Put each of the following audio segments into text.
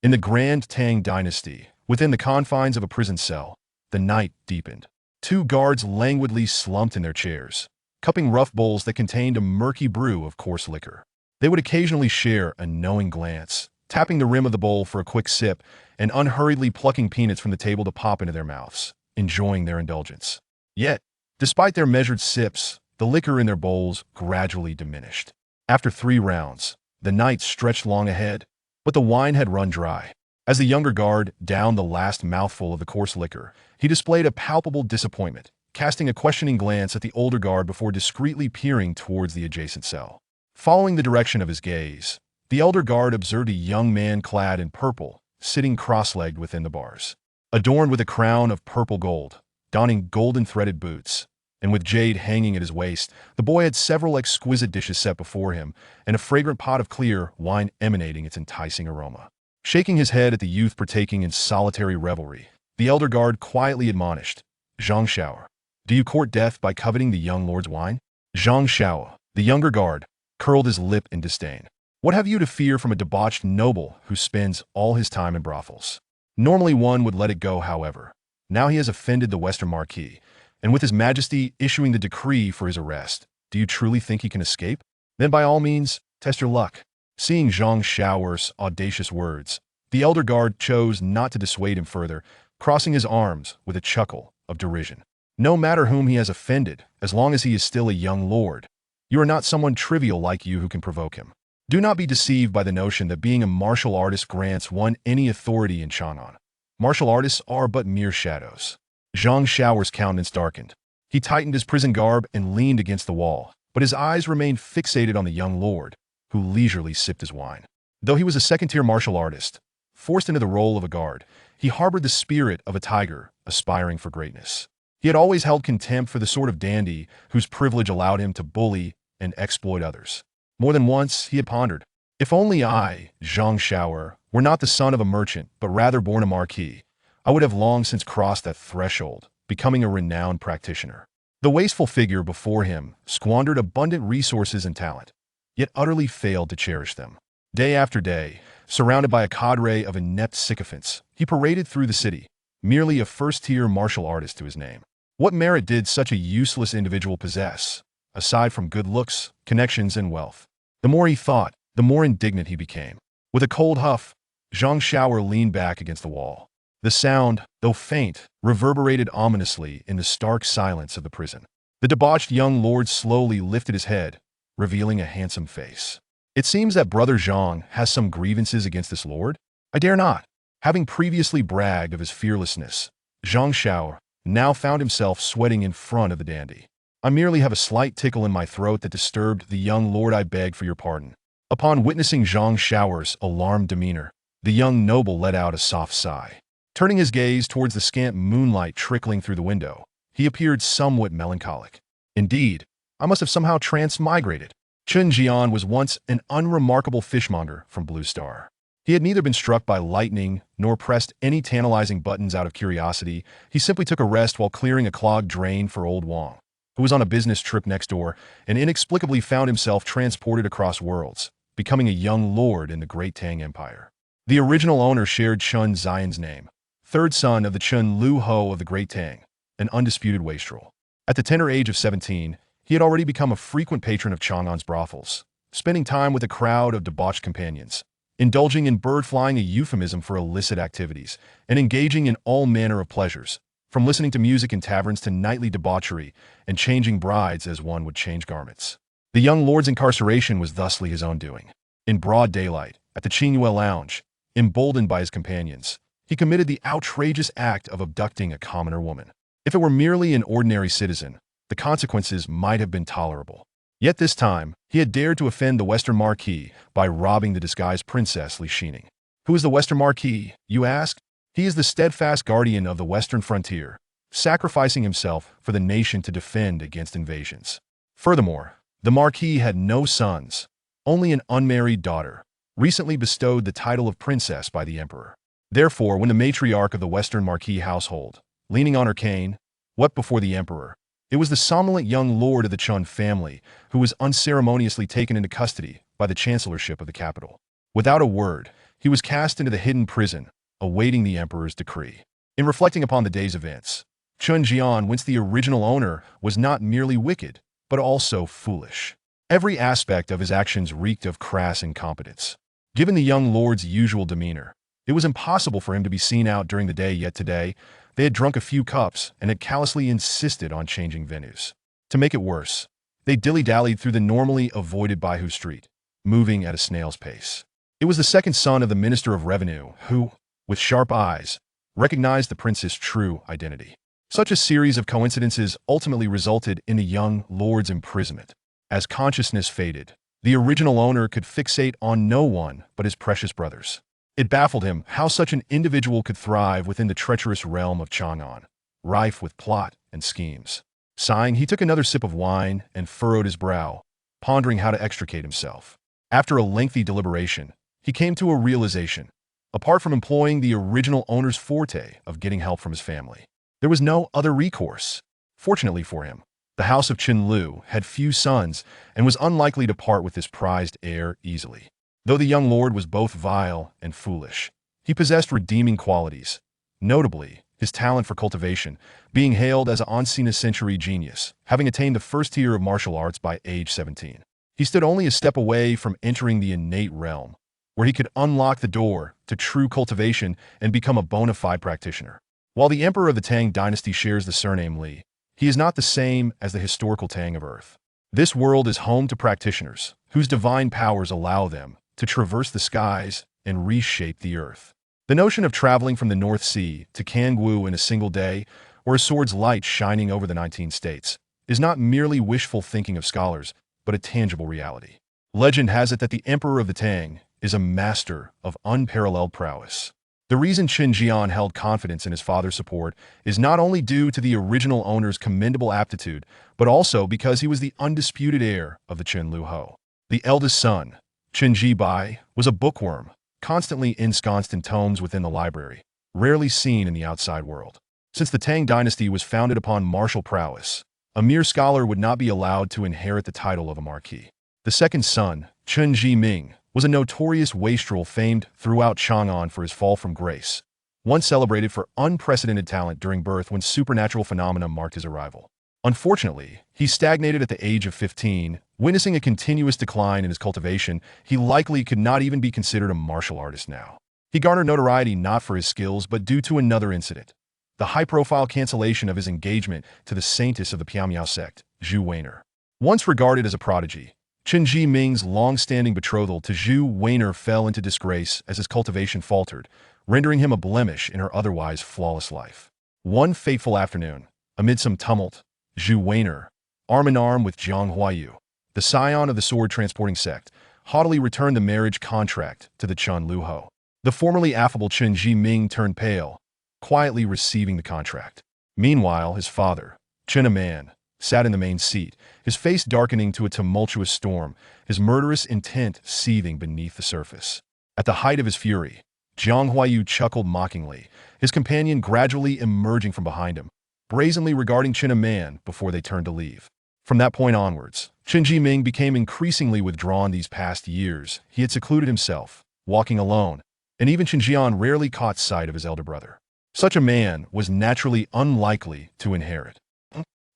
In the Grand Tang dynasty, within the confines of a prison cell, the night deepened. Two guards languidly slumped in their chairs, cupping rough bowls that contained a murky brew of coarse liquor. They would occasionally share a knowing glance, tapping the rim of the bowl for a quick sip and unhurriedly plucking peanuts from the table to pop into their mouths, enjoying their indulgence. Yet, despite their measured sips, the liquor in their bowls gradually diminished. After 3 rounds, the night stretched long ahead, but the wine had run dry. As the younger guard downed the last mouthful of the coarse liquor, he displayed a palpable disappointment, casting a questioning glance at the older guard before discreetly peering towards the adjacent cell. Following the direction of his gaze, the elder guard observed a young man clad in purple, sitting cross-legged within the bars. Adorned with a crown of purple gold, donning golden-threaded boots, and with jade hanging at his waist, the boy had several exquisite dishes set before him, and a fragrant pot of clear wine emanating its enticing aroma. Shaking his head at the youth partaking in solitary revelry, the elder guard quietly admonished, "Zhang Shao, do you court death by coveting the young lord's wine?" Zhang Shao, the younger guard, curled his lip in disdain. "What have you to fear from a debauched noble who spends all his time in brothels?" Normally one would let it go, however. Now he has offended the Western Marquis, and with his majesty issuing the decree for his arrest, do you truly think he can escape? Then by all means, test your luck. Seeing Zhang Shao's audacious words, the elder guard chose not to dissuade him further, crossing his arms with a chuckle of derision. No matter whom he has offended, as long as he is still a young lord, you are not someone trivial like you who can provoke him. Do not be deceived by the notion that being a martial artist grants one any authority in Chang'an. Martial artists are but mere shadows. Zhang Shao's countenance darkened. He tightened his prison garb and leaned against the wall, but his eyes remained fixated on the young lord, who leisurely sipped his wine. Though he was a second-tier martial artist, forced into the role of a guard, he harbored the spirit of a tiger aspiring for greatness. He had always held contempt for the sort of dandy whose privilege allowed him to bully and exploit others. More than once, he had pondered, if only I, Zhang Shao, were not the son of a merchant, but rather born a marquis, I would have long since crossed that threshold, becoming a renowned practitioner. The wasteful figure before him squandered abundant resources and talent, yet utterly failed to cherish them. Day after day, surrounded by a cadre of inept sycophants, he paraded through the city, merely a first-tier martial artist to his name. What merit did such a useless individual possess, aside from good looks, connections, and wealth? The more he thought, the more indignant he became. With a cold huff, Zhang Shao leaned back against the wall. The sound, though faint, reverberated ominously in the stark silence of the prison. The debauched young lord slowly lifted his head, revealing a handsome face. "It seems that brother Zhang has some grievances against this lord? I dare not." Having previously bragged of his fearlessness, Zhang Shao now found himself sweating in front of the dandy. "I merely have a slight tickle in my throat that disturbed the young lord. I beg for your pardon." Upon witnessing Zhang Shao's alarmed demeanor, the young noble let out a soft sigh. Turning his gaze towards the scant moonlight trickling through the window, he appeared somewhat melancholic. "Indeed, I must have somehow transmigrated." Chen Zhian was once an unremarkable fishmonger from Blue Star. He had neither been struck by lightning nor pressed any tantalizing buttons out of curiosity. He simply took a rest while clearing a clogged drain for old Wang, who was on a business trip next door and inexplicably found himself transported across worlds, becoming a young lord in the Great Tang Empire. The original owner shared Chen Zhian's name, third son of the Chenliu Ho of the Great Tang, an undisputed wastrel. At the tender age of 17, he had already become a frequent patron of Chang'an's brothels, spending time with a crowd of debauched companions, indulging in bird-flying, a euphemism for illicit activities, and engaging in all manner of pleasures, from listening to music in taverns to nightly debauchery and changing brides as one would change garments. The young lord's incarceration was thusly his own doing. In broad daylight, at the Chenliu lounge, emboldened by his companions, he committed the outrageous act of abducting a commoner woman. If it were merely an ordinary citizen, the consequences might have been tolerable. Yet this time, he had dared to offend the Western Marquis by robbing the disguised Princess Li Xining. Who is the Western Marquis, you ask? He is the steadfast guardian of the Western frontier, sacrificing himself for the nation to defend against invasions. Furthermore, the Marquis had no sons, only an unmarried daughter, recently bestowed the title of princess by the emperor. Therefore, when the matriarch of the Western Marquis household, leaning on her cane, wept before the emperor, it was the somnolent young lord of the Chen family who was unceremoniously taken into custody by the chancellorship of the capital. Without a word, he was cast into the hidden prison, awaiting the emperor's decree. In reflecting upon the day's events, Chen Zhian winced. The original owner was not merely wicked, but also foolish. Every aspect of his actions reeked of crass incompetence. Given the young lord's usual demeanor, it was impossible for him to be seen out during the day, yet today, they had drunk a few cups and had callously insisted on changing venues. To make it worse, they dilly-dallied through the normally avoided Baihu Street, moving at a snail's pace. It was the second son of the Minister of Revenue who, with sharp eyes, recognized the prince's true identity. Such a series of coincidences ultimately resulted in the young lord's imprisonment. As consciousness faded, the original owner could fixate on no one but his precious brothers. It baffled him how such an individual could thrive within the treacherous realm of Chang'an, rife with plot and schemes. Sighing, he took another sip of wine and furrowed his brow, pondering how to extricate himself. After a lengthy deliberation, he came to a realization. Apart from employing the original owner's forte of getting help from his family, there was no other recourse. Fortunately for him, the house of Chenliu had few sons and was unlikely to part with this prized heir easily. Though the young lord was both vile and foolish, he possessed redeeming qualities, notably his talent for cultivation, being hailed as an once-in-a-century genius, having attained the first tier of martial arts by age 17. He stood only a step away from entering the innate realm, where he could unlock the door to true cultivation and become a bona fide practitioner. While the emperor of the Tang dynasty shares the surname Li, he is not the same as the historical Tang of Earth. This world is home to practitioners whose divine powers allow them to traverse the skies and reshape the earth. The notion of traveling from the North Sea to Kangwu in a single day, or a sword's light shining over the 19 states, is not merely wishful thinking of scholars, but a tangible reality. Legend has it that the emperor of the Tang is a master of unparalleled prowess. The reason Chen Zhian held confidence in his father's support is not only due to the original owner's commendable aptitude, but also because he was the undisputed heir of the Chenliu Ho. The eldest son, Chen Zhibai, was a bookworm, constantly ensconced in tomes within the library, rarely seen in the outside world. Since the Tang dynasty was founded upon martial prowess, a mere scholar would not be allowed to inherit the title of a marquis. The second son, Chen Zhiming, was a notorious wastrel famed throughout Chang'an for his fall from grace, once celebrated for unprecedented talent during birth when supernatural phenomena marked his arrival. Unfortunately, he stagnated at the age of 15, witnessing a continuous decline in his cultivation. He likely could not even be considered a martial artist now. He garnered notoriety not for his skills, but due to another incident: the high-profile cancellation of his engagement to the saintess of the Piamiao sect, Zhu Weiner. Once regarded as a prodigy, Chen Zhiming's long-standing betrothal to Zhu Weiner fell into disgrace as his cultivation faltered, rendering him a blemish in her otherwise flawless life. One fateful afternoon, amid some tumult, Zhu Weiner, arm-in-arm with Jiang Huayu, the scion of the sword-transporting sect, haughtily returned the marriage contract to the Chenliu Ho. The formerly affable Chen Zhiming turned pale, quietly receiving the contract. Meanwhile, his father, Chen Man, sat in the main seat, his face darkening to a tumultuous storm, his murderous intent seething beneath the surface. At the height of his fury, Jiang Huayu chuckled mockingly, his companion gradually emerging from behind him, brazenly regarding Chen Man before they turned to leave. From that point onwards, Chen Zhiming became increasingly withdrawn. These past years, he had secluded himself, walking alone, and even Chen Zhian rarely caught sight of his elder brother. Such a man was naturally unlikely to inherit.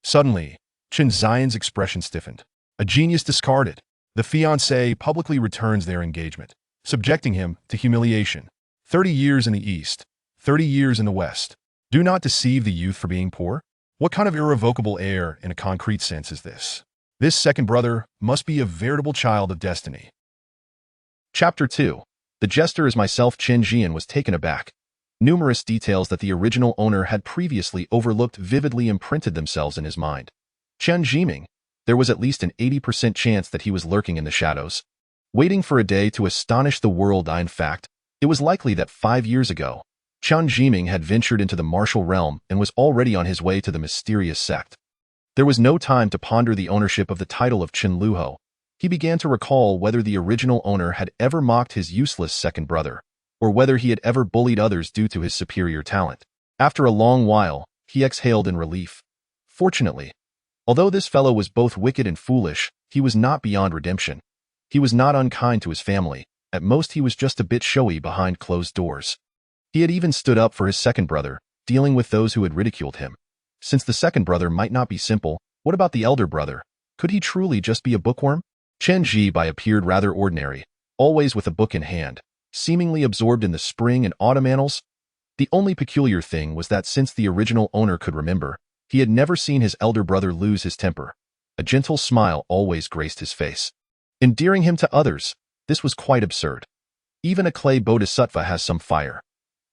Suddenly, Chen Zhian's expression stiffened. A genius discarded. The fiancé publicly returns their engagement, subjecting him to humiliation. 30 years in the East, 30 years in the West. Do not deceive the youth for being poor. What kind of irrevocable heir in a concrete sense is this? This second brother must be a veritable child of destiny. Chapter 2. The jester as myself. Chen Zhian was taken aback. Numerous details that the original owner had previously overlooked vividly imprinted themselves in his mind. Chen Zhiming, there was at least an 80% chance that he was lurking in the shadows, waiting for a day to astonish the world. In fact, it was likely that 5 years ago, Chen Zhiming had ventured into the martial realm and was already on his way to the mysterious sect. There was no time to ponder the ownership of the title of Chenliu Ho. He began to recall whether the original owner had ever mocked his useless second brother, or whether he had ever bullied others due to his superior talent. After a long while, he exhaled in relief. Fortunately, although this fellow was both wicked and foolish, he was not beyond redemption. He was not unkind to his family, at most he was just a bit showy behind closed doors. He had even stood up for his second brother, dealing with those who had ridiculed him. Since the second brother might not be simple, what about the elder brother? Could he truly just be a bookworm? Chen Zhian appeared rather ordinary, always with a book in hand, seemingly absorbed in the spring and autumn annals. The only peculiar thing was that since the original owner could remember, he had never seen his elder brother lose his temper. A gentle smile always graced his face. Endearing him to others, this was quite absurd. Even a clay bodhisattva has some fire.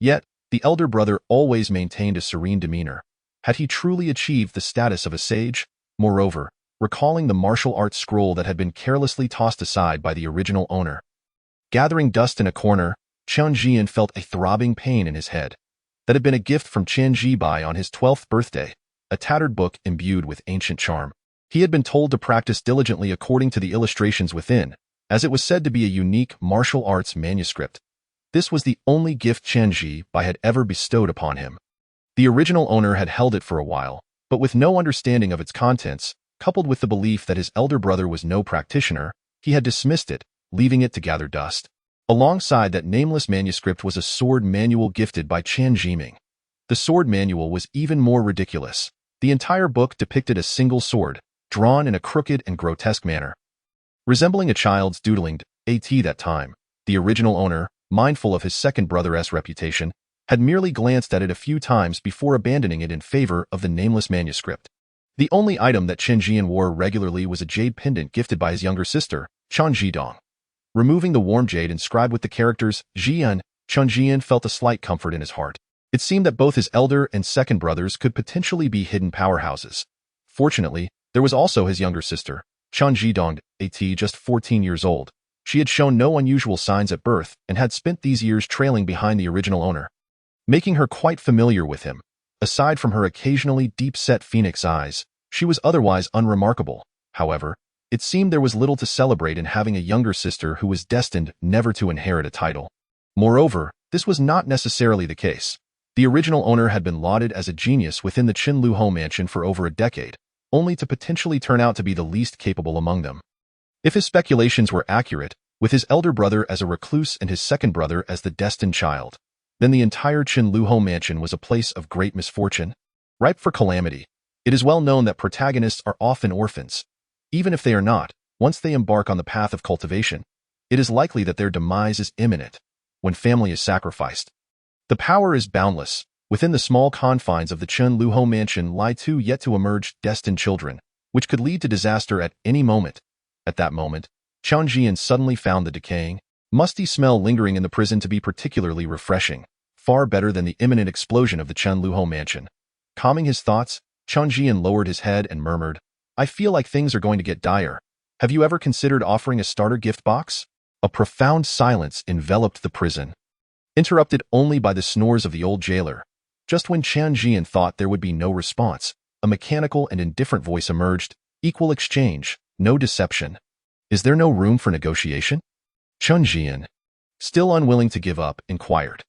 Yet, the elder brother always maintained a serene demeanor. Had he truly achieved the status of a sage? Moreover, recalling the martial arts scroll that had been carelessly tossed aside by the original owner. Gathering dust in a corner, Chen Zhian felt a throbbing pain in his head. That had been a gift from Chen Zhibai on his 12th birthday, a tattered book imbued with ancient charm. He had been told to practice diligently according to the illustrations within, as it was said to be a unique martial arts manuscript. This was the only gift Chen Zhibai had ever bestowed upon him. The original owner had held it for a while, but with no understanding of its contents, coupled with the belief that his elder brother was no practitioner, he had dismissed it, leaving it to gather dust. Alongside that nameless manuscript was a sword manual gifted by Chen Zhiming. The sword manual was even more ridiculous. The entire book depicted a single sword, drawn in a crooked and grotesque manner. Resembling a child's doodling, that time, the original owner, mindful of his second brother's reputation, had merely glanced at it a few times before abandoning it in favor of the nameless manuscript. The only item that Chen Zhian wore regularly was a jade pendant gifted by his younger sister, Chen Zhidong. Removing the warm jade inscribed with the characters Zhian, Chen Zhian felt a slight comfort in his heart. It seemed that both his elder and second brothers could potentially be hidden powerhouses. Fortunately, there was also his younger sister, Chen Zhidong, just 14 years old. She had shown no unusual signs at birth and had spent these years trailing behind the original owner, making her quite familiar with him. Aside from her occasionally deep-set phoenix eyes, she was otherwise unremarkable. However, it seemed there was little to celebrate in having a younger sister who was destined never to inherit a title. Moreover, this was not necessarily the case. The original owner had been lauded as a genius within the Chenliu home mansion for over a decade, only to potentially turn out to be the least capable among them. If his speculations were accurate, with his elder brother as a recluse and his second brother as the destined child, then the entire Chenliu home mansion was a place of great misfortune, ripe for calamity. It is well known that protagonists are often orphans. Even if they are not, once they embark on the path of cultivation, it is likely that their demise is imminent when family is sacrificed. The power is boundless. Within the small confines of the Chenliu home mansion lie two yet to emerge destined children, which could lead to disaster at any moment. At that moment, Chen Zhian suddenly found the decaying, musty smell lingering in the prison to be particularly refreshing, far better than the imminent explosion of the Chenliu home mansion. Calming his thoughts, Chen Zhian lowered his head and murmured, "I feel like things are going to get dire. Have you ever considered offering a starter gift box?" A profound silence enveloped the prison, interrupted only by the snores of the old jailer. Just when Chen Zhian thought there would be no response, a mechanical and indifferent voice emerged, "Equal exchange, no deception. Is there no room for negotiation?" Chen Zhian, still unwilling to give up, inquired.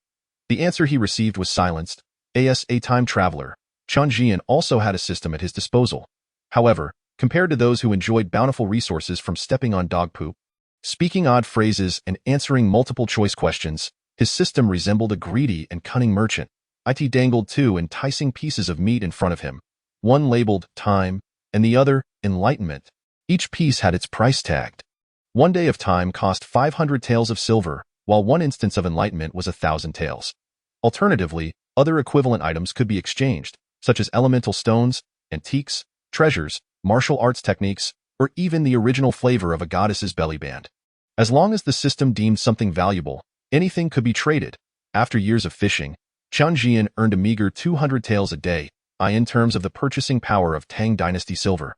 The answer he received was silenced. As a time traveler, Chen Zhian also had a system at his disposal. However, compared to those who enjoyed bountiful resources from stepping on dog poop, speaking odd phrases, and answering multiple choice questions, his system resembled a greedy and cunning merchant. It dangled two enticing pieces of meat in front of him, one labeled time and the other enlightenment. Each piece had its price tagged. 1 day of time cost 500 taels of silver, while one instance of enlightenment was 1,000 taels. Alternatively, other equivalent items could be exchanged, such as elemental stones, antiques, treasures, martial arts techniques, or even the original flavor of a goddess's belly band. As long as the system deemed something valuable, anything could be traded. After years of fishing, Chen Zhian earned a meager 200 taels a day, in terms of the purchasing power of Tang dynasty silver.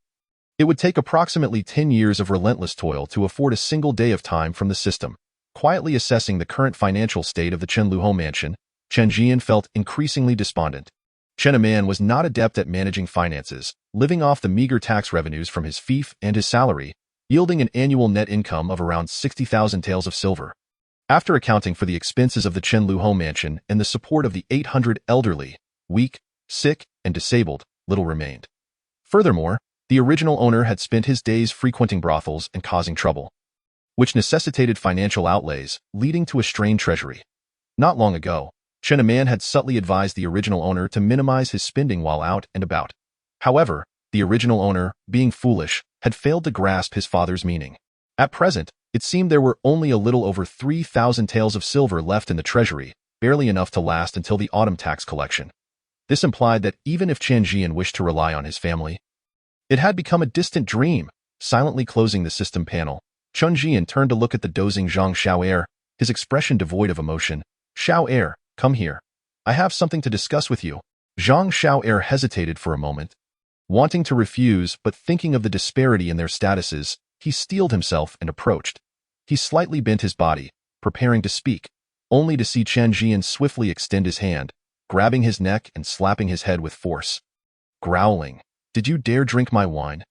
It would take approximately 10 years of relentless toil to afford a single day of time from the system. Quietly assessing the current financial state of the Chenliu home mansion, Chen Zhian felt increasingly despondent. Chen Man was not adept at managing finances, living off the meager tax revenues from his fief and his salary, yielding an annual net income of around 60,000 taels of silver. After accounting for the expenses of the Chenliu home mansion and the support of the 800 elderly, weak, sick, and disabled, little remained. Furthermore, the original owner had spent his days frequenting brothels and causing trouble. which necessitated financial outlays, leading to a strained treasury. Not long ago, Chen Zhian had subtly advised the original owner to minimize his spending while out and about. However, the original owner, being foolish, had failed to grasp his father's meaning. At present, it seemed there were only a little over 3,000 taels of silver left in the treasury, barely enough to last until the autumn tax collection. This implied that even if Chen Zhian wished to rely on his family, it had become a distant dream. Silently closing the system panel, Chen Zhian turned to look at the dozing Zhang Xiao'er, his expression devoid of emotion. "Xiao'er, come here. I have something to discuss with you." Zhang Xiao'er hesitated for a moment. Wanting to refuse, but thinking of the disparity in their statuses, he steeled himself and approached. He slightly bent his body, preparing to speak, only to see Chen Zhian swiftly extend his hand, grabbing his neck and slapping his head with force. Growling, "Did you dare drink my wine?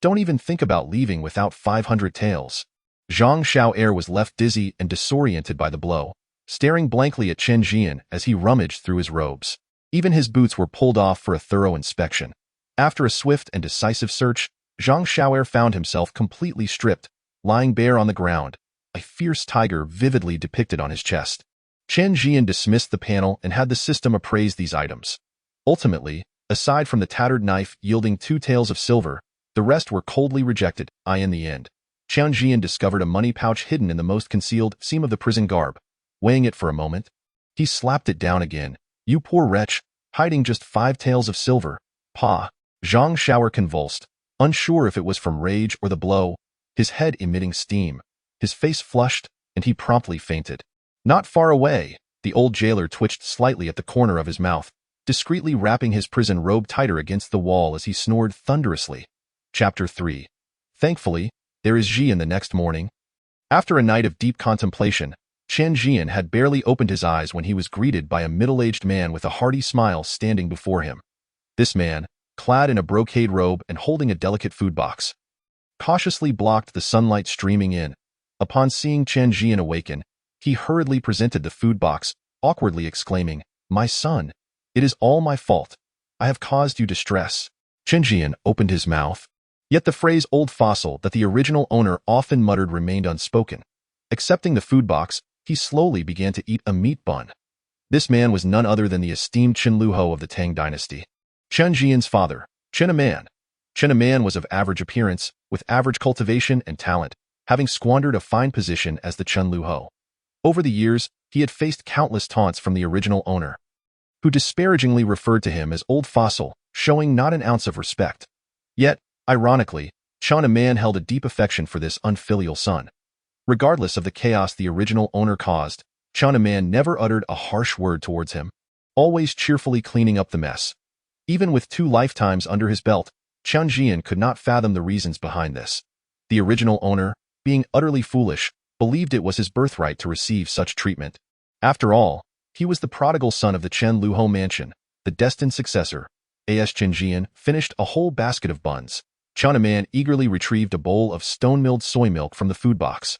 Don't even think about leaving without 500 taels." Zhang Xiao'er was left dizzy and disoriented by the blow, staring blankly at Chen Zhian as he rummaged through his robes. Even his boots were pulled off for a thorough inspection. After a swift and decisive search, Zhang Xiao'er found himself completely stripped, lying bare on the ground, a fierce tiger vividly depicted on his chest. Chen Zhian dismissed the panel and had the system appraise these items. Ultimately, aside from the tattered knife yielding 2 taels of silver, the rest were coldly rejected. In the end, Chen Zhian discovered a money pouch hidden in the most concealed seam of the prison garb. Weighing it for a moment, he slapped it down again. "You poor wretch, hiding just 5 taels of silver. Pa." Zhang Xiao'er convulsed, unsure if it was from rage or the blow, his head emitting steam, his face flushed, and he promptly fainted. Not far away, the old jailer twitched slightly at the corner of his mouth, discreetly wrapping his prison robe tighter against the wall as he snored thunderously. Chapter 3. Thankfully, there is Zhian the next morning. After a night of deep contemplation, Chen Zhian had barely opened his eyes when he was greeted by a middle-aged man with a hearty smile standing before him. This man, clad in a brocade robe and holding a delicate food box, cautiously blocked the sunlight streaming in. Upon seeing Chen Zhian awaken, he hurriedly presented the food box, awkwardly exclaiming, "My son, it is all my fault. I have caused you distress." Chen Zhian opened his mouth, yet the phrase "old fossil" that the original owner often muttered remained unspoken. Accepting the food box, he slowly began to eat a meat bun. This man was none other than the esteemed Chenliu of the Tang dynasty, Chen Zhian's father, Chen Zhian. Chen Zhian was of average appearance, with average cultivation and talent, having squandered a fine position as the Chenliu. Over the years, he had faced countless taunts from the original owner, who disparagingly referred to him as old fossil, showing not an ounce of respect. Yet, ironically, Chen Zhian held a deep affection for this unfilial son. Regardless of the chaos the original owner caused, Chen Zhian never uttered a harsh word towards him, always cheerfully cleaning up the mess. Even with 2 lifetimes under his belt, Chen Zhian could not fathom the reasons behind this. The original owner, being utterly foolish, believed it was his birthright to receive such treatment. After all, he was the prodigal son of the Chenliu mansion, the destined successor. As Chen Zhian finished a whole basket of buns, Chen Zhian eagerly retrieved a bowl of stone-milled soy milk from the food box.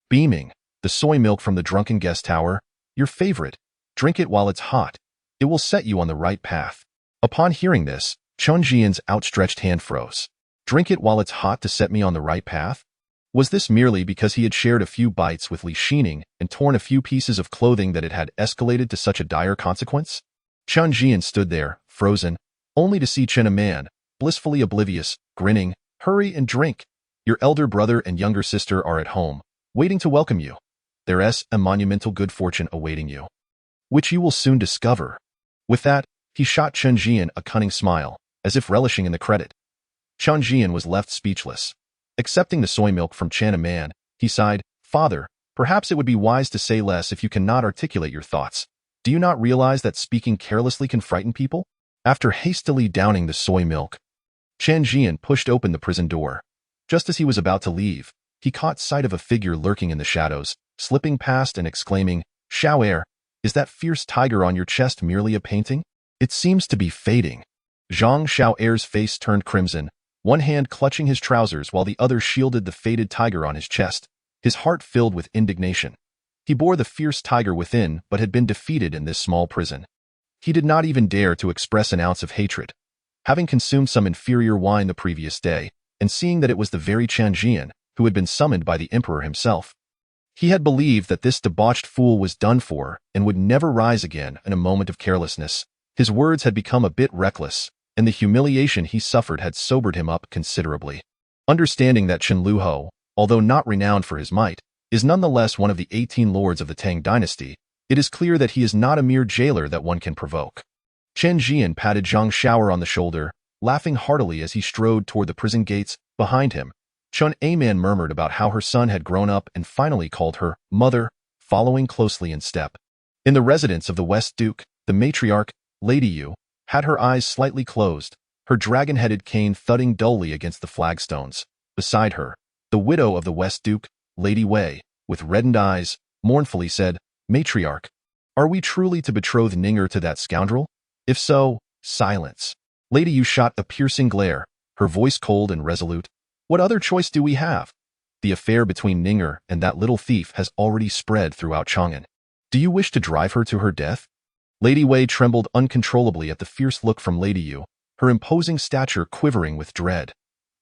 Beaming, "The soy milk from the drunken guest tower, your favorite. Drink it while it's hot. It will set you on the right path." Upon hearing this, Chen Zhian's outstretched hand froze. Drink it while it's hot to set me on the right path? Was this merely because he had shared a few bites with Li Xining and torn a few pieces of clothing that it had escalated to such a dire consequence? Chen Zhian stood there, frozen, only to see Chen Zhian, blissfully oblivious, grinning, "Hurry and drink. Your elder brother and younger sister are at home, waiting to welcome you. There's a monumental good fortune awaiting you, which you will soon discover." With that, he shot Chen Zhian a cunning smile, as if relishing in the credit. Chen Zhian was left speechless. Accepting the soy milk from Chen Zhian, he sighed, "Father, perhaps it would be wise to say less if you cannot articulate your thoughts. Do you not realize that speaking carelessly can frighten people?" After hastily downing the soy milk, Chen Zhian pushed open the prison door. Just as he was about to leave, he caught sight of a figure lurking in the shadows, slipping past and exclaiming, "Xiao'er, is that fierce tiger on your chest merely a painting? It seems to be fading." Zhang Xiao'er's face turned crimson, one hand clutching his trousers while the other shielded the faded tiger on his chest, his heart filled with indignation. He bore the fierce tiger within but had been defeated in this small prison. He did not even dare to express an ounce of hatred. Having consumed some inferior wine the previous day, and seeing that it was the very Chen Zhian, who had been summoned by the emperor himself. He had believed that this debauched fool was done for and would never rise again in a moment of carelessness. His words had become a bit reckless, and the humiliation he suffered had sobered him up considerably. Understanding that Chenliu, although not renowned for his might, is nonetheless one of the 18 lords of the Tang dynasty, it is clear that he is not a mere jailer that one can provoke. Chen Zhian patted Zhang Shaoer on the shoulder, laughing heartily as he strode toward the prison gates behind him. Chen Zhian murmured about how her son had grown up and finally called her mother, following closely in step. In the residence of the West Duke, the matriarch, Lady Yu, had her eyes slightly closed, her dragon-headed cane thudding dully against the flagstones. Beside her, the widow of the West Duke, Lady Wei, with reddened eyes, mournfully said, "Matriarch, are we truly to betroth Ninger to that scoundrel? If so, silence." Lady Yu shot a piercing glare, her voice cold and resolute. "What other choice do we have? The affair between Ninger and that little thief has already spread throughout Chang'an. Do you wish to drive her to her death?" Lady Wei trembled uncontrollably at the fierce look from Lady Yu, her imposing stature quivering with dread.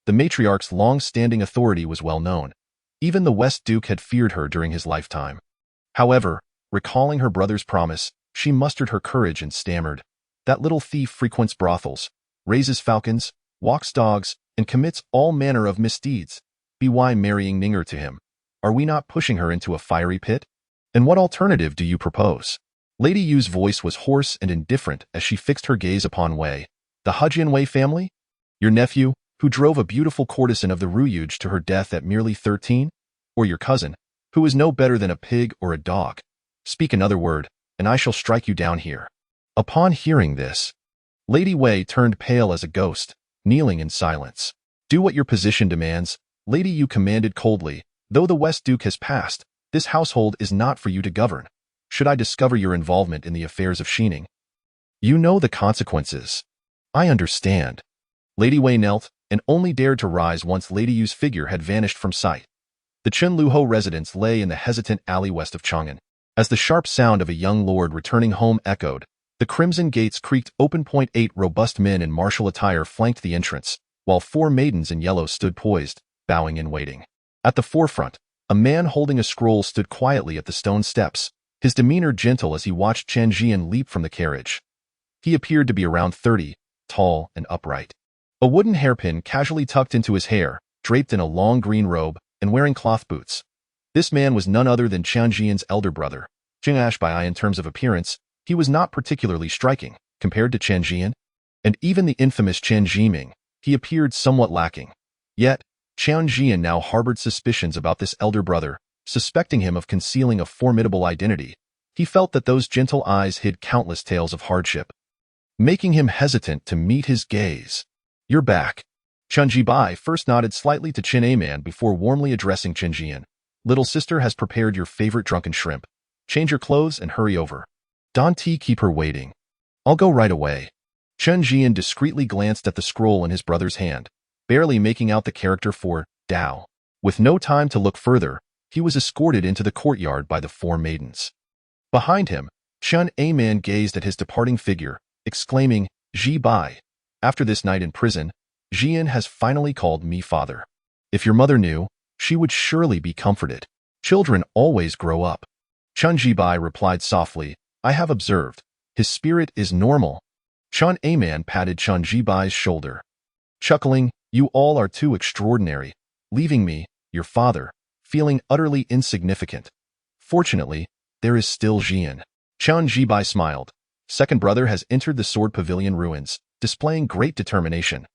The matriarch's long-standing authority was well known. Even the West Duke had feared her during his lifetime. However, recalling her brother's promise, she mustered her courage and stammered, "That little thief frequents brothels, raises falcons, walks dogs, and commits all manner of misdeeds. Be why marrying Ninger to him? Are we not pushing her into a fiery pit? And what alternative do you propose?" Lady Yu's voice was hoarse and indifferent as she fixed her gaze upon Wei. "The Hejian Wei family? Your nephew, who drove a beautiful courtesan of the Ruyuge to her death at merely 13? Or your cousin, who is no better than a pig or a dog? Speak another word, and I shall strike you down here." Upon hearing this, Lady Wei turned pale as a ghost, kneeling in silence. "Do what your position demands," Lady Yu commanded coldly. "Though the West Duke has passed, this household is not for you to govern. Should I discover your involvement in the affairs of Xining, you know the consequences." "I understand." Lady Wei knelt and only dared to rise once Lady Yu's figure had vanished from sight. The Chenliu residence lay in the hesitant alley west of Chang'an. As the sharp sound of a young lord returning home echoed, the crimson gates creaked open. 8 robust men in martial attire flanked the entrance, while 4 maidens in yellow stood poised, bowing and waiting. At the forefront, a man holding a scroll stood quietly at the stone steps, his demeanor gentle as he watched Chen Zhian leap from the carriage. He appeared to be around 30, tall and upright. A wooden hairpin casually tucked into his hair, draped in a long green robe, and wearing cloth boots. This man was none other than Chen Zhian's elder brother. In terms of appearance, he was not particularly striking, compared to Chen Zhian, and even the infamous Chen Zhiming, he appeared somewhat lacking. Yet, Chen Zhian now harbored suspicions about this elder brother, suspecting him of concealing a formidable identity. He felt that those gentle eyes hid countless tales of hardship, making him hesitant to meet his gaze. "You're back." Chen Zhibai first nodded slightly to Chen Aman before warmly addressing Chen Zhian. "Little sister has prepared your favorite drunken shrimp. Change your clothes and hurry over. Don't keep her waiting." "I'll go right away." Chen Zhian discreetly glanced at the scroll in his brother's hand, barely making out the character for Dao. With no time to look further, he was escorted into the courtyard by the 4 maidens. Behind him, Chen Aman gazed at his departing figure, exclaiming, "Zhi Bai. After this night in prison, Zhian has finally called me father. If your mother knew, she would surely be comforted. Children always grow up." Chen Zhibai replied softly, "I have observed. His spirit is normal." Chen Aman patted Chen Zhibai's shoulder, chuckling, "You all are too extraordinary, leaving me, your father, feeling utterly insignificant. Fortunately, there is still Zhian." Chen Zhibai smiled. "Second brother has entered the sword pavilion ruins, displaying great determination.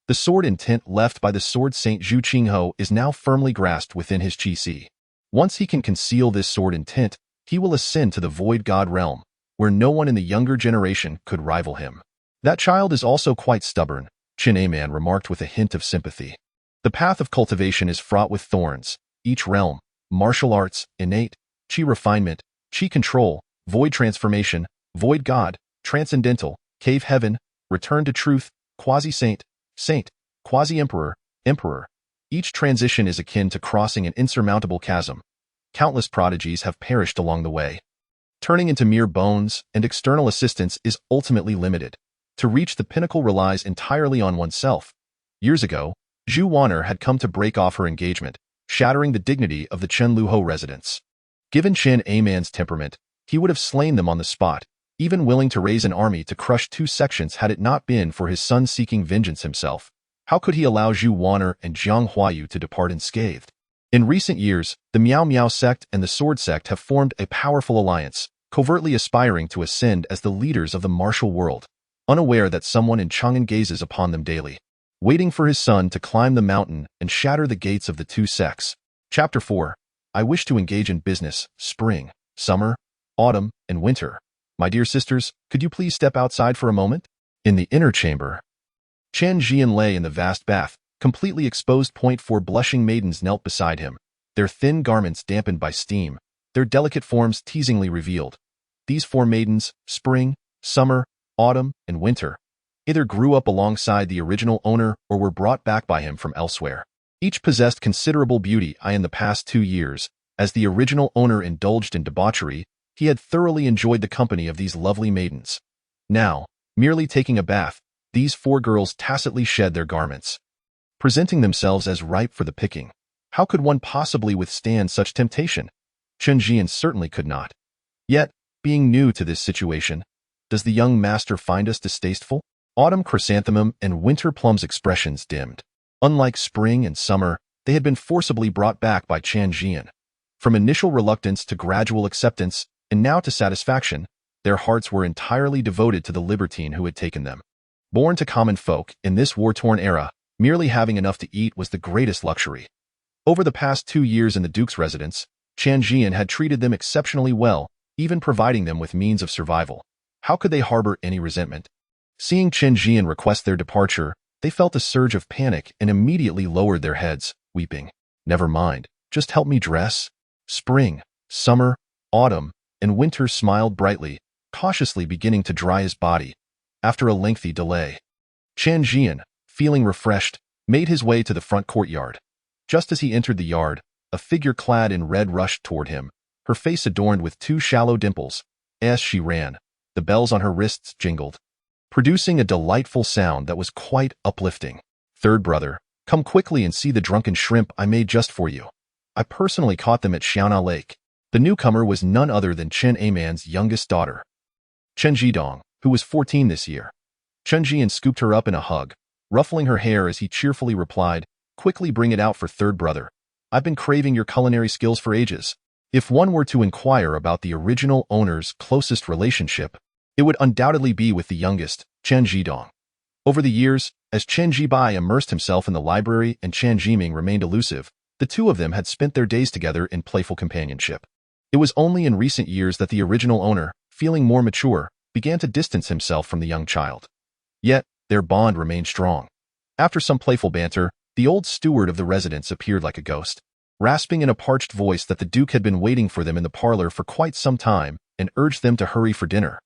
The sword intent left by the sword saint Zhu Qingho is now firmly grasped within his qi. Once he can conceal this sword intent, he will ascend to the void god realm, where no one in the younger generation could rival him. That child is also quite stubborn," Chen Aman remarked with a hint of sympathy. "The path of cultivation is fraught with thorns. Each realm, martial arts, innate, qi refinement, qi control, void transformation, void god, transcendental, cave heaven, return to truth, quasi-saint, saint, quasi-emperor, emperor. Each transition is akin to crossing an insurmountable chasm. Countless prodigies have perished along the way. Turning into mere bones and external assistance is ultimately limited. To reach the pinnacle relies entirely on oneself. Years ago, Zhu Wanner had come to break off her engagement, shattering the dignity of the Chenliu residents. Given Chen Zhian's temperament, he would have slain them on the spot, even willing to raise an army to crush two sections had it not been for his son seeking vengeance himself. How could he allow Zhu Wan'er and Jiang Huayu to depart unscathed? In recent years, the Miao Miao sect and the Sword sect have formed a powerful alliance, covertly aspiring to ascend as the leaders of the martial world, unaware that someone in Chang'an gazes upon them daily, waiting for his son to climb the mountain and shatter the gates of the two sects. Chapter 4. I wish to engage in business, spring, summer, autumn, and winter. My dear sisters, could you please step outside for a moment? In the inner chamber, Chen Zhian lay in the vast bath, completely exposed. 4 blushing maidens knelt beside him, their thin garments dampened by steam, their delicate forms teasingly revealed. These 4 maidens, spring, summer, autumn, and winter, either grew up alongside the original owner or were brought back by him from elsewhere. Each possessed considerable beauty. In the past 2 years, as the original owner indulged in debauchery, he had thoroughly enjoyed the company of these lovely maidens. Now, merely taking a bath, these 4 girls tacitly shed their garments, presenting themselves as ripe for the picking. How could one possibly withstand such temptation? Chen Zhian certainly could not. Yet, being new to this situation, does the young master find us distasteful? Autumn chrysanthemum and winter plum's expressions dimmed. Unlike spring and summer, they had been forcibly brought back by Chen Zhian. From initial reluctance to gradual acceptance, and now to satisfaction, their hearts were entirely devoted to the libertine who had taken them. Born to common folk in this war-torn era, merely having enough to eat was the greatest luxury. Over the past 2 years in the Duke's residence, Chen Zhian had treated them exceptionally well, even providing them with means of survival. How could they harbor any resentment? Seeing Chen Zhian request their departure, they felt a surge of panic and immediately lowered their heads, weeping. Never mind, just help me dress. Spring, summer, autumn, and winter smiled brightly, cautiously beginning to dry his body. After a lengthy delay, Chen Zhian, feeling refreshed, made his way to the front courtyard. Just as he entered the yard, a figure clad in red rushed toward him, her face adorned with 2 shallow dimples. As she ran, the bells on her wrists jingled, producing a delightful sound that was quite uplifting. Third brother, come quickly and see the drunken shrimp I made just for you. I personally caught them at Xiaona Lake. The newcomer was none other than Chen Zhian's youngest daughter, Chen Zhidong, who was 14 this year. Chen Zhian scooped her up in a hug, ruffling her hair as he cheerfully replied, quickly bring it out for third brother. I've been craving your culinary skills for ages. If one were to inquire about the original owner's closest relationship, it would undoubtedly be with the youngest, Chen Zhidong. Over the years, as Chen Zhibai immersed himself in the library and Chen Zhiming remained elusive, the two of them had spent their days together in playful companionship. It was only in recent years that the original owner, feeling more mature, began to distance himself from the young child. Yet, their bond remained strong. After some playful banter, the old steward of the residence appeared like a ghost, rasping in a parched voice that the Duke had been waiting for them in the parlor for quite some time and urged them to hurry for dinner.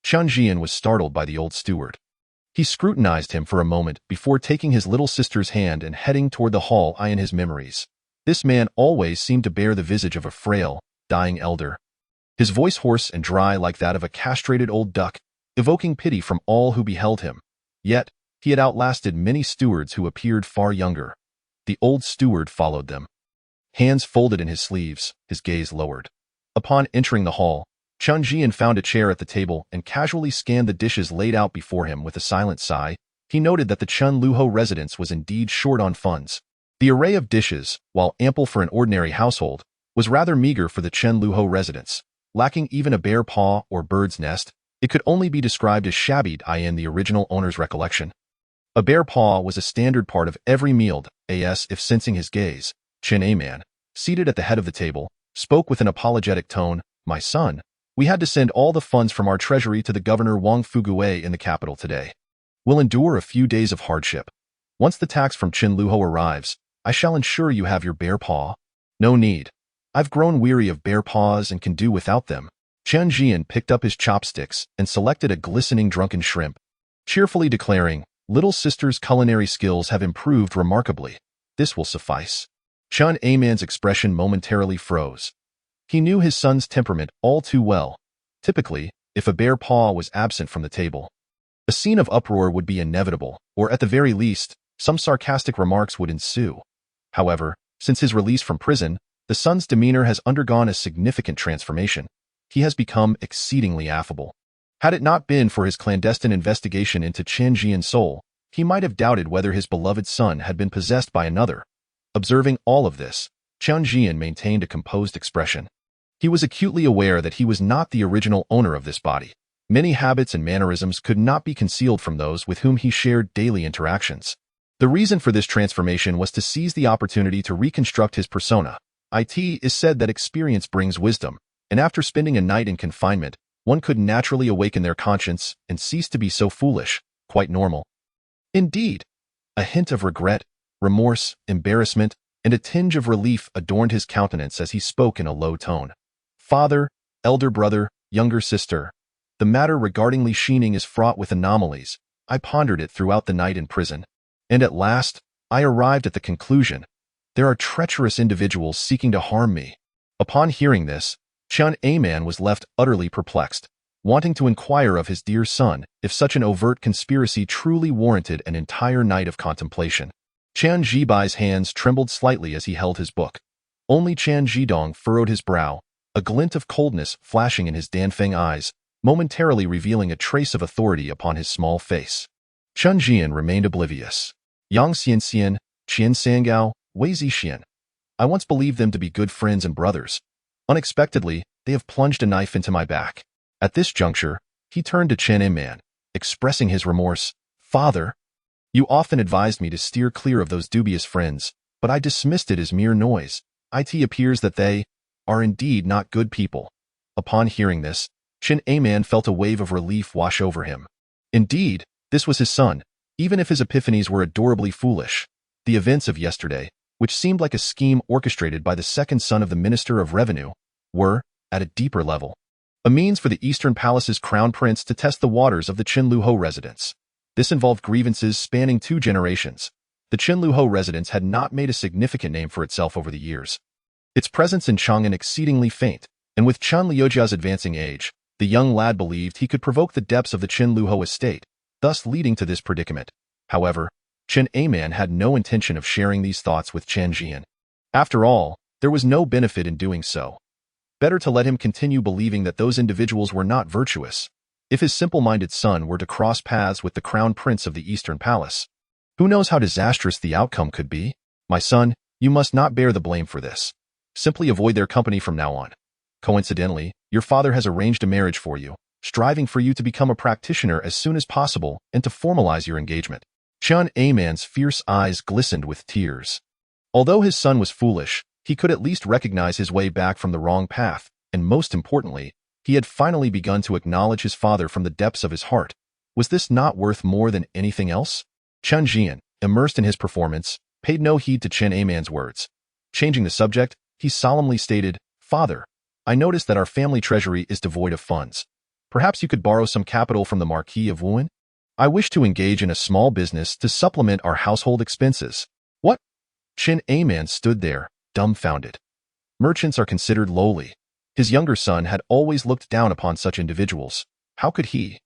Chen Zhian was startled by the old steward. He scrutinized him for a moment before taking his little sister's hand and heading toward the hall. In his memories, this man always seemed to bear the visage of a frail, dying elder, his voice hoarse and dry like that of a castrated old duck, evoking pity from all who beheld him. Yet, he had outlasted many stewards who appeared far younger. The old steward followed them, hands folded in his sleeves, his gaze lowered. Upon entering the hall, Chen Zhian found a chair at the table and casually scanned the dishes laid out before him with a silent sigh. He noted that the Chenliu residence was indeed short on funds. The array of dishes, while ample for an ordinary household, was rather meager for the Chenliu residence. Lacking even a bear paw or bird's nest, it could only be described as shabby in the original owner's recollection. A bear paw was a standard part of every meal, as if sensing his gaze, Chen Zhian, seated at the head of the table, spoke with an apologetic tone, "My son, we had to send all the funds from our treasury to the governor Wang Fuguei in the capital today. We'll endure a few days of hardship. Once the tax from Chenliu arrives, I shall ensure you have your bear paw." "No need. I've grown weary of bear paws and can do without them." Chen Zhian picked up his chopsticks and selected a glistening drunken shrimp, cheerfully declaring, "Little sister's culinary skills have improved remarkably. This will suffice." Chen Zhian's expression momentarily froze. He knew his son's temperament all too well. Typically, if a bear paw was absent from the table, a scene of uproar would be inevitable, or at the very least, some sarcastic remarks would ensue. However, Since his release from prison, the son's demeanor has undergone a significant transformation. He has become exceedingly affable. Had it not been for his clandestine investigation into Chen Zhian's soul, he might have doubted whether his beloved son had been possessed by another. Observing all of this, Chen Zhian maintained a composed expression. He was acutely aware that he was not the original owner of this body. Many habits and mannerisms could not be concealed from those with whom he shared daily interactions. The reason for this transformation was to seize the opportunity to reconstruct his persona. It is said that experience brings wisdom, and after spending a night in confinement, one could naturally awaken their conscience and cease to be so foolish, quite normal. Indeed, a hint of regret, remorse, embarrassment, and a tinge of relief adorned his countenance as he spoke in a low tone. Father, elder brother, younger sister, the matter regarding Li Xining is fraught with anomalies. I pondered it throughout the night in prison, and at last, I arrived at the conclusion. There are treacherous individuals seeking to harm me. Upon hearing this, Chen Zhian was left utterly perplexed, wanting to inquire of his dear son if such an overt conspiracy truly warranted an entire night of contemplation. Chen Zhibai's hands trembled slightly as he held his book. Only Chen Zhidong furrowed his brow, a glint of coldness flashing in his Danfeng eyes, momentarily revealing a trace of authority upon his small face. Chen Zhian remained oblivious. Yang Xianxian, Qian Sangao, Wei Zixian. I once believed them to be good friends and brothers. Unexpectedly, they have plunged a knife into my back. At this juncture, he turned to Chen Zhian, expressing his remorse. Father, you often advised me to steer clear of those dubious friends, but I dismissed it as mere noise. It appears that they are indeed not good people. Upon hearing this, Chen Zhian felt a wave of relief wash over him. Indeed, this was his son, even if his epiphanies were adorably foolish. The events of yesterday, which seemed like a scheme orchestrated by the second son of the Minister of Revenue, were, at a deeper level, a means for the Eastern Palace's crown prince to test the waters of the Chenliu residence. This involved grievances spanning 2 generations. The Chenliu residence had not made a significant name for itself over the years. Its presence in Chang'an exceedingly faint, and with Chen Liujia's advancing age, the young lad believed he could provoke the depths of the Chenliu estate, thus leading to this predicament. However, Chen Zhian had no intention of sharing these thoughts with Chen Zhian. After all, there was no benefit in doing so. Better to let him continue believing that those individuals were not virtuous. If his simple-minded son were to cross paths with the crown prince of the Eastern Palace, who knows how disastrous the outcome could be? My son, you must not bear the blame for this. Simply avoid their company from now on. Coincidentally, your father has arranged a marriage for you, striving for you to become a practitioner as soon as possible and to formalize your engagement. Chen Zhian's fierce eyes glistened with tears. Although his son was foolish, he could at least recognize his way back from the wrong path, and most importantly, he had finally begun to acknowledge his father from the depths of his heart. Was this not worth more than anything else? Chen Zhian, immersed in his performance, paid no heed to Chen Zhian's words. Changing the subject, he solemnly stated, Father, I noticed that our family treasury is devoid of funds. Perhaps you could borrow some capital from the Marquis of Wuhan? I wish to engage in a small business to supplement our household expenses. What? Chen Zhian stood there, dumbfounded. Merchants are considered lowly. His younger son had always looked down upon such individuals. How could he,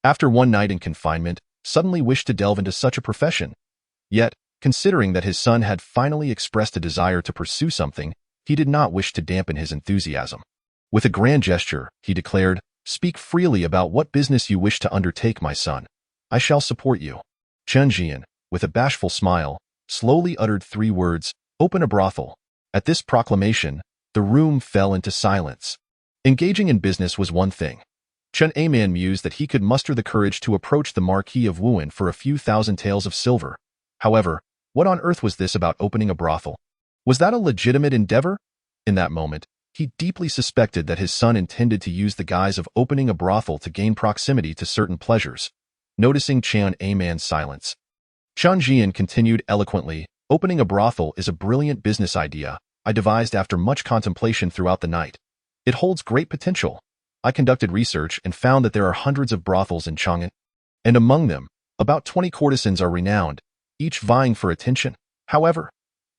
after one night in confinement, suddenly wish to delve into such a profession? Yet, considering that his son had finally expressed a desire to pursue something, he did not wish to dampen his enthusiasm. With a grand gesture, he declared, Speak freely about what business you wish to undertake, my son. I shall support you. Chen Zhian, with a bashful smile, slowly uttered 3 words, Open a brothel. At this proclamation, the room fell into silence. Engaging in business was one thing. Chen Zhian mused that he could muster the courage to approach the Marquis of Wuhan for a few thousand taels of silver. However, what on earth was this about opening a brothel? Was that a legitimate endeavor? In that moment, he deeply suspected that his son intended to use the guise of opening a brothel to gain proximity to certain pleasures. Noticing Chen Zhian's silence, Chen Zhian continued eloquently, Opening a brothel is a brilliant business idea I devised after much contemplation throughout the night. It holds great potential. I conducted research and found that there are hundreds of brothels in Chang'an, and among them, about 20 courtesans are renowned, each vying for attention. However,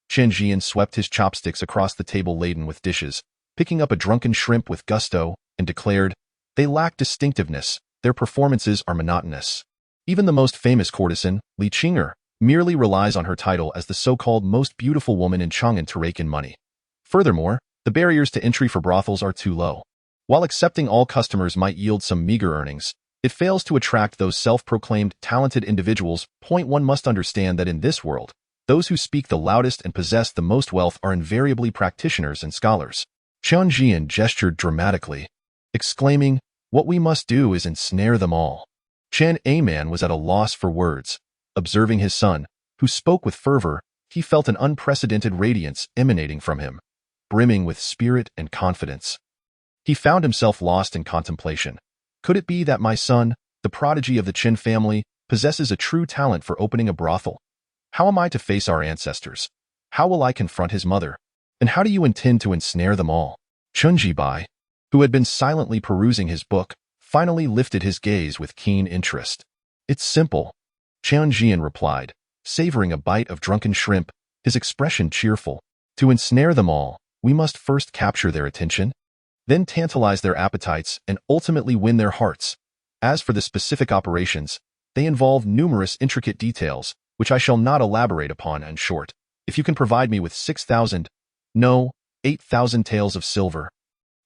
Chen Zhian swept his chopsticks across the table laden with dishes, picking up a drunken shrimp with gusto, and declared, They lack distinctiveness, their performances are monotonous. Even the most famous courtesan, Li Qinger, merely relies on her title as the so-called most beautiful woman in Chang'an to rake in money. Furthermore, the barriers to entry for brothels are too low. While accepting all customers might yield some meager earnings, it fails to attract those self-proclaimed talented individuals. One must understand that in this world, those who speak the loudest and possess the most wealth are invariably practitioners and scholars. Chen Zhian gestured dramatically, exclaiming, "What we must do is ensnare them all." Chen Zhian was at a loss for words. Observing his son, who spoke with fervor, he felt an unprecedented radiance emanating from him, brimming with spirit and confidence. He found himself lost in contemplation. Could it be that my son, the prodigy of the Chen family, possesses a true talent for opening a brothel? How am I to face our ancestors? How will I confront his mother? And how do you intend to ensnare them all? Chen Zhibai, who had been silently perusing his book, finally lifted his gaze with keen interest. "It's simple," Chen Zhian replied, savoring a bite of drunken shrimp, his expression cheerful. "To ensnare them all, we must first capture their attention, then tantalize their appetites and ultimately win their hearts. As for the specific operations, they involve numerous intricate details, which I shall not elaborate upon. In short, if you can provide me with 6,000, no, 8,000 taels of silver,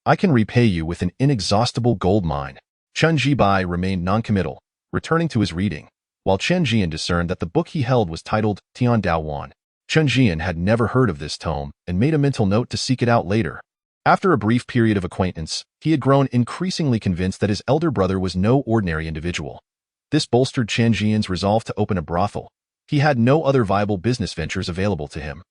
I can repay you with an inexhaustible gold mine." Chen Zhibai remained noncommittal, returning to his reading, while Chen Zhian discerned that the book he held was titled Tian Dao Wan. Chen Zhian had never heard of this tome and made a mental note to seek it out later. After a brief period of acquaintance, he had grown increasingly convinced that his elder brother was no ordinary individual. This bolstered Chen Zhian's resolve to open a brothel. He had no other viable business ventures available to him.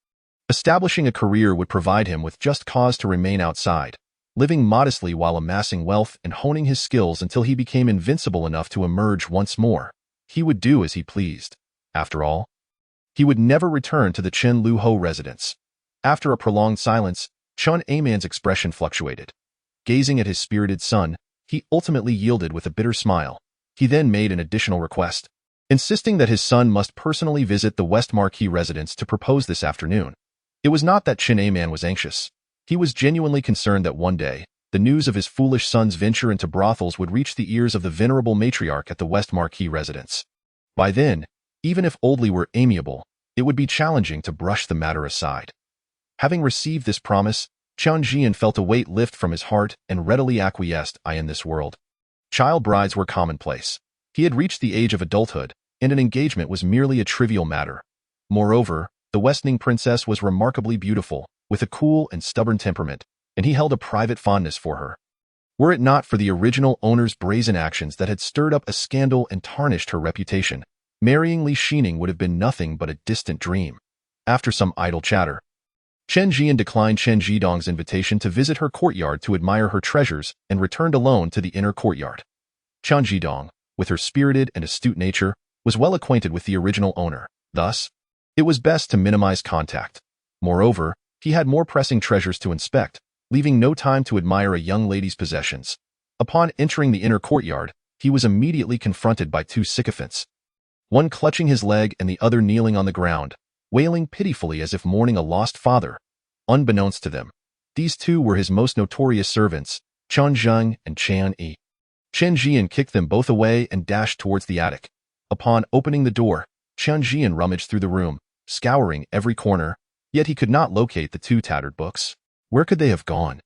Establishing a career would provide him with just cause to remain outside, living modestly while amassing wealth and honing his skills until he became invincible enough to emerge once more. He would do as he pleased. After all, he would never return to the Chenliu Ho residence. After a prolonged silence, Chen Zhian's expression fluctuated. Gazing at his spirited son, he ultimately yielded with a bitter smile. He then made an additional request, insisting that his son must personally visit the West Marquis residence to propose this afternoon. It was not that Chen Zhian was anxious. He was genuinely concerned that one day, the news of his foolish son's venture into brothels would reach the ears of the venerable matriarch at the West Marquis residence. By then, even if Oldley were amiable, it would be challenging to brush the matter aside. Having received this promise, Chen Zhian felt a weight lift from his heart and readily acquiesced. In this world, child brides were commonplace. He had reached the age of adulthood, and an engagement was merely a trivial matter. Moreover, the Westning princess was remarkably beautiful, with a cool and stubborn temperament, and he held a private fondness for her. Were it not for the original owner's brazen actions that had stirred up a scandal and tarnished her reputation, marrying Li Xining would have been nothing but a distant dream. After some idle chatter, Chen Zhian declined Chen Zhidong's invitation to visit her courtyard to admire her treasures and returned alone to the inner courtyard. Chen Zhidong, with her spirited and astute nature, was well acquainted with the original owner. Thus, it was best to minimize contact. Moreover, he had more pressing treasures to inspect, leaving no time to admire a young lady's possessions. Upon entering the inner courtyard, he was immediately confronted by two sycophants, one clutching his leg and the other kneeling on the ground, wailing pitifully as if mourning a lost father. Unbeknownst to them, these two were his most notorious servants, Chen Zhang and Chen Yi. Chen Zhian kicked them both away and dashed towards the attic. Upon opening the door, Chen Zhian rummaged through the room, scouring every corner, yet he could not locate the two tattered books. Where could they have gone?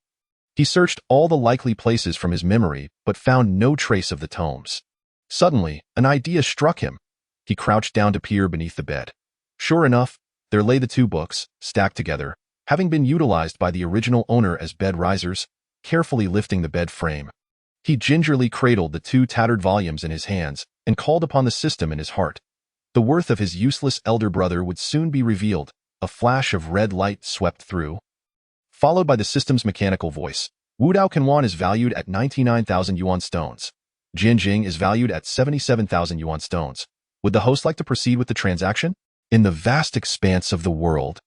He searched all the likely places from his memory, but found no trace of the tomes. Suddenly, an idea struck him. He crouched down to peer beneath the bed. Sure enough, there lay the two books, stacked together, having been utilized by the original owner as bed risers. Carefully lifting the bed frame, he gingerly cradled the two tattered volumes in his hands and called upon the system in his heart. The worth of his useless elder brother would soon be revealed. A flash of red light swept through, followed by the system's mechanical voice. Wudao Kanwan is valued at 99,000 yuan stones. Jinjing is valued at 77,000 yuan stones. Would the host like to proceed with the transaction? In the vast expanse of the world,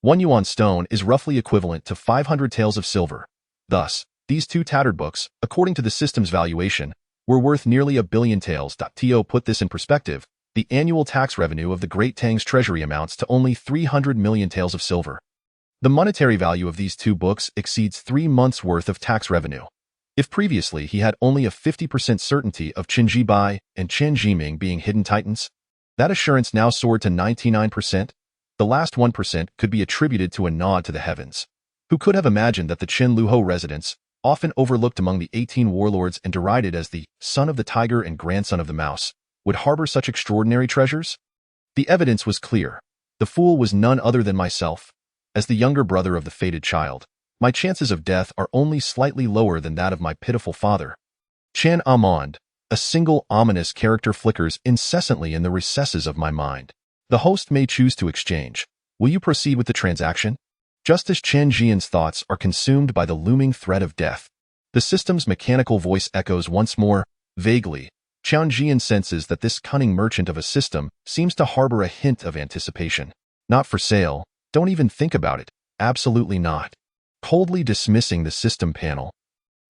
1 yuan stone is roughly equivalent to 500 taels of silver. Thus, these two tattered books, according to the system's valuation, were worth nearly 1 billion taels. To put this in perspective, the annual tax revenue of the Great Tang's treasury amounts to only 300 million taels of silver. The monetary value of these two books exceeds 3 months' worth of tax revenue. If previously he had only a 50% certainty of Chen Zhibai and Chen Zhiming being hidden titans, That assurance now soared to 99%. The last 1% could be attributed to a nod to the heavens. Who could have imagined that the Chenliu residents, often overlooked among the 18 warlords and derided as the son of the tiger and grandson of the mouse, would harbor such extraordinary treasures? The evidence was clear. The fool was none other than myself. As the younger brother of the fated child, my chances of death are only slightly lower than that of my pitiful father. Chen Amand, a single ominous character flickers incessantly in the recesses of my mind. The host may choose to exchange. Will you proceed with the transaction? Just as Chen Zhian's thoughts are consumed by the looming threat of death, the system's mechanical voice echoes once more, vaguely. Chen Zhian senses that this cunning merchant of a system seems to harbor a hint of anticipation. Not for sale. Don't even think about it. Absolutely not. Coldly dismissing the system panel,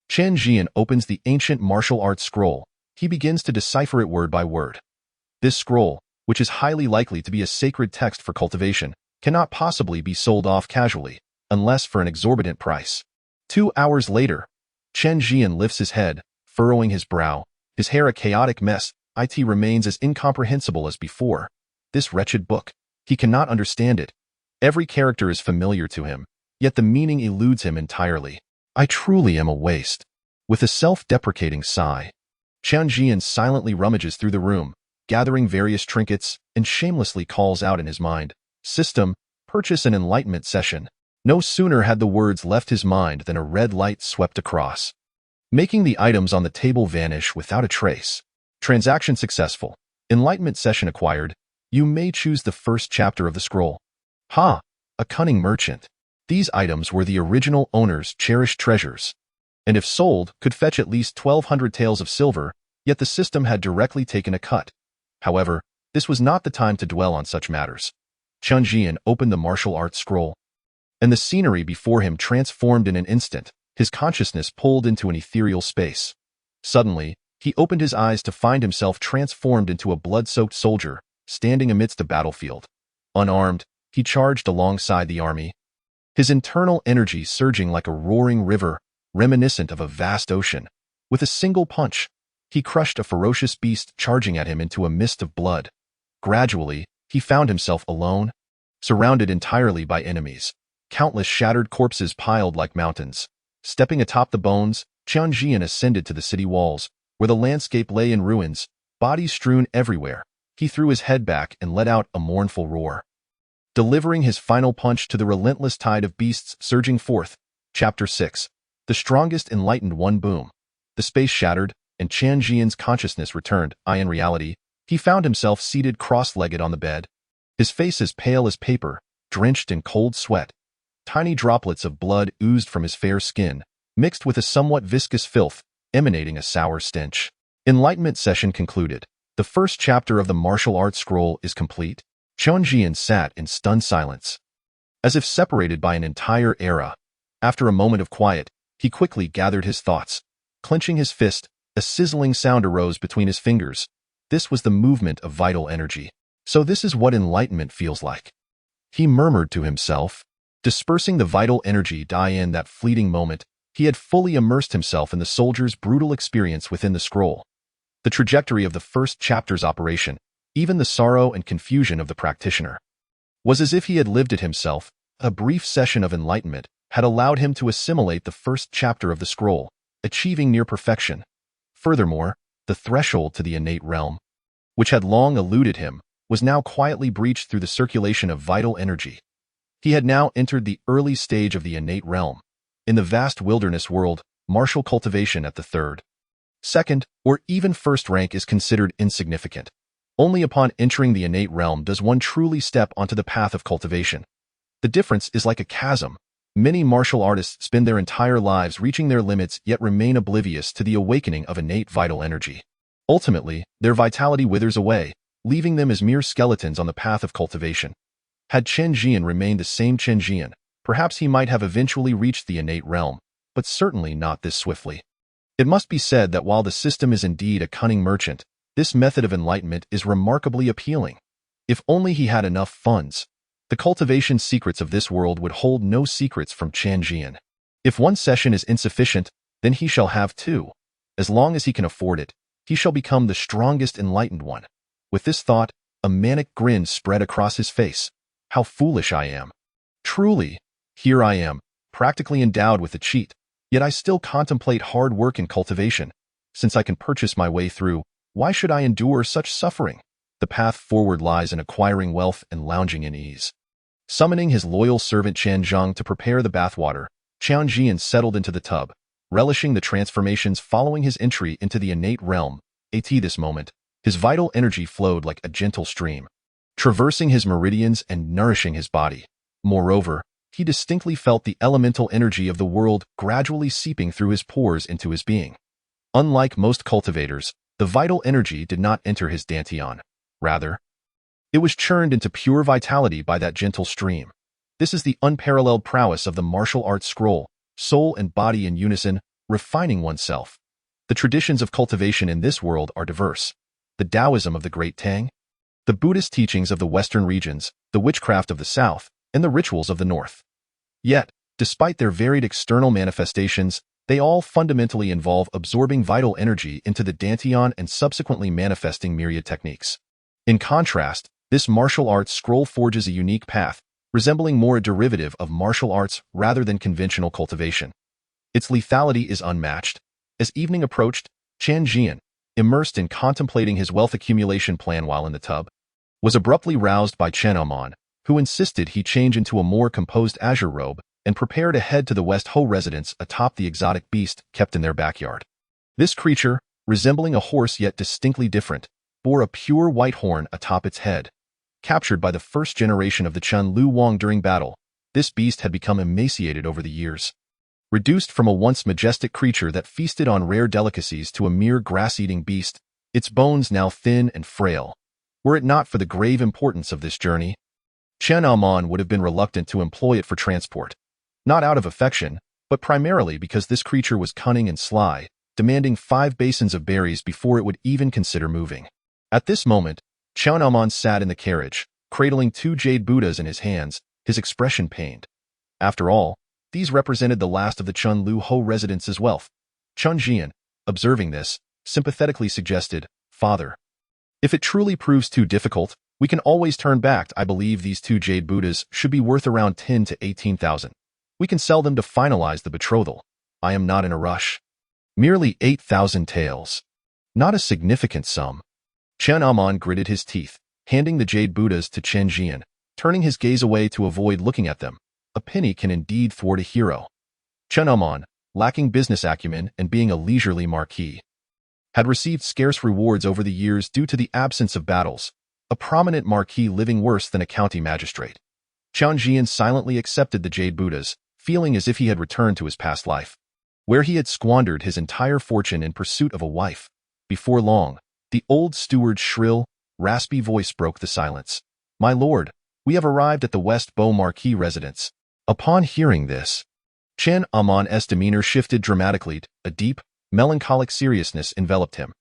Chen Zhian opens the ancient martial arts scroll. He begins to decipher it word by word. This scroll, which is highly likely to be a sacred text for cultivation, cannot possibly be sold off casually, unless for an exorbitant price. 2 hours later, Chen Zhian lifts his head, furrowing his brow, his hair a chaotic mess. It remains as incomprehensible as before. This wretched book. He cannot understand it. Every character is familiar to him, yet the meaning eludes him entirely. I truly am a waste. With a self-deprecating sigh, Chen Zhian silently rummages through the room, gathering various trinkets, and shamelessly calls out in his mind, "System, purchase an enlightenment session." No sooner had the words left his mind than a red light swept across, making the items on the table vanish without a trace. Transaction successful. Enlightenment session acquired. You may choose the first chapter of the scroll. Ha! A cunning merchant. These items were the original owner's cherished treasures, and if sold, could fetch at least 1,200 taels of silver, yet the system had directly taken a cut. However, this was not the time to dwell on such matters. Chen Zhian opened the martial arts scroll, and the scenery before him transformed in an instant, his consciousness pulled into an ethereal space. Suddenly, he opened his eyes to find himself transformed into a blood-soaked soldier, standing amidst a battlefield. Unarmed, he charged alongside the army, his internal energy surging like a roaring river, reminiscent of a vast ocean. With a single punch, he crushed a ferocious beast charging at him into a mist of blood. Gradually, he found himself alone, surrounded entirely by enemies. Countless shattered corpses piled like mountains. Stepping atop the bones, Chen Zhian ascended to the city walls, where the landscape lay in ruins, bodies strewn everywhere. He threw his head back and let out a mournful roar, delivering his final punch to the relentless tide of beasts surging forth. Chapter 6. The strongest enlightened one. Boom. The space shattered, and Chen Zhian's consciousness returned. In reality, he found himself seated cross-legged on the bed, his face as pale as paper, drenched in cold sweat. Tiny droplets of blood oozed from his fair skin, mixed with a somewhat viscous filth, emanating a sour stench. Enlightenment session concluded. The first chapter of the martial arts scroll is complete. Chen Zhian sat in stunned silence, as if separated by an entire era. After a moment of quiet, he quickly gathered his thoughts. Clenching his fist, a sizzling sound arose between his fingers. This was the movement of vital energy. So this is what enlightenment feels like, he murmured to himself. Dispersing the vital energy in that fleeting moment, he had fully immersed himself in the soldier's brutal experience within the scroll. The trajectory of the first chapter's operation, even the sorrow and confusion of the practitioner, was as if he had lived it himself. A brief session of enlightenment had allowed him to assimilate the first chapter of the scroll, achieving near perfection. Furthermore, the threshold to the innate realm, which had long eluded him, was now quietly breached through the circulation of vital energy. He had now entered the early stage of the innate realm. In the vast wilderness world, martial cultivation at the third, second, or even first rank is considered insignificant. Only upon entering the innate realm does one truly step onto the path of cultivation. The difference is like a chasm. Many martial artists spend their entire lives reaching their limits yet remain oblivious to the awakening of innate vital energy. Ultimately, their vitality withers away, leaving them as mere skeletons on the path of cultivation. Had Chen Zhian remained the same Chen Zhian, perhaps he might have eventually reached the innate realm, but certainly not this swiftly. It must be said that while the system is indeed a cunning merchant, this method of enlightenment is remarkably appealing. If only he had enough funds. The cultivation secrets of this world would hold no secrets from Chen Zhian. If one session is insufficient, then he shall have two. As long as he can afford it, he shall become the strongest enlightened one. With this thought, A manic grin spread across his face. How foolish I am. Truly, here I am, practically endowed with a cheat, yet I still contemplate hard work and cultivation. Since I can purchase my way through, why should I endure such suffering? The path forward lies in acquiring wealth and lounging in ease. Summoning his loyal servant Chen Zhian to prepare the bathwater, Chen Zhian settled into the tub, relishing the transformations following his entry into the innate realm. At this moment, his vital energy flowed like a gentle stream, traversing his meridians and nourishing his body. Moreover, he distinctly felt the elemental energy of the world gradually seeping through his pores into his being. Unlike most cultivators, the vital energy did not enter his dantian. Rather, it was churned into pure vitality by that gentle stream. This is the unparalleled prowess of the martial arts scroll, soul and body in unison, refining oneself. The traditions of cultivation in this world are diverse. The Taoism of the Great Tang, the Buddhist teachings of the Western regions, the witchcraft of the South, and the rituals of the North. Yet, despite their varied external manifestations, they all fundamentally involve absorbing vital energy into the dantian and subsequently manifesting myriad techniques. In contrast, this martial arts scroll forges a unique path, resembling more a derivative of martial arts rather than conventional cultivation. Its lethality is unmatched. As evening approached, Chen Zhian, immersed in contemplating his wealth accumulation plan while in the tub, was abruptly roused by Chen Zhian, who insisted he change into a more composed azure robe and prepare to head to the West Ho residence atop the exotic beast kept in their backyard. This creature, resembling a horse yet distinctly different, bore a pure white horn atop its head. Captured by the first generation of the Chenliu Wang during battle, this beast had become emaciated over the years. Reduced from a once majestic creature that feasted on rare delicacies to a mere grass-eating beast, its bones now thin and frail. Were it not for the grave importance of this journey, Chen Zhian would have been reluctant to employ it for transport. Not out of affection, but primarily because this creature was cunning and sly, demanding 5 basins of berries before it would even consider moving. At this moment, Chen Zhian sat in the carriage, cradling 2 jade Buddhas in his hands, his expression pained. After all, these represented the last of the Chenliu Ho residence's wealth. Chen Zhian, observing this, sympathetically suggested, "Father, if it truly proves too difficult, we can always turn back. I believe these 2 jade Buddhas should be worth around 10 to 18,000. We can sell them to finalize the betrothal. I am not in a rush." Merely 8,000 taels. Not a significant sum. Chen Zhian gritted his teeth, handing the jade Buddhas to Chen Zhian, turning his gaze away to avoid looking at them. A penny can indeed thwart a hero. Chen Zhian, lacking business acumen and being a leisurely marquis, had received scarce rewards over the years due to the absence of battles, a prominent marquis living worse than a county magistrate. Chen Zhian silently accepted the jade Buddhas, feeling as if he had returned to his past life, where he had squandered his entire fortune in pursuit of a wife. Before long, the old steward's shrill, raspy voice broke the silence. "My lord, we have arrived at the West Bo Marquis residence." Upon hearing this, Chen Zhian's demeanor shifted dramatically. A deep, melancholic seriousness enveloped him.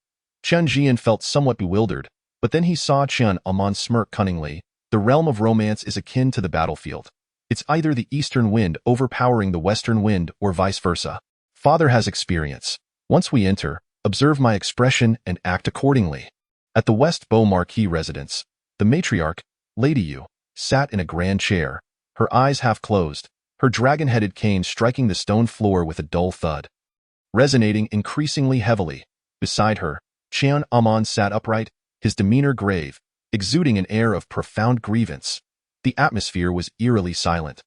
Chen Zhian felt somewhat bewildered, but then he saw Chen Zhian smirk cunningly. The realm of romance is akin to the battlefield. It's either the eastern wind overpowering the western wind or vice versa. Father has experience. Once we enter, observe my expression and act accordingly. At the West Bo Marquis residence, the matriarch, Lady Yu, sat in a grand chair, her eyes half closed, her dragon-headed cane striking the stone floor with a dull thud, resonating increasingly heavily. Beside her, Chen Zhian sat upright, his demeanor grave, exuding an air of profound grievance. The atmosphere was eerily silent.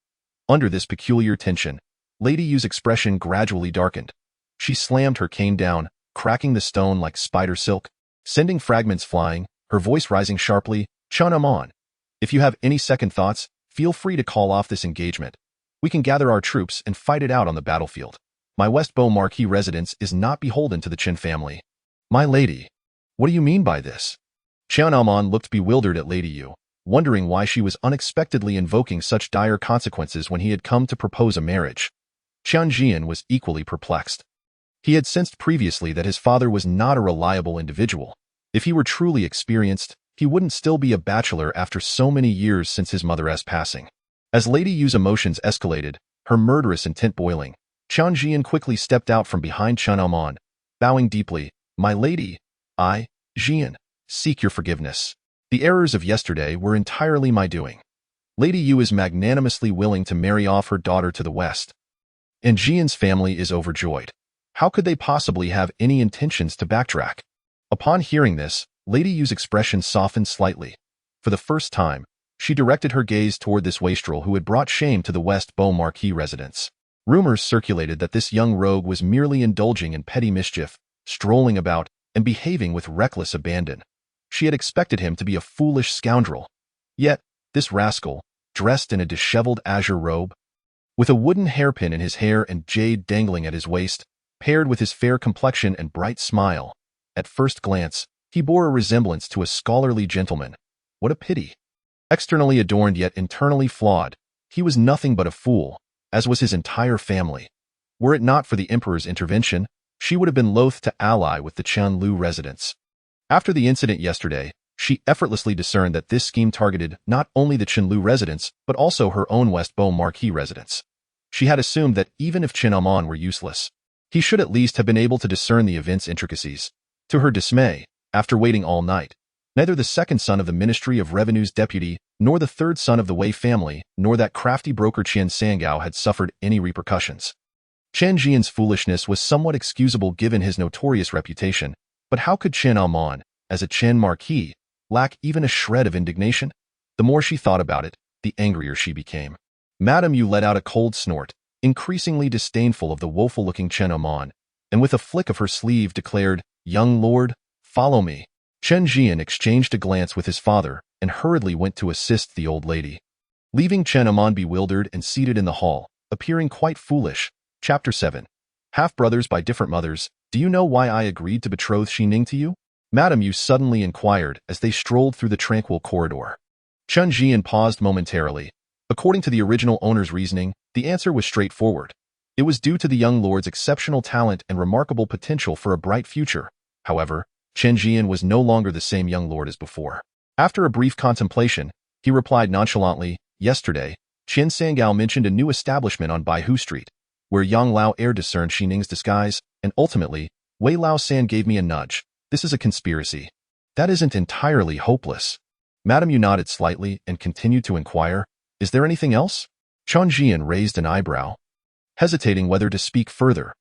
Under this peculiar tension, Lady Yu's expression gradually darkened. She slammed her cane down, cracking the stone like spider silk, sending fragments flying, her voice rising sharply. "Chen Zhian, if you have any second thoughts, feel free to call off this engagement. We can gather our troops and fight it out on the battlefield. My West Bo Marquis residence is not beholden to the Chen family." "My lady, what do you mean by this?" Chen Zhian looked bewildered at Lady Yu, wondering why she was unexpectedly invoking such dire consequences when he had come to propose a marriage. Chen Zhian was equally perplexed. He had sensed previously that his father was not a reliable individual. If he were truly experienced, he wouldn't still be a bachelor after so many years since his mother's passing. As Lady Yu's emotions escalated, her murderous intent boiling, Chen Zhian quickly stepped out from behind Chen Zhian, bowing deeply. "My lady, I, Zhian, seek your forgiveness." The errors of yesterday were entirely my doing. Lady Yu is magnanimously willing to marry off her daughter to the west, and Zhian's family is overjoyed. How could they possibly have any intentions to backtrack? Upon hearing this, Lady Yu's expression softened slightly. For the first time, she directed her gaze toward this wastrel who had brought shame to the West Beau Marquis residence. Rumors circulated that this young rogue was merely indulging in petty mischief, strolling about, and behaving with reckless abandon. She had expected him to be a foolish scoundrel. Yet, this rascal, dressed in a disheveled azure robe, with a wooden hairpin in his hair and jade dangling at his waist, paired with his fair complexion and bright smile, at first glance, he bore a resemblance to a scholarly gentleman. What a pity! Externally adorned yet internally flawed, he was nothing but a fool, as was his entire family. Were it not for the emperor's intervention, she would have been loath to ally with the Chenliu residents. After the incident yesterday, she effortlessly discerned that this scheme targeted not only the Chenliu residents, but also her own West Beau Marquis residents. She had assumed that even if Chen Zhian were useless, he should at least have been able to discern the event's intricacies. To her dismay, after waiting all night, neither the second son of the Ministry of Revenue's deputy, nor the third son of the Wei family, nor that crafty broker Qian Sangao had suffered any repercussions. Chen Zhian's foolishness was somewhat excusable given his notorious reputation, but how could Chen Zhian, as a Chen Marquis, lack even a shred of indignation? The more she thought about it, the angrier she became. Madame Yu let out a cold snort, increasingly disdainful of the woeful-looking Chen Zhian, and with a flick of her sleeve declared, "Young lord, follow me." Chen Zhian exchanged a glance with his father and hurriedly went to assist the old lady, leaving Chen Zhian bewildered and seated in the hall, appearing quite foolish. Chapter 7. Half-brothers by different mothers, do you know why I agreed to betroth Xining to you? Madame Yu suddenly inquired as they strolled through the tranquil corridor. Chen Zhian paused momentarily. According to the original owner's reasoning, the answer was straightforward. It was due to the young lord's exceptional talent and remarkable potential for a bright future. However, Chen Zhian was no longer the same young lord as before. After a brief contemplation, he replied nonchalantly, "Yesterday, Qian Sangao mentioned a new establishment on Baihu Street, where Yang Lao heir discerned Xining's disguise, and ultimately, Wei Lao San gave me a nudge. This is a conspiracy. That isn't entirely hopeless." Madame Yu nodded slightly and continued to inquire, "Is there anything else?" Chen Zhian raised an eyebrow, hesitating whether to speak further.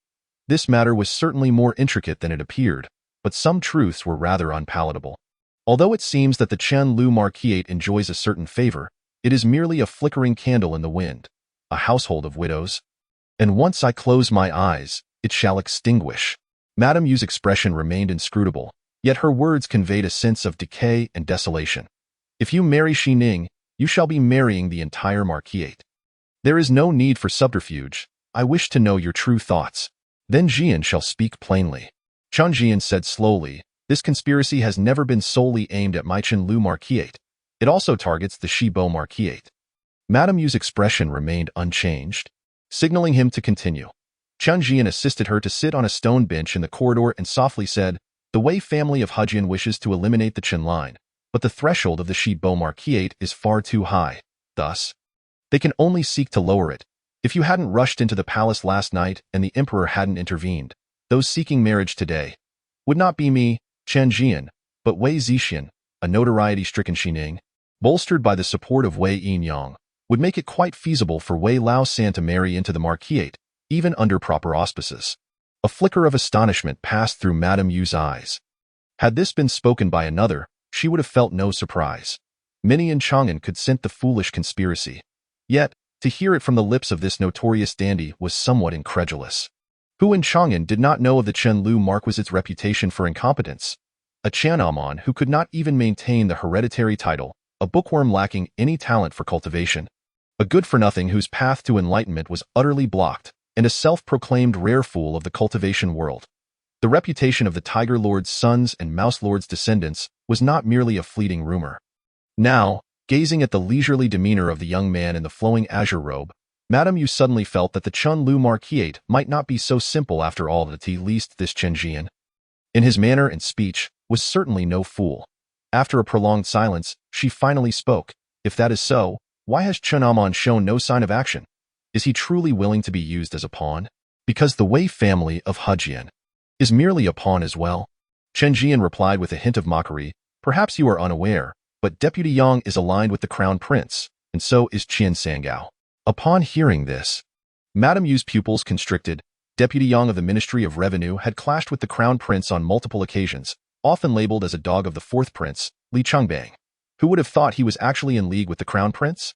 This matter was certainly more intricate than it appeared, but some truths were rather unpalatable. Although it seems that the Chenliu Marquisate enjoys a certain favor, it is merely a flickering candle in the wind, a household of widows. And once I close my eyes, it shall extinguish. Madame Yu's expression remained inscrutable, yet her words conveyed a sense of decay and desolation. If you marry Xining, you shall be marrying the entire Marquisate. There is no need for subterfuge. I wish to know your true thoughts. Then Zhian shall speak plainly. Chen Zhian said slowly, "This conspiracy has never been solely aimed at my Chenliu Marquisate. It also targets the Shibo Marquisate." Madame Yu's expression remained unchanged, signaling him to continue. Chen Zhian assisted her to sit on a stone bench in the corridor and softly said, "The Wei family of Hejian wishes to eliminate the Chen line, but the threshold of the Shibo Marquisate is far too high. Thus, they can only seek to lower it. If you hadn't rushed into the palace last night and the emperor hadn't intervened, those seeking marriage today would not be me, Chen Zhian, but Wei Zixin, a notoriety-stricken Xining, bolstered by the support of Wei Yinyang, would make it quite feasible for Wei Lao San to marry into the Marquisate, even under proper auspices." A flicker of astonishment passed through Madame Yu's eyes. Had this been spoken by another, she would have felt no surprise. Many in Chang'an could scent the foolish conspiracy. Yet, to hear it from the lips of this notorious dandy was somewhat incredulous. Who in Chang'an did not know of the Chenliu Marquisite's reputation for incompetence? A Qian who could not even maintain the hereditary title, a bookworm lacking any talent for cultivation, a good-for-nothing whose path to enlightenment was utterly blocked, and a self-proclaimed rare fool of the cultivation world. The reputation of the Tiger Lord's sons and Mouse Lord's descendants was not merely a fleeting rumor. Now, gazing at the leisurely demeanor of the young man in the flowing azure robe, Madame Yu suddenly felt that the Chenliu Marquisate might not be so simple after all, that at least this Chen Zhian, in his manner and speech, was certainly no fool. After a prolonged silence, she finally spoke. "If that is so, why has Chen Zhian shown no sign of action? Is he truly willing to be used as a pawn? Because the Wei family of Hejian is merely a pawn as well." Chen Zhian replied with a hint of mockery, "Perhaps you are unaware, but Deputy Yang is aligned with the Crown Prince, and so is Qian Sangao. Upon hearing this, Madame Yu's pupils constricted. Deputy Yang of the Ministry of Revenue had clashed with the Crown Prince on multiple occasions, often labeled as a dog of the fourth prince, Li Chongbang. Who would have thought he was actually in league with the Crown Prince?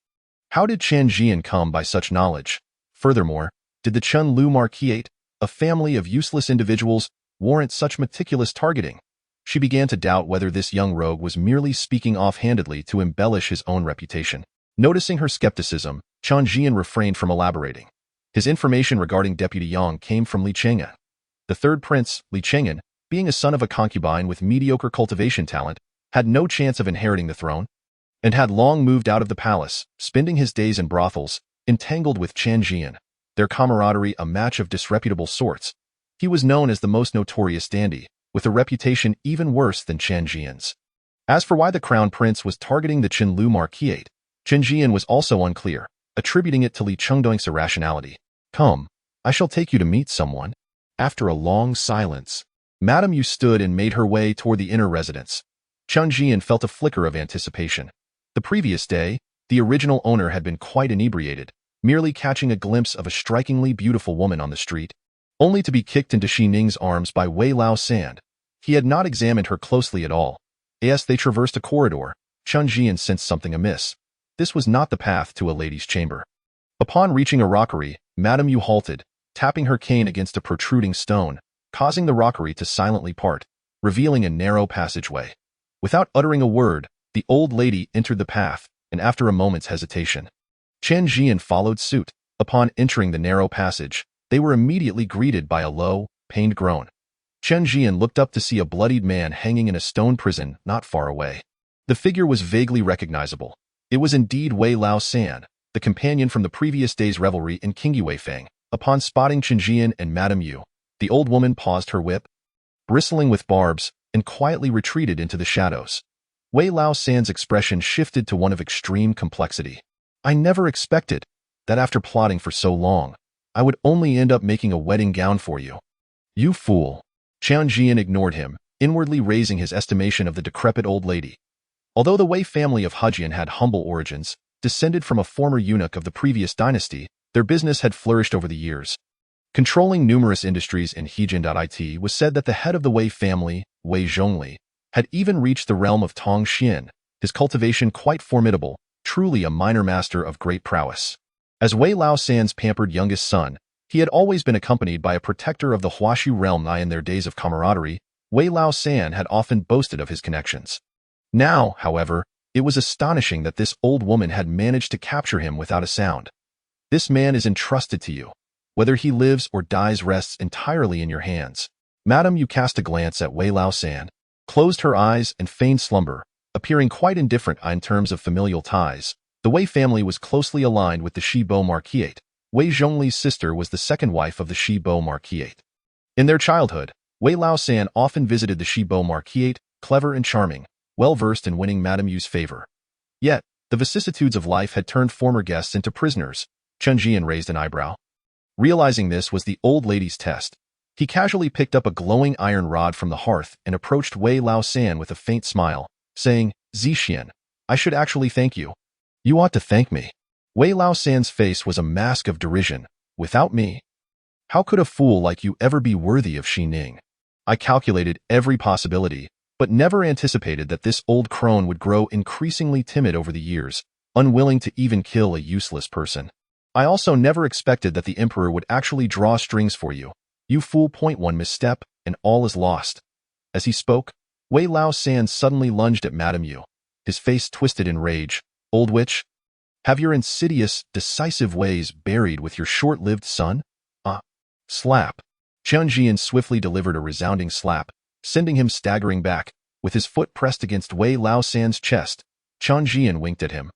How did Chen Zhian come by such knowledge? Furthermore, did the Chenliu Marquisate, a family of useless individuals, warrant such meticulous targeting? She began to doubt whether this young rogue was merely speaking offhandedly to embellish his own reputation. Noticing her skepticism, Chen Zhian refrained from elaborating. His information regarding Deputy Yang came from Li Chang'an. The third prince, Li Chang'an, being a son of a concubine with mediocre cultivation talent, had no chance of inheriting the throne, and had long moved out of the palace, spending his days in brothels, entangled with Chen Zhian, their camaraderie a match of disreputable sorts. He was known as the most notorious dandy, with a reputation even worse than Chen Zhian's. As for why the Crown Prince was targeting the Chenliu Marquisate, Chen Zhian was also unclear, attributing it to Li Chengdong's irrationality. Come, I shall take you to meet someone. After a long silence, Madame Yu stood and made her way toward the inner residence. Chen Zhian felt a flicker of anticipation. The previous day, the original owner had been quite inebriated, merely catching a glimpse of a strikingly beautiful woman on the street, only to be kicked into Xi Ning's arms by Wei Lao San. He had not examined her closely at all. As they traversed a corridor, Chen Zhian sensed something amiss. This was not the path to a lady's chamber. Upon reaching a rockery, Madame Yu halted, tapping her cane against a protruding stone, causing the rockery to silently part, revealing a narrow passageway. Without uttering a word, the old lady entered the path, and after a moment's hesitation, Chen Zhian followed suit. Upon entering the narrow passage, they were immediately greeted by a low, pained groan. Chen Zhian looked up to see a bloodied man hanging in a stone prison not far away. The figure was vaguely recognizable. It was indeed Wei Lao San, the companion from the previous day's revelry in Qingyuefang. Upon spotting Chen Zhian and Madame Yu, the old woman paused her whip, bristling with barbs, and quietly retreated into the shadows. Wei Lao San's expression shifted to one of extreme complexity. I never expected that after plotting for so long, I would only end up making a wedding gown for you. You fool. Chen Zhian ignored him, inwardly raising his estimation of the decrepit old lady. Although the Wei family of Hejian had humble origins, descended from a former eunuch of the previous dynasty, their business had flourished over the years. Controlling numerous industries in Hejian.it was said that the head of the Wei family, Wei Zhongli, had even reached the realm of Tang Xian, his cultivation quite formidable, truly a minor master of great prowess. As Wei Lao San's pampered youngest son, he had always been accompanied by a protector of the Huaxu realm. In their days of camaraderie, Wei Lao San had often boasted of his connections. Now, however, it was astonishing that this old woman had managed to capture him without a sound. This man is entrusted to you. Whether he lives or dies rests entirely in your hands. Madame Yu cast a glance at Wei Lao San, closed her eyes and feigned slumber, appearing quite indifferent in terms of familial ties. The Wei family was closely aligned with the Shibo Marquisate. Wei Zhongli's sister was the second wife of the Shibo Marquisate. In their childhood, Wei Lao San often visited the Shibo Marquisate, clever and charming, well-versed in winning Madame Yu's favor. Yet, the vicissitudes of life had turned former guests into prisoners. Chen Zhian raised an eyebrow. Realizing this was the old lady's test, he casually picked up a glowing iron rod from the hearth and approached Wei Lao San with a faint smile, saying, Zixian, I should actually thank you. You ought to thank me. Wei Lao San's face was a mask of derision. Without me? How could a fool like you ever be worthy of Xi Ning? I calculated every possibility, but never anticipated that this old crone would grow increasingly timid over the years, unwilling to even kill a useless person. I also never expected that the emperor would actually draw strings for you. You fool. One misstep, and all is lost. As he spoke, Wei Lao San suddenly lunged at Madame Yu. His face twisted in rage. Old witch, have your insidious, decisive ways buried with your short-lived son? Slap. Chen Zhian swiftly delivered a resounding slap, sending him staggering back. With his foot pressed against Wei Lao San's chest, Chen Zhian winked at him,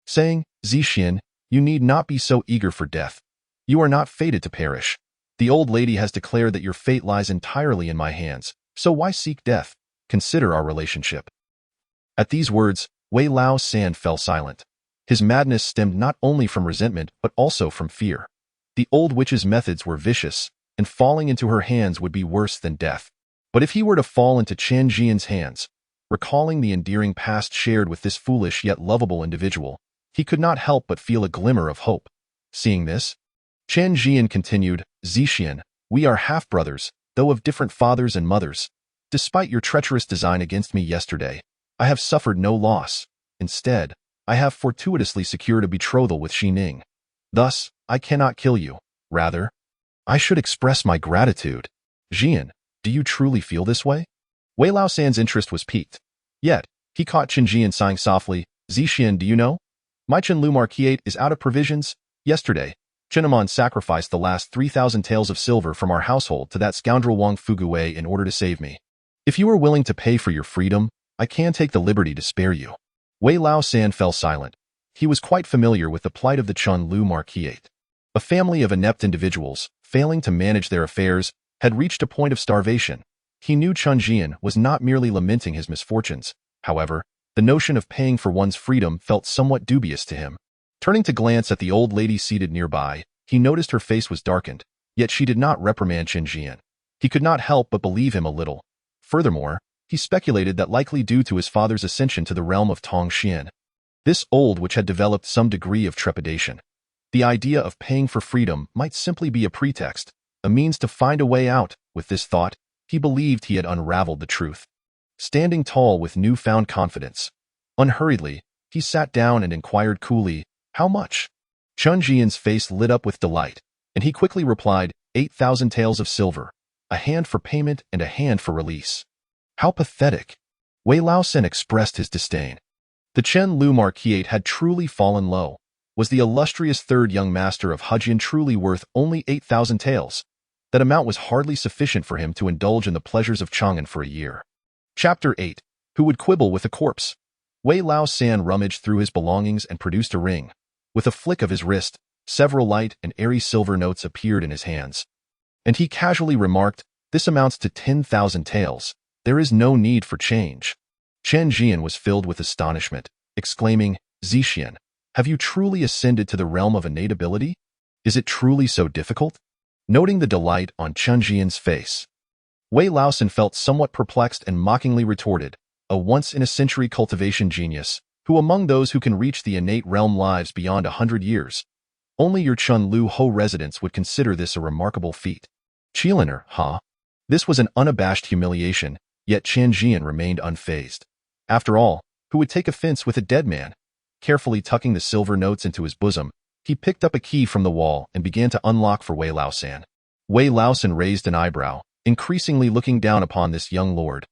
saying, Zixian, you need not be so eager for death. You are not fated to perish. The old lady has declared that your fate lies entirely in my hands, so why seek death? Consider our relationship. At these words, Wei Lao San fell silent. His madness stemmed not only from resentment but also from fear. The old witch's methods were vicious, and falling into her hands would be worse than death. But if he were to fall into Chen Zhian's hands, Recalling the endearing past shared with this foolish yet lovable individual, he could not help but feel a glimmer of hope. Seeing this, Chen Zhian continued, Zixian, we are half-brothers, though of different fathers and mothers. Despite your treacherous design against me yesterday, I have suffered no loss. Instead, I have fortuitously secured a betrothal with Xining. Thus, I cannot kill you. Rather, I should express my gratitude. Zhian, do you truly feel this way? Wei Laosan's interest was piqued. Yet, he caught Chen Zhian sighing softly, Zixian, do you know? My Chenliu Marquise is out of provisions. Yesterday, Chenaman sacrificed the last 3,000 taels of silver from our household to that scoundrel Wang Fuguwei in order to save me. If you are willing to pay for your freedom, I can take the liberty to spare you. Wei Laosan fell silent. He was quite familiar with the plight of the Chenliu Marquise. A family of inept individuals, failing to manage their affairs, had reached a point of starvation. He knew Chen Zhian was not merely lamenting his misfortunes. However, the notion of paying for one's freedom felt somewhat dubious to him. Turning to glance at the old lady seated nearby, he noticed her face was darkened, yet she did not reprimand Chen Zhian. He could not help but believe him a little. Furthermore, he speculated that likely due to his father's ascension to the realm of Tang Xian, this old witch had developed some degree of trepidation. The idea of paying for freedom might simply be a pretext, a means to find a way out. With this thought, he believed he had unraveled the truth. Standing tall with newfound confidence, unhurriedly, he sat down and inquired coolly, how much? Chen Zhian's face lit up with delight, and he quickly replied, 8,000 taels of silver, a hand for payment and a hand for release. How pathetic! Wei Laosan expressed his disdain. The Chenliu Marquise had truly fallen low. Was the illustrious third young master of Hejian truly worth only 8,000 taels? That amount was hardly sufficient for him to indulge in the pleasures of Chang'an for a year. Chapter 8. Who would quibble with a corpse? Wei Laosan rummaged through his belongings and produced a ring. With a flick of his wrist, several light and airy silver notes appeared in his hands. And he casually remarked, this amounts to 10,000 taels. There is no need for change. Chen Zhian was filled with astonishment, exclaiming, Zixian, have you truly ascended to the realm of innate ability? Is it truly so difficult? Noting the delight on Chen Zhian's face, Wei Laosan felt somewhat perplexed and mockingly retorted, a once-in-a-century cultivation genius, who among those who can reach the innate realm lives beyond 100 years? Only your Chenliu Ho residents would consider this a remarkable feat. Qiliner, huh? This was an unabashed humiliation, yet Chen Zhian remained unfazed. After all, who would take offense with a dead man? Carefully tucking the silver notes into his bosom, he picked up a key from the wall and began to unlock for Wei Laosan. Wei Laosan raised an eyebrow, increasingly looking down upon this young lord.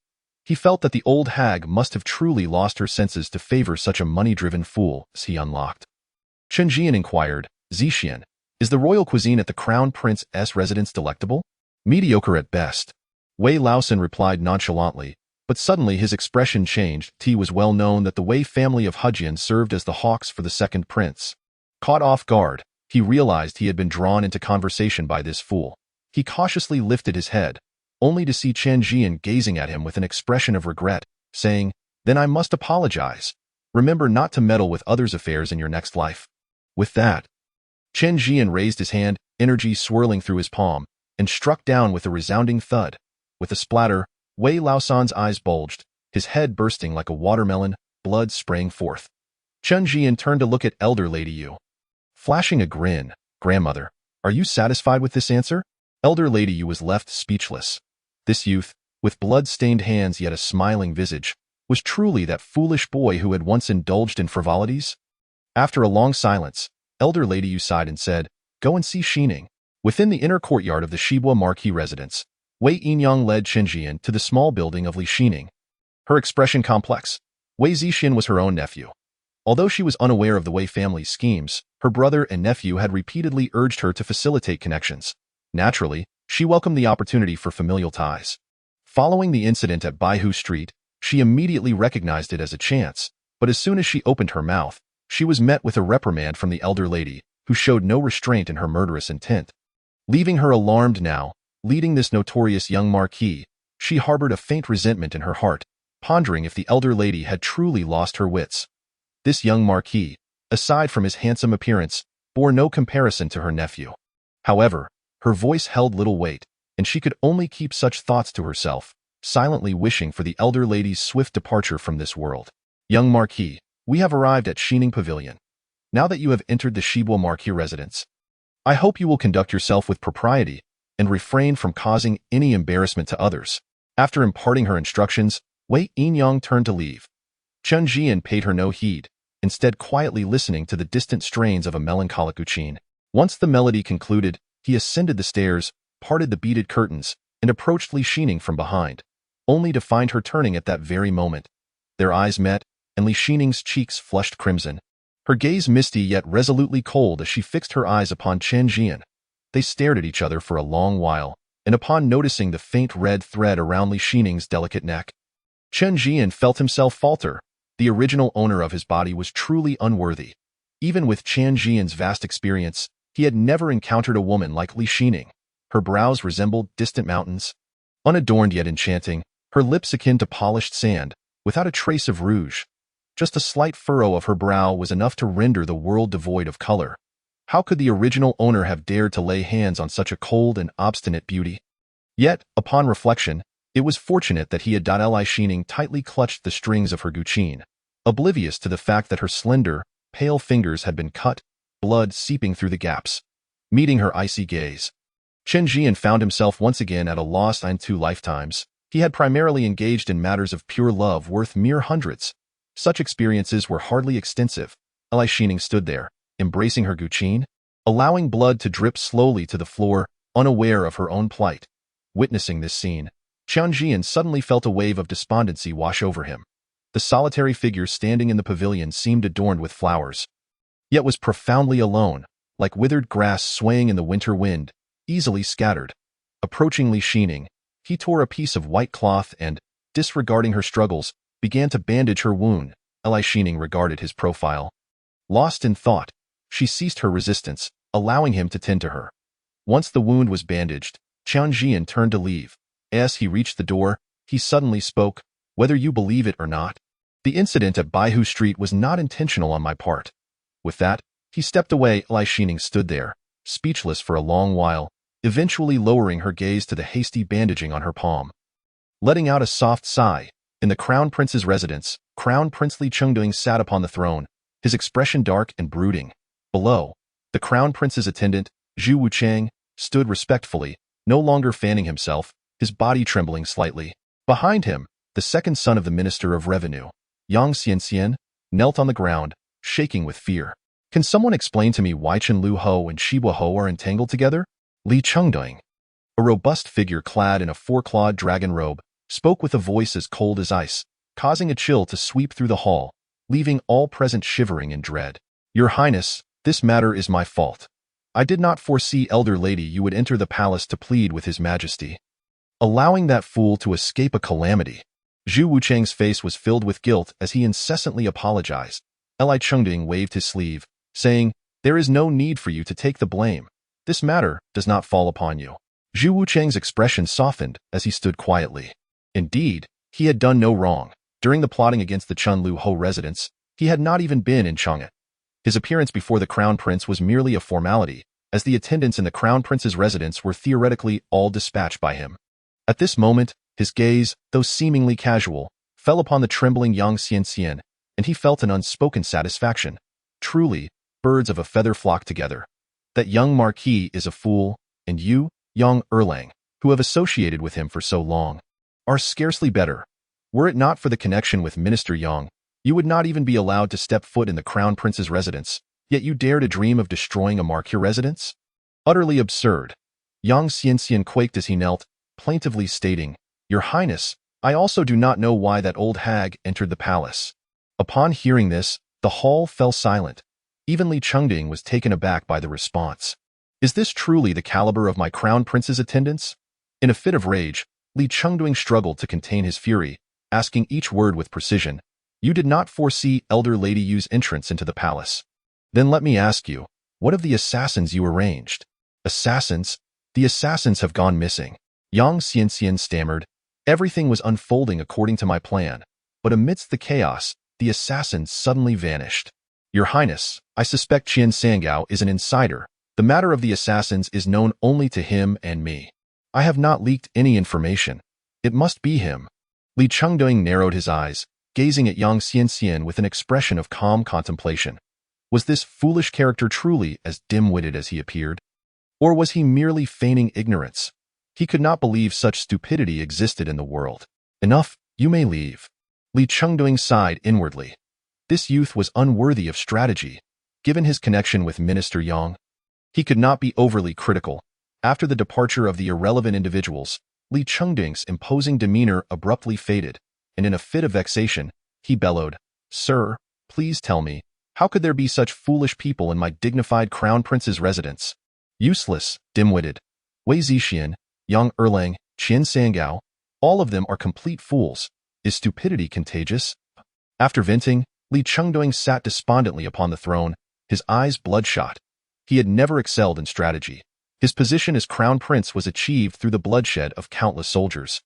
He felt that the old hag must have truly lost her senses to favor such a money-driven fool as he unlocked. Chen Zhian inquired, Zixian, is the royal cuisine at the Crown Prince's residence delectable? Mediocre at best. Wei Laosan replied nonchalantly, but suddenly his expression changed. It was well known that the Wei family of Hejian served as the hawks for the second prince. Caught off guard, he realized he had been drawn into conversation by this fool. He cautiously lifted his head, only to see Chen Zhian gazing at him with an expression of regret, saying, then I must apologize. Remember not to meddle with others' affairs in your next life. With that, Chen Zhian raised his hand, energy swirling through his palm, and struck down with a resounding thud. With a splatter, Wei Laosan's eyes bulged, his head bursting like a watermelon, blood spraying forth. Chen Zhian turned to look at elder Lady Yu. Flashing a grin, grandmother, are you satisfied with this answer? Elder Lady Yu was left speechless. This youth, with blood-stained hands yet a smiling visage, was truly that foolish boy who had once indulged in frivolities? After a long silence, Elder Lady Yu sighed and said, go and see Xining. Within the inner courtyard of the Shibua Marquis residence, Wei Yinyang led Chen Zhian to the small building of Li Xining. Her expression complex. Wei Zixian was her own nephew. Although she was unaware of the Wei family's schemes, her brother and nephew had repeatedly urged her to facilitate connections. Naturally, she welcomed the opportunity for familial ties. Following the incident at Baihu Street, she immediately recognized it as a chance, but as soon as she opened her mouth, she was met with a reprimand from the elder lady, who showed no restraint in her murderous intent. Leaving her alarmed now, leading this notorious young marquis, she harbored a faint resentment in her heart, pondering if the elder lady had truly lost her wits. This young marquis, aside from his handsome appearance, bore no comparison to her nephew. However, her voice held little weight, and she could only keep such thoughts to herself, silently wishing for the elder lady's swift departure from this world. Young Marquis, we have arrived at Xining Pavilion. Now that you have entered the Shibo Marquis residence, I hope you will conduct yourself with propriety and refrain from causing any embarrassment to others. After imparting her instructions, Wei Yinyang turned to leave. Chen Zhian paid her no heed, instead quietly listening to the distant strains of a melancholic guqin. Once the melody concluded, he ascended the stairs, parted the beaded curtains, and approached Li Xining from behind, only to find her turning at that very moment. Their eyes met, and Li Xining's cheeks flushed crimson. Her gaze misty yet resolutely cold as she fixed her eyes upon Chen Zhian. They stared at each other for a long while, and upon noticing the faint red thread around Li Xining's delicate neck, Chen Zhian felt himself falter. The original owner of his body was truly unworthy. Even with Chen Zhian's vast experience, he had never encountered a woman like Li Xining. Her brows resembled distant mountains, unadorned yet enchanting, her lips akin to polished sand, without a trace of rouge. Just a slight furrow of her brow was enough to render the world devoid of color. How could the original owner have dared to lay hands on such a cold and obstinate beauty? Yet, upon reflection, it was fortunate that he had Li Xining tightly clutched the strings of her guqin, oblivious to the fact that her slender, pale fingers had been cut, blood seeping through the gaps. Meeting her icy gaze, Chen Zhian found himself once again at a loss in 2 lifetimes. He had primarily engaged in matters of pure love worth mere hundreds. Such experiences were hardly extensive. Li Xining stood there, embracing her guqin, allowing blood to drip slowly to the floor, unaware of her own plight. Witnessing this scene, Chen Zhian suddenly felt a wave of despondency wash over him. The solitary figure standing in the pavilion seemed adorned with flowers, yet was profoundly alone, like withered grass swaying in the winter wind, easily scattered. Approaching Li Xining, he tore a piece of white cloth and, disregarding her struggles, began to bandage her wound. Li Xining regarded his profile. Lost in thought, she ceased her resistance, allowing him to tend to her. Once the wound was bandaged, Chen Zhian turned to leave. As he reached the door, he suddenly spoke, "Whether you believe it or not, the incident at Baihu Street was not intentional on my part." With that, he stepped away. Li Xining stood there, speechless for a long while, eventually lowering her gaze to the hasty bandaging on her palm. Letting out a soft sigh, in the Crown Prince's residence, Crown Prince Li Chengding sat upon the throne, his expression dark and brooding. Below, the Crown Prince's attendant, Zhu Wuchang, stood respectfully, no longer fanning himself, his body trembling slightly. Behind him, the second son of the Minister of Revenue, Yang Xianxian, knelt on the ground, shaking with fear. "Can someone explain to me why Chenliu Ho and Shibo Ho are entangled together?" Li Chengding, a robust figure clad in a 4-clawed dragon robe, spoke with a voice as cold as ice, causing a chill to sweep through the hall, leaving all present shivering in dread. "Your Highness, this matter is my fault. I did not foresee, elder lady, you would enter the palace to plead with His Majesty, allowing that fool to escape a calamity." Zhu Wuchang's face was filled with guilt as he incessantly apologized. Li Chengding waved his sleeve, saying, "There is no need for you to take the blame. This matter does not fall upon you." Zhu Wuchang's expression softened as he stood quietly. Indeed, he had done no wrong. During the plotting against the Chenliu Ho residence, he had not even been in Chang'an. His appearance before the Crown Prince was merely a formality, as the attendants in the Crown Prince's residence were theoretically all dispatched by him. At this moment, his gaze, though seemingly casual, fell upon the trembling Yang Xianxian, and he felt an unspoken satisfaction. Truly, birds of a feather flock together. That young Marquis is a fool, and you, young Erlang, who have associated with him for so long, are scarcely better. Were it not for the connection with Minister Yang, you would not even be allowed to step foot in the Crown Prince's residence, yet you dare to dream of destroying a Marquis residence? Utterly absurd. Yang Xianxian quaked as he knelt, plaintively stating, "Your Highness, I also do not know why that old hag entered the palace." Upon hearing this, the hall fell silent. Even Li Chengding was taken aback by the response. "Is this truly the caliber of my Crown Prince's attendants?" In a fit of rage, Li Chengding struggled to contain his fury, asking each word with precision. "You did not foresee elder Lady Yu's entrance into the palace. Then let me ask you, what of the assassins you arranged?" "Assassins? The assassins have gone missing." Yang Xianxian stammered. "Everything was unfolding according to my plan, but amidst the chaos, the assassins suddenly vanished." "Your Highness, I suspect Qian Sangao is an insider. The matter of the assassins is known only to him and me. I have not leaked any information." It must be him. Li Chengdong narrowed his eyes, gazing at young Xian with an expression of calm contemplation. Was this foolish character truly as dim-witted as he appeared? Or was he merely feigning ignorance? He could not believe such stupidity existed in the world. Enough, you may leave. Li Chengdong sighed inwardly. This youth was unworthy of strategy, given his connection with Minister Yang. He could not be overly critical. After the departure of the irrelevant individuals, Li Chengdong's imposing demeanor abruptly faded, and in a fit of vexation, he bellowed, "Sir, please tell me, how could there be such foolish people in my dignified crown prince's residence? Useless, dim-witted. Wei Zixian, Yang Erlang, Qian Sangao, all of them are complete fools. Is stupidity contagious?" After venting, Li Chengdong sat despondently upon the throne, his eyes bloodshot. He had never excelled in strategy. His position as crown prince was achieved through the bloodshed of countless soldiers.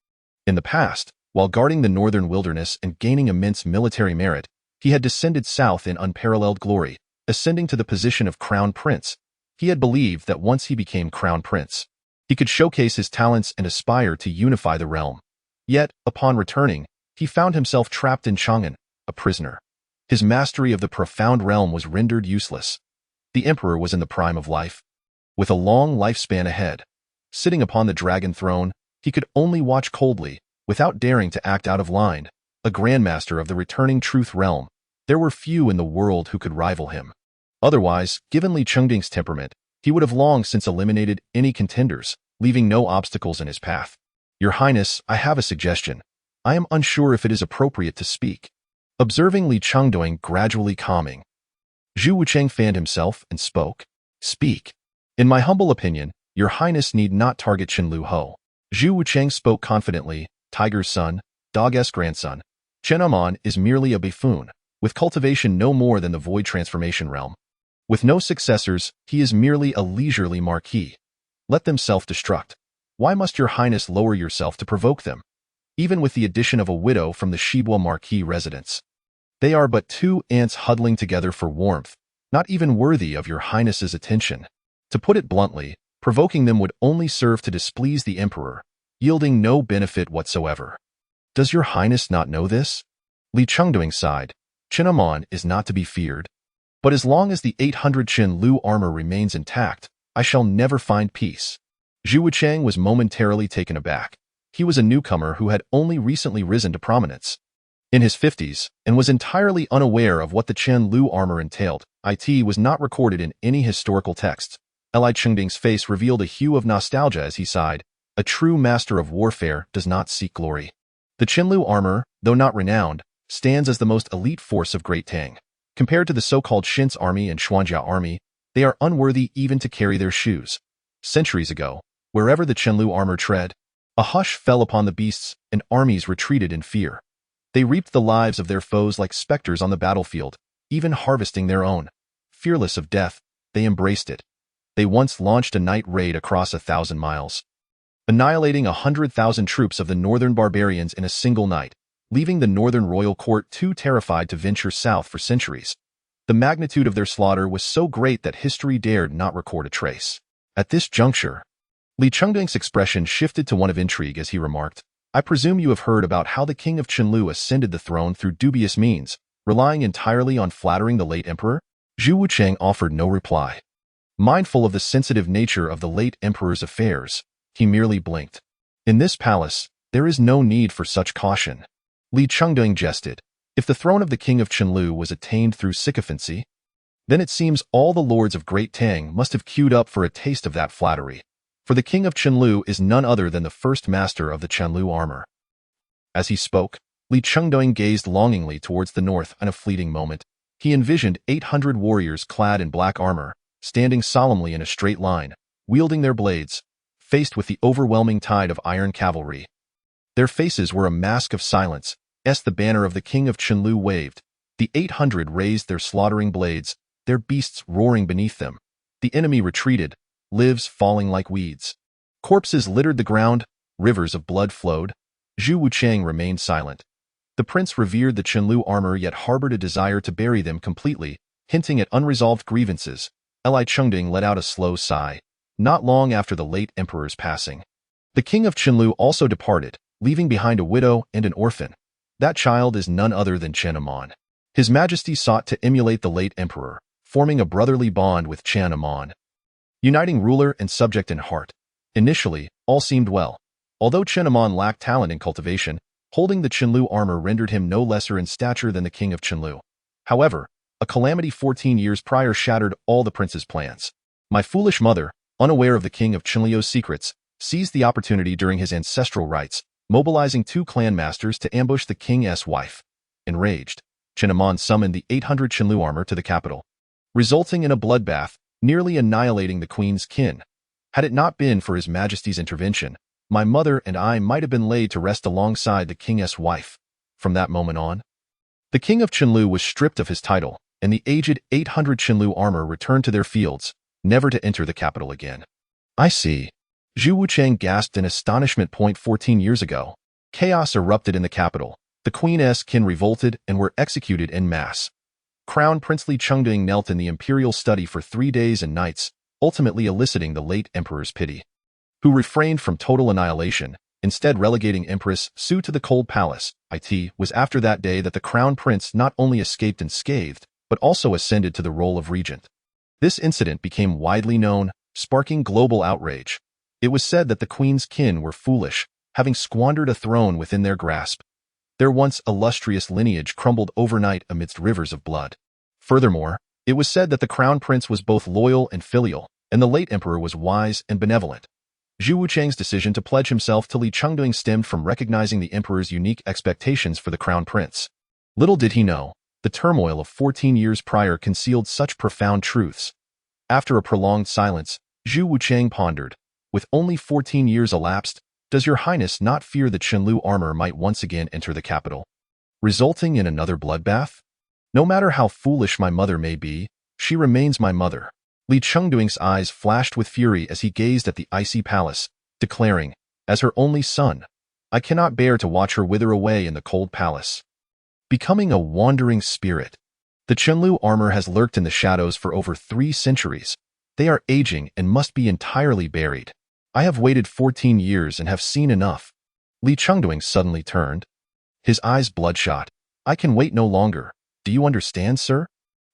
In the past, while guarding the northern wilderness and gaining immense military merit, he had descended south in unparalleled glory, ascending to the position of crown prince. He had believed that once he became crown prince, he could showcase his talents and aspire to unify the realm. Yet, upon returning, he found himself trapped in Chang'an, a prisoner. His mastery of the profound realm was rendered useless. The emperor was in the prime of life, with a long lifespan ahead. Sitting upon the dragon throne, he could only watch coldly, without daring to act out of line. A grandmaster of the returning truth realm, there were few in the world who could rival him. Otherwise, given Li Chengdong's temperament, he would have long since eliminated any contenders, leaving no obstacles in his path. "Your Highness, I have a suggestion. I am unsure if it is appropriate to speak." Observing Li Chengdong gradually calming, Zhu Wucheng fanned himself and spoke. "Speak. In my humble opinion, Your Highness need not target Chenliu Ho." Zhu Wucheng spoke confidently. "Tiger's son, Dog's grandson. Chen Zhian is merely a buffoon, with cultivation no more than the void transformation realm. With no successors, he is merely a leisurely marquis. Let them self-destruct. Why must Your Highness lower yourself to provoke them? Even with the addition of a widow from the Shibua marquis residence, they are but two ants huddling together for warmth, not even worthy of Your Highness's attention. To put it bluntly, provoking them would only serve to displease the emperor, yielding no benefit whatsoever. Does Your Highness not know this?" Li Chengdong sighed. "Chen Zhian is not to be feared. But as long as the 800 Chenliu armor remains intact, I shall never find peace." Zhu Wucheng was momentarily taken aback. He was a newcomer who had only recently risen to prominence, in his 50s, and was entirely unaware of what the Chenliu armor entailed. It was not recorded in any historical texts. Li Chengdong's face revealed a hue of nostalgia as he sighed. A true master of warfare does not seek glory. The Chenliu armor, though not renowned, stands as the most elite force of Great Tang. Compared to the so-called Shin's army and Xuanjia army, they are unworthy even to carry their shoes. Centuries ago, wherever the Chenliu armor tread, a hush fell upon the beasts and armies retreated in fear. They reaped the lives of their foes like specters on the battlefield, even harvesting their own. Fearless of death, they embraced it. They once launched a night raid across 1,000 miles, annihilating 100,000 troops of the northern barbarians in a single night, leaving the northern royal court too terrified to venture south for centuries. The magnitude of their slaughter was so great that history dared not record a trace. At this juncture, Li Chengdong's expression shifted to one of intrigue as he remarked, "I presume you have heard about how the king of Chenliu ascended the throne through dubious means, relying entirely on flattering the late emperor?" Zhu Wucheng offered no reply. Mindful of the sensitive nature of the late emperor's affairs, he merely blinked. "In this palace, there is no need for such caution." Li Chengdong jested. "If the throne of the king of Chenliu was attained through sycophancy, then it seems all the lords of Great Tang must have queued up for a taste of that flattery. For the king of Chenliu is none other than the first master of the Chenliu armor." As he spoke, Li Chengdong gazed longingly towards the north. In a fleeting moment, he envisioned 800 warriors clad in black armor, standing solemnly in a straight line, wielding their blades, faced with the overwhelming tide of iron cavalry. Their faces were a mask of silence, as the banner of the king of Chenliu waved. The 800 raised their slaughtering blades, their beasts roaring beneath them. The enemy retreated, lives falling like weeds. Corpses littered the ground, rivers of blood flowed. Zhu Wucheng remained silent. The prince revered the Chenliu armor yet harbored a desire to bury them completely, hinting at unresolved grievances. Li Chengdong let out a slow sigh. Not long after the late emperor's passing, the king of Chenliu also departed, leaving behind a widow and an orphan. That child is none other than Chen Amon. His Majesty sought to emulate the late emperor, forming a brotherly bond with Chen Amon, uniting ruler and subject in heart. Initially, all seemed well. Although Chen Amon lacked talent in cultivation, holding the Chenliu armor rendered him no lesser in stature than the king of Chenliu. However, a calamity 14 years prior shattered all the prince's plans. My foolish mother, unaware of the king of Chenliu's secrets, seized the opportunity during his ancestral rites, mobilizing 2 clan masters to ambush the king's wife. Enraged, Chen Amon summoned the 800 Chenliu armor to the capital, resulting in a bloodbath, nearly annihilating the queen's kin. Had it not been for His Majesty's intervention, my mother and I might have been laid to rest alongside the king's wife. From that moment on, the king of Chenliu was stripped of his title, and the aged 800 Chenliu armor returned to their fields, never to enter the capital again. I see. Zhu Wuchang gasped in astonishment. 14 years ago, chaos erupted in the capital. The queen's kin revolted and were executed en masse. Crown Prince Li Chengding knelt in the imperial study for 3 days and nights, ultimately eliciting the late emperor's pity, who refrained from total annihilation, instead relegating Empress Su to the cold palace. It was after that day that the crown prince not only escaped unscathed, but also ascended to the role of regent. This incident became widely known, sparking global outrage. It was said that the queen's kin were foolish, having squandered a throne within their grasp. Their once illustrious lineage crumbled overnight amidst rivers of blood. Furthermore, it was said that the crown prince was both loyal and filial, and the late emperor was wise and benevolent. Zhu Wuchang's decision to pledge himself to Li Chengding stemmed from recognizing the emperor's unique expectations for the crown prince. Little did he know, the turmoil of 14 years prior concealed such profound truths. After a prolonged silence, Zhu Wuchang pondered, with only 14 years elapsed, does your highness not fear the Chenliu armor might once again enter the capital, resulting in another bloodbath? No matter how foolish my mother may be, she remains my mother. Li Chengding's eyes flashed with fury as he gazed at the icy palace, declaring, as her only son, I cannot bear to watch her wither away in the cold palace, becoming a wandering spirit. The Chenliu armor has lurked in the shadows for over 3 centuries. They are aging and must be entirely buried. I have waited 14 years and have seen enough. Li Chengding suddenly turned, his eyes bloodshot. I can wait no longer. Do you understand, sir?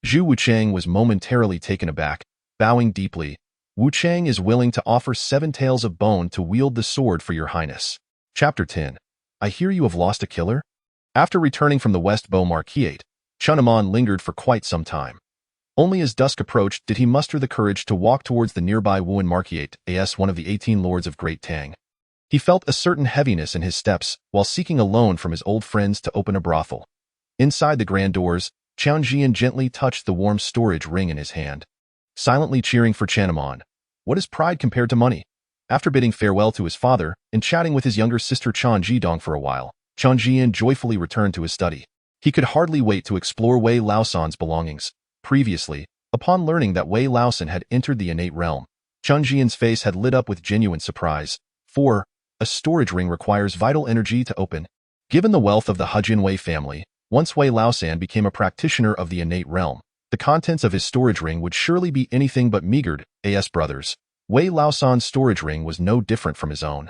Zhu Wuchang was momentarily taken aback, bowing deeply. Wuchang is willing to offer 7 taels of bone to wield the sword for your highness. Chapter 10. I hear you have lost a killer? After returning from the West Bow Marquisate, Chen Amon lingered for quite some time. Only as dusk approached did he muster the courage to walk towards the nearby Wuan Marquisate, as one of the 18 lords of Great Tang. He felt a certain heaviness in his steps while seeking a loan from his old friends to open a brothel. Inside the grand doors, Chen Zhian gently touched the warm storage ring in his hand, silently cheering for Chen Amon. What is pride compared to money? After bidding farewell to his father and chatting with his younger sister Chen Zhidong for a while, Chen Zhian joyfully returned to his study. He could hardly wait to explore Wei Laosan's belongings. Previously, upon learning that Wei Laosan had entered the innate realm, Chen Zhian's face had lit up with genuine surprise. For a storage ring requires vital energy to open. Given the wealth of the Hejin Wei family, once Wei Laosan became a practitioner of the innate realm, the contents of his storage ring would surely be anything but meagered. As brothers, Wei Laosan's storage ring was no different from his own.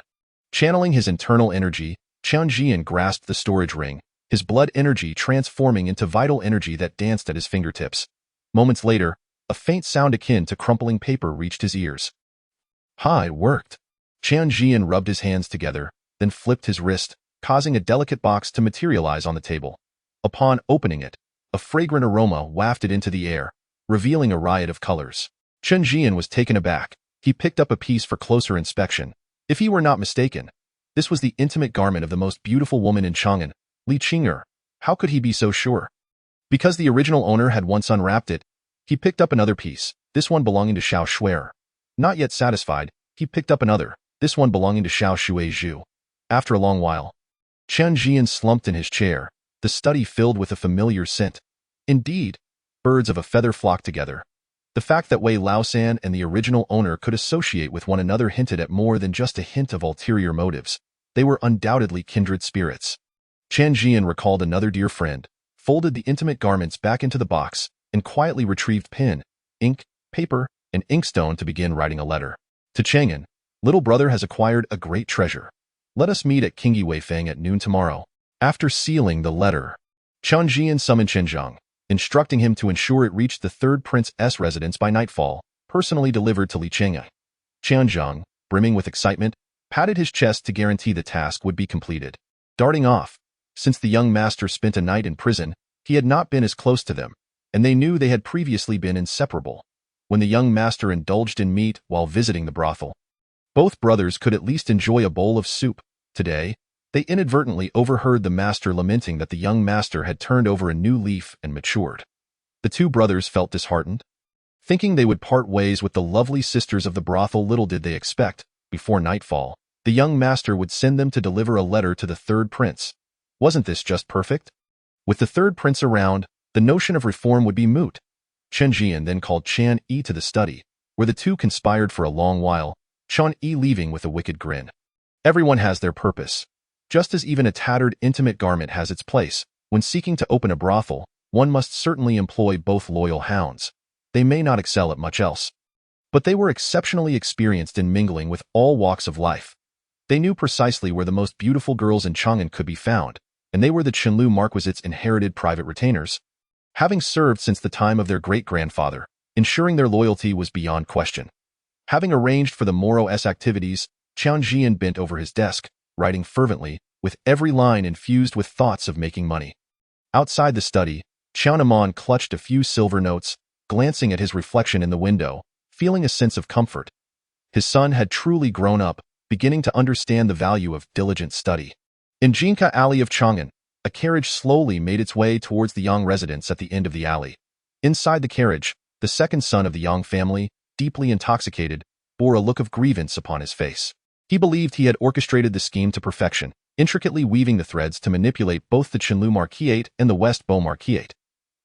Channeling his internal energy, Chen Zhian grasped the storage ring, his blood energy transforming into vital energy that danced at his fingertips. Moments later, a faint sound akin to crumpling paper reached his ears. Ha, it worked. Chen Zhian rubbed his hands together, then flipped his wrist, causing a delicate box to materialize on the table. Upon opening it, a fragrant aroma wafted into the air, revealing a riot of colors. Chen Zhian was taken aback. He picked up a piece for closer inspection. If he were not mistaken, this was the intimate garment of the most beautiful woman in Chang'an, Li Qing'er. How could he be so sure? Because the original owner had once unwrapped it, he picked up another piece, this one belonging to Xiao Shuer. Not yet satisfied, he picked up another, this one belonging to Xiao Shuizhu. After a long while, Chen Zhian slumped in his chair, the study filled with a familiar scent. Indeed, birds of a feather flocked together. The fact that Wei Laosan and the original owner could associate with one another hinted at more than just a hint of ulterior motives. They were undoubtedly kindred spirits. Chen Zhian recalled another dear friend, folded the intimate garments back into the box, and quietly retrieved pen, ink, paper, and inkstone to begin writing a letter. To Chang'an, little brother has acquired a great treasure. Let us meet at Qingyi Weifang at noon tomorrow. After sealing the letter, Chen Zhian summoned Chen Zhian, instructing him to ensure it reached the third prince's residence by nightfall, personally delivered to Li Cheng'e. Chen Zhian, brimming with excitement, patted his chest to guarantee the task would be completed. Darting off, since the young master spent a night in prison, he had not been as close to them, and they knew they had previously been inseparable. When the young master indulged in meat while visiting the brothel, both brothers could at least enjoy a bowl of soup. Today, they inadvertently overheard the master lamenting that the young master had turned over a new leaf and matured. The two brothers felt disheartened. Thinking they would part ways with the lovely sisters of the brothel, little did they expect, before nightfall, the young master would send them to deliver a letter to the third prince. Wasn't this just perfect? With the third prince around, the notion of reform would be moot. Chen Zhian then called Chen Yi to the study, where the two conspired for a long while, Chen Yi leaving with a wicked grin. Everyone has their purpose. Just as even a tattered, intimate garment has its place, when seeking to open a brothel, one must certainly employ both loyal hounds. They may not excel at much else, but they were exceptionally experienced in mingling with all walks of life. They knew precisely where the most beautiful girls in Chang'an could be found, and they were the Chenliu Marquisate inherited private retainers. Having served since the time of their great-grandfather, ensuring their loyalty was beyond question. Having arranged for the morrow's activities, Chen Zhian bent over his desk, writing fervently, with every line infused with thoughts of making money. Outside the study, Chen Amon clutched a few silver notes, glancing at his reflection in the window, feeling a sense of comfort. His son had truly grown up, beginning to understand the value of diligent study. In Jinka Alley of Chang'an, a carriage slowly made its way towards the Yang residence at the end of the alley. Inside the carriage, the second son of the Yang family, deeply intoxicated, bore a look of grievance upon his face. He believed he had orchestrated the scheme to perfection, intricately weaving the threads to manipulate both the Chenliu Marquisate and the West Bo Marquisate.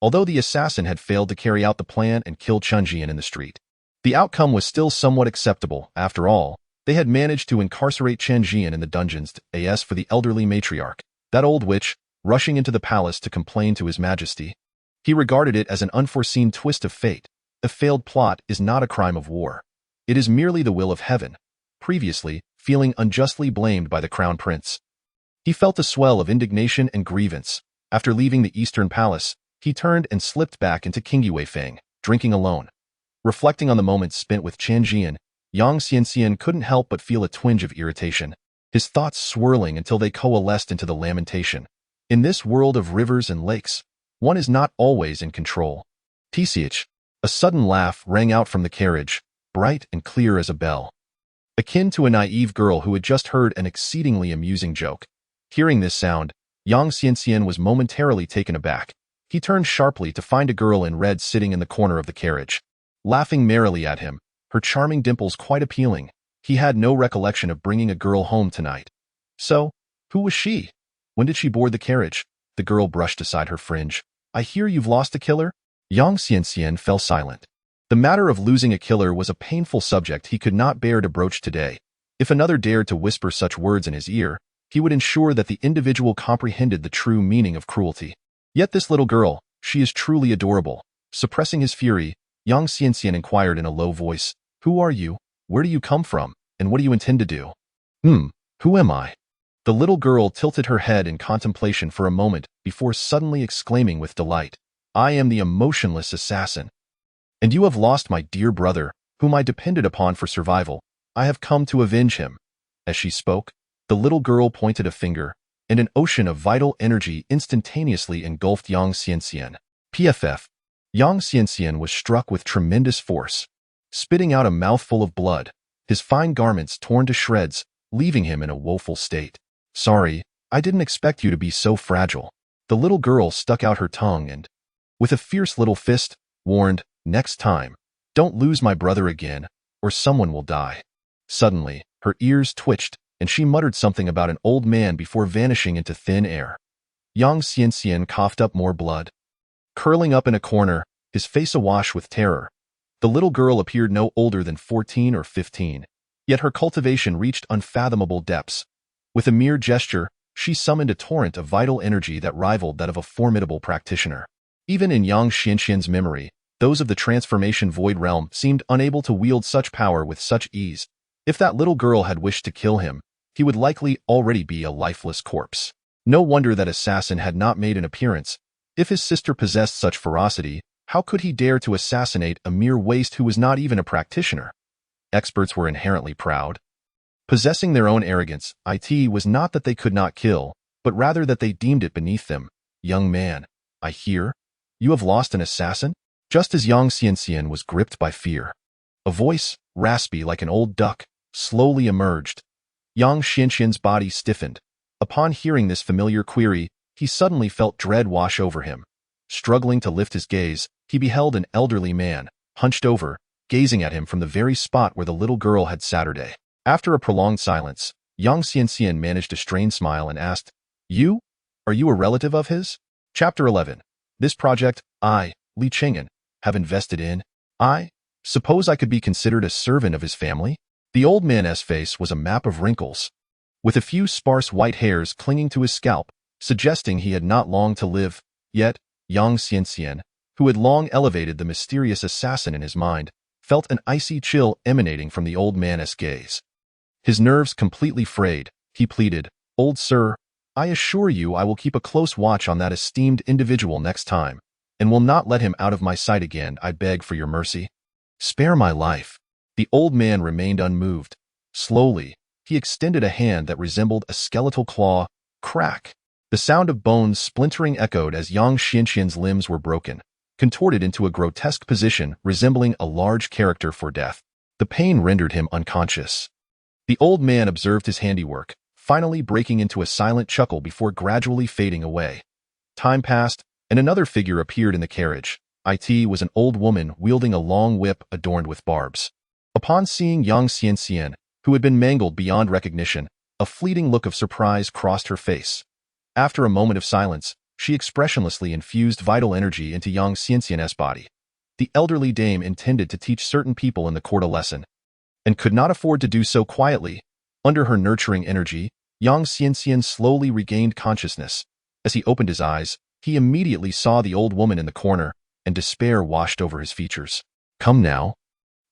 Although the assassin had failed to carry out the plan and kill Chen Zhian in the street, the outcome was still somewhat acceptable. After all, they had managed to incarcerate Chen Zhian in the dungeons as for the elderly matriarch, that old witch, rushing into the palace to complain to His Majesty. He regarded it as an unforeseen twist of fate. A failed plot is not a crime of war. It is merely the will of heaven. Previously, feeling unjustly blamed by the crown prince, he felt a swell of indignation and grievance. After leaving the Eastern Palace, he turned and slipped back into Qingyi Weifang, drinking alone. Reflecting on the moments spent with Chen Zhian, Yang Xianxian couldn't help but feel a twinge of irritation, his thoughts swirling until they coalesced into the lamentation. In this world of rivers and lakes, one is not always in control. Teasing. A sudden laugh rang out from the carriage, bright and clear as a bell, akin to a naive girl who had just heard an exceedingly amusing joke. Hearing this sound, Yang Xianxian was momentarily taken aback. He turned sharply to find a girl in red sitting in the corner of the carriage, laughing merrily at him, her charming dimples quite appealing. He had no recollection of bringing a girl home tonight. So, who was she? When did she board the carriage? The girl brushed aside her fringe. I hear you've lost a killer? Yang Xianxian fell silent. The matter of losing a killer was a painful subject he could not bear to broach today. If another dared to whisper such words in his ear, he would ensure that the individual comprehended the true meaning of cruelty. Yet this little girl, she is truly adorable. Suppressing his fury, Yang Xianxian inquired in a low voice, Who are you? Where do you come from? And what do you intend to do? Who am I? The little girl tilted her head in contemplation for a moment before suddenly exclaiming with delight, I am the emotionless assassin. And you have lost my dear brother, whom I depended upon for survival. I have come to avenge him. As she spoke, the little girl pointed a finger, and an ocean of vital energy instantaneously engulfed Yang Xianxian. PFF. Yang Xianxian was struck with tremendous force, spitting out a mouthful of blood, his fine garments torn to shreds, leaving him in a woeful state. Sorry, I didn't expect you to be so fragile. The little girl stuck out her tongue and, with a fierce little fist, warned, Next time, don't lose my brother again, or someone will die. Suddenly, her ears twitched, and she muttered something about an old man before vanishing into thin air. Yang Xianxian coughed up more blood. Curling up in a corner, his face awash with terror, the little girl appeared no older than 14 or 15, yet her cultivation reached unfathomable depths. With a mere gesture, she summoned a torrent of vital energy that rivaled that of a formidable practitioner. Even in Yang Xianxian's memory, those of the transformation void realm seemed unable to wield such power with such ease. If that little girl had wished to kill him, he would likely already be a lifeless corpse. No wonder that assassin had not made an appearance. If his sister possessed such ferocity, how could he dare to assassinate a mere waste who was not even a practitioner? Experts were inherently proud. Possessing their own arrogance, it was not that they could not kill, but rather that they deemed it beneath them. Young man, I hear, you have lost an assassin? Just as Yang Xianxian was gripped by fear, a voice, raspy like an old duck, slowly emerged. Yang Xianxian's body stiffened. Upon hearing this familiar query, he suddenly felt dread wash over him. Struggling to lift his gaze, he beheld an elderly man, hunched over, gazing at him from the very spot where the little girl had Saturday. After a prolonged silence, Yang Xianxian managed a strained smile and asked, "You? Are you a relative of his?" Chapter 11. This project, I, Li Qing'an, have invested in. I suppose I could be considered a servant of his family? The old man's face was a map of wrinkles, with a few sparse white hairs clinging to his scalp, suggesting he had not long to live. Yet, Yang Xianxian, who had long elevated the mysterious assassin in his mind, felt an icy chill emanating from the old man's gaze. His nerves completely frayed, he pleaded, "Old sir, I assure you I will keep a close watch on that esteemed individual next time, and will not let him out of my sight again. I beg for your mercy. Spare my life." The old man remained unmoved. Slowly, he extended a hand that resembled a skeletal claw. Crack! The sound of bones splintering echoed as Yang Xianxian's limbs were broken, contorted into a grotesque position resembling a large character for death. The pain rendered him unconscious. The old man observed his handiwork, finally breaking into a silent chuckle before gradually fading away. Time passed, and another figure appeared in the carriage. It was an old woman wielding a long whip adorned with barbs. Upon seeing Yang Xianxian, who had been mangled beyond recognition, a fleeting look of surprise crossed her face. After a moment of silence, she expressionlessly infused vital energy into Yang Xianxian's body. The elderly dame intended to teach certain people in the court a lesson, and could not afford to do so quietly. Under her nurturing energy, Yang Xianxian slowly regained consciousness. As he opened his eyes, he immediately saw the old woman in the corner, and despair washed over his features. "Come now.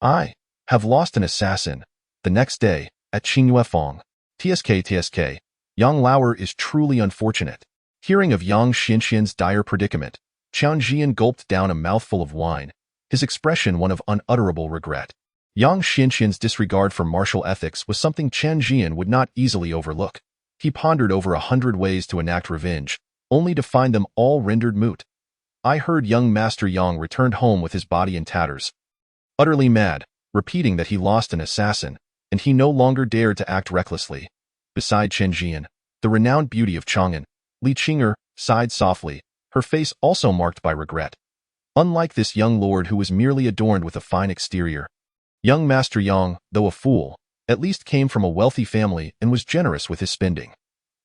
I have lost an assassin." The next day, at Qingyuefeng, TSK, young Lauer is truly unfortunate. Hearing of Yang Xianxian's dire predicament, Chen Zhian gulped down a mouthful of wine, his expression one of unutterable regret. Yang Xianxian's disregard for martial ethics was something Chen Zhian would not easily overlook. He pondered over 100 ways to enact revenge, only to find them all rendered moot. I heard young Master Yang returned home with his body in tatters, utterly mad, repeating that he lost an assassin, and he no longer dared to act recklessly. Beside Chen Zhian, the renowned beauty of Chang'an, Li Qing'er sighed softly, her face also marked by regret. Unlike this young lord who was merely adorned with a fine exterior, young Master Yang, though a fool, at least came from a wealthy family and was generous with his spending.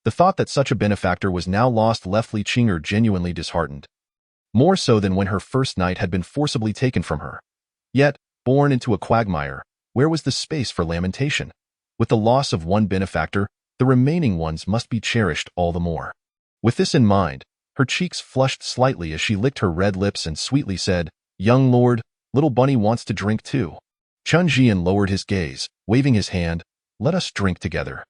The thought that such a benefactor was now lost left Li Qing'er genuinely disheartened, more so than when her first knight had been forcibly taken from her. Yet, born into a quagmire, where was the space for lamentation? With the loss of one benefactor, the remaining ones must be cherished all the more. With this in mind, her cheeks flushed slightly as she licked her red lips and sweetly said, "Young lord, little bunny wants to drink too." Chen Zhian lowered his gaze, waving his hand, "Let us drink together."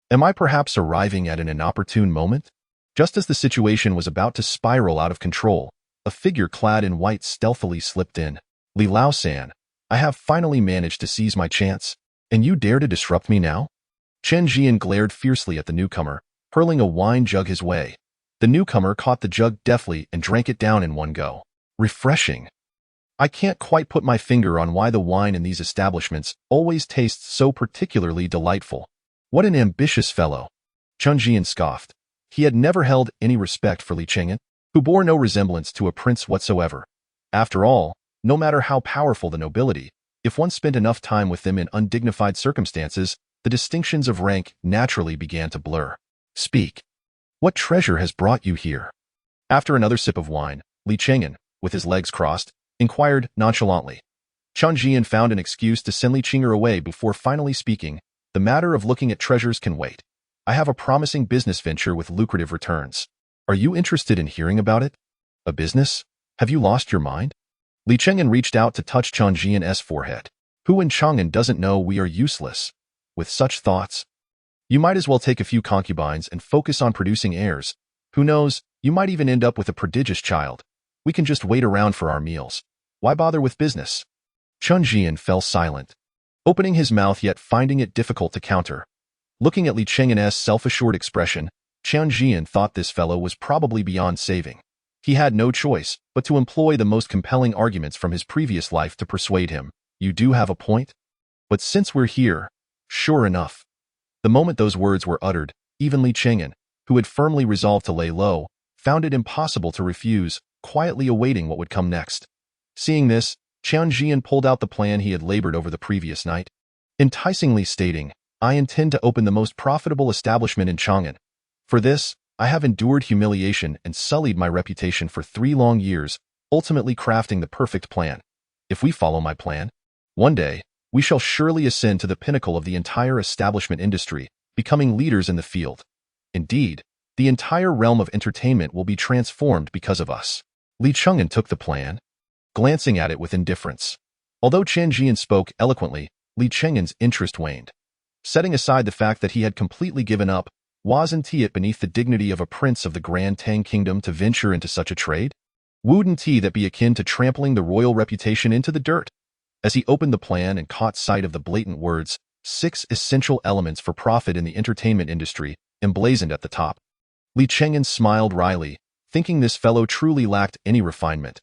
Am I perhaps arriving at an inopportune moment? Just as the situation was about to spiral out of control, a figure clad in white stealthily slipped in. "Li Lao-san, I have finally managed to seize my chance, and you dare to disrupt me now?" Chen Zhian glared fiercely at the newcomer, hurling a wine jug his way. The newcomer caught the jug deftly and drank it down in one go. Refreshing. I can't quite put my finger on why the wine in these establishments always tastes so particularly delightful. What an ambitious fellow. Chen Zhian scoffed. He had never held any respect for Li Qing'an, who bore no resemblance to a prince whatsoever. After all, no matter how powerful the nobility, if one spent enough time with them in undignified circumstances, the distinctions of rank naturally began to blur. "Speak. What treasure has brought you here?" After another sip of wine, Li Qing'an, with his legs crossed, inquired nonchalantly. Chen Zhian found an excuse to send Li Qing'er away before finally speaking. "The matter of looking at treasures can wait. I have a promising business venture with lucrative returns. Are you interested in hearing about it?" "A business? Have you lost your mind?" Li Qing'an reached out to touch Chen Zhian's forehead. "Who in Chang'an doesn't know we are useless?" With such thoughts, You might as well take a few concubines and focus on producing heirs. Who knows, you might even end up with a prodigious child. We can just wait around for our meals. Why bother with business? Chen Zhian fell silent, opening his mouth yet finding it difficult to counter. Looking at Li Cheng'an's self-assured expression, Chen Zhian thought this fellow was probably beyond saving. He had no choice but to employ the most compelling arguments from his previous life to persuade him. You do have a point? But since we're here, sure enough. The moment those words were uttered, even Li Cheng'an, who had firmly resolved to lay low, found it impossible to refuse, quietly awaiting what would come next. Seeing this, Chen Zhian pulled out the plan he had labored over the previous night, enticingly stating, I intend to open the most profitable establishment in Chang'an. For this, I have endured humiliation and sullied my reputation for 3 long years, ultimately crafting the perfect plan. If we follow my plan, one day, we shall surely ascend to the pinnacle of the entire establishment industry, becoming leaders in the field. Indeed, the entire realm of entertainment will be transformed because of us. Li Cheng'an took the plan, glancing at it with indifference. Although Chen Zhian spoke eloquently, Li Cheng'an's interest waned. Setting aside the fact that he had completely given up, wasn't it beneath the dignity of a prince of the Grand Tang Kingdom to venture into such a trade? Wouldn't that be akin to trampling the royal reputation into the dirt? As he opened the plan and caught sight of the blatant words, 6 essential elements for profit in the entertainment industry, emblazoned at the top. Li Cheng'an smiled wryly, thinking this fellow truly lacked any refinement.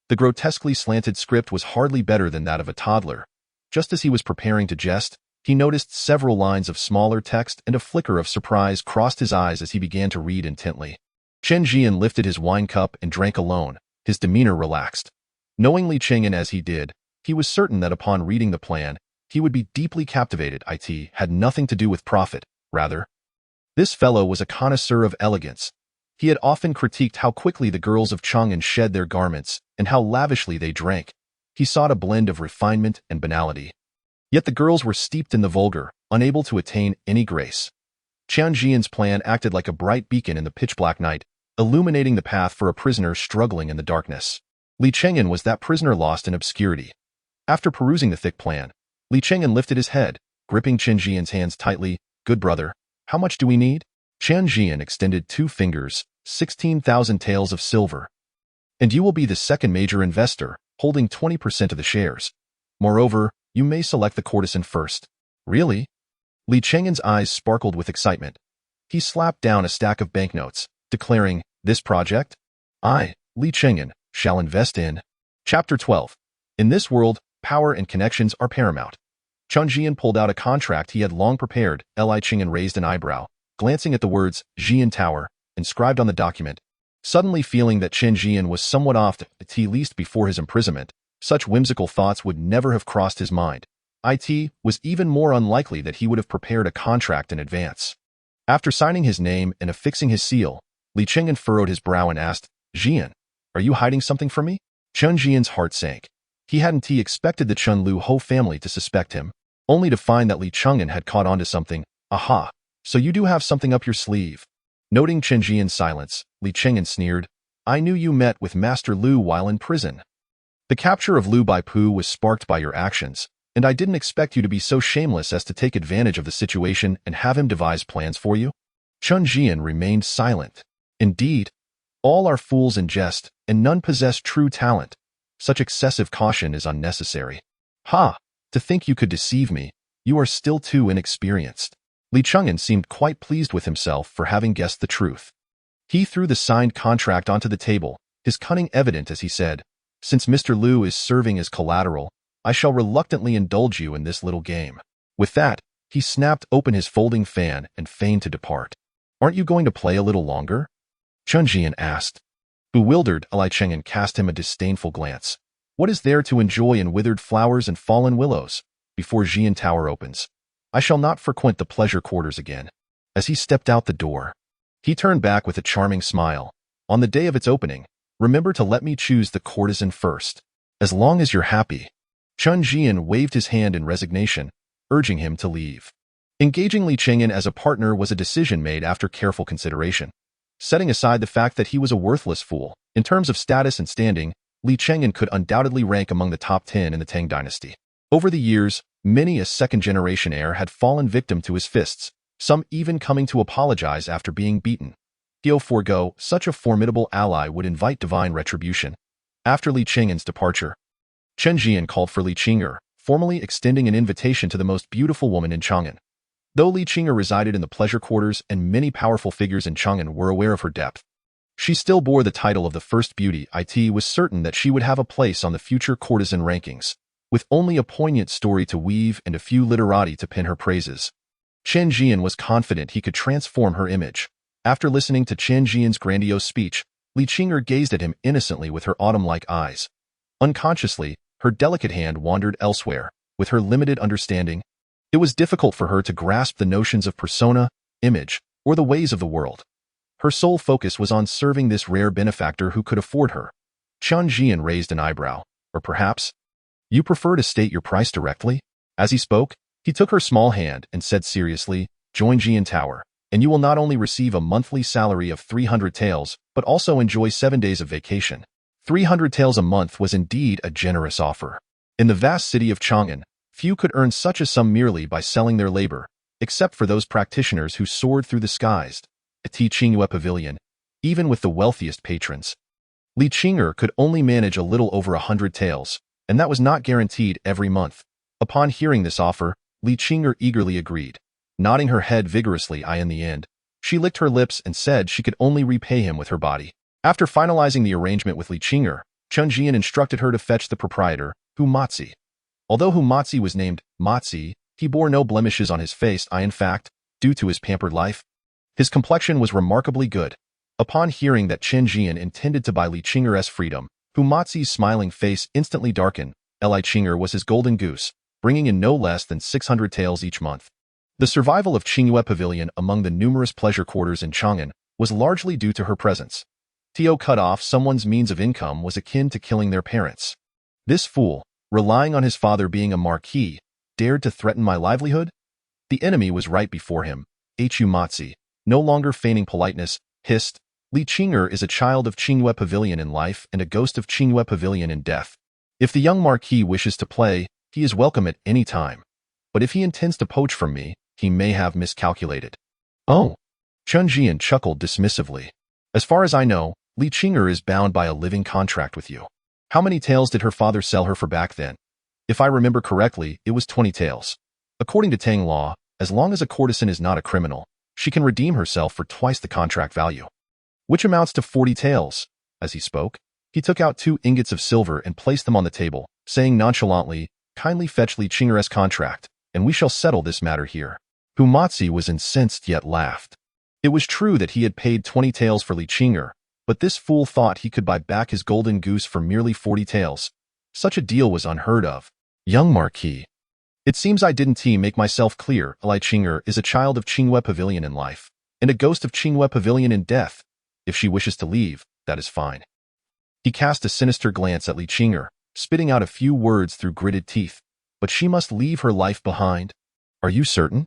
The grotesquely slanted script was hardly better than that of a toddler. Just as he was preparing to jest, he noticed several lines of smaller text and a flicker of surprise crossed his eyes as he began to read intently. Chen Zhian lifted his wine cup and drank alone, his demeanor relaxed. Knowing Li Cheng'an as he did, he was certain that upon reading the plan, he would be deeply captivated. It had nothing to do with profit, rather. This fellow was a connoisseur of elegance. He had often critiqued how quickly the girls of Chang'an shed their garments and how lavishly they drank. He sought a blend of refinement and banality. Yet the girls were steeped in the vulgar, unable to attain any grace. Chen Zhian's plan acted like a bright beacon in the pitch-black night, illuminating the path for a prisoner struggling in the darkness. Li Cheng'an was that prisoner lost in obscurity. After perusing the thick plan, Li Cheng'an lifted his head, gripping Chen Zhian's hands tightly. Good brother, how much do we need? Chen Zhian extended 2 fingers, 16,000 taels of silver. And you will be the second major investor, holding 20% of the shares. Moreover, you may select the courtesan first. Really? Li Cheng'an's eyes sparkled with excitement. He slapped down a stack of banknotes, declaring, this project? I, Li Cheng'an, shall invest in. Chapter 12. In this world, power and connections are paramount. Chen Zhian pulled out a contract he had long prepared. Li Cheng'an raised an eyebrow, glancing at the words, Zhian Tower, inscribed on the document. Suddenly feeling that Chen Zhian was somewhat off at least before his imprisonment, such whimsical thoughts would never have crossed his mind. It was even more unlikely that he would have prepared a contract in advance. After signing his name and affixing his seal, Li Cheng'an furrowed his brow and asked, Zhian, are you hiding something from me? Chen Zhian's heart sank. He hadn't expected the Chenliu whole family to suspect him, only to find that Li Cheng'an had caught on to something. Aha, so you do have something up your sleeve. Noting Chen Zhian's silence, Li Cheng'an sneered, I knew you met with Master Lu while in prison. The capture of Lu Baipu was sparked by your actions, and I didn't expect you to be so shameless as to take advantage of the situation and have him devise plans for you. Chen Zhian remained silent. Indeed, all are fools in jest, and none possess true talent. Such excessive caution is unnecessary. Ha! To think you could deceive me, you are still too inexperienced. Li Cheng'an seemed quite pleased with himself for having guessed the truth. He threw the signed contract onto the table, his cunning evident as he said, Since Mr. Lu is serving as collateral, I shall reluctantly indulge you in this little game. With that, he snapped open his folding fan and feigned to depart. Aren't you going to play a little longer? Chen Zhian asked. Bewildered, Li Cheng'an cast him a disdainful glance. What is there to enjoy in withered flowers and fallen willows? Before Zhian Tower opens, I shall not frequent the pleasure quarters again. As he stepped out the door, he turned back with a charming smile. On the day of its opening, remember to let me choose the courtesan first. As long as you're happy. Chen Zhian waved his hand in resignation, urging him to leave. Engaging Li Cheng'an as a partner was a decision made after careful consideration. Setting aside the fact that he was a worthless fool, in terms of status and standing, Li Cheng'an could undoubtedly rank among the top 10 in the Tang dynasty. Over the years, many a second-generation heir had fallen victim to his fists, some even coming to apologize after being beaten. He'll forego such a formidable ally would invite divine retribution. After Li Qing'an's departure, Chen Zhian called for Li Qing'er, formally extending an invitation to the most beautiful woman in Chang'an. Though Li Qing'er resided in the pleasure quarters and many powerful figures in Chang'an were aware of her depth, she still bore the title of the first beauty. It was certain that she would have a place on the future courtesan rankings, with only a poignant story to weave and a few literati to pen her praises. Chen Zhian was confident he could transform her image. After listening to Chen Zhian's grandiose speech, Li Qing'er gazed at him innocently with her autumn-like eyes. Unconsciously, her delicate hand wandered elsewhere. With her limited understanding, it was difficult for her to grasp the notions of persona, image, or the ways of the world. Her sole focus was on serving this rare benefactor who could afford her. Chen Zhian raised an eyebrow. Or perhaps, you prefer to state your price directly? As he spoke, he took her small hand and said seriously, join Jian Tower, and you will not only receive a monthly salary of 300 taels, but also enjoy 7 days of vacation. 300 taels a month was indeed a generous offer. In the vast city of Chang'an, few could earn such a sum merely by selling their labor, except for those practitioners who soared through the skies. At Chenliu Pavilion, even with the wealthiest patrons, Li Qing'er could only manage a little over 100 taels, and that was not guaranteed every month. Upon hearing this offer, Li Qing'er eagerly agreed. Nodding her head vigorously, in the end, she licked her lips and said she could only repay him with her body. After finalizing the arrangement with Li Qing'er, Chen Zhian instructed her to fetch the proprietor, Hu Matzi. Although Hu Matzi was named Matzi, he bore no blemishes on his face. In fact, due to his pampered life, his complexion was remarkably good. Upon hearing that Chen Zhian intended to buy Li Qing'er's freedom, Hu Matzi's smiling face instantly darkened. Li Qing'er was his golden goose, bringing in no less than 600 taels each month. The survival of Chenliu Pavilion among the numerous pleasure quarters in Chang'an was largely due to her presence. To cut off someone's means of income was akin to killing their parents. This fool, relying on his father being a marquis, dared to threaten my livelihood? The enemy was right before him. Hu Matzi, no longer feigning politeness, hissed, Li Qing'er is a child of Chenliu Pavilion in life and a ghost of Chenliu Pavilion in death. If the young marquis wishes to play, he is welcome at any time. But if he intends to poach from me, he may have miscalculated. Oh! Chen Zhian chuckled dismissively. As far as I know, Li Qing'er is bound by a living contract with you. How many taels did her father sell her for back then? If I remember correctly, it was 20 taels. According to Tang law, as long as a courtesan is not a criminal, she can redeem herself for twice the contract value, which amounts to 40 taels. As he spoke, he took out 2 ingots of silver and placed them on the table, saying nonchalantly, kindly fetch Li Qing'er's contract, and we shall settle this matter here. Hu Matzi was incensed yet laughed. It was true that he had paid 20 taels for Li Qing'er, but this fool thought he could buy back his golden goose for merely 40 taels. Such a deal was unheard of. Young Marquis. It seems I didn't make myself clear. Li Qing'er is a child of Chenliu Pavilion in life, and a ghost of Chenliu Pavilion in death. If she wishes to leave, that is fine. He cast a sinister glance at Li Qing'er, spitting out a few words through gritted teeth. But she must leave her life behind. Are you certain?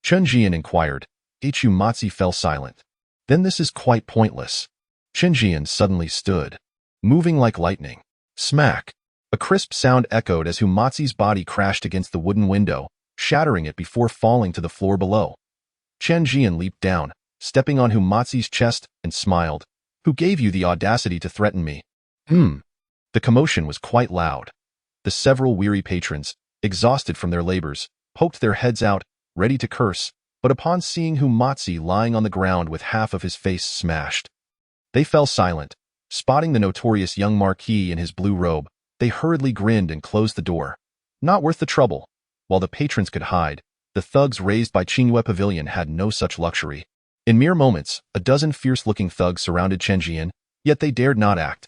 Chen Zhian inquired. Hu Matzi fell silent. Then this is quite pointless. Chen Zhian suddenly stood, moving like lightning. Smack! A crisp sound echoed as Hu Matzi's body crashed against the wooden window, shattering it before falling to the floor below. Chen Zhian leaped down, stepping on Hu Matzi's chest, and smiled. Who gave you the audacity to threaten me? The commotion was quite loud. The several weary patrons, exhausted from their labors, poked their heads out, ready to curse, but upon seeing Hu Matzi lying on the ground with half of his face smashed, they fell silent. Spotting the notorious young marquis in his blue robe, they hurriedly grinned and closed the door. Not worth the trouble. While the patrons could hide, the thugs raised by Chenliu Pavilion had no such luxury. In mere moments, a dozen fierce-looking thugs surrounded Chen Zhian, yet they dared not act.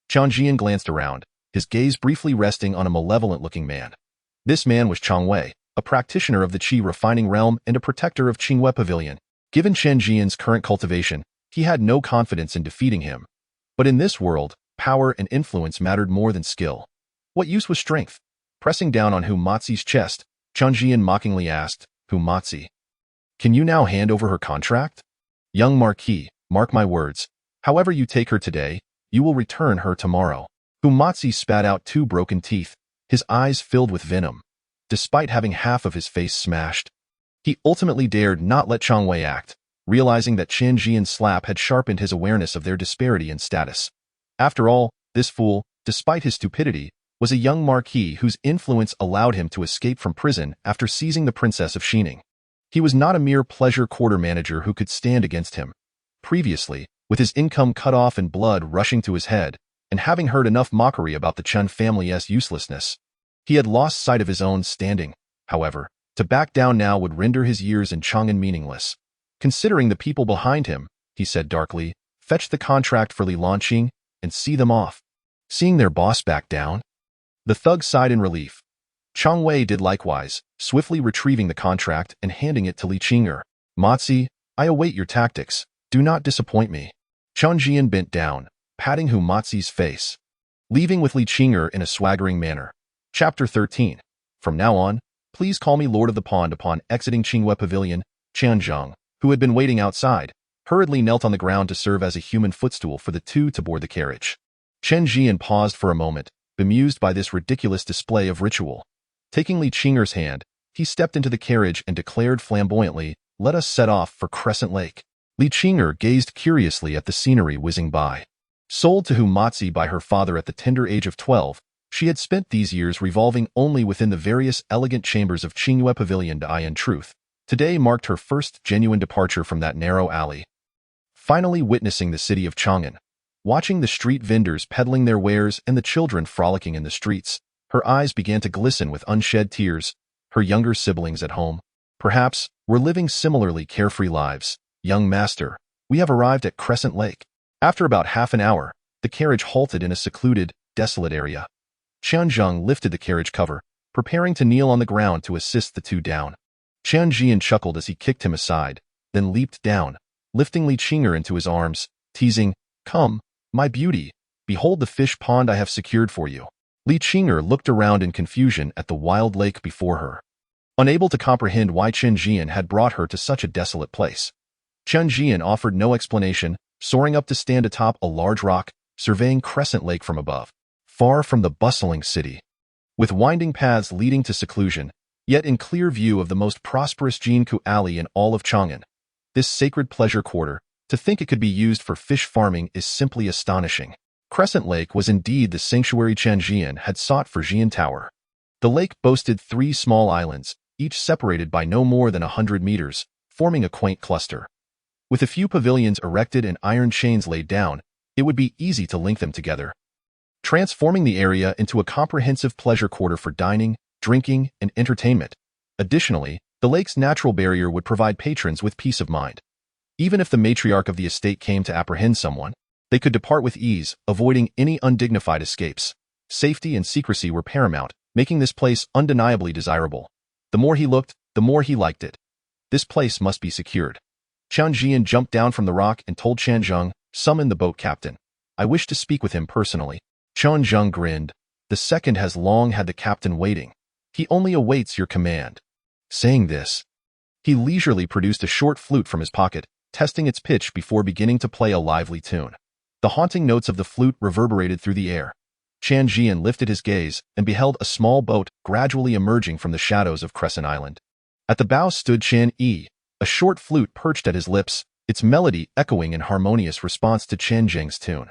Chen Zhian glanced around, his gaze briefly resting on a malevolent-looking man. This man was Chang Wei, a practitioner of the Qi refining realm and a protector of Chenliu Pavilion. Given Chen Zhian's current cultivation, he had no confidence in defeating him. But in this world, power and influence mattered more than skill. What use was strength? Pressing down on Hu Matzi's chest, Chen Zhian mockingly asked, Hu Matzi, can you now hand over her contract? Young Marquis, mark my words, however you take her today, you will return her tomorrow. Hu Matzi spat out 2 broken teeth, his eyes filled with venom. Despite having half of his face smashed, He ultimately dared not let Chang Wei act, realizing that Chen Zhian's slap had sharpened his awareness of their disparity in status. After all, this fool, despite his stupidity, was a young marquis whose influence allowed him to escape from prison after seizing the Princess of Xining. He was not a mere pleasure quarter manager who could stand against him. Previously, with his income cut off and blood rushing to his head, and having heard enough mockery about the Chen family's uselessness, he had lost sight of his own standing. However, to back down now would render his years in Chang'an meaningless. Considering the people behind him, he said darkly, fetch the contract for Li Lanqing and see them off. Seeing their boss back down, the thug sighed in relief. Chang Wei did likewise, swiftly retrieving the contract and handing it to Li Qing'er. Mozi, I await your tactics. Do not disappoint me. Chen Zhian bent down, patting Hu Mozi's face, leaving with Li Qing'er in a swaggering manner. Chapter 13. From now on, please call me Lord of the Pond. Upon exiting Qinghua Pavilion, Chen Zhang, who had been waiting outside, hurriedly knelt on the ground to serve as a human footstool for the two to board the carriage. Chen Zhian paused for a moment, bemused by this ridiculous display of ritual. Taking Li Qing'er's hand, he stepped into the carriage and declared flamboyantly, "Let us set off for Crescent Lake." Li Qing'er gazed curiously at the scenery whizzing by. Sold to Hu Mozi by her father at the tender age of 12, she had spent these years revolving only within the various elegant chambers of Qinghua Pavilion. In truth, today marked her first genuine departure from that narrow alley. Finally witnessing the city of Chang'an, watching the street vendors peddling their wares and the children frolicking in the streets, her eyes began to glisten with unshed tears. Her younger siblings at home, perhaps, were living similarly carefree lives. Young master, we have arrived at Crescent Lake. After about half an hour, the carriage halted in a secluded, desolate area. Chen Zhang lifted the carriage cover, preparing to kneel on the ground to assist the two down. Chen Zhian chuckled as he kicked him aside, then leaped down, lifting Li Qing'er into his arms, teasing, "Come, my beauty, behold the fish pond I have secured for you." Li Qing'er looked around in confusion at the wild lake before her, unable to comprehend why Chen Zhian had brought her to such a desolate place. Chen Zhian offered no explanation, soaring up to stand atop a large rock, surveying Crescent Lake from above, far from the bustling city. With winding paths leading to seclusion, yet in clear view of the most prosperous Jinku alley in all of Chang'an, this sacred pleasure quarter, to think it could be used for fish farming is simply astonishing. Crescent Lake was indeed the sanctuary Chen Zhian had sought for Zhian Tower. The lake boasted 3 small islands, each separated by no more than 100 meters, forming a quaint cluster. With a few pavilions erected and iron chains laid down, it would be easy to link them together, transforming the area into a comprehensive pleasure quarter for dining, drinking, and entertainment. Additionally, the lake's natural barrier would provide patrons with peace of mind. Even if the matriarch of the estate came to apprehend someone, they could depart with ease, avoiding any undignified escapes. Safety and secrecy were paramount, making this place undeniably desirable. The more he looked, the more he liked it. This place must be secured. Chen Zhian jumped down from the rock and told Chen Zhang, "Summon the boat captain. I wish to speak with him personally." Chen Zhang grinned. "The second has long had the captain waiting. He only awaits your command." Saying this, he leisurely produced a short flute from his pocket, testing its pitch before beginning to play a lively tune. The haunting notes of the flute reverberated through the air. Chen Zhian lifted his gaze and beheld a small boat gradually emerging from the shadows of Crescent Island. At the bow stood Chen Yi, a short flute perched at his lips, its melody echoing in harmonious response to Chen Zhang's tune.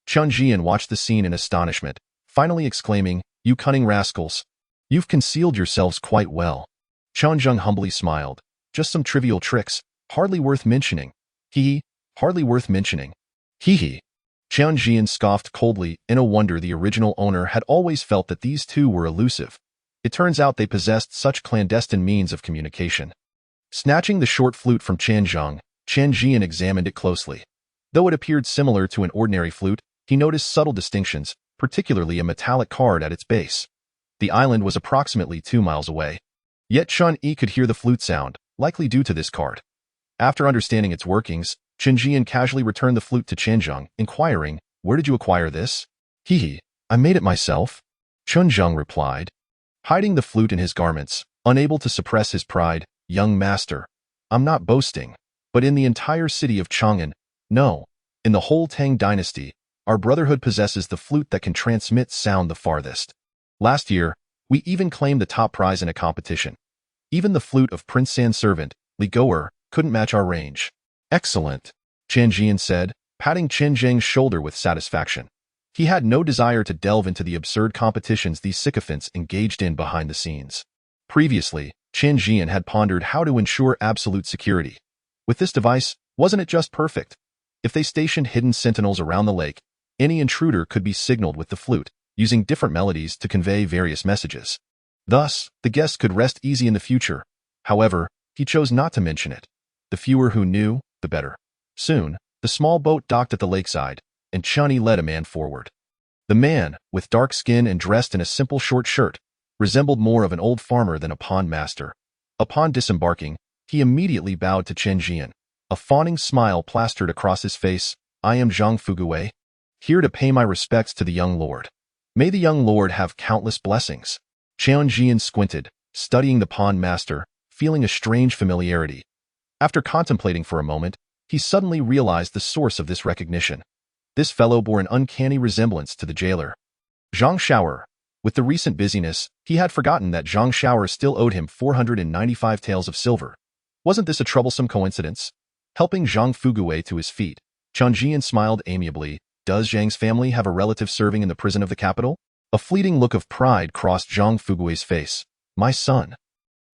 Chen Zhian watched the scene in astonishment, finally exclaiming, "You cunning rascals! You've concealed yourselves quite well." Chen Zhang humbly smiled. "Just some trivial tricks, hardly worth mentioning. Hee, hardly worth mentioning. Hee." Chen Zhian scoffed coldly, in a wonder the original owner had always felt that these two were elusive. It turns out they possessed such clandestine means of communication. Snatching the short flute from Chen Zhang, Chen Zhian examined it closely. Though it appeared similar to an ordinary flute, he noticed subtle distinctions, particularly a metallic card at its base. The island was approximately 2 miles away. Yet Chen Yi could hear the flute sound, likely due to this card. After understanding its workings, Chen Zhian casually returned the flute to Chen Zhang, inquiring, "Where did you acquire this?" "Hee, I made it myself," Chen Zhang replied, hiding the flute in his garments, unable to suppress his pride. "Young master, I'm not boasting, but in the entire city of Chang'an, no, in the whole Tang dynasty, our brotherhood possesses the flute that can transmit sound the farthest. Last year, we even claimed the top prize in a competition." Even the flute of Prince San's servant, Li Goer, couldn't match our range. Excellent, Chen Zhian said, patting Chen Zheng's shoulder with satisfaction. He had no desire to delve into the absurd competitions these sycophants engaged in behind the scenes. Previously, Chen Zhian had pondered how to ensure absolute security. With this device, wasn't it just perfect? If they stationed hidden sentinels around the lake, any intruder could be signaled with the flute, using different melodies to convey various messages. Thus, the guests could rest easy in the future. However, he chose not to mention it. The fewer who knew, the better. Soon, the small boat docked at the lakeside, and Chunny led a man forward. The man, with dark skin and dressed in a simple short shirt, resembled more of an old farmer than a pond master. Upon disembarking, he immediately bowed to Chen Zhian. A fawning smile plastered across his face. I am Zhang Fugui, here to pay my respects to the young lord. May the young lord have countless blessings. Chen Zhian squinted, studying the pond master, feeling a strange familiarity. After contemplating for a moment, he suddenly realized the source of this recognition. This fellow bore an uncanny resemblance to the jailer, Zhang Shower. With the recent busyness, he had forgotten that Zhang Shower still owed him 495 taels of silver. Wasn't this a troublesome coincidence? Helping Zhang Fugui to his feet, Chen Zhian smiled amiably. Does Zhang's family have a relative serving in the prison of the capital? A fleeting look of pride crossed Zhang Fugui's face. My son,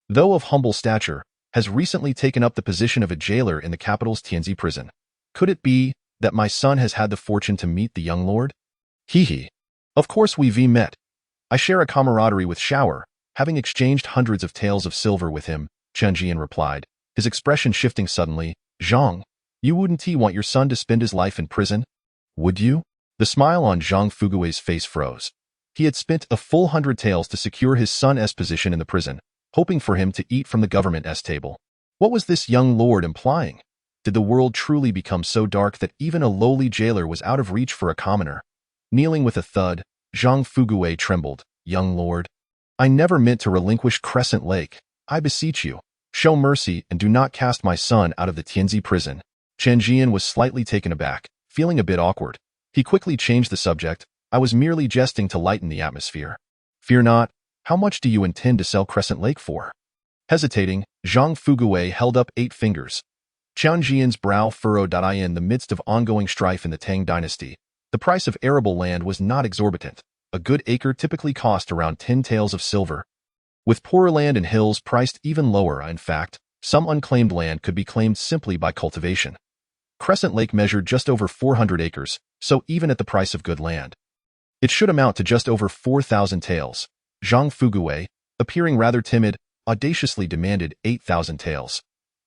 though of humble stature, has recently taken up the position of a jailer in the capital's Tianzi prison. Could it be that my son has had the fortune to meet the young lord? Hee. Of course we've met. I share a camaraderie with Shower, having exchanged hundreds of taels of silver with him, Chen Zhian replied, his expression shifting suddenly. Zhang, you wouldn't want your son to spend his life in prison? Would you? The smile on Zhang Fugui's face froze. He had spent a full 100 taels to secure his son's position in the prison, hoping for him to eat from the government's table. What was this young lord implying? Did the world truly become so dark that even a lowly jailer was out of reach for a commoner? Kneeling with a thud, Zhang Fugui trembled. Young lord, I never meant to relinquish Crescent Lake. I beseech you, show mercy and do not cast my son out of the Tianzi prison. Chen Zhian was slightly taken aback, feeling a bit awkward. He quickly changed the subject. I was merely jesting to lighten the atmosphere. Fear not. How much do you intend to sell Crescent Lake for? Hesitating, Zhang Fugui held up 8 fingers. Chen Zhian's brow furrowed. In the midst of ongoing strife in the Tang dynasty, the price of arable land was not exorbitant. A good acre typically cost around 10 taels of silver. With poorer land and hills priced even lower, in fact, some unclaimed land could be claimed simply by cultivation. Crescent Lake measured just over 400 acres, so even at the price of good land, it should amount to just over 4,000 taels. Zhang Fugui, appearing rather timid, audaciously demanded 8,000 taels.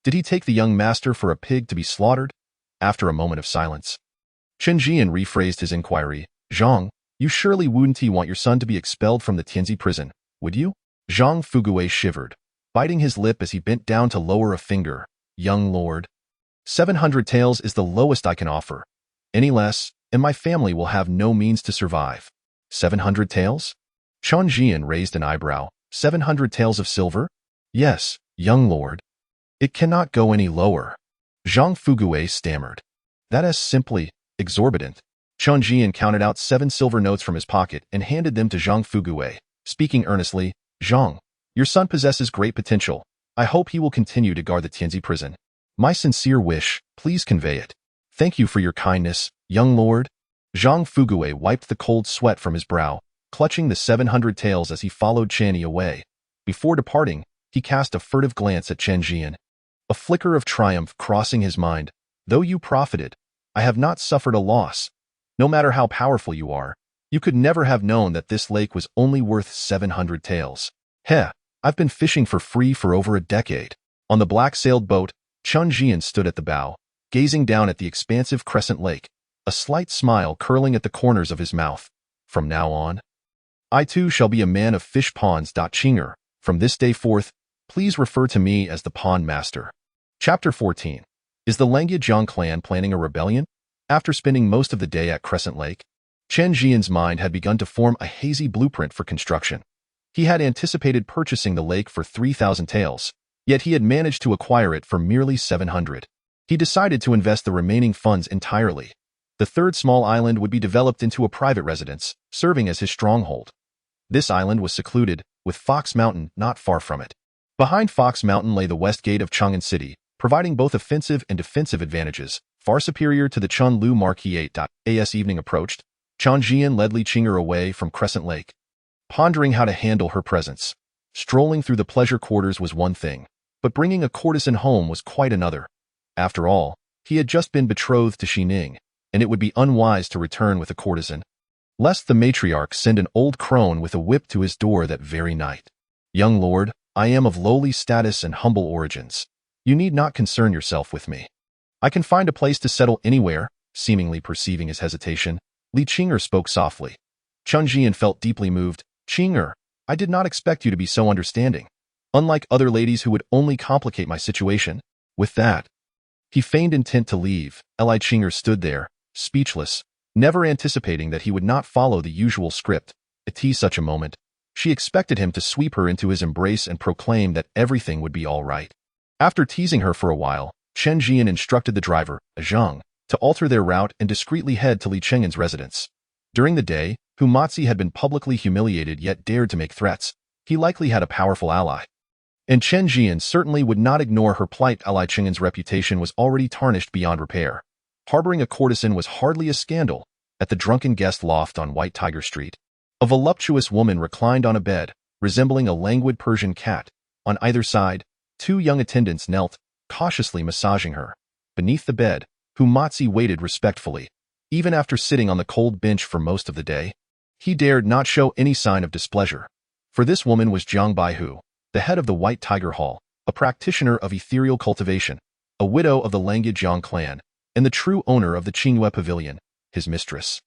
Did he take the young master for a pig to be slaughtered? After a moment of silence, Chen Zhian rephrased his inquiry. Zhang, you surely wouldn't want your son to be expelled from the Tianzi prison, would you? Zhang Fugui shivered, biting his lip as he bent down to lower a finger. Young lord, 700 taels is the lowest I can offer. Any less, and my family will have no means to survive. 700 taels? Chen Zhian raised an eyebrow. 700 taels of silver? Yes, young lord. It cannot go any lower. Zhang Fugui stammered. That is simply exorbitant. Chen Zhian counted out 7 silver notes from his pocket and handed them to Zhang Fugui, speaking earnestly. Zhang, your son possesses great potential. I hope he will continue to guard the Tianzi prison. My sincere wish, please convey it. Thank you for your kindness, young lord. Zhang Fugui wiped the cold sweat from his brow, clutching the 700 taels as he followed Channy away. Before departing, he cast a furtive glance at Chen Zhian. A flicker of triumph crossing his mind. Though you profited, I have not suffered a loss. No matter how powerful you are, you could never have known that this lake was only worth 700 taels. Heh, I've been fishing for free for over a decade. On the black-sailed boat, Chen Zhian stood at the bow, gazing down at the expansive Crescent Lake, a slight smile curling at the corners of his mouth. From now on, I too shall be a man of fish ponds. Chinger, from this day forth, please refer to me as the Pond Master. Chapter 14. Is the Langya clan planning a rebellion? After spending most of the day at Crescent Lake, Chen Zhian's mind had begun to form a hazy blueprint for construction. He had anticipated purchasing the lake for 3,000 taels, yet he had managed to acquire it for merely 700. He decided to invest the remaining funds entirely. The third small island would be developed into a private residence, serving as his stronghold. This island was secluded, with Fox Mountain not far from it. Behind Fox Mountain lay the west gate of Chang'an City, providing both offensive and defensive advantages, far superior to the Chenliu Marquee 8. As evening approached, Chen Zhian led Li Qing'er away from Crescent Lake, pondering how to handle her presence. Strolling through the pleasure quarters was one thing, but bringing a courtesan home was quite another. After all, he had just been betrothed to Xining, and it would be unwise to return with a courtesan, lest the matriarch send an old crone with a whip to his door that very night. Young lord, I am of lowly status and humble origins. You need not concern yourself with me. I can find a place to settle anywhere. Seemingly perceiving his hesitation, Li Qing'er spoke softly. Chen Zhian felt deeply moved. Qing'er, I did not expect you to be so understanding. Unlike other ladies who would only complicate my situation. With that, he feigned intent to leave. Li Qing'er stood there, speechless, never anticipating that he would not follow the usual script. At such a moment, she expected him to sweep her into his embrace and proclaim that everything would be all right. After teasing her for a while, Chen Zhian instructed the driver, Zhang, to alter their route and discreetly head to Li Qing'an's residence. During the day, Humatzi had been publicly humiliated yet dared to make threats. He likely had a powerful ally. And Chen Zhian certainly would not ignore her plight. Li Qing'an's reputation was already tarnished beyond repair. Harboring a courtesan was hardly a scandal. At the drunken guest loft on White Tiger Street, a voluptuous woman reclined on a bed, resembling a languid Persian cat. On either side, two young attendants knelt, cautiously massaging her. Beneath the bed, Humatzi waited respectfully. Even after sitting on the cold bench for most of the day, he dared not show any sign of displeasure. For this woman was Jiang Baihu, the head of the White Tiger Hall, a practitioner of ethereal cultivation, a widow of the Langya Jiang clan, and the true owner of the Qingyue Pavilion, his mistress.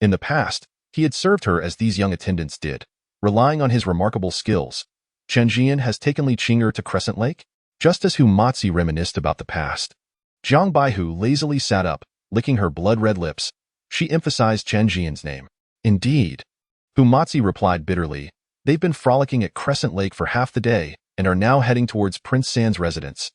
In the past, he had served her as these young attendants did, relying on his remarkable skills. Chen Zhian has taken Li Qing'er to Crescent Lake? Just as Humatzi reminisced about the past, Jiang Baihu lazily sat up, licking her blood-red lips. She emphasized Chen Zhian's name. Indeed. Humatzi replied bitterly. They've been frolicking at Crescent Lake for half the day and are now heading towards Prince San's residence.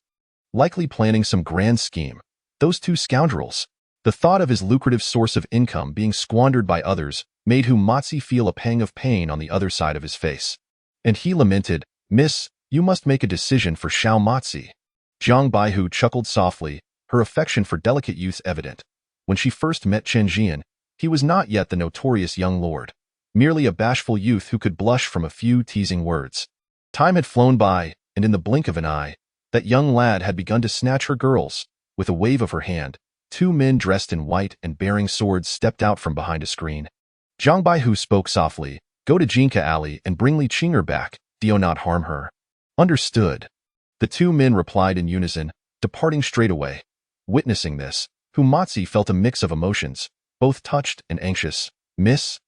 Likely planning some grand scheme. Those two scoundrels. The thought of his lucrative source of income being squandered by others made Humatzi feel a pang of pain on the other side of his face. And he lamented, Miss, you must make a decision for Xiao Matzi. Jiang Baihu chuckled softly, her affection for delicate youth evident. When she first met Chen Zhian, he was not yet the notorious young lord, merely a bashful youth who could blush from a few teasing words. Time had flown by, and in the blink of an eye, that young lad had begun to snatch her girls. With a wave of her hand, two men dressed in white and bearing swords stepped out from behind a screen. Jiang Baihu spoke softly, Go to Jinka Alley and bring Li Qing'er back, do not harm her. Understood. The two men replied in unison, departing straight away. Witnessing this, Humatzi felt a mix of emotions, both touched and anxious. Miss,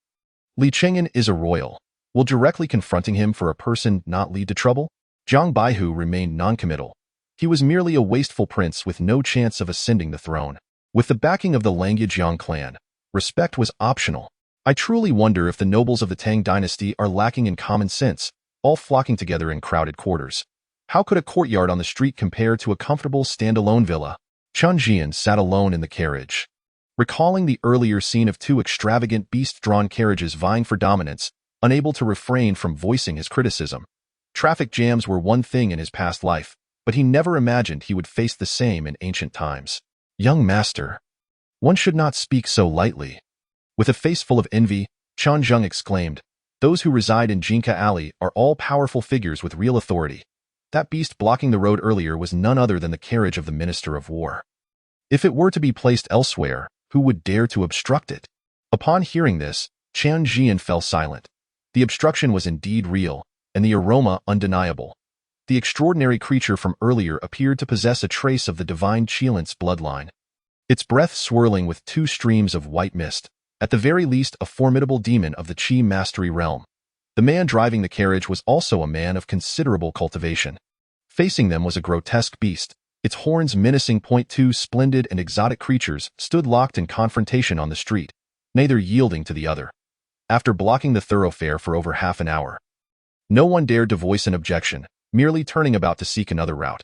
Li Qing'an is a royal. Will directly confronting him for a person not lead to trouble? Jiang Baihu remained noncommittal. He was merely a wasteful prince with no chance of ascending the throne. With the backing of the Langya Jiang clan, respect was optional. I truly wonder if the nobles of the Tang dynasty are lacking in common sense, all flocking together in crowded quarters. How could a courtyard on the street compare to a comfortable standalone villa? Chen Zhian sat alone in the carriage. Recalling the earlier scene of two extravagant beast-drawn carriages vying for dominance, unable to refrain from voicing his criticism. Traffic jams were one thing in his past life, but he never imagined he would face the same in ancient times. Young master, one should not speak so lightly. With a face full of envy, Chen Zhian exclaimed, Those who reside in Jinka Alley are all powerful figures with real authority. That beast blocking the road earlier was none other than the carriage of the Minister of War. If it were to be placed elsewhere, who would dare to obstruct it? Upon hearing this, Chen Zhian fell silent. The obstruction was indeed real, and the aroma undeniable. The extraordinary creature from earlier appeared to possess a trace of the divine Qilin's bloodline. Its breath swirling with two streams of white mist, at the very least a formidable demon of the Qi mastery realm. The man driving the carriage was also a man of considerable cultivation. Facing them was a grotesque beast, its horns menacing. Two splendid and exotic creatures stood locked in confrontation on the street, neither yielding to the other. After blocking the thoroughfare for over half an hour, no one dared to voice an objection, merely turning about to seek another route.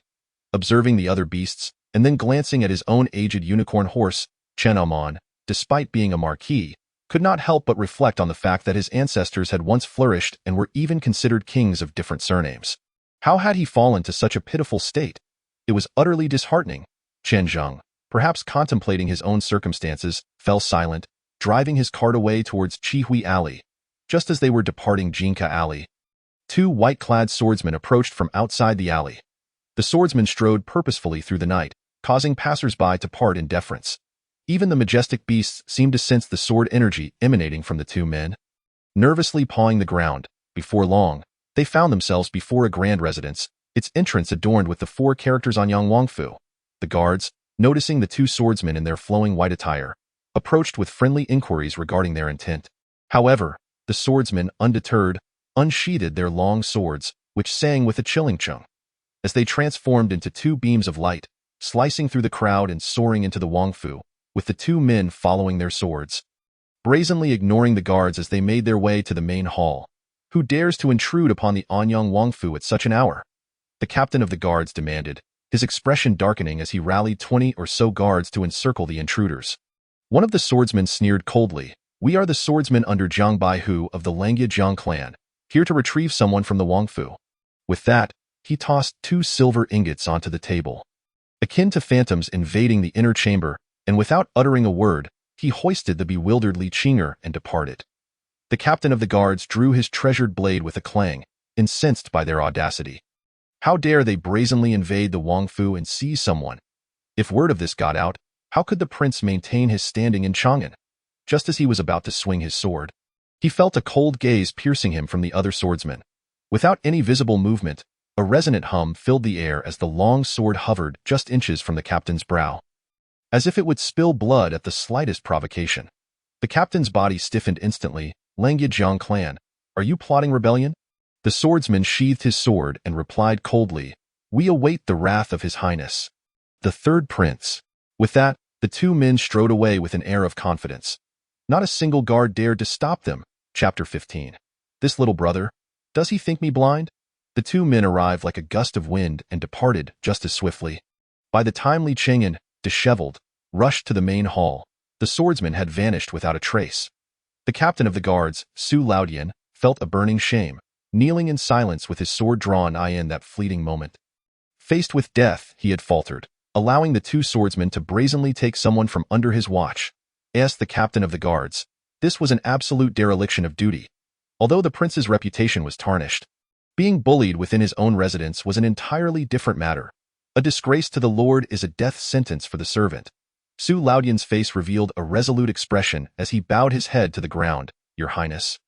Observing the other beasts, and then glancing at his own aged unicorn horse, Chen Amon, despite being a marquis, could not help but reflect on the fact that his ancestors had once flourished and were even considered kings of different surnames. How had he fallen to such a pitiful state? It was utterly disheartening. Chen Zhian, perhaps contemplating his own circumstances, fell silent, driving his cart away towards Chihui Alley. Just as they were departing Jinka Alley, two white-clad swordsmen approached from outside the alley. The swordsmen strode purposefully through the night, causing passers-by to part in deference. Even the majestic beasts seemed to sense the sword energy emanating from the two men. Nervously pawing the ground, before long, they found themselves before a grand residence, its entrance adorned with the four characters on Yang Wangfu. The guards, noticing the two swordsmen in their flowing white attire, approached with friendly inquiries regarding their intent. However, the swordsmen, undeterred, unsheathed their long swords, which sang with a chilling chung. As they transformed into two beams of light, slicing through the crowd and soaring into the Wangfu, with the two men following their swords, brazenly ignoring the guards as they made their way to the main hall. Who dares to intrude upon the Anyang Wangfu at such an hour? The captain of the guards demanded, his expression darkening as he rallied 20 or so guards to encircle the intruders. One of the swordsmen sneered coldly, "We are the swordsmen under Jiang Baihu of the Langya Jiang clan, here to retrieve someone from the Wangfu." With that, he tossed 2 silver ingots onto the table. Akin to phantoms invading the inner chamber, and without uttering a word, he hoisted the bewildered Li Qinger and departed. The captain of the guards drew his treasured blade with a clang, incensed by their audacity. How dare they brazenly invade the Wangfu and seize someone? If word of this got out, how could the prince maintain his standing in Chang'an? Just as he was about to swing his sword, he felt a cold gaze piercing him from the other swordsman. Without any visible movement, a resonant hum filled the air as the long sword hovered just inches from the captain's brow, as if it would spill blood at the slightest provocation. The captain's body stiffened instantly. "Langya Jiang clan, are you plotting rebellion?" The swordsman sheathed his sword and replied coldly, "We await the wrath of His Highness, the third prince." With that, the two men strode away with an air of confidence. Not a single guard dared to stop them. Chapter 15. This little brother, does he think me blind? The two men arrived like a gust of wind and departed just as swiftly. By the time Li Qinger, disheveled, rushed to the main hall, the swordsman had vanished without a trace. The captain of the guards, Su Laodian, felt a burning shame, kneeling in silence with his sword drawn in that fleeting moment. Faced with death, he had faltered, allowing the two swordsmen to brazenly take someone from under his watch. Asked the captain of the guards. This was an absolute dereliction of duty. Although the prince's reputation was tarnished, being bullied within his own residence was an entirely different matter. A disgrace to the lord is a death sentence for the servant. Su Laodian's face revealed a resolute expression as he bowed his head to the ground. "Your Highness,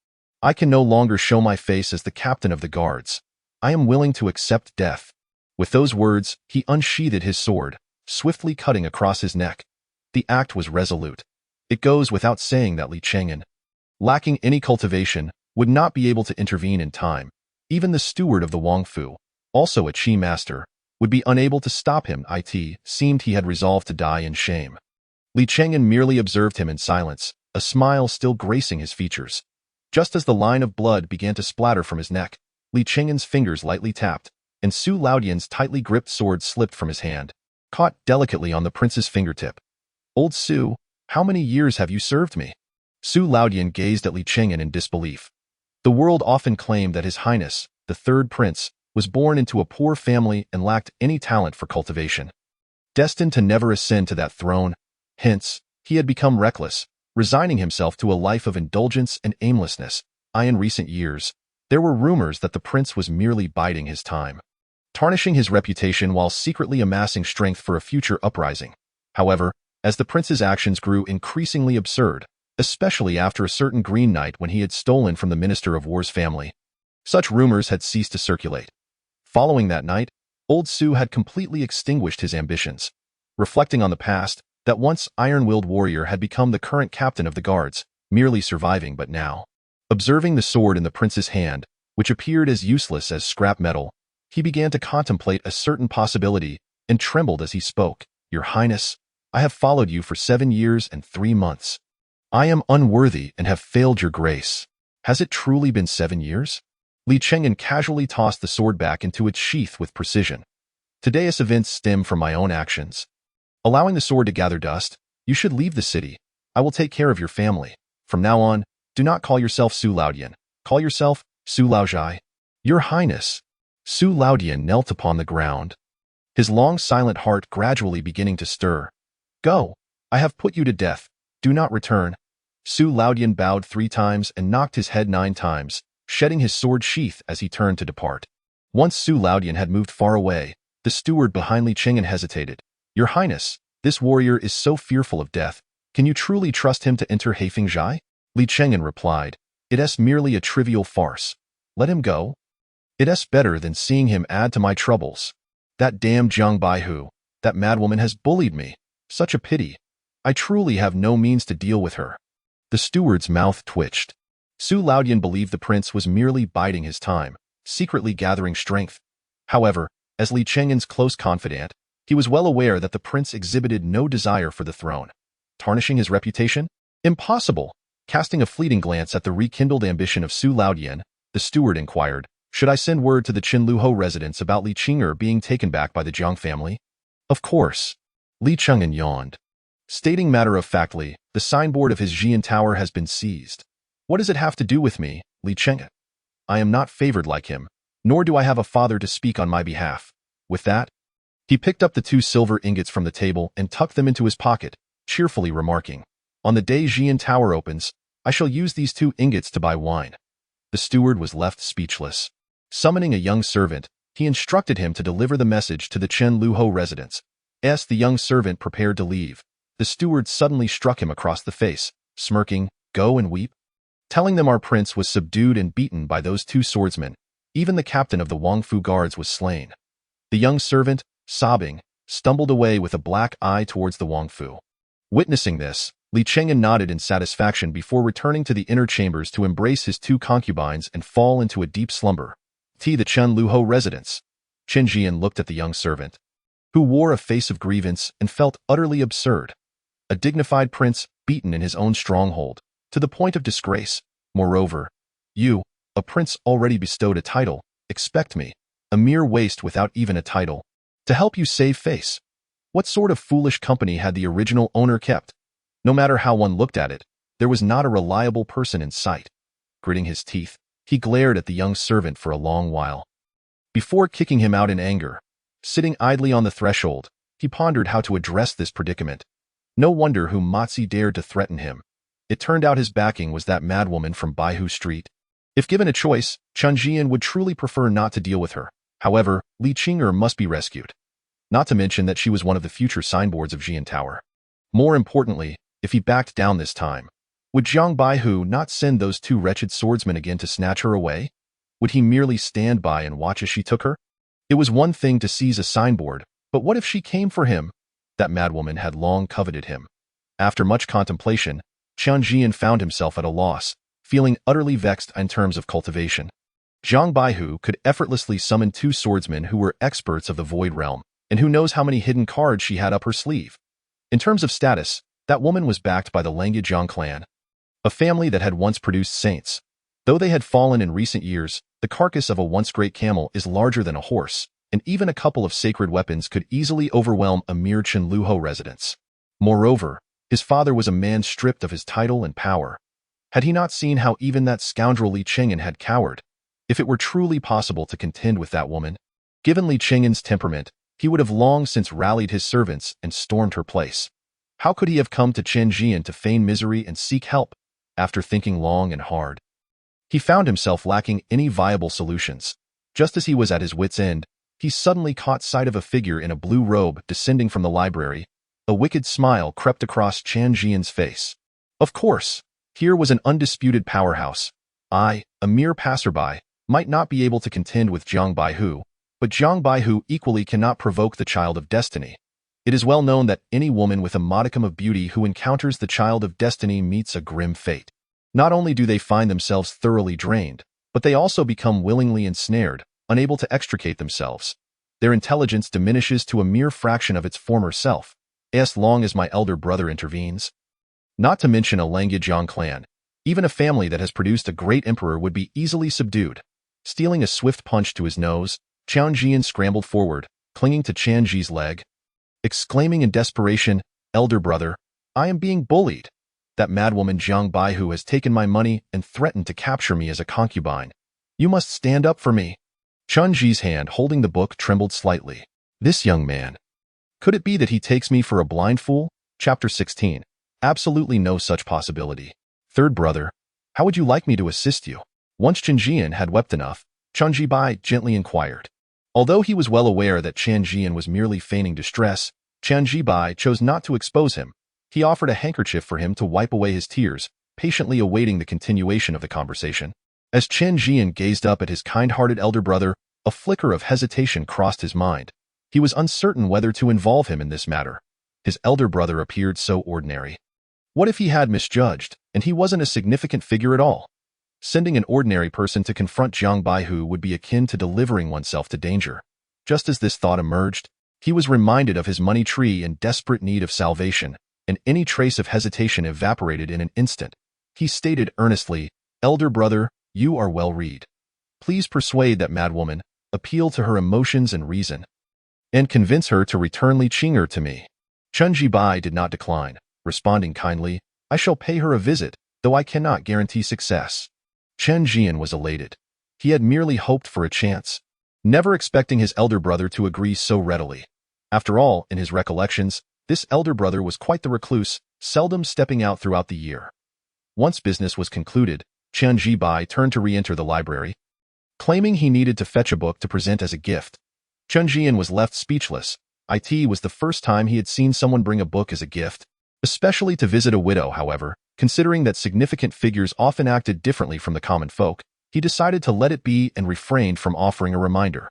I can no longer show my face as the captain of the guards. I am willing to accept death." With those words, he unsheathed his sword, swiftly cutting across his neck. The act was resolute. It goes without saying that Li Qinger, lacking any cultivation, would not be able to intervene in time. Even the steward of the Wangfu, also a Qi master, would be unable to stop him. It seemed he had resolved to die in shame. Li Qinger merely observed him in silence, a smile still gracing his features. Just as the line of blood began to splatter from his neck, Li Qinger's fingers lightly tapped, and Su Laodian's tightly gripped sword slipped from his hand, caught delicately on the prince's fingertip. "Old Su, how many years have you served me?" Su Laodian gazed at Li Qinger in disbelief. The world often claimed that His Highness, the third prince, was born into a poor family and lacked any talent for cultivation, destined to never ascend to that throne. Hence, he had become reckless, resigning himself to a life of indulgence and aimlessness. In recent years, there were rumors that the prince was merely biding his time, tarnishing his reputation while secretly amassing strength for a future uprising. However, as the prince's actions grew increasingly absurd, especially after a certain green night when he had stolen from the Minister of War's family, such rumors had ceased to circulate. Following that night, old Su had completely extinguished his ambitions. Reflecting on the past, that once iron-willed warrior had become the current captain of the guards, merely surviving but now. Observing the sword in the prince's hand, which appeared as useless as scrap metal, he began to contemplate a certain possibility and trembled as he spoke. "Your Highness, I have followed you for 7 years and 3 months. I am unworthy and have failed your grace. Has it truly been 7 years?" Li Qinger casually tossed the sword back into its sheath with precision. "Today's events stem from my own actions." Allowing the sword to gather dust, "You should leave the city. I will take care of your family. From now on, do not call yourself Su Laodian. Call yourself Su Laozhai." "Your Highness." Su Laodian knelt upon the ground, his long silent heart gradually beginning to stir. Go! I have put you to death. Do not return. Su Laodian bowed 3 times and knocked his head 9 times, shedding his sword sheath as he turned to depart. Once Su Laodian had moved far away, the steward behind Li Chengan hesitated. Your Highness, this warrior is so fearful of death. Can you truly trust him to enter Heifeng Zhai? Li Chengan replied. It is merely a trivial farce. Let him go. It is better than seeing him add to my troubles. That damned Jiang Baihu, that madwoman has bullied me. Such a pity. I truly have no means to deal with her. The steward's mouth twitched. Su Laodian believed the prince was merely biding his time, secretly gathering strength. However, as Li Chengan's close confidant, he was well aware that the prince exhibited no desire for the throne. Tarnishing his reputation? Impossible! Casting a fleeting glance at the rekindled ambition of Su Laodian, the steward inquired, should I send word to the Chenliu residents about Li Qing'er being taken back by the Jiang family? Of course. Li Chengan yawned. Stating matter-of-factly, the signboard of his Zhian tower has been seized. What does it have to do with me, Li Chengan? I am not favored like him, nor do I have a father to speak on my behalf. With that, he picked up the 2 silver ingots from the table and tucked them into his pocket, cheerfully remarking, on the day Zhian tower opens, I shall use these 2 ingots to buy wine. The steward was left speechless. Summoning a young servant, he instructed him to deliver the message to the Chenliu residents. As the young servant prepared to leave, the steward suddenly struck him across the face, smirking, Go and weep? Telling them our prince was subdued and beaten by those 2 swordsmen. Even the captain of the Wangfu guards was slain. The young servant, sobbing, stumbled away with a black eye towards the Wangfu. Witnessing this, Li Chengan nodded in satisfaction before returning to the inner chambers to embrace his 2 concubines and fall into a deep slumber. The Chenliu residents. Chen Zhian looked at the young servant, who wore a face of grievance and felt utterly absurd. A dignified prince, beaten in his own stronghold, to the point of disgrace. Moreover, you, a prince already bestowed a title, expect me, a mere waste without even a title, to help you save face. What sort of foolish company had the original owner kept? No matter how one looked at it, there was not a reliable person in sight. Gritting his teeth, he glared at the young servant for a long while. Before kicking him out in anger, sitting idly on the threshold, he pondered how to address this predicament. No wonder whom Matzi dared to threaten him. It turned out his backing was that madwoman from Baihu Street. If given a choice, Chen Zhian would truly prefer not to deal with her. However, Li Qing'er must be rescued. Not to mention that she was one of the future signboards of Zhian Tower. More importantly, if he backed down this time, would Jiang Baihu not send those 2 wretched swordsmen again to snatch her away? Would he merely stand by and watch as she took her? It was one thing to seize a signboard, but what if she came for him? That madwoman had long coveted him. After much contemplation, Chen Zhian found himself at a loss, feeling utterly vexed in terms of cultivation. Jiang Baihu could effortlessly summon 2 swordsmen who were experts of the Void Realm, and who knows how many hidden cards she had up her sleeve. In terms of status, that woman was backed by the Langya Jiang clan, a family that had once produced saints. Though they had fallen in recent years, the carcass of a once great camel is larger than a horse, and even a couple of sacred weapons could easily overwhelm a mere Chenliu residence. Moreover, his father was a man stripped of his title and power. Had he not seen how even that scoundrel Li Chengan had cowered? If it were truly possible to contend with that woman, given Li Chengan's temperament, he would have long since rallied his servants and stormed her place. How could he have come to Chen Zhian to feign misery and seek help? After thinking long and hard, he found himself lacking any viable solutions. Just as he was at his wit's end, he suddenly caught sight of a figure in a blue robe descending from the library. A wicked smile crept across Chen Zhian's face. Of course, here was an undisputed powerhouse. I, a mere passerby, might not be able to contend with Jiang Baihu, but Jiang Baihu equally cannot provoke the child of destiny. It is well known that any woman with a modicum of beauty who encounters the child of destiny meets a grim fate. Not only do they find themselves thoroughly drained, but they also become willingly ensnared, unable to extricate themselves. Their intelligence diminishes to a mere fraction of its former self, as long as my elder brother intervenes. Not to mention a Langya Jiang clan, even a family that has produced a great emperor would be easily subdued. Stealing a swift punch to his nose, Chen Zhian scrambled forward, clinging to Chen Zhi's leg, exclaiming in desperation, "Elder brother, I am being bullied. That madwoman Jiang Baihu has taken my money and threatened to capture me as a concubine. You must stand up for me." Chen Zhi's hand holding the book trembled slightly. This young man. Could it be that he takes me for a blind fool? Chapter 16. Absolutely no such possibility. Third brother, how would you like me to assist you? Once Chen Zhian had wept enough, Chen Zhibai gently inquired. Although he was well aware that Chen Zhian was merely feigning distress, Chen Zhibai chose not to expose him. He offered a handkerchief for him to wipe away his tears, patiently awaiting the continuation of the conversation. As Chen Zhian gazed up at his kind-hearted elder brother, a flicker of hesitation crossed his mind. He was uncertain whether to involve him in this matter. His elder brother appeared so ordinary. What if he had misjudged, and he wasn't a significant figure at all? Sending an ordinary person to confront Jiang Baihu would be akin to delivering oneself to danger. Just as this thought emerged, he was reminded of his money tree in desperate need of salvation, and any trace of hesitation evaporated in an instant. He stated earnestly, "Elder brother, you are well read. Please persuade that madwoman, appeal to her emotions and reason, and convince her to return Li Qing'er to me." Chen Zhibai did not decline, responding kindly, "I shall pay her a visit, though I cannot guarantee success." Chen Zhian was elated. He had merely hoped for a chance, never expecting his elder brother to agree so readily. After all, in his recollections, this elder brother was quite the recluse, seldom stepping out throughout the year. Once business was concluded, Chen Zhibai turned to re-enter the library, claiming he needed to fetch a book to present as a gift. Chen Zhian was left speechless. It was the first time he had seen someone bring a book as a gift, especially to visit a widow. However, considering that significant figures often acted differently from the common folk, he decided to let it be and refrained from offering a reminder.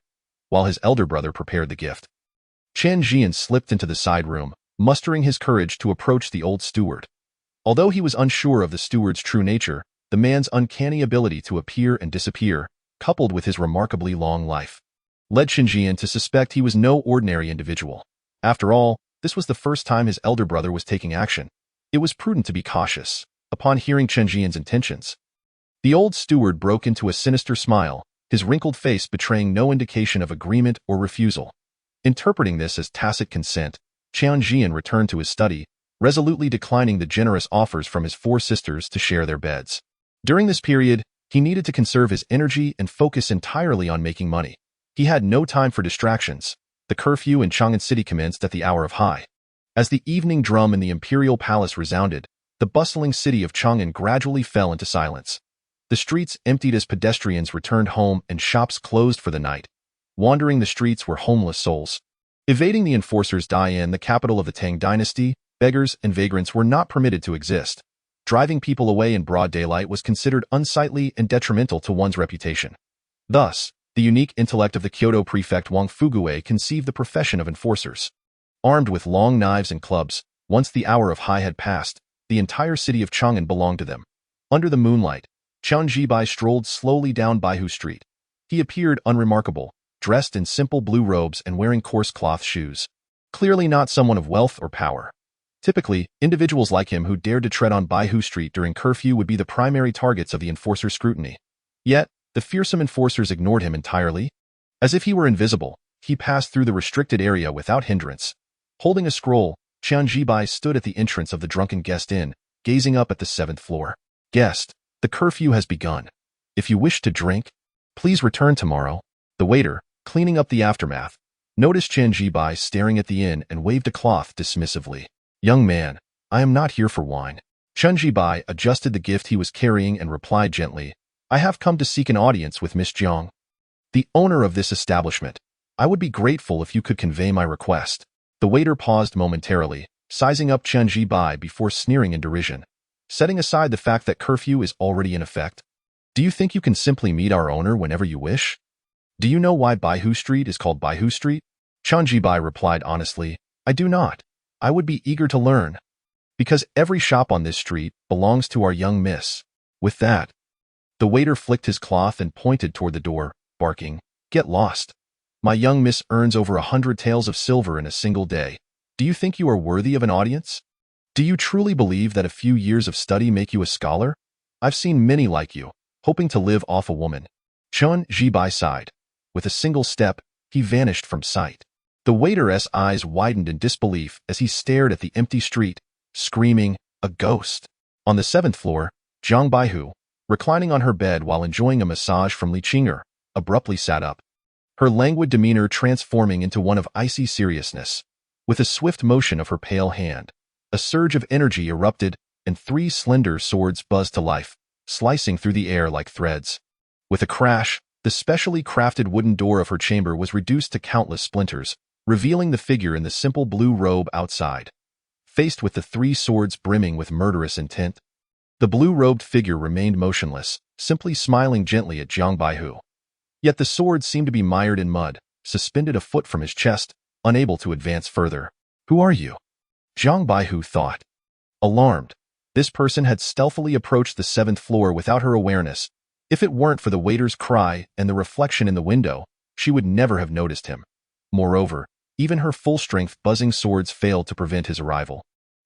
While his elder brother prepared the gift, Chen Zhian slipped into the side room, mustering his courage to approach the old steward. Although he was unsure of the steward's true nature, the man's uncanny ability to appear and disappear, coupled with his remarkably long life, led Chen Zhian to suspect he was no ordinary individual. After all, this was the first time his elder brother was taking action. It was prudent to be cautious. Upon hearing Chen Zhian's intentions, the old steward broke into a sinister smile, his wrinkled face betraying no indication of agreement or refusal. Interpreting this as tacit consent, Chen Zhian returned to his study, resolutely declining the generous offers from his four sisters to share their beds. During this period, he needed to conserve his energy and focus entirely on making money. He had no time for distractions. The curfew in Chang'an City commenced at the hour of high. As the evening drum in the imperial palace resounded, the bustling city of Chang'an gradually fell into silence. The streets emptied as pedestrians returned home and shops closed for the night. Wandering the streets were homeless souls. Evading the enforcers' die-in, the capital of the Tang dynasty, beggars and vagrants were not permitted to exist. Driving people away in broad daylight was considered unsightly and detrimental to one's reputation. Thus, the unique intellect of the Kyoto prefect Wang Fuguei conceived the profession of enforcers. Armed with long knives and clubs, once the hour of high had passed, the entire city of Chang'an belonged to them. Under the moonlight, Chen Zhibai strolled slowly down Baihu Street. He appeared unremarkable, dressed in simple blue robes and wearing coarse cloth shoes. Clearly not someone of wealth or power. Typically, individuals like him who dared to tread on Baihu Street during curfew would be the primary targets of the enforcer's scrutiny. Yet, the fearsome enforcers ignored him entirely. As if he were invisible, he passed through the restricted area without hindrance. Holding a scroll, Chen Zhibai stood at the entrance of the Drunken Guest Inn, gazing up at the 7th floor. "Guest, the curfew has begun. If you wish to drink, please return tomorrow." The waiter, cleaning up the aftermath, noticed Chen Zhibai staring at the inn and waved a cloth dismissively. "Young man, I am not here for wine." Chen Zhibai adjusted the gift he was carrying and replied gently, "I have come to seek an audience with Miss Jiang, the owner of this establishment. I would be grateful if you could convey my request." The waiter paused momentarily, sizing up Chen Zhibai before sneering in derision. "Setting aside the fact that curfew is already in effect, do you think you can simply meet our owner whenever you wish? Do you know why Baihu Street is called Baihu Street?" Chen Zhibai replied honestly, "I do not. I would be eager to learn. Because every shop on this street belongs to our young miss." With that, the waiter flicked his cloth and pointed toward the door, barking, "Get lost. My young miss earns over 100 taels of silver in a single day. Do you think you are worthy of an audience? Do you truly believe that a few years of study make you a scholar? I've seen many like you, hoping to live off a woman." Chen Zhibai sighed. With a single step, he vanished from sight. The waiter's eyes widened in disbelief as he stared at the empty street, screaming, "A ghost!" On the 7th floor, Jiang Baihu, reclining on her bed while enjoying a massage from Li Qing'er, abruptly sat up. her languid demeanor transforming into one of icy seriousness. With a swift motion of her pale hand, a surge of energy erupted, and 3 slender swords buzzed to life, slicing through the air like threads. With a crash, the specially crafted wooden door of her chamber was reduced to countless splinters, revealing the figure in the simple blue robe outside. Faced with the 3 swords brimming with murderous intent, the blue-robed figure remained motionless, simply smiling gently at Jiang Baihu. Yet the swords seemed to be mired in mud, suspended a foot from his chest, unable to advance further. "Who are you?" Jiang Baihu thought. Alarmed, this person had stealthily approached the 7th floor without her awareness. If it weren't for the waiter's cry and the reflection in the window, she would never have noticed him. Moreover, even her full-strength buzzing swords failed to prevent his arrival.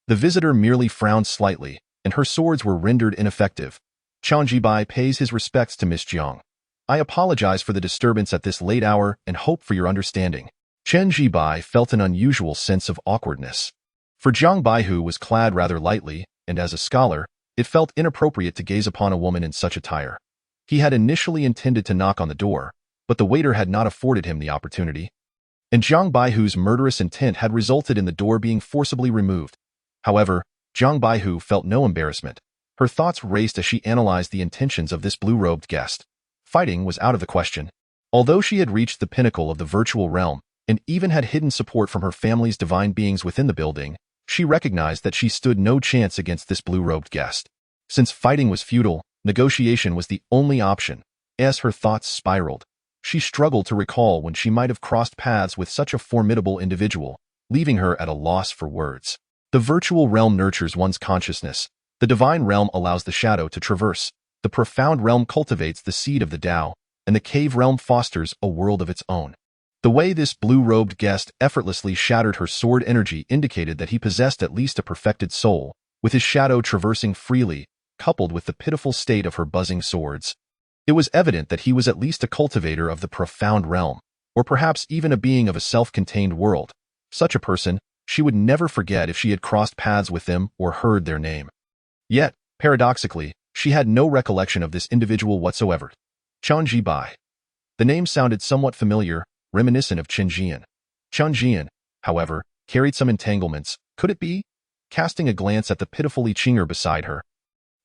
The visitor merely frowned slightly, and her swords were rendered ineffective. Chen Zhian pays his respects to Miss Jiang. "I apologize for the disturbance at this late hour and hope for your understanding." Chen Zhian felt an unusual sense of awkwardness. For Jiang Baihu was clad rather lightly, and as a scholar, it felt inappropriate to gaze upon a woman in such attire. He had initially intended to knock on the door, but the waiter had not afforded him the opportunity. And Jiang Baihu's murderous intent had resulted in the door being forcibly removed. However, Jiang Baihu felt no embarrassment. Her thoughts raced as she analyzed the intentions of this blue-robed guest. Fighting was out of the question. Although she had reached the pinnacle of the virtual realm, and even had hidden support from her family's divine beings within the building, she recognized that she stood no chance against this blue-robed guest. Since fighting was futile, negotiation was the only option. As her thoughts spiraled, she struggled to recall when she might have crossed paths with such a formidable individual, leaving her at a loss for words. The virtual realm nurtures one's consciousness. The divine realm allows the shadow to traverse. The profound realm cultivates the seed of the Tao, and the cave realm fosters a world of its own. The way this blue-robed guest effortlessly shattered her sword energy indicated that he possessed at least a perfected soul, with his shadow traversing freely, coupled with the pitiful state of her buzzing swords. It was evident that he was at least a cultivator of the profound realm, or perhaps even a being of a self-contained world. Such a person, she would never forget if she had crossed paths with them or heard their name. Yet, paradoxically, she had no recollection of this individual whatsoever. Chen Zhian. The name sounded somewhat familiar, reminiscent of Chen Zhian. Chen Zhian, however, carried some entanglements. Could it be? Casting a glance at the pitiful Li Qinger beside her,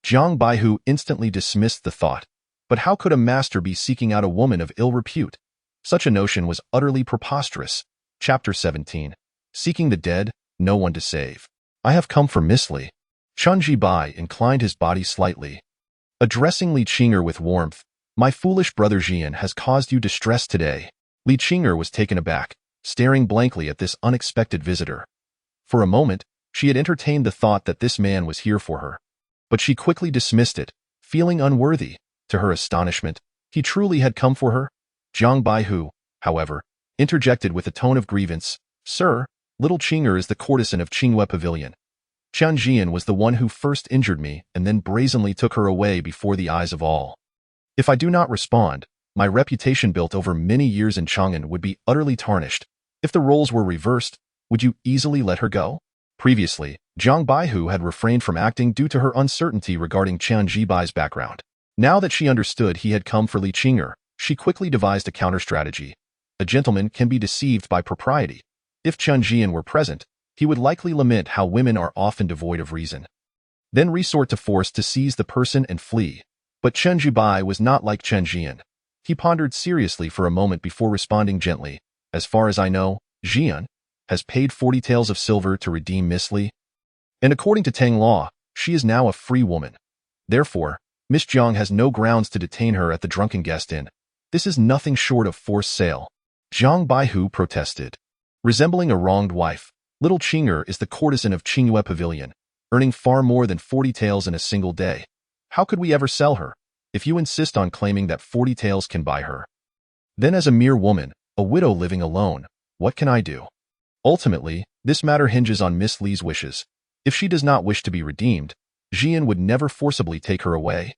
Jiang Baihu instantly dismissed the thought. But how could a master be seeking out a woman of ill repute? Such a notion was utterly preposterous. Chapter 17. Seeking the dead, no one to save. "I have come for Miss Li." Chen Zhian inclined his body slightly. Addressing Li Qinger with warmth, "My foolish brother Zhian has caused you distress today." Li Qinger was taken aback, staring blankly at this unexpected visitor. For a moment, she had entertained the thought that this man was here for her. But she quickly dismissed it, feeling unworthy. To her astonishment, he truly had come for her. Jiang Baihu, however, interjected with a tone of grievance, "Sir, little Qinger is the courtesan of Qingyue Pavilion. Chen Zhian was the one who first injured me and then brazenly took her away before the eyes of all. If I do not respond, my reputation built over many years in Chang'an would be utterly tarnished. If the roles were reversed, would you easily let her go?" Previously, Jiang Baihu had refrained from acting due to her uncertainty regarding Chen Zhian's background. Now that she understood he had come for Li Qinger, she quickly devised a counter-strategy. A gentleman can be deceived by propriety. If Chen Zhian were present, he would likely lament how women are often devoid of reason. Then resort to force to seize the person and flee. But Chen Zhian was not like Chen Zhian. He pondered seriously for a moment before responding gently. "As far as I know, Zhian has paid 40 taels of silver to redeem Miss Li. And according to Tang law, she is now a free woman. Therefore, Miss Jiang has no grounds to detain her at the drunken guest inn. This is nothing short of forced sale." Jiang Baihu protested. Resembling a wronged wife, little Qinger is the courtesan of Qingyue Pavilion, earning far more than 40 taels in a single day. How could we ever sell her? If you insist on claiming that 40 taels can buy her, then as a mere woman, a widow living alone, what can I do? Ultimately, this matter hinges on Miss Li's wishes. If she does not wish to be redeemed, Zhian would never forcibly take her away.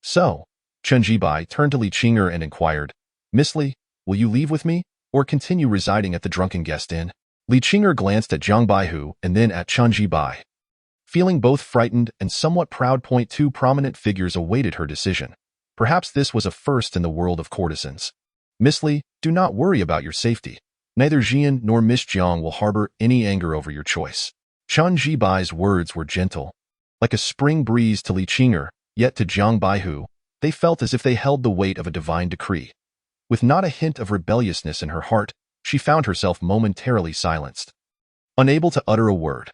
So, Chen Zhian turned to Li Qinger and inquired, "Miss Li, will you leave with me, or continue residing at the drunken guest inn?" Li Qinger glanced at Jiang Baihu and then at Chen Zhian. Feeling both frightened and somewhat proud, two prominent figures awaited her decision. Perhaps this was a first in the world of courtesans. Miss Li, do not worry about your safety. Neither Zhian nor Miss Jiang will harbor any anger over your choice. Chen Zhibai's words were gentle, like a spring breeze to Li Qing'er, yet to Jiang Baihu, they felt as if they held the weight of a divine decree. With not a hint of rebelliousness in her heart, she found herself momentarily silenced, unable to utter a word.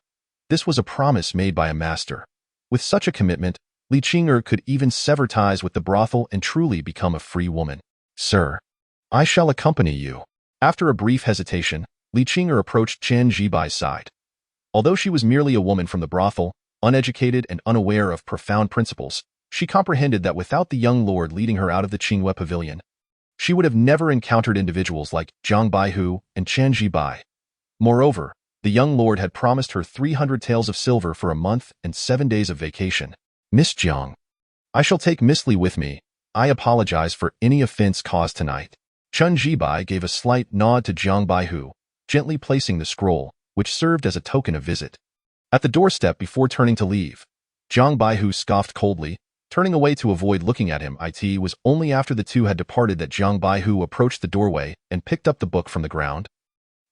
This was a promise made by a master. With such a commitment, Li Qing'er could even sever ties with the brothel and truly become a free woman. Sir, I shall accompany you. After a brief hesitation, Li Qing'er approached Chen Zhibai's side. Although she was merely a woman from the brothel, uneducated and unaware of profound principles, she comprehended that without the young lord leading her out of the Qingwei pavilion, she would have never encountered individuals like Jiang Baihu and Chen Zhibai. Moreover, the young lord had promised her 300 taels of silver for a month and 7 days of vacation. Miss Jiang, I shall take Miss Li with me. I apologize for any offense caused tonight. Chen Zhibai gave a slight nod to Jiang Baihu, gently placing the scroll, which served as a token of visit. At the doorstep before turning to leave, Jiang Baihu scoffed coldly, turning away to avoid looking at him. It was only after the two had departed that Jiang Baihu approached the doorway and picked up the book from the ground.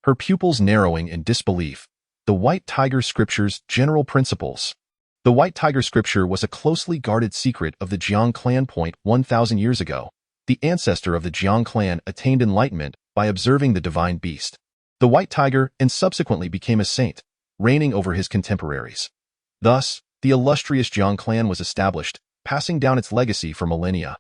Her pupils narrowing in disbelief. The White Tiger Scripture's General Principles. The White Tiger Scripture was a closely guarded secret of the Jiang clan. 1,000 years ago, the ancestor of the Jiang clan attained enlightenment by observing the divine beast, the White Tiger, and subsequently became a saint, reigning over his contemporaries. Thus, the illustrious Jiang clan was established, passing down its legacy for millennia.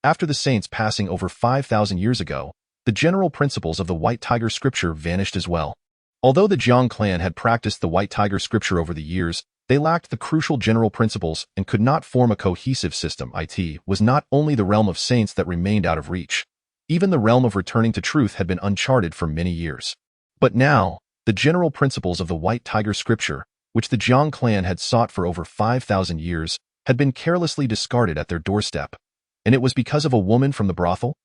After the saints passing over 5,000 years ago, the general principles of the White Tiger Scripture vanished as well. Although the Jiang clan had practiced the White Tiger Scripture over the years, they lacked the crucial general principles and could not form a cohesive system. It was not only the realm of saints that remained out of reach. Even the realm of returning to truth had been uncharted for many years. But now, the general principles of the White Tiger Scripture, which the Jiang clan had sought for over 5,000 years, had been carelessly discarded at their doorstep. And it was because of a woman from the brothel?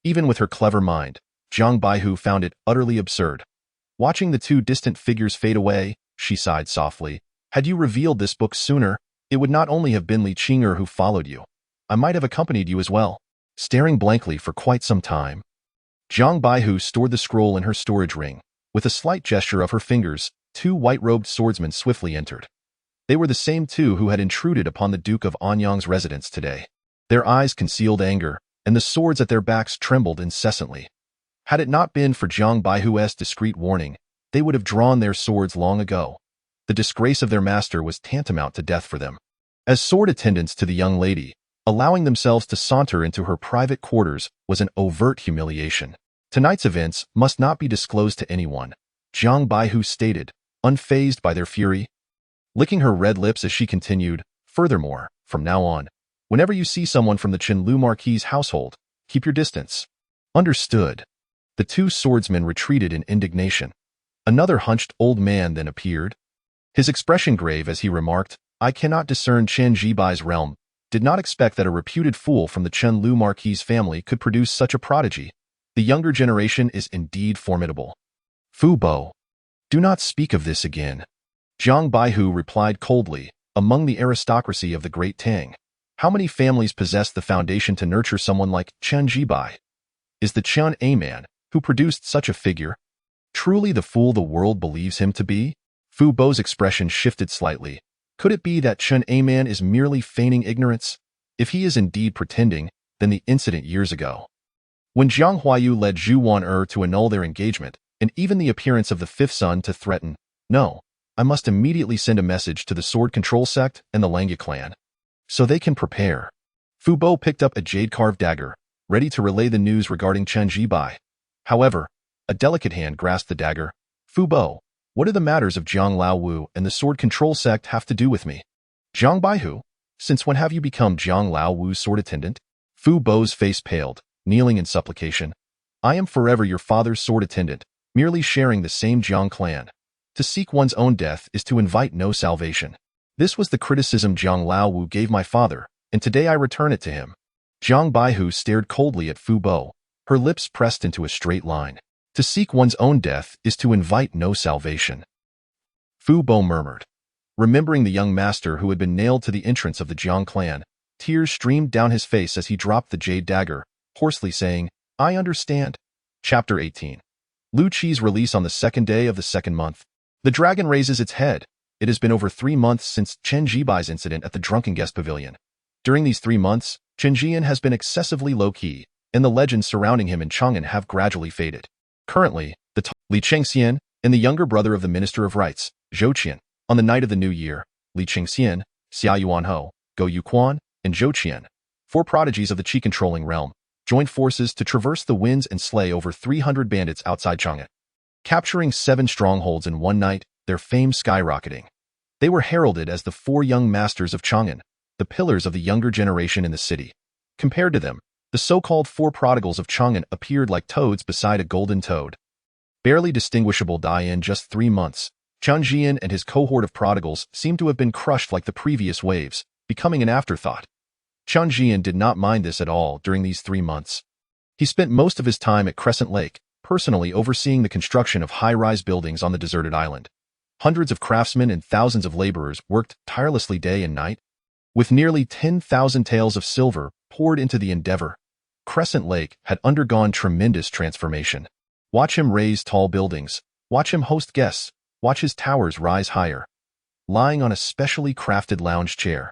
Even with her clever mind, Jiang Baihu found it utterly absurd. Watching the two distant figures fade away, she sighed softly. Had you revealed this book sooner, it would not only have been Li Qing'er who followed you. I might have accompanied you as well. Staring blankly for quite some time, Jiang Baihu stored the scroll in her storage ring. With a slight gesture of her fingers, two white-robed swordsmen swiftly entered. They were the same two who had intruded upon the Duke of Anyang's residence today. Their eyes concealed anger, and the swords at their backs trembled incessantly. Had it not been for Jiang Baihu's discreet warning, they would have drawn their swords long ago. The disgrace of their master was tantamount to death for them. As sword attendants to the young lady, allowing themselves to saunter into her private quarters was an overt humiliation. Tonight's events must not be disclosed to anyone, Jiang Baihu stated, unfazed by their fury. Licking her red lips as she continued, furthermore, from now on, whenever you see someone from the Chenliu Marquis's household, keep your distance. Understood. The two swordsmen retreated in indignation. Another hunched old man then appeared. His expression grave as he remarked, I cannot discern Chen Zhibai's realm, did not expect that a reputed fool from the Chenliu Marquis's family could produce such a prodigy. The younger generation is indeed formidable. Fu Bo. Do not speak of this again. Jiang Baihu replied coldly, among the aristocracy of the great Tang, how many families possess the foundation to nurture someone like Chen Zhibai? Is the Chen a man who produced such a figure truly the fool the world believes him to be? Fu Bo's expression shifted slightly. Could it be that Chen a man is merely feigning ignorance? If he is indeed pretending, then the incident years ago, when Jiang Huayu led Zhu Wan to annul their engagement, and even the appearance of the fifth son to threaten, no, I must immediately send a message to the sword control sect and the Langya clan, so they can prepare. Fu Bo picked up a jade-carved dagger, ready to relay the news regarding Chen Zhibai. However, a delicate hand grasped the dagger. Fu Bo, what do the matters of Jiang Laowu and the sword control sect have to do with me? Jiang Baihu, since when have you become Jiang Laowu's sword attendant? Fu Bo's face paled, kneeling in supplication. I am forever your father's sword attendant, merely sharing the same Jiang clan. To seek one's own death is to invite no salvation. This was the criticism Jiang Laowu gave my father, and today I return it to him. Jiang Baihu stared coldly at Fu Bo, her lips pressed into a straight line. To seek one's own death is to invite no salvation. Fu Bo murmured. Remembering the young master who had been nailed to the entrance of the Jiang clan, tears streamed down his face as he dropped the jade dagger, hoarsely saying, I understand. Chapter 18. Lu Qi's release on the second day of the second month. The dragon raises its head. It has been over 3 months since Chen Zhian's incident at the Drunken Guest Pavilion. During these 3 months, Chen Zhian has been excessively low-key, and the legends surrounding him in Chang'an have gradually faded. Currently, Li Chengxian and the younger brother of the Minister of Rites, Zhou Qian, on the night of the New Year, Li Chengxian, Xia Yuanhou, Go Yuquan, and Zhou Qian, 4 prodigies of the Qi-controlling realm, joined forces to traverse the winds and slay over 300 bandits outside Chang'an. Capturing 7 strongholds in one night, their fame skyrocketing. They were heralded as the 4 young masters of Chang'an, the pillars of the younger generation in the city. Compared to them, the so-called 4 prodigals of Chang'an appeared like toads beside a golden toad. Barely distinguishable in just 3 months, Chen Zhian and his cohort of prodigals seemed to have been crushed like the previous waves, becoming an afterthought. Chen Zhian did not mind this at all during these 3 months. He spent most of his time at Crescent Lake, personally overseeing the construction of high-rise buildings on the deserted island. Hundreds of craftsmen and thousands of laborers worked tirelessly day and night. With nearly 10,000 taels of silver poured into the endeavor, Crescent Lake had undergone tremendous transformation. Watch him raise tall buildings, watch him host guests, watch his towers rise higher. Lying on a specially crafted lounge chair,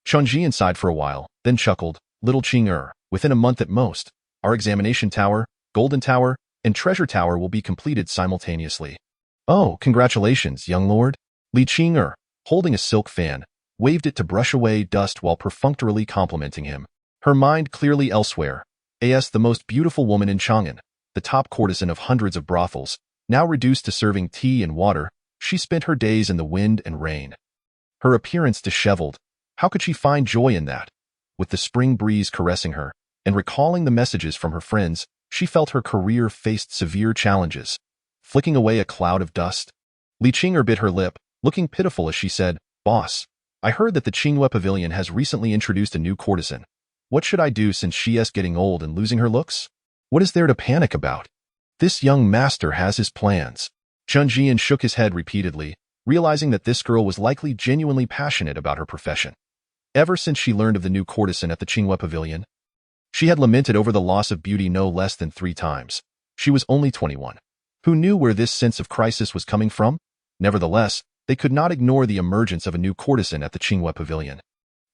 Chen Zhian sighed for a while, then chuckled, "Little Qing within a month at most, our examination tower, golden tower, and treasure tower will be completed simultaneously." "Oh, congratulations, young lord." Li Qing, holding a silk fan, waved it to brush away dust while perfunctorily complimenting him. Her mind clearly elsewhere. As the most beautiful woman in Chang'an, the top courtesan of hundreds of brothels, now reduced to serving tea and water, she spent her days in the wind and rain. Her appearance disheveled. How could she find joy in that? With the spring breeze caressing her, and recalling the messages from her friends, she felt her career faced severe challenges. Flicking away a cloud of dust, Li Qing bit her lip, looking pitiful as she said, "Boss, I heard that the Qinghua Pavilion has recently introduced a new courtesan. What should I do since she is getting old and losing her looks? What is there to panic about? This young master has his plans." Chen Zhian shook his head repeatedly, realizing that this girl was likely genuinely passionate about her profession. Ever since she learned of the new courtesan at the Qinghua Pavilion, she had lamented over the loss of beauty no less than 3 times. She was only 21. Who knew where this sense of crisis was coming from? Nevertheless, they could not ignore the emergence of a new courtesan at the Qinghua Pavilion.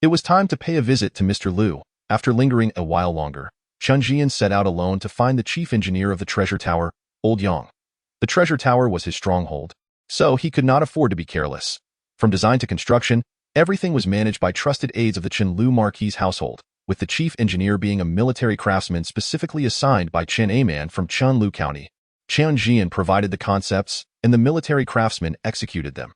It was time to pay a visit to Mr. Liu. After lingering a while longer, Chen Zhian set out alone to find the chief engineer of the treasure tower, Old Yang. The treasure tower was his stronghold, so he could not afford to be careless. From design to construction, everything was managed by trusted aides of the Chenliu Marquis' household, with the chief engineer being a military craftsman specifically assigned by Chen Aman from Chenliu County. Chen Zhian provided the concepts, and the military craftsmen executed them.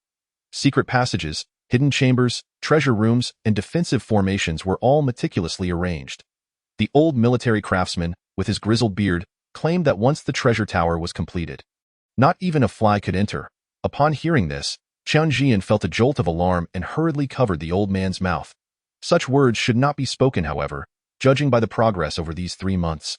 Secret passages, hidden chambers, treasure rooms, and defensive formations were all meticulously arranged. The old military craftsman, with his grizzled beard, claimed that once the treasure tower was completed, not even a fly could enter. Upon hearing this, Chen Zhian felt a jolt of alarm and hurriedly covered the old man's mouth. Such words should not be spoken, however, judging by the progress over these 3 months.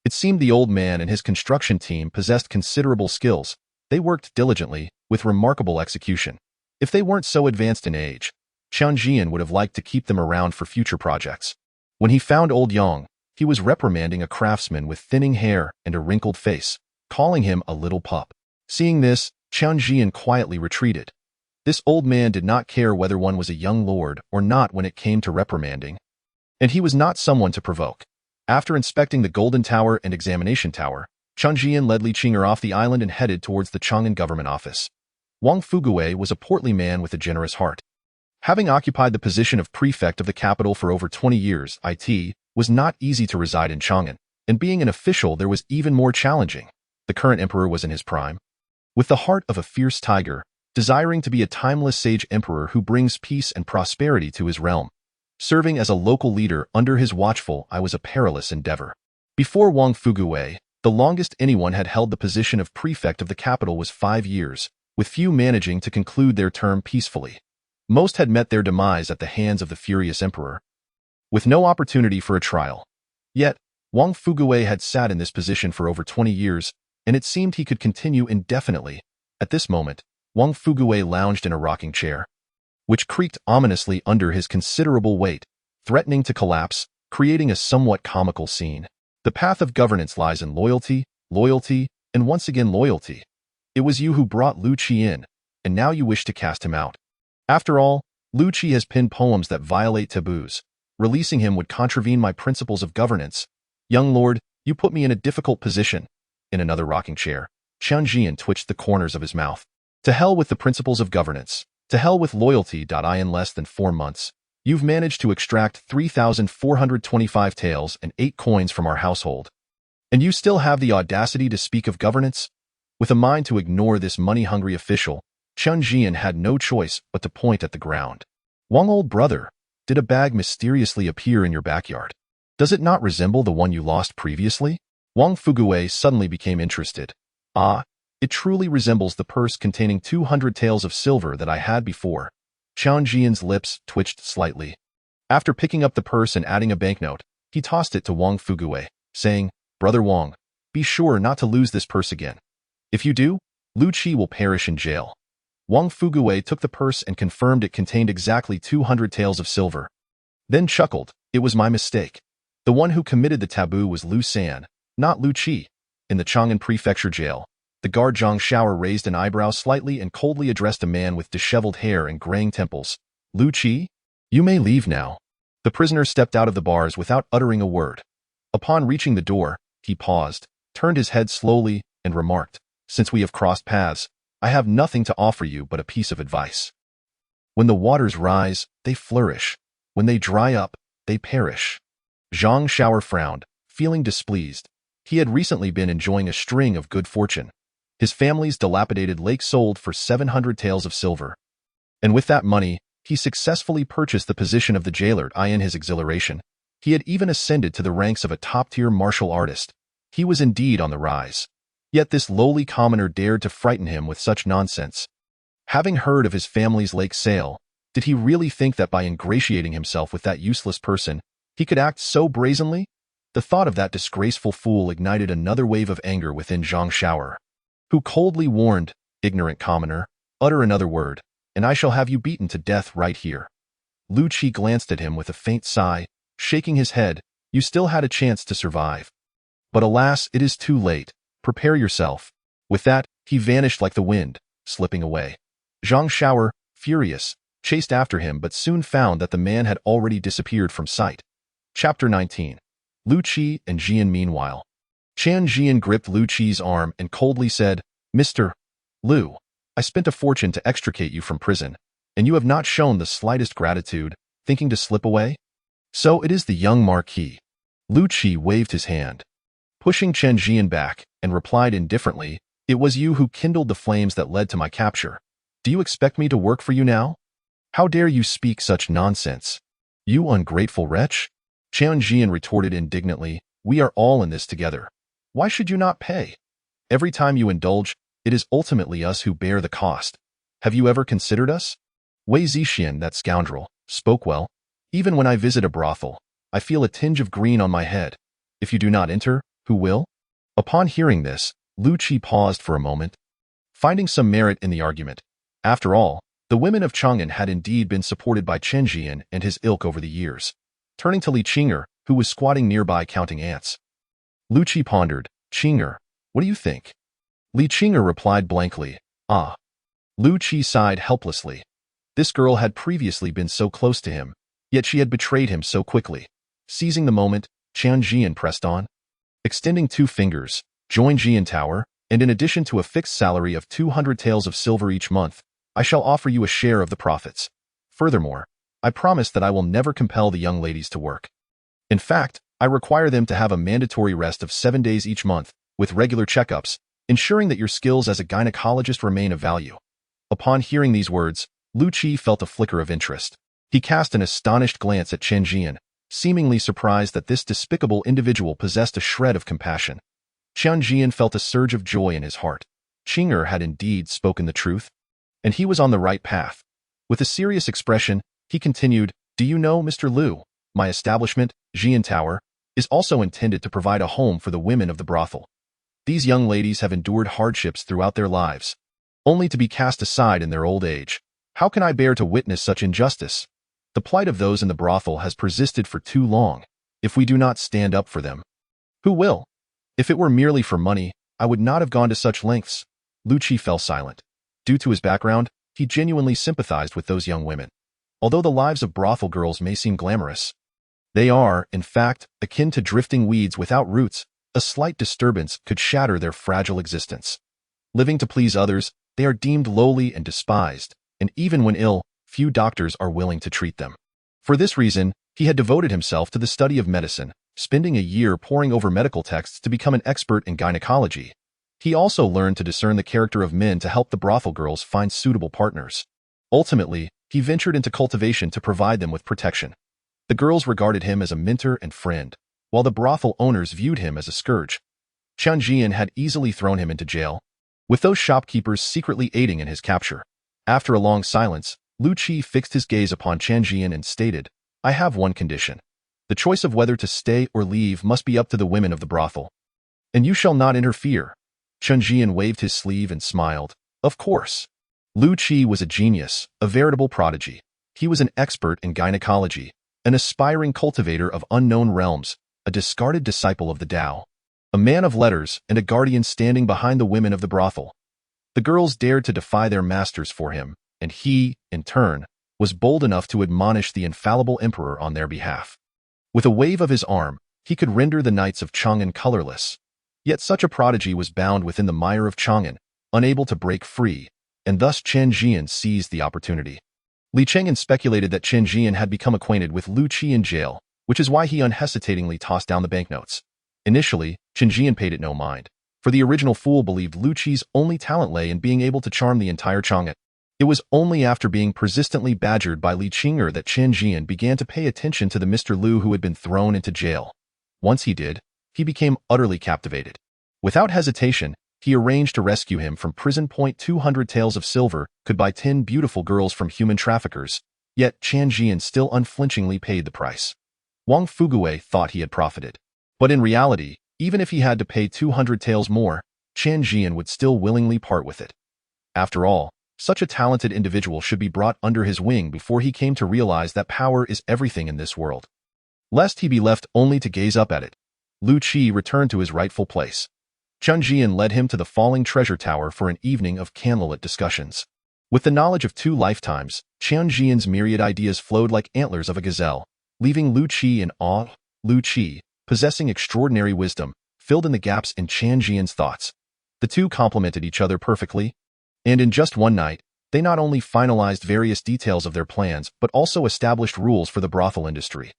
It seemed the old man and his construction team possessed considerable skills. They worked diligently, with remarkable execution. If they weren't so advanced in age, Chen Zhian would have liked to keep them around for future projects. When he found Old Yang, he was reprimanding a craftsman with thinning hair and a wrinkled face, calling him a little pup. Seeing this, Chen Zhian quietly retreated. This old man did not care whether one was a young lord or not when it came to reprimanding, and he was not someone to provoke. After inspecting the Golden Tower and Examination Tower, Chen Zhian led Li Qing off the island and headed towards the Chang'an government office. Wang Fugui was a portly man with a generous heart. Having occupied the position of prefect of the capital for over 20 years, it was not easy to reside in Chang'an, and being an official there was even more challenging. The current emperor was in his prime. With the heart of a fierce tiger, desiring to be a timeless sage emperor who brings peace and prosperity to his realm. Serving as a local leader under his watchful eye was a perilous endeavor. Before Wang Fugui, the longest anyone had held the position of prefect of the capital was 5 years, with few managing to conclude their term peacefully. Most had met their demise at the hands of the furious emperor, with no opportunity for a trial. Yet, Wang Fugui had sat in this position for over 20 years, and it seemed he could continue indefinitely. At this moment, Wang Fugui lounged in a rocking chair, which creaked ominously under his considerable weight, threatening to collapse, creating a somewhat comical scene. The path of governance lies in loyalty, loyalty, and once again loyalty. It was you who brought Lu Qi in, and now you wish to cast him out. After all, Lu Qi has penned poems that violate taboos. Releasing him would contravene my principles of governance. Young lord, you put me in a difficult position. In another rocking chair, Chen Zhian twitched the corners of his mouth. To hell with the principles of governance. To hell with loyalty. In less than 4 months, you've managed to extract 3,425 taels and 8 coins from our household. And you still have the audacity to speak of governance? With a mind to ignore this money-hungry official, Chen Zhian had no choice but to point at the ground. Wang, old brother, did a bag mysteriously appear in your backyard? Does it not resemble the one you lost previously? Wang Fuguwei suddenly became interested. Ah, it truly resembles the purse containing 200 taels of silver that I had before. Chen Zhian's lips twitched slightly. After picking up the purse and adding a banknote, he tossed it to Wang Fuguwei, saying, Brother Wang, be sure not to lose this purse again. If you do, Lu Qi will perish in jail. Wang Fuguwei took the purse and confirmed it contained exactly 200 taels of silver. Then chuckled, it was my mistake. The one who committed the taboo was Lu San, not Lu Qi. In the Chang'an prefecture jail, the guard Zhang Shower raised an eyebrow slightly and coldly addressed a man with disheveled hair and graying temples. Lu Qi? You may leave now. The prisoner stepped out of the bars without uttering a word. Upon reaching the door, he paused, turned his head slowly, and remarked, Since we have crossed paths, I have nothing to offer you but a piece of advice. When the waters rise, they flourish. When they dry up, they perish. Zhang Shower frowned, feeling displeased. He had recently been enjoying a string of good fortune. His family's dilapidated lake sold for 700 taels of silver. And with that money, he successfully purchased the position of the jailer. In his exhilaration, he had even ascended to the ranks of a top-tier martial artist. He was indeed on the rise. Yet this lowly commoner dared to frighten him with such nonsense. Having heard of his family's lake sale, did he really think that by ingratiating himself with that useless person, he could act so brazenly? The thought of that disgraceful fool ignited another wave of anger within Zhang Shower, who coldly warned, ignorant commoner, utter another word, and I shall have you beaten to death right here. Lu Qi glanced at him with a faint sigh, shaking his head. You still had a chance to survive. But alas, it is too late. Prepare yourself. With that, he vanished like the wind, slipping away. Zhang Shower, furious, chased after him but soon found that the man had already disappeared from sight. Chapter 19. Lu Qi and Zhian. Meanwhile, Chen Zhian gripped Lu Qi's arm and coldly said, Mr. Lu, I spent a fortune to extricate you from prison, and you have not shown the slightest gratitude, thinking to slip away? So it is the young Marquis. Lu Qi waved his hand, pushing Chen Zhian back, and replied indifferently, It was you who kindled the flames that led to my capture. Do you expect me to work for you now? How dare you speak such nonsense? You ungrateful wretch? Chen Zhian retorted indignantly, We are all in this together. Why should you not pay? Every time you indulge, it is ultimately us who bear the cost. Have you ever considered us? Wei Zixian, that scoundrel, spoke well. Even when I visit a brothel, I feel a tinge of green on my head. If you do not enter, who will? Upon hearing this, Lu Qi paused for a moment, finding some merit in the argument. After all, the women of Chang'an had indeed been supported by Chen Zhian and his ilk over the years. Turning to Li Qinger, who was squatting nearby counting ants, Lu Qi pondered, Qinger, what do you think? Li Qinger replied blankly, Ah. Lu Qi sighed helplessly. This girl had previously been so close to him, yet she had betrayed him so quickly. Seizing the moment, Chen Zhian pressed on. Extending 2 fingers, join Zhian Tower, and in addition to a fixed salary of 200 taels of silver each month, I shall offer you a share of the profits. Furthermore, I promise that I will never compel the young ladies to work. In fact, I require them to have a mandatory rest of 7 days each month, with regular checkups, ensuring that your skills as a gynecologist remain of value. Upon hearing these words, Lu Qi felt a flicker of interest. He cast an astonished glance at Chen Zhian, seemingly surprised that this despicable individual possessed a shred of compassion. Chen Zhian felt a surge of joy in his heart. Qinger had indeed spoken the truth, and he was on the right path. With a serious expression, he continued, Do you know, Mr. Lu, my establishment, Zhian Tower, is also intended to provide a home for the women of the brothel. These young ladies have endured hardships throughout their lives, only to be cast aside in their old age. How can I bear to witness such injustice? The plight of those in the brothel has persisted for too long. If we do not stand up for them, Who will? If it were merely for money, I would not have gone to such lengths. Lu Qi fell silent. Due to his background, he genuinely sympathized with those young women. Although the lives of brothel girls may seem glamorous, they are, in fact, akin to drifting weeds without roots. A slight disturbance could shatter their fragile existence. Living to please others, they are deemed lowly and despised, and even when ill, few doctors are willing to treat them. For this reason, he had devoted himself to the study of medicine, spending a year poring over medical texts to become an expert in gynecology. He also learned to discern the character of men to help the brothel girls find suitable partners. Ultimately, he ventured into cultivation to provide them with protection. The girls regarded him as a mentor and friend, while the brothel owners viewed him as a scourge. Chen Zhian had easily thrown him into jail, with those shopkeepers secretly aiding in his capture. After a long silence, Lu Qi fixed his gaze upon Chen Zhian and stated, "I have one condition. The choice of whether to stay or leave must be up to the women of the brothel. And you shall not interfere." Chen Zhian waved his sleeve and smiled. Of course. Lu Qi was a genius, a veritable prodigy. He was an expert in gynecology, an aspiring cultivator of unknown realms, a discarded disciple of the Tao, a man of letters and a guardian standing behind the women of the brothel. The girls dared to defy their masters for him, and he, in turn, was bold enough to admonish the infallible emperor on their behalf. With a wave of his arm, he could render the knights of Chang'an colorless. Yet such a prodigy was bound within the mire of Chang'an, unable to break free, and thus Chen Zhian seized the opportunity. Li Cheng'an speculated that Chen Zhian had become acquainted with Lu Qi in jail, which is why he unhesitatingly tossed down the banknotes. Initially, Chen Zhian paid it no mind, for the original fool believed Lu Qi's only talent lay in being able to charm the entire Chang'an. It was only after being persistently badgered by Li Qing'er that Chen Zhian began to pay attention to the Mr. Lu who had been thrown into jail. Once he did, he became utterly captivated. Without hesitation, he arranged to rescue him from prison. 200 taels of silver could buy 10 beautiful girls from human traffickers, yet Chen Zhian still unflinchingly paid the price. Wang Fuguwei thought he had profited. But in reality, even if he had to pay 200 taels more, Chen Zhian would still willingly part with it. After all, such a talented individual should be brought under his wing before he came to realize that power is everything in this world. Lest he be left only to gaze up at it, Lu Qi returned to his rightful place. Chen Zhian led him to the falling treasure tower for an evening of candlelit discussions. With the knowledge of 2 lifetimes, Chen Zhian's myriad ideas flowed like antlers of a gazelle, leaving Lu Qi in awe. Lu Qi, possessing extraordinary wisdom, filled in the gaps in Chen Zhian's thoughts. The two complemented each other perfectly, and in just one night, they not only finalized various details of their plans but also established rules for the brothel industry.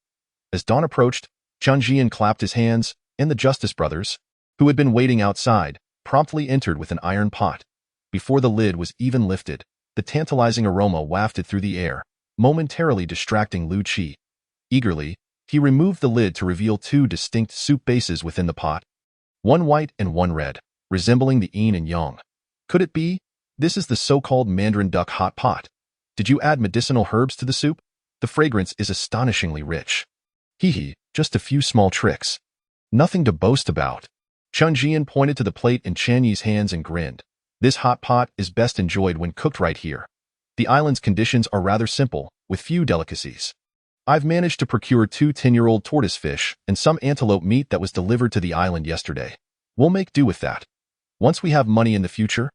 As dawn approached, Chen Zhian clapped his hands, and the Justice brothers, who had been waiting outside, promptly entered with an iron pot. Before the lid was even lifted, the tantalizing aroma wafted through the air, momentarily distracting Lu Qi. Eagerly, he removed the lid to reveal 2 distinct soup bases within the pot, one white and one red, resembling the yin and yang. Could it be? This is the so-called Mandarin duck hot pot. Did you add medicinal herbs to the soup? The fragrance is astonishingly rich. Hee, just a few small tricks. Nothing to boast about. Chen Zhian pointed to the plate in Chen Yi's hands and grinned. This hot pot is best enjoyed when cooked right here. The island's conditions are rather simple, with few delicacies. I've managed to procure 2 10-year-old tortoise fish and some antelope meat that was delivered to the island yesterday. We'll make do with that. Once we have money in the future,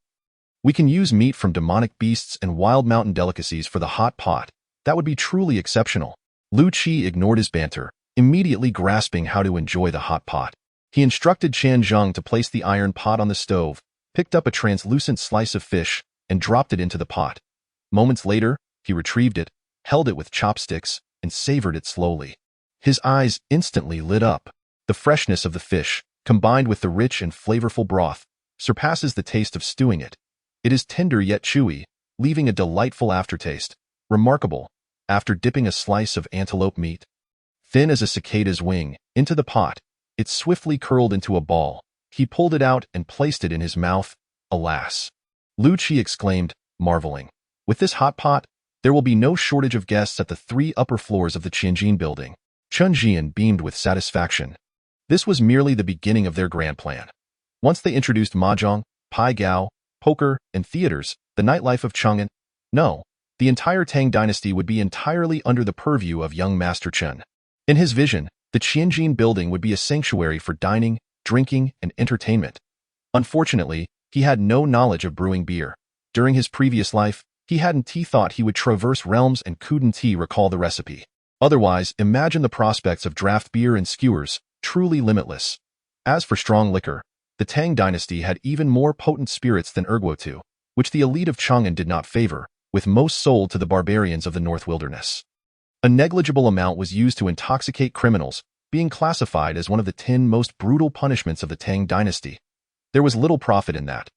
we can use meat from demonic beasts and wild mountain delicacies for the hot pot. That would be truly exceptional. Lu Qi ignored his banter, immediately grasping how to enjoy the hot pot. He instructed Chen Zhang to place the iron pot on the stove, picked up a translucent slice of fish, and dropped it into the pot. Moments later, he retrieved it, held it with chopsticks, and savored it slowly. His eyes instantly lit up. The freshness of the fish, combined with the rich and flavorful broth, surpasses the taste of stewing it. It is tender yet chewy, leaving a delightful aftertaste. Remarkable. After dipping a slice of antelope meat, thin as a cicada's wing, into the pot, it swiftly curled into a ball. He pulled it out and placed it in his mouth. Alas! Lu Qi exclaimed, marveling. With this hot pot, there will be no shortage of guests at the 3 upper floors of the Tianjin building. Chen Zhian beamed with satisfaction. This was merely the beginning of their grand plan. Once they introduced mahjong, pai gao, poker, and theaters, the nightlife of Chang'an, the entire Tang dynasty would be entirely under the purview of young Master Chen. In his vision, The Qianjin building would be a sanctuary for dining, drinking, and entertainment. Unfortunately, he had no knowledge of brewing beer. During his previous life, he hadn't thought he would traverse realms and couldn't recall the recipe. Otherwise, imagine the prospects of draft beer and skewers, truly limitless. As for strong liquor, the Tang dynasty had even more potent spirits than erguotu, which the elite of Chang'an did not favor, with most sold to the barbarians of the North Wilderness. A negligible amount was used to intoxicate criminals, being classified as one of the 10 most brutal punishments of the Tang dynasty. There was little profit in that.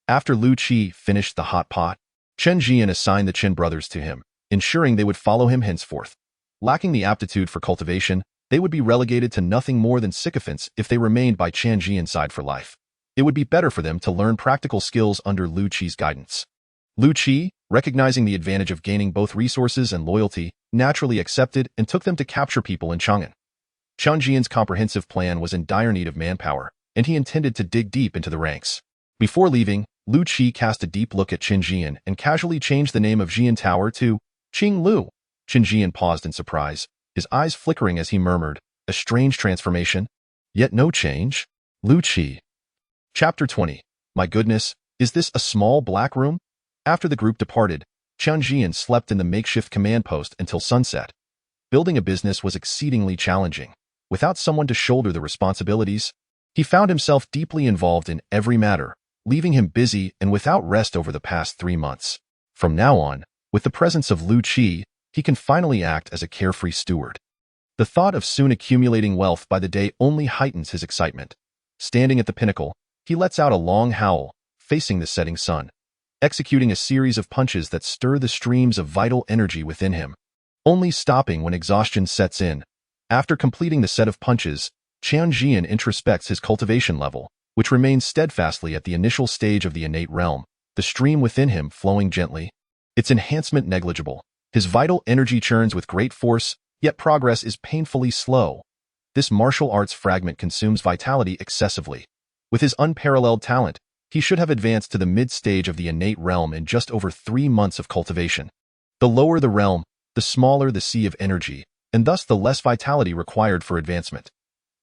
After Lu Qi finished the hot pot, Chen Zhian assigned the Chen brothers to him, ensuring they would follow him henceforth. Lacking the aptitude for cultivation, they would be relegated to nothing more than sycophants if they remained by Chen Zhian's side for life. It would be better for them to learn practical skills under Lu Qi's guidance. Lu Qi, recognizing the advantage of gaining both resources and loyalty, naturally accepted and took them to capture people in Chang'an. Chen Zhian's comprehensive plan was in dire need of manpower, and he intended to dig deep into the ranks. Before leaving, Lu Qi cast a deep look at Chen Zhian and casually changed the name of Zhian Tower to Qinglu. Chen Zhian paused in surprise, his eyes flickering as he murmured, "A strange transformation, yet no change." Lu Qi. Chapter 20. My goodness, is this a small black room? After the group departed, Chen Zhian slept in the makeshift command post until sunset. Building a business was exceedingly challenging. Without someone to shoulder the responsibilities, he found himself deeply involved in every matter, leaving him busy and without rest over the past 3 months. From now on, with the presence of Lu Qi, he can finally act as a carefree steward. The thought of soon accumulating wealth by the day only heightens his excitement. Standing at the pinnacle, he lets out a long howl, facing the setting sun, executing a series of punches that stir the streams of vital energy within him, only stopping when exhaustion sets in. After completing the set of punches, Chen Zhian introspects his cultivation level, which remains steadfastly at the initial stage of the innate realm, the stream within him flowing gently. Its enhancement negligible. His vital energy churns with great force, yet progress is painfully slow. This martial arts fragment consumes vitality excessively. With his unparalleled talent, he should have advanced to the mid-stage of the innate realm in just over 3 months of cultivation. The lower the realm, the smaller the sea of energy, and thus the less vitality required for advancement.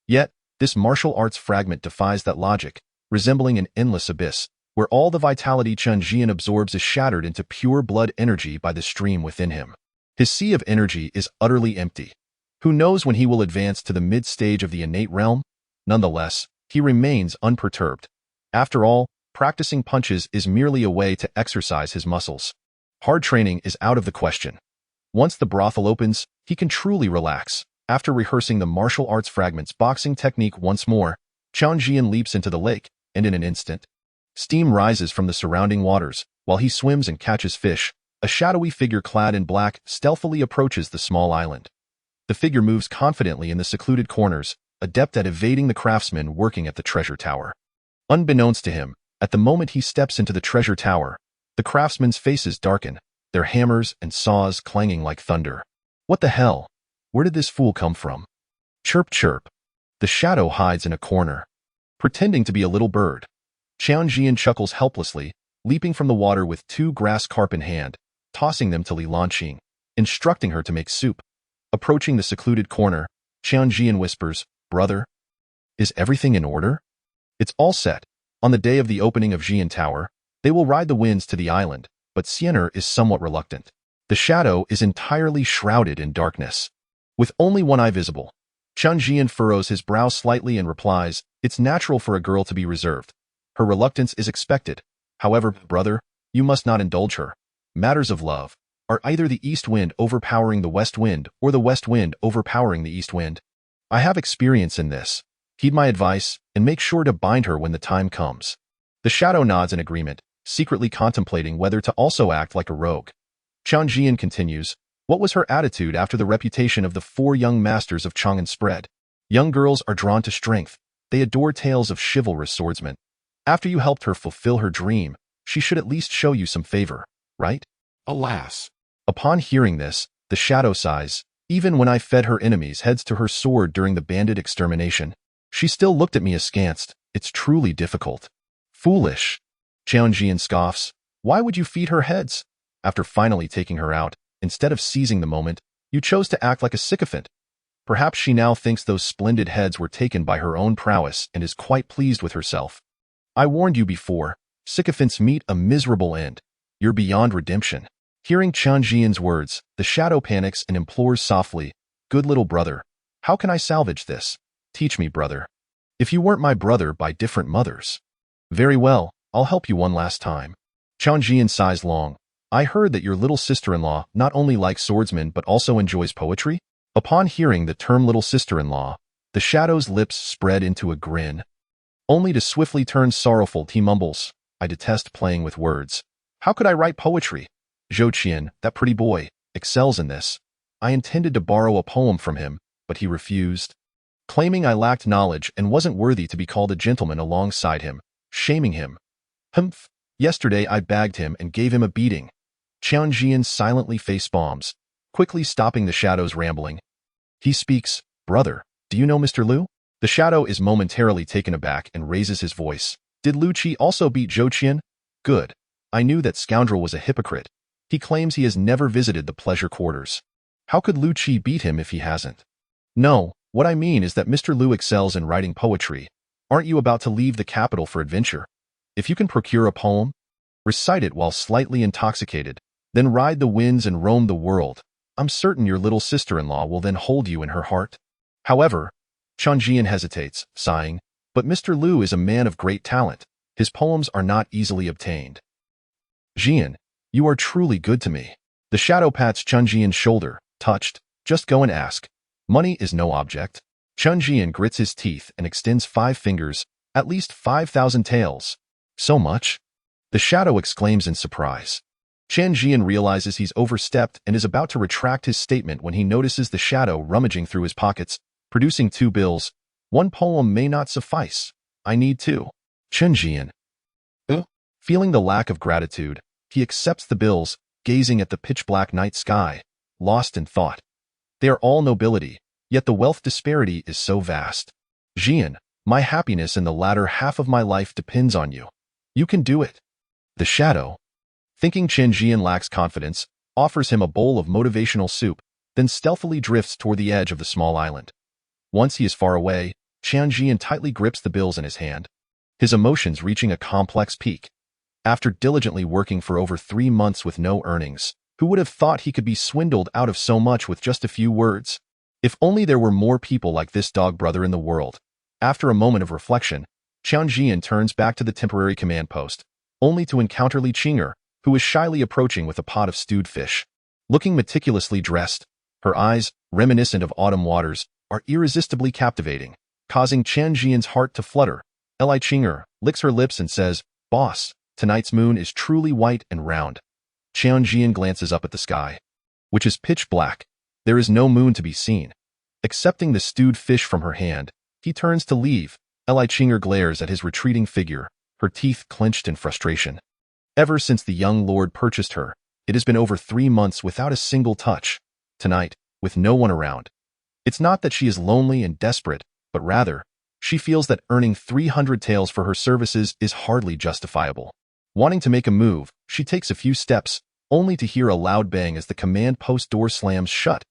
Yet, this martial arts fragment defies that logic, resembling an endless abyss, where all the vitality Chen Zhian absorbs is shattered into pure blood energy by the stream within him. His sea of energy is utterly empty. Who knows when he will advance to the mid-stage of the innate realm? Nonetheless, he remains unperturbed. After all, practicing punches is merely a way to exercise his muscles. Hard training is out of the question. Once the brothel opens, he can truly relax. After rehearsing the martial arts fragment's boxing technique once more, Chen Zhian leaps into the lake, and in an instant, steam rises from the surrounding waters. While he swims and catches fish, a shadowy figure clad in black stealthily approaches the small island. The figure moves confidently in the secluded corners, adept at evading the craftsmen working at the treasure tower. Unbeknownst to him, at the moment he steps into the treasure tower, the craftsmen's faces darken, their hammers and saws clanging like thunder. What the hell? Where did this fool come from? Chirp chirp. The shadow hides in a corner, pretending to be a little bird. Chen Zhian chuckles helplessly, leaping from the water with 2 grass carp in hand, tossing them to Li Lanqing, instructing her to make soup. Approaching the secluded corner, Chen Zhian whispers, "Brother, is everything in order?" It's all set. On the day of the opening of Zhian Tower, they will ride the winds to the island, but Xiener is somewhat reluctant. The shadow is entirely shrouded in darkness. With only one eye visible, Chen Zhian furrows his brow slightly and replies, "It's natural for a girl to be reserved. Her reluctance is expected. However, brother, you must not indulge her. Matters of love are either the east wind overpowering the west wind or the west wind overpowering the east wind. I have experience in this. Heed my advice and make sure to bind her when the time comes." The shadow nods in agreement, secretly contemplating whether to also act like a rogue. Chen Zhian continues, "What was her attitude after the reputation of the 4 young masters of Chang'an spread? Young girls are drawn to strength. They adore tales of chivalrous swordsmen. After you helped her fulfill her dream, she should at least show you some favor, right?" Alas. Upon hearing this, the shadow sighs. "Even when I fed her enemies heads to her sword during the bandit extermination, she still looked at me askance. It's truly difficult." "Foolish." Chen Zhian scoffs. "Why would you feed her heads? After finally taking her out, instead of seizing the moment, you chose to act like a sycophant. Perhaps she now thinks those splendid heads were taken by her own prowess and is quite pleased with herself. I warned you before. Sycophants meet a miserable end. You're beyond redemption. Hearing Chen Zhian's words, the shadow panics and implores softly, "Good little brother, how can I salvage this? Teach me, brother. If you weren't my brother by different mothers." "Very well, I'll help you one last time." Chen Zhian sighs long. "I heard that your little sister-in-law not only likes swordsmen but also enjoys poetry?" Upon hearing the term little sister-in-law, the shadow's lips spread into a grin. Only to swiftly turn sorrowful, he mumbles, "I detest playing with words. How could I write poetry? Zhou Qian, that pretty boy, excels in this. I intended to borrow a poem from him, but he refused, claiming I lacked knowledge and wasn't worthy to be called a gentleman alongside him, shaming him. Humph! Yesterday I bagged him and gave him a beating." Chen Zhian silently face-palms, quickly stopping the shadow's rambling. He speaks, "Brother, do you know Mr. Liu?" The shadow is momentarily taken aback and raises his voice. "Did Liu Qi also beat Zhou Qian? Good. I knew that scoundrel was a hypocrite. He claims he has never visited the pleasure quarters. How could Liu Qi beat him if he hasn't?" "No, what I mean is that Mr. Liu excels in writing poetry. Aren't you about to leave the capital for adventure? If you can procure a poem, recite it while slightly intoxicated, then ride the winds and roam the world. I'm certain your little sister-in-law will then hold you in her heart." However, Chen Zhian hesitates, sighing, "But Mr. Liu is a man of great talent. His poems are not easily obtained." "Zhian, you are truly good to me." The shadow pats Chen Zhian's shoulder, touched. "Just go and ask. Money is no object." Chen Zhian grits his teeth and extends 5 fingers, "At least 5,000 taels." "So much?" The shadow exclaims in surprise. Chen Zhian realizes he's overstepped and is about to retract his statement when he notices the shadow rummaging through his pockets, producing 2 bills. "One poem may not suffice. I need 2. Chen Zhian. Feeling the lack of gratitude, he accepts the bills, gazing at the pitch-black night sky, lost in thought. They are all nobility, yet the wealth disparity is so vast. "Zhian, my happiness in the latter half of my life depends on you. You can do it." The shadow, thinking Chen Zhian lacks confidence, offers him a bowl of motivational soup, then stealthily drifts toward the edge of the small island. Once he is far away, Chen Zhian tightly grips the bills in his hand, his emotions reaching a complex peak. After diligently working for over 3 months with no earnings, who would have thought he could be swindled out of so much with just a few words? If only there were more people like this dog brother in the world. After a moment of reflection, Chen Zhian turns back to the temporary command post, only to encounter Li Qinger, who is shyly approaching with a pot of stewed fish. Looking meticulously dressed, her eyes, reminiscent of autumn waters, are irresistibly captivating, causing Chen Zhian's heart to flutter. Li Qinger licks her lips and says, "Boss, tonight's moon is truly white and round." Chen Zhian glances up at the sky, which is pitch black. There is no moon to be seen. Accepting the stewed fish from her hand, he turns to leave. Li Qinger glares at his retreating figure, her teeth clenched in frustration. Ever since the young lord purchased her, it has been over 3 months without a single touch. Tonight, with no one around. It's not that she is lonely and desperate, but rather, she feels that earning 300 taels for her services is hardly justifiable. Wanting to make a move, she takes a few steps, only to hear a loud bang as the command post door slams shut.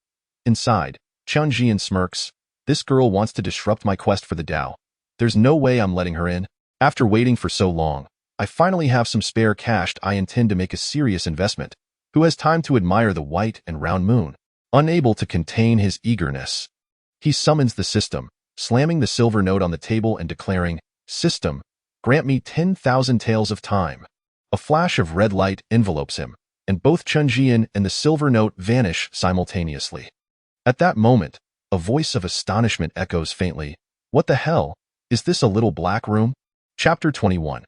Inside, Chen Zhian smirks. "This girl wants to disrupt my quest for the Tao. There's no way I'm letting her in. After waiting for so long, I finally have some spare cash I intend to make a serious investment." Who has time to admire the white and round moon? Unable to contain his eagerness, he summons the system, slamming the silver note on the table and declaring, "System, grant me 10,000 taels of time." A flash of red light envelopes him, and both Chen Zhian and the silver note vanish simultaneously. At that moment, a voice of astonishment echoes faintly, "What the hell? Is this a little black room?" Chapter 21.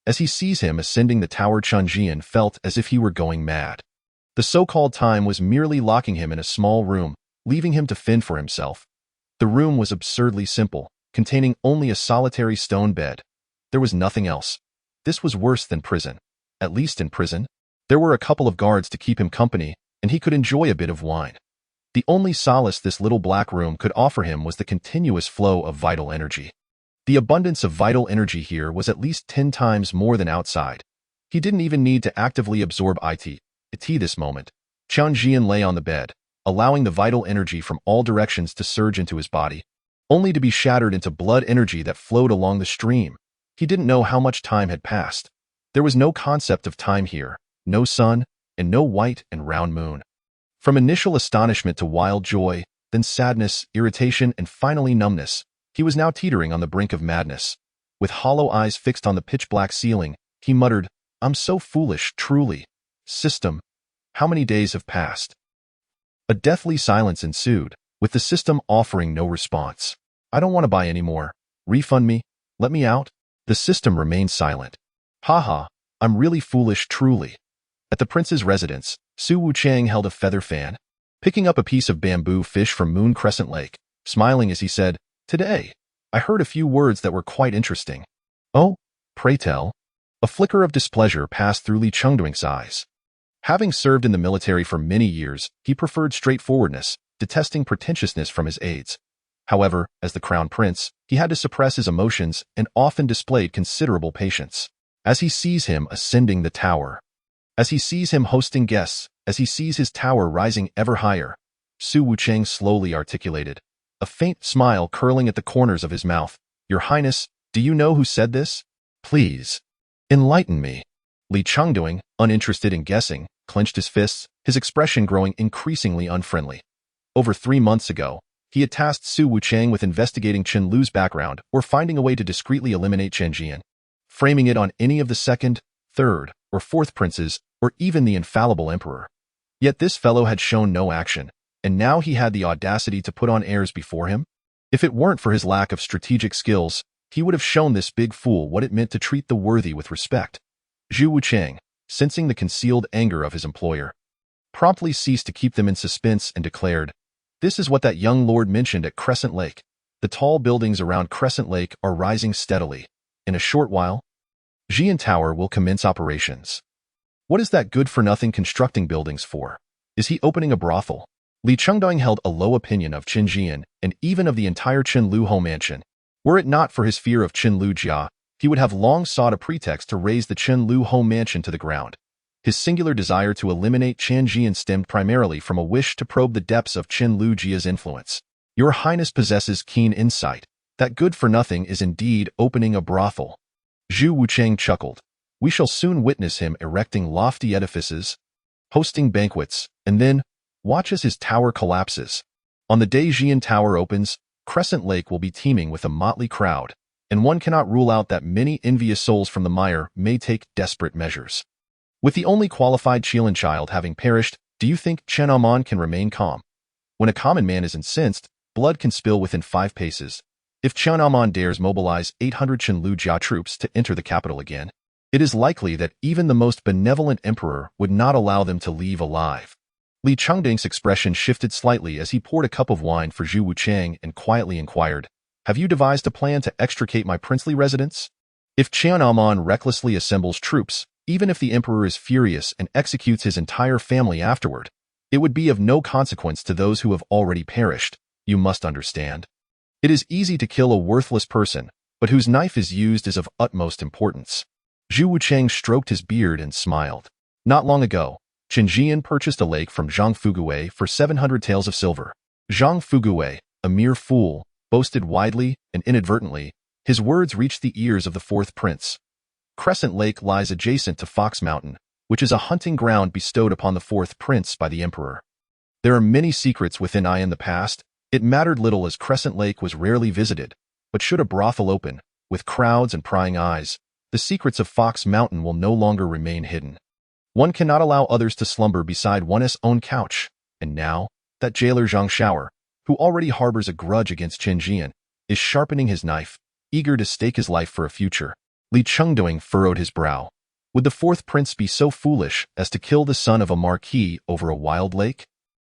As he sees him ascending the tower, Chen Zhian felt as if he were going mad. The so-called time was merely locking him in a small room, leaving him to fend for himself. The room was absurdly simple, containing only a solitary stone bed. There was nothing else. This was worse than prison. At least in prison, there were a couple of guards to keep him company, and he could enjoy a bit of wine. The only solace this little black room could offer him was the continuous flow of vital energy. The abundance of vital energy here was at least 10 times more than outside. He didn't even need to actively absorb it this moment. Chen Zhian lay on the bed, allowing the vital energy from all directions to surge into his body, only to be shattered into blood energy that flowed along the stream. He didn't know how much time had passed. There was no concept of time here, no sun, and no white and round moon. From initial astonishment to wild joy, then sadness, irritation, and finally numbness, he was now teetering on the brink of madness. With hollow eyes fixed on the pitch-black ceiling, he muttered, "I'm so foolish, truly. System, how many days have passed?" A deathly silence ensued, with the system offering no response. "I don't want to buy any more. Refund me. Let me out." The system remained silent. "Haha, I'm really foolish, truly." At the prince's residence, Su Wuchang held a feather fan, picking up a piece of bamboo fish from Moon Crescent Lake, smiling as he said, "Today, I heard a few words that were quite interesting." "Oh, pray tell." A flicker of displeasure passed through Li Chengduing's eyes. Having served in the military for many years, he preferred straightforwardness, detesting pretentiousness from his aides. However, as the crown prince, he had to suppress his emotions and often displayed considerable patience. As he sees him ascending the tower, as he sees him hosting guests, as he sees his tower rising ever higher, Su Wuchang slowly articulated, a faint smile curling at the corners of his mouth. "Your Highness, do you know who said this? Please, enlighten me." Li Chengduing, uninterested in guessing, clenched his fists, his expression growing increasingly unfriendly. Over 3 months ago, he had tasked Su Wuchang with investigating Chenliu's background or finding a way to discreetly eliminate Chen Zhian, framing it on any of the second, third, or fourth princes, or even the infallible emperor. Yet this fellow had shown no action, and now he had the audacity to put on airs before him? If it weren't for his lack of strategic skills, he would have shown this big fool what it meant to treat the worthy with respect. Zhu Wuchang, sensing the concealed anger of his employer, promptly ceased to keep them in suspense and declared, "This is what that young lord mentioned at Crescent Lake. The tall buildings around Crescent Lake are rising steadily. In a short while, Zhian Tower will commence operations." What is that good-for-nothing constructing buildings for? Is he opening a brothel? Li Chengduing held a low opinion of Chen Zhian and even of the entire Chenliu home mansion. Were it not for his fear of Chenliu Jia, he would have long sought a pretext to raise the Chenliu home mansion to the ground. His singular desire to eliminate Chen Zhian stemmed primarily from a wish to probe the depths of Chenliu Jia's influence. Your Highness possesses keen insight. That good-for-nothing is indeed opening a brothel. Zhu Wuchang chuckled. We shall soon witness him erecting lofty edifices, hosting banquets, and then watch as his tower collapses. On the day Zhian Tower opens, Crescent Lake will be teeming with a motley crowd, and one cannot rule out that many envious souls from the mire may take desperate measures. With the only qualified Qilin child having perished, do you think Chen Amon can remain calm? When a common man is incensed, blood can spill within 5 paces. If Chen Amon dares mobilize 800 Chenliu Jia troops to enter the capital again, it is likely that even the most benevolent emperor would not allow them to leave alive. Li Chengduing's expression shifted slightly as he poured a cup of wine for Zhu Wuchang and quietly inquired, "Have you devised a plan to extricate my princely residence? If Chen Amon recklessly assembles troops, even if the emperor is furious and executes his entire family afterward, it would be of no consequence to those who have already perished, you must understand. It is easy to kill a worthless person, but whose knife is used is of utmost importance." Zhu Wuchang stroked his beard and smiled. Not long ago, Chen Zhian purchased a lake from Zhang Fugui for 700 taels of silver. Zhang Fugui, a mere fool, boasted widely and inadvertently. His words reached the ears of the fourth prince. Crescent Lake lies adjacent to Fox Mountain, which is a hunting ground bestowed upon the fourth prince by the emperor. There are many secrets within in the past. It mattered little as Crescent Lake was rarely visited, but should a brothel open, with crowds and prying eyes, the secrets of Fox Mountain will no longer remain hidden. One cannot allow others to slumber beside one's own couch, and now, that jailer Zhang Shower, who already harbors a grudge against Chen Zhian, is sharpening his knife, eager to stake his life for a future. Li Chengduing furrowed his brow. Would the fourth prince be so foolish as to kill the son of a marquis over a wild lake?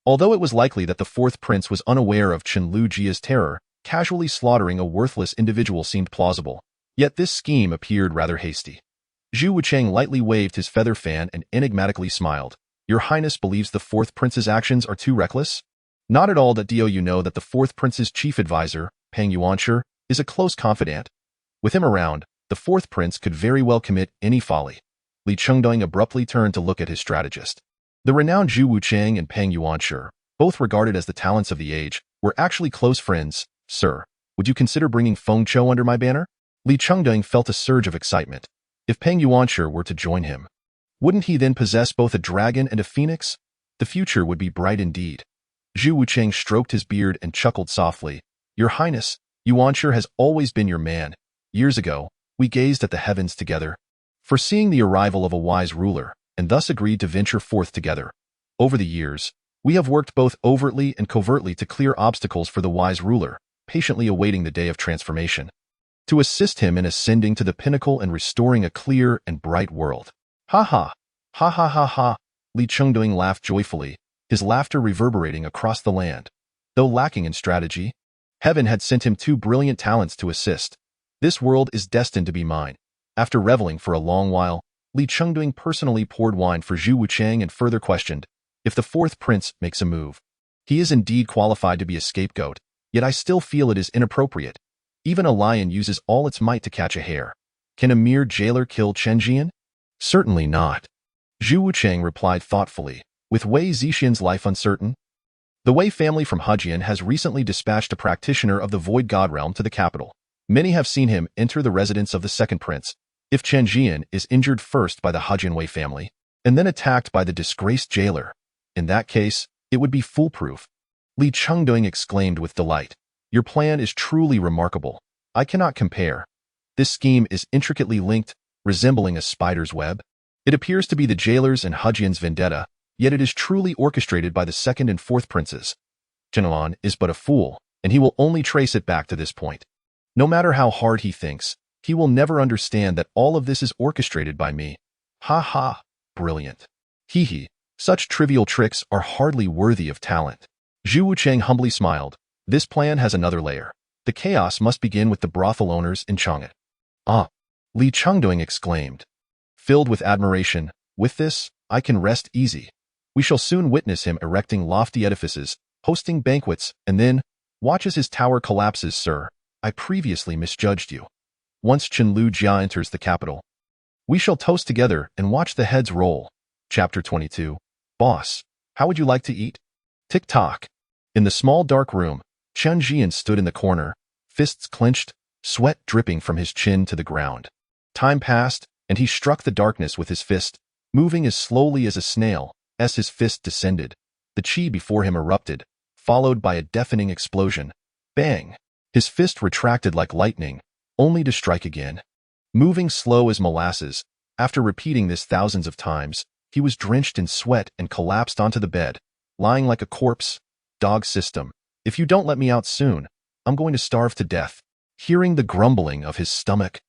Although it was likely that the fourth prince was unaware of Chenliu Jia's terror, casually slaughtering a worthless individual seemed plausible. Yet this scheme appeared rather hasty. Zhu Wuchang lightly waved his feather fan and enigmatically smiled. Your Highness believes the fourth prince's actions are too reckless? Not at all. That you know that the fourth prince's chief advisor, Peng Yuanshi, is a close confidant. With him around, the fourth prince could very well commit any folly. Li Chengduing abruptly turned to look at his strategist. The renowned Zhu Wuchang and Peng Yuanshi, both regarded as the talents of the age, were actually close friends. Sir, would you consider bringing Feng Chou under my banner? Li Chengdong felt a surge of excitement. If Peng Yuanshi were to join him, wouldn't he then possess both a dragon and a phoenix? The future would be bright indeed. Zhu Wucheng stroked his beard and chuckled softly. Your Highness, Yuanshi has always been your man. Years ago, we gazed at the heavens together, foreseeing the arrival of a wise ruler, and thus agreed to venture forth together. Over the years, we have worked both overtly and covertly to clear obstacles for the wise ruler, patiently awaiting the day of transformation, to assist him in ascending to the pinnacle and restoring a clear and bright world. Ha ha! Ha ha ha ha! Li Chengdong laughed joyfully, his laughter reverberating across the land. Though lacking in strategy, heaven had sent him 2 brilliant talents to assist. This world is destined to be mine. After reveling for a long while, Li Chengdong personally poured wine for Zhu Wucheng and further questioned, if the 4th prince makes a move, he is indeed qualified to be a scapegoat, yet I still feel it is inappropriate. Even a lion uses all its might to catch a hare. Can a mere jailer kill Chen Zhian? Certainly not. Zhu Wucheng replied thoughtfully, with Wei Zixian's life uncertain. The Wei family from Hejian has recently dispatched a practitioner of the Void God Realm to the capital. Many have seen him enter the residence of the 2nd prince. If Chen Zhian is injured first by the Hejian Wei family, and then attacked by the disgraced jailer, in that case, it would be foolproof. Li Chengdong exclaimed with delight. Your plan is truly remarkable. I cannot compare. This scheme is intricately linked, resembling a spider's web. It appears to be the jailer's and Hejian's vendetta, yet it is truly orchestrated by the 2nd and 4th princes. Zhenlan is but a fool, and he will only trace it back to this point. No matter how hard he thinks, he will never understand that all of this is orchestrated by me. Ha ha! Brilliant. Hee hee. Such trivial tricks are hardly worthy of talent. Zhu Wucheng humbly smiled. This plan has another layer. The chaos must begin with the brothel owners in Chang'an. Ah! Li Chengdong exclaimed. Filled with admiration, with this, I can rest easy. We shall soon witness him erecting lofty edifices, hosting banquets, and then, watch as his tower collapses, sir. I previously misjudged you. Once Chenliu Jia enters the capital, we shall toast together and watch the heads roll. Chapter 22. Boss, how would you like to eat? Tick-tock. In the small dark room, Chen Zhian stood in the corner, fists clenched, sweat dripping from his chin to the ground. Time passed, and he struck the darkness with his fist, moving as slowly as a snail. As his fist descended, the chi before him erupted, followed by a deafening explosion. Bang! His fist retracted like lightning, only to strike again. Moving slow as molasses, after repeating this thousands of times, he was drenched in sweat and collapsed onto the bed, lying like a corpse. Dog system. If you don't let me out soon, I'm going to starve to death. Hearing the grumbling of his stomach,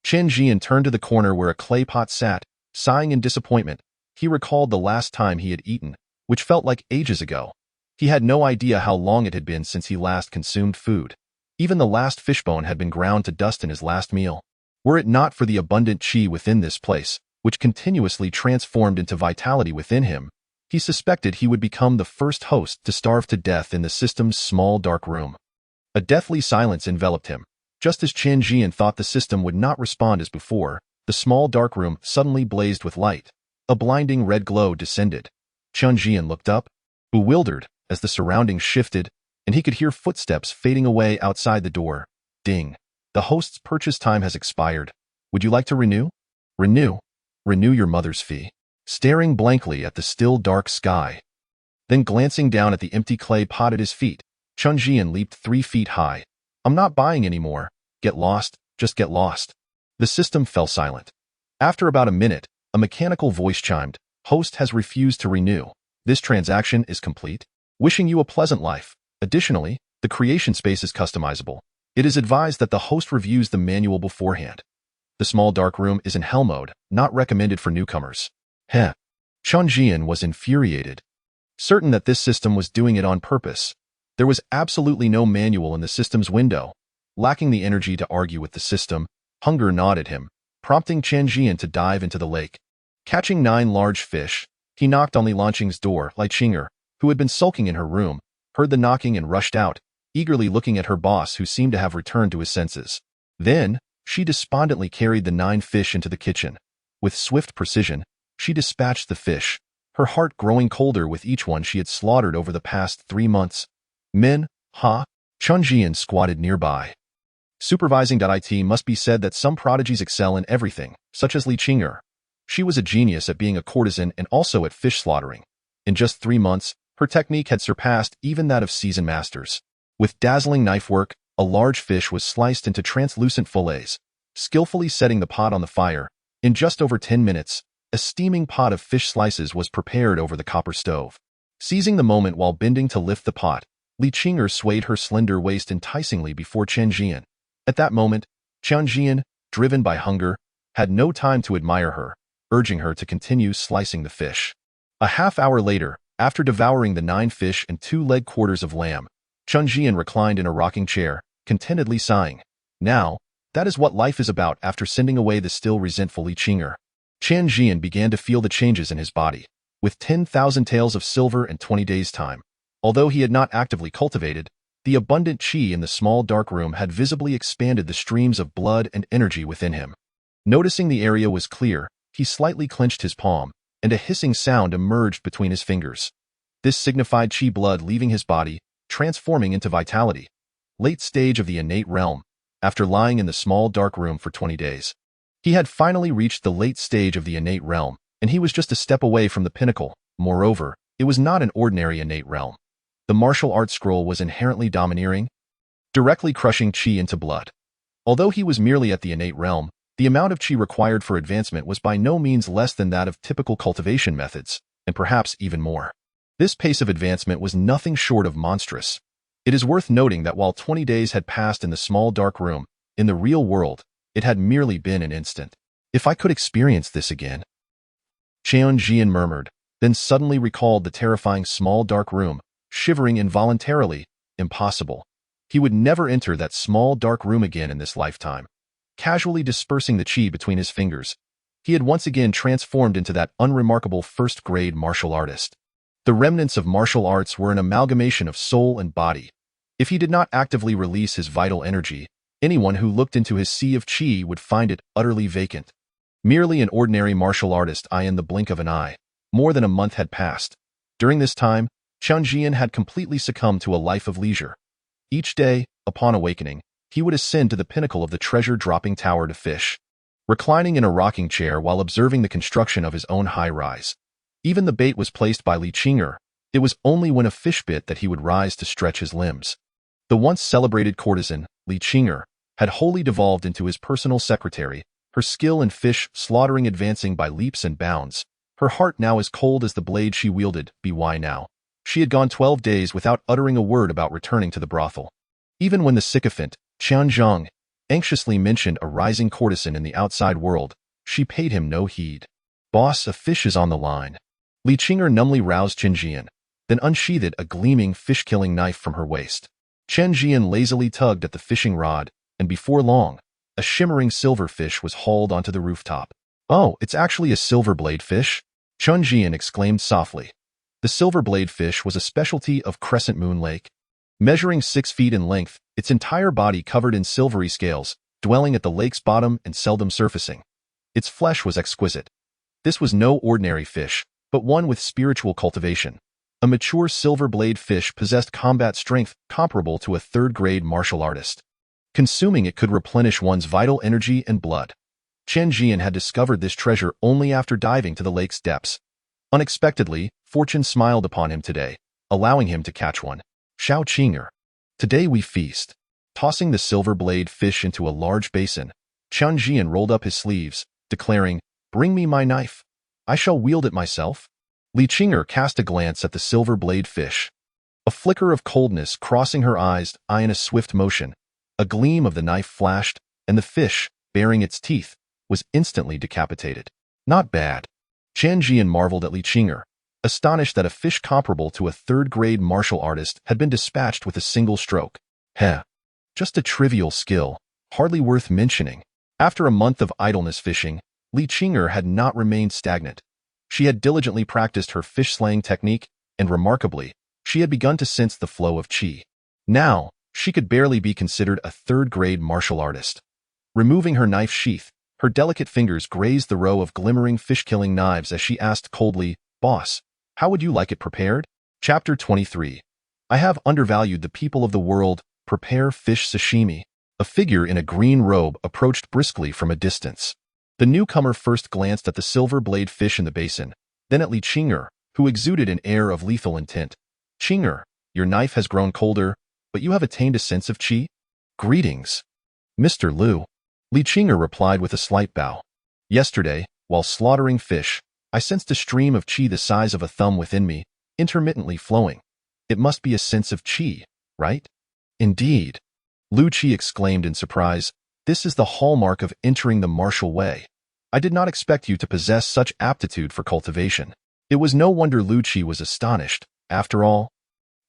Chen Zhian turned to the corner where a clay pot sat, sighing in disappointment. He recalled the last time he had eaten, which felt like ages ago. He had no idea how long it had been since he last consumed food. Even the last fishbone had been ground to dust in his last meal. Were it not for the abundant chi within this place, which continuously transformed into vitality within him, he suspected he would become the first host to starve to death in the system's small dark room. A deathly silence enveloped him. Just as Chen Zhian thought the system would not respond as before, the small dark room suddenly blazed with light. A blinding red glow descended. Chen Zhian looked up, bewildered, as the surroundings shifted, and he could hear footsteps fading away outside the door. Ding. The host's purchase time has expired. Would you like to renew? Renew. Renew your mother's fee. Staring blankly at the still dark sky, then glancing down at the empty clay pot at his feet, Chen Zhian leaped 3 feet high. I'm not buying anymore. Get lost, just get lost. The system fell silent. After about a minute, a mechanical voice chimed. Host has refused to renew. This transaction is complete. Wishing you a pleasant life. Additionally, the creation space is customizable. It is advised that the host reviews the manual beforehand. The small dark room is in hell mode, not recommended for newcomers. Heh. Chen Zhian was infuriated, certain that this system was doing it on purpose. There was absolutely no manual in the system's window. Lacking the energy to argue with the system, hunger gnawed at him, prompting Chen Zhian to dive into the lake. Catching 9 large fish, he knocked on Li Lanqing's door. Li Qinger, who had been sulking in her room, heard the knocking and rushed out, eagerly looking at her boss who seemed to have returned to his senses. Then, she despondently carried the 9 fish into the kitchen. With swift precision, she dispatched the fish, her heart growing colder with each one she had slaughtered over the past 3 months. Min, Ha, Chen Zhian squatted nearby. Supervising. It must be said that some prodigies excel in everything, such as Li Qing'er. She was a genius at being a courtesan and also at fish slaughtering. In just 3 months, her technique had surpassed even that of seasoned masters. With dazzling knife work, a large fish was sliced into translucent fillets, skillfully setting the pot on the fire. In just over 10 minutes, a steaming pot of fish slices was prepared over the copper stove. Seizing the moment while bending to lift the pot, Li Qing'er swayed her slender waist enticingly before Chen Zhian. At that moment, Chen Zhian, driven by hunger, had no time to admire her, urging her to continue slicing the fish. A half-hour later, after devouring the 9 fish and 2 leg quarters of lamb, Chen Zhian reclined in a rocking chair, contentedly sighing. Now, that is what life is about. After sending away the still resentful Li Qing'er, Chen Zhian began to feel the changes in his body. With 10,000 taels of silver and 20 days' time, although he had not actively cultivated, the abundant qi in the small dark room had visibly expanded the streams of blood and energy within him. Noticing the area was clear, he slightly clenched his palm, and a hissing sound emerged between his fingers. This signified qi blood leaving his body, transforming into vitality. Late stage of the innate realm. After lying in the small dark room for 20 days, he had finally reached the late stage of the innate realm, and he was just a step away from the pinnacle. Moreover, it was not an ordinary innate realm. The martial arts scroll was inherently domineering, directly crushing qi into blood. Although he was merely at the innate realm, the amount of qi required for advancement was by no means less than that of typical cultivation methods, and perhaps even more. This pace of advancement was nothing short of monstrous. It is worth noting that while 20 days had passed in the small dark room, in the real world, it had merely been an instant. If I could experience this again, Chen Zhian murmured, then suddenly recalled the terrifying small dark room, shivering involuntarily. Impossible. He would never enter that small dark room again in this lifetime. Casually dispersing the qi between his fingers, he had once again transformed into that unremarkable first-grade martial artist. The remnants of martial arts were an amalgamation of soul and body. If he did not actively release his vital energy, anyone who looked into his sea of qi would find it utterly vacant. Merely an ordinary martial artist in the blink of an eye. More than a month had passed. During this time, Chen Zhian had completely succumbed to a life of leisure. Each day, upon awakening, he would ascend to the pinnacle of the treasure-dropping tower to fish, reclining in a rocking chair while observing the construction of his own high-rise. Even the bait was placed by Li Qing'er. It was only when a fish bit that he would rise to stretch his limbs. The once celebrated courtesan, Li Qing'er, had wholly devolved into his personal secretary, her skill in fish slaughtering advancing by leaps and bounds. Her heart now as cold as the blade she wielded. By now, she had gone 12 days without uttering a word about returning to the brothel. Even when the sycophant, Qian Zhang, anxiously mentioned a rising courtesan in the outside world, she paid him no heed. Boss, a fish is on the line. Li Qing'er numbly roused Chen Zhian, then unsheathed a gleaming fish-killing knife from her waist. Chen Zhian lazily tugged at the fishing rod, and before long, a shimmering silver fish was hauled onto the rooftop. Oh, it's actually a silver blade fish? Chen Zhian exclaimed softly. The silver blade fish was a specialty of Crescent Moon Lake. Measuring 6 feet in length, its entire body covered in silvery scales, dwelling at the lake's bottom and seldom surfacing. Its flesh was exquisite. This was no ordinary fish, but one with spiritual cultivation. A mature silver blade fish possessed combat strength comparable to a third-grade martial artist. Consuming it could replenish one's vital energy and blood. Chen Zhian had discovered this treasure only after diving to the lake's depths. Unexpectedly, fortune smiled upon him today, allowing him to catch one. Xiao Qing'er. Today we feast. Tossing the silver blade fish into a large basin, Chen Zhian rolled up his sleeves, declaring, "Bring me my knife. I shall wield it myself." Li Qing'er cast a glance at the silver blade fish. A flicker of coldness crossing her eyes, in a swift motion. A gleam of the knife flashed, and the fish, baring its teeth, was instantly decapitated. Not bad. Chen Zhian marveled at Li Qing'er, astonished that a fish comparable to a third-grade martial artist had been dispatched with a single stroke. Heh. Just a trivial skill, hardly worth mentioning. After a month of idleness fishing, Li Qing'er had not remained stagnant. She had diligently practiced her fish-slaying technique, and remarkably, she had begun to sense the flow of qi. Now, she could barely be considered a third-grade martial artist. Removing her knife sheath, her delicate fingers grazed the row of glimmering fish-killing knives as she asked coldly, Boss, how would you like it prepared? Chapter 23. I have undervalued the people of the world. Prepare fish sashimi. A figure in a green robe approached briskly from a distance. The newcomer first glanced at the silver blade fish in the basin, then at Li Qing'er, who exuded an air of lethal intent. Qing'er, your knife has grown colder, but you have attained a sense of qi? Greetings, Mr. Liu. Li Qing'er replied with a slight bow. Yesterday, while slaughtering fish, I sensed a stream of qi the size of a thumb within me, intermittently flowing. It must be a sense of qi, right? Indeed. Lu Qi exclaimed in surprise. This is the hallmark of entering the martial way. I did not expect you to possess such aptitude for cultivation. It was no wonder Lu Qi was astonished. After all,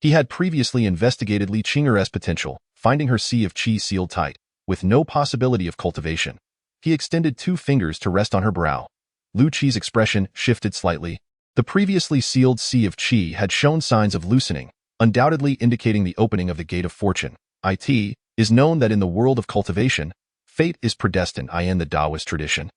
he had previously investigated Li Qing'er's potential, finding her sea of qi sealed tight, with no possibility of cultivation. He extended 2 fingers to rest on her brow. Lu Qi's expression shifted slightly. The previously sealed sea of qi had shown signs of loosening, undoubtedly indicating the opening of the gate of fortune. It is known that in the world of cultivation, fate is predestined in the Taoist tradition.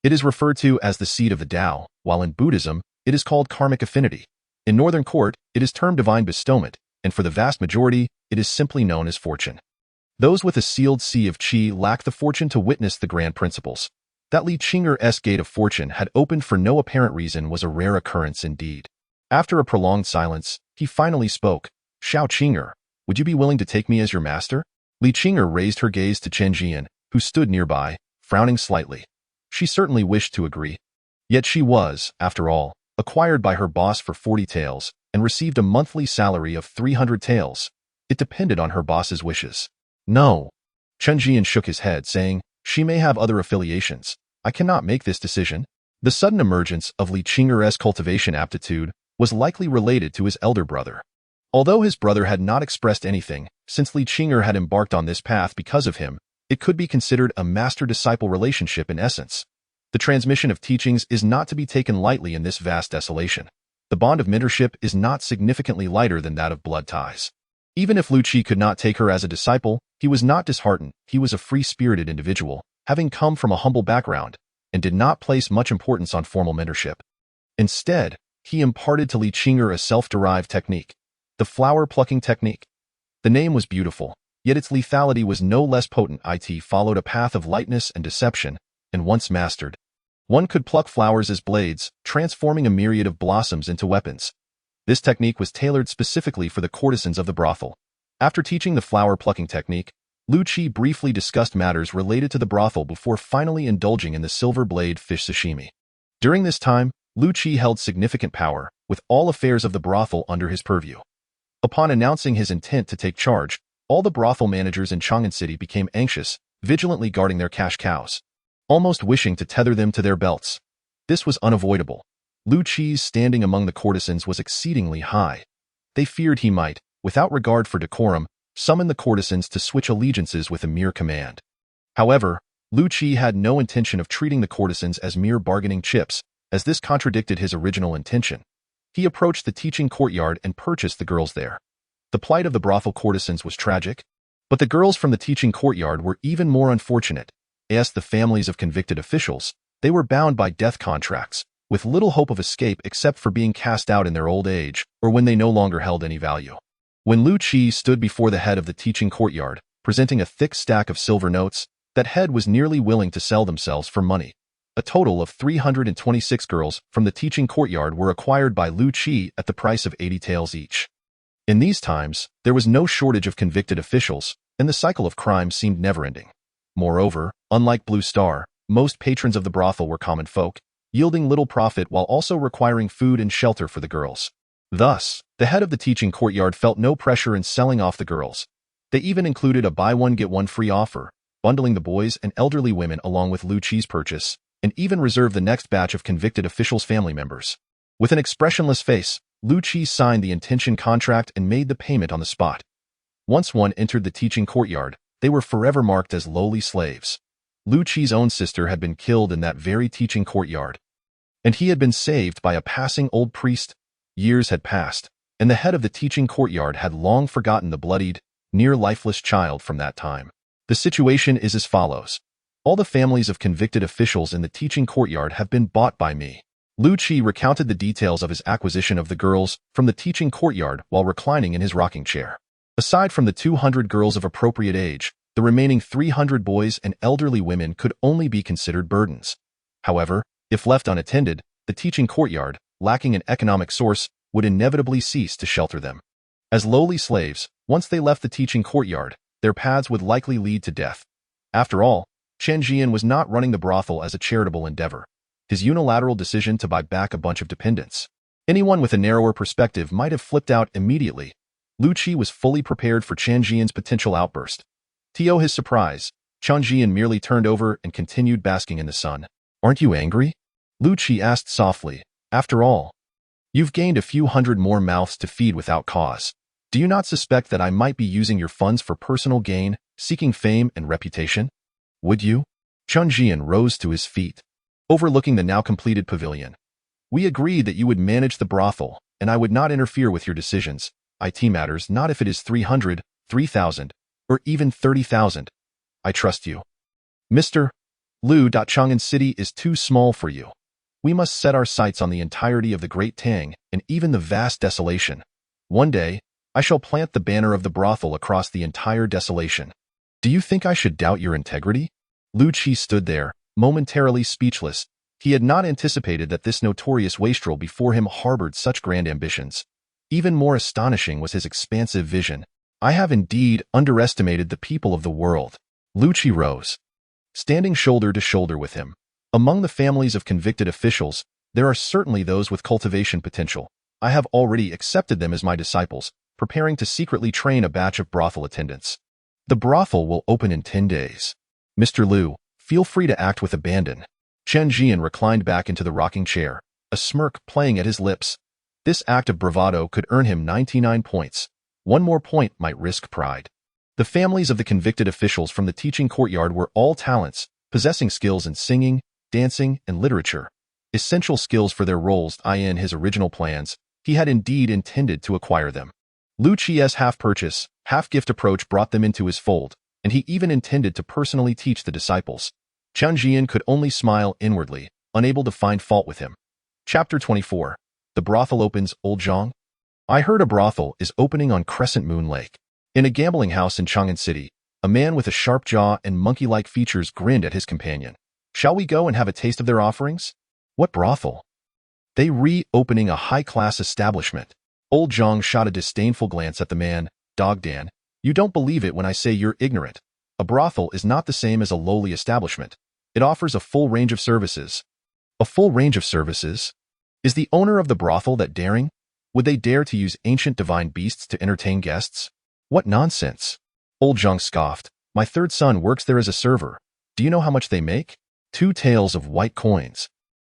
It is referred to as the seed of the Tao, while in Buddhism, it is called karmic affinity. In Northern Court, it is termed divine bestowment, and for the vast majority, it is simply known as fortune. Those with a sealed sea of qi lack the fortune to witness the grand principles. That Li Qing'er's gate of fortune had opened for no apparent reason was a rare occurrence indeed. After a prolonged silence, he finally spoke. Xiao Qing'er, would you be willing to take me as your master? Li Qing'er raised her gaze to Chen Zhian, who stood nearby, frowning slightly. She certainly wished to agree. Yet she was, after all, acquired by her boss for 40 taels, and received a monthly salary of 300 taels. It depended on her boss's wishes. No. Chen Zhian shook his head, saying, she may have other affiliations. I cannot make this decision. The sudden emergence of Li Qing'er's cultivation aptitude was likely related to his elder brother. Although his brother had not expressed anything, since Li Qing'er had embarked on this path because of him, it could be considered a master-disciple relationship in essence. The transmission of teachings is not to be taken lightly in this vast desolation. The bond of mentorship is not significantly lighter than that of blood ties. Even if Lu Qi could not take her as a disciple, he was not disheartened. He was a free-spirited individual, having come from a humble background, and did not place much importance on formal mentorship. Instead, he imparted to Li Qing'er a self-derived technique, the flower-plucking technique. The name was beautiful, yet its lethality was no less potent. It followed a path of lightness and deception, and once mastered, one could pluck flowers as blades, transforming a myriad of blossoms into weapons. This technique was tailored specifically for the courtesans of the brothel. After teaching the flower-plucking technique, Lu Qi briefly discussed matters related to the brothel before finally indulging in the silver blade fish sashimi. During this time, Lu Qi held significant power, with all affairs of the brothel under his purview. Upon announcing his intent to take charge, all the brothel managers in Chang'an City became anxious, vigilantly guarding their cash cows, almost wishing to tether them to their belts. This was unavoidable. Lu Qi's standing among the courtesans was exceedingly high. They feared he might, without regard for decorum, summon the courtesans to switch allegiances with a mere command. However, Lu Qi had no intention of treating the courtesans as mere bargaining chips, as this contradicted his original intention. He approached the teaching courtyard and purchased the girls there. The plight of the brothel courtesans was tragic, but the girls from the teaching courtyard were even more unfortunate. As the families of convicted officials, they were bound by death contracts, with little hope of escape except for being cast out in their old age or when they no longer held any value. When Lu Qi stood before the head of the teaching courtyard, presenting a thick stack of silver notes, that head was nearly willing to sell themselves for money. A total of 326 girls from the teaching courtyard were acquired by Lu Qi at the price of 80 taels each. In these times, there was no shortage of convicted officials, and the cycle of crime seemed never-ending. Moreover, unlike Blue Star, most patrons of the brothel were common folk, yielding little profit while also requiring food and shelter for the girls. Thus, the head of the teaching courtyard felt no pressure in selling off the girls. They even included a buy-one-get-one-free offer, bundling the boys and elderly women along with Lu Qi's purchase, and even reserved the next batch of convicted officials' family members. With an expressionless face, Lu Qi signed the intention contract and made the payment on the spot. Once one entered the teaching courtyard, they were forever marked as lowly slaves. Lu Qi's own sister had been killed in that very teaching courtyard, and he had been saved by a passing old priest. Years had passed, and the head of the teaching courtyard had long forgotten the bloodied, near-lifeless child from that time. The situation is as follows. All the families of convicted officials in the teaching courtyard have been bought by me. Lu Qi recounted the details of his acquisition of the girls from the teaching courtyard while reclining in his rocking chair. Aside from the 200 girls of appropriate age, the remaining 300 boys and elderly women could only be considered burdens. However, if left unattended, the teaching courtyard, lacking an economic source, would inevitably cease to shelter them. As lowly slaves, once they left the teaching courtyard, their paths would likely lead to death. After all, Chen Zhian was not running the brothel as a charitable endeavor. His unilateral decision to buy back a bunch of dependents. Anyone with a narrower perspective might have flipped out immediately. Lu Qi was fully prepared for Chen Zhian's potential outburst. To his surprise, Chen Zhian merely turned over and continued basking in the sun. "Aren't you angry?" Lu Qi asked softly. "After all, you've gained a few hundred more mouths to feed without cause. Do you not suspect that I might be using your funds for personal gain, seeking fame and reputation? Would you?" Chen Zhian rose to his feet, overlooking the now completed pavilion. "We agreed that you would manage the brothel, and I would not interfere with your decisions. IT matters not if it is 300, 3,000, or even 30,000. I trust you. Mr. Lu. Chang'an City is too small for you. We must set our sights on the entirety of the Great Tang and even the vast desolation. One day, I shall plant the banner of the brothel across the entire desolation. Do you think I should doubt your integrity?" Lu Qi stood there, momentarily speechless. He had not anticipated that this notorious wastrel before him harbored such grand ambitions. Even more astonishing was his expansive vision. "I have indeed underestimated the people of the world." Lu Qi rose, standing shoulder to shoulder with him. "Among the families of convicted officials, there are certainly those with cultivation potential. I have already accepted them as my disciples, preparing to secretly train a batch of brothel attendants. The brothel will open in 10 days. Mr. Lu, feel free to act with abandon." Chen Zhian reclined back into the rocking chair, a smirk playing at his lips. This act of bravado could earn him 99 points. One more point might risk pride. The families of the convicted officials from the teaching courtyard were all talents, possessing skills in singing, dancing, and literature. Essential skills for their roles. In his original plans, he had indeed intended to acquire them. Lu Qi's half-purchase, half-gift approach brought them into his fold, and he even intended to personally teach the disciples. Chen Zhian could only smile inwardly, unable to find fault with him. Chapter 24. The brothel opens. Old Zhang. I heard a brothel is opening on Crescent Moon Lake. In a gambling house in Chang'an City, a man with a sharp jaw and monkey-like features grinned at his companion. "Shall we go and have a taste of their offerings?" "What brothel?" "They reopening a high-class establishment." Old Zhang shot a disdainful glance at the man. "Dog Dan, you don't believe it when I say you're ignorant. A brothel is not the same as a lowly establishment. It offers a full range of services." "A full range of services? Is the owner of the brothel that daring? Would they dare to use ancient divine beasts to entertain guests? What nonsense!" Old Zhang scoffed. "My third son works there as a server. Do you know how much they make? 2 taels of white coins.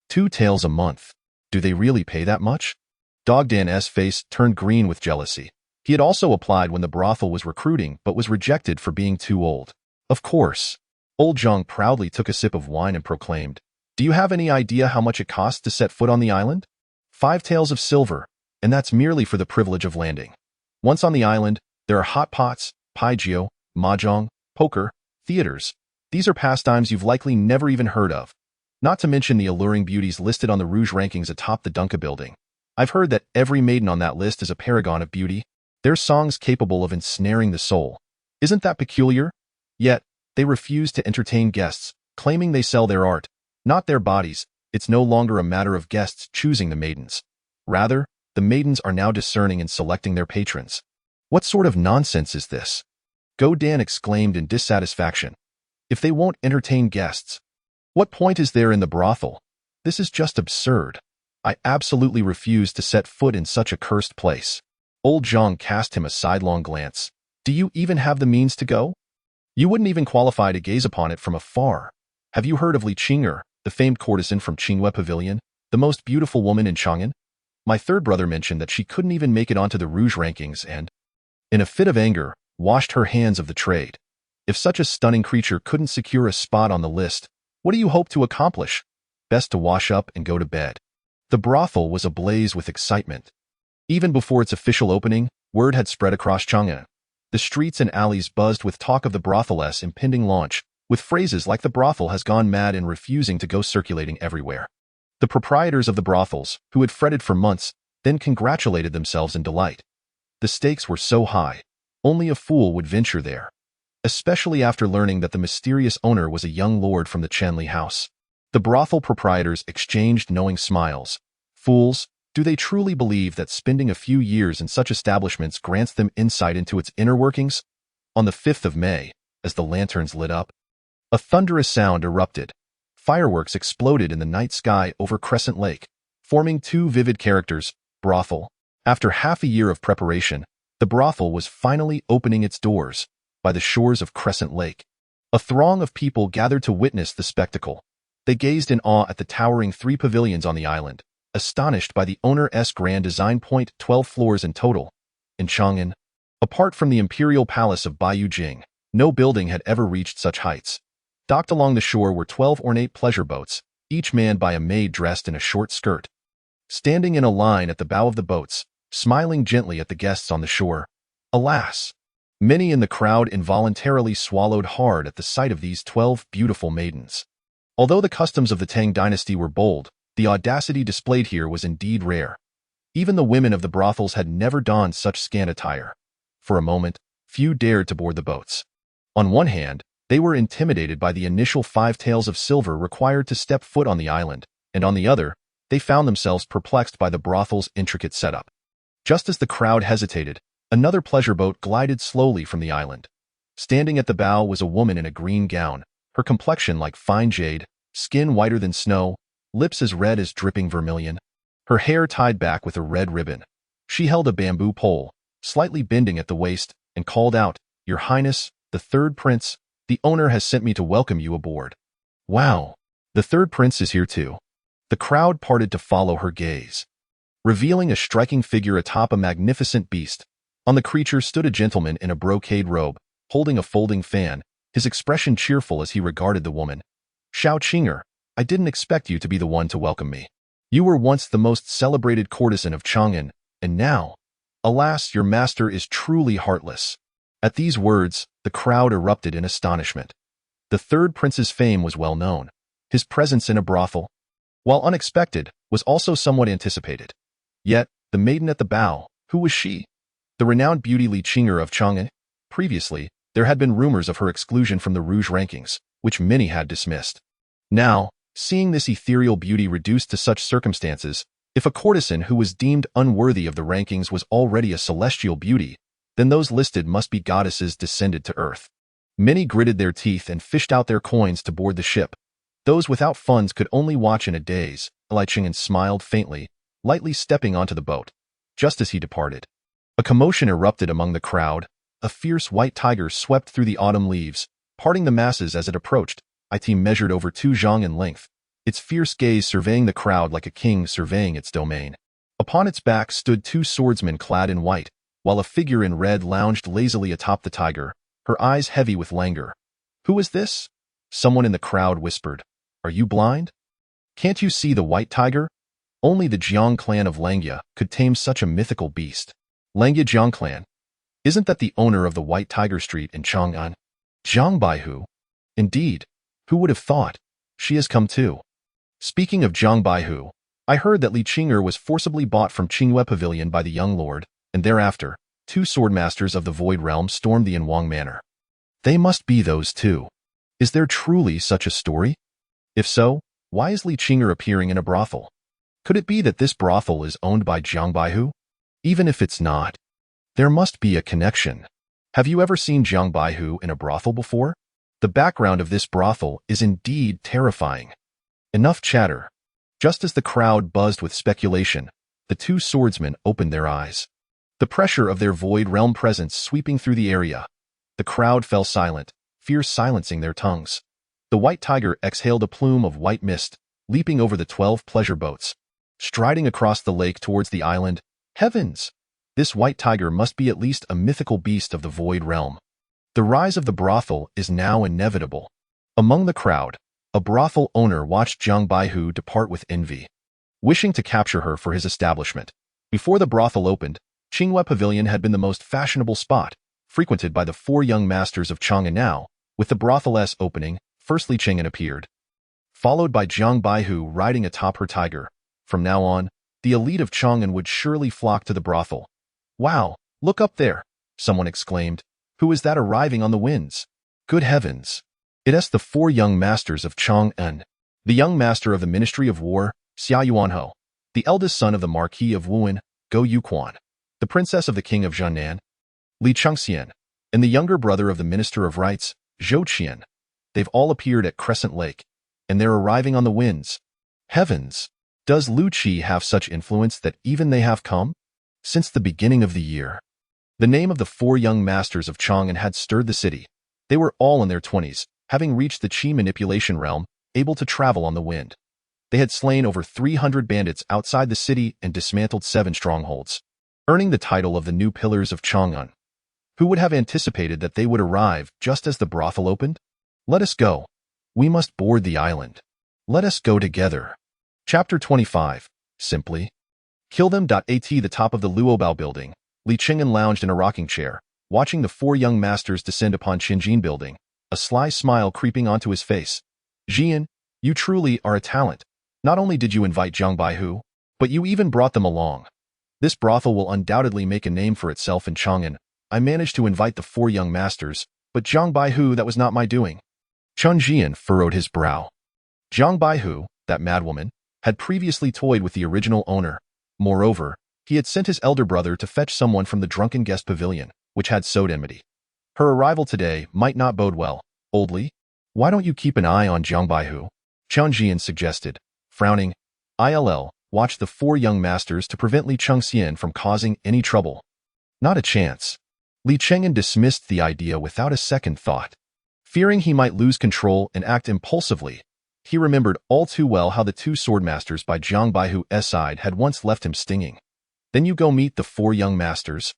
2 taels a month. Do they really pay that much?" Dog Dan's face turned green with jealousy. He had also applied when the brothel was recruiting but was rejected for being too old. "Of course." Old Zhang proudly took a sip of wine and proclaimed, "Do you have any idea how much it costs to set foot on the island? 5 taels of silver, and that's merely for the privilege of landing. Once on the island, there are hot pots, paijio, mahjong, poker, theaters. These are pastimes you've likely never even heard of. Not to mention the alluring beauties listed on the Rouge rankings atop the Dunka building. I've heard that every maiden on that list is a paragon of beauty. Their songs capable of ensnaring the soul. Isn't that peculiar? Yet, they refuse to entertain guests, claiming they sell their art, not their bodies. It's no longer a matter of guests choosing the maidens. Rather, the maidens are now discerning and selecting their patrons. What sort of nonsense is this?" Go Dan exclaimed in dissatisfaction. "If they won't entertain guests, what point is there in the brothel? This is just absurd. I absolutely refuse to set foot in such a cursed place." Old Zhang cast him a sidelong glance. "Do you even have the means to go? You wouldn't even qualify to gaze upon it from afar. Have you heard of Li Qing'er, the famed courtesan from Qinghua Pavilion, the most beautiful woman in Chang'an? My third brother mentioned that she couldn't even make it onto the Rouge rankings and, in a fit of anger, washed her hands of the trade. If such a stunning creature couldn't secure a spot on the list, what do you hope to accomplish? Best to wash up and go to bed." The brothel was ablaze with excitement. Even before its official opening, word had spread across Chang'an. The streets and alleys buzzed with talk of the brothel's impending launch, with phrases like "the brothel has gone mad" and refusing to go circulating everywhere. The proprietors of the brothels, who had fretted for months, then congratulated themselves in delight. The stakes were so high, only a fool would venture there, especially after learning that the mysterious owner was a young lord from the Chenliu house. The brothel proprietors exchanged knowing smiles. Fools, do they truly believe that spending a few years in such establishments grants them insight into its inner workings? On the 5th of May, as the lanterns lit up, a thunderous sound erupted. Fireworks exploded in the night sky over Crescent Lake, forming two vivid characters, brothel. After half a year of preparation, the brothel was finally opening its doors by the shores of Crescent Lake. A throng of people gathered to witness the spectacle. They gazed in awe at the towering 3 pavilions on the island, astonished by the owner's grand design. 12 floors in total. In Chang'an, apart from the imperial palace of Baiyujing, no building had ever reached such heights. Docked along the shore were 12 ornate pleasure boats, each manned by a maid dressed in a short skirt. Standing in a line at the bow of the boats, smiling gently at the guests on the shore. Alas! Many in the crowd involuntarily swallowed hard at the sight of these 12 beautiful maidens. Although the customs of the Tang dynasty were bold, the audacity displayed here was indeed rare. Even the women of the brothels had never donned such scant attire. For a moment, few dared to board the boats. On one hand, they were intimidated by the initial 5 taels of silver required to step foot on the island, and on the other, they found themselves perplexed by the brothel's intricate setup. Just as the crowd hesitated, another pleasure boat glided slowly from the island. Standing at the bow was a woman in a green gown, her complexion like fine jade, skin whiter than snow, lips as red as dripping vermilion, her hair tied back with a red ribbon. She held a bamboo pole, slightly bending at the waist, and called out, "Your Highness, the third prince, the owner has sent me to welcome you aboard." Wow, the third prince is here too. The crowd parted to follow her gaze. Revealing a striking figure atop a magnificent beast, on the creature stood a gentleman in a brocade robe, holding a folding fan, his expression cheerful as he regarded the woman. "Shao Qinger, I didn't expect you to be the one to welcome me. You were once the most celebrated courtesan of Chang'an, and now, alas, your master is truly heartless." At these words, the crowd erupted in astonishment. The third prince's fame was well known. His presence in a brothel, while unexpected, was also somewhat anticipated. Yet, the maiden at the bow, who was she? The renowned beauty Li Qinger of Chang'an? Previously, there had been rumors of her exclusion from the Rouge rankings, which many had dismissed. Now, seeing this ethereal beauty reduced to such circumstances, if a courtesan who was deemed unworthy of the rankings was already a celestial beauty, then those listed must be goddesses descended to earth. Many gritted their teeth and fished out their coins to board the ship. Those without funds could only watch in a daze. Li Qinger smiled faintly, lightly stepping onto the boat. Just as he departed, a commotion erupted among the crowd. A fierce white tiger swept through the autumn leaves, parting the masses as it approached. It measured over 2 zhang in length, its fierce gaze surveying the crowd like a king surveying its domain. Upon its back stood 2 swordsmen clad in white, while a figure in red lounged lazily atop the tiger, her eyes heavy with languor. "Who is this?" Someone in the crowd whispered. "Are you blind? Can't you see the white tiger? Only the Jiang clan of Langya could tame such a mythical beast." Langya Jiang clan? Isn't that the owner of the White Tiger Street in Chang'an? Jiang Baihu? Indeed, who would have thought? She has come too. Speaking of Jiang Baihu, I heard that Li Qinger was forcibly bought from Qingyue Pavilion by the young lord, and thereafter, 2 swordmasters of the Void Realm stormed the Anwang Manor. They must be those 2. Is there truly such a story? If so, why is Li Qinger appearing in a brothel? Could it be that this brothel is owned by Jiang Baihu? Even if it's not, there must be a connection. Have you ever seen Jiang Baihu in a brothel before? The background of this brothel is indeed terrifying. Enough chatter. Just as the crowd buzzed with speculation, the 2 swordsmen opened their eyes. The pressure of their Void Realm presence sweeping through the area. The crowd fell silent, fear silencing their tongues. The white tiger exhaled a plume of white mist, leaping over the 12 pleasure boats. Striding across the lake towards the island. Heavens! This white tiger must be at least a mythical beast of the Void Realm. The rise of the brothel is now inevitable. Among the crowd, a brothel owner watched Jiang Baihu depart with envy, wishing to capture her for his establishment. Before the brothel opened, Qingyue Pavilion had been the most fashionable spot, frequented by the 4 young masters of Chang'an. Now, with the brothel's opening, first Li Qinger appeared. followed by Jiang Baihu riding atop her tiger. From now on, the elite of Chang'an would surely flock to the brothel. "Wow, look up there," someone exclaimed. "Who is that arriving on the winds?" "Good heavens! It is the 4 young masters of Chang'an. The young master of the Ministry of War, Xia Yuanhou, the eldest son of the Marquis of Wuhan, Go Yuquan, the princess of the King of Jiannan, Li Chengxian, and the younger brother of the Minister of Rights, Zhou Qian. They've all appeared at Crescent Lake, and they're arriving on the winds. Heavens! Does Lu Qi have such influence that even they have come? Since the beginning of the year. The name of the 4 young masters of Chang'an had stirred the city. They were all in their 20s, having reached the Qi manipulation realm, able to travel on the wind. They had slain over 300 bandits outside the city and dismantled 7 strongholds, earning the title of the new pillars of Chang'an. Who would have anticipated that they would arrive just as the brothel opened? Let us go. We must board the island. Let us go together. Chapter 25. Simply. Kill them. At the top of the Luobao building, Li Qing'an lounged in a rocking chair, watching the 4 young masters descend upon Chen Zhian building, a sly smile creeping onto his face. "Zhian, you truly are a talent. Not only did you invite Jiang Baihu, but you even brought them along. This brothel will undoubtedly make a name for itself in Chang'an. I managed to invite the 4 young masters, but Jiang Baihu, that was not my doing." Chen Zhian furrowed his brow. Jiang Baihu, that madwoman, had previously toyed with the original owner. Moreover, he had sent his elder brother to fetch someone from the drunken guest pavilion, which had sowed enmity. Her arrival today might not bode well. "Old Li, why don't you keep an eye on Jiang Baihu?" Chen Zhian suggested, frowning. "I'll watch the 4 young masters to prevent Li Chengxian from causing any trouble." Not a chance. Li Cheng'an dismissed the idea without a second thought. Fearing he might lose control and act impulsively, he remembered all too well how the 2 swordmasters by Jiang Baihu's side had once left him stinging. "Then you go meet the 4 young masters,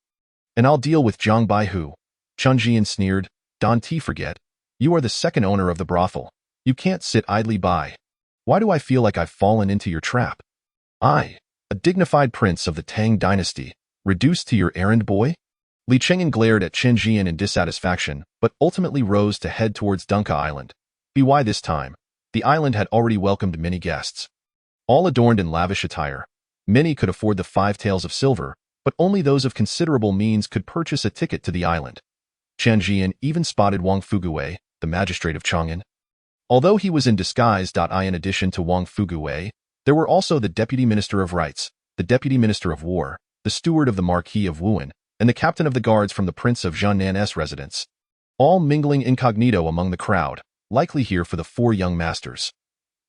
and I'll deal with Jiang Baihu." Chen Zhian sneered. "Don't forget, you are the second owner of the brothel. You can't sit idly by. Why do I feel like I've fallen into your trap? I, a dignified prince of the Tang dynasty, reduced to your errand boy?" Li Cheng'an glared at Chen Zhian in dissatisfaction, but ultimately rose to head towards Dunka Island. By this time, the island had already welcomed many guests, all adorned in lavish attire. Many could afford the 5 taels of silver, but only those of considerable means could purchase a ticket to the island. Chen Zhian even spotted Wang Fugui, the magistrate of Chang'an. Although he was in disguise. In addition to Wang Fugui, there were also the deputy minister of rights, the deputy minister of war, the steward of the Marquis of Wuhan, and the captain of the guards from the Prince of Jiannan's residence, all mingling incognito among the crowd, likely here for the 4 young masters.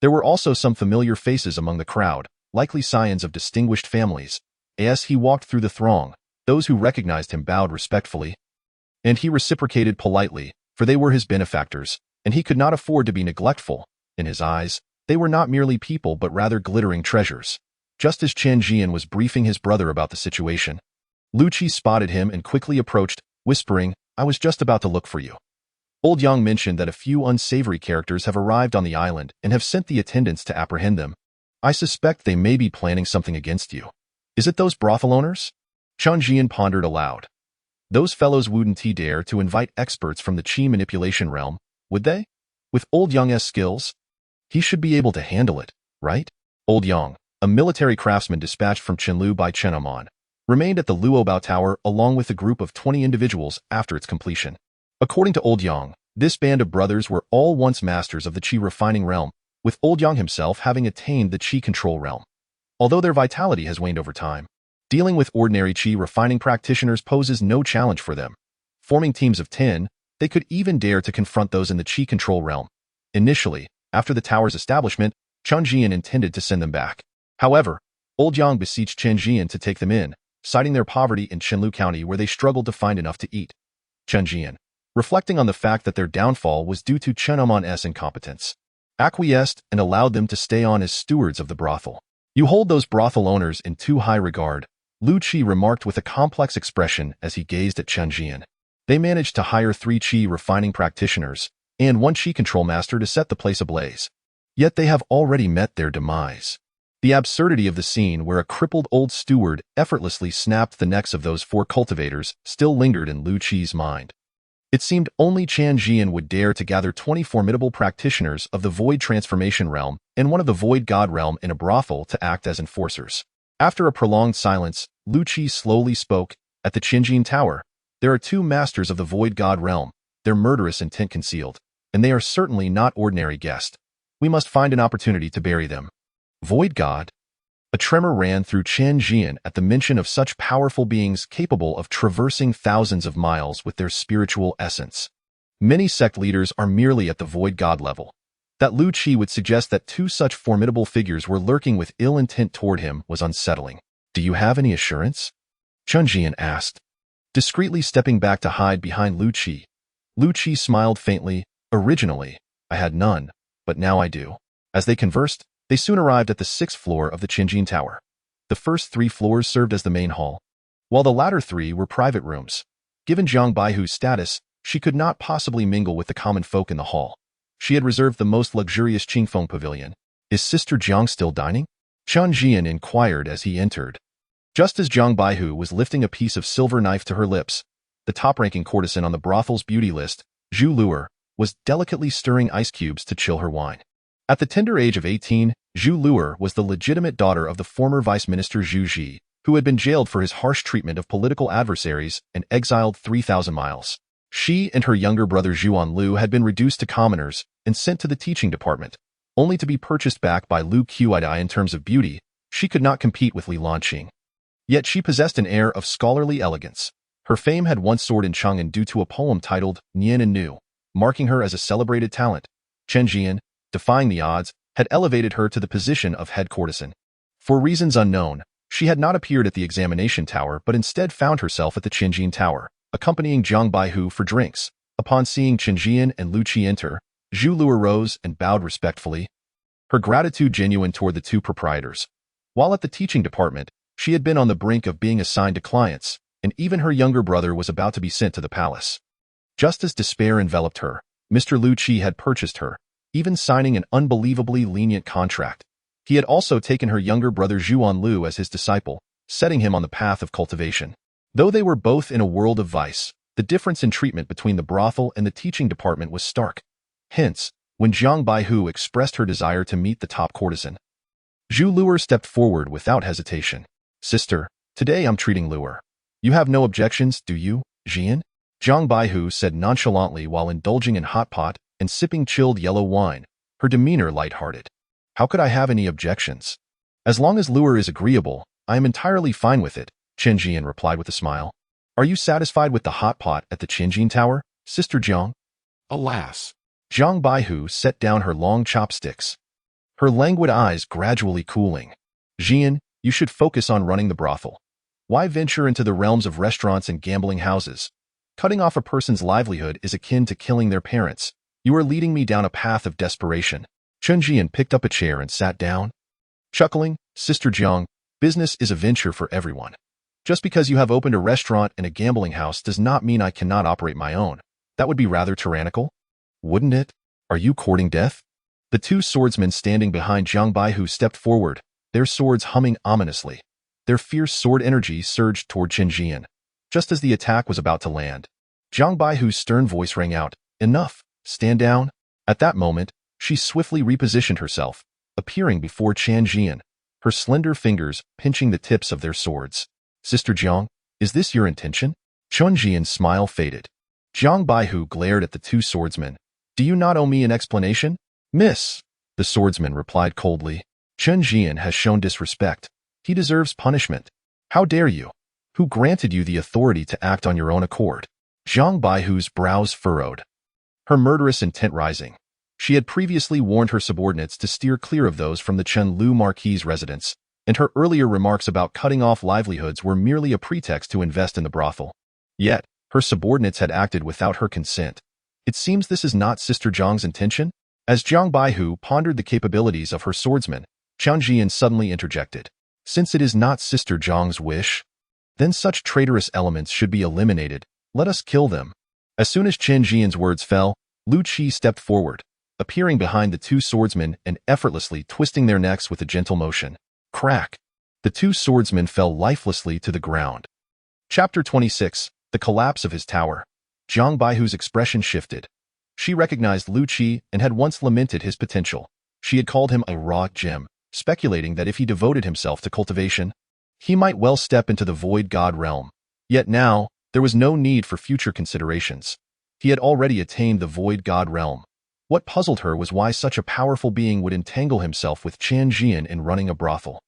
There were also some familiar faces among the crowd, likely scions of distinguished families. As he walked through the throng, those who recognized him bowed respectfully, and he reciprocated politely, for they were his benefactors, and he could not afford to be neglectful. In his eyes, they were not merely people but rather glittering treasures. Just as Chen Zhian was briefing his brother about the situation, Lu Qi spotted him and quickly approached, whispering, "I was just about to look for you. Old Yang mentioned that a few unsavory characters have arrived on the island and have sent the attendants to apprehend them. I suspect they may be planning something against you. Is it those brothel owners?" Chen Zhian pondered aloud. Those fellows wouldn't dare to invite experts from the Qi manipulation realm, would they? With Old Yang's skills, he should be able to handle it, right? Old Yang, a military craftsman dispatched from Chenliu by Chen Amon, remained at the Luobao Tower along with a group of 20 individuals after its completion. According to Old Yang, this band of brothers were all once masters of the Qi refining realm, with Old Yang himself having attained the Qi control realm. Although their vitality has waned over time, dealing with ordinary Qi refining practitioners poses no challenge for them. Forming teams of 10, they could even dare to confront those in the Qi control realm. Initially, after the tower's establishment, Chen Zhian intended to send them back. However, Old Yang beseeched Chen Zhian to take them in, citing their poverty in Chenliu County where they struggled to find enough to eat. Chen Zhian, reflecting on the fact that their downfall was due to Chen Amon's incompetence, acquiesced and allowed them to stay on as stewards of the brothel. "You hold those brothel owners in too high regard," Lu Qi remarked with a complex expression as he gazed at Chen Zhian. "They managed to hire 3 Qi refining practitioners and 1 Qi control master to set the place ablaze. Yet they have already met their demise." The absurdity of the scene where a crippled old steward effortlessly snapped the necks of those 4 cultivators still lingered in Lu Qi's mind. It seemed only Chen Zhian would dare to gather 20 formidable practitioners of the Void Transformation Realm and one of the Void God Realm in a brothel to act as enforcers. After a prolonged silence, Lu Qi slowly spoke. At the Qinjin Tower, there are 2 masters of the Void God Realm, their murderous intent concealed, and they are certainly not ordinary guests. We must find an opportunity to bury them. Void God? A tremor ran through Chen Zhian at the mention of such powerful beings capable of traversing thousands of miles with their spiritual essence. Many sect leaders are merely at the Void God level. That Lu Qi would suggest that 2 such formidable figures were lurking with ill intent toward him was unsettling. Do you have any assurance? Chen Zhian asked, discreetly stepping back to hide behind Lu Qi. Lu Qi smiled faintly. Originally, I had none, but now I do. As they conversed, they soon arrived at the 6th floor of the Qinjin Tower. The first 3 floors served as the main hall, while the latter 3 were private rooms. Given Jiang Baihu's status, she could not possibly mingle with the common folk in the hall. She had reserved the most luxurious Qingfeng pavilion. Is Sister Jiang still dining? Chen Zhian inquired as he entered. Just as Jiang Baihu was lifting a piece of silver knife to her lips, the top-ranking courtesan on the brothel's beauty list, Zhu Luer, was delicately stirring ice cubes to chill her wine. At the tender age of 18, Zhu Luer was the legitimate daughter of the former Vice Minister Zhu Ji, who had been jailed for his harsh treatment of political adversaries and exiled 3,000 miles. She and her younger brother Zhuan Lu had been reduced to commoners and sent to the teaching department, only to be purchased back by Lu Qidai. In terms of beauty, she could not compete with Li Lanqing. Yet she possessed an air of scholarly elegance. Her fame had once soared in Chang'an due to a poem titled Nian and Nu, marking her as a celebrated talent. Chen Zhian, defying the odds, had elevated her to the position of head courtesan. For reasons unknown, she had not appeared at the examination tower but instead found herself at the Qinjin Tower, accompanying Jiang Baihu for drinks. Upon seeing Chen Zhian and Lu Qi enter, Zhu Luer rose and bowed respectfully, her gratitude genuine toward the 2 proprietors. While at the teaching department, she had been on the brink of being assigned to clients, and even her younger brother was about to be sent to the palace. Just as despair enveloped her, Mr. Lu Qi had purchased her, even signing an unbelievably lenient contract. He had also taken her younger brother Zhuan Lu as his disciple, setting him on the path of cultivation. Though they were both in a world of vice, the difference in treatment between the brothel and the teaching department was stark. Hence, when Jiang Baihu expressed her desire to meet the top courtesan, Zhu Luer stepped forward without hesitation. Sister, today I'm treating Luer. You have no objections, do you, Zhian? Jiang Baihu said nonchalantly while indulging in hot pot and sipping chilled yellow wine, her demeanor light-hearted. How could I have any objections? As long as Luer is agreeable, I am entirely fine with it, Chen Zhian replied with a smile. Are you satisfied with the hot pot at the Qinjin Tower, Sister Jiang? Alas. Jiang Baihu set down her long chopsticks, her languid eyes gradually cooling. Zhian, you should focus on running the brothel. Why venture into the realms of restaurants and gambling houses? Cutting off a person's livelihood is akin to killing their parents. You are leading me down a path of desperation. Chen Zhian picked up a chair and sat down. Chuckling, Sister Jiang, business is a venture for everyone. Just because you have opened a restaurant and a gambling house does not mean I cannot operate my own. That would be rather tyrannical. Wouldn't it? Are you courting death? The 2 swordsmen standing behind Jiang Baihu stepped forward, their swords humming ominously. Their fierce sword energy surged toward Chen Zhian. Just as the attack was about to land, Jiang Baihu's stern voice rang out, Enough, stand down. At that moment, she swiftly repositioned herself, appearing before Chen Zhian, her slender fingers pinching the tips of their swords. Sister Jiang, is this your intention? Chen Zhian's smile faded. Jiang Baihu glared at the 2 swordsmen. Do you not owe me an explanation? Miss, the swordsman replied coldly. Chen Zhian has shown disrespect. He deserves punishment. How dare you? Who granted you the authority to act on your own accord? Jiang Baihu's brows furrowed, her murderous intent rising. She had previously warned her subordinates to steer clear of those from the Chenliu Marquis' residence, and her earlier remarks about cutting off livelihoods were merely a pretext to invest in the brothel. Yet, her subordinates had acted without her consent. It seems this is not Sister Jiang's intention? As Jiang Baihu pondered the capabilities of her swordsman, Chen Zhian suddenly interjected. Since it is not Sister Jiang's wish, then such traitorous elements should be eliminated. Let us kill them. As soon as Chen Zhian's words fell, Lu Qi stepped forward, appearing behind the 2 swordsmen and effortlessly twisting their necks with a gentle motion. Crack! The 2 swordsmen fell lifelessly to the ground. Chapter 26, The Collapse of His Tower. Zhang Baihu's expression shifted. She recognized Lu Qi and had once lamented his potential. She had called him a raw gem, speculating that if he devoted himself to cultivation, he might well step into the void god realm. Yet now, there was no need for future considerations. He had already attained the void god realm. What puzzled her was why such a powerful being would entangle himself with Chen Zhian in running a brothel.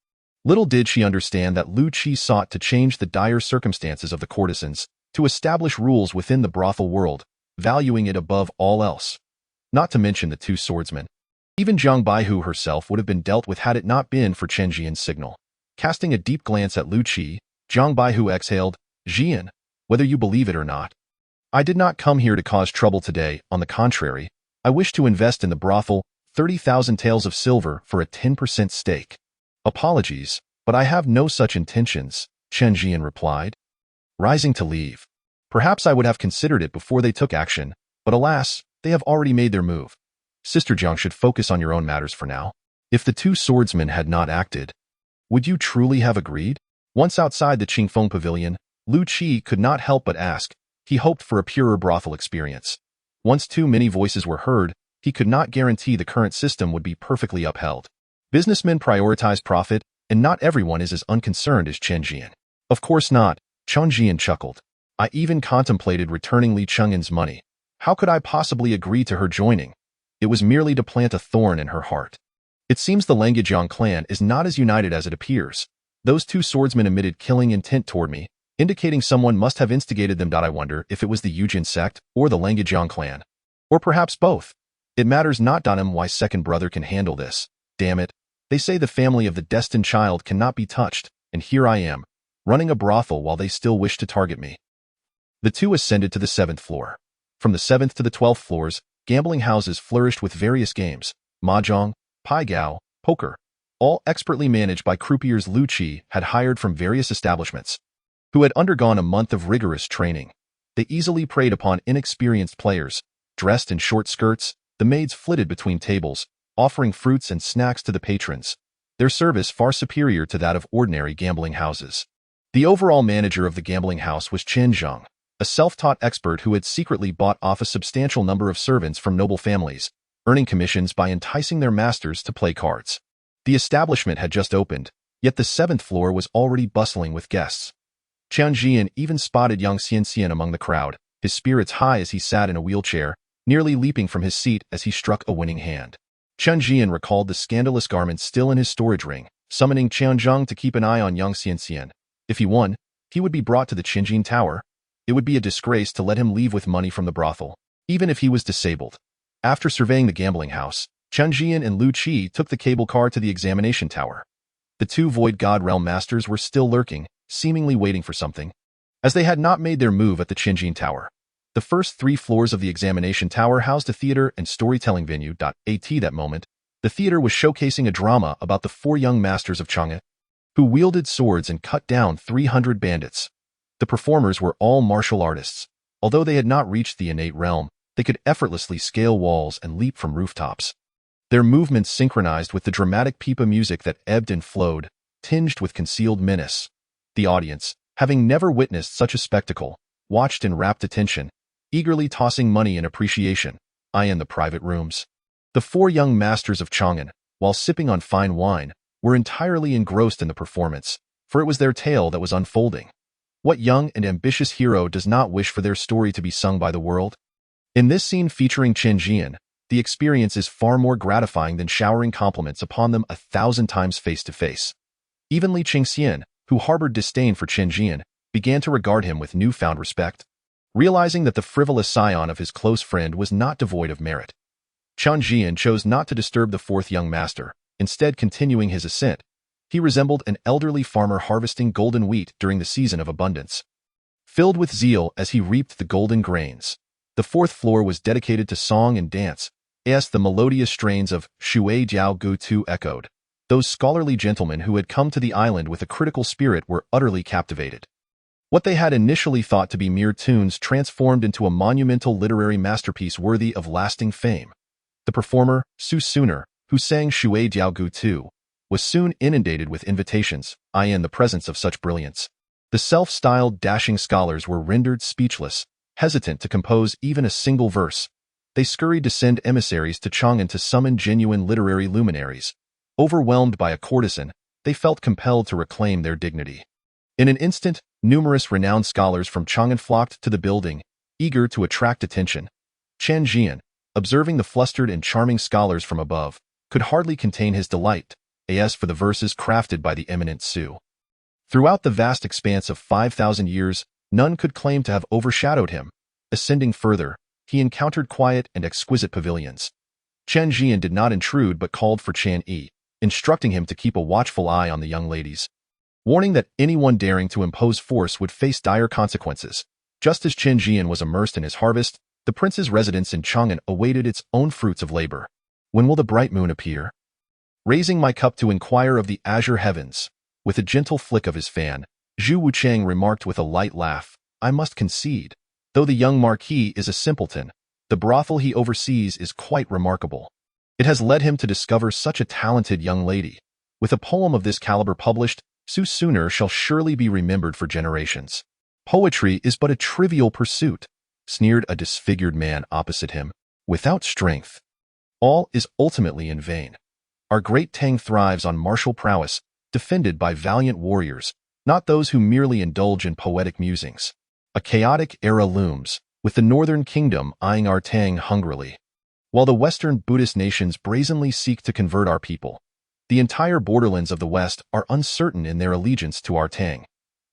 Little did she understand that Lu Qi sought to change the dire circumstances of the courtesans, to establish rules within the brothel world, valuing it above all else. Not to mention the two swordsmen. Even Zhang Baihu herself would have been dealt with had it not been for Chen Zhian's signal. Casting a deep glance at Lu Qi, Zhang Baihu exhaled, "Zhian, whether you believe it or not, I did not come here to cause trouble today. On the contrary, I wish to invest in the brothel 30,000 taels of silver for a 10% stake." "Apologies, but I have no such intentions," Chen Zhian replied, rising to leave. "Perhaps I would have considered it before they took action, but alas, they have already made their move. Sister Jiang should focus on your own matters for now." If the two swordsmen had not acted, would you truly have agreed? Once outside the Qingfeng Pavilion, Lu Qi could not help but ask. He hoped for a purer brothel experience. Once too many voices were heard, he could not guarantee the current system would be perfectly upheld. Businessmen prioritize profit, and not everyone is as unconcerned as Chen Zhian. "Of course not," Chen Zhian chuckled. "I even contemplated returning Li Cheng'an's money. How could I possibly agree to her joining? It was merely to plant a thorn in her heart." It seems the Languejiang clan is not as united as it appears. Those two swordsmen emitted killing intent toward me, indicating someone must have instigated them. I wonder if it was the Yujin sect or the Languejiang clan. Or perhaps both. It matters not. My second brother can handle this. Damn it. They say the family of the destined child cannot be touched, and here I am, running a brothel while they still wish to target me. The two ascended to the 7th floor. From the 7th to the 12th floors, gambling houses flourished with various games, mahjong, pai gao, poker, all expertly managed by croupiers Lu Qi had hired from various establishments, who had undergone a month of rigorous training. They easily preyed upon inexperienced players. Dressed in short skirts, the maids flitted between tables, offering fruits and snacks to the patrons, their service far superior to that of ordinary gambling houses. The overall manager of the gambling house was Chen Zhian, a self-taught expert who had secretly bought off a substantial number of servants from noble families, earning commissions by enticing their masters to play cards. The establishment had just opened, yet the 7th floor was already bustling with guests. Chen Zhian even spotted young Xian among the crowd, his spirits high as he sat in a wheelchair, nearly leaping from his seat as he struck a winning hand. Chen Zhian recalled the scandalous garments still in his storage ring, summoning Qian Zheng to keep an eye on young Xian. If he won, he would be brought to the Qinjin Tower. It would be a disgrace to let him leave with money from the brothel, even if he was disabled. After surveying the gambling house, Chen Zhian and Lu Qi took the cable car to the examination tower. The two Void God Realm Masters were still lurking, seemingly waiting for something, as they had not made their move at the Qinjin Tower. The first 3 floors of the examination tower housed a theater and storytelling venue. At that moment, the theater was showcasing a drama about the 4 young masters of Chang'e, who wielded swords and cut down 300 bandits. The performers were all martial artists. Although they had not reached the innate realm, they could effortlessly scale walls and leap from rooftops. Their movements synchronized with the dramatic pipa music that ebbed and flowed, tinged with concealed menace. The audience, having never witnessed such a spectacle, watched in rapt attention, eagerly tossing money in appreciation. In the private rooms, the 4 young masters of Chang'an, while sipping on fine wine, were entirely engrossed in the performance, for it was their tale that was unfolding. What young and ambitious hero does not wish for their story to be sung by the world? In this scene featuring Chen Zhian, the experience is far more gratifying than showering compliments upon them 1,000 times face to face. Even Li Qingxian, who harbored disdain for Chen Zhian, began to regard him with newfound respect, realizing that the frivolous scion of his close friend was not devoid of merit. Chen Zhian chose not to disturb the 4th young master, instead continuing his ascent. He resembled an elderly farmer harvesting golden wheat during the season of abundance, filled with zeal as he reaped the golden grains. The 4th floor was dedicated to song and dance, as the melodious strains of Shui Jiao Gu Tu echoed. Those scholarly gentlemen who had come to the island with a critical spirit were utterly captivated. What they had initially thought to be mere tunes transformed into a monumental literary masterpiece worthy of lasting fame. The performer, Su Suner, who sang Shui Jiao Gu Tu, was soon inundated with invitations, in the presence of such brilliance. The self-styled dashing scholars were rendered speechless, Hesitant to compose even a single verse, they scurried to send emissaries to Chang'an to summon genuine literary luminaries. Overwhelmed by a courtesan, they felt compelled to reclaim their dignity. In an instant, numerous renowned scholars from Chang'an flocked to the building, eager to attract attention. Chen Zhian, observing the flustered and charming scholars from above, could hardly contain his delight, as for the verses crafted by the eminent Su. Throughout the vast expanse of 5,000 years, none could claim to have overshadowed him. Ascending further, he encountered quiet and exquisite pavilions. Chen Zhian did not intrude but called for Chen Yi, instructing him to keep a watchful eye on the young ladies, warning that anyone daring to impose force would face dire consequences. Just as Chen Zhian was immersed in his harvest, the prince's residence in Chang'an awaited its own fruits of labor. When will the bright moon appear? Raising my cup to inquire of the azure heavens, with a gentle flick of his fan, Zhu Wucheng remarked with a light laugh, I must concede. Though the young marquis is a simpleton, the brothel he oversees is quite remarkable. It has led him to discover such a talented young lady. With a poem of this caliber published, Su Suner shall surely be remembered for generations. Poetry is but a trivial pursuit, sneered a disfigured man opposite him. Without strength, all is ultimately in vain. Our great Tang thrives on martial prowess, defended by valiant warriors, not those who merely indulge in poetic musings. A chaotic era looms, with the northern kingdom eyeing our Tang hungrily. While the western Buddhist nations brazenly seek to convert our people, the entire borderlands of the west are uncertain in their allegiance to our Tang.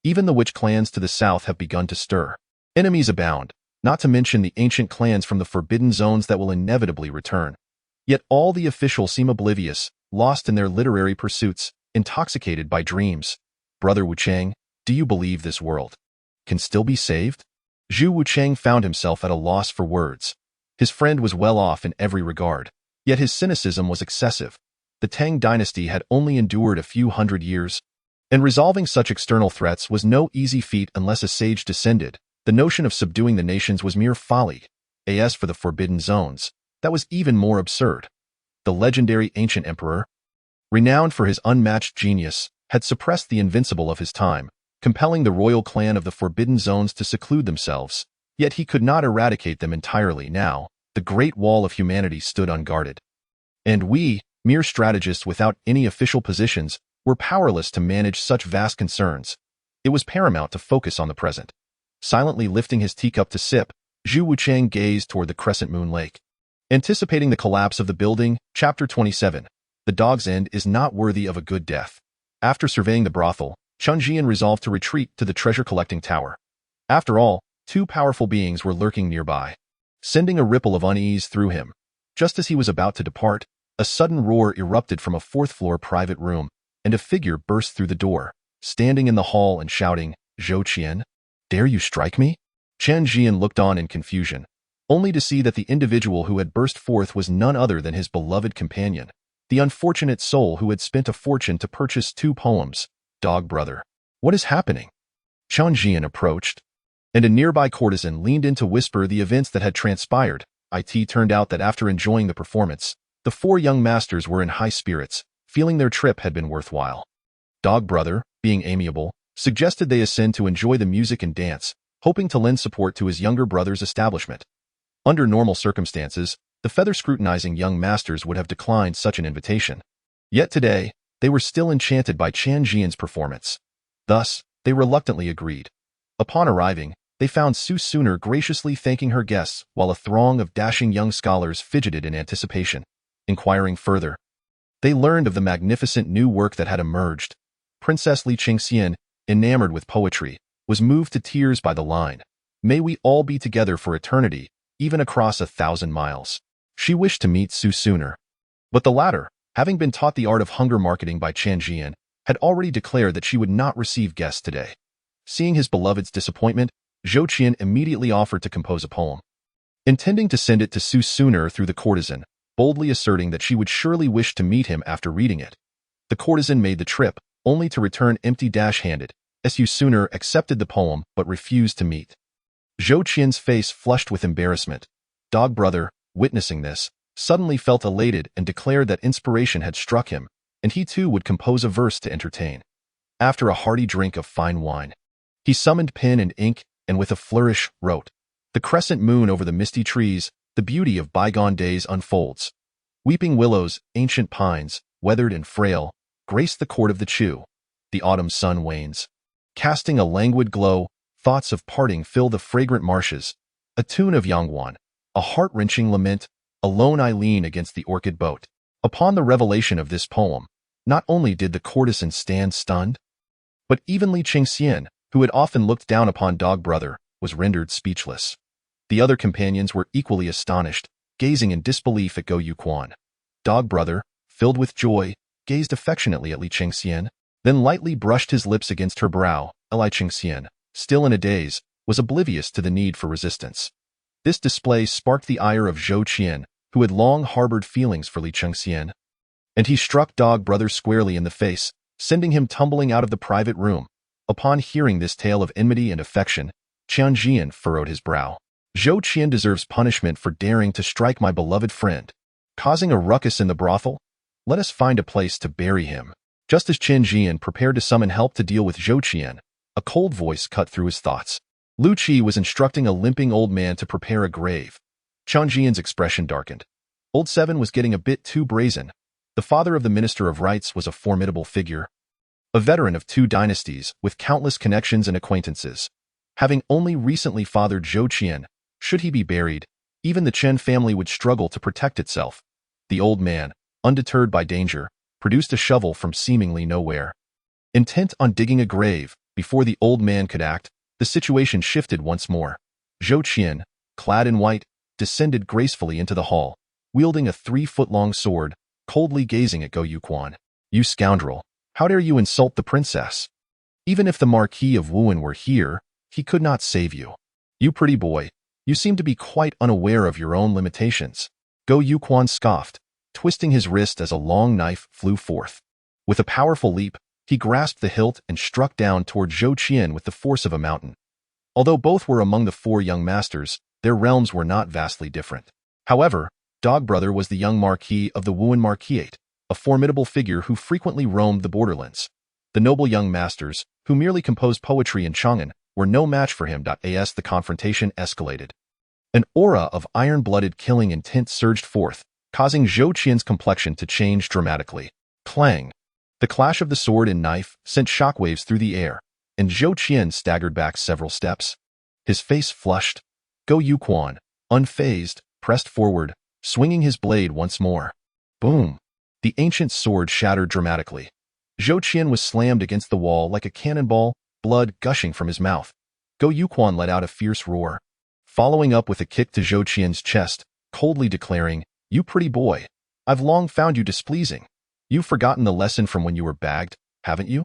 Even the witch clans to the south have begun to stir. Enemies abound, not to mention the ancient clans from the forbidden zones that will inevitably return. Yet all the officials seem oblivious, lost in their literary pursuits, intoxicated by dreams. Brother Wucheng, do you believe this world can still be saved? Zhu Wucheng found himself at a loss for words. His friend was well off in every regard, yet his cynicism was excessive. The Tang dynasty had only endured a few hundred years, and resolving such external threats was no easy feat unless a sage descended. The notion of subduing the nations was mere folly. As for the forbidden zones, that was even more absurd. The legendary ancient emperor, renowned for his unmatched genius, had suppressed the invincible of his time, compelling the royal clan of the forbidden zones to seclude themselves. Yet he could not eradicate them entirely now. The great wall of humanity stood unguarded. And we, mere strategists without any official positions, were powerless to manage such vast concerns. It was paramount to focus on the present. Silently lifting his teacup to sip, Zhu Wucheng gazed toward the crescent moon lake. Anticipating the collapse of the building, Chapter 27. The dog's end is not worthy of a good death. After surveying the brothel, Chen Zhian resolved to retreat to the treasure-collecting tower. After all, two powerful beings were lurking nearby, sending a ripple of unease through him. Just as he was about to depart, a sudden roar erupted from a fourth-floor private room, and a figure burst through the door, standing in the hall and shouting, Zhou Qian, dare you strike me? Chen Zhian looked on in confusion, only to see that the individual who had burst forth was none other than his beloved companion, the unfortunate soul who had spent a fortune to purchase 2 poems. Dog brother, what is happening? Chen Zhian approached, and a nearby courtesan leaned in to whisper the events that had transpired. It turned out that after enjoying the performance, the 4 young masters were in high spirits, feeling their trip had been worthwhile. Dog brother, being amiable, suggested they ascend to enjoy the music and dance, hoping to lend support to his younger brother's establishment. Under normal circumstances, the feather-scrutinizing young masters would have declined such an invitation. Yet today, they were still enchanted by Chen Zhian's performance. Thus, they reluctantly agreed. Upon arriving, they found Su Suner graciously thanking her guests while a throng of dashing young scholars fidgeted in anticipation. Inquiring further, they learned of the magnificent new work that had emerged. Princess Li Qingxian, enamored with poetry, was moved to tears by the line, "May we all be together for eternity, even across 1,000 miles." She wished to meet Su Suner, but the latter, having been taught the art of hunger marketing by Chen Zhian, had already declared that she would not receive guests today. Seeing his beloved's disappointment, Zhou Qian immediately offered to compose a poem, intending to send it to Su Suner through the courtesan, boldly asserting that she would surely wish to meet him after reading it. The courtesan made the trip, only to return empty-handed, as Su Suner accepted the poem but refused to meet. Zhou Qian's face flushed with embarrassment. Dog brother, witnessing this, suddenly felt elated and declared that inspiration had struck him, and he too would compose a verse to entertain. After a hearty drink of fine wine, he summoned pen and ink, and with a flourish, wrote, The crescent moon over the misty trees, the beauty of bygone days unfolds. Weeping willows, ancient pines, weathered and frail, grace the court of the Chu. The autumn sun wanes. Casting a languid glow, thoughts of parting fill the fragrant marshes. A tune of Yangguan, a heart-wrenching lament, alone I lean against the orchid boat. Upon the revelation of this poem, not only did the courtesan stand stunned, but even Li Chengxian, who had often looked down upon Dog Brother, was rendered speechless. The other companions were equally astonished, gazing in disbelief at Go Yuquan. Dog Brother, filled with joy, gazed affectionately at Li Chengxian, then lightly brushed his lips against her brow. Li Chengxian, still in a daze, was oblivious to the need for resistance. This display sparked the ire of Zhou Qian, who had long harbored feelings for Li Chengxian, and he struck Dog Brother squarely in the face, sending him tumbling out of the private room. Upon hearing this tale of enmity and affection, Chen Zhian furrowed his brow. Zhou Qian deserves punishment for daring to strike my beloved friend. Causing a ruckus in the brothel? Let us find a place to bury him. Just as Chen Zhian prepared to summon help to deal with Zhou Qian, a cold voice cut through his thoughts. Lu Qi was instructing a limping old man to prepare a grave. Chen Zhian's expression darkened. Old Seven was getting a bit too brazen. The father of the Minister of Rites was a formidable figure, a veteran of 2 dynasties with countless connections and acquaintances. Having only recently fathered Zhou Qian, should he be buried, even the Chen family would struggle to protect itself. The old man, undeterred by danger, produced a shovel from seemingly nowhere. Intent on digging a grave, before the old man could act, the situation shifted once more. Zhou Qian, clad in white, descended gracefully into the hall, wielding a 3-foot-long sword, coldly gazing at Go Yuquan. You scoundrel, how dare you insult the princess? Even if the Marquis of Wuan were here, he could not save you. You pretty boy, you seem to be quite unaware of your own limitations. Go Yuquan scoffed, twisting his wrist as a long knife flew forth. With a powerful leap, he grasped the hilt and struck down toward Zhou Qian with the force of a mountain. Although both were among the 4 young masters, their realms were not vastly different. However, Dog Brother was the young Marquis of the Wuan Marquisate, a formidable figure who frequently roamed the borderlands. The noble young masters, who merely composed poetry in Chang'an, were no match for him. As the confrontation escalated, an aura of iron-blooded killing intent surged forth, causing Zhou Qian's complexion to change dramatically. Clang! The clash of the sword and knife sent shockwaves through the air, and Zhou Qian staggered back several steps. His face flushed. Go Yuquan, unfazed, pressed forward, swinging his blade once more. Boom! The ancient sword shattered dramatically. Zhou Qian was slammed against the wall like a cannonball, blood gushing from his mouth. Go Yuquan let out a fierce roar, following up with a kick to Zhou Qian's chest, coldly declaring, "You pretty boy, I've long found you displeasing. You've forgotten the lesson from when you were bagged, haven't you?"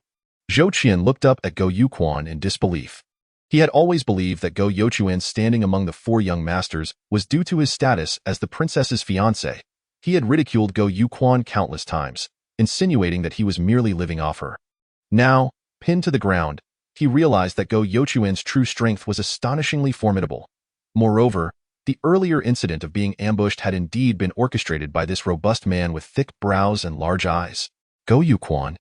Zhou Qian looked up at Go Yuquan in disbelief. He had always believed that Go Yuquan's standing among the 4 young masters was due to his status as the princess's fiancé. He had ridiculed Go Yuquan countless times, insinuating that he was merely living off her. Now, pinned to the ground, he realized that Go Yuquan's true strength was astonishingly formidable. Moreover, the earlier incident of being ambushed had indeed been orchestrated by this robust man with thick brows and large eyes. Go Yuquan,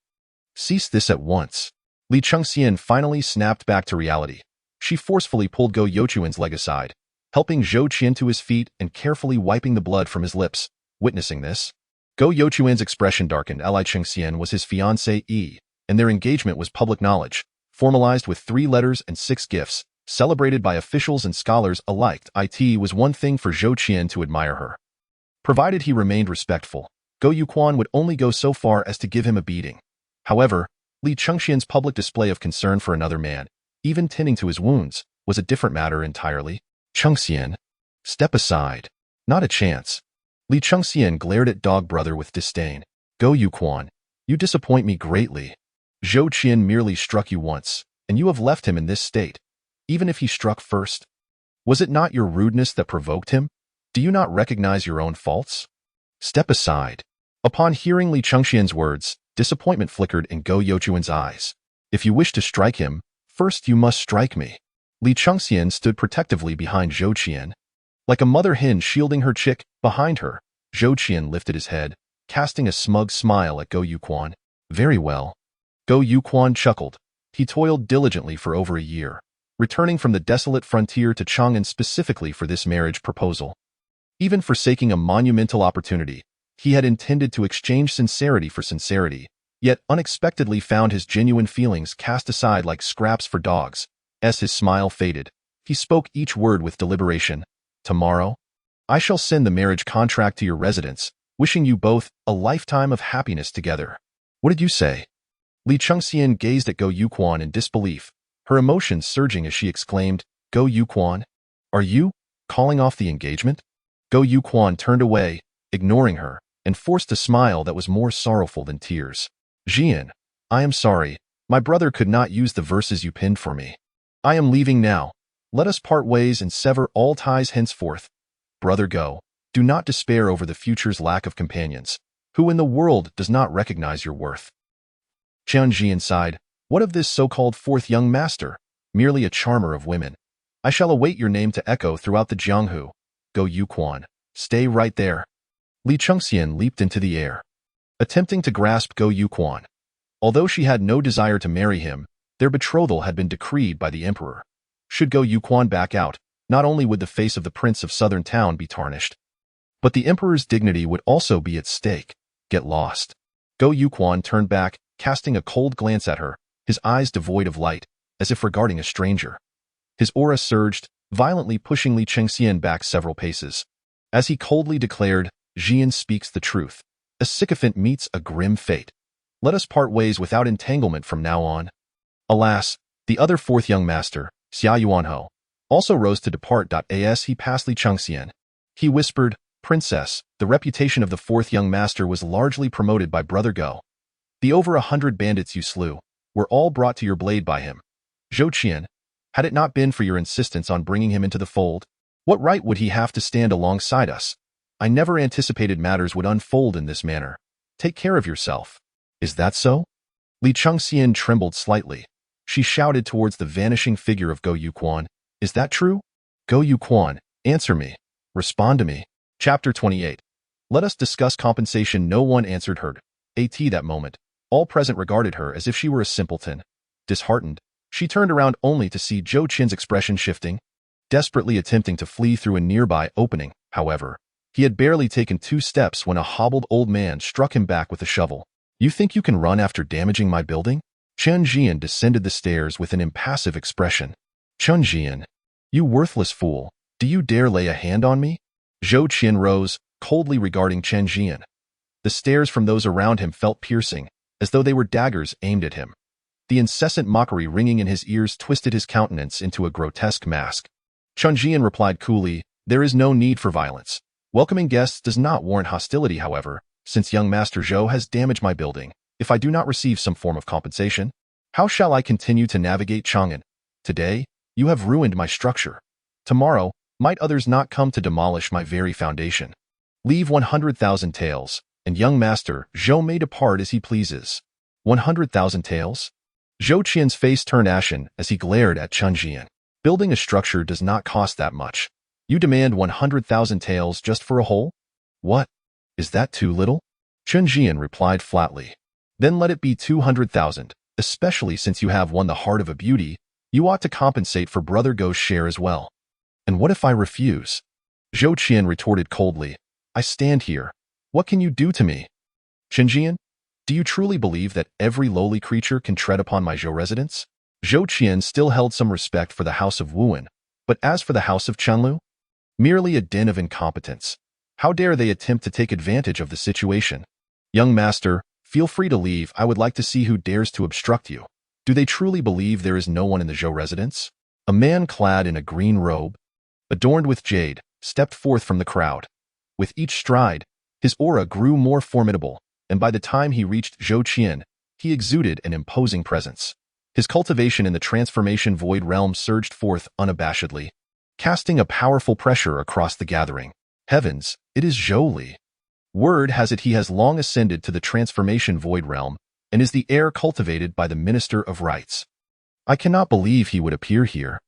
cease this at once. Li Chengxian finally snapped back to reality. She forcefully pulled Go Yuquan's leg aside, helping Zhou Qian to his feet and carefully wiping the blood from his lips. Witnessing this, Go Yuquan's expression darkened. Li Chengxian was his fiancée, and their engagement was public knowledge, formalized with 3 letters and 6 gifts, celebrated by officials and scholars alike. It was one thing for Zhou Qian to admire her. Provided he remained respectful, Go Yuquan would only go so far as to give him a beating. However, Li Chengxian's public display of concern for another man, even tending to his wounds, was a different matter entirely. Chengxian, step aside. Not a chance. Li Chengxian glared at Dog Brother with disdain. Go Yuquan, you disappoint me greatly. Zhou Qian merely struck you once, and you have left him in this state. Even if he struck first, was it not your rudeness that provoked him? Do you not recognize your own faults? Step aside. Upon hearing Li Chengxian's words, disappointment flickered in Go Yuquan's eyes. If you wish to strike him, first you must strike me. Li Chengxian stood protectively behind Zhou Qian. Like a mother hen shielding her chick, behind her, Zhou Qian lifted his head, casting a smug smile at Go Yuquan. Very well. Go Yuquan chuckled. He toiled diligently for over a year, returning from the desolate frontier to Chang'an specifically for this marriage proposal. Even forsaking a monumental opportunity, he had intended to exchange sincerity for sincerity, yet unexpectedly found his genuine feelings cast aside like scraps for dogs. As his smile faded, he spoke each word with deliberation. Tomorrow, I shall send the marriage contract to your residence, wishing you both a lifetime of happiness together. What did you say? Li Chengxian gazed at Go Yuquan in disbelief, her emotions surging as she exclaimed, Go Yuquan? Are you calling off the engagement? Go Yuquan turned away, ignoring her, and forced a smile that was more sorrowful than tears. Zhian, I am sorry. My brother could not use the verses you penned for me. I am leaving now. Let us part ways and sever all ties henceforth. Brother Go, do not despair over the future's lack of companions. Who in the world does not recognize your worth? Chen Zhian sighed. What of this so-called fourth young master? Merely a charmer of women. I shall await your name to echo throughout the Jianghu. Go Yuquan. Stay right there. Li Chengxian leaped into the air, attempting to grasp Go Yuquan. Although she had no desire to marry him, their betrothal had been decreed by the emperor. Should Go Yuquan back out, not only would the face of the prince of southern town be tarnished, but the emperor's dignity would also be at stake. Get lost. Go Yuquan turned back, casting a cold glance at her, his eyes devoid of light, as if regarding a stranger. His aura surged, violently pushing Li Chengxian back several paces. As he coldly declared, Zhian speaks the truth. A sycophant meets a grim fate. Let us part ways without entanglement from now on. Alas, the other fourth young master, Xia Yuanho, also rose to depart. As he passed Li Chengxian, he whispered, Princess, the reputation of the fourth young master was largely promoted by Brother Go. The over 100 bandits you slew were all brought to your blade by him. Zhou Qian, had it not been for your insistence on bringing him into the fold, what right would he have to stand alongside us? I never anticipated matters would unfold in this manner. Take care of yourself. Is that so? Li Chengxian trembled slightly. She shouted towards the vanishing figure of Go Yuquan. Is that true? Go Yuquan, answer me. Respond to me. Chapter 28. Let us discuss compensation. No one answered her. At that moment, all present regarded her as if she were a simpleton. Disheartened, she turned around only to see Zhou Qian's expression shifting. Desperately attempting to flee through a nearby opening, however, he had barely taken 2 steps when a hobbled old man struck him back with a shovel. You think you can run after damaging my building? Chen Zhian descended the stairs with an impassive expression. Chen Zhian, you worthless fool, do you dare lay a hand on me? Zhou Qian rose, coldly regarding Chen Zhian. The stares from those around him felt piercing, as though they were daggers aimed at him. The incessant mockery ringing in his ears twisted his countenance into a grotesque mask. Chen Zhian replied coolly, there is no need for violence. Welcoming guests does not warrant hostility, however, since young Master Zhou has damaged my building. If I do not receive some form of compensation, how shall I continue to navigate Chang'an? Today, you have ruined my structure. Tomorrow, might others not come to demolish my very foundation? Leave 100,000 taels, and young Master Zhou may depart as he pleases. 100,000 taels? Zhou Qian's face turned ashen as he glared at Chen Zhian. Building a structure does not cost that much. You demand 100,000 taels just for a hole? What? Is that too little? Chen Zhian replied flatly. Then let it be 200,000, especially since you have won the heart of a beauty. You ought to compensate for Brother Go's share as well. And what if I refuse? Zhou Qian retorted coldly. I stand here. What can you do to me? Chen Zhian, do you truly believe that every lowly creature can tread upon my Zhou residence? Zhou Qian still held some respect for the house of Wuan, but as for the house of Chenliu, merely a den of incompetence. How dare they attempt to take advantage of the situation? Young master, feel free to leave. I would like to see who dares to obstruct you. Do they truly believe there is no one in the Zhou residence? A man clad in a green robe, adorned with jade, stepped forth from the crowd. With each stride, his aura grew more formidable, and by the time he reached Zhou Qian, he exuded an imposing presence. His cultivation in the transformation void realm surged forth unabashedly, casting a powerful pressure across the gathering. Heavens, it is Zhou Li. Word has it he has long ascended to the transformation void realm and is the heir cultivated by the Minister of Rights. I cannot believe he would appear here.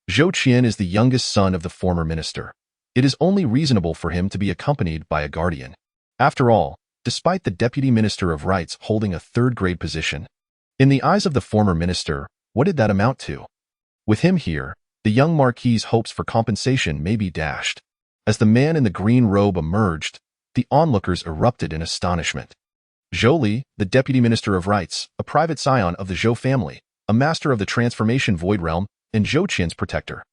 Zhou Qian is the youngest son of the former minister. It is only reasonable for him to be accompanied by a guardian. After all, despite the Deputy Minister of Rights holding a third-grade position, in the eyes of the former minister, what did that amount to? With him here, the young Marquis's hopes for compensation may be dashed. As the man in the green robe emerged, the onlookers erupted in astonishment. Zhou Li, the Deputy Minister of Rites, a private scion of the Zhou family, a master of the Transformation Void Realm, and Zhou Qian's protector.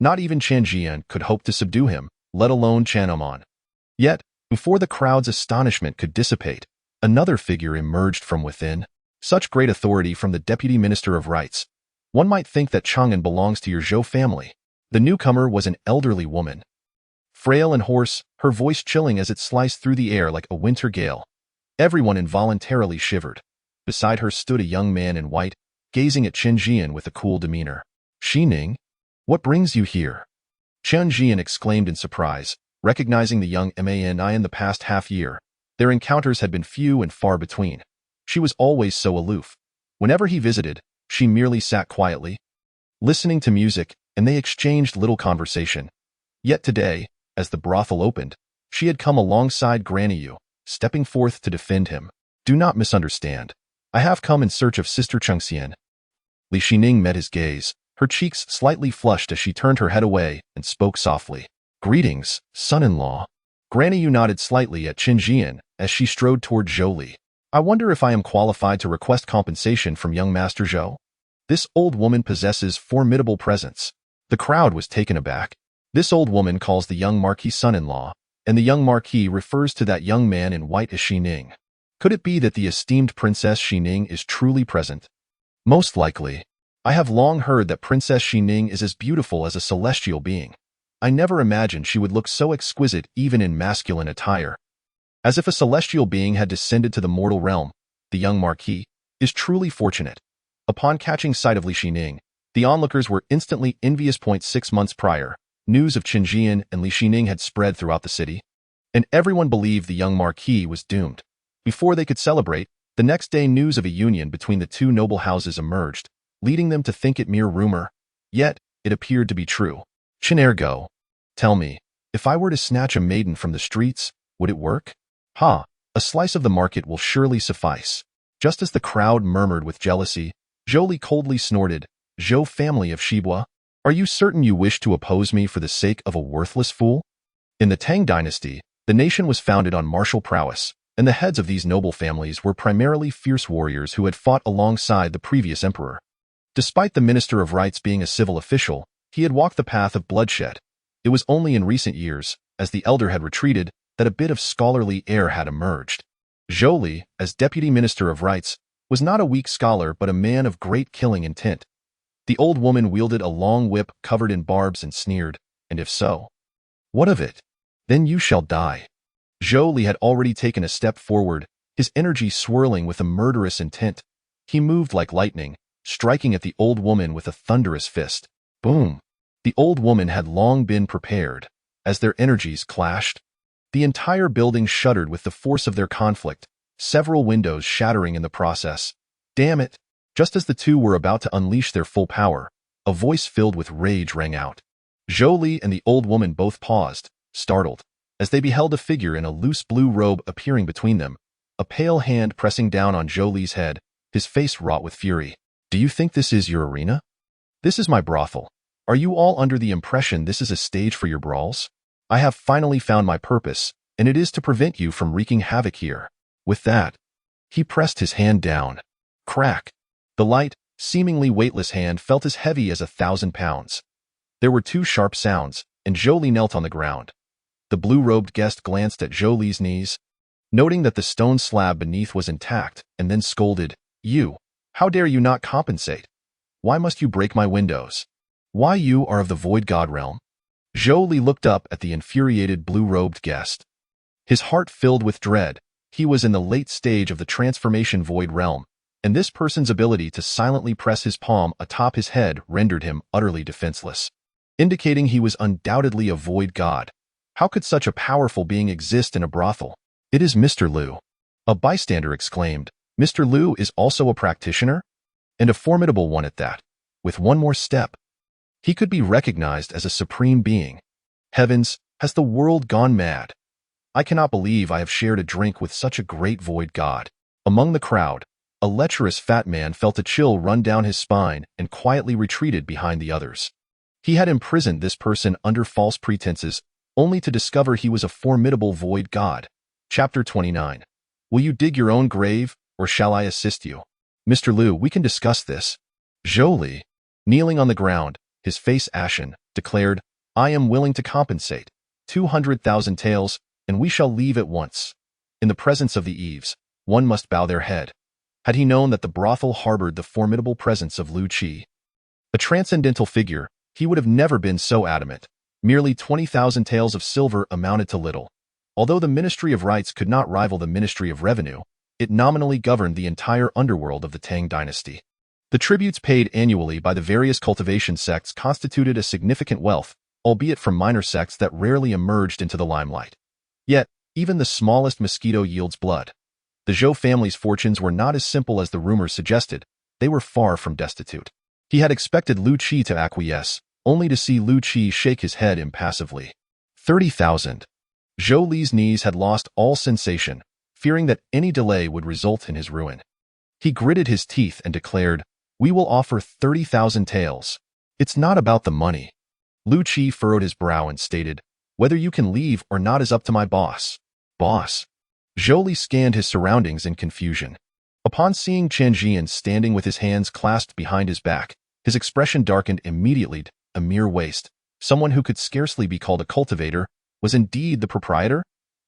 Not even Chen Zhian could hope to subdue him, let alone Chen Oman. Yet, before the crowd's astonishment could dissipate, another figure emerged from within. Such great authority from the Deputy Minister of Rites. One might think that Chang'an belongs to your Zhou family. The newcomer was an elderly woman. Frail and hoarse, her voice chilling as it sliced through the air like a winter gale. Everyone involuntarily shivered. Beside her stood a young man in white, gazing at Chen Zhian with a cool demeanor. Xining, what brings you here? Chen Zhian exclaimed in surprise, recognizing the young man in the past half year. Their encounters had been few and far between. She was always so aloof. Whenever he visited, she merely sat quietly, listening to music, and they exchanged little conversation. Yet today, as the brothel opened, she had come alongside Granny Yu, stepping forth to defend him. Do not misunderstand. I have come in search of Sister Chengxian. Li Xining met his gaze, her cheeks slightly flushed as she turned her head away and spoke softly. Greetings, son-in-law. Granny Yu nodded slightly at Chen Zhian as she strode toward Zhou Li. I wonder if I am qualified to request compensation from young Master Zhou? This old woman possesses formidable presence. The crowd was taken aback. This old woman calls the young Marquis son-in-law, and the young Marquis refers to that young man in white as Xining. Could it be that the esteemed Princess Xining is truly present? Most likely. I have long heard that Princess Xining is as beautiful as a celestial being. I never imagined she would look so exquisite even in masculine attire. As if a celestial being had descended to the mortal realm, the young Marquis is truly fortunate. Upon catching sight of Li Xining, the onlookers were instantly envious. 6 months prior, news of Chen Zhian and Li Xining had spread throughout the city, and everyone believed the young Marquis was doomed. Before they could celebrate, the next day news of a union between the two noble houses emerged, leading them to think it mere rumor. Yet, it appeared to be true. Chen Ergo, tell me, if I were to snatch a maiden from the streets, would it work? Ha, a slice of the market will surely suffice. Just as the crowd murmured with jealousy, Zhou Li coldly snorted, Zhou family of Shibua, are you certain you wish to oppose me for the sake of a worthless fool? In the Tang dynasty, the nation was founded on martial prowess, and the heads of these noble families were primarily fierce warriors who had fought alongside the previous emperor. Despite the Minister of Rites being a civil official, he had walked the path of bloodshed. It was only in recent years, as the elder had retreated, that a bit of scholarly air had emerged. Zhou Li, as Deputy Minister of Rites, was not a weak scholar but a man of great killing intent. The old woman wielded a long whip covered in barbs and sneered, and if so, what of it? Then you shall die. Zhou Li had already taken a step forward, his energy swirling with a murderous intent. He moved like lightning, striking at the old woman with a thunderous fist. Boom! The old woman had long been prepared. As their energies clashed, the entire building shuddered with the force of their conflict, several windows shattering in the process. Damn it! Just as the two were about to unleash their full power, a voice filled with rage rang out. Zhou Li and the old woman both paused, startled, as they beheld a figure in a loose blue robe appearing between them, a pale hand pressing down on Zhou Li's head, his face wrought with fury. Do you think this is your arena? This is my brothel. Are you all under the impression this is a stage for your brawls? I have finally found my purpose, and it is to prevent you from wreaking havoc here. With that, he pressed his hand down. Crack! The light, seemingly weightless hand felt as heavy as 1,000 pounds. There were two sharp sounds, and Zhou Li knelt on the ground. The blue-robed guest glanced at Zhou Li's knees, noting that the stone slab beneath was intact, and then scolded, You! How dare you not compensate? Why must you break my windows? Why you are of the void god realm? Zhou Li looked up at the infuriated blue-robed guest. His heart filled with dread. He was in the late stage of the transformation void realm, and this person's ability to silently press his palm atop his head rendered him utterly defenseless, indicating he was undoubtedly a void god. How could such a powerful being exist in a brothel? It is Mr. Liu. A bystander exclaimed. Mr. Liu is also a practitioner? And a formidable one at that. With one more step, he could be recognized as a supreme being. Heavens, has the world gone mad? I cannot believe I have shared a drink with such a great void god. Among the crowd, A lecherous fat man felt a chill run down his spine and quietly retreated behind the others. He had imprisoned this person under false pretenses, only to discover he was a formidable void god. Chapter 29. Will you dig your own grave, or shall I assist you? Mr. Liu, we can discuss this. Zhou Li, kneeling on the ground, his face ashen, declared, I am willing to compensate. 200,000 taels, and we shall leave at once. In the presence of the Eves, one must bow their head. Had he known that the brothel harbored the formidable presence of Lu Qi, a transcendental figure, he would have never been so adamant. Merely 20,000 taels of silver amounted to little. Although the Ministry of Rights could not rival the Ministry of Revenue, it nominally governed the entire underworld of the Tang dynasty. The tributes paid annually by the various cultivation sects constituted a significant wealth, albeit from minor sects that rarely emerged into the limelight. Yet, even the smallest mosquito yields blood. The Zhou family's fortunes were not as simple as the rumors suggested. They were far from destitute. He had expected Lu Qi to acquiesce, only to see Lu Qi shake his head impassively. 30,000. Zhou Li's knees had lost all sensation, fearing that any delay would result in his ruin. He gritted his teeth and declared, We will offer 30,000 taels. It's not about the money. Lu Qi furrowed his brow and stated, Whether you can leave or not is up to my boss. Boss? Zhou Li scanned his surroundings in confusion. Upon seeing Chen Zhian standing with his hands clasped behind his back, his expression darkened immediately. A mere waste, someone who could scarcely be called a cultivator, was indeed the proprietor?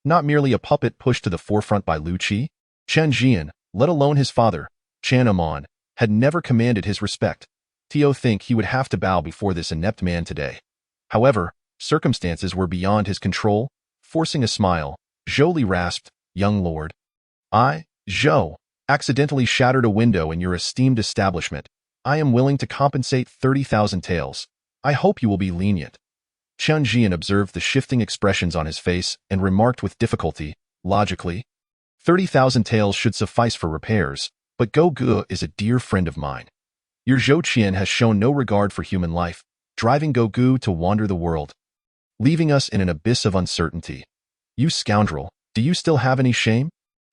Not merely a puppet pushed to the forefront by Lu Qi? Chen Zhian, let alone his father, Chen Amon, had never commanded his respect. Tio think he would have to bow before this inept man today. However, circumstances were beyond his control. Forcing a smile, Zhou Li rasped, Young lord. I, Zhou, accidentally shattered a window in your esteemed establishment. I am willing to compensate 30,000 taels. I hope you will be lenient. Chen Zhian observed the shifting expressions on his face and remarked with difficulty, logically, 30,000 taels should suffice for repairs, but Go Gu is a dear friend of mine. Your Zhou Qian has shown no regard for human life, driving Go Gu to wander the world, leaving us in an abyss of uncertainty. You scoundrel, do you still have any shame?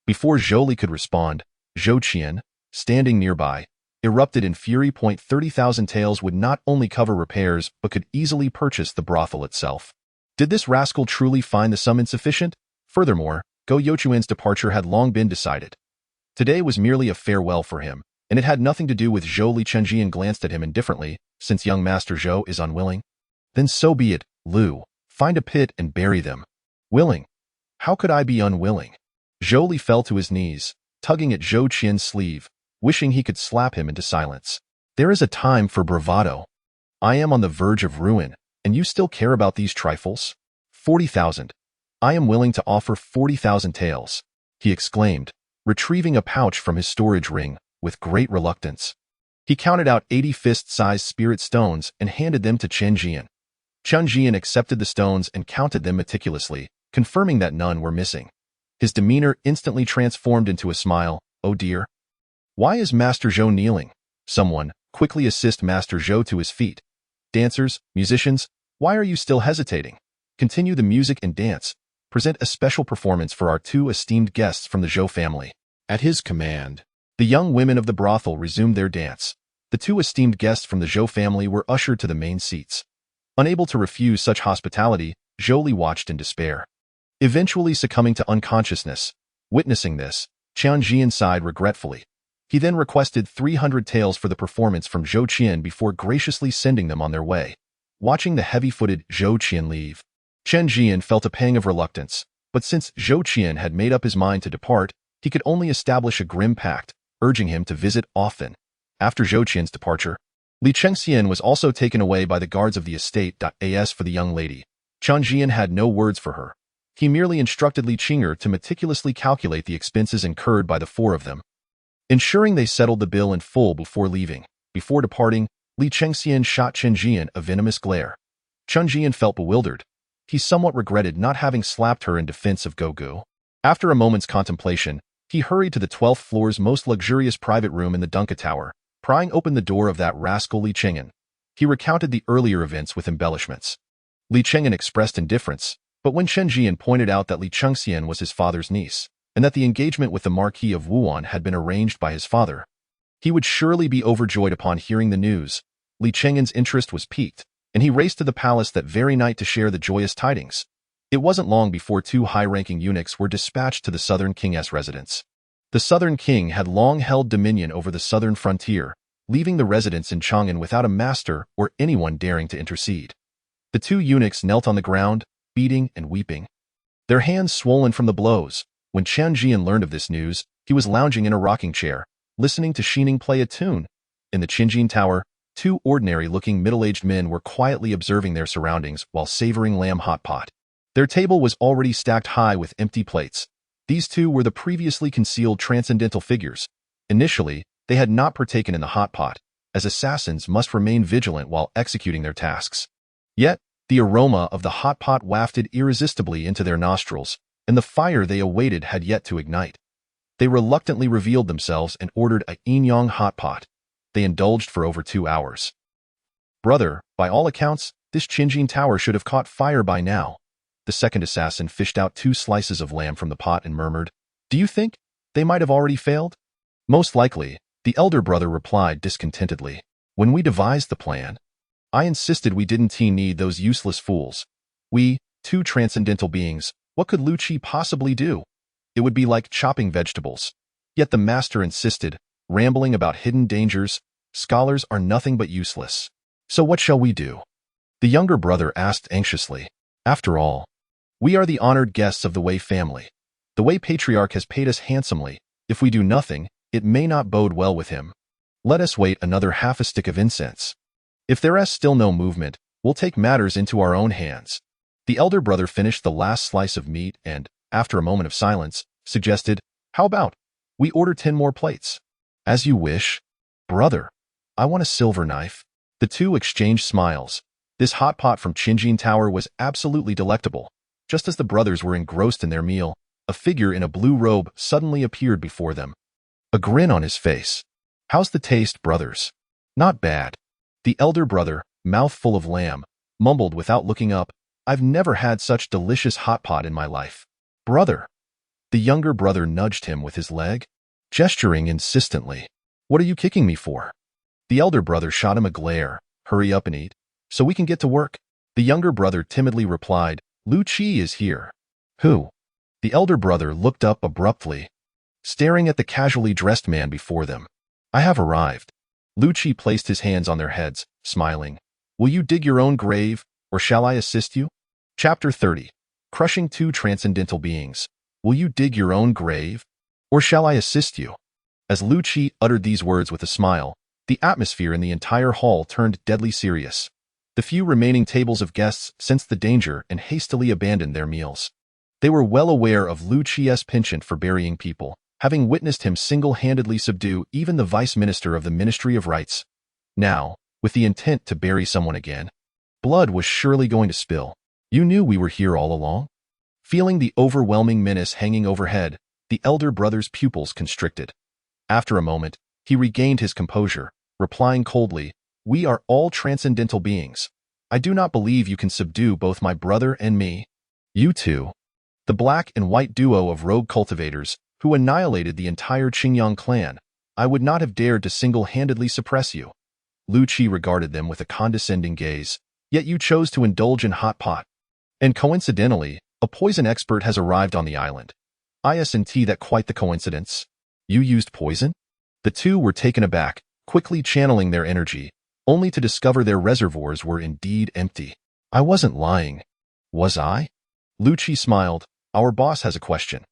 Before Zhou Li could respond, Zhou Qian, standing nearby, erupted in fury. 30,000 taels would not only cover repairs but could easily purchase the brothel itself. Did this rascal truly find the sum insufficient? Furthermore, Go Youchuan's departure had long been decided. Today was merely a farewell for him, and it had nothing to do with Zhou Li. Chen Zhian glanced at him indifferently, since young Master Zhou is unwilling. Then so be it, Liu. Find a pit and bury them. Willing? How could I be unwilling? Zhou Li fell to his knees, tugging at Zhou Qian's sleeve, wishing he could slap him into silence. There is a time for bravado. I am on the verge of ruin, and you still care about these trifles? 40,000. I am willing to offer 40,000 taels, he exclaimed, retrieving a pouch from his storage ring, with great reluctance. He counted out 80 fist-sized spirit stones and handed them to Chen Zhian. Chen Zhian accepted the stones and counted them meticulously, confirming that none were missing. His demeanor instantly transformed into a smile. Oh dear. Why is Master Zhou kneeling? Someone, quickly assist Master Zhou to his feet. Dancers, musicians, why are you still hesitating? Continue the music and dance. Present a special performance for our two esteemed guests from the Zhou family. At his command, the young women of the brothel resumed their dance. The two esteemed guests from the Zhou family were ushered to the main seats. Unable to refuse such hospitality, Zhou Li watched in despair, eventually succumbing to unconsciousness. Witnessing this, Chen Zhian sighed regretfully. He then requested 300 taels for the performance from Zhou Qian before graciously sending them on their way. Watching the heavy-footed Zhou Qian leave, Chen Zhian felt a pang of reluctance, but since Zhou Qian had made up his mind to depart, he could only establish a grim pact, urging him to visit often. After Zhou Qian's departure, Li Chengxian was also taken away by the guards of the estate. As for the young lady, Chen Zhian had no words for her. He merely instructed Li Qinger to meticulously calculate the expenses incurred by the four of them, ensuring they settled the bill in full before leaving. Before departing, Li Chengxian shot Chen Zhian a venomous glare. Chen Zhian felt bewildered. He somewhat regretted not having slapped her in defense of Go Gu. After a moment's contemplation, he hurried to the 12th floor's most luxurious private room in the Dunka Tower, prying open the door of that rascal Li Chengen. He recounted the earlier events with embellishments. Li Chengen expressed indifference, but when Chen Zhian pointed out that Li Chengxian was his father's niece, and that the engagement with the Marquis of Wuan had been arranged by his father. He would surely be overjoyed upon hearing the news. Li Cheng'an's interest was piqued, and he raced to the palace that very night to share the joyous tidings. It wasn't long before two high-ranking eunuchs were dispatched to the southern king's residence. The southern king had long held dominion over the southern frontier, leaving the residents in Chang'an without a master or anyone daring to intercede. The two eunuchs knelt on the ground, beating and weeping, their hands swollen from the blows. When Chen Zhian learned of this news, he was lounging in a rocking chair, listening to Xining play a tune. In the Qinjin Tower, two ordinary-looking middle-aged men were quietly observing their surroundings while savoring lamb hot pot. Their table was already stacked high with empty plates. These two were the previously concealed transcendental figures. Initially, they had not partaken in the hot pot, as assassins must remain vigilant while executing their tasks. Yet, the aroma of the hot pot wafted irresistibly into their nostrils, and the fire they awaited had yet to ignite. They reluctantly revealed themselves and ordered a yin-yang hot pot. They indulged for over 2 hours. "Brother, by all accounts, this Qinjin Tower should have caught fire by now." The second assassin fished out 2 slices of lamb from the pot and murmured, "Do you think they might have already failed?" "Most likely," the elder brother replied discontentedly. "When we devised the plan, I insisted we didn't need those useless fools. We, 2 transcendental beings, what could Lu Qi possibly do? It would be like chopping vegetables." Yet the master insisted, rambling about hidden dangers. "Scholars are nothing but useless. So what shall we do?" The younger brother asked anxiously. "After all, we are the honored guests of the Wei family. The Wei patriarch has paid us handsomely. If we do nothing, it may not bode well with him. Let us wait another half a stick of incense. If there is still no movement, we'll take matters into our own hands." The elder brother finished the last slice of meat and, after a moment of silence, suggested, "How about we order 10 more plates?" "As you wish, brother. I want a silver knife." The two exchanged smiles. This hot pot from Qinjin Tower was absolutely delectable. Just as the brothers were engrossed in their meal, a figure in a blue robe suddenly appeared before them, a grin on his face. "How's the taste, brothers?" "Not bad." The elder brother, mouth full of lamb, mumbled without looking up, "I've never had such delicious hot pot in my life." "Brother." The younger brother nudged him with his leg, gesturing insistently. "What are you kicking me for?" The elder brother shot him a glare. "Hurry up and eat, so we can get to work." The younger brother timidly replied, "Lu Qi is here." "Who?" The elder brother looked up abruptly, staring at the casually dressed man before them. "I have arrived." Lu Qi placed his hands on their heads, smiling. "Will you dig your own grave, or shall I assist you?" Chapter 30. Crushing 2 transcendental beings. "Will you dig your own grave, or shall I assist you?" As Lu Qi uttered these words with a smile, the atmosphere in the entire hall turned deadly serious. The few remaining tables of guests sensed the danger and hastily abandoned their meals. They were well aware of Lu Qi's penchant for burying people, having witnessed him single-handedly subdue even the vice minister of the Ministry of Rights. Now, with the intent to bury someone again, blood was surely going to spill. "You knew we were here all along?" Feeling the overwhelming menace hanging overhead, the elder brother's pupils constricted. After a moment, he regained his composure, replying coldly, "We are all transcendental beings. I do not believe you can subdue both my brother and me." "You two." The black and white duo of rogue cultivators, who annihilated the entire Qingyang clan. "I would not have dared to single-handedly suppress you." Lu Qi regarded them with a condescending gaze. "Yet you chose to indulge in hot pot. And coincidentally, a poison expert has arrived on the island. Isn't that quite the coincidence?" "You used poison?" The two were taken aback, quickly channeling their energy, only to discover their reservoirs were indeed empty. "I wasn't lying, was I?" Lu Qi smiled. "Our boss has a question.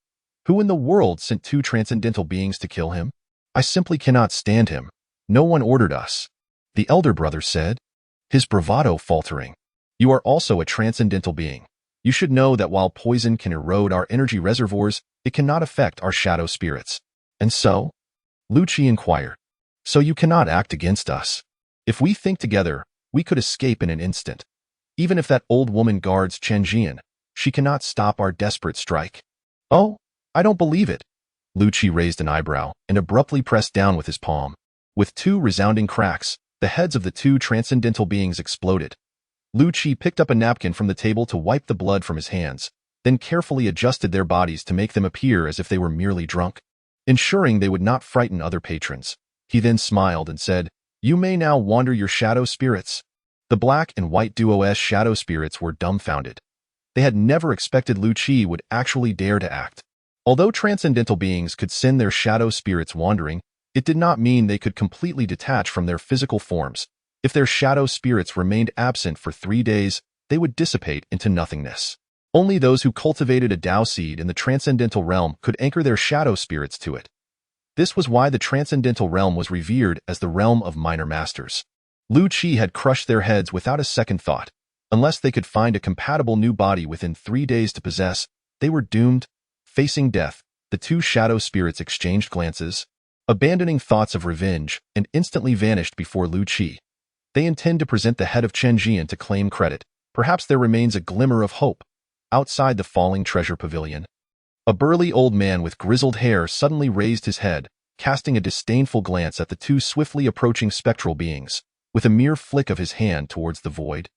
Who in the world sent 2 transcendental beings to kill him? I simply cannot stand him. No one ordered us." The elder brother said, his bravado faltering. "You are also a transcendental being. You should know that while poison can erode our energy reservoirs, it cannot affect our shadow spirits." "And so?" Lu Qi inquired. "So you cannot act against us. If we think together, we could escape in an instant. Even if that old woman guards Chen Zhian, she cannot stop our desperate strike." "Oh, I don't believe it." Lu Qi raised an eyebrow and abruptly pressed down with his palm. With 2 resounding cracks, the heads of the 2 transcendental beings exploded. Lu Qi picked up a napkin from the table to wipe the blood from his hands, then carefully adjusted their bodies to make them appear as if they were merely drunk, ensuring they would not frighten other patrons. He then smiled and said, "You may now wander your shadow spirits." The black and white duo's shadow spirits were dumbfounded. They had never expected Lu Qi would actually dare to act. Although transcendental beings could send their shadow spirits wandering, it did not mean they could completely detach from their physical forms. If their shadow spirits remained absent for 3 days, they would dissipate into nothingness. Only those who cultivated a Tao seed in the transcendental realm could anchor their shadow spirits to it. This was why the transcendental realm was revered as the realm of minor masters. Lu Qi had crushed their heads without a second thought. Unless they could find a compatible new body within 3 days to possess, they were doomed. Facing death, the two shadow spirits exchanged glances, abandoning thoughts of revenge, and instantly vanished before Lu Qi. They intend to present the head of Chen Zhian to claim credit. Perhaps there remains a glimmer of hope. Outside the falling treasure pavilion, a burly old man with grizzled hair suddenly raised his head, casting a disdainful glance at the two swiftly approaching spectral beings. With a mere flick of his hand towards the void,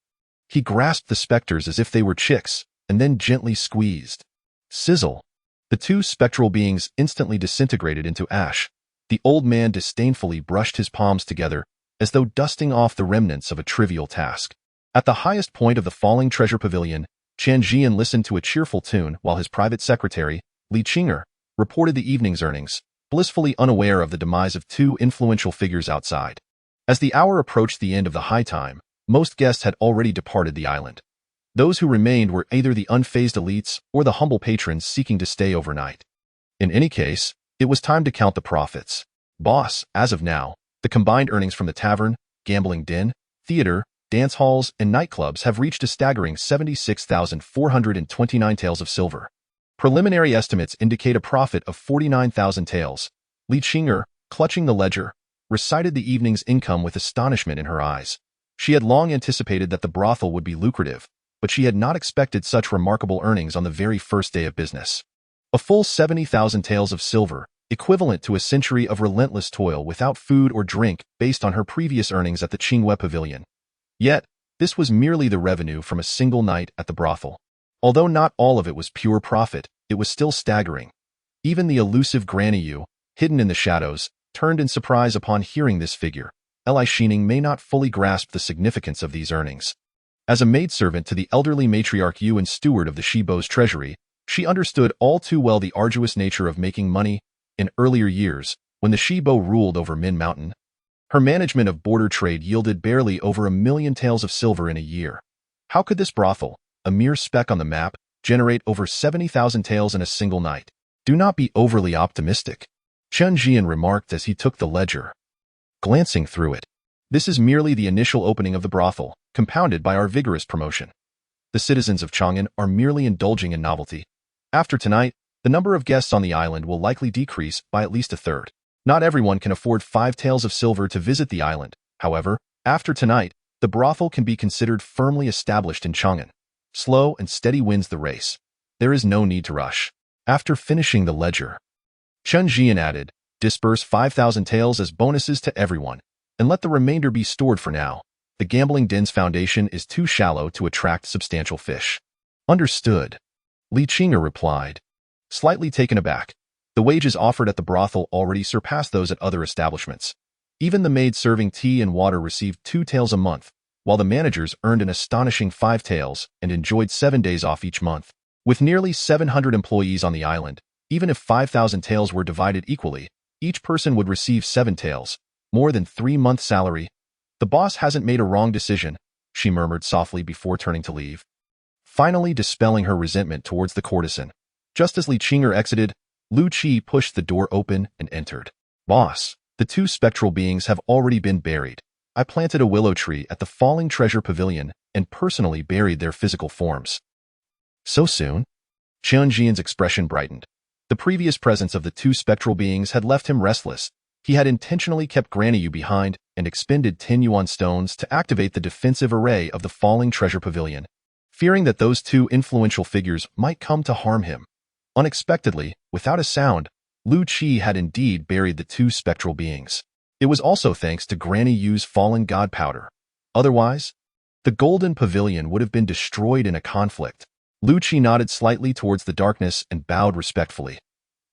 he grasped the specters as if they were chicks, and then gently squeezed. Sizzle! The two spectral beings instantly disintegrated into ash. The old man disdainfully brushed his palms together, as though dusting off the remnants of a trivial task. At the highest point of the falling treasure pavilion, Chen Zhian listened to a cheerful tune while his private secretary, Li Qing'er, reported the evening's earnings, blissfully unaware of the demise of two influential figures outside. As the hour approached the end of the high time, most guests had already departed the island. Those who remained were either the unfazed elites or the humble patrons seeking to stay overnight. In any case, it was time to count the profits. Boss, as of now, the combined earnings from the tavern, gambling den, theater, dance halls, and nightclubs have reached a staggering 76,429 taels of silver. Preliminary estimates indicate a profit of 49,000 taels. Li Qing'er, clutching the ledger, recited the evening's income with astonishment in her eyes. She had long anticipated that the brothel would be lucrative, but she had not expected such remarkable earnings on the very first day of business. A full 70,000 taels of silver, equivalent to a century of relentless toil without food or drink based on her previous earnings at the Qingwei Pavilion. Yet, this was merely the revenue from a single night at the brothel. Although not all of it was pure profit, it was still staggering. Even the elusive Granny Yu, hidden in the shadows, turned in surprise upon hearing this figure. Li Xining may not fully grasp the significance of these earnings. As a maidservant to the elderly matriarch Yu and steward of the Shibo's treasury, she understood all too well the arduous nature of making money. In earlier years, when the Shibo ruled over Min Mountain, her management of border trade yielded barely over 1 million taels of silver in a year. How could this brothel, a mere speck on the map, generate over 70,000 taels in a single night? Do not be overly optimistic, Chen Zhian remarked as he took the ledger. Glancing through it, this is merely the initial opening of the brothel, compounded by our vigorous promotion. The citizens of Chang'an are merely indulging in novelty. After tonight, the number of guests on the island will likely decrease by at least a third. Not everyone can afford 5 taels of silver to visit the island. However, after tonight, the brothel can be considered firmly established in Chang'an. Slow and steady wins the race. There is no need to rush. After finishing the ledger, Chen Zhian added, disperse 5,000 taels as bonuses to everyone, and let the remainder be stored for now. The gambling den's foundation is too shallow to attract substantial fish. Understood, Li Qing'er replied, slightly taken aback. The wages offered at the brothel already surpassed those at other establishments. Even the maids serving tea and water received 2 taels a month, while the managers earned an astonishing 5 taels and enjoyed 7 days off each month. With nearly 700 employees on the island, even if 5,000 taels were divided equally, each person would receive 7 taels, more than 3 months' salary. The boss hasn't made a wrong decision, she murmured softly before turning to leave, finally dispelling her resentment towards the courtesan. Just as Li Qing'er exited, Lu Qi pushed the door open and entered. Boss, the 2 spectral beings have already been buried. I planted a willow tree at the falling treasure pavilion and personally buried their physical forms. So soon? Chen Zhian's expression brightened. The previous presence of the 2 spectral beings had left him restless. He had intentionally kept Granny Yu behind and expended 10 yuan stones to activate the defensive array of the falling treasure pavilion, fearing that those 2 influential figures might come to harm him. Unexpectedly, without a sound, Lu Qi had indeed buried the 2 spectral beings. It was also thanks to Granny Yu's fallen god powder. Otherwise, the golden pavilion would have been destroyed in a conflict. Lu Qi nodded slightly towards the darkness and bowed respectfully.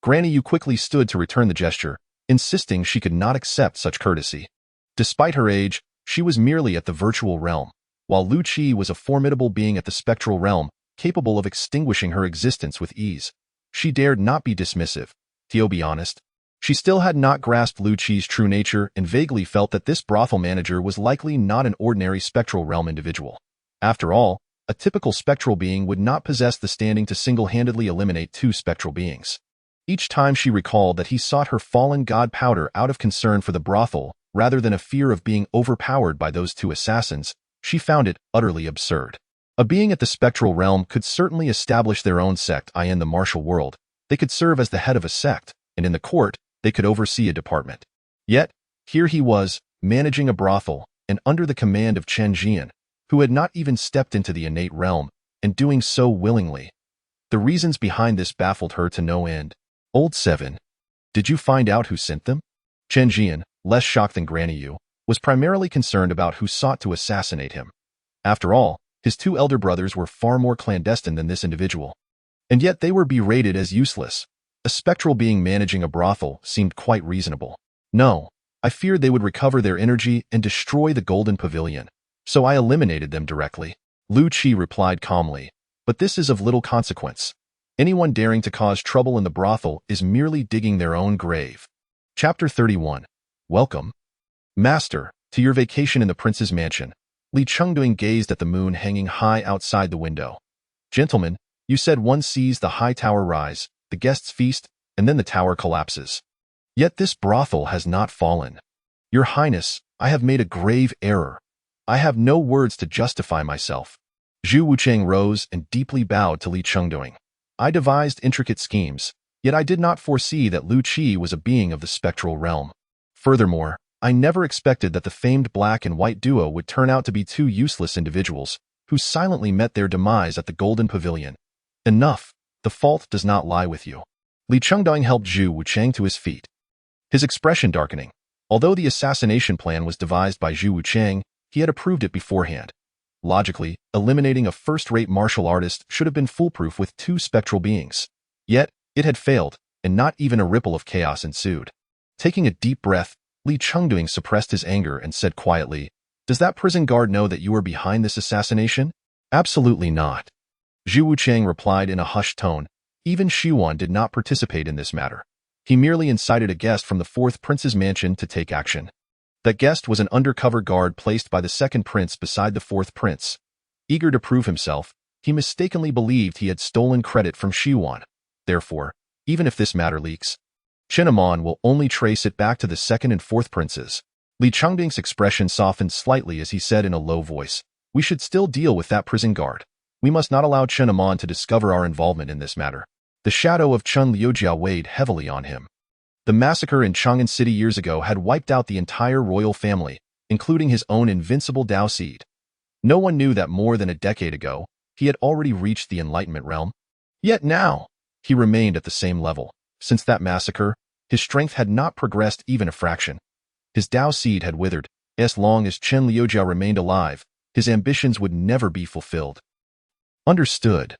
Granny Yu quickly stood to return the gesture, insisting she could not accept such courtesy. Despite her age, she was merely at the virtual realm, while Lu Qi was a formidable being at the spectral realm, capable of extinguishing her existence with ease. She dared not be dismissive. To be honest, she still had not grasped Lu Qi's true nature and vaguely felt that this brothel manager was likely not an ordinary spectral realm individual. After all, a typical spectral being would not possess the standing to single-handedly eliminate two spectral beings. Each time she recalled that he sought her fallen god Powder out of concern for the brothel rather than a fear of being overpowered by those two assassins, she found it utterly absurd. A being at the spectral realm could certainly establish their own sect in the martial world. They could serve as the head of a sect, and in the court, they could oversee a department. Yet, here he was, managing a brothel, and under the command of Chen Zhian, who had not even stepped into the innate realm, and doing so willingly. The reasons behind this baffled her to no end. Old 7. Did you find out who sent them? Chen Zhian, less shocked than Granny Yu, was primarily concerned about who sought to assassinate him. After all, his two elder brothers were far more clandestine than this individual. And yet they were berated as useless. A spectral being managing a brothel seemed quite reasonable. No, I feared they would recover their energy and destroy the Golden Pavilion, so I eliminated them directly. Lu Qi replied calmly, but this is of little consequence. Anyone daring to cause trouble in the brothel is merely digging their own grave. Chapter 31. Welcome, Master, to your vacation in the prince's mansion. Li Chengduing gazed at the moon hanging high outside the window. Gentlemen, you said one sees the high tower rise, the guests feast, and then the tower collapses. Yet this brothel has not fallen. Your Highness, I have made a grave error. I have no words to justify myself. Zhu Wucheng rose and deeply bowed to Li Chengduing. I devised intricate schemes, yet I did not foresee that Lu Qi was a being of the spectral realm. Furthermore, I never expected that the famed black and white duo would turn out to be two useless individuals who silently met their demise at the Golden Pavilion. Enough. The fault does not lie with you. Li Chengduing helped Zhu Wucheng to his feet, his expression darkening. Although the assassination plan was devised by Zhu Wucheng, he had approved it beforehand. Logically, eliminating a first-rate martial artist should have been foolproof with two spectral beings. Yet, it had failed, and not even a ripple of chaos ensued. Taking a deep breath, Li Chengduing suppressed his anger and said quietly, "Does that prison guard know that you are behind this assassination?" "Absolutely not." Zhu Wucheng replied in a hushed tone. Even Xiwan did not participate in this matter. He merely incited a guest from the fourth prince's mansion to take action. That guest was an undercover guard placed by the second prince beside the fourth prince. Eager to prove himself, he mistakenly believed he had stolen credit from Xiwan. Therefore, even if this matter leaks, Chen Zhian will only trace it back to the second and fourth princes. Li Chengduing's expression softened slightly as he said in a low voice, "We should still deal with that prison guard. We must not allow Chen Zhian to discover our involvement in this matter." The shadow of Chen Liujia weighed heavily on him. The massacre in Chang'an City years ago had wiped out the entire royal family, including his own invincible Dao seed. No one knew that more than a decade ago, he had already reached the Enlightenment realm. Yet now, he remained at the same level. Since that massacre, his strength had not progressed even a fraction. His Dao seed had withered. As long as Chen Liujia remained alive, his ambitions would never be fulfilled. Understood.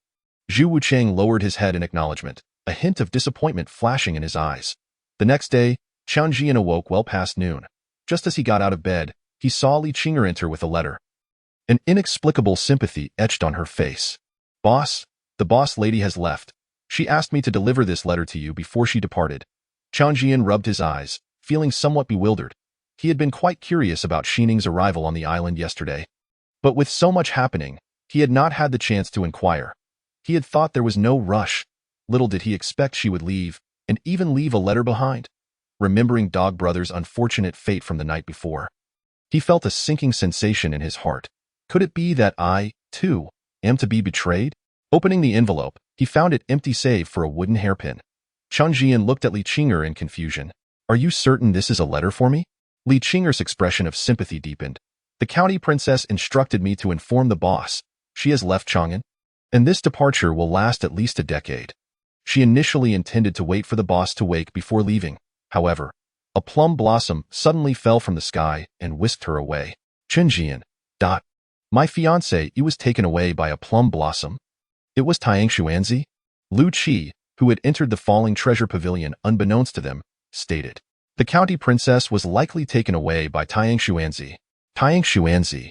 Zhu Wucheng lowered his head in acknowledgement, a hint of disappointment flashing in his eyes. The next day, Chen Zhian awoke well past noon. Just as he got out of bed, he saw Li Qinger enter with a letter. An inexplicable sympathy etched on her face. "Boss, the boss lady has left. She asked me to deliver this letter to you before she departed." Chen Zhian rubbed his eyes, feeling somewhat bewildered. He had been quite curious about Xining's arrival on the island yesterday. But with so much happening, he had not had the chance to inquire. He had thought there was no rush. Little did he expect she would leave, and even leave a letter behind. Remembering Dog Brother's unfortunate fate from the night before, he felt a sinking sensation in his heart. Could it be that I, too, am to be betrayed? Opening the envelope, he found it empty save for a wooden hairpin. Chen Zhian looked at Li Qinger in confusion. "Are you certain this is a letter for me?" Li Qinger's expression of sympathy deepened. "The county princess instructed me to inform the boss. She has left Chang'an, and this departure will last at least a decade. She initially intended to wait for the boss to wake before leaving. However, a plum blossom suddenly fell from the sky and whisked her away." Chen Zhian. "My fiancé, he was taken away by a plum blossom?" It was Tang Xuanzi? Lu Qi, who had entered the falling treasure pavilion unbeknownst to them, stated. The county princess was likely taken away by Tang Xuanzi. Tang Xuanzi?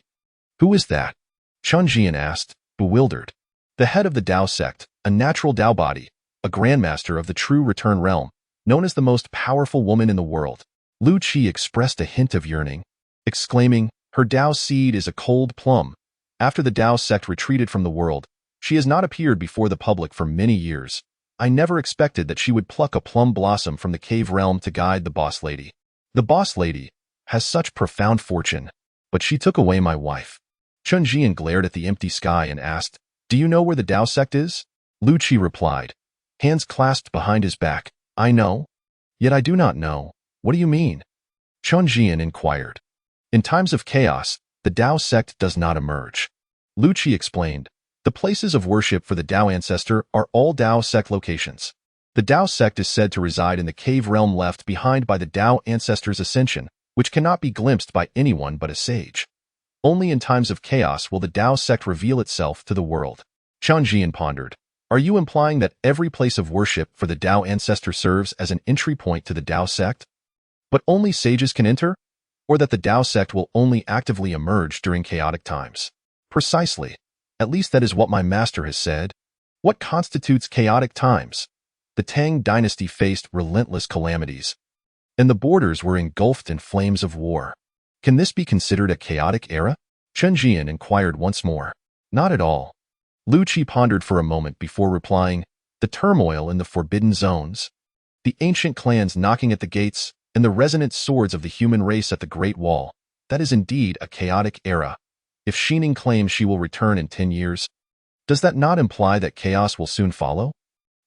Who is that? Chen Zhian asked, bewildered. The head of the Dao sect, a natural Dao body, a grandmaster of the true return realm, known as the most powerful woman in the world. Lu Qi expressed a hint of yearning, exclaiming, her Dao seed is a cold plum. After the Dao sect retreated from the world, she has not appeared before the public for many years. I never expected that she would pluck a plum blossom from the cave realm to guide the boss lady. The boss lady has such profound fortune, but she took away my wife. Chen Zhian glared at the empty sky and asked, do you know where the Dao sect is? Lu Qi replied, hands clasped behind his back, I know. Yet I do not know. What do you mean? Chen Zhian inquired. In times of chaos, the Dao sect does not emerge. Lu Qi explained, the places of worship for the Dao ancestor are all Dao sect locations. The Dao sect is said to reside in the cave realm left behind by the Dao ancestor's ascension, which cannot be glimpsed by anyone but a sage. Only in times of chaos will the Dao sect reveal itself to the world. Chen Zhian pondered. Are you implying that every place of worship for the Dao ancestor serves as an entry point to the Dao sect? But only sages can enter? Or that the Dao sect will only actively emerge during chaotic times? Precisely. At least that is what my master has said. What constitutes chaotic times? The Tang dynasty faced relentless calamities, and the borders were engulfed in flames of war. Can this be considered a chaotic era? Chen Zhian inquired once more. Not at all. Lu Qi pondered for a moment before replying, the turmoil in the forbidden zones, the ancient clans knocking at the gates, and the resonant swords of the human race at the Great Wall, that is indeed a chaotic era. If Xining claims she will return in 10 years, does that not imply that chaos will soon follow?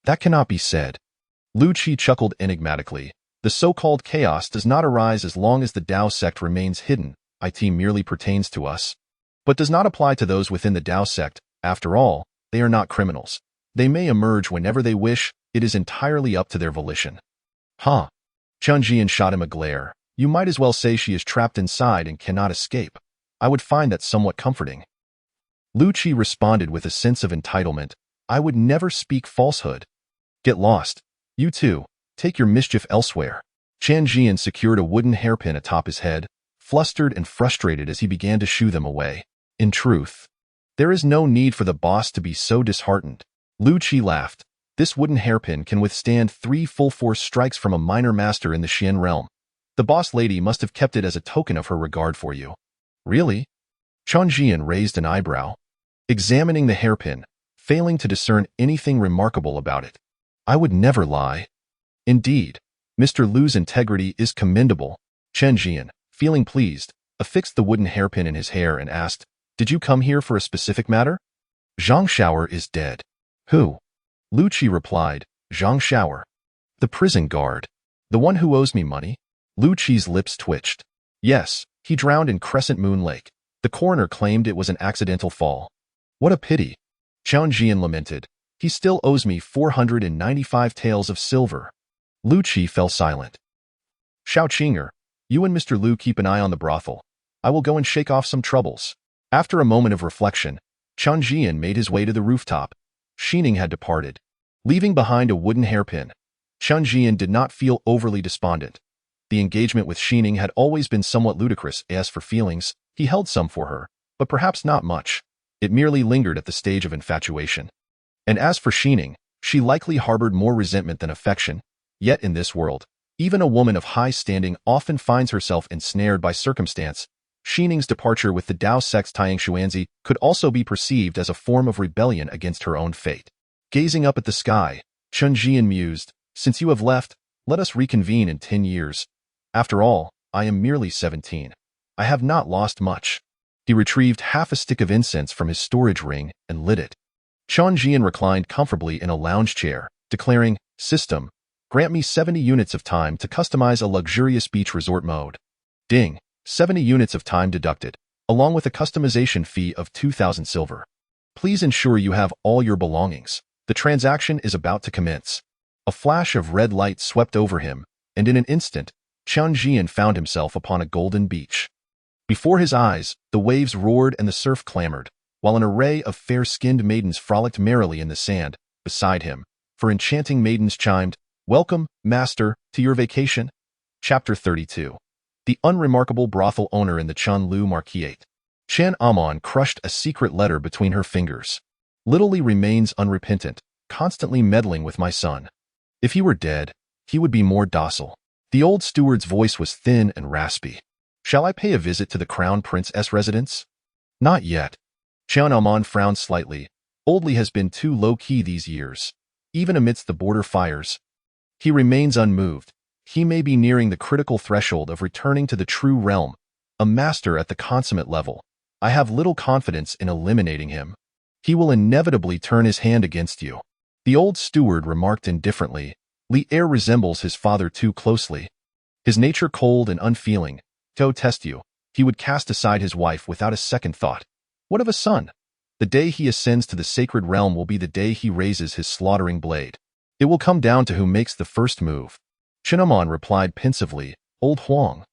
That cannot be said. Lu Qi chuckled enigmatically. The so-called chaos does not arise as long as the Dao sect remains hidden. It merely pertains to us, but does not apply to those within the Dao sect. After all, they are not criminals. They may emerge whenever they wish. It is entirely up to their volition. Huh? Chen Zhian shot him a glare. You might as well say she is trapped inside and cannot escape. I would find that somewhat comforting. Lu Qi responded with a sense of entitlement. I would never speak falsehood. Get lost. You too. Take your mischief elsewhere. Chen Zhian secured a wooden hairpin atop his head, flustered and frustrated as he began to shoo them away. In truth, there is no need for the boss to be so disheartened. Lu Qi laughed. This wooden hairpin can withstand 3 full-force strikes from a minor master in the Xian realm. The boss lady must have kept it as a token of her regard for you. Really? Chen Zhian raised an eyebrow, examining the hairpin, failing to discern anything remarkable about it. I would never lie. Indeed, Mr. Lu's integrity is commendable. Chen Zhian, feeling pleased, affixed the wooden hairpin in his hair and asked, did you come here for a specific matter? Zhang Shower is dead. Who? Lu Qi replied, Zhang Shower. The prison guard. The one who owes me money? Lu Qi's lips twitched. Yes, he drowned in Crescent Moon Lake. The coroner claimed it was an accidental fall. What a pity. Chen Zhian lamented. He still owes me 495 taels of silver. Lu Qi fell silent. Shao Qinger, you and Mr. Lu keep an eye on the brothel. I will go and shake off some troubles. After a moment of reflection, Chen Zhian made his way to the rooftop. Xining had departed, leaving behind a wooden hairpin. Chen Zhian did not feel overly despondent. The engagement with Xining had always been somewhat ludicrous. As for feelings, he held some for her, but perhaps not much. It merely lingered at the stage of infatuation. And as for Xining, she likely harbored more resentment than affection. Yet in this world, even a woman of high standing often finds herself ensnared by circumstance. Xining's departure with the Dao sect's Tang Xuanzi could also be perceived as a form of rebellion against her own fate. Gazing up at the sky, Chen Zhian mused, since you have left, let us reconvene in 10 years. After all, I am merely 17. I have not lost much. He retrieved half a stick of incense from his storage ring and lit it. Chen Zhian reclined comfortably in a lounge chair, declaring, System, grant me 70 units of time to customize a luxurious beach resort mode. Ding, 70 units of time deducted, along with a customization fee of 2,000 silver. Please ensure you have all your belongings. The transaction is about to commence. A flash of red light swept over him, and in an instant, Chen Zhian found himself upon a golden beach. Before his eyes, the waves roared and the surf clamored. while an array of fair-skinned maidens frolicked merrily in the sand beside him, for enchanting maidens chimed, "Welcome, master, to your vacation." Chapter 32. The unremarkable brothel owner in the Chenliu Marquisate. Chen Amon crushed a secret letter between her fingers. "Little Li remains unrepentant, constantly meddling with my son. If he were dead, he would be more docile." The old steward's voice was thin and raspy. "Shall I pay a visit to the crown prince's residence?" "Not yet." Chen Amon frowned slightly. "Old Li has been too low-key these years. Even amidst the border fires, he remains unmoved. He may be nearing the critical threshold of returning to the true realm, a master at the consummate level. I have little confidence in eliminating him. He will inevitably turn his hand against you." The old steward remarked indifferently. "Li heir resembles his father too closely. His nature cold and unfeeling. To test you, he would cast aside his wife without a second thought. What of a son? The day he ascends to the sacred realm will be the day he raises his slaughtering blade. It will come down to who makes the first move." Chinamon replied pensively, "Old Huang,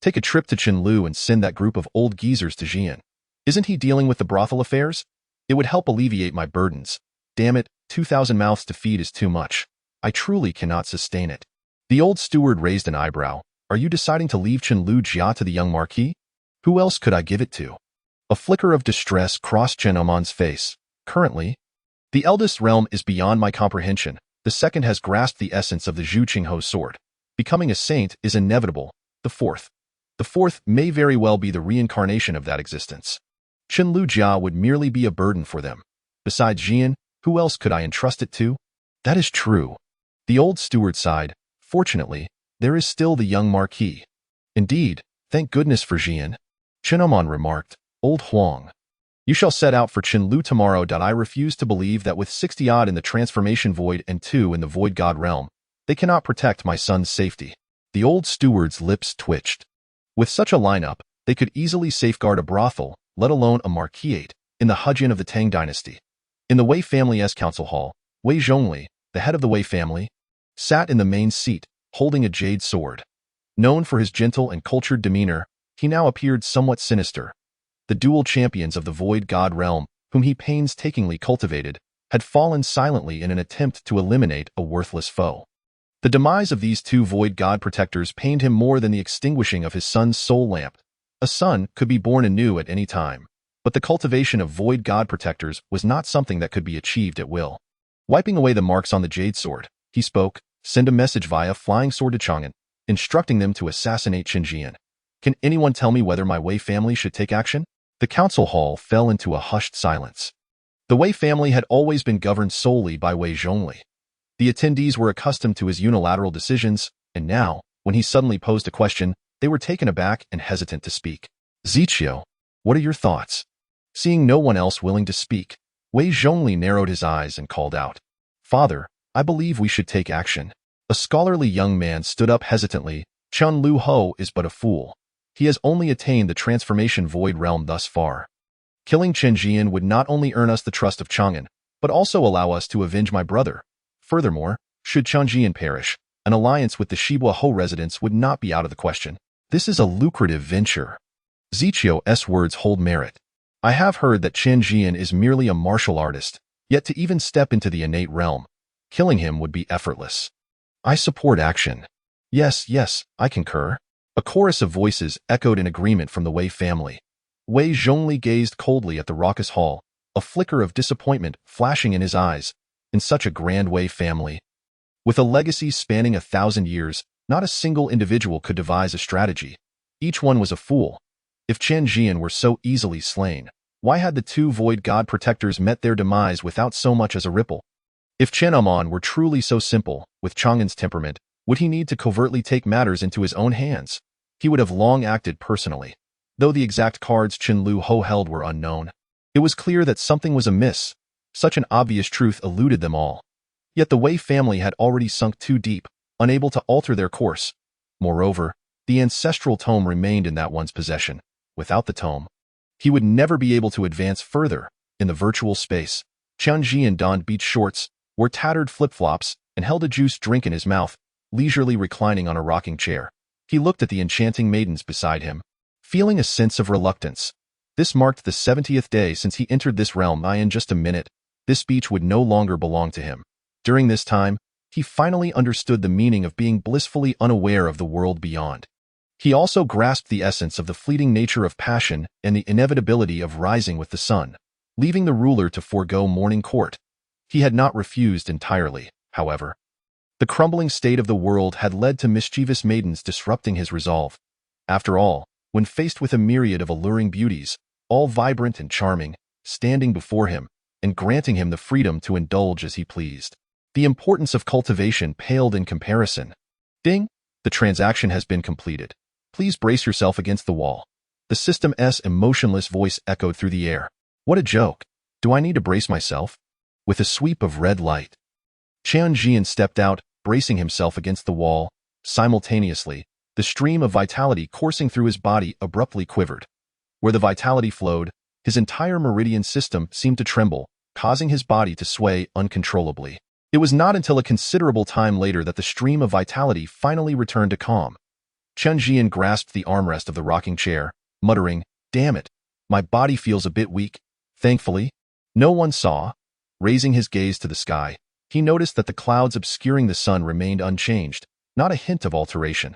take a trip to Chenliu and send that group of old geezers to Zhian. Isn't he dealing with the brothel affairs? It would help alleviate my burdens. Damn it, 2,000 mouths to feed is too much. I truly cannot sustain it." The old steward raised an eyebrow. "Are you deciding to leave Chenliu Jia to the young marquis? Who else could I give it to?" A flicker of distress crossed Chen Amon's face. "Currently, the eldest realm is beyond my comprehension. The second has grasped the essence of the Zhu Qingho sword. Becoming a saint is inevitable. The fourth may very well be the reincarnation of that existence. Chenliu Jia would merely be a burden for them. Besides Zhian, who else could I entrust it to?" "That is true." The old steward sighed. "Fortunately, there is still the young marquis." "Indeed, thank goodness for Zhian." Chinamon remarked, "Old Huang, you shall set out for Chenliu tomorrow. I refuse to believe that with 60-odd in the transformation void and 2 in the void god realm, they cannot protect my son's safety." The old steward's lips twitched. With such a lineup, they could easily safeguard a brothel, let alone a marquisate, in the Hejian of the Tang dynasty. In the Wei family's council hall, Wei Zhongli, the head of the Wei family, sat in the main seat, holding a jade sword. Known for his gentle and cultured demeanor, he now appeared somewhat sinister. The dual champions of the void god realm, whom he painstakingly cultivated, had fallen silently in an attempt to eliminate a worthless foe. The demise of these two void god protectors pained him more than the extinguishing of his son's soul lamp. A son could be born anew at any time, but the cultivation of void god protectors was not something that could be achieved at will. Wiping away the marks on the jade sword, he spoke, "Send a message via flying sword to Chang'an, instructing them to assassinate Chen Zhian. Can anyone tell me whether my Wei family should take action?" The council hall fell into a hushed silence. The Wei family had always been governed solely by Wei Zhongli. The attendees were accustomed to his unilateral decisions, and now, when he suddenly posed a question, they were taken aback and hesitant to speak. "Ziqiu, what are your thoughts?" Seeing no one else willing to speak, Wei Zhongli narrowed his eyes and called out, "Father, I believe we should take action." A scholarly young man stood up hesitantly. "Chenliu Ho is but a fool. He has only attained the transformation void realm thus far. Killing Chen Zhian would not only earn us the trust of Chang'an, but also allow us to avenge my brother. Furthermore, should Chen Zhian perish, an alliance with the Shibua Ho residents would not be out of the question. This is a lucrative venture." Ziqiu's words hold merit. "I have heard that Chen Zhian is merely a martial artist, yet to even step into the innate realm, killing him would be effortless. I support action." Yes, I concur." A chorus of voices echoed in agreement from the Wei family. Wei Zhongli gazed coldly at the raucous hall, a flicker of disappointment flashing in his eyes. In such a grand Wei family, with a legacy spanning 1,000 years, not a single individual could devise a strategy. Each one was a fool. If Chen Zhian were so easily slain, why had the two void god protectors met their demise without so much as a ripple? If Chen Amon were truly so simple, with Chang'an's temperament, would he need to covertly take matters into his own hands? He would have long acted personally. Though the exact cards Chenliu Ho held were unknown, it was clear that something was amiss. Such an obvious truth eluded them all. Yet the Wei family had already sunk too deep, unable to alter their course. Moreover, the ancestral tome remained in that one's possession. Without the tome, he would never be able to advance further in the virtual space. Chen Zhian donned beach shorts, wore tattered flip-flops, and held a juice drink in his mouth, leisurely reclining on a rocking chair. He looked at the enchanting maidens beside him, feeling a sense of reluctance. This marked the 70th day since he entered this realm. In just a minute, this beach would no longer belong to him. During this time, he finally understood the meaning of being blissfully unaware of the world beyond. He also grasped the essence of the fleeting nature of passion and the inevitability of rising with the sun, leaving the ruler to forego morning court. He had not refused entirely, however. The crumbling state of the world had led to mischievous maidens disrupting his resolve. After all, when faced with a myriad of alluring beauties, all vibrant and charming, standing before him and granting him the freedom to indulge as he pleased, the importance of cultivation paled in comparison. Ding! The transaction has been completed. Please brace yourself against the wall. The system's emotionless voice echoed through the air. What a joke. Do I need to brace myself? With a sweep of red light, Chen Zhian stepped out, bracing himself against the wall. Simultaneously, the stream of vitality coursing through his body abruptly quivered. Where the vitality flowed, his entire meridian system seemed to tremble, causing his body to sway uncontrollably. It was not until a considerable time later that the stream of vitality finally returned to calm. Chen Zhian grasped the armrest of the rocking chair, muttering, "Damn it, my body feels a bit weak." Thankfully, no one saw. Raising his gaze to the sky, he noticed that the clouds obscuring the sun remained unchanged, not a hint of alteration.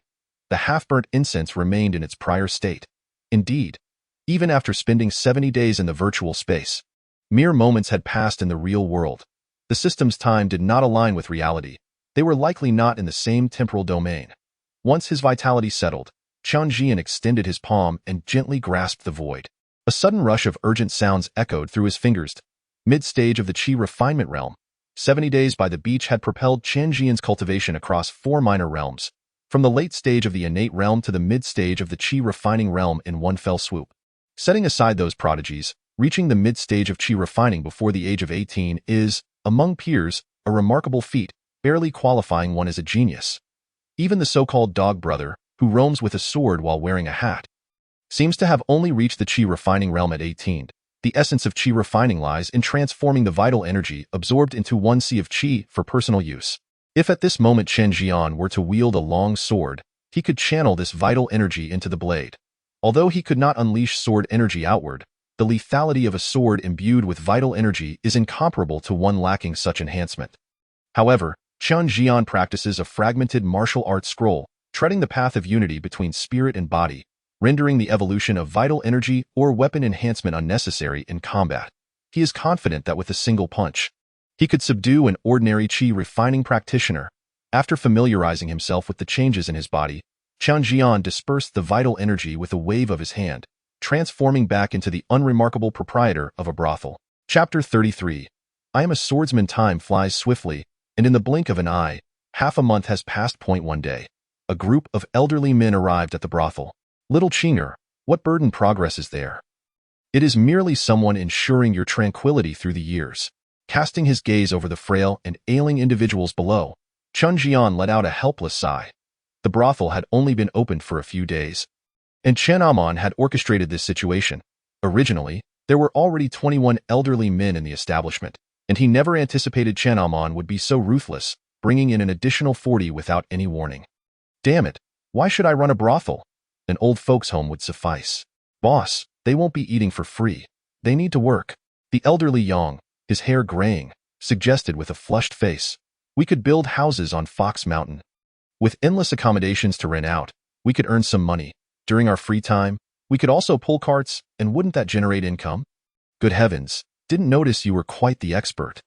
The half-burnt incense remained in its prior state. Indeed, even after spending 70 days in the virtual space, mere moments had passed in the real world. The system's time did not align with reality. They were likely not in the same temporal domain. Once his vitality settled, Chen Zhian extended his palm and gently grasped the void. A sudden rush of urgent sounds echoed through his fingers. Mid-stage of the Qi refinement realm, 70 days by the beach had propelled Chen Zhian's cultivation across 4 minor realms, from the late stage of the innate realm to the mid-stage of the Qi refining realm in one fell swoop. Setting aside those prodigies, reaching the mid-stage of Qi refining before the age of 18 is, among peers, a remarkable feat, barely qualifying one as a genius. Even the so-called dog brother, who roams with a sword while wearing a hat, seems to have only reached the Qi refining realm at 18. The essence of Qi refining lies in transforming the vital energy absorbed into one sea of Qi for personal use. If at this moment Chen Zhian were to wield a long sword, he could channel this vital energy into the blade. Although he could not unleash sword energy outward, the lethality of a sword imbued with vital energy is incomparable to one lacking such enhancement. However, Chen Zhian practices a fragmented martial arts scroll, treading the path of unity between spirit and body, rendering the evolution of vital energy or weapon enhancement unnecessary in combat. He is confident that with a single punch, he could subdue an ordinary Qi refining practitioner. After familiarizing himself with the changes in his body, Chen Zhian dispersed the vital energy with a wave of his hand, transforming back into the unremarkable proprietor of a brothel. Chapter 33. I am a swordsman. Time flies swiftly, and in the blink of an eye, half a month has passed. 1 day. A group of elderly men arrived at the brothel. Little Chinger, what burden progress is there? It is merely someone ensuring your tranquility through the years. Casting his gaze over the frail and ailing individuals below, Chen Zhian let out a helpless sigh. The brothel had only been opened for a few days, and Chen Amon had orchestrated this situation. Originally, there were already 21 elderly men in the establishment, and he never anticipated Chen Amon would be so ruthless, bringing in an additional 40 without any warning. Damn it, why should I run a brothel? An old folks' home would suffice. Boss, they won't be eating for free. They need to work. The elderly Yang, his hair graying, suggested with a flushed face. We could build houses on Fox Mountain. With endless accommodations to rent out, we could earn some money. During our free time, we could also pull carts, and wouldn't that generate income? Good heavens, didn't notice you were quite the expert.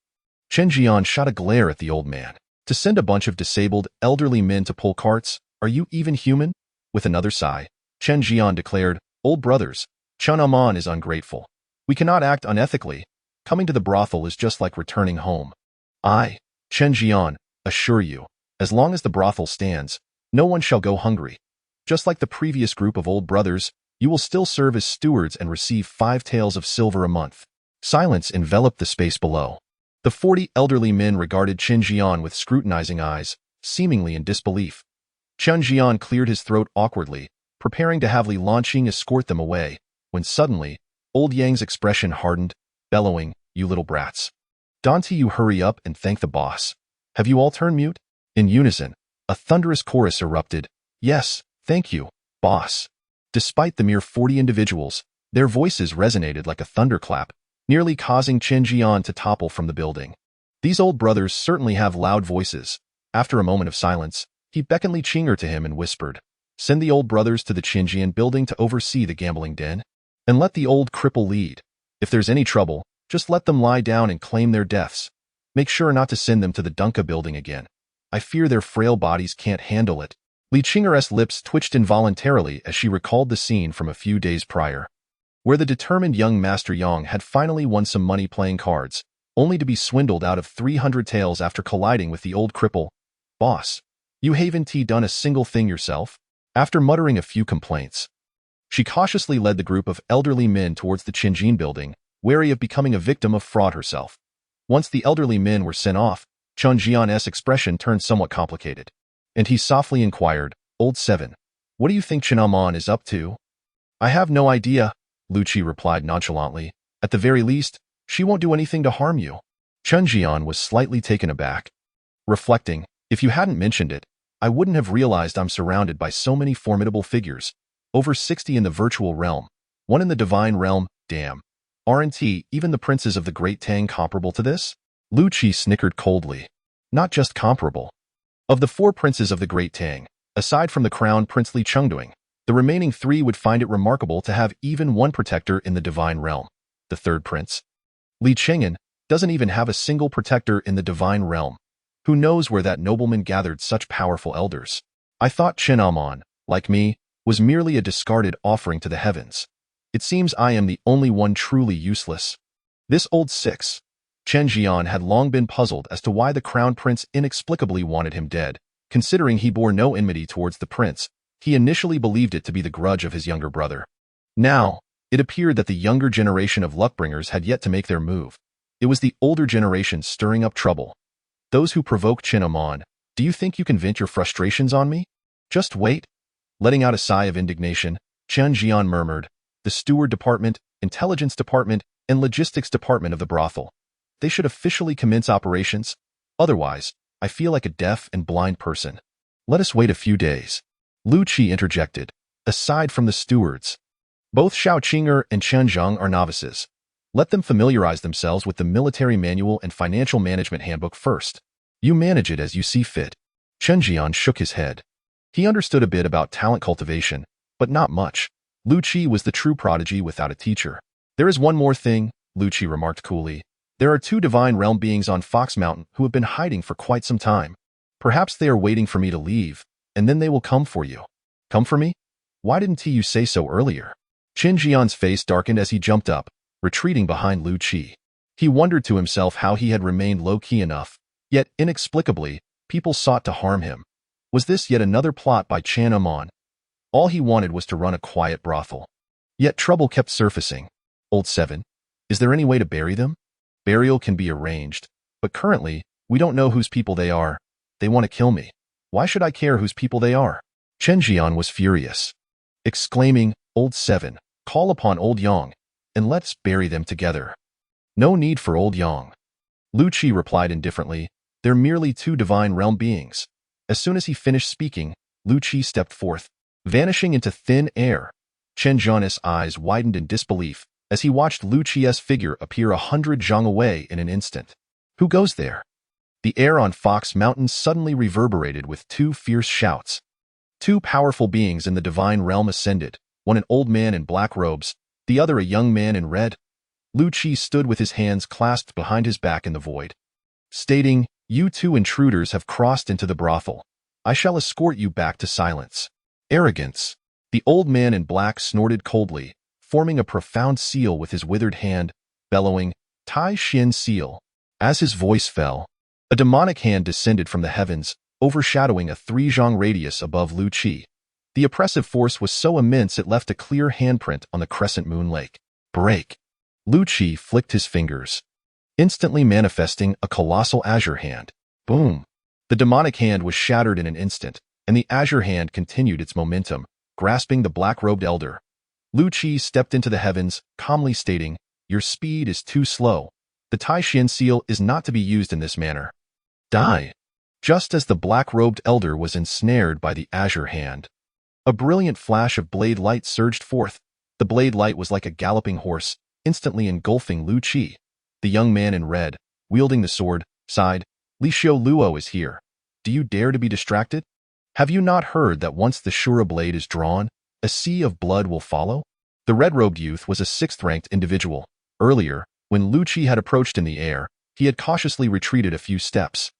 Chen Zhian shot a glare at the old man. To send a bunch of disabled, elderly men to pull carts, are you even human? With another sigh, Chen Zhian declared, Old brothers, Chen Amon is ungrateful. We cannot act unethically. Coming to the brothel is just like returning home. I, Chen Zhian, assure you, as long as the brothel stands, no one shall go hungry. Just like the previous group of old brothers, you will still serve as stewards and receive 5 taels of silver a month. Silence enveloped the space below. The 40 elderly men regarded Chen Zhian with scrutinizing eyes, seemingly in disbelief. Chen Zhian cleared his throat awkwardly, preparing to have Li Lanqing escort them away, when suddenly, old Yang's expression hardened, bellowing, You little brats. Don't you hurry up and thank the boss. Have you all turned mute? In unison, a thunderous chorus erupted. Yes, thank you, boss. Despite the mere 40 individuals, Their voices resonated like a thunderclap, nearly causing Chen Zhian to topple from the building. These old brothers certainly have loud voices. After a moment of silence, he beckoned Li Qinger to him and whispered, "Send the old brothers to the Chen Zhian building to oversee the gambling den, and let the old cripple lead. If there's any trouble, just let them lie down and claim their deaths. Make sure not to send them to the Dunka building again. I fear their frail bodies can't handle it." Li Qinger's lips twitched involuntarily as she recalled the scene from a few days prior, where the determined young Master Yang had finally won some money playing cards, only to be swindled out of 300 taels after colliding with the old cripple. "Boss, you haven't done a single thing yourself?" After muttering a few complaints, she cautiously led the group of elderly men towards the Chen Zhian building, wary of becoming a victim of fraud herself. Once the elderly men were sent off, Chen Zhian's expression turned somewhat complicated, and he softly inquired, "Old Seven, what do you think Chen Amon is up to?" "I have no idea," Lu Qi replied nonchalantly. "At the very least, she won't do anything to harm you." Chen Zhian was slightly taken aback, reflecting, "If you hadn't mentioned it, I wouldn't have realized I'm surrounded by so many formidable figures. Over 60 in the virtual realm, one in the divine realm, damn. Aren't even the princes of the Great Tang comparable to this?" Lu Qi snickered coldly. "Not just comparable. Of the 4 princes of the Great Tang, aside from the crown Prince Li Chengduing, the remaining 3 would find it remarkable to have even one protector in the divine realm. The 3rd prince, Li Chengyan, doesn't even have a single protector in the divine realm. Who knows where that nobleman gathered such powerful elders? I thought Chen Amon, like me, was merely a discarded offering to the heavens. It seems I am the only one truly useless." This old 6. Chen Zhian had long been puzzled as to why the crown prince inexplicably wanted him dead. Considering he bore no enmity towards the prince, he initially believed it to be the grudge of his younger brother. Now, it appeared that the younger generation of luckbringers had yet to make their move. It was the older generation stirring up trouble. "Those who provoke Chen Amon, do you think you can vent your frustrations on me? Just wait." Letting out a sigh of indignation, Chen Zhian murmured, "The steward department, intelligence department, and logistics department of the brothel. They should officially commence operations. Otherwise, I feel like a deaf and blind person. Let us wait a few days." Lu Qi interjected, "Aside from the stewards, both Xiao Qinger and Chen Zhang are novices. Let them familiarize themselves with the military manual and financial management handbook first. You manage it as you see fit." Chen Zhian shook his head. He understood a bit about talent cultivation, but not much. Lu Qi was the true prodigy without a teacher. "There is one more thing," Lu Qi remarked coolly. "There are 2 divine realm beings on Fox Mountain who have been hiding for quite some time. Perhaps they are waiting for me to leave, and then they will come for you." "Come for me? Why didn't you say so earlier?" Chen Zhian's face darkened as he jumped up, retreating behind Lu Qi. He wondered to himself how he had remained low-key enough, yet inexplicably, people sought to harm him. Was this yet another plot by Chen Amon? All he wanted was to run a quiet brothel. Yet trouble kept surfacing. "Old 7, is there any way to bury them?" "Burial can be arranged, but currently, we don't know whose people they are. They want to kill me. Why should I care whose people they are?" Chen Zhian was furious, exclaiming, "Old 7, call upon Old Yang, and let's bury them together." "No need for Old Yang." Lu Qi replied indifferently, "They're merely 2 divine realm beings." As soon as he finished speaking, Lu Qi stepped forth, vanishing into thin air. Chen Zhian's eyes widened in disbelief as he watched Lu Qi's figure appear 100 zhang away in an instant. "Who goes there?" The air on Fox Mountain suddenly reverberated with 2 fierce shouts. 2 powerful beings in the divine realm ascended, one an old man in black robes, the other a young man in red. Lu Qi stood with his hands clasped behind his back in the void, stating, "You 2 intruders have crossed into the brothel. I shall escort you back to silence." "Arrogance." The old man in black snorted coldly, forming a profound seal with his withered hand, bellowing, "Tai Xian seal." As his voice fell, a demonic hand descended from the heavens, overshadowing a 3 zhang radius above Lu Qi. The oppressive force was so immense it left a clear handprint on the crescent moon lake. "Break." Lu Qi flicked his fingers, instantly manifesting a colossal azure hand. Boom! The demonic hand was shattered in an instant, and the azure hand continued its momentum, grasping the black-robed elder. Lu Qi stepped into the heavens, calmly stating, "Your speed is too slow. The Tai Xian seal is not to be used in this manner. Die." Just as the black-robed elder was ensnared by the azure hand, a brilliant flash of blade light surged forth, The blade light was like a galloping horse, instantly engulfing Lu Qi. The young man in red, wielding the sword, sighed, "Li Xiu Luo is here. Do you dare to be distracted? Have you not heard that once the Shura blade is drawn, a sea of blood will follow?" The red-robed youth was a sixth-ranked individual. Earlier, when Lu Qi had approached in the air, he had cautiously retreated a few steps.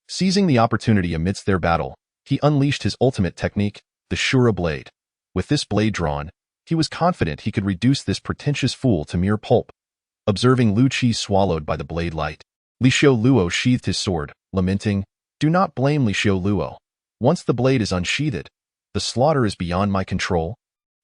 Seizing the opportunity amidst their battle, he unleashed his ultimate technique, the Shura blade. With this blade drawn, he was confident he could reduce this pretentious fool to mere pulp. Observing Lu Qi swallowed by the blade light, Li Xiu Luo sheathed his sword, lamenting, "Do not blame Li Xiu Luo. Once the blade is unsheathed, the slaughter is beyond my control."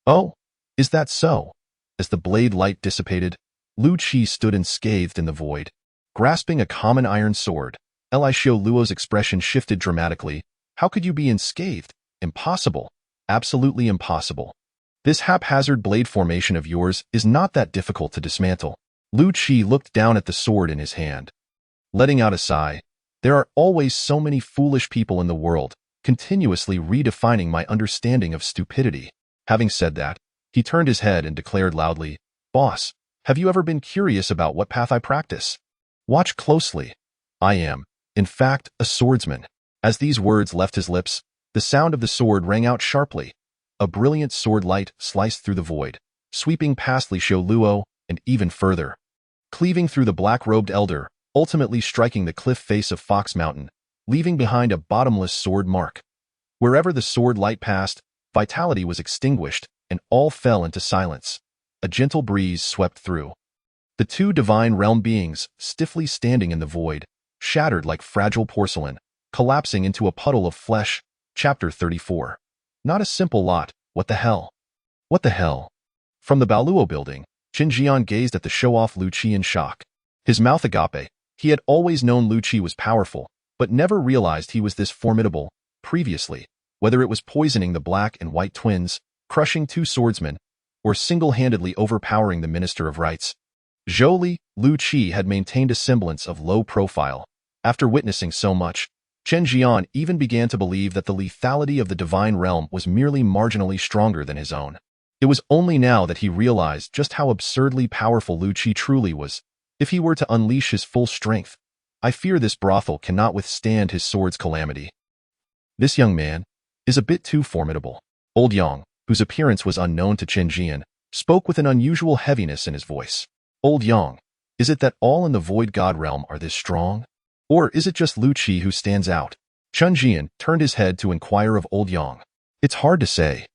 "Oh, is that so?" As the blade light dissipated, Lu Qi stood unscathed in the void. Grasping a common iron sword, Li Xiu Luo's expression shifted dramatically. "How could you be unscathed? Impossible. Absolutely impossible. This haphazard blade formation of yours is not that difficult to dismantle." Lu Qi looked down at the sword in his hand. Letting out a sigh, "There are always so many foolish people in the world, continuously redefining my understanding of stupidity." Having said that, he turned his head and declared loudly, "Boss, have you ever been curious about what path I practice? Watch closely. I am, in fact, a swordsman." As these words left his lips, the sound of the sword rang out sharply. A brilliant sword light sliced through the void, sweeping past Li Xiu Luo and even further, cleaving through the black-robed elder, ultimately striking the cliff face of Fox Mountain, leaving behind a bottomless sword mark. Wherever the sword light passed, vitality was extinguished, and all fell into silence. A gentle breeze swept through. The two divine realm beings, stiffly standing in the void, shattered like fragile porcelain, collapsing into a puddle of flesh. Chapter 34. Not a simple lot. What the hell? What the hell? From the Baoluo building, Chen Zhian gazed at the show-off Lu Qi in shock. His mouth agape. He had always known Lu Qi was powerful, but never realized he was this formidable. Previously, whether it was poisoning the black and white twins, crushing two swordsmen, or single-handedly overpowering the Minister of Rights, Zhou, Lu Qi had maintained a semblance of low profile. After witnessing so much, Chen Zhian even began to believe that the lethality of the divine realm was merely marginally stronger than his own. It was only now that he realized just how absurdly powerful Lu Qi truly was. If he were to unleash his full strength, I fear this brothel cannot withstand his sword's calamity. This young man is a bit too formidable. Old Yang, whose appearance was unknown to Chen Zhian, spoke with an unusual heaviness in his voice. "Old Yang, is it that all in the void god realm are this strong? Or is it just Lu Qi who stands out?" Chen Zhian turned his head to inquire of Old Yang. "It's hard to say."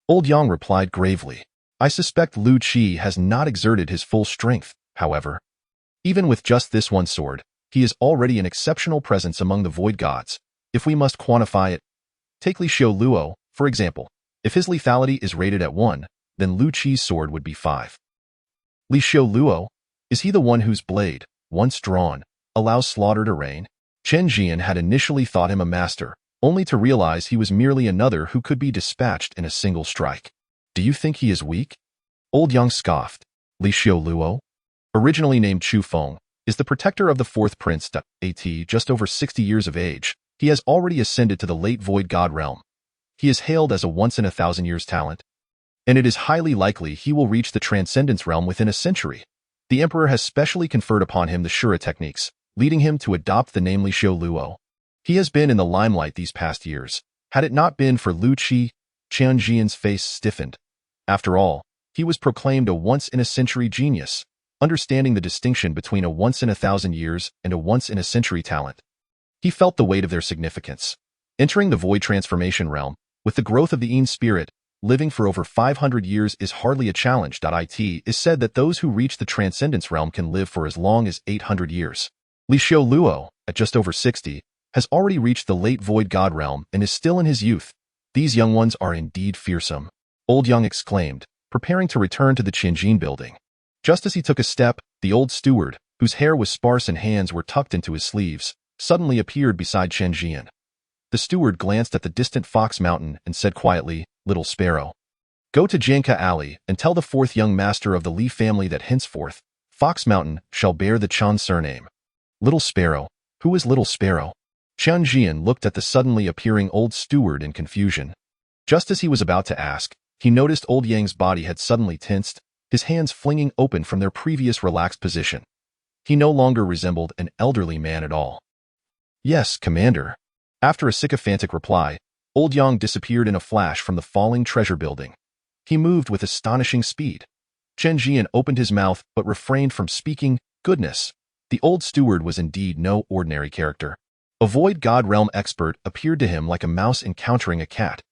Old Yang replied gravely. "I suspect Lu Qi has not exerted his full strength, however. Even with just this one sword, he is already an exceptional presence among the void gods. If we must quantify it, take Li Xiu Luo, for example. If his lethality is rated at 1, then Lu Qi's sword would be 5. Li Xiu Luo, is he the one whose blade, once drawn, allows slaughter to reign? Chen Zhian had initially thought him a master, only to realize he was merely another who could be dispatched in a single strike. "Do you think he is weak?" Old Yang scoffed. "Li Xiu Luo, originally named Chu Feng, is the protector of the fourth prince. At just over 60 years of age, he has already ascended to the late void god realm. He is hailed as a once-in-a-thousand-years talent, and it is highly likely he will reach the transcendence realm within a century. The emperor has specially conferred upon him the Shura techniques, leading him to adopt the name Li Xiu Luo. He has been in the limelight these past years. Had it not been for Lu Qi," Chen Zhian's face stiffened. After all, he was proclaimed a once-in-a-century genius, understanding the distinction between a once-in-a-thousand-years and a once-in-a-century talent. He felt the weight of their significance. Entering the void transformation realm, with the growth of the Eon spirit, living for over 500 years is hardly a challenge. It is said that those who reach the transcendence realm can live for as long as 800 years. Li Xiu Luo, at just over 60, has already reached the late void god realm and is still in his youth. These young ones are indeed fearsome," Old Yang exclaimed, preparing to return to the Qinjin building. Just as he took a step, the old steward, whose hair was sparse and hands were tucked into his sleeves, suddenly appeared beside Chen Zhian. The steward glanced at the distant Fox Mountain and said quietly, "Little Sparrow, go to Jianke Alley and tell the fourth young master of the Li family that henceforth, Fox Mountain shall bear the Chen surname." Little Sparrow? Who is Little Sparrow? Chen Zhian looked at the suddenly appearing old steward in confusion. Just as he was about to ask, He noticed Old Yang's body had suddenly tensed, his hands flinging open from their previous relaxed position. He no longer resembled an elderly man at all. "Yes, Commander." After a sycophantic reply, Old Yang disappeared in a flash from the falling treasure building. He moved with astonishing speed. Chen Zhian opened his mouth but refrained from speaking. Goodness, the old steward was indeed no ordinary character. A void god realm expert appeared to him like a mouse encountering a cat.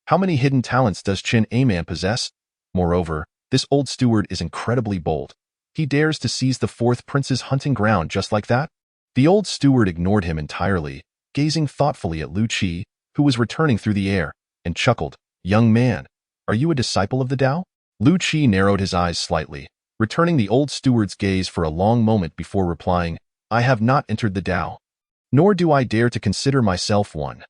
How many hidden talents does Chen A-man possess? Moreover, this old steward is incredibly bold. He dares to seize the fourth prince's hunting ground just like that? The old steward ignored him entirely, gazing thoughtfully at Lu Qi, who was returning through the air, and chuckled. "Young man, are you a disciple of the Tao?" Lu Qi narrowed his eyes slightly, returning the old steward's gaze for a long moment before replying, "I have not entered the Tao. Nor do I dare to consider myself one."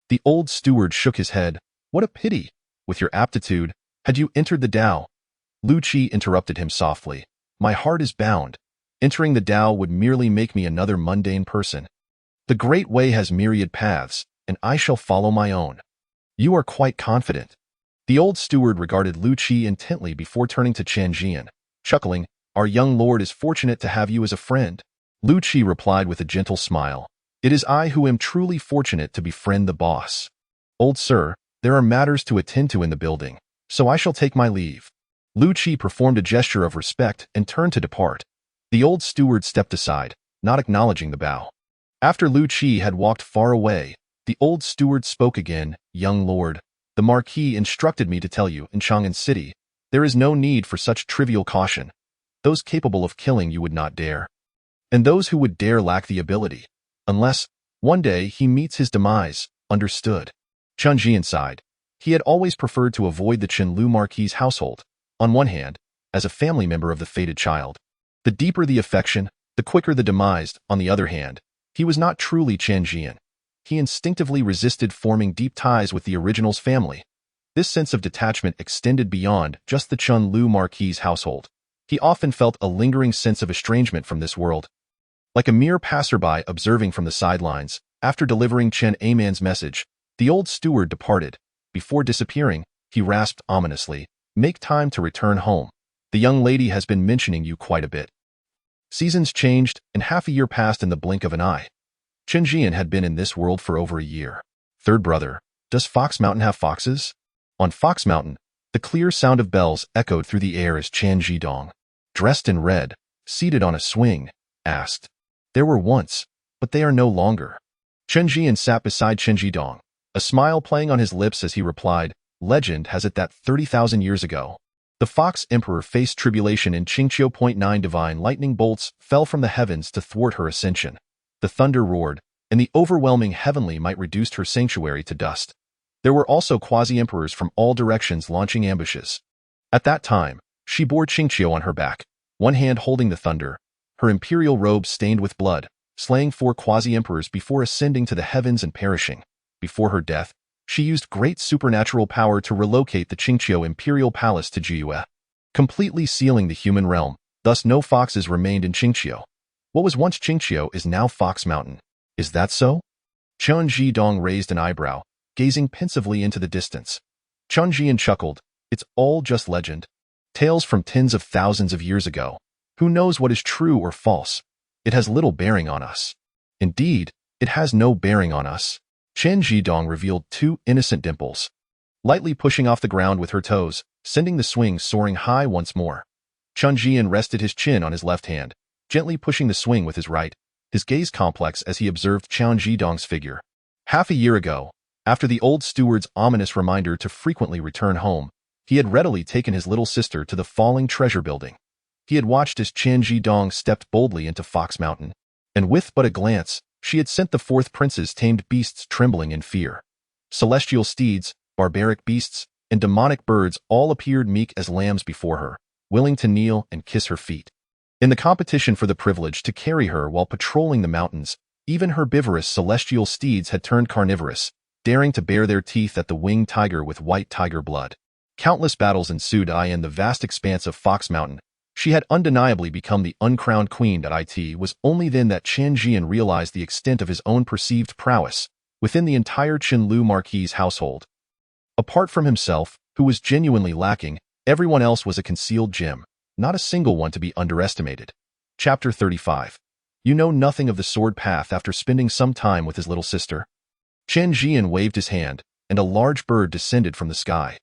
The old steward shook his head. "What a pity! With your aptitude, had you entered the Tao?" Lu Qi interrupted him softly. "My heart is bound. Entering the Tao would merely make me another mundane person. The Great Way has myriad paths, and I shall follow my own." "You are quite confident." The old steward regarded Lu Qi intently before turning to Chen Zhian, chuckling. "Our young lord is fortunate to have you as a friend." Lu Qi replied with a gentle smile. "It is I who am truly fortunate to befriend the boss. Old sir, there are matters to attend to in the building, so I shall take my leave." Lu Qi performed a gesture of respect and turned to depart. The old steward stepped aside, not acknowledging the bow. After Lu Qi had walked far away, the old steward spoke again. "Young lord, the Marquis instructed me to tell you, in Chang'an City, there is no need for such trivial caution. Those capable of killing you would not dare. And those who would dare lack the ability. Unless, one day, he meets his demise. Understood?" Chen Zhian sighed. He had always preferred to avoid the Chenliu Marquis' household. On one hand, as a family member of the fated child, the deeper the affection, the quicker the demise. On the other hand, he was not truly Chen Zhian. He instinctively resisted forming deep ties with the original's family. This sense of detachment extended beyond just the Chenliu Marquis' household. He often felt a lingering sense of estrangement from this world. Like a mere passerby observing from the sidelines, after delivering Chen A-man's message, the old steward departed. Before disappearing, he rasped ominously, "Make time to return home. The young lady has been mentioning you quite a bit." Seasons changed, and half a year passed in the blink of an eye. Chen Zhian had been in this world for over a year. Third brother, does Fox Mountain have foxes? On Fox Mountain, the clear sound of bells echoed through the air as Chen Zhidong, dressed in red, seated on a swing, asked. "There were once, but they are no longer." Chen Zhian sat beside Chen Zhidong, a smile playing on his lips as he replied, "Legend has it that 30,000 years ago, the Fox Emperor faced tribulation in Qingqiu.9 divine lightning bolts fell from the heavens to thwart her ascension. The thunder roared, and the overwhelming heavenly might reduced her sanctuary to dust. There were also quasi-emperors from all directions launching ambushes. At that time, she bore Qingqiu on her back, one hand holding the thunder, her imperial robe stained with blood, slaying 4 quasi-emperors before ascending to the heavens and perishing. Before her death, she used great supernatural power to relocate the Qingqiu imperial palace to Jiyue, completely sealing the human realm. Thus no foxes remained in Qingqiu. What was once Qingqiu is now Fox Mountain. Is that so?" Chen Zhidong raised an eyebrow, gazing pensively into the distance. Chen Zhian chuckled. "It's all just legend. Tales from tens of thousands of years ago. Who knows what is true or false? It has little bearing on us." "Indeed, it has no bearing on us." Chen Zhidong revealed 2 innocent dimples, lightly pushing off the ground with her toes, sending the swing soaring high once more. Chen Zhian rested his chin on his left hand, gently pushing the swing with his right, his gaze complex as he observed Chen Zhidong's figure. Half a year ago, after the old steward's ominous reminder to frequently return home, he had readily taken his little sister to the falling treasure building. He had watched as Chen Zhidong stepped boldly into Fox Mountain, and with but a glance, she had sent the 4th prince's tamed beasts trembling in fear. Celestial steeds, barbaric beasts, and demonic birds all appeared meek as lambs before her, willing to kneel and kiss her feet. In the competition for the privilege to carry her while patrolling the mountains, even herbivorous celestial steeds had turned carnivorous, daring to bare their teeth at the winged tiger with white tiger blood. Countless battles ensued in the vast expanse of Fox Mountain. She had undeniably become the uncrowned queen. It was only then that Chen Zhian realized the extent of his own perceived prowess within the entire Chenliu Marquis' household. Apart from himself, who was genuinely lacking. Everyone else was a concealed gem, not a single one to be underestimated. Chapter 35. You know nothing of the sword path after spending some time with his little sister. Chen Zhian waved his hand, and a large bird descended from the sky.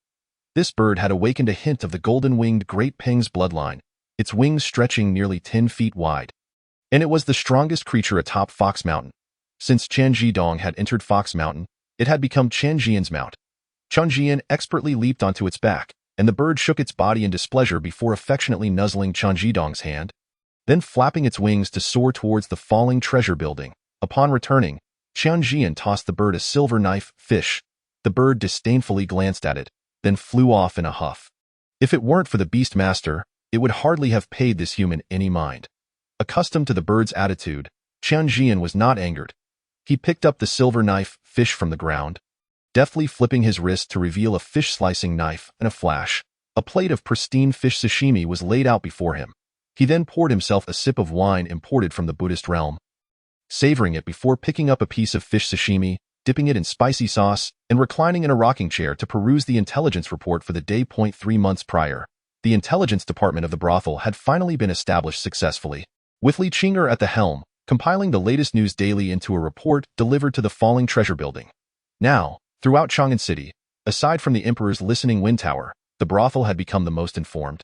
This bird had awakened a hint of the golden-winged Great Peng's bloodline, its wings stretching nearly 10 feet wide. And it was the strongest creature atop Fox Mountain. Since Chen Zhidong had entered Fox Mountain, it had become Chen Zhian's mount. Chen Zhian expertly leaped onto its back, and the bird shook its body in displeasure before affectionately nuzzling Chen Zhidong's hand, then flapping its wings to soar towards the falling treasure building. Upon returning, Chen Zhian tossed the bird a silver knife fish. The bird disdainfully glanced at it, then flew off in a huff. If it weren't for the beast master, it would hardly have paid this human any mind. Accustomed to the bird's attitude, Chen Zhian was not angered. He picked up the silver knife fish from the ground, deftly flipping his wrist to reveal a fish-slicing knife. In a flash, a plate of pristine fish sashimi was laid out before him. He then poured himself a sip of wine imported from the Buddhist realm, savoring it before picking up a piece of fish sashimi, dipping it in spicy sauce, and reclining in a rocking chair to peruse the intelligence report for the day. 3 months prior, the intelligence department of the brothel had finally been established successfully, with Li Qinger at the helm, compiling the latest news daily into a report delivered to the falling treasure building. Now, throughout Chang'an City, aside from the emperor's listening wind tower, the brothel had become the most informed,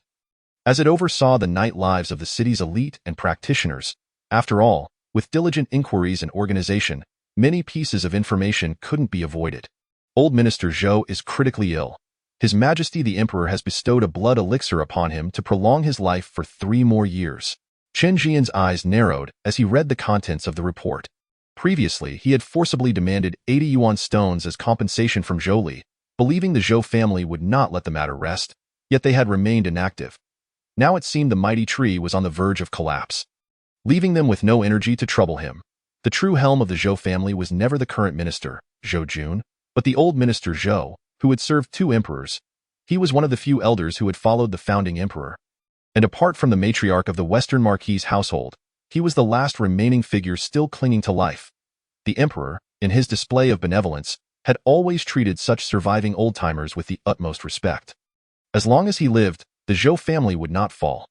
as it oversaw the night lives of the city's elite and practitioners. After all, with diligent inquiries and organization, many pieces of information couldn't be avoided. Old Minister Zhou is critically ill. His Majesty the Emperor has bestowed a blood elixir upon him to prolong his life for 3 more years. Chen Zhian's eyes narrowed as he read the contents of the report. Previously, he had forcibly demanded 80 yuan stones as compensation from Zhou Li, believing the Zhou family would not let the matter rest, yet they had remained inactive. Now it seemed the mighty tree was on the verge of collapse, leaving them with no energy to trouble him. The true helm of the Zhou family was never the current minister, Zhou Jun, but the old minister Zhou, who had served 2 emperors. He was one of the few elders who had followed the founding emperor. And apart from the matriarch of the Western Marquis household, he was the last remaining figure still clinging to life. The emperor, in his display of benevolence, had always treated such surviving old-timers with the utmost respect. As long as he lived, the Zhou family would not fall.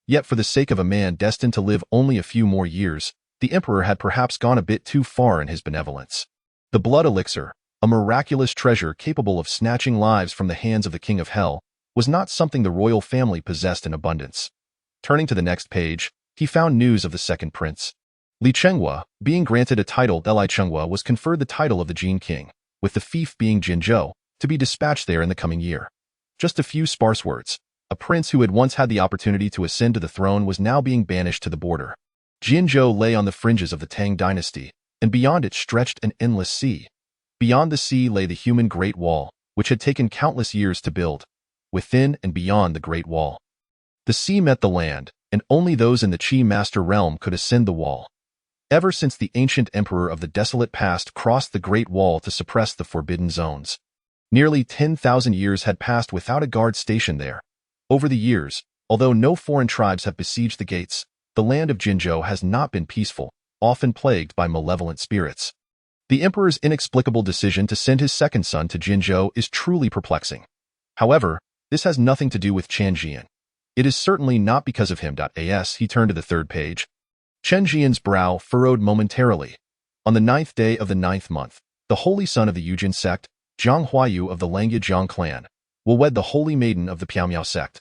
Yet for the sake of a man destined to live only a few more years, the emperor had perhaps gone a bit too far in his benevolence. The blood elixir, a miraculous treasure capable of snatching lives from the hands of the king of hell, was not something the royal family possessed in abundance. Turning to the next page, he found news of the second prince. Li Chenghua, being granted a title, Li Chenghua was conferred the title of the Jin King, with the fief being Jinzhou, to be dispatched there in the coming year. Just a few sparse words. A prince who had once had the opportunity to ascend to the throne was now being banished to the border. Jinzhou lay on the fringes of the Tang dynasty, and beyond it stretched an endless sea. Beyond the sea lay the human Great Wall, which had taken countless years to build. Within and beyond the Great Wall, the sea met the land, and only those in the Qi Master realm could ascend the wall. Ever since the ancient emperor of the desolate past crossed the Great Wall to suppress the forbidden zones, nearly 10,000 years had passed without a guard stationed there. Over the years, although no foreign tribes have besieged the gates, the land of Jinzhou has not been peaceful, often plagued by malevolent spirits. The emperor's inexplicable decision to send his second son to Jinzhou is truly perplexing. However, this has nothing to do with Chen Zhian. It is certainly not because of him. As he turned to the 3rd page, Chen Zhian's brow furrowed momentarily. On the 9th day of the 9th month, the holy son of the Yujin sect, Zhang Huayu of the Langya Zhang clan, will wed the holy maiden of the Piaomiao sect,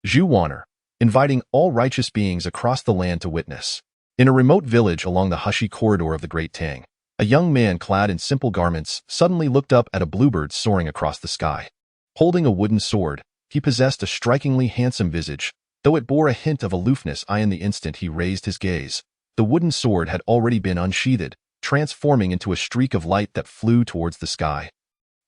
Zhu Wan'er, inviting all righteous beings across the land to witness. In a remote village along the hushy corridor of the Great Tang, a young man clad in simple garments suddenly looked up at a bluebird soaring across the sky. Holding a wooden sword, he possessed a strikingly handsome visage, though it bore a hint of aloofness. In the instant he raised his gaze, the wooden sword had already been unsheathed, transforming into a streak of light that flew towards the sky.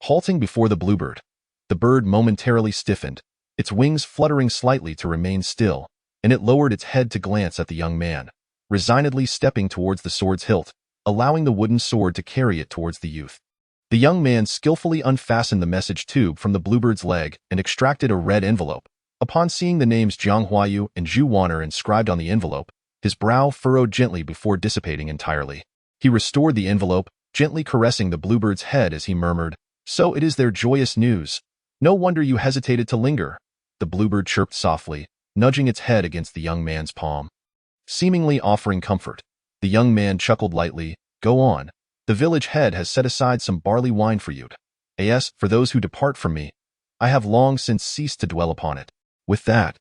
Halting before the bluebird, the bird momentarily stiffened, its wings fluttering slightly to remain still, and it lowered its head to glance at the young man, resignedly stepping towards the sword's hilt, allowing the wooden sword to carry it towards the youth. The young man skillfully unfastened the message tube from the bluebird's leg and extracted a red envelope. Upon seeing the names Zhang Huayu and Zhu Wan'er inscribed on the envelope, his brow furrowed gently before dissipating entirely. He restored the envelope, gently caressing the bluebird's head as he murmured, "So it is their joyous news. No wonder you hesitated to linger, the bluebird chirped softly, nudging its head against the young man's palm. Seemingly offering comfort, the young man chuckled lightly. Go on. The village head has set aside some barley wine for you. As for those who depart from me, I have long since ceased to dwell upon it. With that,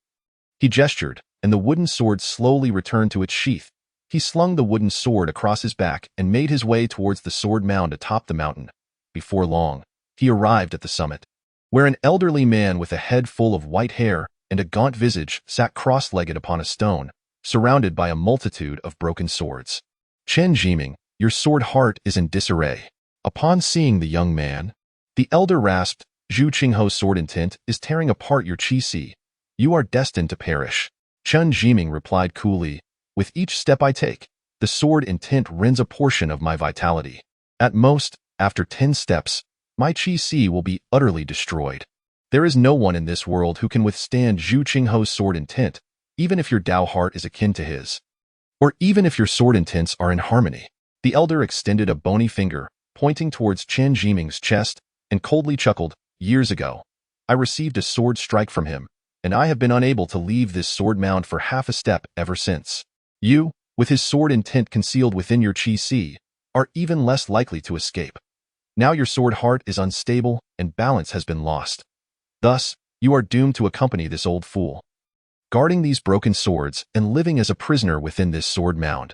he gestured, and the wooden sword slowly returned to its sheath. He slung the wooden sword across his back and made his way towards the sword mound atop the mountain. Before long, he arrived at the summit, where an elderly man with a head full of white hair and a gaunt visage sat cross-legged upon a stone, surrounded by a multitude of broken swords. Chen Zhian, your sword heart is in disarray. Upon seeing the young man, the elder rasped, Zhu Qingho's sword intent is tearing apart your qi. You are destined to perish. Chen Zhian replied coolly, with each step I take, the sword intent rends a portion of my vitality. At most, after 10 steps, my qi will be utterly destroyed. There is no one in this world who can withstand Zhu Qingho's sword intent, even if your Dao heart is akin to his. Or even if your sword intents are in harmony. The elder extended a bony finger, pointing towards Chen Zhian's chest, and coldly chuckled, years ago, I received a sword strike from him, and I have been unable to leave this sword mound for half a step ever since. You, with his sword intent concealed within your qi, are even less likely to escape. Now your sword heart is unstable and balance has been lost. Thus, you are doomed to accompany this old fool, guarding these broken swords and living as a prisoner within this sword mound.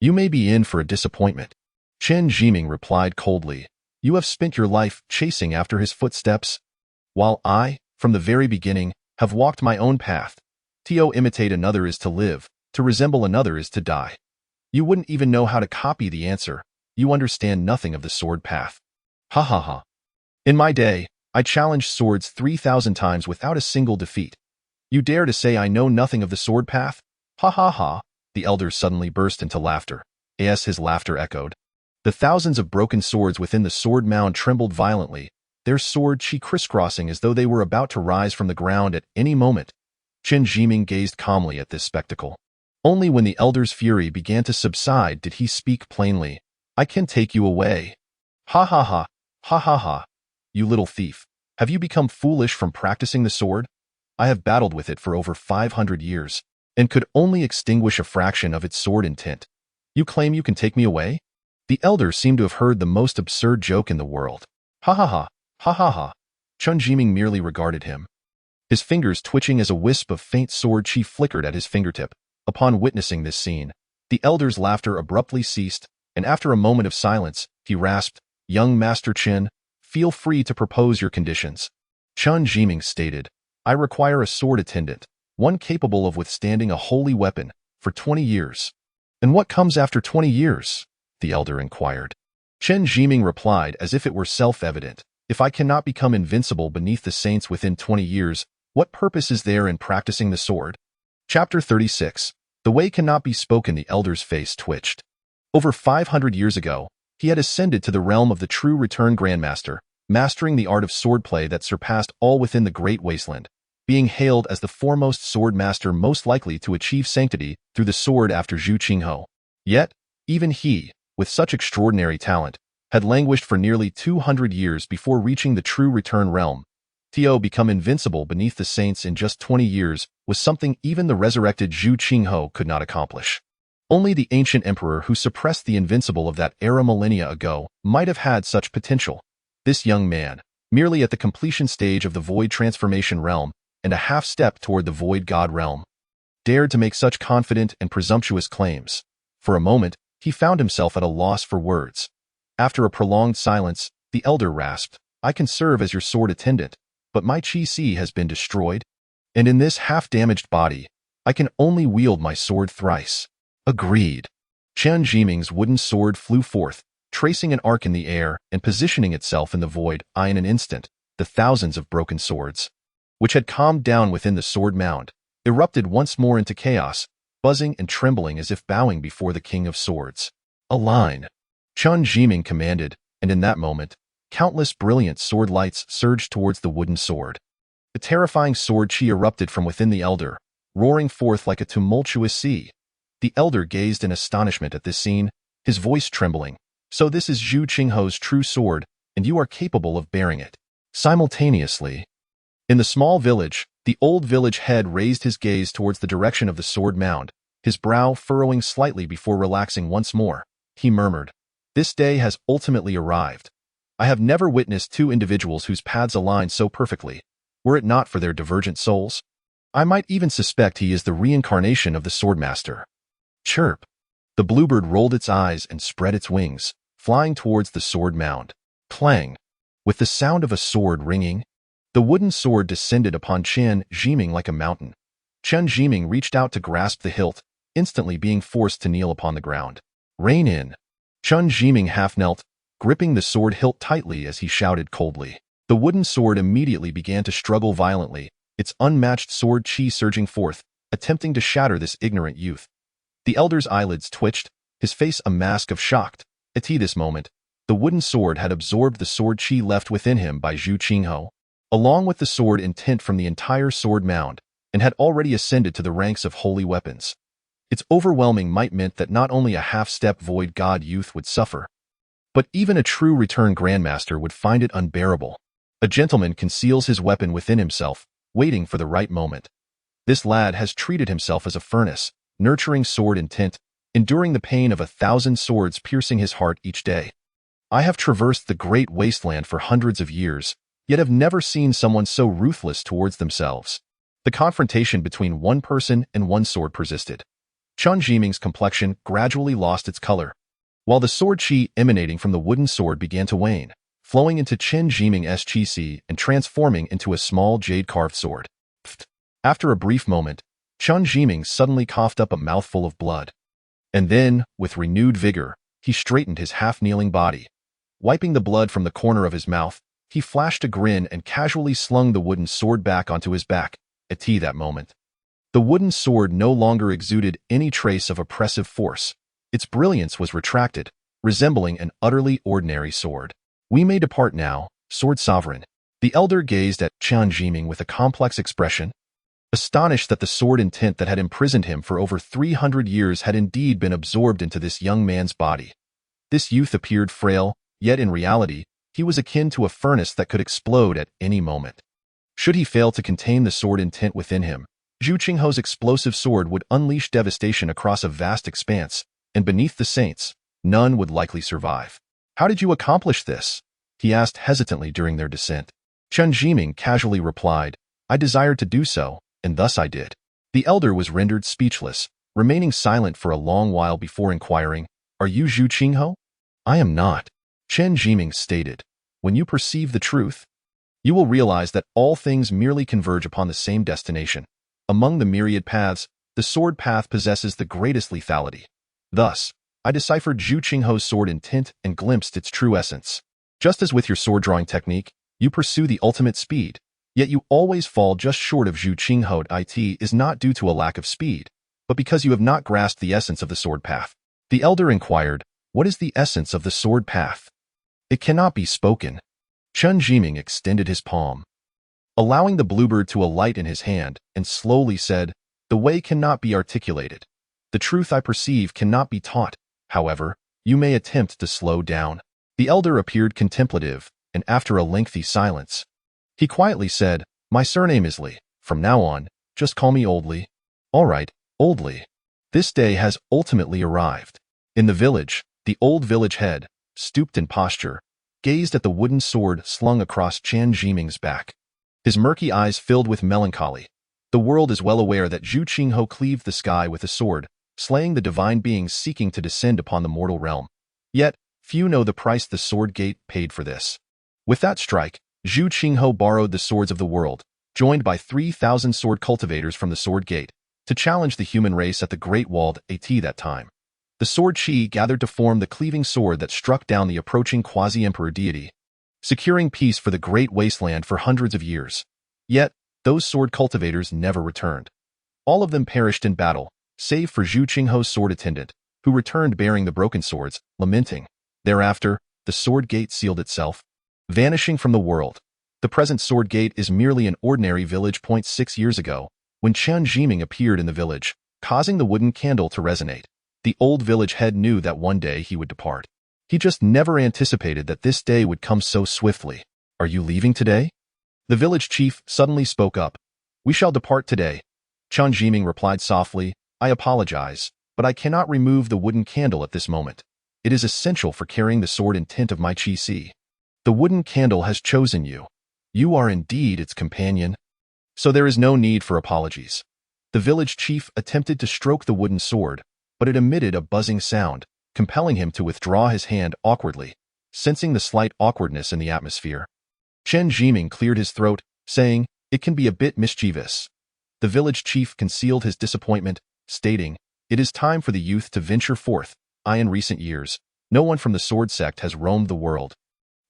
You may be in for a disappointment. Chen Zhian replied coldly, you have spent your life chasing after his footsteps, while I, from the very beginning, have walked my own path. To imitate another is to live, to resemble another is to die. You wouldn't even know how to copy the answer. You understand nothing of the sword path. Ha ha ha. In my day, I challenged swords 3,000 times without a single defeat. You dare to say I know nothing of the sword path? Ha ha ha. The elder suddenly burst into laughter. As his laughter echoed, the thousands of broken swords within the sword mound trembled violently, their sword chi crisscrossing as though they were about to rise from the ground at any moment. Chen Zhian gazed calmly at this spectacle. Only when the elder's fury began to subside did he speak plainly. I can take you away. Ha ha ha, ha ha ha. You little thief, have you become foolish from practicing the sword? I have battled with it for over 500 years, and could only extinguish a fraction of its sword intent. You claim you can take me away? The elder seemed to have heard the most absurd joke in the world. Ha ha ha, ha ha ha. Chen Zhian merely regarded him, his fingers twitching as a wisp of faint sword chi flickered at his fingertip. Upon witnessing this scene, the elder's laughter abruptly ceased, and after a moment of silence, he rasped, Young Master Chen, feel free to propose your conditions. Chen Zhian stated, I require a sword attendant, one capable of withstanding a holy weapon, for 20 years. And what comes after 20 years? The elder inquired. Chen Zhian replied as if it were self-evident, if I cannot become invincible beneath the saints within 20 years, what purpose is there in practicing the sword? Chapter 36. The way cannot be spoken. The elder's face twitched. Over 500 years ago, he had ascended to the realm of the true return grandmaster, mastering the art of swordplay that surpassed all within the Great Wasteland, being hailed as the foremost sword master most likely to achieve sanctity through the sword after Zhu Qingho. Yet, even he, with such extraordinary talent, had languished for nearly 200 years before reaching the true return realm. To become invincible beneath the saints in just 20 years was something even the resurrected Zhu Qingho could not accomplish. Only the ancient emperor who suppressed the invincible of that era millennia ago might have had such potential. This young man, merely at the completion stage of the void transformation realm and a half step toward the void god realm, dared to make such confident and presumptuous claims. For a moment, he found himself at a loss for words. After a prolonged silence, the elder rasped, I can serve as your sword attendant, but my qi has been destroyed, and in this half-damaged body, I can only wield my sword thrice. Agreed. Chen Zhian's wooden sword flew forth, tracing an arc in the air and positioning itself in the void. In an instant, the thousands of broken swords, which had calmed down within the sword mound, erupted once more into chaos, buzzing and trembling as if bowing before the King of Swords. Align. Chen Zhian commanded, and in that moment, countless brilliant sword lights surged towards the wooden sword. The terrifying sword chi erupted from within the elder, roaring forth like a tumultuous sea. The elder gazed in astonishment at this scene, his voice trembling. So this is Zhu Qingho's true sword, and you are capable of bearing it. Simultaneously, In the small village, the old village head raised his gaze towards the direction of the sword mound, his brow furrowing slightly before relaxing once more. He murmured, "This day has ultimately arrived. I have never witnessed two individuals whose paths align so perfectly. Were it not for their divergent souls, I might even suspect he is the reincarnation of the swordmaster." Chirp! The bluebird rolled its eyes and spread its wings, flying towards the sword mound. Clang! With the sound of a sword ringing, the wooden sword descended upon Chen Zhian like a mountain. Chen Zhian reached out to grasp the hilt, instantly being forced to kneel upon the ground. "Rein in." Chen Zhian half knelt, gripping the sword hilt tightly as he shouted coldly. The wooden sword immediately began to struggle violently, its unmatched sword chi surging forth, attempting to shatter this ignorant youth. The elder's eyelids twitched, his face a mask of shocked. At this moment, the wooden sword had absorbed the sword chi left within him by Zhu Qinghe, along with the sword intent from the entire sword mound, and had already ascended to the ranks of holy weapons. Its overwhelming might meant that not only a half-step void god youth would suffer, but even a true return grandmaster would find it unbearable. A gentleman conceals his weapon within himself, waiting for the right moment. This lad has treated himself as a furnace, nurturing sword intent, enduring the pain of 1,000 swords piercing his heart each day. I have traversed the Great Wasteland for hundreds of years, yet have never seen someone so ruthless towards themselves. The confrontation between one person and one sword persisted. Chen Zhian's complexion gradually lost its color, while the sword chi emanating from the wooden sword began to wane, flowing into Chen Zhian's chi and transforming into a small jade-carved sword. Pfft. After a brief moment, Chen Zhian suddenly coughed up a mouthful of blood. And then, with renewed vigor, he straightened his half-kneeling body. Wiping the blood from the corner of his mouth, he flashed a grin and casually slung the wooden sword back onto his back. At that moment, the wooden sword no longer exuded any trace of oppressive force. Its brilliance was retracted, resembling an utterly ordinary sword. "We may depart now, sword sovereign." The elder gazed at Chen Zhian with a complex expression, astonished that the sword intent that had imprisoned him for over 300 years had indeed been absorbed into this young man's body. This youth appeared frail, yet in reality, he was akin to a furnace that could explode at any moment. Should he fail to contain the sword intent within him, Zhu Qinghe's explosive sword would unleash devastation across a vast expanse, and beneath the saints, none would likely survive. "How did you accomplish this?" he asked hesitantly during their descent. Chen Zhian casually replied, "I desired to do so, and thus I did." The elder was rendered speechless, remaining silent for a long while before inquiring, "Are you Zhu Qinghe?" "I am not," Chen Zhian stated. "When you perceive the truth, you will realize that all things merely converge upon the same destination. Among the myriad paths, the sword path possesses the greatest lethality. Thus, I deciphered Zhu Qinghe's sword intent and glimpsed its true essence. Just as with your sword drawing technique, you pursue the ultimate speed, yet you always fall just short of Zhu Qinghe. It is not due to a lack of speed, but because you have not grasped the essence of the sword path." The elder inquired, "What is the essence of the sword path?" "It cannot be spoken." Chen Zhian extended his palm, allowing the bluebird to alight in his hand, and slowly said, "The way cannot be articulated. The truth I perceive cannot be taught. However, you may attempt to slow down." The elder appeared contemplative, and after a lengthy silence, he quietly said, "My surname is Li. From now on, just call me Old Li." "All right, Old Li." This day has ultimately arrived. In the village, the old village head, stooped in posture, gazed at the wooden sword slung across Chen Zhian's back. His murky eyes filled with melancholy. The world is well aware that Zhu Qinghe cleaved the sky with a sword, slaying the divine beings seeking to descend upon the mortal realm. Yet, few know the price the sword gate paid for this. With that strike, Zhu Qinghe borrowed the swords of the world, joined by 3,000 sword cultivators from the sword gate, to challenge the human race at the Great Walled At that time. The sword chi gathered to form the cleaving sword that struck down the approaching quasi-emperor deity, securing peace for the Great Wasteland for hundreds of years. Yet, those sword cultivators never returned. All of them perished in battle, save for Zhu Qinghe's sword attendant, who returned bearing the broken swords, lamenting. Thereafter, the sword gate sealed itself, vanishing from the world. The present sword gate is merely an ordinary village. 6 years ago, when Chen Zhian appeared in the village, causing the wooden candle to resonate, the old village head knew that one day he would depart. He just never anticipated that this day would come so swiftly. "Are you leaving today?" The village chief suddenly spoke up. "We shall depart today." Chen Zhian replied softly, "I apologize, but I cannot remove the wooden candle at this moment. It is essential for carrying the sword intent of my qi. The wooden candle has chosen you. You are indeed its companion. So there is no need for apologies." The village chief attempted to stroke the wooden sword, but it emitted a buzzing sound, compelling him to withdraw his hand awkwardly, sensing the slight awkwardness in the atmosphere. Chen Zhian cleared his throat, saying, "It can be a bit mischievous." The village chief concealed his disappointment, stating, "It is time for the youth to venture forth. In recent years, no one from the sword sect has roamed the world.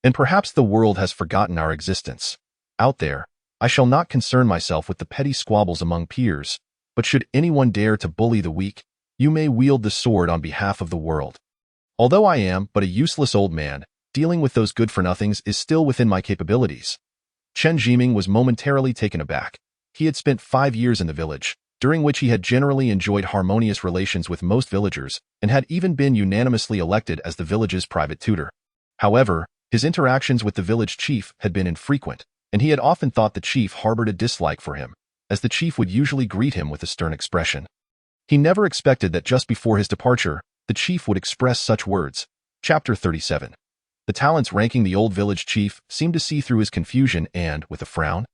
And perhaps the world has forgotten our existence. Out there, I shall not concern myself with the petty squabbles among peers, but should anyone dare to bully the weak, you may wield the sword on behalf of the world. Although I am but a useless old man, dealing with those good-for-nothings is still within my capabilities." Chen Zhian was momentarily taken aback. He had spent 5 years in the village, during which he had generally enjoyed harmonious relations with most villagers and had even been unanimously elected as the village's private tutor. However, his interactions with the village chief had been infrequent, and he had often thought the chief harbored a dislike for him, as the chief would usually greet him with a stern expression. He never expected that just before his departure, the chief would express such words. Chapter 37. The talents ranking the old village chief seemed to see through his confusion and, with a frown,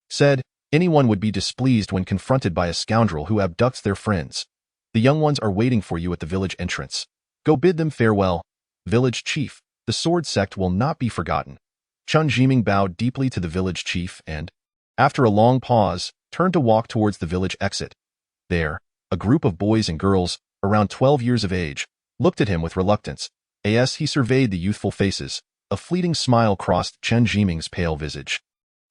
said, "Anyone would be displeased when confronted by a scoundrel who abducts their friends. The young ones are waiting for you at the village entrance. Go bid them farewell. Village chief, the sword sect will not be forgotten." Chen Zhian bowed deeply to the village chief and, after a long pause, turned to walk towards the village exit. There, a group of boys and girls, around 12 years of age, looked at him with reluctance. As he surveyed the youthful faces, a fleeting smile crossed Chen Zhian's pale visage,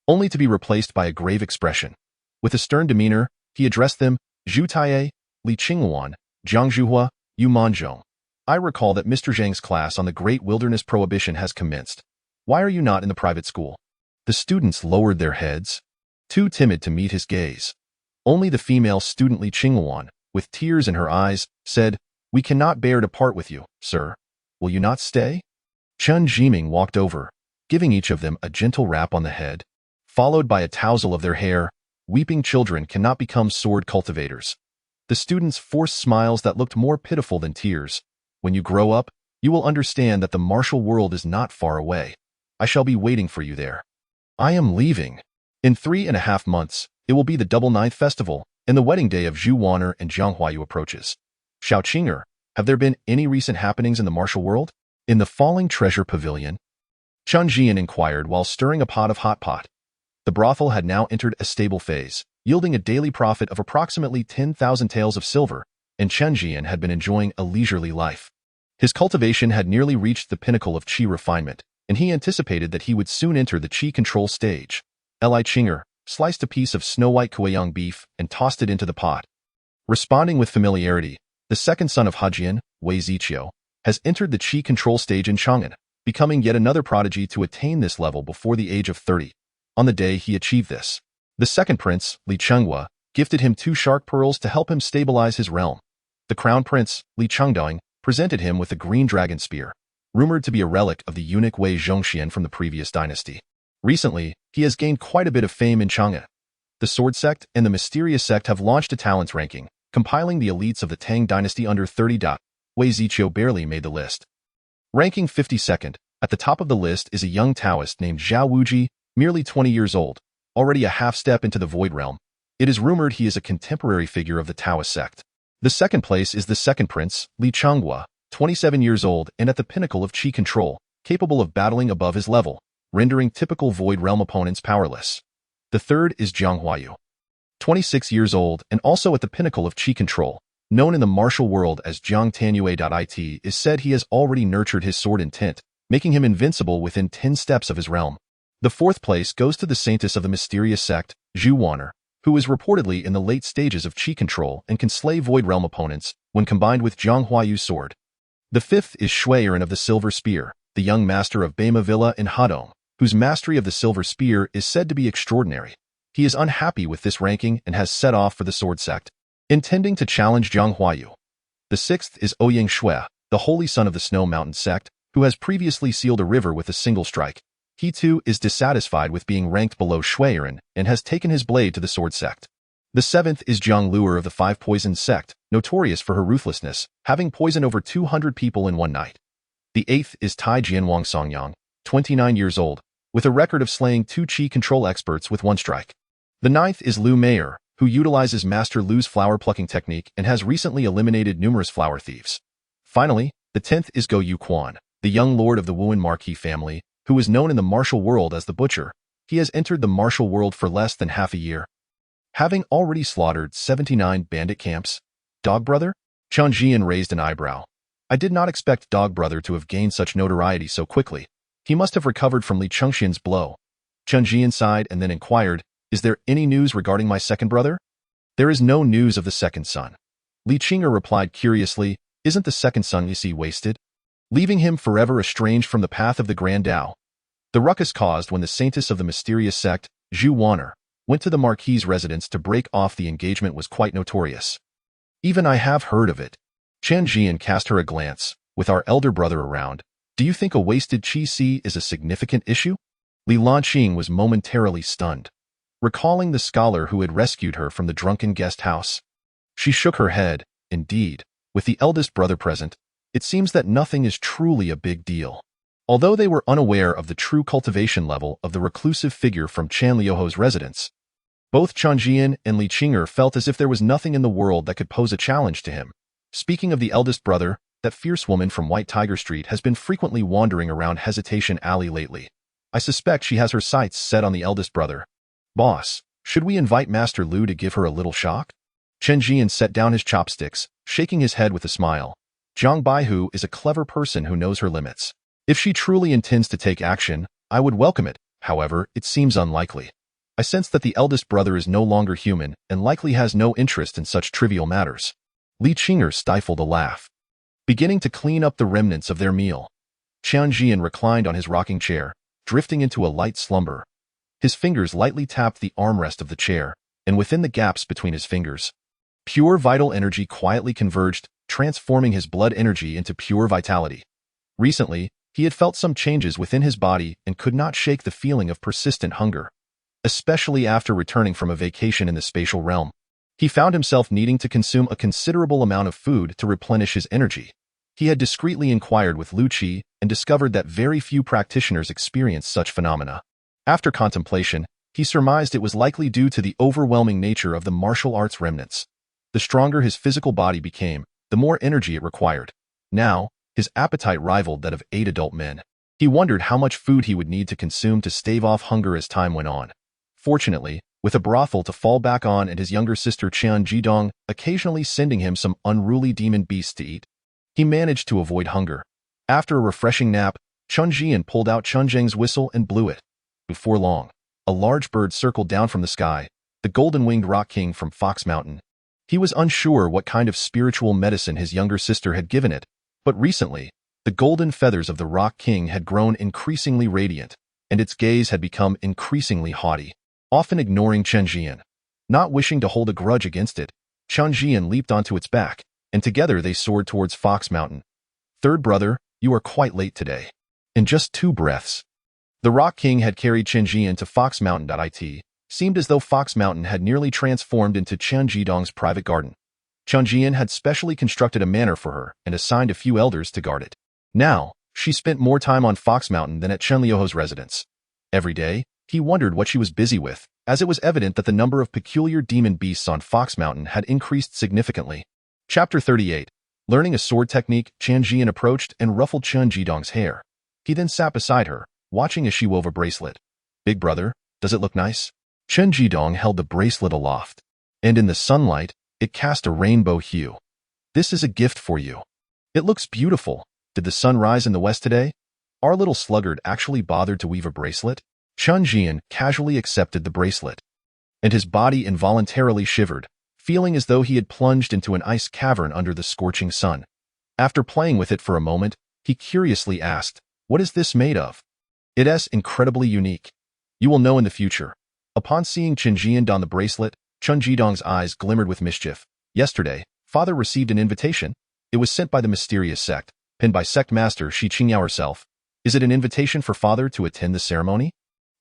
only to be replaced by a grave expression. With a stern demeanor, he addressed them, "Zhu Taiye, Li Qinghuan, Jiang Zhuhua, Yu Manzhong. I recall that Mr. Zhang's class on the Great Wilderness Prohibition has commenced. Why are you not in the private school?" The students lowered their heads, too timid to meet his gaze. Only the female student Li Qinghuan, with tears in her eyes, said, "We cannot bear to part with you, sir. Will you not stay?" Chen Zhian walked over, giving each of them a gentle rap on the head, followed by a tousle of their hair. Weeping children cannot become sword cultivators. The students forced smiles that looked more pitiful than tears. "When you grow up, you will understand that the martial world is not far away. I shall be waiting for you there." "I am leaving. In 3.5 months, it will be the Double Ninth Festival, and the wedding day of Zhu Wan'er and Jiang Huayu approaches. Xiao Qing'er, have there been any recent happenings in the martial world?" "In the Falling Treasure Pavilion?" Chen Zhian inquired while stirring a pot of hot pot. The brothel had now entered a stable phase, yielding a daily profit of approximately 10,000 taels of silver, and Chen Zhian had been enjoying a leisurely life. His cultivation had nearly reached the pinnacle of qi refinement, and he anticipated that he would soon enter the qi control stage. Li Qing'er sliced a piece of snow-white Kueyang beef and tossed it into the pot. Responding with familiarity, the second son of Hejian, Wei Ziqiu, has entered the qi control stage in Chang'an, becoming yet another prodigy to attain this level before the age of 30. On the day he achieved this, the second prince, Li Chenghua, gifted him 2 shark pearls to help him stabilize his realm. The crown prince, Li Chengdong, presented him with a green dragon spear, rumored to be a relic of the eunuch Wei Zhongxian from the previous dynasty. Recently, he has gained quite a bit of fame in Chang'an. The sword sect and the mysterious sect have launched a talents ranking, compiling the elites of the Tang dynasty under 30. Wei Ziqiu barely made the list. Ranking 52nd, at the top of the list is a young Taoist named Zhao Wuji, merely 20 years old, already a half-step into the Void Realm. It is rumored he is a contemporary figure of the Taoist sect. The second place is the second prince, Li Chenghua, 27 years old and at the pinnacle of qi control, capable of battling above his level, rendering typical Void Realm opponents powerless. The third is Jiang Huayu, 26 years old and also at the pinnacle of qi control, known in the martial world as Jiang Tanyue. Is said he has already nurtured his sword intent, making him invincible within 10 steps of his realm. The fourth place goes to the saintess of the mysterious sect, Zhu Wan'er, who is reportedly in the late stages of qi control and can slay Void Realm opponents when combined with Jiang Huayu's sword. The fifth is Shui Ern of the Silver Spear, the young master of Beima Villa in Hadong, whose mastery of the Silver Spear is said to be extraordinary. He is unhappy with this ranking and has set off for the sword sect, intending to challenge Jiang Huayu. The sixth is Ouyang Shui, the holy son of the Snow Mountain sect, who has previously sealed a river with a single strike. He too is dissatisfied with being ranked below Shuiren and has taken his blade to the sword sect. The 7th is Jiang Luer of the Five Poisons sect, notorious for her ruthlessness, having poisoned over 200 people in one night. The 8th is Tai Jianwang Songyang, 29 years old, with a record of slaying 2 Qi control experts with one strike. The 9th is Liu Meier, who utilizes Master Lu's flower plucking technique and has recently eliminated numerous flower thieves. Finally, the 10th is Go Yu Quan, the young lord of the Wuan Marquis family, who is known in the martial world as the Butcher. He has entered the martial world for less than half a year, having already slaughtered 79 bandit camps. Dog Brother? Chen Zhian raised an eyebrow. I did not expect Dog Brother to have gained such notoriety so quickly. He must have recovered from Li Chengxian's blow. Chen Zhian sighed and then inquired, is there any news regarding my second brother? There is no news of the second son. Li Qing'er replied curiously, isn't the second son you see wasted? Leaving him forever estranged from the path of the Grand Tao. The ruckus caused when the saintess of the mysterious sect, Zhu Wan'er, went to the Marquis's residence to break off the engagement was quite notorious. Even I have heard of it. Chen Zhian cast her a glance. With our elder brother around, do you think a wasted qi is a significant issue? Li Lanqing was momentarily stunned, recalling the scholar who had rescued her from the drunken guest house. She shook her head. Indeed, with the eldest brother present, it seems that nothing is truly a big deal. Although they were unaware of the true cultivation level of the reclusive figure from Chenliu's residence, both Chen Zhian and Li Qing'er felt as if there was nothing in the world that could pose a challenge to him. Speaking of the eldest brother, that fierce woman from White Tiger Street has been frequently wandering around Hesitation Alley lately. I suspect she has her sights set on the eldest brother. Boss, should we invite Master Lu to give her a little shock? Chen Zhian set down his chopsticks, shaking his head with a smile. Zhang Baihu is a clever person who knows her limits. If she truly intends to take action, I would welcome it. However, it seems unlikely. I sense that the eldest brother is no longer human and likely has no interest in such trivial matters. Li Qing'er stifled a laugh. Beginning to clean up the remnants of their meal, Chen Zhian reclined on his rocking chair, drifting into a light slumber. His fingers lightly tapped the armrest of the chair, and within the gaps between his fingers, pure vital energy quietly converged, transforming his blood energy into pure vitality. Recently, he had felt some changes within his body and could not shake the feeling of persistent hunger, especially after returning from a vacation in the spatial realm. He found himself needing to consume a considerable amount of food to replenish his energy. He had discreetly inquired with Lu Qi and discovered that very few practitioners experience such phenomena. After contemplation, he surmised it was likely due to the overwhelming nature of the martial arts remnants. The stronger his physical body became, the more energy it required. Now, his appetite rivaled that of 8 adult men. He wondered how much food he would need to consume to stave off hunger as time went on. Fortunately, with a brothel to fall back on and his younger sister Qian Jidong occasionally sending him some unruly demon beasts to eat, he managed to avoid hunger. After a refreshing nap, Chen Zhian pulled out Chen Zheng's whistle and blew it. Before long, a large bird circled down from the sky, the golden-winged rock king from Fox Mountain. He was unsure what kind of spiritual medicine his younger sister had given it, but recently, the golden feathers of the rock king had grown increasingly radiant, and its gaze had become increasingly haughty, often ignoring Chen Zhian. Not wishing to hold a grudge against it, Chen Zhian leaped onto its back, and together they soared towards Fox Mountain. Third brother, you are quite late today. In just 2 breaths. The Rock King had carried Chen Zhian to Fox Mountain. It seemed as though Fox Mountain had nearly transformed into Chen Jidong's private garden. Chen Zhian had specially constructed a manor for her and assigned a few elders to guard it. Now, she spent more time on Fox Mountain than at Chenliu's residence. Every day, he wondered what she was busy with, as it was evident that the number of peculiar demon beasts on Fox Mountain had increased significantly. Chapter 38. Learning a sword technique, Chen Zhian approached and ruffled Chen Jidong's hair. He then sat beside her, watching as she wove a bracelet. Big brother, does it look nice? Chen Jidong held the bracelet aloft, and in the sunlight, it cast a rainbow hue. This is a gift for you. It looks beautiful. Did the sun rise in the west today? Our little sluggard actually bothered to weave a bracelet? Chen Zhian casually accepted the bracelet, and his body involuntarily shivered, feeling as though he had plunged into an ice cavern under the scorching sun. After playing with it for a moment, he curiously asked, what is this made of? It is incredibly unique. You will know in the future. Upon seeing Chen Zhian don the bracelet, Chen Jidong's eyes glimmered with mischief. Yesterday, father received an invitation. It was sent by the mysterious sect, pinned by sect master Shi Qingyao herself. Is it an invitation for father to attend the ceremony?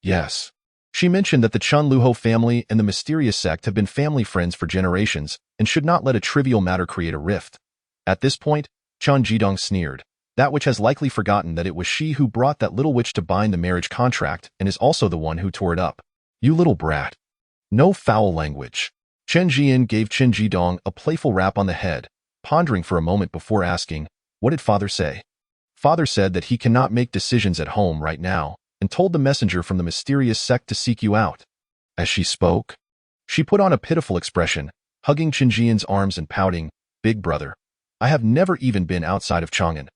Yes. She mentioned that the Chenliu family and the mysterious sect have been family friends for generations and should not let a trivial matter create a rift. At this point, Chen Zhian sneered, that witch has likely forgotten that it was she who brought that little witch to bind the marriage contract and is also the one who tore it up. You little brat. No foul language. Chen Zhian gave Chen Zhian a playful rap on the head, pondering for a moment before asking, what did father say? Father said that he cannot make decisions at home right now, and told the messenger from the mysterious sect to seek you out. As she spoke, she put on a pitiful expression, hugging Chen Zhian's arms and pouting, Big brother, I have never even been outside of Chang'an.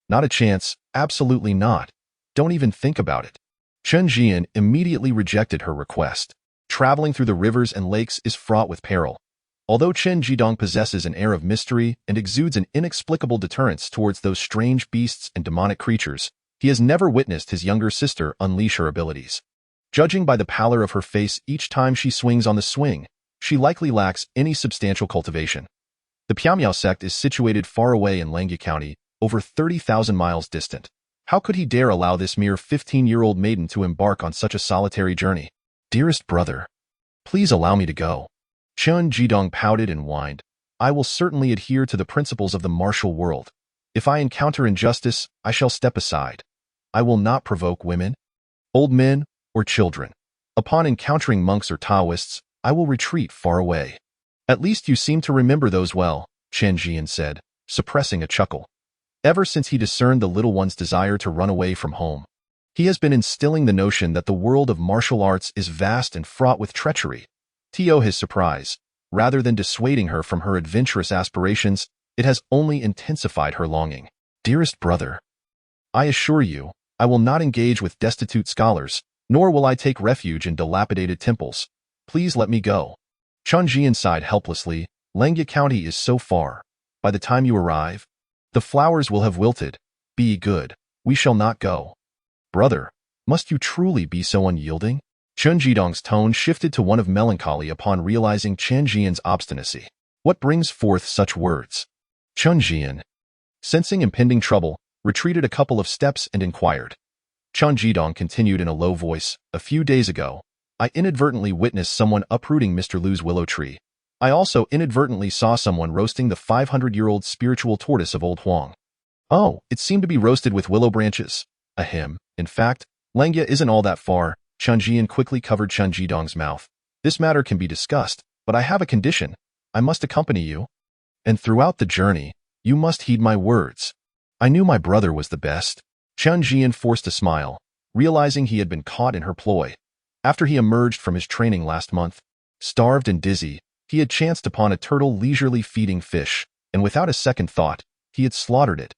Not a chance, absolutely not. Don't even think about it. Chen Zhian immediately rejected her request. Traveling through the rivers and lakes is fraught with peril. Although Chen Zhian possesses an air of mystery and exudes an inexplicable deterrence towards those strange beasts and demonic creatures, he has never witnessed his younger sister unleash her abilities. Judging by the pallor of her face each time she swings on the swing, she likely lacks any substantial cultivation. The Piamiao sect is situated far away in Langya County, over 30,000 miles distant. How could he dare allow this mere 15-year-old maiden to embark on such a solitary journey? Dearest brother, please allow me to go. Chen Zhian pouted and whined. I will certainly adhere to the principles of the martial world. If I encounter injustice, I shall step aside. I will not provoke women, old men, or children. Upon encountering monks or Taoists, I will retreat far away. At least you seem to remember those well, Chen Zhian said, suppressing a chuckle. Ever since he discerned the little one's desire to run away from home, he has been instilling the notion that the world of martial arts is vast and fraught with treachery. To his surprise, rather than dissuading her from her adventurous aspirations, it has only intensified her longing. Dearest brother, I assure you, I will not engage with destitute scholars, nor will I take refuge in dilapidated temples. Please let me go. Chen Zhian sighed helplessly. Langya County is so far. By the time you arrive, the flowers will have wilted. Be good. We shall not go. Brother, must you truly be so unyielding? Chen Zhiang's tone shifted to one of melancholy upon realizing Chen Zhian's obstinacy. What brings forth such words? Chen Zhian, sensing impending trouble, retreated a couple of steps and inquired. Chen Zhiang continued in a low voice, a few days ago, I inadvertently witnessed someone uprooting Mr. Lu's willow tree. I also inadvertently saw someone roasting the 500-year-old spiritual tortoise of Old Huang. Oh, it seemed to be roasted with willow branches. Ahem. In fact, Langya isn't all that far. Chen Zhian quickly covered Chen Zhidong's mouth. This matter can be discussed, but I have a condition. I must accompany you. And throughout the journey, you must heed my words. I knew my brother was the best. Chen Zhian forced a smile, realizing he had been caught in her ploy. After he emerged from his training last month, starved and dizzy, he had chanced upon a turtle leisurely feeding fish, and without a second thought, he had slaughtered it.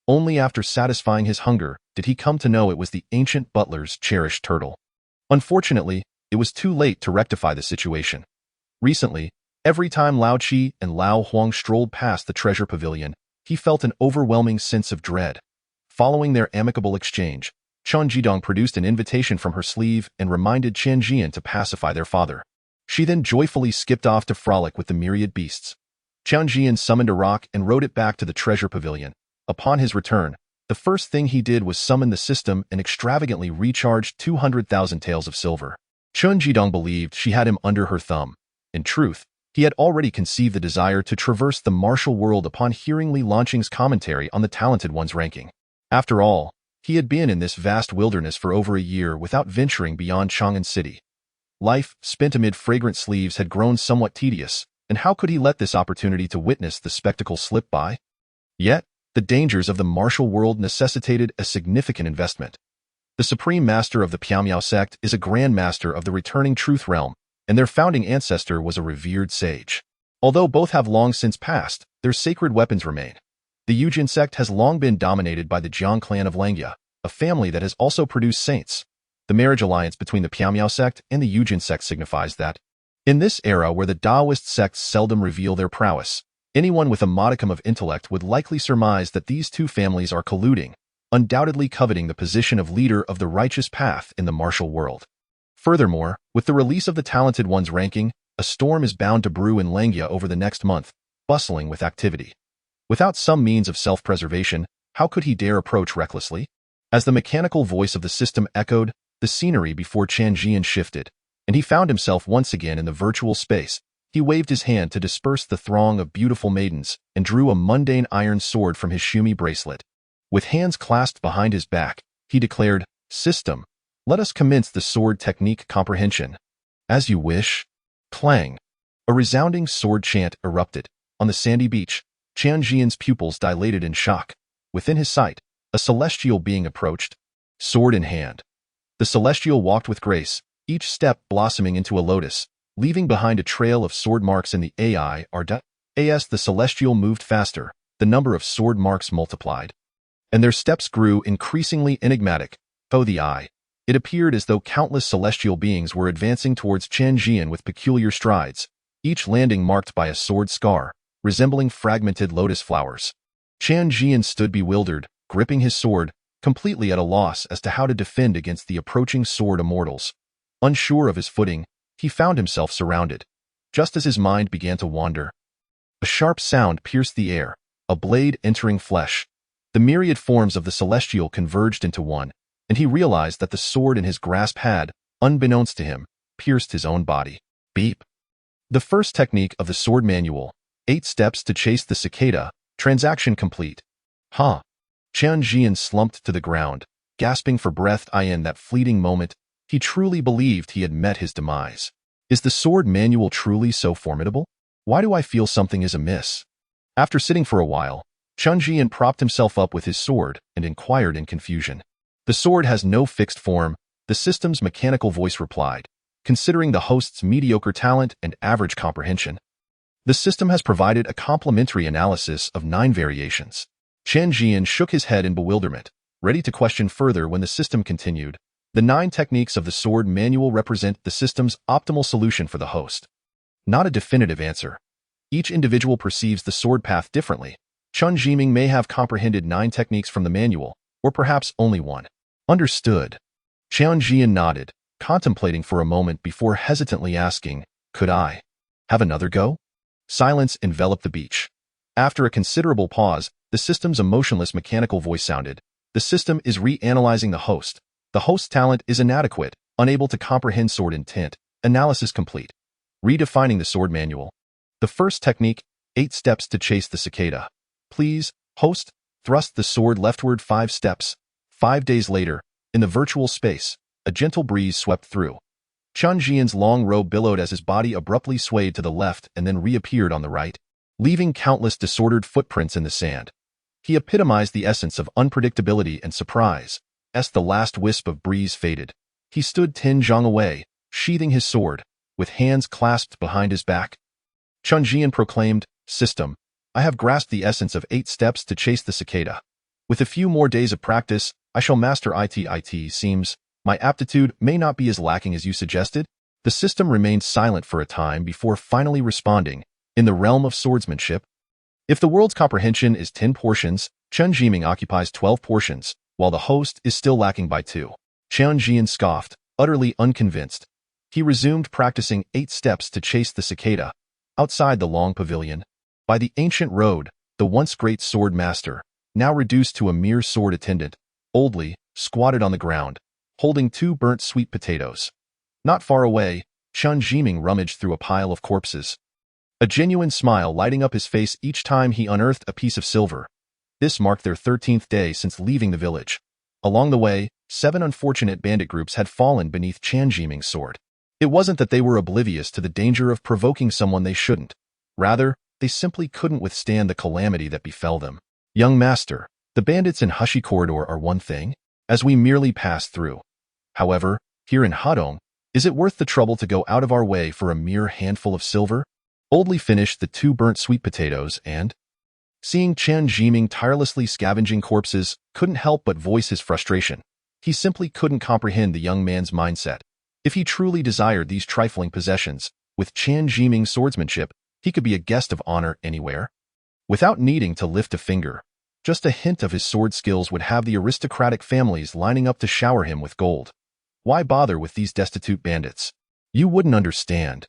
Only after satisfying his hunger did he come to know it was the ancient butler's cherished turtle. Unfortunately, it was too late to rectify the situation. Recently, every time Lao Qi and Lao Huang strolled past the treasure pavilion, he felt an overwhelming sense of dread. Following their amicable exchange, Chen Zhidong produced an invitation from her sleeve and reminded Chen Zhian to pacify their father. She then joyfully skipped off to frolic with the myriad beasts. Chen Zhian summoned a rock and rode it back to the treasure pavilion. Upon his return, the first thing he did was summon the system and extravagantly recharged 200,000 taels of silver. Chen Zhidong believed she had him under her thumb. In truth, he had already conceived the desire to traverse the martial world upon hearing Li Lanqing's commentary on the Talented One's ranking. After all, he had been in this vast wilderness for over a year without venturing beyond Chang'an City. Life, spent amid fragrant sleeves, had grown somewhat tedious, and how could he let this opportunity to witness the spectacle slip by? Yet, the dangers of the martial world necessitated a significant investment. The supreme master of the Piamiao sect is a grand master of the returning truth realm, and their founding ancestor was a revered sage. Although both have long since passed, their sacred weapons remain. The Yujin sect has long been dominated by the Jiang clan of Langya, a family that has also produced saints. The marriage alliance between the Piamiao sect and the Yujin sect signifies that, in this era where the Taoist sects seldom reveal their prowess, anyone with a modicum of intellect would likely surmise that these two families are colluding, undoubtedly coveting the position of leader of the righteous path in the martial world. Furthermore, with the release of the Talented One's ranking, a storm is bound to brew in Langya over the next month, bustling with activity. Without some means of self-preservation, how could he dare approach recklessly? As the mechanical voice of the system echoed, the scenery before Chen Zhian shifted, and he found himself once again in the virtual space. He waved his hand to disperse the throng of beautiful maidens and drew a mundane iron sword from his shumi bracelet. With hands clasped behind his back, he declared, "System, let us commence the sword technique comprehension." "As you wish." Clang. A resounding sword chant erupted. On the sandy beach, Chen Zhian's pupils dilated in shock. Within his sight, a celestial being approached, sword in hand. The celestial walked with grace, each step blossoming into a lotus, leaving behind a trail of sword marks in the As the celestial moved faster, the number of sword marks multiplied. And their steps grew increasingly enigmatic. It appeared as though countless celestial beings were advancing towards Chen Zhian with peculiar strides, each landing marked by a sword scar, resembling fragmented lotus flowers. Chen Zhian stood bewildered, gripping his sword, completely at a loss as to how to defend against the approaching sword immortals. Unsure of his footing, he found himself surrounded. Just as his mind began to wander, a sharp sound pierced the air, a blade entering flesh. The myriad forms of the celestial converged into one, and he realized that the sword in his grasp had, unbeknownst to him, pierced his own body. Beep. The first technique of the sword manual, 8 steps to chase the cicada, transaction complete. Chen Zhian slumped to the ground, gasping for breath. In that fleeting moment, he truly believed he had met his demise. Is the sword manual truly so formidable? Why do I feel something is amiss? After sitting for a while, Chen Zhian propped himself up with his sword and inquired in confusion. "The sword has no fixed form," the system's mechanical voice replied, considering the host's mediocre talent and average comprehension. The system has provided a complimentary analysis of 9 variations. Chen Zhian shook his head in bewilderment, ready to question further when the system continued. The 9 techniques of the sword manual represent the system's optimal solution for the host. Not a definitive answer. Each individual perceives the sword path differently. Chen Zhian may have comprehended 9 techniques from the manual, or perhaps only one. Understood. Chen Zhian nodded, contemplating for a moment before hesitantly asking, "Could I have another go?" Silence enveloped the beach. After a considerable pause, the system's emotionless mechanical voice sounded. "The system is reanalyzing the host. The host's talent is inadequate, unable to comprehend sword intent. Analysis complete. Redefining the sword manual. The first technique, 8 steps to chase the cicada. Please, host, thrust the sword leftward 5 steps. 5 days later, in the virtual space, a gentle breeze swept through. Chen Zhian's long robe billowed as his body abruptly swayed to the left and then reappeared on the right, leaving countless disordered footprints in the sand. He epitomized the essence of unpredictability and surprise. As the last wisp of breeze faded, he stood 10 zhang away, sheathing his sword, with hands clasped behind his back. Chen Zhian proclaimed, "System, I have grasped the essence of 8 steps to chase the cicada. With a few more days of practice, I shall master it. Seems my aptitude may not be as lacking as you suggested." The system remained silent for a time before finally responding, "In the realm of swordsmanship, if the world's comprehension is 10 portions, Chen Zhian occupies 12 portions, while the host is still lacking by 2. Chen Zhian scoffed, utterly unconvinced. He resumed practicing 8 steps to chase the cicada. Outside the long pavilion, by the ancient road, the once great sword master, now reduced to a mere sword attendant, oldly, squatted on the ground, holding 2 burnt sweet potatoes. Not far away, Chen Zhian rummaged through a pile of corpses, a genuine smile lighting up his face each time he unearthed a piece of silver. This marked their 13th day since leaving the village. Along the way, 7 unfortunate bandit groups had fallen beneath Chen Zhian's sword. It wasn't that they were oblivious to the danger of provoking someone they shouldn't. Rather, they simply couldn't withstand the calamity that befell them. "Young master, the bandits in Hushy Corridor are one thing, as we merely pass through. However, here in Hadong, is it worth the trouble to go out of our way for a mere handful of silver?" Oldly finished the 2 burnt sweet potatoes and, seeing Chen Zhian tirelessly scavenging corpses, couldn't help but voice his frustration. He simply couldn't comprehend the young man's mindset. If he truly desired these trifling possessions, with Chen Zhian's swordsmanship, he could be a guest of honor anywhere, without needing to lift a finger. Just a hint of his sword skills would have the aristocratic families lining up to shower him with gold. Why bother with these destitute bandits? You wouldn't understand.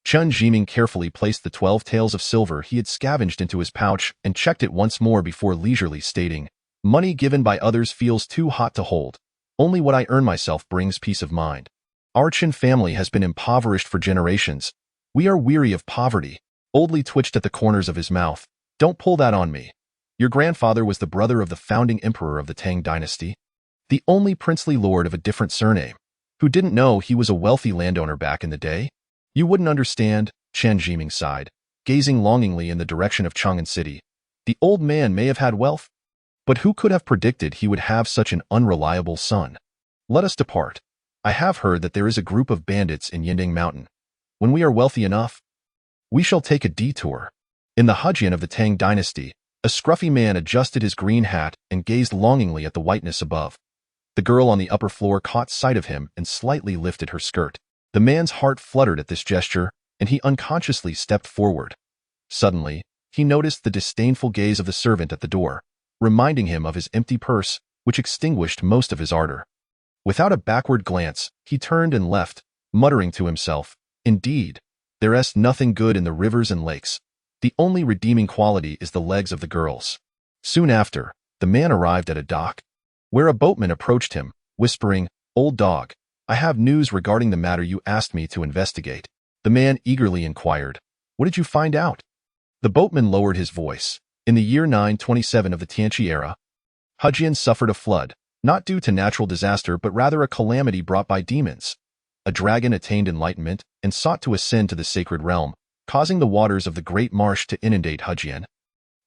Chen Zhian carefully placed the 12 taels of silver he had scavenged into his pouch and checked it once more before leisurely stating, Money given by others feels too hot to hold. Only what I earn myself brings peace of mind. Our Chen family has been impoverished for generations. We are weary of poverty. Oldly twitched at the corners of his mouth. Don't pull that on me. Your grandfather was the brother of the founding emperor of the Tang dynasty, the only princely lord of a different surname, who didn't know he was a wealthy landowner back in the day. You wouldn't understand, Chen Zhian sighed, gazing longingly in the direction of Chang'an City. The old man may have had wealth, but who could have predicted he would have such an unreliable son? Let us depart. I have heard that there is a group of bandits in Yinding Mountain. When we are wealthy enough, we shall take a detour. In the Hejian of the Tang dynasty, a scruffy man adjusted his green hat and gazed longingly at the whiteness above. The girl on the upper floor caught sight of him and slightly lifted her skirt. The man's heart fluttered at this gesture, and he unconsciously stepped forward. Suddenly, he noticed the disdainful gaze of the servant at the door, reminding him of his empty purse, which extinguished most of his ardor. Without a backward glance, he turned and left, muttering to himself, "Indeed, there is nothing good in the rivers and lakes. The only redeeming quality is the legs of the girls." Soon after, the man arrived at a dock, where a boatman approached him, whispering, "Old dog, I have news regarding the matter you asked me to investigate." The man eagerly inquired, "What did you find out?" The boatman lowered his voice. In the year 927 of the Tianqi era, Hejian suffered a flood, not due to natural disaster but rather a calamity brought by demons. A dragon attained enlightenment and sought to ascend to the sacred realm, causing the waters of the great marsh to inundate Hejian,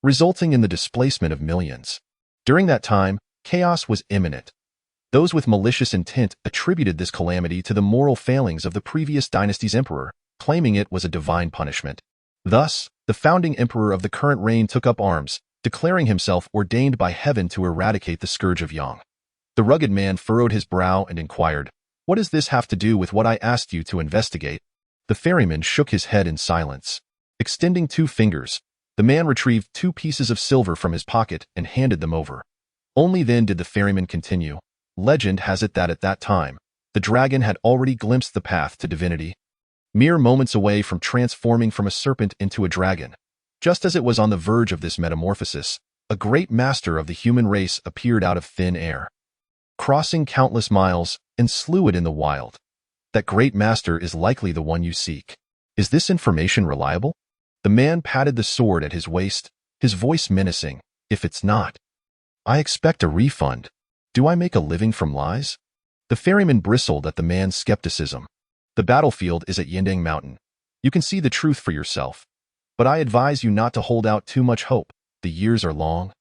resulting in the displacement of millions. During that time, chaos was imminent. Those with malicious intent attributed this calamity to the moral failings of the previous dynasty's emperor, claiming it was a divine punishment. Thus, the founding emperor of the current reign took up arms, declaring himself ordained by heaven to eradicate the scourge of Yang. The rugged man furrowed his brow and inquired, "What does this have to do with what I asked you to investigate?" The ferryman shook his head in silence. Extending 2 fingers, the man retrieved 2 pieces of silver from his pocket and handed them over. Only then did the ferryman continue. Legend has it that at that time, the dragon had already glimpsed the path to divinity, mere moments away from transforming from a serpent into a dragon. Just as it was on the verge of this metamorphosis, a great master of the human race appeared out of thin air, crossing countless miles, and slew it in the wild. That great master is likely the one you seek. Is this information reliable? The man patted the sword at his waist, his voice menacing. If it's not, I expect a refund. Do I make a living from lies? The ferryman bristled at the man's skepticism. The battlefield is at Yinding Mountain. You can see the truth for yourself. But I advise you not to hold out too much hope. The years are long.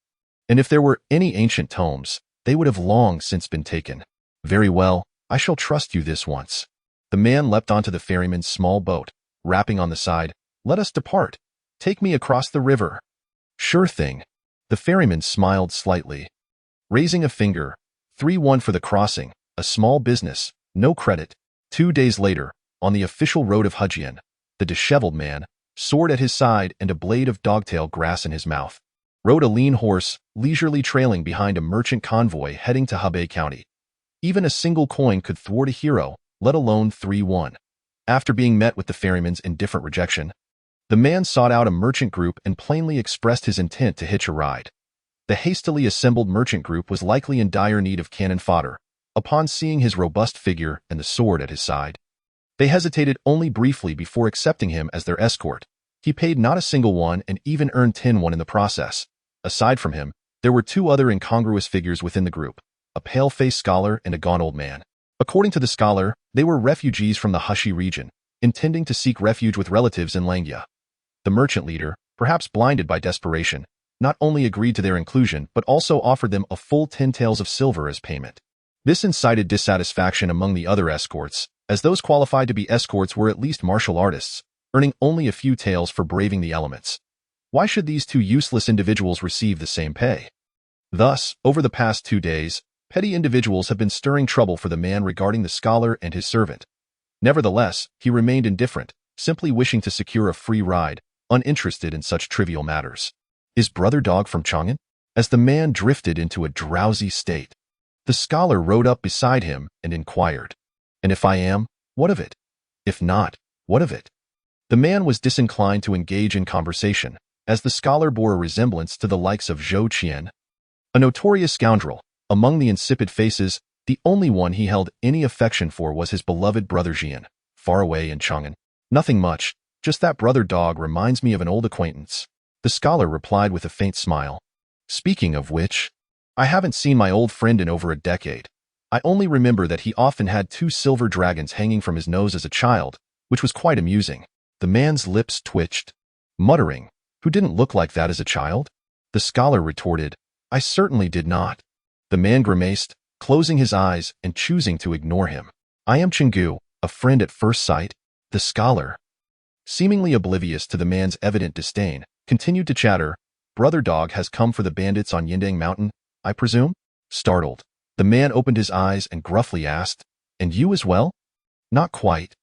And if there were any ancient tomes, they would have long since been taken. Very well, I shall trust you this once. The man leapt onto the ferryman's small boat, rapping on the side. Let us depart. Take me across the river. Sure thing. The ferryman smiled slightly, raising a finger. 3-1 for the crossing, a small business, no credit. 2 days later, on the official road of Hejian, the disheveled man, sword at his side and a blade of dogtail grass in his mouth, rode a lean horse, leisurely trailing behind a merchant convoy heading to Hebei County. Even a single coin could thwart a hero, let alone 3-1. After being met with the ferryman's indifferent rejection, the man sought out a merchant group and plainly expressed his intent to hitch a ride. The hastily assembled merchant group was likely in dire need of cannon fodder. Upon seeing his robust figure and the sword at his side, they hesitated only briefly before accepting him as their escort. He paid not a single one and even earned 10-1 in the process. Aside from him, there were 2 other incongruous figures within the group, a pale-faced scholar and a gaunt old man. According to the scholar, they were refugees from the Hushi region, intending to seek refuge with relatives in Langya. The merchant leader, perhaps blinded by desperation, not only agreed to their inclusion but also offered them a full 10 taels of silver as payment. This incited dissatisfaction among the other escorts, as those qualified to be escorts were at least martial artists, earning only a few taels for braving the elements. Why should these 2 useless individuals receive the same pay? Thus, over the past 2 days, petty individuals have been stirring trouble for the man regarding the scholar and his servant. Nevertheless, he remained indifferent, simply wishing to secure a free ride, uninterested in such trivial matters. Is brother dog from Chang'an? As the man drifted into a drowsy state, the scholar rode up beside him and inquired, "And if I am, what of it? If not, what of it?" The man was disinclined to engage in conversation, as the scholar bore a resemblance to the likes of Zhou Qian, A notorious scoundrel, among the insipid faces, the only one he held any affection for was his beloved brother Zhian, far away in Chang'an. Nothing much, just that brother dog reminds me of an old acquaintance. The scholar replied with a faint smile. Speaking of which, I haven't seen my old friend in over a decade. I only remember that he often had 2 silver dragons hanging from his nose as a child, which was quite amusing. The man's lips twitched, muttering, "Who didn't look like that as a child?" The scholar retorted, "I certainly did not." The man grimaced, closing his eyes and choosing to ignore him. "I am Chenggu, a friend at first sight." The scholar, seemingly oblivious to the man's evident disdain, continued to chatter. "Brother dog has come for the bandits on Yindang Mountain, I presume?" Startled, the man opened his eyes and gruffly asked, "And you as well?" "Not quite.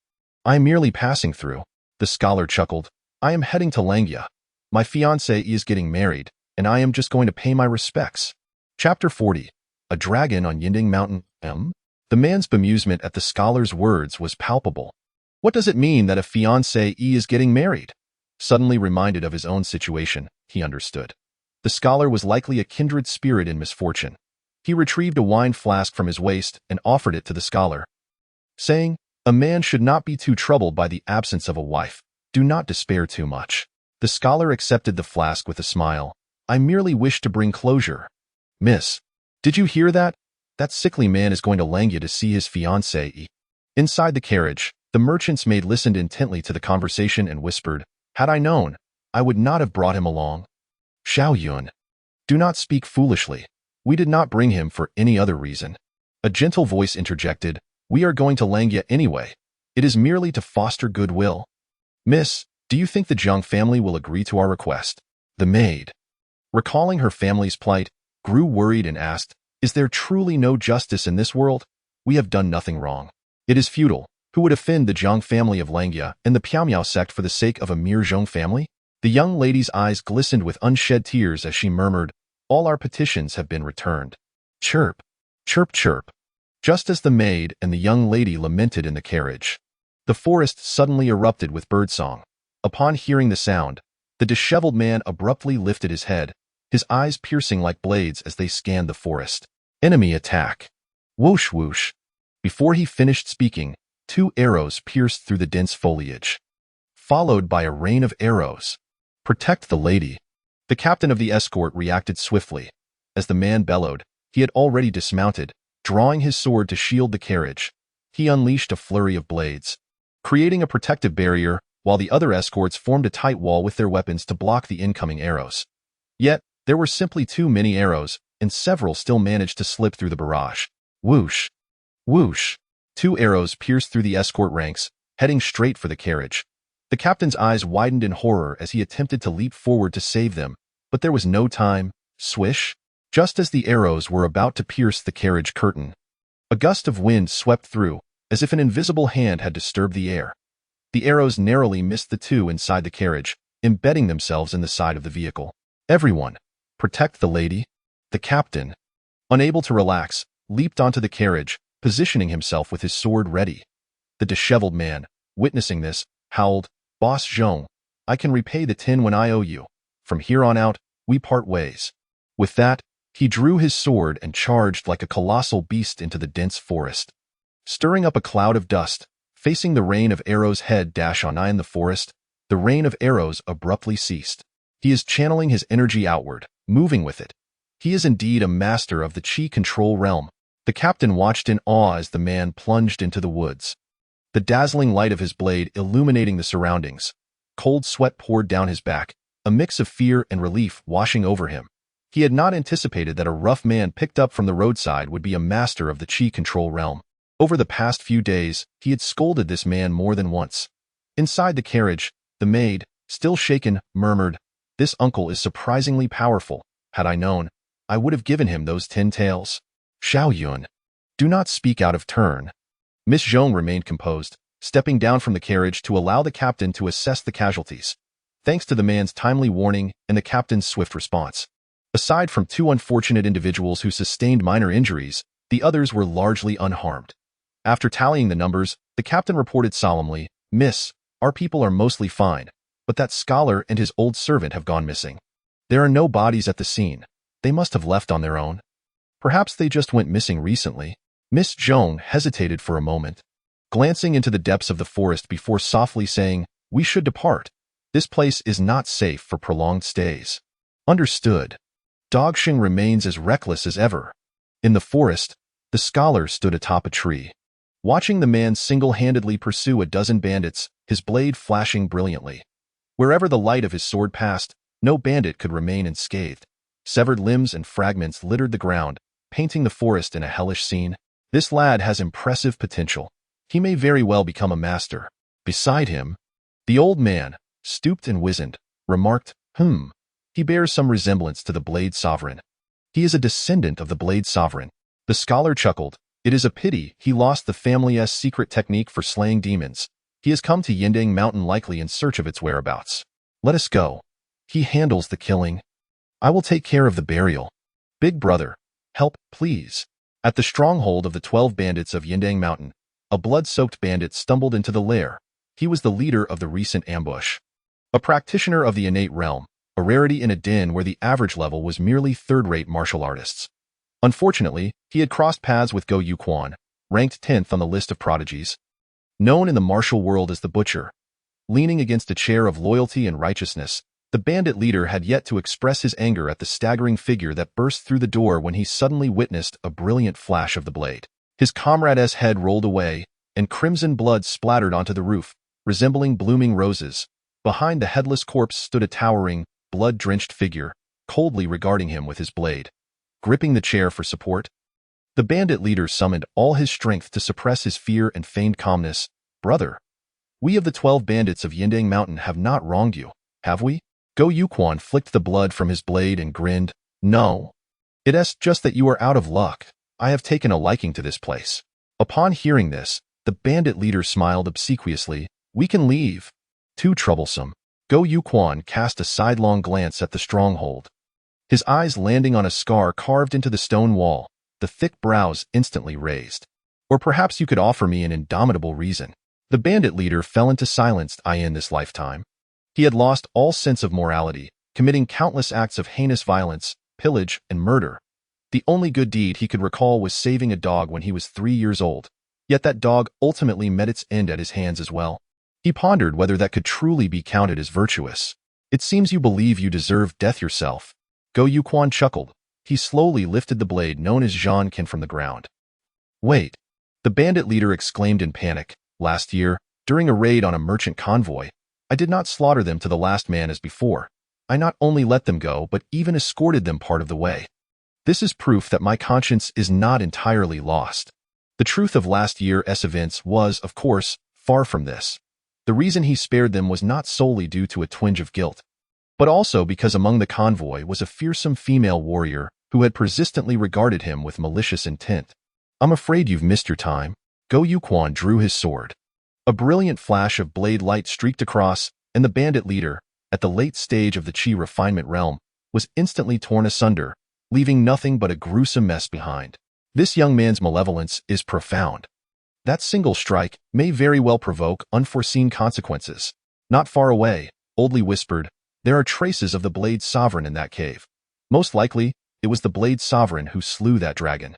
I am merely passing through." The scholar chuckled. "I am heading to Langya. My fiancée is getting married, and I am just going to pay my respects." Chapter 40. A Dragon on Yinding Mountain. The man's bemusement at the scholar's words was palpable. What does it mean that a fiancée is getting married? Suddenly reminded of his own situation, he understood. The scholar was likely a kindred spirit in misfortune. He retrieved a wine flask from his waist and offered it to the scholar, saying, "A man should not be too troubled by the absence of a wife. Do not despair too much." The scholar accepted the flask with a smile. "I merely wish to bring closure." "Miss, did you hear that? That sickly man is going to Langya to see his fiancée." Inside the carriage, the merchant's maid listened intently to the conversation and whispered, "Had I known, I would not have brought him along." "Xiao Yun, do not speak foolishly. We did not bring him for any other reason." A gentle voice interjected, "We are going to Langya anyway. It is merely to foster goodwill." "Miss, do you think the Zhang family will agree to our request?" The maid, recalling her family's plight, grew worried and asked, "Is there truly no justice in this world? We have done nothing wrong. It is futile. Who would offend the Zhang family of Langya and the Piaomiao sect for the sake of a mere Zhong family?" The young lady's eyes glistened with unshed tears as she murmured, "All our petitions have been returned." Chirp, chirp, chirp. Just as the maid and the young lady lamented in the carriage, the forest suddenly erupted with birdsong. Upon hearing the sound, the disheveled man abruptly lifted his head, his eyes piercing like blades as they scanned the forest. "Enemy attack." Whoosh whoosh. Before he finished speaking, 2 arrows pierced through the dense foliage, followed by a rain of arrows. "Protect the lady." The captain of the escort reacted swiftly. As the man bellowed, he had already dismounted, drawing his sword to shield the carriage. He unleashed a flurry of blades, creating a protective barrier, while the other escorts formed a tight wall with their weapons to block the incoming arrows. Yet, there were simply too many arrows, and several still managed to slip through the barrage. Whoosh! Whoosh! 2 arrows pierced through the escort ranks, heading straight for the carriage. The captain's eyes widened in horror as he attempted to leap forward to save them, but there was no time. Swish! Just as the arrows were about to pierce the carriage curtain, a gust of wind swept through, as if an invisible hand had disturbed the air. The arrows narrowly missed the 2 inside the carriage, embedding themselves in the side of the vehicle. "Everyone, protect the lady." The captain, unable to relax, leaped onto the carriage, positioning himself with his sword ready. The disheveled man, witnessing this, howled, "Boss Zhong, I can repay the 10 when I owe you. From here on out, we part ways." With that, he drew his sword and charged like a colossal beast into the dense forest. Stirring up a cloud of dust, facing the rain of arrows head dash on in the forest, the rain of arrows abruptly ceased. He is channeling his energy outward, moving with it. He is indeed a master of the chi control realm. The captain watched in awe as the man plunged into the woods, the dazzling light of his blade illuminating the surroundings. Cold sweat poured down his back, a mix of fear and relief washing over him. He had not anticipated that a rough man picked up from the roadside would be a master of the chi control realm. Over the past few days, he had scolded this man more than once. Inside the carriage, the maid, still shaken, murmured, "This uncle is surprisingly powerful. Had I known, I would have given him those 10 taels." "Xiao Yun, do not speak out of turn." Miss Zhong remained composed, stepping down from the carriage to allow the captain to assess the casualties. Thanks to the man's timely warning and the captain's swift response, aside from 2 unfortunate individuals who sustained minor injuries, the others were largely unharmed. After tallying the numbers, the captain reported solemnly, "Miss, our people are mostly fine, but that scholar and his old servant have gone missing. There are no bodies at the scene. They must have left on their own. Perhaps they just went missing recently. Miss Joan hesitated for a moment, glancing into the depths of the forest before softly saying, "We should depart. This place is not safe for prolonged stays." Understood. Dogxing remains as reckless as ever. In the forest, the scholar stood atop a tree, watching the man single-handedly pursue a dozen bandits, his blade flashing brilliantly. Wherever the light of his sword passed, no bandit could remain unscathed. Severed limbs and fragments littered the ground, painting the forest in a hellish scene. This lad has impressive potential. He may very well become a master. Beside him, the old man, stooped and wizened, remarked, He bears some resemblance to the Blade Sovereign. He is a descendant of the Blade Sovereign." The scholar chuckled. "It is a pity he lost the family's secret technique for slaying demons. He has come to Yindang Mountain likely in search of its whereabouts. Let us go. He handles the killing. I will take care of the burial. Big brother, help, please." At the stronghold of the 12 bandits of Yindang Mountain, a blood-soaked bandit stumbled into the lair. He was the leader of the recent ambush. A practitioner of the innate realm, a rarity in a den where the average level was merely third-rate martial artists. Unfortunately, he had crossed paths with Go Yuquan, ranked 10th on the list of prodigies. Known in the martial world as the Butcher, leaning against a chair of loyalty and righteousness, the bandit leader had yet to express his anger at the staggering figure that burst through the door when he suddenly witnessed a brilliant flash of the blade. His comrade's head rolled away, and crimson blood splattered onto the roof, resembling blooming roses. Behind the headless corpse stood a towering, blood-drenched figure, coldly regarding him with his blade. Gripping the chair for support, the bandit leader summoned all his strength to suppress his fear and feigned calmness. "Brother, we of the 12 bandits of Yindang Mountain have not wronged you, have we?" Go Yuquan flicked the blood from his blade and grinned. "No. It's just that you are out of luck. I have taken a liking to this place." Upon hearing this, the bandit leader smiled obsequiously. "We can leave." "Too troublesome." Go Yuquan cast a sidelong glance at the stronghold, his eyes landing on a scar carved into the stone wall, the thick brows instantly raised. "Or perhaps you could offer me an indomitable reason." The bandit leader fell into silence. In this lifetime, he had lost all sense of morality, committing countless acts of heinous violence, pillage, and murder. The only good deed he could recall was saving a dog when he was 3 years old. Yet that dog ultimately met its end at his hands as well. He pondered whether that could truly be counted as virtuous. "It seems you believe you deserve death yourself." Go Yuquan chuckled. He slowly lifted the blade known as Zhankin from the ground. "Wait," the bandit leader exclaimed in panic. "Last year, during a raid on a merchant convoy, I did not slaughter them to the last man as before. I not only let them go, but even escorted them part of the way. This is proof that my conscience is not entirely lost." The truth of last year's events was, of course, far from this. The reason he spared them was not solely due to a twinge of guilt, but also because among the convoy was a fearsome female warrior who had persistently regarded him with malicious intent. "I'm afraid you've missed your time." Go Yuquan drew his sword. A brilliant flash of blade light streaked across, and the bandit leader, at the late stage of the Qi refinement realm, was instantly torn asunder, leaving nothing but a gruesome mess behind. This young man's malevolence is profound. That single strike may very well provoke unforeseen consequences. Not far away, Oldly whispered, "There are traces of the Blade Sovereign in that cave. Most likely, it was the Blade Sovereign who slew that dragon."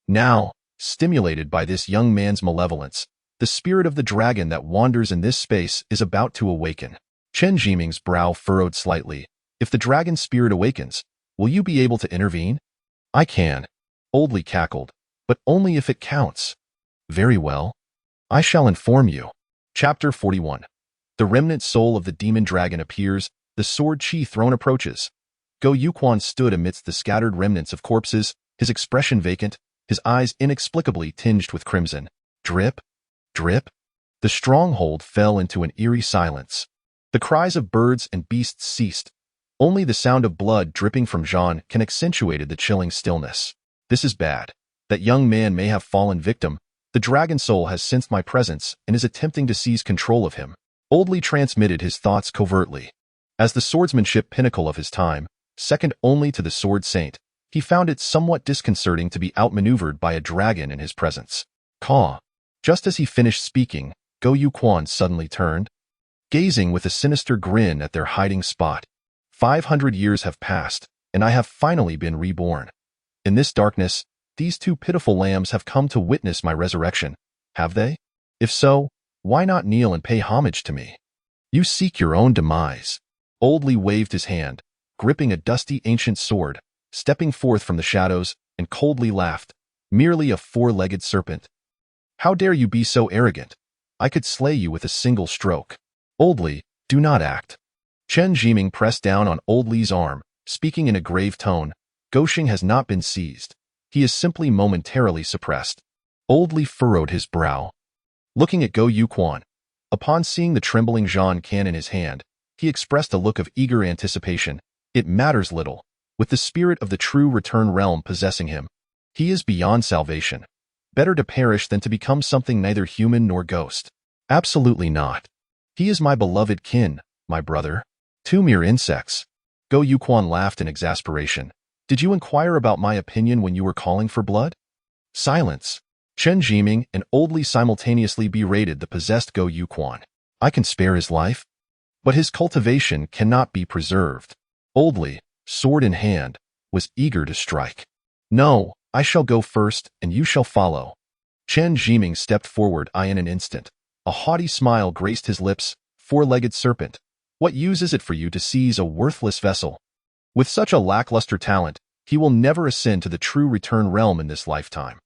Now, stimulated by this young man's malevolence, the spirit of the dragon that wanders in this space is about to awaken. Chen Zhiming's brow furrowed slightly. "If the dragon spirit awakens, will you be able to intervene?" "I can," Oldly cackled, "but only if it counts." "Very well. I shall inform you." Chapter 41. The remnant soul of the demon dragon appears, the sword Qi throne approaches. Go Yuquan stood amidst the scattered remnants of corpses, his expression vacant, his eyes inexplicably tinged with crimson. Drip, drip. The stronghold fell into an eerie silence. The cries of birds and beasts ceased. Only the sound of blood dripping from Zhan can accentuated the chilling stillness. "This is bad. That young man may have fallen victim. The dragon soul has sensed my presence and is attempting to seize control of him." Oldly transmitted his thoughts covertly. As the swordsmanship pinnacle of his time, second only to the sword saint, he found it somewhat disconcerting to be outmaneuvered by a dragon in his presence. Caw. Just as he finished speaking, Go Yuquan suddenly turned, gazing with a sinister grin at their hiding spot. 500 years have passed. and I have finally been reborn. In this darkness, these two pitiful lambs have come to witness my resurrection, have they? If so, why not kneel and pay homage to me? You seek your own demise. Old Li waved his hand, gripping a dusty ancient sword, stepping forth from the shadows, and coldly laughed, merely a four-legged serpent. How dare you be so arrogant? I could slay you with a single stroke. Old Li, do not act. Chen Zhian pressed down on Old Li's arm, speaking in a grave tone. Goshing has not been seized. He is simply momentarily suppressed. Old Li furrowed his brow. Looking at Go Yuquan, upon seeing the trembling Zhan Can in his hand, he expressed a look of eager anticipation. It matters little. With the spirit of the true return realm possessing him, he is beyond salvation. Better to perish than to become something neither human nor ghost. Absolutely not. He is my beloved kin, my brother. Two mere insects. Go Yuquan laughed in exasperation. Did you inquire about my opinion when you were calling for blood? Silence. Chen Zhian and Old Li simultaneously berated the possessed Go Yuquan. I can spare his life, but his cultivation cannot be preserved. Old Li, sword in hand, was eager to strike. No, I shall go first, and you shall follow. Chen Zhian stepped forward in an instant. A haughty smile graced his lips. Four-legged serpent, what use is it for you to seize a worthless vessel? With such a lackluster talent, he will never ascend to the true return realm in this lifetime.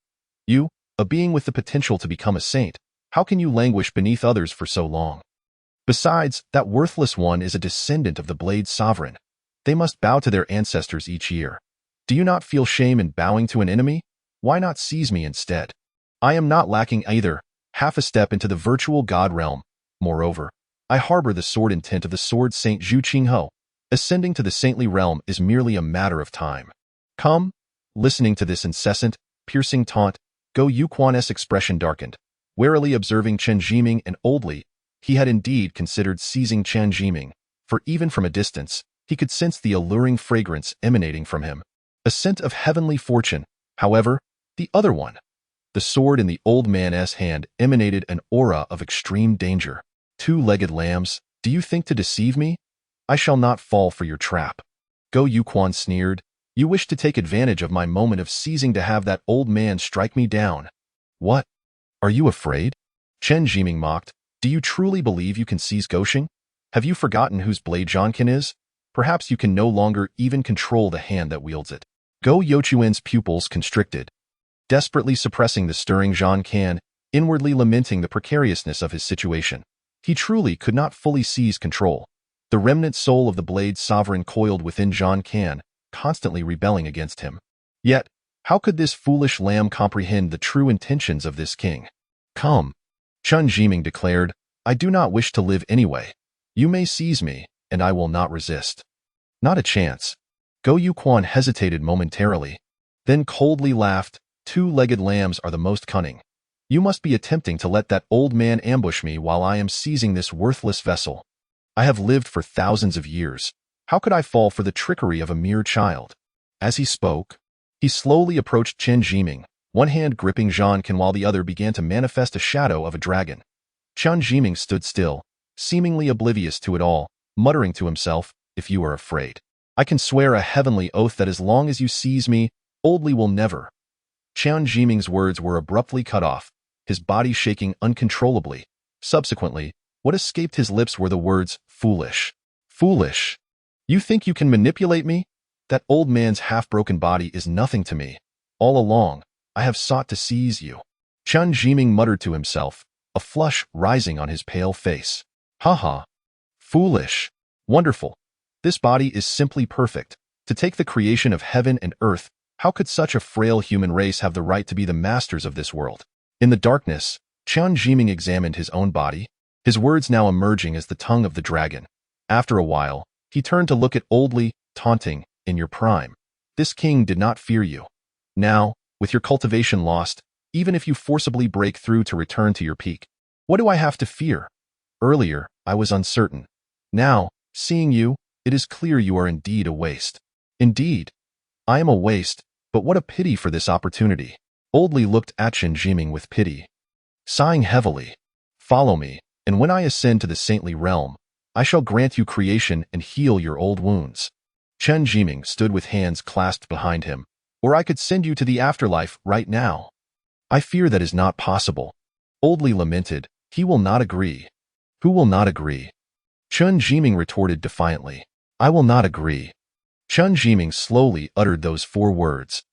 You, a being with the potential to become a saint, how can you languish beneath others for so long? Besides, that worthless one is a descendant of the Blade's sovereign. They must bow to their ancestors each year. Do you not feel shame in bowing to an enemy? Why not seize me instead? I am not lacking either, half a step into the virtual god realm. Moreover, I harbor the sword intent of the sword Saint Zhu Qingho. Ascending to the saintly realm is merely a matter of time. Come. Listening to this incessant, piercing taunt, Go Yuquan's expression darkened. Warily observing Chen Zhian and Old Li, he had indeed considered seizing Chen Zhian, for even from a distance, he could sense the alluring fragrance emanating from him. A scent of heavenly fortune. However, the other one, the sword in the old man's hand, emanated an aura of extreme danger. Two-legged lambs, do you think to deceive me? I shall not fall for your trap. Go Yuquan sneered. You wish to take advantage of my moment of seizing to have that old man strike me down. What? Are you afraid? Chen Zhian mocked. Do you truly believe you can seize Goshing? Have you forgotten whose blade Zhankan is? Perhaps you can no longer even control the hand that wields it. Go Youquan's pupils constricted, desperately suppressing the stirring Zhankan, inwardly lamenting the precariousness of his situation. He truly could not fully seize control. The remnant soul of the Blade's sovereign coiled within Zhankan, constantly rebelling against him. Yet, how could this foolish lamb comprehend the true intentions of this king? Come, Chen Zhian declared, I do not wish to live anyway. You may seize me, and I will not resist. Not a chance. Go Yuquan hesitated momentarily, then coldly laughed. Two-legged lambs are the most cunning. You must be attempting to let that old man ambush me while I am seizing this worthless vessel. I have lived for thousands of years. How could I fall for the trickery of a mere child? As he spoke, he slowly approached Chen Zhian, one hand gripping Zhankan while the other began to manifest a shadow of a dragon. Chen Zhian stood still, seemingly oblivious to it all, muttering to himself, if you are afraid, I can swear a heavenly oath that as long as you seize me, Old Li will never. Chen Zhian's words were abruptly cut off, his body shaking uncontrollably. Subsequently, what escaped his lips were the words, foolish. Foolish. You think you can manipulate me? That old man's half-broken body is nothing to me. All along, I have sought to seize you. Chen Zhian muttered to himself, a flush rising on his pale face. Ha. Foolish. Wonderful. This body is simply perfect. To take the creation of heaven and earth, how could such a frail human race have the right to be the masters of this world? In the darkness, Chen Zhian examined his own body, his words now emerging as the tongue of the dragon. After a while, he turned to look at Old Li, taunting, in your prime. This king did not fear you. Now, with your cultivation lost, even if you forcibly break through to return to your peak, what do I have to fear? Earlier, I was uncertain. Now, seeing you, it is clear you are indeed a waste. Indeed, I am a waste, but what a pity for this opportunity. Old Li looked at Chen Zhian with pity. Sighing heavily, follow me, and when I ascend to the saintly realm, I shall grant you creation and heal your old wounds. Chen Zhian stood with hands clasped behind him. Or I could send you to the afterlife right now. I fear that is not possible. Oldly lamented, he will not agree. Who will not agree? Chen Zhian retorted defiantly. I will not agree. Chen Zhian slowly uttered those 4 words,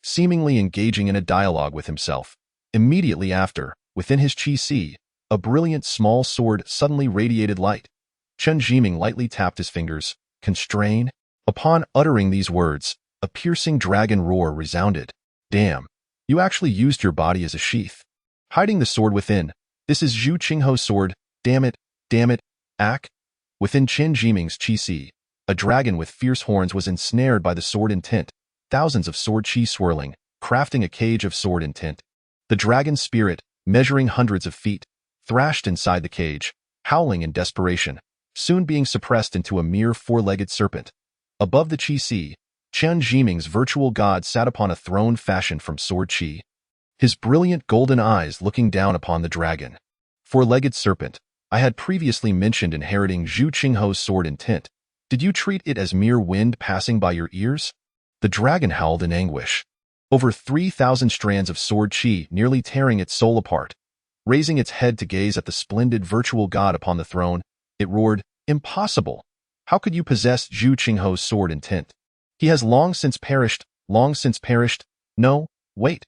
seemingly engaging in a dialogue with himself. Immediately after, within his chi-si, a brilliant small sword suddenly radiated light. Chen Zhian lightly tapped his fingers, constrained. Upon uttering these words, a piercing dragon roar resounded. Damn, you actually used your body as a sheath. Hiding the sword within, this is Zhu Qingho's sword, damn it, ack. Within Chen Zhian's chi-si, a dragon with fierce horns was ensnared by the sword intent, thousands of sword chi swirling, crafting a cage of sword intent. The dragon's spirit, measuring hundreds of feet, thrashed inside the cage, howling in desperation, soon being suppressed into a mere 4-legged serpent. Above the chi-si, Chen Zhian's virtual god sat upon a throne fashioned from sword chi, his brilliant golden eyes looking down upon the dragon. 4-legged serpent, I had previously mentioned inheriting Zhu Qingho's sword intent. Did you treat it as mere wind passing by your ears? The dragon howled in anguish. Over 3,000 strands of sword chi nearly tearing its soul apart. Raising its head to gaze at the splendid virtual god upon the throne, it roared, Impossible! How could you possess Zhu Qingho's sword intent? He has long since perished. No, wait.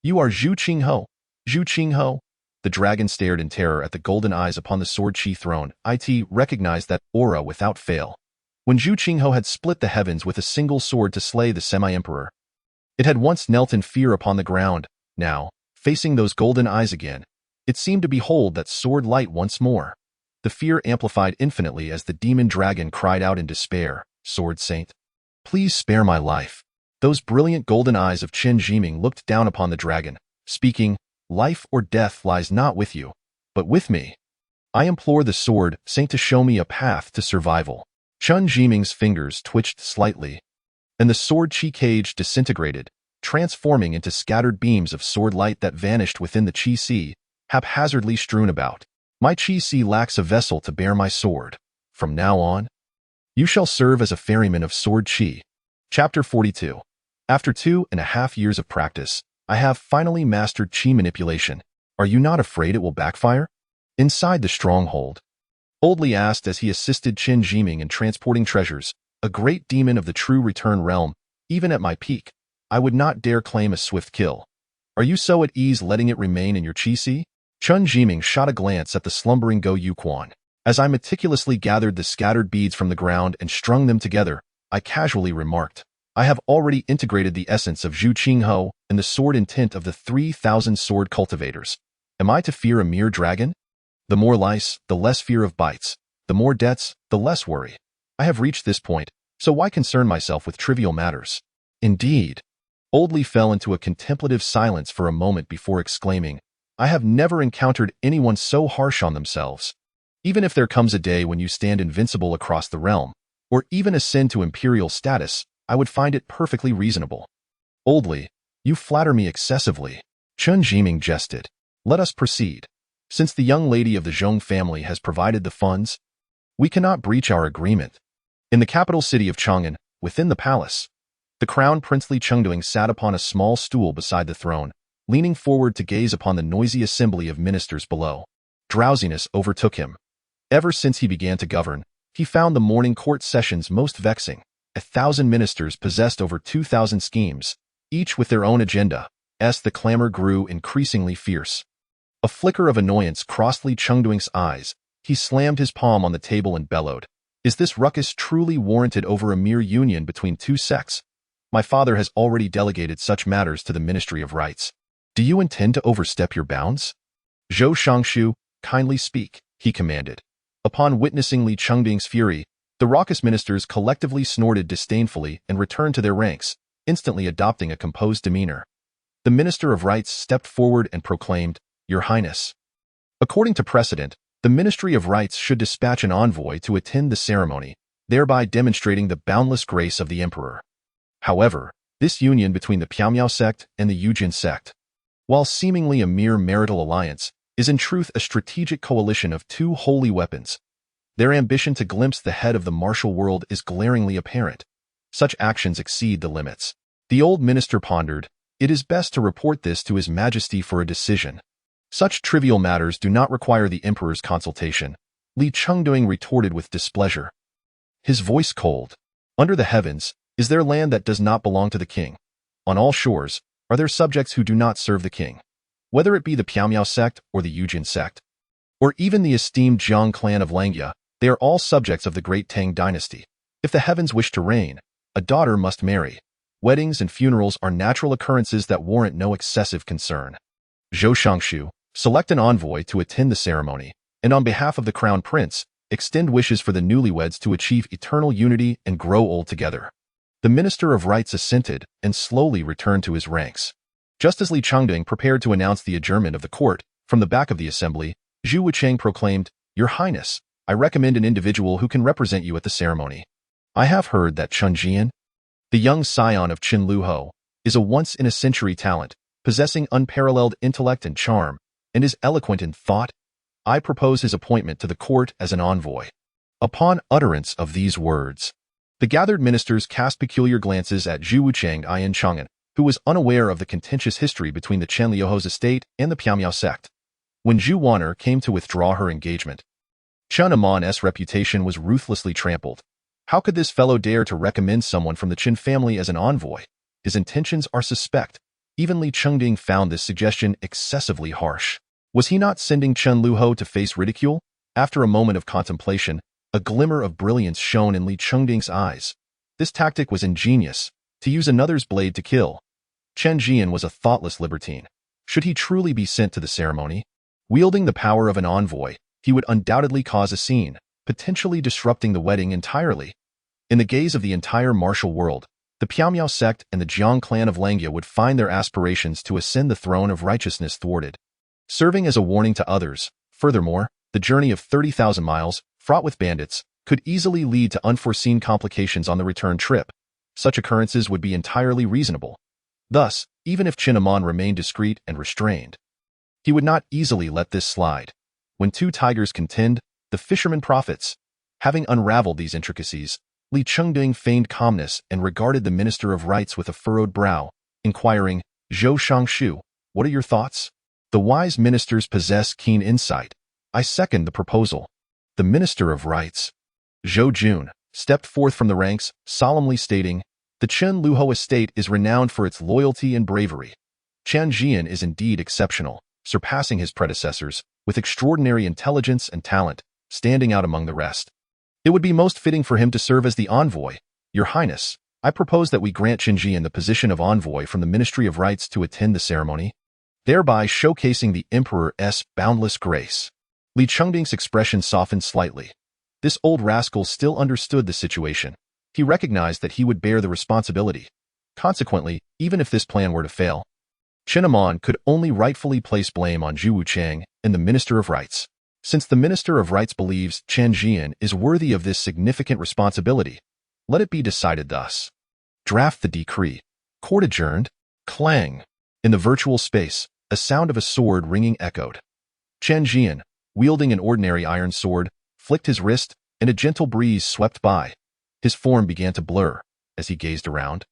You are Zhu Qingho. The dragon stared in terror at the golden eyes upon the sword chi throne. It recognized that aura without fail. When Zhu Qingho had split the heavens with a single sword to slay the semi-emperor, it had once knelt in fear upon the ground. Now, facing those golden eyes again, it seemed to behold that sword light once more. The fear amplified infinitely as the demon dragon cried out in despair, Sword Saint, please spare my life. Those brilliant golden eyes of Chen Zhian looked down upon the dragon, speaking, Life or death lies not with you, but with me. I implore the Sword Saint to show me a path to survival. Chen Zhian's fingers twitched slightly, and the sword chi cage disintegrated, transforming into scattered beams of sword light that vanished within the chi-si, haphazardly strewn about. My chi-si lacks a vessel to bear my sword. From now on, you shall serve as a ferryman of sword chi. Chapter 42. After 2.5 years of practice, I have finally mastered chi manipulation. Are you not afraid it will backfire? Inside the stronghold, Oldly asked as he assisted Chen Zhian in transporting treasures, a great demon of the true return realm. Even at my peak, I would not dare claim a swift kill. Are you so at ease letting it remain in your chi-si? Chen Zhian shot a glance at the slumbering Go Yuquan. As I meticulously gathered the scattered beads from the ground and strung them together, I casually remarked, I have already integrated the essence of Zhu Qingho and the sword intent of the 3,000 sword cultivators. Am I to fear a mere dragon? The more lice, the less fear of bites. The more debts, the less worry. I have reached this point, so why concern myself with trivial matters? Indeed. Oldly fell into a contemplative silence for a moment before exclaiming, I have never encountered anyone so harsh on themselves. Even if there comes a day when you stand invincible across the realm, or even ascend to imperial status, I would find it perfectly reasonable. Oldly, you flatter me excessively. Chen Zhian jested. Let us proceed. Since the young lady of the Zhong family has provided the funds, we cannot breach our agreement. In the capital city of Chang'an, within the palace, the crown princely Chengduing sat upon a small stool beside the throne, leaning forward to gaze upon the noisy assembly of ministers below. Drowsiness overtook him. Ever since he began to govern, he found the morning court sessions most vexing. 1,000 ministers possessed over 2,000 schemes, each with their own agenda, as the clamor grew increasingly fierce. A flicker of annoyance crossed Li Chengduing's eyes. He slammed his palm on the table and bellowed. Is this ruckus truly warranted over a mere union between two sects? My father has already delegated such matters to the Ministry of Rights. Do you intend to overstep your bounds? Zhou Shangshu, kindly speak, he commanded. Upon witnessing Li Chengduing's fury, the raucous ministers collectively snorted disdainfully and returned to their ranks, instantly adopting a composed demeanor. The Minister of Rights stepped forward and proclaimed, Your Highness. According to precedent, the Ministry of Rights should dispatch an envoy to attend the ceremony, thereby demonstrating the boundless grace of the emperor. However, this union between the Piaomiao sect and the Yujin sect, while seemingly a mere marital alliance, is in truth a strategic coalition of two holy weapons. Their ambition to glimpse the head of the martial world is glaringly apparent. Such actions exceed the limits. The old minister pondered, "It is best to report this to His Majesty for a decision. Such trivial matters do not require the emperor's consultation." Li Chengduing retorted with displeasure, his voice cold. "Under the heavens, is there land that does not belong to the king? On all shores, are there subjects who do not serve the king? Whether it be the Piaomiao sect or the Yujin sect, or even the esteemed Jiang clan of Langya, they are all subjects of the great Tang dynasty. If the heavens wish to reign, a daughter must marry. Weddings and funerals are natural occurrences that warrant no excessive concern. Zhou Shangshu, select an envoy to attend the ceremony, and on behalf of the crown prince, extend wishes for the newlyweds to achieve eternal unity and grow old together." The Minister of Rites assented and slowly returned to his ranks. Just as Li Chengduing prepared to announce the adjournment of the court, from the back of the assembly, Zhu Wucheng proclaimed, "Your Highness, I recommend an individual who can represent you at the ceremony. I have heard that Chen Zhian, the young scion of Chenliu, is a once-in-a-century talent, possessing unparalleled intellect and charm, and is eloquent in thought. I propose his appointment to the court as an envoy." Upon utterance of these words, the gathered ministers cast peculiar glances at Zhu Wucheng Ian Chang'an, who was unaware of the contentious history between the Chenliu's estate and the Piaomiao sect. When Zhu Wan'er came to withdraw her engagement, Chen Amon's reputation was ruthlessly trampled. How could this fellow dare to recommend someone from the Chen family as an envoy? His intentions are suspect. Even Li Chengduing found this suggestion excessively harsh. Was he not sending Chenliu to face ridicule? After a moment of contemplation, a glimmer of brilliance shone in Li Chengduing's eyes. This tactic was ingenious, to use another's blade to kill. Chen Zhian was a thoughtless libertine. Should he truly be sent to the ceremony? Wielding the power of an envoy, he would undoubtedly cause a scene, potentially disrupting the wedding entirely. In the gaze of the entire martial world, the Piaomiao sect and the Jiang clan of Langya would find their aspirations to ascend the throne of righteousness thwarted. Serving as a warning to others, furthermore, the journey of 30,000 miles, fraught with bandits, could easily lead to unforeseen complications on the return trip. Such occurrences would be entirely reasonable. Thus, even if Chen Amon remained discreet and restrained, he would not easily let this slide. When two tigers contend, the fisherman profits. Having unraveled these intricacies, Li Chengduing feigned calmness and regarded the Minister of Rites with a furrowed brow, inquiring, "Zhou Shangshu, what are your thoughts?" The wise ministers possess keen insight. I second the proposal. The Minister of Rites, Zhou Jun, stepped forth from the ranks, solemnly stating, "The Chenliu estate is renowned for its loyalty and bravery. Chen Zhian is indeed exceptional, surpassing his predecessors, with extraordinary intelligence and talent, standing out among the rest. It would be most fitting for him to serve as the envoy. Your Highness, I propose that we grant Chen Zhian the position of envoy from the Ministry of Rites to attend the ceremony, thereby showcasing the Emperor's boundless grace." Li Chengduing's expression softened slightly. This old rascal still understood the situation. He recognized that he would bear the responsibility. Consequently, even if this plan were to fail, Chen Amon could only rightfully place blame on Zhu Wucheng and the Minister of Rites. Since the Minister of Rites believes Chen Zhian is worthy of this significant responsibility, let it be decided thus. Draft the decree. Court adjourned. Clang. In the virtual space, a sound of a sword ringing echoed. Chen Zhian, wielding an ordinary iron sword, flicked his wrist, and a gentle breeze swept by. His form began to blur as he gazed around.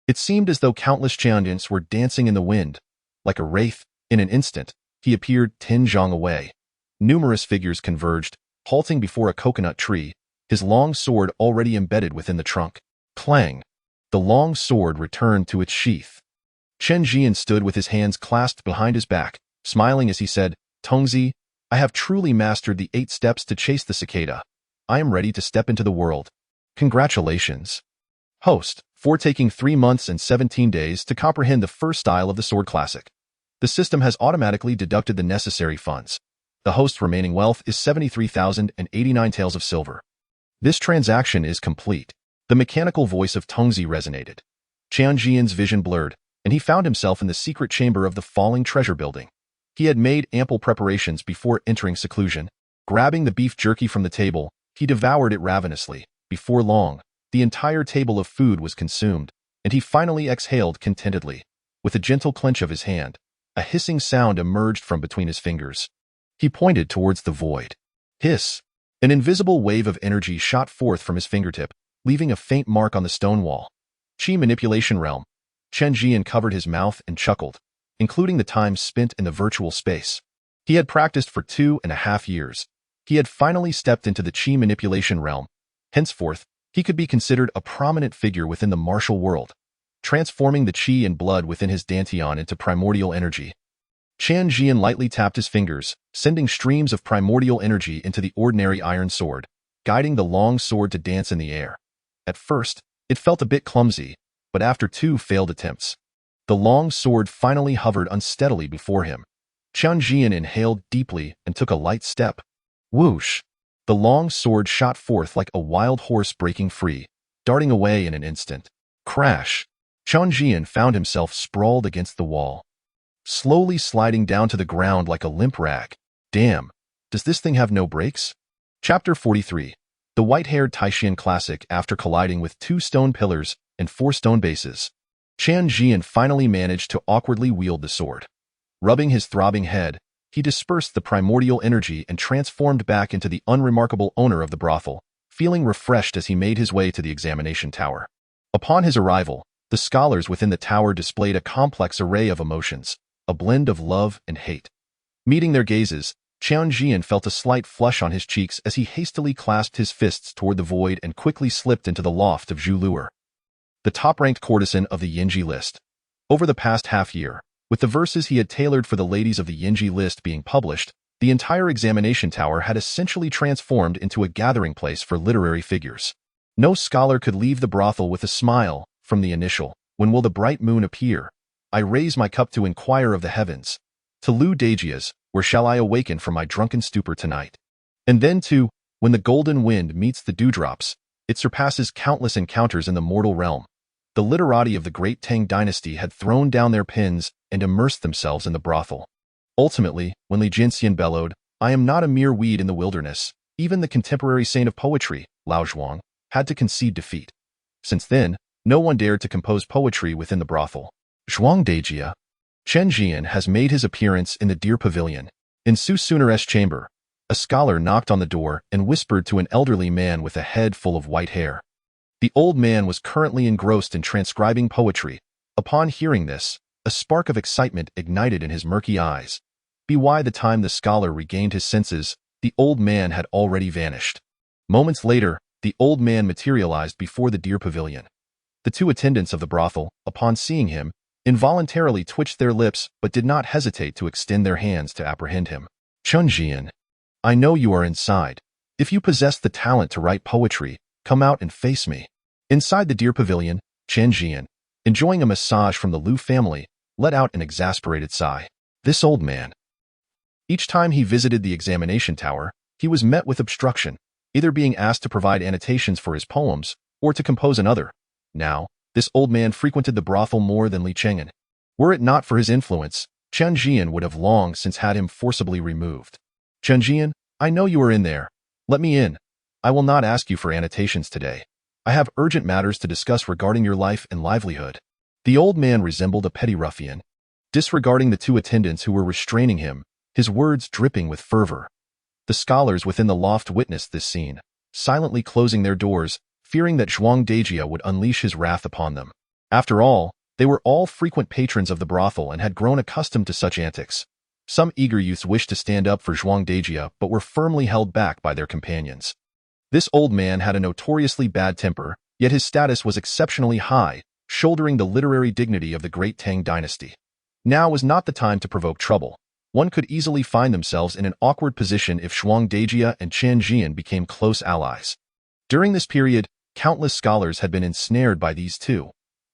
It seemed as though countless Qiandins were dancing in the wind. Like a wraith, in an instant, he appeared 10 zhang away. Numerous figures converged, halting before a coconut tree, his long sword already embedded within the trunk. Clang! The long sword returned to its sheath. Chen Zhian stood with his hands clasped behind his back, smiling as he said, "Tongzi, I have truly mastered the 8 steps to chase the cicada. I am ready to step into the world. Congratulations." Host, for taking 3 months and 17 days to comprehend the first style of the Sword Classic. The system has automatically deducted the necessary funds. The host's remaining wealth is 73,089 taels of silver. This transaction is complete. The mechanical voice of Tongzi resonated. Chen Zhian's vision blurred, and he found himself in the secret chamber of the falling treasure building. He had made ample preparations before entering seclusion. Grabbing the beef jerky from the table, he devoured it ravenously. Before long, the entire table of food was consumed, and he finally exhaled contentedly. With a gentle clench of his hand, a hissing sound emerged from between his fingers. He pointed towards the void. Hiss! An invisible wave of energy shot forth from his fingertip, leaving a faint mark on the stone wall. Qi manipulation realm. Chen Zhian covered his mouth and chuckled, including the time spent in the virtual space. He had practiced for 2.5 years. He had finally stepped into the Qi manipulation realm. Henceforth, he could be considered a prominent figure within the martial world, transforming the Qi and blood within his dantian into primordial energy. Chen Zhian lightly tapped his fingers, sending streams of primordial energy into the ordinary iron sword, guiding the long sword to dance in the air. At first, it felt a bit clumsy, but after 2 failed attempts, the long sword finally hovered unsteadily before him. Chen Zhian inhaled deeply and took a light step. Whoosh! The long sword shot forth like a wild horse breaking free, darting away in an instant. Crash! Chen Zhian found himself sprawled against the wall, slowly sliding down to the ground like a limp rag. Damn, does this thing have no brakes? Chapter 43. The white-haired Taishan classic. After colliding with 2 stone pillars and 4 stone bases, Chen Zhian finally managed to awkwardly wield the sword. Rubbing his throbbing head, he dispersed the primordial energy and transformed back into the unremarkable owner of the brothel, feeling refreshed as he made his way to the examination tower. Upon his arrival, the scholars within the tower displayed a complex array of emotions, a blend of love and hate. Meeting their gazes, Chen Zhian felt a slight flush on his cheeks as he hastily clasped his fists toward the void and quickly slipped into the loft of Zhu Luer, the top-ranked courtesan of the Yinji list. Over the past half-year, with the verses he had tailored for the ladies of the Yinji list being published, the entire examination tower had essentially transformed into a gathering place for literary figures. No scholar could leave the brothel with a smile. From the initial, "When will the bright moon appear? I raise my cup to inquire of the heavens," to Lu Dajia's, "Where shall I awaken from my drunken stupor tonight?" And then to, "When the golden wind meets the dewdrops, it surpasses countless encounters in the mortal realm." The literati of the Great Tang dynasty had thrown down their pens and immersed themselves in the brothel. Ultimately, when Li Jinxian bellowed, "I am not a mere weed in the wilderness," even the contemporary saint of poetry, Lao Zhuang, had to concede defeat. Since then, no one dared to compose poetry within the brothel. Zhuang Dejia. Chen Zhian has made his appearance in the Deer Pavilion. In Su Suner's chamber, a scholar knocked on the door and whispered to an elderly man with a head full of white hair. The old man was currently engrossed in transcribing poetry. Upon hearing this, a spark of excitement ignited in his murky eyes. By the time the scholar regained his senses, the old man had already vanished. Moments later, the old man materialized before the Deer Pavilion. The 2 attendants of the brothel, upon seeing him, involuntarily twitched their lips but did not hesitate to extend their hands to apprehend him. "Chen Zhian, I know you are inside. If you possess the talent to write poetry, come out and face me." Inside the Deer Pavilion, Chen Zhian, enjoying a massage from the Liu family, let out an exasperated sigh. This old man. Each time he visited the examination tower, he was met with obstruction, either being asked to provide annotations for his poems or to compose another. Now, this old man frequented the brothel more than Li Cheng'an. Were it not for his influence, Chen Zhian would have long since had him forcibly removed. "Chen Zhian, I know you are in there. Let me in. I will not ask you for annotations today. I have urgent matters to discuss regarding your life and livelihood." The old man resembled a petty ruffian. Disregarding the 2 attendants who were restraining him, his words dripping with fervor. The scholars within the loft witnessed this scene, silently closing their doors, fearing that Zhuang Dejia would unleash his wrath upon them. After all, they were all frequent patrons of the brothel and had grown accustomed to such antics. Some eager youths wished to stand up for Zhuang Dejia but were firmly held back by their companions. This old man had a notoriously bad temper, yet his status was exceptionally high, shouldering the literary dignity of the Great Tang dynasty. Now was not the time to provoke trouble. One could easily find themselves in an awkward position if Zhuang Dejia and Chen Zhian became close allies. During this period, countless scholars had been ensnared by these 2.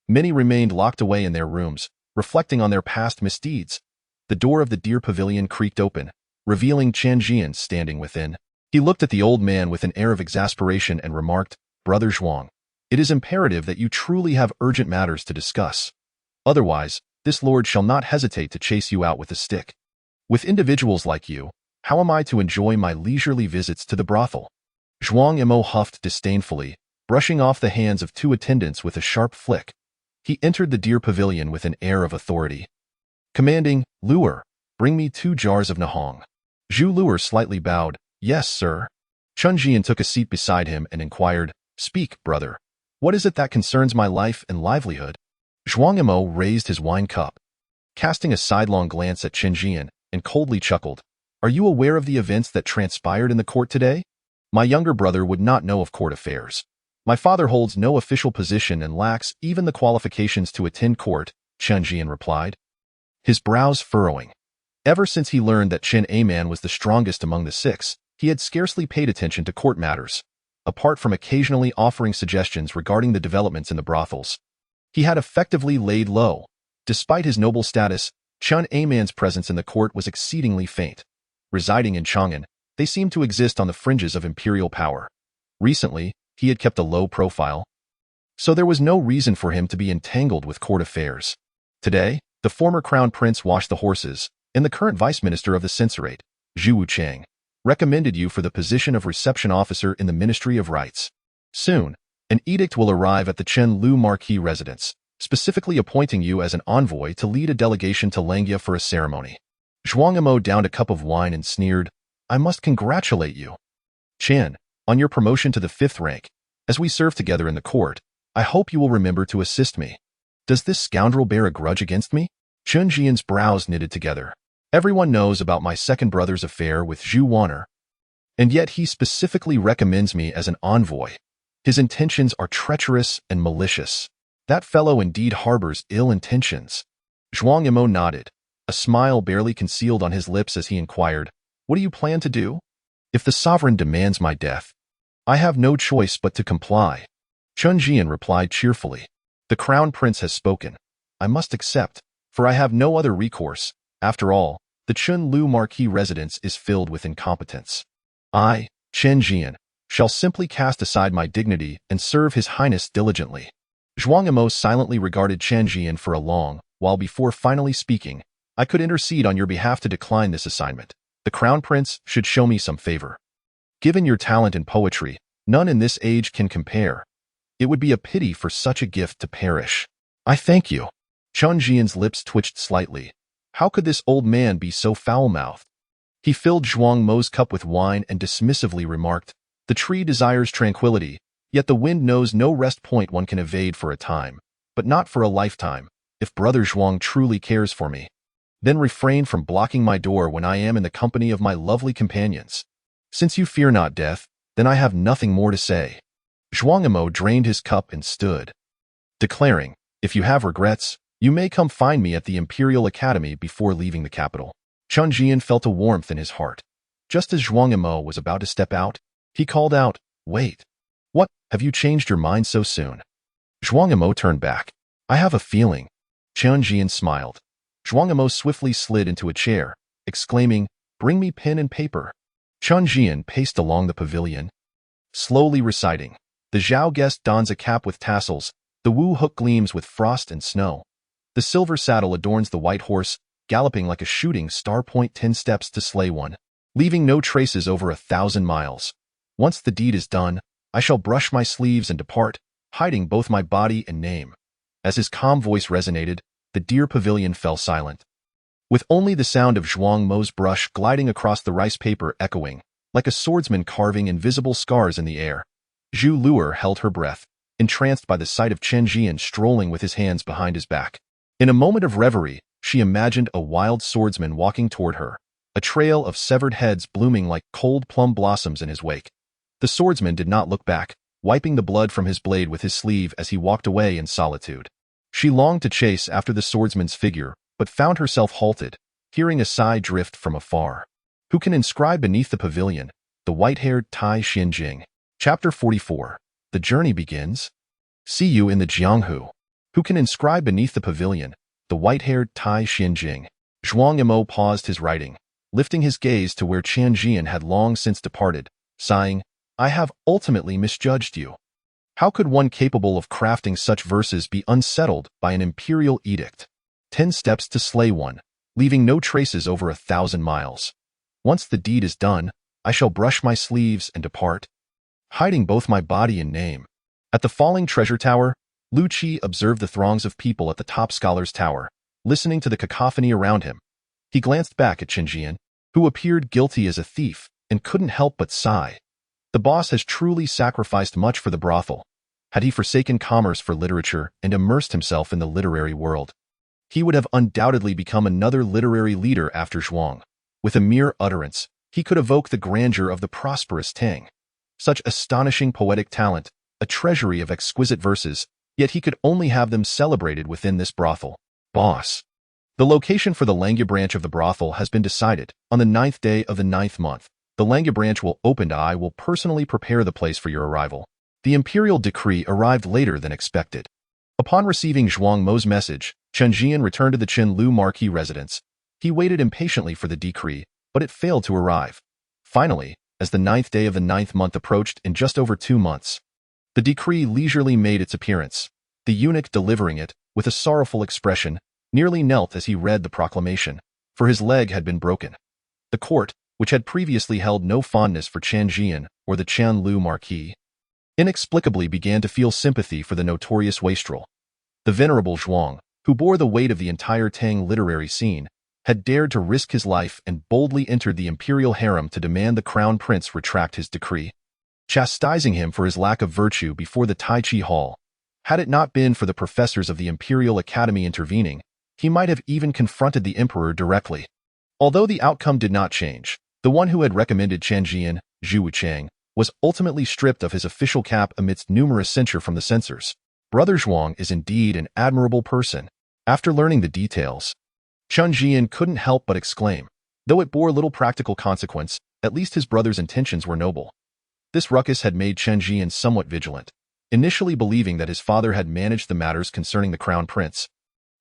Many remained locked away in their rooms, reflecting on their past misdeeds. The door of the Deer Pavilion creaked open, revealing Chen Zhian standing within. He looked at the old man with an air of exasperation and remarked, "Brother Zhuang, it is imperative that you truly have urgent matters to discuss. Otherwise, this lord shall not hesitate to chase you out with a stick. With individuals like you, how am I to enjoy my leisurely visits to the brothel?" Zhuang Mo huffed disdainfully, brushing off the hands of 2 attendants with a sharp flick. He entered the Deer Pavilion with an air of authority. Commanding, "Luer, bring me 2 jars of Nahong." Zhu Luer slightly bowed, "Yes, sir." Chen Zhian took a seat beside him and inquired, "Speak, brother. What is it that concerns my life and livelihood? Zhuang Yimou raised his wine cup, casting a sidelong glance at Chen Zhian, and coldly chuckled. Are you aware of the events that transpired in the court today? My younger brother would not know of court affairs. My father holds no official position and lacks even the qualifications to attend court, Chen Zhian replied, his brows furrowing. Ever since he learned that Chen Aman was the strongest among the six, he had scarcely paid attention to court matters, apart from occasionally offering suggestions regarding the developments in the brothels. He had effectively laid low. Despite his noble status, Chen Aman's presence in the court was exceedingly faint. Residing in Chang'an, they seemed to exist on the fringes of imperial power. Recently, he had kept a low profile, so there was no reason for him to be entangled with court affairs. Today, the former crown prince washed the horses, and the current vice minister of the censorate, Zhu Wuchang, recommended you for the position of reception officer in the Ministry of Rites. Soon, an edict will arrive at the Chenliu Marquis residence, specifically appointing you as an envoy to lead a delegation to Langia for a ceremony. Zhuang Yimou downed a cup of wine and sneered, I must congratulate you, Chen, on your promotion to the 5th rank. As we serve together in the court, I hope you will remember to assist me. Does this scoundrel bear a grudge against me? Chen Zhian's brows knitted together. Everyone knows about my second brother's affair with Zhu Wan'er, and yet he specifically recommends me as an envoy. His intentions are treacherous and malicious. That fellow indeed harbors ill intentions. Zhuang Yimou nodded, a smile barely concealed on his lips as he inquired, What do you plan to do? If the sovereign demands my death, I have no choice but to comply. Chen Zhian replied cheerfully. The crown prince has spoken. I must accept, for I have no other recourse. After all, the Chenliu Marquis residence is filled with incompetence. I, Chen Zhian, shall simply cast aside my dignity and serve His Highness diligently. Zhuang Yimou silently regarded Chen Zhian for a long while before finally speaking. I could intercede on your behalf to decline this assignment. The crown prince should show me some favor. Given your talent in poetry, none in this age can compare. It would be a pity for such a gift to perish. I thank you. Chen Zhian's lips twitched slightly. How could this old man be so foul-mouthed? He filled Zhuang Mo's cup with wine and dismissively remarked, The tree desires tranquility, yet the wind knows no rest point one can evade for a time, but not for a lifetime. If brother Zhuang truly cares for me, then refrain from blocking my door when I am in the company of my lovely companions. Since you fear not death, then I have nothing more to say. Zhuang Yimou drained his cup and stood, declaring, If you have regrets, you may come find me at the Imperial Academy before leaving the capital. Chen Zhian felt a warmth in his heart. Just as Zhuang Yimou was about to step out, he called out, Wait. What, have you changed your mind so soon? Zhuang Yimou turned back. I have a feeling. Chen Zhian smiled. Zhuang Yimou swiftly slid into a chair, exclaiming, Bring me pen and paper. Chen Zhian paced along the pavilion, slowly reciting. The Zhao guest dons a cap with tassels, the Wu hook gleams with frost and snow. The silver saddle adorns the white horse, galloping like a shooting star. 10 steps to slay one, leaving no traces over 1,000 miles. Once the deed is done, I shall brush my sleeves and depart, hiding both my body and name. As his calm voice resonated, the deer pavilion fell silent, with only the sound of Zhuang Mo's brush gliding across the rice paper echoing, like a swordsman carving invisible scars in the air. Zhu Luer held her breath, entranced by the sight of Chen Zhian strolling with his hands behind his back. In a moment of reverie, she imagined a wild swordsman walking toward her, a trail of severed heads blooming like cold plum blossoms in his wake. The swordsman did not look back, wiping the blood from his blade with his sleeve as he walked away in solitude. She longed to chase after the swordsman's figure, but found herself halted, hearing a sigh drift from afar. Who can inscribe beneath the pavilion? The white-haired Tai Xinjing. Chapter 44. The journey begins. See you in the Jianghu. Who can inscribe beneath the pavilion? The white-haired Tai Xinjing. Zhuang Yimou paused his writing, lifting his gaze to where Chen Zhian had long since departed, sighing, I have ultimately misjudged you. How could one capable of crafting such verses be unsettled by an imperial edict? 10 steps to slay one, leaving no traces over 1,000 miles. Once the deed is done, I shall brush my sleeves and depart, hiding both my body and name. At the falling treasure tower, Lu Qi observed the throngs of people at the top scholar's tower, listening to the cacophony around him. He glanced back at Chen Zhian, who appeared guilty as a thief, and couldn't help but sigh. The boss has truly sacrificed much for the brothel. Had he forsaken commerce for literature and immersed himself in the literary world, he would have undoubtedly become another literary leader after Zhuang. With a mere utterance, he could evoke the grandeur of the prosperous Tang. Such astonishing poetic talent, a treasury of exquisite verses, yet he could only have them celebrated within this brothel. Boss. The location for the Langya branch of the brothel has been decided. On the 9th day of the 9th month, the Langya branch will open. I will personally prepare the place for your arrival. The imperial decree arrived later than expected. Upon receiving Zhuang Mo's message, Chen Zhian returned to the Chenliu marquis residence. He waited impatiently for the decree, but it failed to arrive. Finally, as the 9th day of the 9th month approached in just over 2 months, the decree leisurely made its appearance. The eunuch delivering it, with a sorrowful expression, nearly knelt as he read the proclamation, for his leg had been broken. The court, which had previously held no fondness for Chen Zhian or the Chenliu marquis, inexplicably began to feel sympathy for the notorious wastrel. The venerable Zhuang, who bore the weight of the entire Tang literary scene, had dared to risk his life and boldly entered the imperial harem to demand the crown prince retract his decree, chastising him for his lack of virtue before the Tai Chi Hall. Had it not been for the professors of the Imperial Academy intervening, he might have even confronted the emperor directly. Although the outcome did not change, the one who had recommended Chen Zhian, Zhu Wuchang, was ultimately stripped of his official cap amidst numerous censure from the censors. Brother Zhuang is indeed an admirable person. After learning the details, Chen Zhian couldn't help but exclaim. Though it bore little practical consequence, at least his brother's intentions were noble. This ruckus had made Chen Zhian somewhat vigilant, initially believing that his father had managed the matters concerning the crown prince.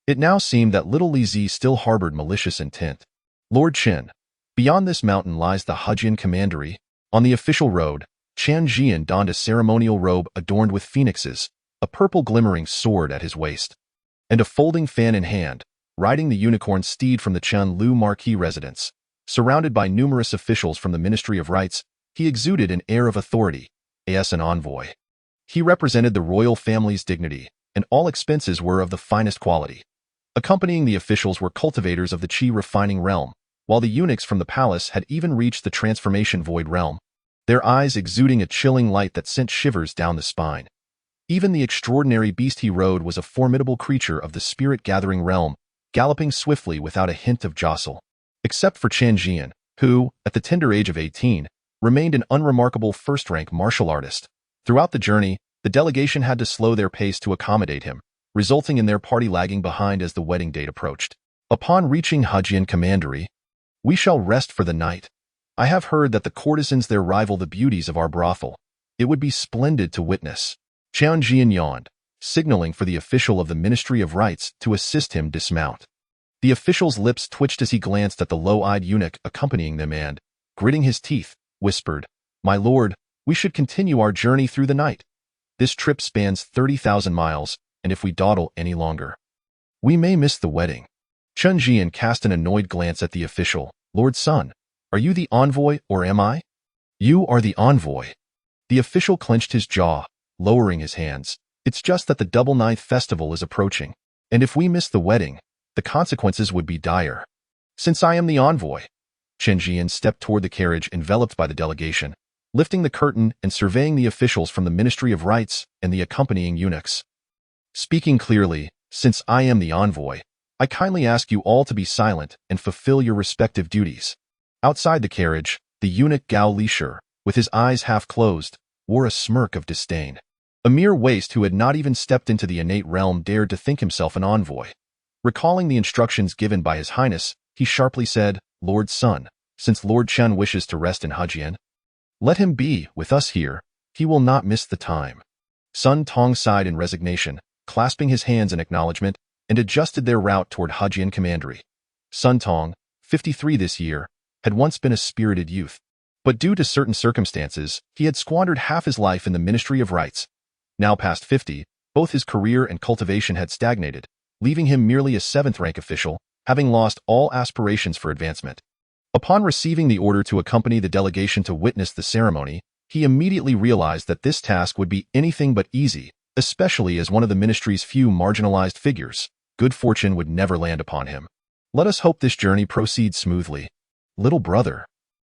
It now seemed that little Li Zi still harbored malicious intent. Lord Chen, beyond this mountain lies the Hejian commandery. On the official road, Chen Zhian donned a ceremonial robe adorned with phoenixes, a purple glimmering sword at his waist, and a folding fan in hand, riding the unicorn steed from the Chenliu marquis residence. Surrounded by numerous officials from the Ministry of Rites, he exuded an air of authority, as an envoy. He represented the royal family's dignity, and all expenses were of the finest quality. Accompanying the officials were cultivators of the Qi refining realm, while the eunuchs from the palace had even reached the transformation void realm, their eyes exuding a chilling light that sent shivers down the spine. Even the extraordinary beast he rode was a formidable creature of the spirit-gathering realm, galloping swiftly without a hint of jostle. Except for Chen Zhian, who, at the tender age of 18, remained an unremarkable first-rank martial artist. Throughout the journey, the delegation had to slow their pace to accommodate him, resulting in their party lagging behind as the wedding date approached. Upon reaching Hejian commandery, "We shall rest for the night. I have heard that the courtesans there rival the beauties of our brothel. It would be splendid to witness." Chen Zhian yawned, signaling for the official of the Ministry of Rites to assist him dismount. The official's lips twitched as he glanced at the low-eyed eunuch accompanying them and, gritting his teeth, whispered, "My lord, we should continue our journey through the night. This trip spans 30,000 miles, and if we dawdle any longer, we may miss the wedding." Chen Zhian cast an annoyed glance at the official. "Lord Sun, are you the envoy or am I?" "You are the envoy." The official clenched his jaw, lowering his hands. "It's just that the Double Ninth Festival is approaching, and if we miss the wedding, the consequences would be dire." "Since I am the envoy." Chen Zhian stepped toward the carriage enveloped by the delegation, lifting the curtain and surveying the officials from the Ministry of Rites and the accompanying eunuchs. "Speaking clearly, since I am the envoy, I kindly ask you all to be silent and fulfill your respective duties." Outside the carriage, the eunuch Gao Lishur, with his eyes half closed, wore a smirk of disdain. A mere waste who had not even stepped into the innate realm dared to think himself an envoy. Recalling the instructions given by His Highness, he sharply said, "Lord Sun, since Lord Chen wishes to rest in Hejian, let him be with us here. He will not miss the time." Sun Tong sighed in resignation, clasping his hands in acknowledgement, and adjusted their route toward Hejian commandery. Sun Tong, 53 this year, had once been a spirited youth, but due to certain circumstances, he had squandered half his life in the Ministry of Rites. Now past 50, both his career and cultivation had stagnated, leaving him merely a 7th-rank official, having lost all aspirations for advancement. Upon receiving the order to accompany the delegation to witness the ceremony, he immediately realized that this task would be anything but easy, especially as one of the ministry's few marginalized figures. Good fortune would never land upon him. Let us hope this journey proceeds smoothly. Little brother.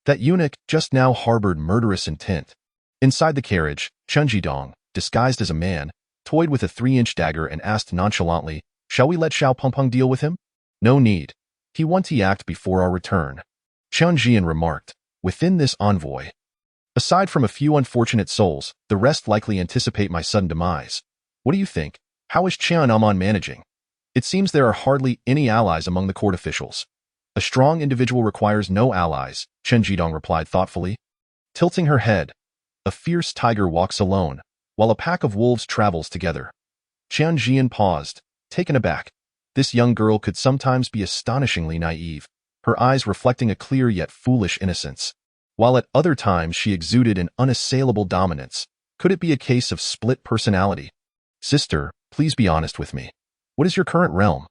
That eunuch just now harbored murderous intent. Inside the carriage, Chen Zhidong, disguised as a man, toyed with a 3-inch dagger and asked nonchalantly, "Shall we let Xiao Pengpeng deal with him?" "No need. He won't act before our return," Chen Zhian remarked. Within this envoy, aside from a few unfortunate souls, the rest likely anticipate my sudden demise. What do you think? How is Qian Amon managing? It seems there are hardly any allies among the court officials. A strong individual requires no allies, Chen Zhidong replied thoughtfully. Tilting her head, a fierce tiger walks alone, while a pack of wolves travels together. Chen Zhian paused, taken aback. This young girl could sometimes be astonishingly naive, her eyes reflecting a clear yet foolish innocence, while at other times she exuded an unassailable dominance. Could it be a case of split personality? Sister, please be honest with me. What is your current realm?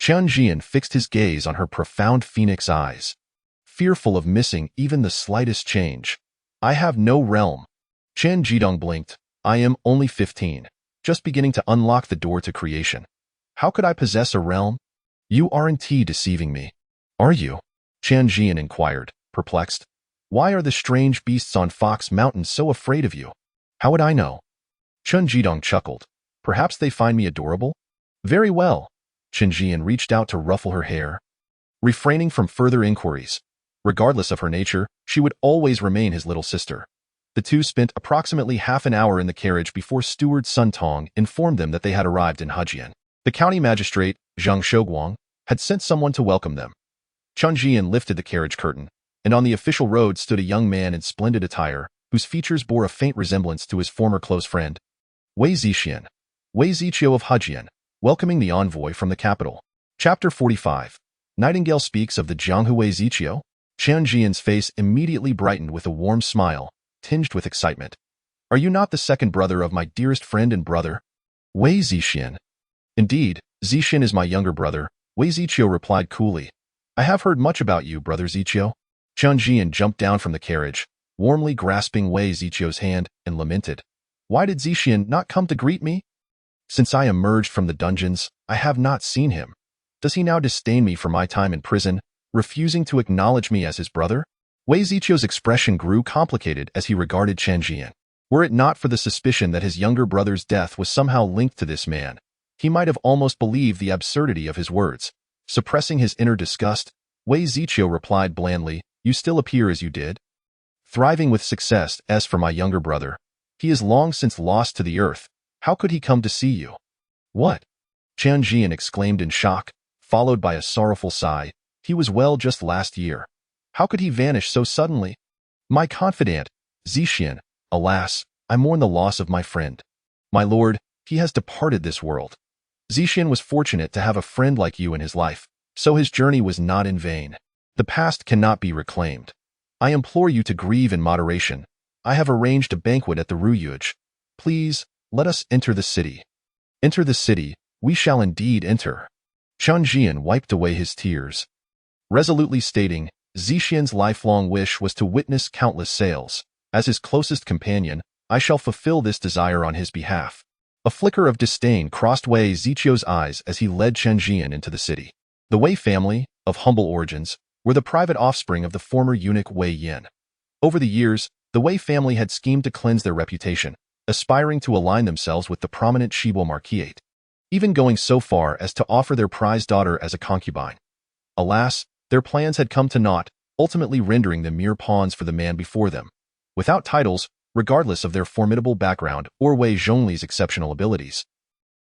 Chen Zhian fixed his gaze on her profound phoenix eyes, fearful of missing even the slightest change. I have no realm. Chen Zhidong blinked. I am only 15, just beginning to unlock the door to creation. How could I possess a realm? You aren't deceiving me, are you? Chen Zhian inquired, perplexed. Why are the strange beasts on Fox Mountain so afraid of you? How would I know? Chen Zhidong chuckled. Perhaps they find me adorable? Very well. Chen Zhian reached out to ruffle her hair. Refraining from further inquiries, regardless of her nature, she would always remain his little sister. The two spent approximately half an hour in the carriage before steward Sun Tong informed them that they had arrived in Hejian. The county magistrate, Zhang Shouguang, had sent someone to welcome them. Chen Zhian lifted the carriage curtain, and on the official road stood a young man in splendid attire, whose features bore a faint resemblance to his former close friend, Wei Zixian, Wei Ziqiu of Hejian, welcoming the envoy from the capital. Chapter 45. Nightingale speaks of the Jianghu Wei Ziqiu. Chen Zhian's face immediately brightened with a warm smile, tinged with excitement. Are you not the second brother of my dearest friend and brother, Wei Zixian? Indeed, Zixian is my younger brother, Wei Ziqiu replied coolly. I have heard much about you, brother Ziqiu. Chen Zhian jumped down from the carriage, warmly grasping Wei Ziqiu's hand, and lamented. Why did Zixian not come to greet me? Since I emerged from the dungeons, I have not seen him. Does he now disdain me for my time in prison, refusing to acknowledge me as his brother? Wei Ziqiu's expression grew complicated as he regarded Chen Zhian. Were it not for the suspicion that his younger brother's death was somehow linked to this man, he might have almost believed the absurdity of his words. Suppressing his inner disgust, Wei Ziqiu replied blandly, You still appear as you did. Thriving with success. As for my younger brother, he is long since lost to the earth. How could he come to see you? What? Chen Zhian exclaimed in shock, followed by a sorrowful sigh. He was well just last year. How could he vanish so suddenly? My confidant, Zixian, alas, I mourn the loss of my friend. My lord, he has departed this world. Zixian was fortunate to have a friend like you in his life, so his journey was not in vain. The past cannot be reclaimed. I implore you to grieve in moderation. I have arranged a banquet at the Ruyuj. Please, let us enter the city. Enter the city, we shall indeed enter. Chen Zhian wiped away his tears, resolutely stating, Zixian's lifelong wish was to witness countless sales. As his closest companion, I shall fulfill this desire on his behalf. A flicker of disdain crossed Wei Ziqiu's eyes as he led Chen Zhian into the city. The Wei family, of humble origins, were the private offspring of the former eunuch Wei Yin. Over the years, the Wei family had schemed to cleanse their reputation, aspiring to align themselves with the prominent Shibo marquisate, even going so far as to offer their prized daughter as a concubine. Alas, their plans had come to naught, ultimately rendering them mere pawns for the man before them. Without titles, regardless of their formidable background or Wei Zhongli's exceptional abilities,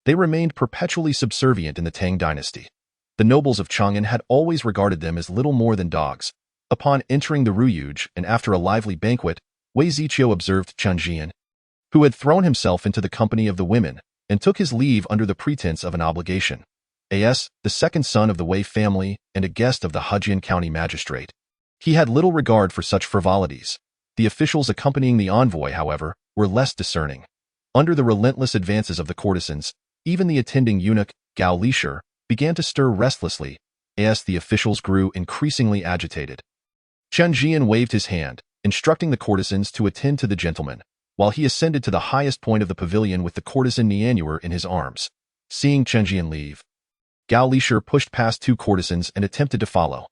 they remained perpetually subservient in the Tang dynasty. The nobles of Chang'an had always regarded them as little more than dogs. Upon entering the Ruyuj and after a lively banquet, Wei Ziqiu observed Chen Zhian, who had thrown himself into the company of the women, and took his leave under the pretense of an obligation. As the second son of the Wei family and a guest of the Hejian county magistrate, he had little regard for such frivolities. The officials accompanying the envoy, however, were less discerning. Under the relentless advances of the courtesans, even the attending eunuch, Gao Lishur, began to stir restlessly, as the officials grew increasingly agitated. Chen Zhian waved his hand, instructing the courtesans to attend to the gentleman, while he ascended to the highest point of the pavilion with the courtesan Nianyuer in his arms. Seeing Chen Zhian leave, Gao Lishur pushed past two courtesans and attempted to follow.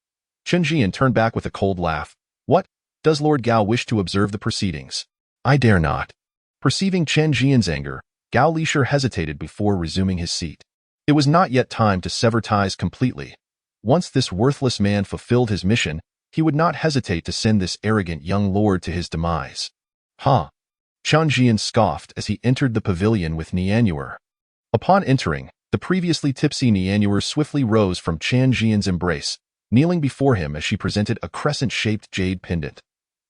Chen Zhian turned back with a cold laugh. What? Does Lord Gao wish to observe the proceedings? I dare not. Perceiving Chen Zhian's anger, Gao Lisher hesitated before resuming his seat. It was not yet time to sever ties completely. Once this worthless man fulfilled his mission, he would not hesitate to send this arrogant young lord to his demise. Huh? Chen Zhian scoffed as he entered the pavilion with Nianyuer. Upon entering, the previously tipsy Nianyuer swiftly rose from Chen Zhian's embrace, kneeling before him as she presented a crescent-shaped jade pendant.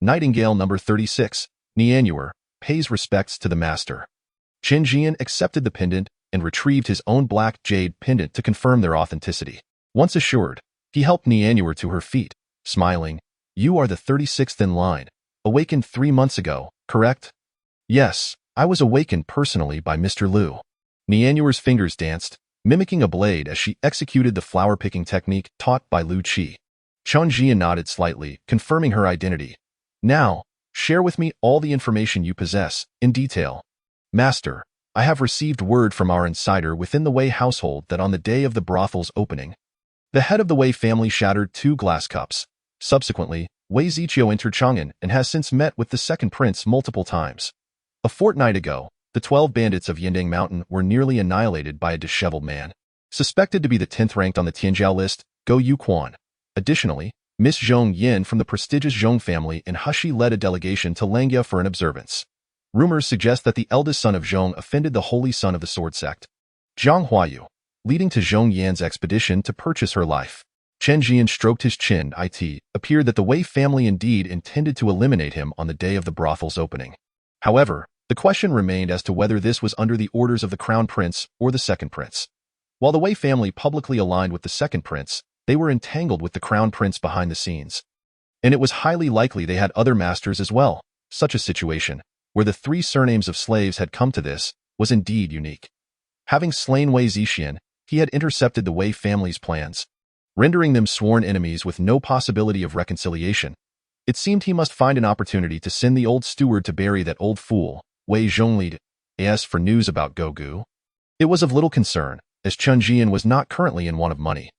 Nightingale number 36, Nianyuer, pays respects to the master. Chen Zhian accepted the pendant and retrieved his own black jade pendant to confirm their authenticity. Once assured, he helped Nianyuer to her feet, smiling. You are the 36th in line, awakened 3 months ago, correct? Yes, I was awakened personally by Mr. Liu. Nianyuer's fingers danced, mimicking a blade as she executed the flower-picking technique taught by Liu Qi. Chen Zhian nodded slightly, confirming her identity. Now, share with me all the information you possess, in detail. Master, I have received word from our insider within the Wei household that on the day of the brothel's opening, the head of the Wei family shattered 2 glass cups. Subsequently, Wei Ziqiu entered Chang'an and has since met with the second prince multiple times. A fortnight ago, the 12 bandits of Yinding Mountain were nearly annihilated by a disheveled man, suspected to be the 10th ranked on the Tianjiao list, Go Yuquan. Additionally, Miss Zhong Yin from the prestigious Zhong family in Hushi led a delegation to Langia for an observance. Rumors suggest that the eldest son of Zhong offended the holy son of the sword sect, Zhang Huayu, leading to Zhong Yan's expedition to purchase her life. Chen Zhian stroked his chin. It appeared that the Wei family indeed intended to eliminate him on the day of the brothel's opening. However, the question remained as to whether this was under the orders of the crown prince or the second prince. While the Wei family publicly aligned with the second prince, they were entangled with the crown prince behind the scenes. And it was highly likely they had other masters as well. Such a situation, where the 3 surnames of slaves had come to this, was indeed unique. Having slain Wei Ziqian, he had intercepted the Wei family's plans, rendering them sworn enemies with no possibility of reconciliation. It seemed he must find an opportunity to send the old steward to bury that old fool, Wei Zhongli, for news about Gogu. It was of little concern, as Chen Zhian was not currently in want of money.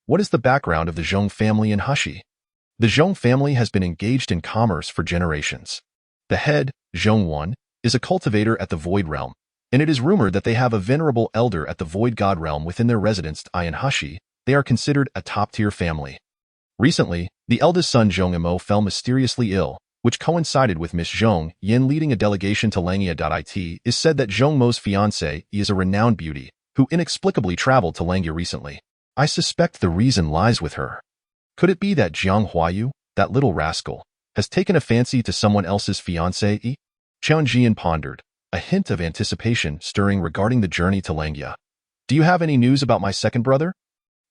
What is the background of the Zhong family in Hushi? The Zhong family has been engaged in commerce for generations. The head, Zhong Wan, is a cultivator at the Void Realm, and it is rumored that they have a venerable elder at the Void God Realm within their residence in Hushi. They are considered a top-tier family. Recently, the eldest son Zhong Imo fell mysteriously ill, which coincided with Miss Zhong Yin leading a delegation to Langia. It is said that Zhong Mo's fiancée is a renowned beauty, who inexplicably traveled to Langia recently. I suspect the reason lies with her. Could it be that Jiang Huayu, that little rascal, has taken a fancy to someone else's fiancée? Chen Zhian pondered, a hint of anticipation stirring regarding the journey to Langia. Do you have any news about my second brother?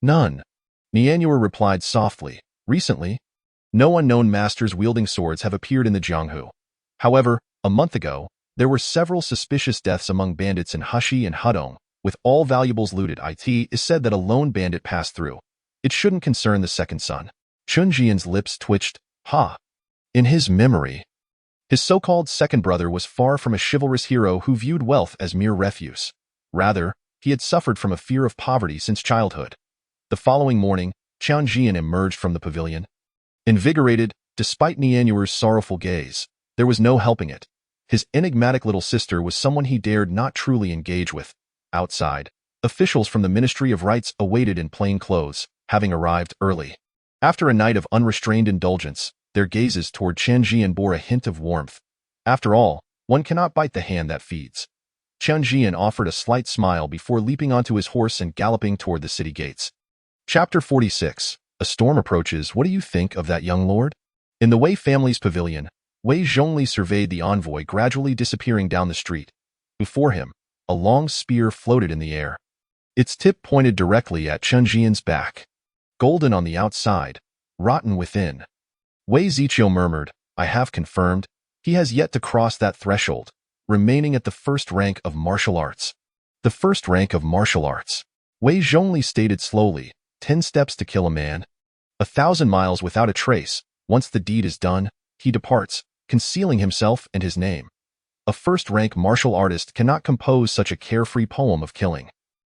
None. Nianyuer replied softly. Recently, no unknown masters wielding swords have appeared in the Jianghu. However, a month ago, there were several suspicious deaths among bandits in Hushi and Hudong, with all valuables looted. It is said that a lone bandit passed through. It shouldn't concern the second son. Chen Zhian's lips twitched. In his memory, his so-called second brother was far from a chivalrous hero who viewed wealth as mere refuse. Rather, he had suffered from a fear of poverty since childhood. The following morning, Chen Zhian emerged from the pavilion. Invigorated, despite Nianyuer's sorrowful gaze, there was no helping it. His enigmatic little sister was someone he dared not truly engage with. Outside, officials from the Ministry of Rites awaited in plain clothes, having arrived early. After a night of unrestrained indulgence, their gazes toward Chen Zhian bore a hint of warmth. After all, one cannot bite the hand that feeds. Chen Zhian offered a slight smile before leaping onto his horse and galloping toward the city gates. Chapter 46. A storm approaches. What do you think of that young lord? In the Wei family's pavilion, Wei Zhongli surveyed the envoy gradually disappearing down the street. Before him, a long spear floated in the air. Its tip pointed directly at Chen Zhian's back. Golden on the outside, rotten within. Wei Ziqiu murmured, I have confirmed, he has yet to cross that threshold, remaining at the first rank of martial arts. The first rank of martial arts. Wei Zhongli stated slowly, 10 steps to kill a man. 1,000 miles without a trace. Once the deed is done, he departs, concealing himself and his name. A first-rank martial artist cannot compose such a carefree poem of killing.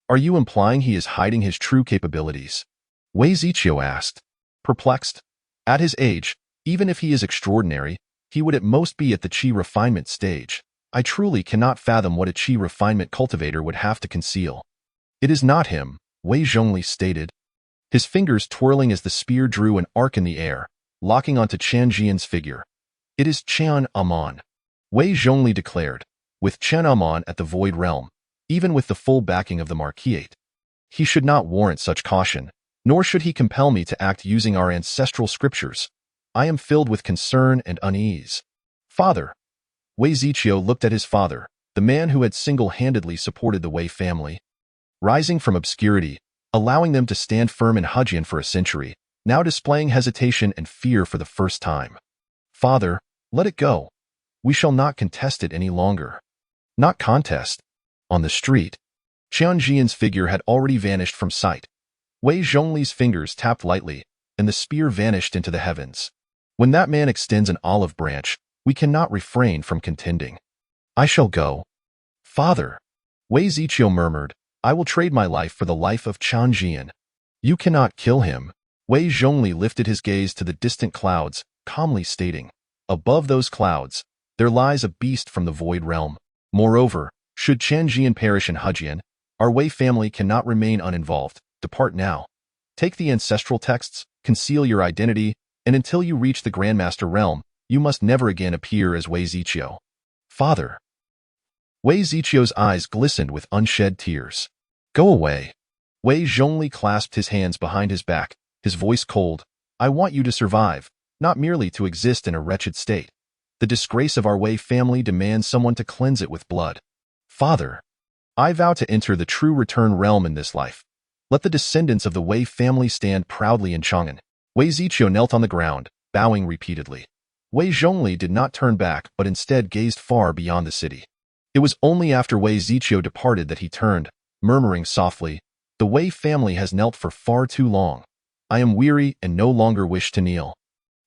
Are you implying he is hiding his true capabilities? Wei Ziqiu asked, perplexed. At his age, even if he is extraordinary, he would at most be at the qi refinement stage. I truly cannot fathom what a qi refinement cultivator would have to conceal. It is not him, Wei Zhongli stated, his fingers twirling as the spear drew an arc in the air, locking onto Chen Zhian's figure. It is Chen Amon, Wei Zhongli declared, with Chen Amon at the Void Realm, even with the full backing of the Marquisate. He should not warrant such caution, nor should he compel me to act using our ancestral scriptures. I am filled with concern and unease. Father. Wei Ziqiu looked at his father, the man who had single-handedly supported the Wei family. Rising from obscurity, allowing them to stand firm in Hejian for a century, now displaying hesitation and fear for the first time. Father, let it go. We shall not contest it any longer. Not contest. On the street, Chen Zhian's figure had already vanished from sight. Wei Zhongli's fingers tapped lightly, and the spear vanished into the heavens. When that man extends an olive branch, we cannot refrain from contending. I shall go. Father. Wei Ziqiu murmured, I will trade my life for the life of Chen Zhian. You cannot kill him. Wei Zhongli lifted his gaze to the distant clouds, calmly stating, above those clouds, there lies a beast from the Void Realm. Moreover, should Chen Zhian perish in Hejian, our Wei family cannot remain uninvolved. Depart now. Take the ancestral texts, conceal your identity, and until you reach the Grandmaster realm, you must never again appear as Wei Ziqiu. Father. Wei Ziqiu's eyes glistened with unshed tears. Go away. Wei Zhongli clasped his hands behind his back, his voice cold. I want you to survive, not merely to exist in a wretched state. The disgrace of our Wei family demands someone to cleanse it with blood. Father. I vow to enter the true return realm in this life. Let the descendants of the Wei family stand proudly in Chang'an. Wei Ziqiu knelt on the ground, bowing repeatedly. Wei Zhongli did not turn back but instead gazed far beyond the city. It was only after Wei Ziqiu departed that he turned, murmuring softly, the Wei family has knelt for far too long. I am weary and no longer wish to kneel.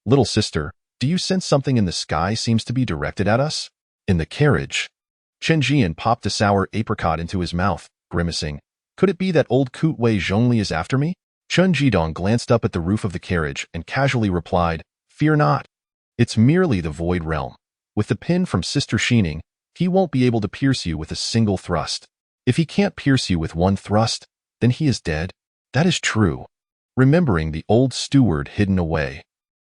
Little sister, do you sense something in the sky seems to be directed at us? In the carriage. Chen Zhian popped a sour apricot into his mouth, grimacing. Could it be that old coot Wei Zhongli is after me? Chen Zhidong glanced up at the roof of the carriage and casually replied, Fear not. It's merely the Void Realm. With the pin from Sister Xining, he won't be able to pierce you with a single thrust. If he can't pierce you with one thrust, then he is dead. That is true. Remembering the old steward hidden away.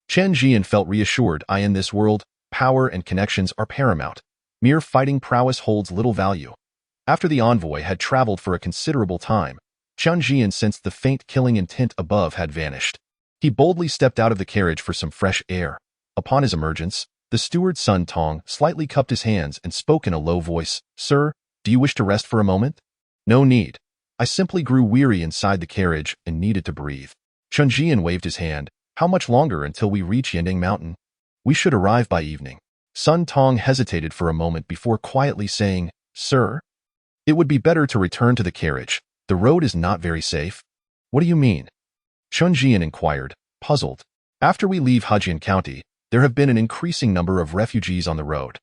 Chen Zhian felt reassured. In this world, power and connections are paramount. Mere fighting prowess holds little value. After the envoy had traveled for a considerable time, Chen Zhian sensed the faint killing intent above had vanished. He boldly stepped out of the carriage for some fresh air. Upon his emergence, the steward's son Tang slightly cupped his hands and spoke in a low voice, Sir, do you wish to rest for a moment? No need. I simply grew weary inside the carriage and needed to breathe. Chen Zhian waved his hand. How much longer until we reach Yending Mountain? We should arrive by evening. Sun Tang hesitated for a moment before quietly saying, Sir, it would be better to return to the carriage. The road is not very safe. What do you mean? Chen Zhian inquired, puzzled. After we leave Hejian County, there have been an increasing number of refugees on the road.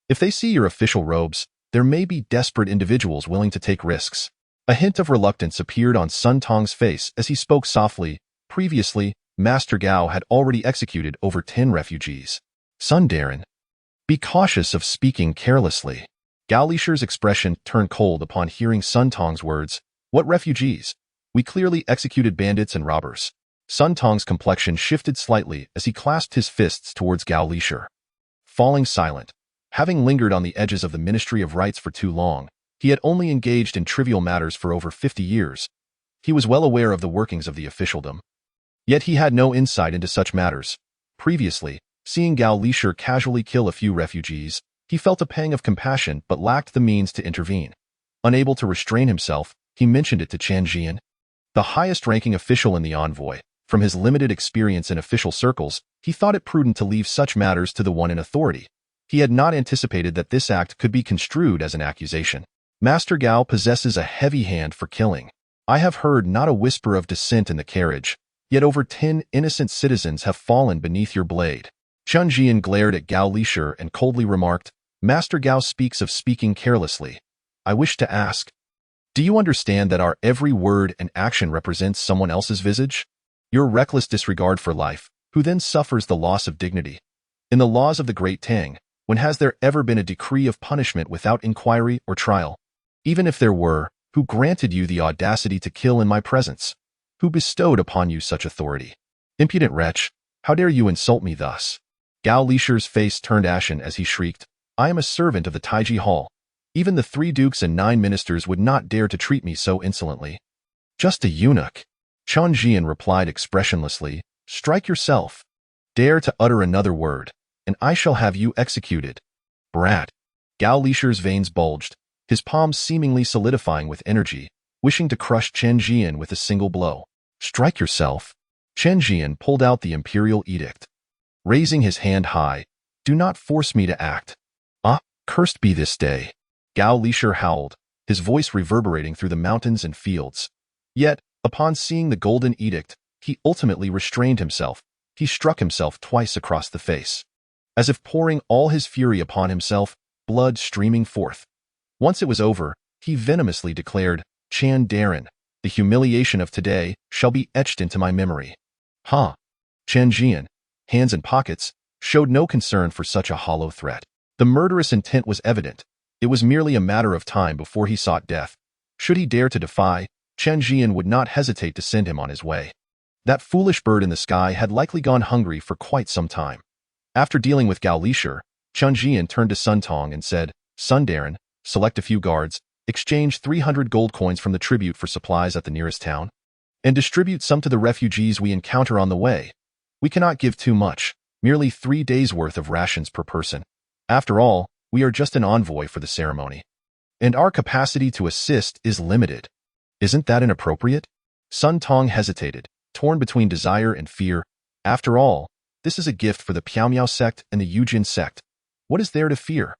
If they see your official robes, there may be desperate individuals willing to take risks. A hint of reluctance appeared on Sun Tang's face as he spoke softly. Previously, Master Gao had already executed over 10 refugees. Sun Darren. Be cautious of speaking carelessly. Gao Lisher's expression turned cold upon hearing Sun Tang's words. What refugees? We clearly executed bandits and robbers. Sun Tang's complexion shifted slightly as he clasped his fists towards Gao Lisher. Falling silent. Having lingered on the edges of the Ministry of Rights for too long, he had only engaged in trivial matters for over 50 years. He was well aware of the workings of the officialdom. Yet he had no insight into such matters. Previously, seeing Gao Lisher casually kill a few refugees, he felt a pang of compassion but lacked the means to intervene. Unable to restrain himself, he mentioned it to Chen Zhian. The highest-ranking official in the envoy, from his limited experience in official circles, he thought it prudent to leave such matters to the one in authority. He had not anticipated that this act could be construed as an accusation. Master Gao possesses a heavy hand for killing. I have heard not a whisper of dissent in the carriage, yet over 10 innocent citizens have fallen beneath your blade. Chen Zhian glared at Gao Lisher and coldly remarked, Master Gao speaks of speaking carelessly. I wish to ask, do you understand that our every word and action represents someone else's visage? Your reckless disregard for life, who then suffers the loss of dignity. In the laws of the Great Tang, When has there ever been a decree of punishment without inquiry or trial? Even if there were, who granted you the audacity to kill in my presence? Who bestowed upon you such authority? Impudent wretch, how dare you insult me thus? Gao Lisher's face turned ashen as he shrieked, I am a servant of the Taiji Hall. Even the 3 dukes and 9 ministers would not dare to treat me so insolently. Just a eunuch. Chen Zhian replied expressionlessly, strike yourself. Dare to utter another word, and I shall have you executed. Brat. Gao Lisher's veins bulged, his palms seemingly solidifying with energy, wishing to crush Chen Zhian with a single blow. Strike yourself. Chen Zhian pulled out the imperial edict. Raising his hand high, do not force me to act. Ah, cursed be this day. Gao Lisher howled, his voice reverberating through the mountains and fields. Yet, upon seeing the golden edict, he ultimately restrained himself. He struck himself twice across the face. As if pouring all his fury upon himself, blood streaming forth. Once it was over, he venomously declared, Chan Darren, the humiliation of today shall be etched into my memory. Ha! Chen Zhian, hands in pockets, showed no concern for such a hollow threat. The murderous intent was evident. It was merely a matter of time before he sought death. Should he dare to defy, Chen Zhian would not hesitate to send him on his way. That foolish bird in the sky had likely gone hungry for quite some time. After dealing with Gao Lisher, Chen Zhian turned to Sun Tang and said, Sun Darren, select a few guards, exchange 300 gold coins from the tribute for supplies at the nearest town, and distribute some to the refugees we encounter on the way. We cannot give too much, merely 3 days' worth of rations per person. After all, we are just an envoy for the ceremony. And our capacity to assist is limited. Isn't that inappropriate? Sun Tang hesitated, torn between desire and fear. After all, this is a gift for the Piaomiao sect and the Yujin sect. What is there to fear?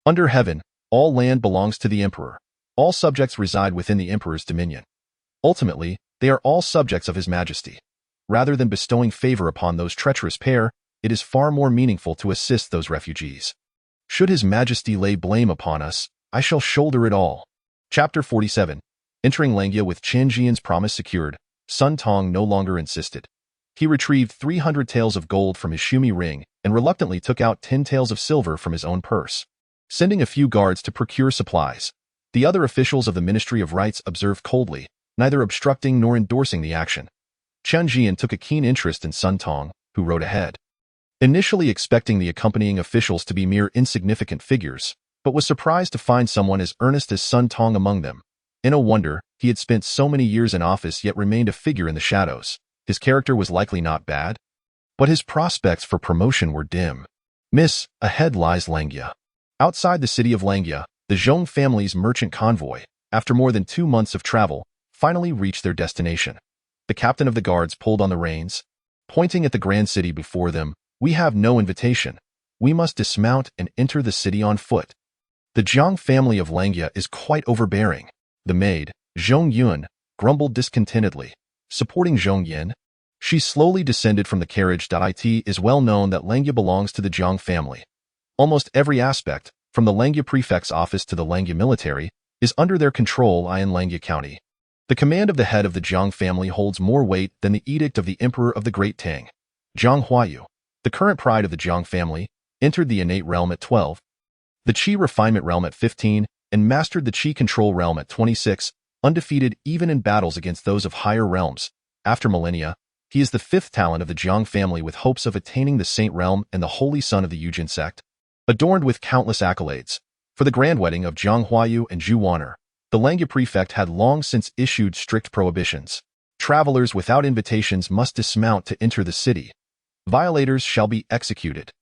Under heaven, all land belongs to the emperor. All subjects reside within the emperor's dominion. Ultimately, they are all subjects of his majesty. Rather than bestowing favor upon those treacherous pair, it is far more meaningful to assist those refugees. Should his majesty lay blame upon us, I shall shoulder it all. Chapter 47. Entering Langia with Chen Zhian's promise secured, Sun Tang no longer insisted. He retrieved 300 taels of gold from his Shumi ring and reluctantly took out 10 taels of silver from his own purse. Sending a few guards to procure supplies, the other officials of the Ministry of Rites observed coldly, neither obstructing nor endorsing the action. Chen Zhian took a keen interest in Sun Tang, who rode ahead. Initially expecting the accompanying officials to be mere insignificant figures, but was surprised to find someone as earnest as Sun Tang among them. In a wonder, he had spent so many years in office yet remained a figure in the shadows. His character was likely not bad, but his prospects for promotion were dim. Miss, ahead lies Langia. Outside the city of Langia, the Zhong family's merchant convoy, after more than 2 months of travel, finally reached their destination. The captain of the guards pulled on the reins, pointing at the grand city before them. We have no invitation. We must dismount and enter the city on foot. The Zhang family of Langia is quite overbearing. The maid, Zhong Yun, grumbled discontentedly. Supporting Zhong Yin, she slowly descended from the carriage. It is well known that Langia belongs to the Zhang family. Almost every aspect, from the Langia prefect's office to the Langia military, is under their control in Langia County. The command of the head of the Zhang family holds more weight than the edict of the emperor of the Great Tang. Zhang Huayu, the current pride of the Zhang family, entered the innate realm at 12, the Qi refinement realm at 15, and mastered the Qi control realm at 26, undefeated even in battles against those of higher realms. After millennia, he is the 5th talent of the Zhang family with hopes of attaining the Saint Realm and the Holy Son of the Yujin sect. Adorned with countless accolades, for the grand wedding of Zhang Huayu and Zhu Wan'er, the Langia prefect had long since issued strict prohibitions. Travelers without invitations must dismount to enter the city. Violators shall be executed.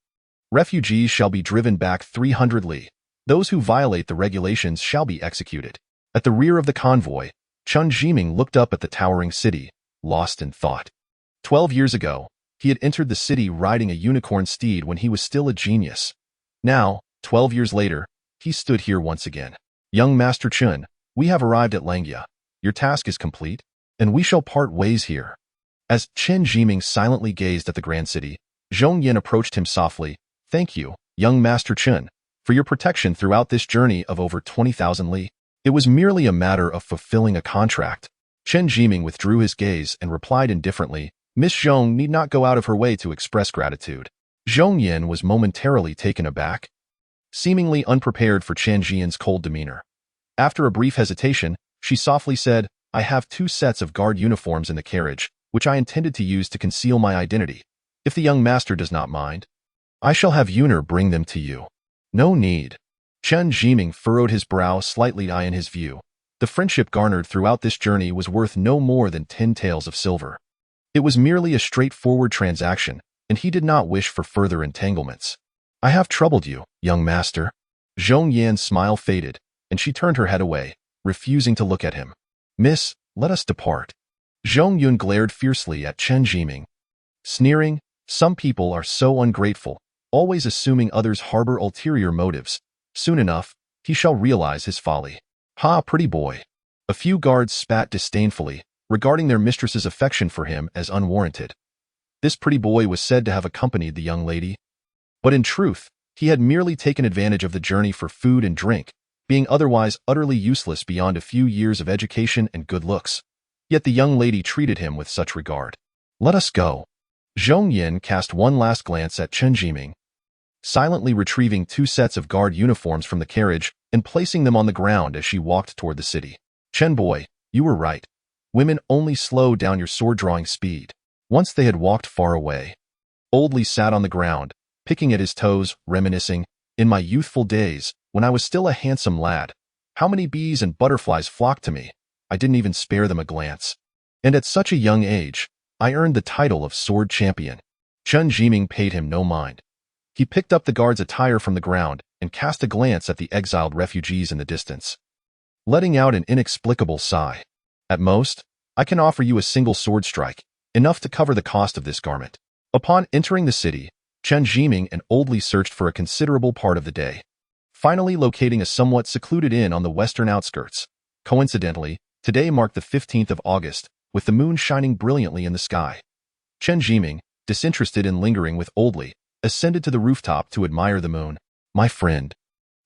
Refugees shall be driven back 300 li. Those who violate the regulations shall be executed. At the rear of the convoy, Chen Zhiming looked up at the towering city, lost in thought. 12 years ago, he had entered the city riding a unicorn steed when he was still a genius. Now, 12 years later, he stood here once again. Young Master Chen, we have arrived at Langia. Your task is complete, and we shall part ways here. As Chen Zhiming silently gazed at the grand city, Zhong Yin approached him softly. Thank you, young Master Chen, for your protection throughout this journey of over 20,000 li. It was merely a matter of fulfilling a contract. Chen Zhiming withdrew his gaze and replied indifferently, Miss Zhong need not go out of her way to express gratitude. Zhong Yin was momentarily taken aback. seemingly unprepared for Chen Zhian's cold demeanor. After a brief hesitation, she softly said, I have 2 sets of guard uniforms in the carriage, which I intended to use to conceal my identity. If the young master does not mind, I shall have Yuner bring them to you. No need. Chen Zhiming furrowed his brow slightly in his view. The friendship garnered throughout this journey was worth no more than 10 taels of silver. It was merely a straightforward transaction, and he did not wish for further entanglements. I have troubled you, young master. Zhong Yan's smile faded, and she turned her head away, refusing to look at him. Miss, let us depart. Zhong Yun glared fiercely at Chen Zhiming, sneering, some people are so ungrateful, always assuming others harbor ulterior motives. Soon enough, he shall realize his folly. Ha, pretty boy. A few guards spat disdainfully, regarding their mistress's affection for him as unwarranted. This pretty boy was said to have accompanied the young lady, but in truth, he had merely taken advantage of the journey for food and drink, being otherwise utterly useless beyond a few years of education and good looks. Yet the young lady treated him with such regard. Let us go. Zhong Yin cast one last glance at Chen Zhiming, silently retrieving 2 sets of guard uniforms from the carriage and placing them on the ground as she walked toward the city. Chen boy, you were right. Women only slow down your sword-drawing speed. Once they had walked far away, Oldly sat on the ground, picking at his toes, reminiscing, in my youthful days, when I was still a handsome lad, how many bees and butterflies flocked to me. I didn't even spare them a glance. And at such a young age, I earned the title of sword champion. Chen Zhiming paid him no mind. He picked up the guard's attire from the ground and cast a glance at the exiled refugees in the distance, letting out an inexplicable sigh. At most, I can offer you a single sword strike, enough to cover the cost of this garment. Upon entering the city, Chen Zhiming and Oldly searched for a considerable part of the day, finally locating a somewhat secluded inn on the western outskirts. Coincidentally, today marked the 15th of August, with the moon shining brilliantly in the sky. Chen Zhiming, disinterested in lingering with Oldly, ascended to the rooftop to admire the moon. My friend,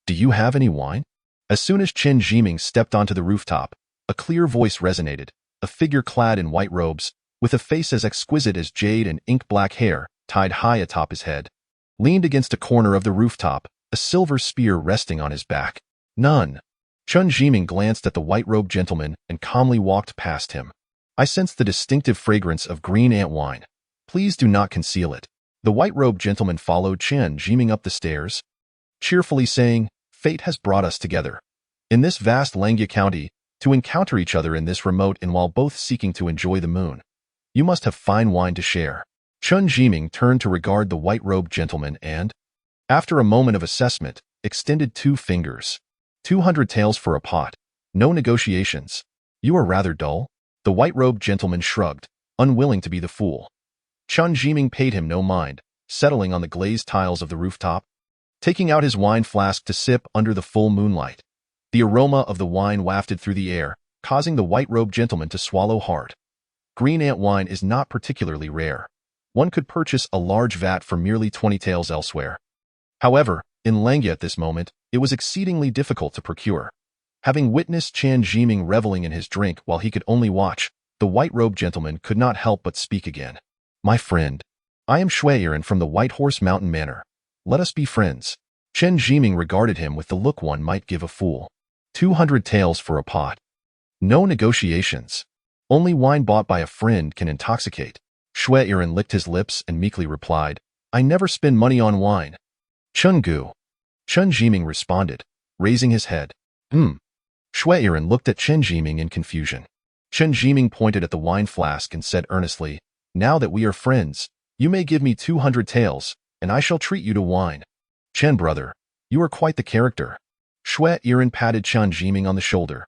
do you have any wine? As soon as Chen Zhiming stepped onto the rooftop, a clear voice resonated, a figure clad in white robes, with a face as exquisite as jade and ink-black hair, tied high atop his head, leaned against a corner of the rooftop, a silver spear resting on his back. None. Chen Zhiming glanced at the white-robed gentleman and calmly walked past him. I sensed the distinctive fragrance of green ant wine. Please do not conceal it. The white-robed gentleman followed Chen Zhiming up the stairs, cheerfully saying, Fate has brought us together. In this vast Langya County, to encounter each other in this remote and while both seeking to enjoy the moon. You must have fine wine to share. Chen Zhiming turned to regard the white-robed gentleman and, after a moment of assessment, extended 2 fingers. 200 taels for a pot. No negotiations. You are rather dull. The white-robed gentleman shrugged, unwilling to be the fool. Chen Zhiming paid him no mind, settling on the glazed tiles of the rooftop, taking out his wine flask to sip under the full moonlight. The aroma of the wine wafted through the air, causing the white-robed gentleman to swallow hard. Green ant wine is not particularly rare. One could purchase a large vat for merely 20 taels elsewhere. However, in Langya at this moment, it was exceedingly difficult to procure. Having witnessed Chen Zhiming reveling in his drink while he could only watch, the white-robed gentleman could not help but speak again. My friend, I am Shuiran from the White Horse Mountain Manor. Let us be friends. Chen Zhiming regarded him with the look one might give a fool. 200 taels for a pot. No negotiations. Only wine bought by a friend can intoxicate. Shuiran licked his lips and meekly replied, I never spend money on wine. Chungu. Chen Zhiming responded, raising his head. Shuiran looked at Chen Zhiming in confusion. Chen Zhiming pointed at the wine flask and said earnestly, Now that we are friends, you may give me 200 taels, and I shall treat you to wine. Chen brother, you are quite the character. Shuiran patted Chen Zhiming on the shoulder,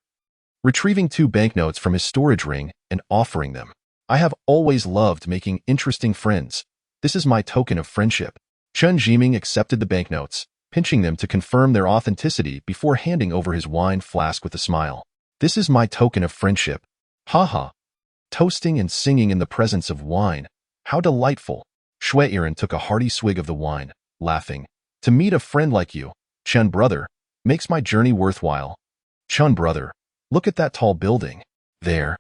retrieving 2 banknotes from his storage ring and offering them. I have always loved making interesting friends. This is my token of friendship. Chen Zhiming accepted the banknotes, pinching them to confirm their authenticity before handing over his wine flask with a smile. This is my token of friendship. Ha. Toasting and singing in the presence of wine. How delightful. Shuiran took a hearty swig of the wine, laughing. To meet a friend like you, Chen brother, makes my journey worthwhile. Chen brother, look at that tall building. There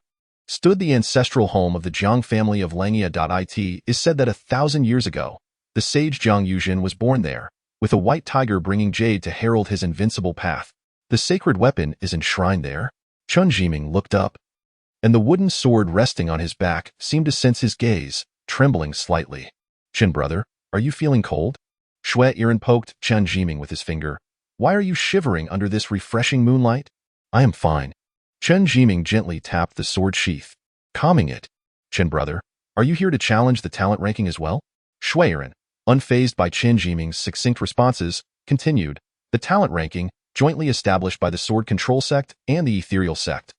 stood the ancestral home of the Jiang family of Langya. It is said that 1,000 years ago, the sage Jiang Yuzhen was born there, with a white tiger bringing jade to herald his invincible path. The sacred weapon is enshrined there. Chen Zhian looked up, and the wooden sword resting on his back seemed to sense his gaze, trembling slightly. Chen brother, are you feeling cold? Shui Yiren poked Chen Zhian with his finger. Why are you shivering under this refreshing moonlight? I am fine. Chen Zhian gently tapped the sword sheath, calming it. Chen brother, are you here to challenge the talent ranking as well? Shui Yiren, unfazed by Chen Zhian's succinct responses, continued. The talent ranking, jointly established by the Sword Control Sect and the Ethereal Sect,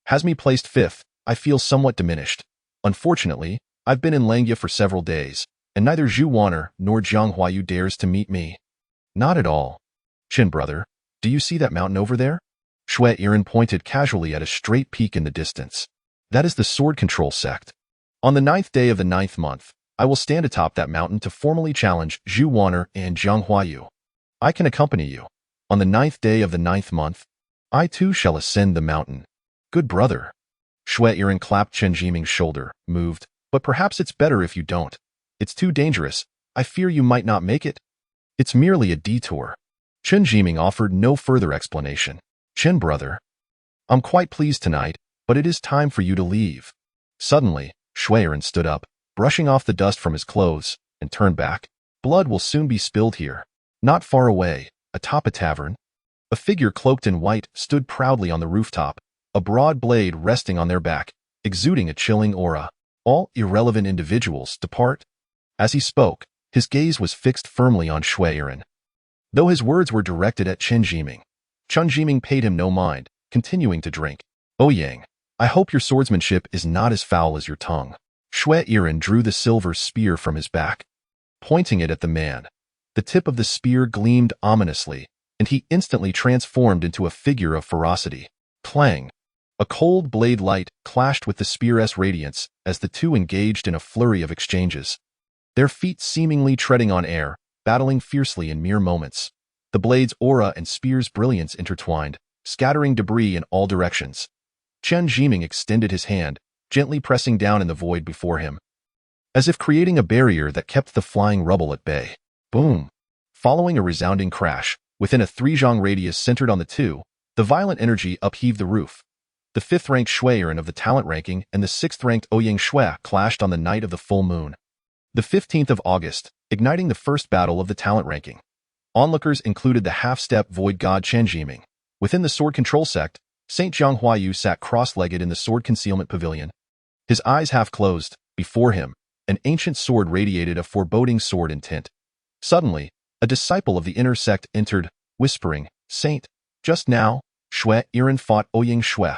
has me placed 5th. I feel somewhat diminished. Unfortunately, I've been in Langya for several days, and neither Zhu Wan'er nor Jiang Huayu dares to meet me. Not at all. Chen brother, do you see that mountain over there? Shui Yiren pointed casually at a straight peak in the distance. That is the Sword Control Sect. On the 9th day of the 9th month, I will stand atop that mountain to formally challenge Zhu Wan'er and Jiang Huayu. I can accompany you. On the 9th day of the 9th month, I too shall ascend the mountain. Good brother. Shui Yiren clapped Chen Zhian's shoulder, moved, but perhaps it's better if you don't. It's too dangerous. I fear you might not make it. It's merely a detour. Chen Zhian offered no further explanation. Chen brother, I'm quite pleased tonight, but it is time for you to leave. Suddenly, Shui Yiren stood up, brushing off the dust from his clothes, and turned back. Blood will soon be spilled here. Not far away, atop a tavern, a figure cloaked in white stood proudly on the rooftop, a broad blade resting on their back, exuding a chilling aura. All irrelevant individuals depart. As he spoke, his gaze was fixed firmly on Shui Yiren. Though his words were directed at Chen Zhian paid him no mind, continuing to drink. Oh Yang, I hope your swordsmanship is not as foul as your tongue. Shui Yiren drew the silver spear from his back, pointing it at the man. The tip of the spear gleamed ominously, and he instantly transformed into a figure of ferocity. Clang! A cold blade light clashed with the spear's radiance as the two engaged in a flurry of exchanges, their feet seemingly treading on air, battling fiercely in mere moments. The blade's aura and spear's brilliance intertwined, scattering debris in all directions. Chen Zhian extended his hand, gently pressing down in the void before him, as if creating a barrier that kept the flying rubble at bay. Boom! Following a resounding crash, within a 3-zhang radius centered on the two, the violent energy upheaved the roof. The 5th-ranked Shui Yiren of the talent ranking and the 6th-ranked Ouyang Shui clashed on the night of the full moon, the 15th of August, igniting the first battle of the talent ranking. Onlookers included the half-step void god Chen Zhian. Within the Sword Control Sect, Saint Jiang Huayu sat cross-legged in the Sword Concealment Pavilion, his eyes half closed. Before him, an ancient sword radiated a foreboding sword intent. Suddenly, a disciple of the inner sect entered, whispering, Saint, just now, Shui Yiren fought Ouyang Shui.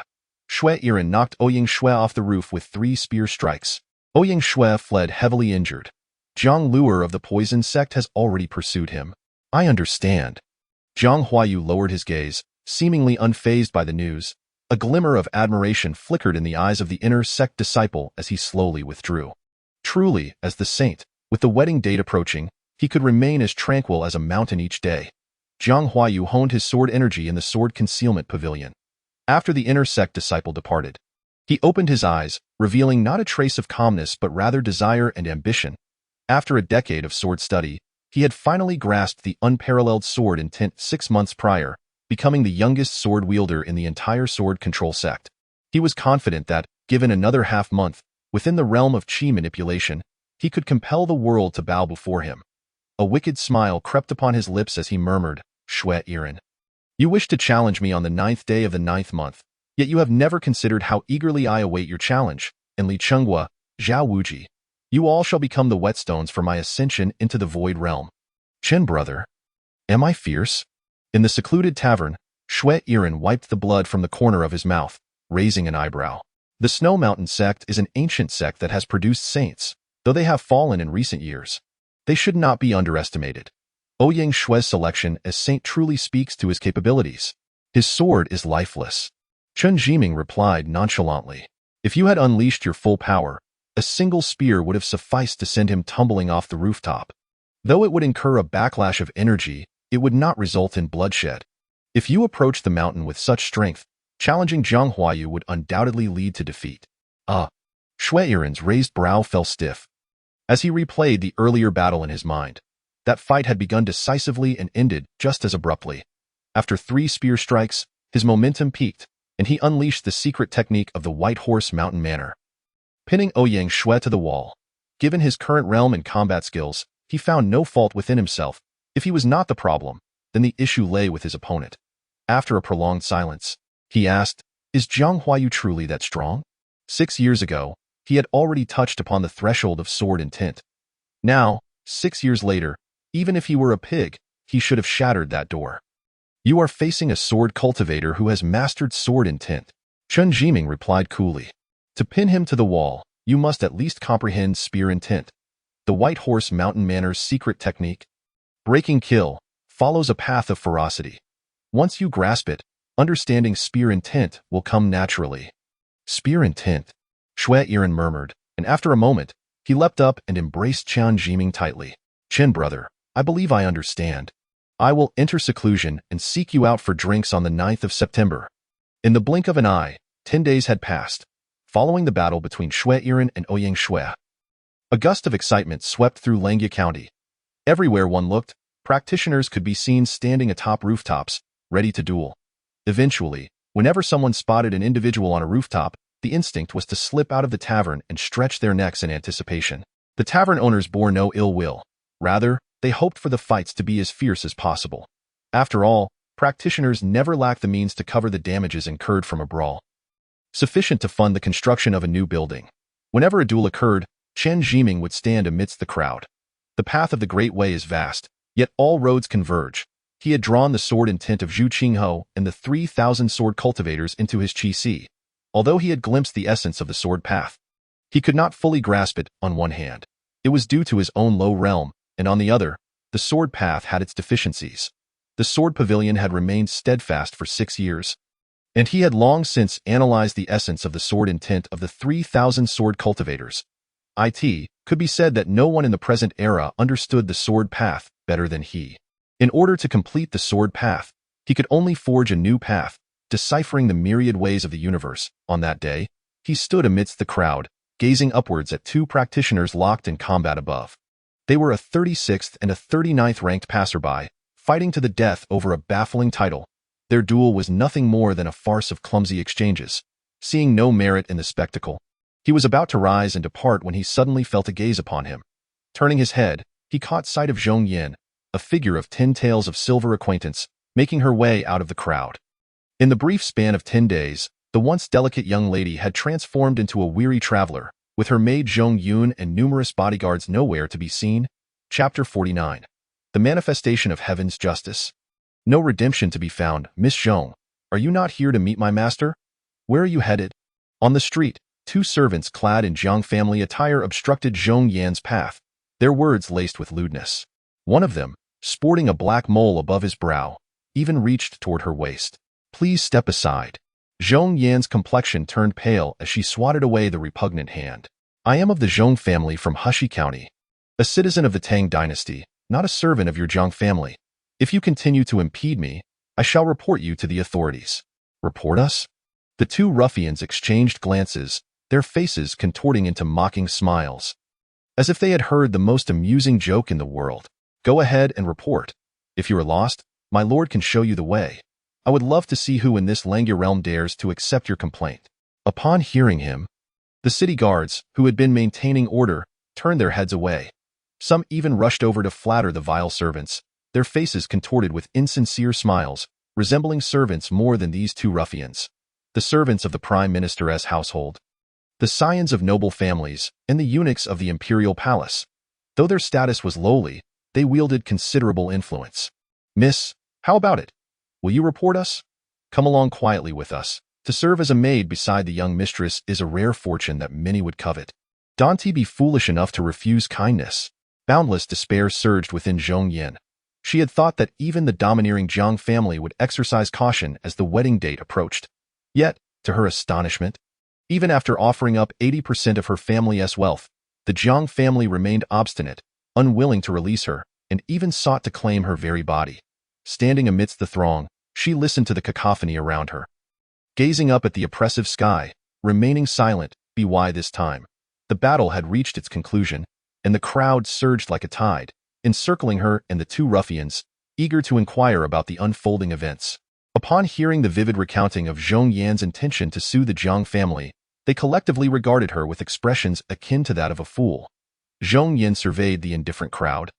Shui Yiren knocked Ouyang Shui off the roof with 3 spear strikes. Ouyang Shui fled heavily injured. Jiang Luer of the poison sect has already pursued him. I understand. Jiang Huayu lowered his gaze, seemingly unfazed by the news. A glimmer of admiration flickered in the eyes of the inner sect disciple as he slowly withdrew. Truly, as the saint, with the wedding date approaching, he could remain as tranquil as a mountain each day. Jiang Huayu honed his sword energy in the Sword Concealment Pavilion. After the inner sect disciple departed, he opened his eyes, revealing not a trace of calmness but rather desire and ambition. After a decade of sword study, he had finally grasped the unparalleled sword intent 6 months prior, becoming the youngest sword wielder in the entire Sword Control Sect. He was confident that, given another half-month, within the realm of chi manipulation, he could compel the world to bow before him. A wicked smile crept upon his lips as he murmured, Shui Yiren, you wish to challenge me on the 9th day of the 9th month, yet you have never considered how eagerly I await your challenge, and Li Chenghua, Zhao Wuji. You all shall become the whetstones for my ascension into the void realm. Chen brother, am I fierce? In the secluded tavern, Shui Yiren wiped the blood from the corner of his mouth, raising an eyebrow. The Snow Mountain sect is an ancient sect that has produced saints, though they have fallen in recent years. They should not be underestimated. Ouyang Shui's selection as saint truly speaks to his capabilities. His sword is lifeless. Chen Zhian replied nonchalantly. If you had unleashed your full power, a single spear would have sufficed to send him tumbling off the rooftop. Though it would incur a backlash of energy, it would not result in bloodshed. If you approach the mountain with such strength, challenging Jiang Huayu would undoubtedly lead to defeat. Shui Yiren's raised brow fell stiff as he replayed the earlier battle in his mind. That fight had begun decisively and ended just as abruptly. After 3 spear strikes, his momentum peaked, and he unleashed the secret technique of the White Horse Mountain Manor. Pinning Ouyang Shui to the wall. Given his current realm and combat skills, he found no fault within himself. If he was not the problem, then the issue lay with his opponent. After a prolonged silence, he asked, "Is Jiang Huayu truly that strong?" 6 years ago, he had already touched upon the threshold of sword intent. Now, 6 years later, even if he were a pig, he should have shattered that door. "You are facing a sword cultivator who has mastered sword intent," Chen Zhian replied coolly. "To pin him to the wall, you must at least comprehend spear intent. The White Horse Mountain Manor's secret technique, breaking kill, follows a path of ferocity. Once you grasp it, understanding spear intent will come naturally." "Spear intent," Shui Yiren murmured, and after a moment, he leapt up and embraced Chen Zhian tightly. "Chen brother, I believe I understand. I will enter seclusion and seek you out for drinks on the 9th of September." In the blink of an eye, 10 days had passed, following the battle between Shui Yiren and Ouyang Shui. A gust of excitement swept through Langia County. Everywhere one looked, practitioners could be seen standing atop rooftops, ready to duel. Eventually, whenever someone spotted an individual on a rooftop, the instinct was to slip out of the tavern and stretch their necks in anticipation. The tavern owners bore no ill will. Rather, they hoped for the fights to be as fierce as possible. After all, practitioners never lack the means to cover the damages incurred from a brawl. Sufficient to fund the construction of a new building. Whenever a duel occurred, Chen Zhian would stand amidst the crowd. The path of the Great Way is vast, yet all roads converge. He had drawn the sword intent of Zhu Qinghe and the 3,000 sword cultivators into his qi. Although he had glimpsed the essence of the sword path, he could not fully grasp it. On one hand, it was due to his own low realm, and on the other, the sword path had its deficiencies. The sword pavilion had remained steadfast for 6 years, and he had long since analyzed the essence of the sword intent of the 3,000 sword cultivators. It could be said that no one in the present era understood the sword path better than he. In order to complete the sword path, he could only forge a new path, deciphering the myriad ways of the universe. On that day, he stood amidst the crowd, gazing upwards at 2 practitioners locked in combat above. They were a 36th and a 39th ranked passerby, fighting to the death over a baffling title. Their duel was nothing more than a farce of clumsy exchanges. Seeing no merit in the spectacle, he was about to rise and depart when he suddenly felt a gaze upon him. Turning his head, he caught sight of Zhong Yin, a figure of 10 taels of silver acquaintance, making her way out of the crowd. In the brief span of 10 days, the once delicate young lady had transformed into a weary traveler, with her maid Zhong Yun and numerous bodyguards nowhere to be seen. Chapter 49. The Manifestation of Heaven's Justice. No redemption to be found. "Miss Zhong, are you not here to meet my master? Where are you headed?" On the street, 2 servants clad in Jiang family attire obstructed Zhong Yan's path, their words laced with lewdness. One of them, sporting a black mole above his brow, even reached toward her waist. "Please step aside." Zhong Yan's complexion turned pale as she swatted away the repugnant hand. "I am of the Zhong family from Hushi County, a citizen of the Tang dynasty, not a servant of your Jiang family. If you continue to impede me, I shall report you to the authorities." "Report us?" The 2 ruffians exchanged glances, their faces contorting into mocking smiles, as if they had heard the most amusing joke in the world. "Go ahead and report. If you are lost, my lord can show you the way. I would love to see who in this Langia realm dares to accept your complaint." Upon hearing him, the city guards, who had been maintaining order, turned their heads away. Some even rushed over to flatter the vile servants, their faces contorted with insincere smiles, resembling servants more than these 2 ruffians. The servants of the Prime Minister's household, the scions of noble families, and the eunuchs of the imperial palace. Though their status was lowly, they wielded considerable influence. "Miss, how about it? Will you report us? Come along quietly with us. To serve as a maid beside the young mistress is a rare fortune that many would covet. Don't be foolish enough to refuse kindness." Boundless despair surged within Zhong Yin. She had thought that even the domineering Jiang family would exercise caution as the wedding date approached. Yet, to her astonishment, even after offering up 80% of her family's wealth, the Jiang family remained obstinate, unwilling to release her, and even sought to claim her very body. Standing amidst the throng, she listened to the cacophony around her. Gazing up at the oppressive sky, remaining silent, by this time, the battle had reached its conclusion, and the crowd surged like a tide, encircling her and the two ruffians, eager to inquire about the unfolding events. Upon hearing the vivid recounting of Zhong Yan's intention to sue the Jiang family, they collectively regarded her with expressions akin to that of a fool. Zhong Yan surveyed the indifferent crowd.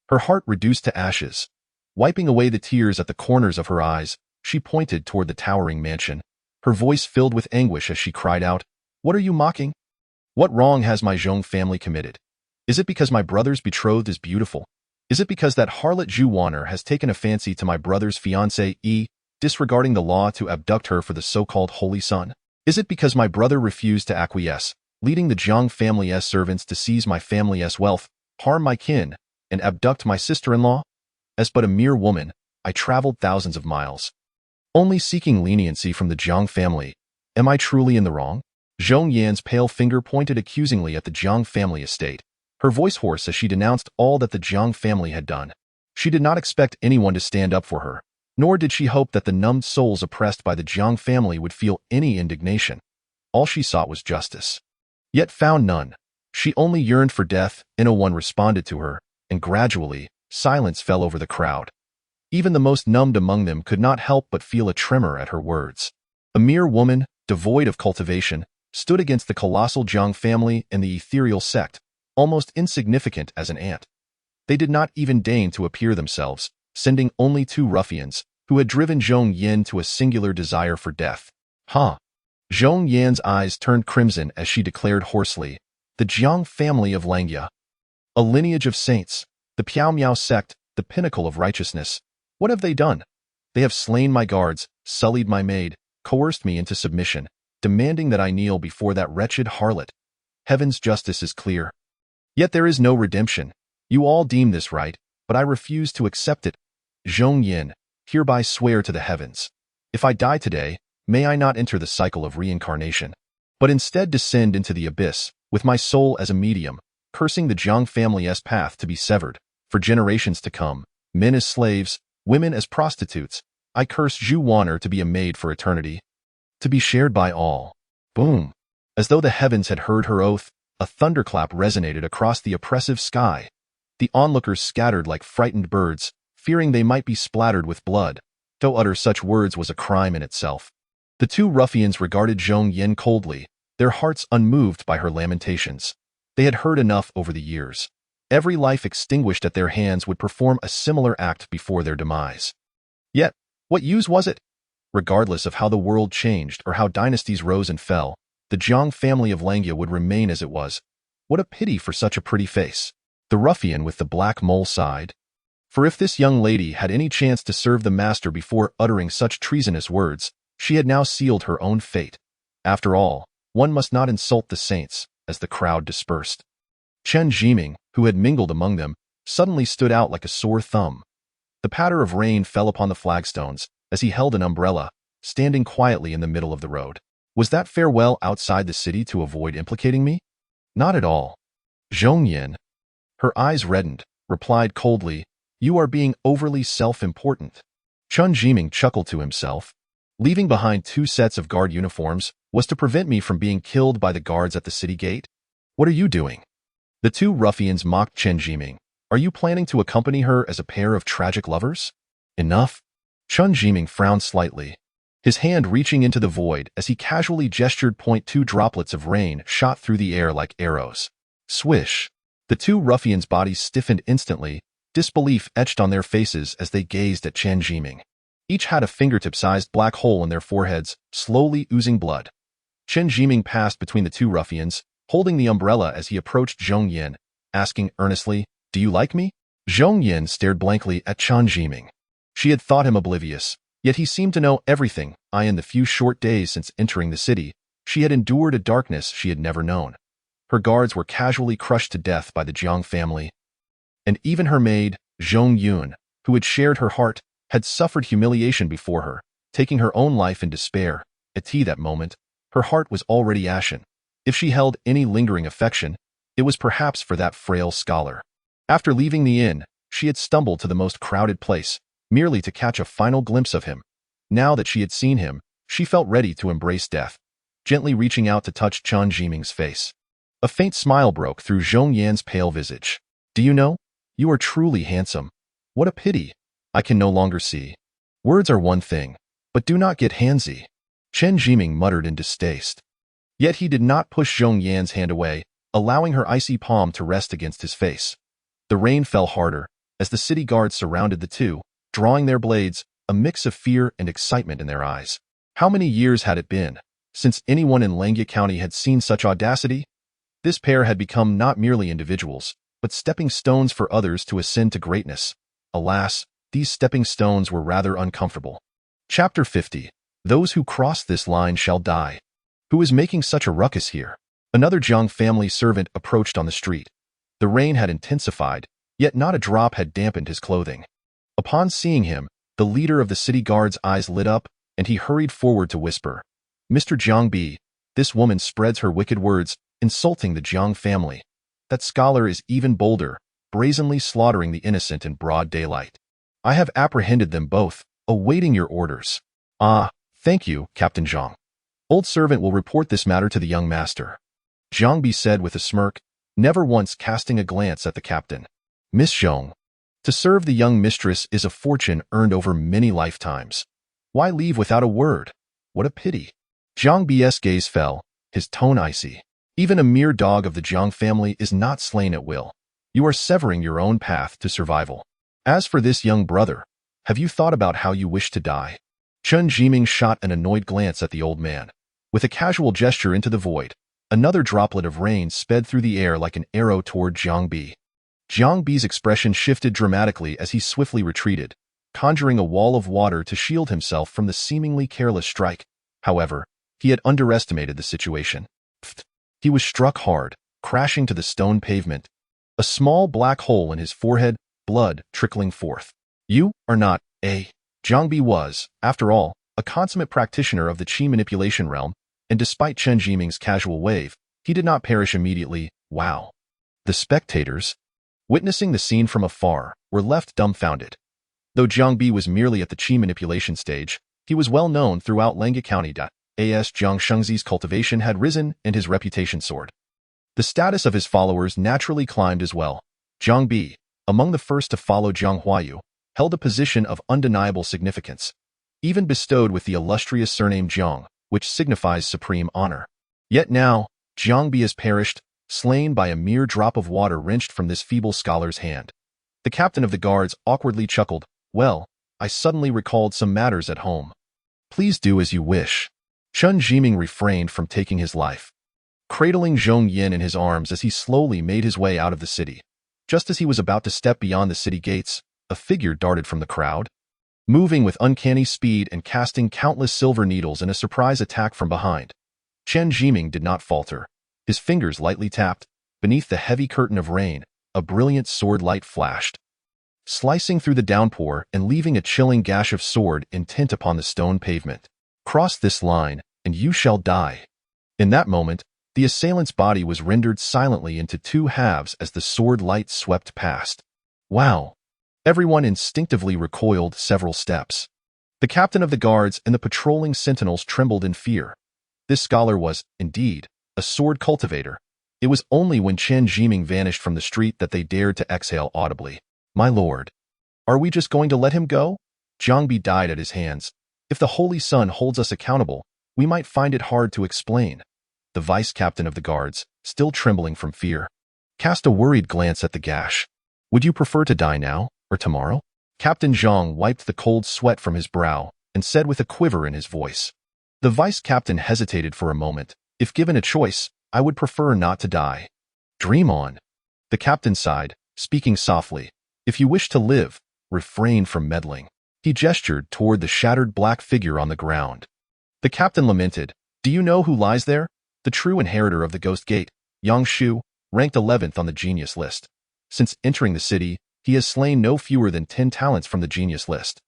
Her heart reduced to ashes. Wiping away the tears at the corners of her eyes, she pointed toward the towering mansion, her voice filled with anguish as she cried out, "What are you mocking? What wrong has my Zhong family committed? Is it because my brother's betrothed is beautiful? Is it because that harlot Zhu Wanner has taken a fancy to my brother's fiancée, disregarding the law to abduct her for the so-called holy son? Is it because my brother refused to acquiesce, leading the Jiang family's servants to seize my family's wealth, harm my kin, and abduct my sister-in-law? As but a mere woman, I traveled thousands of miles, only seeking leniency from the Jiang family. Am I truly in the wrong?" Zhong Yan's pale finger pointed accusingly at the Jiang family estate, her voice hoarse as she denounced all that the Jiang family had done. She did not expect anyone to stand up for her, nor did she hope that the numbed souls oppressed by the Jiang family would feel any indignation. All she sought was justice, yet found none. She only yearned for death, and no one responded to her, and gradually, silence fell over the crowd. Even the most numbed among them could not help but feel a tremor at her words. A mere woman, devoid of cultivation, stood against the colossal Jiang family and the ethereal sect, almost insignificant as an ant. They did not even deign to appear themselves, sending only two ruffians, who had driven Zhong Yan to a singular desire for death. Zhong Yan's eyes turned crimson as she declared hoarsely, "The Jiang family of Langya, a lineage of saints, the Piao Miao sect, the pinnacle of righteousness. What have they done? They have slain my guards, sullied my maid, coerced me into submission, demanding that I kneel before that wretched harlot. Heaven's justice is clear. Yet there is no redemption. You all deem this right, but I refuse to accept it. Zhong Yan, hereby swear to the heavens. If I die today, may I not enter the cycle of reincarnation, but instead descend into the abyss, with my soul as a medium, cursing the Jiang family's path to be severed, for generations to come, men as slaves, women as prostitutes. I curse Zhu Wanner to be a maid for eternity, to be shared by all." Boom! As though the heavens had heard her oath, a thunderclap resonated across the oppressive sky. The onlookers scattered like frightened birds, fearing they might be splattered with blood. To utter such words was a crime in itself. The two ruffians regarded Zhong Yan coldly, their hearts unmoved by her lamentations. They had heard enough over the years. Every life extinguished at their hands would perform a similar act before their demise. Yet, what use was it? Regardless of how the world changed or how dynasties rose and fell, the Jiang family of Langya would remain as it was. What a pity for such a pretty face. The ruffian with the black mole sighed. For if this young lady had any chance to serve the master before uttering such treasonous words, she had now sealed her own fate. After all, one must not insult the saints, as the crowd dispersed. Chen Zhian, who had mingled among them, suddenly stood out like a sore thumb. The patter of rain fell upon the flagstones, as he held an umbrella, standing quietly in the middle of the road. Was that farewell outside the city to avoid implicating me? Not at all. Zhong Yan, her eyes reddened, replied coldly, "You are being overly self-important." Chen Zhian chuckled to himself. Leaving behind 2 sets of guard uniforms was to prevent me from being killed by the guards at the city gate? What are you doing? The 2 ruffians mocked Chen Zhian. Are you planning to accompany her as a pair of tragic lovers? Enough. Chen Zhian frowned slightly, his hand reaching into the void as he casually gestured. 2 droplets of rain shot through the air like arrows. Swish. The 2 ruffians' bodies stiffened instantly, disbelief etched on their faces as they gazed at Chen Zhian. Each had a fingertip-sized black hole in their foreheads, slowly oozing blood. Chen Zhian passed between the 2 ruffians, holding the umbrella as he approached Zhong Yan, asking earnestly, "Do you like me?" Zhong Yan stared blankly at Chen Zhian. She had thought him oblivious, yet he seemed to know everything. In the few short days since entering the city, she had endured a darkness she had never known. Her guards were casually crushed to death by the Jiang family. And even her maid, Zhong Yun, who had shared her heart, had suffered humiliation before her, taking her own life in despair. At that moment, her heart was already ashen. If she held any lingering affection, it was perhaps for that frail scholar. After leaving the inn, she had stumbled to the most crowded place, merely to catch a final glimpse of him. Now that she had seen him, she felt ready to embrace death, gently reaching out to touch Chen Zhiming's face. A faint smile broke through Zhong Yan's pale visage. "Do you know? You are truly handsome. What a pity. I can no longer see. Words are one thing, but do not get handsy. Chen Zhian muttered in distaste. Yet he did not push Zhong Yan's hand away, allowing her icy palm to rest against his face. The rain fell harder, as the city guards surrounded the two, drawing their blades, a mix of fear and excitement in their eyes. How many years had it been since anyone in Langya County had seen such audacity? This pair had become not merely individuals, but stepping stones for others to ascend to greatness. Alas, these stepping stones were rather uncomfortable. Chapter 50. Those who cross this line shall die. Who is making such a ruckus here? Another Jiang family servant approached on the street. The rain had intensified, yet not a drop had dampened his clothing. Upon seeing him, the leader of the city guard's eyes lit up, and he hurried forward to whisper, "Mr. Jiangbi, this woman spreads her wicked words, insulting the Jiang family. That scholar is even bolder, brazenly slaughtering the innocent in broad daylight. I have apprehended them both, awaiting your orders." "Ah, thank you, Captain Zhang. Old servant will report this matter to the young master," Jiangbi said with a smirk, never once casting a glance at the captain. "Miss Zhong, to serve the young mistress is a fortune earned over many lifetimes. Why leave without a word? What a pity." Jiangbi's gaze fell, his tone icy. "Even a mere dog of the Jiang family is not slain at will. You are severing your own path to survival. As for this young brother, have you thought about how you wish to die?" Chen Zhian shot an annoyed glance at the old man. With a casual gesture into the void, another droplet of rain sped through the air like an arrow toward Jiangbi. Jiangbi's expression shifted dramatically as he swiftly retreated, conjuring a wall of water to shield himself from the seemingly careless strike. However, he had underestimated the situation. Pfft. He was struck hard, crashing to the stone pavement. A small black hole in his forehead, blood trickling forth. "You are not a..." Jiangbi was, after all, a consummate practitioner of the qi manipulation realm, and despite Chen Zhiming's casual wave, he did not perish immediately. Wow. The spectators, witnessing the scene from afar, were left dumbfounded. Though Jiangbi was merely at the qi manipulation stage, he was well known throughout Langya County. As Jiang Shengzi's cultivation had risen and his reputation soared. The status of his followers naturally climbed as well. Jiangbi, among the first to follow Jiang Huayu, held a position of undeniable significance, even bestowed with the illustrious surname Jiang, which signifies supreme honor. Yet now, Jiangbi has perished, slain by a mere drop of water wrenched from this feeble scholar's hand. The captain of the guards awkwardly chuckled. "Well, I suddenly recalled some matters at home." "Please do as you wish." Chen Zhian refrained from taking his life, cradling Zhong Yan in his arms as he slowly made his way out of the city. Just as he was about to step beyond the city gates, a figure darted from the crowd, moving with uncanny speed and casting countless silver needles in a surprise attack from behind. Chen Zhian did not falter. His fingers lightly tapped. Beneath the heavy curtain of rain, a brilliant sword light flashed, slicing through the downpour and leaving a chilling gash of sword intent upon the stone pavement. "Cross this line, and you shall die." In that moment, the assailant's body was rendered silently into two halves as the sword light swept past. Wow! Everyone instinctively recoiled several steps. The captain of the guards and the patrolling sentinels trembled in fear. This scholar was, indeed, a sword cultivator. It was only when Chen Zhian vanished from the street that they dared to exhale audibly. "My lord, are we just going to let him go?" Jiangbi died at his hands. "If the Holy Sun holds us accountable, we might find it hard to explain." The vice captain of the guards, still trembling from fear, cast a worried glance at the gash. "Would you prefer to die now, or tomorrow?" Captain Zhang wiped the cold sweat from his brow and said with a quiver in his voice. The vice captain hesitated for a moment. "If given a choice, I would prefer not to die." "Dream on." The captain sighed, speaking softly. "If you wish to live, refrain from meddling." He gestured toward the shattered black figure on the ground. The captain lamented. "Do you know who lies there? The true inheritor of the Ghost Gate, Yang Shu, ranked 11th on the genius list. Since entering the city, he has slain no fewer than 10 talents from the genius list.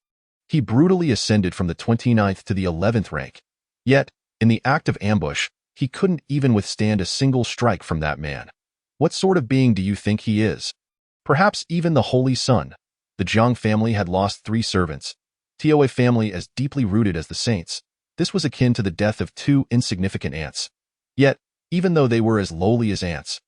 He brutally ascended from the 29th to the 11th rank. Yet, in the act of ambush, he couldn't even withstand a single strike from that man. What sort of being do you think he is? Perhaps even the Holy Sun." The Jiang family had lost 3 servants. Toa family as deeply rooted as the saints. This was akin to the death of 2 insignificant ants. Yet, even though they were as lowly as ants,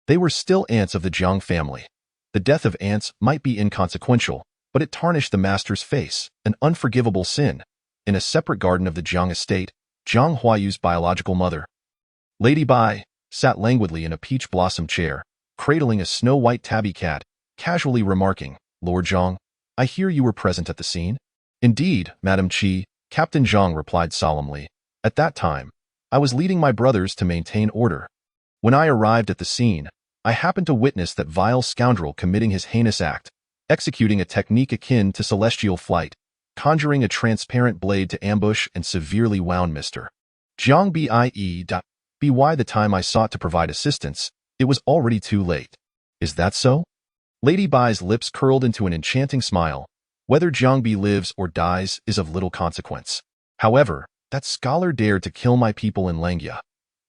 they were still ants of the Jiang family. The death of ants might be inconsequential, but it tarnished the master's face, an unforgivable sin. In a separate garden of the Jiang estate, Jiang Huayu's biological mother, Lady Bai, sat languidly in a peach blossom chair, cradling a snow-white tabby cat, casually remarking, "Lord Zhang, I hear you were present at the scene?" "Indeed, Madam Qi," Captain Zhang replied solemnly. "At that time, I was leading my brothers to maintain order. When I arrived at the scene, I happened to witness that vile scoundrel committing his heinous act, executing a technique akin to celestial flight, conjuring a transparent blade to ambush and severely wound Mr. Jiang By the time I sought to provide assistance, it was already too late." "Is that so?" Lady Bai's lips curled into an enchanting smile. "Whether Jiangbi lives or dies is of little consequence. However, that scholar dared to kill my people in Langya.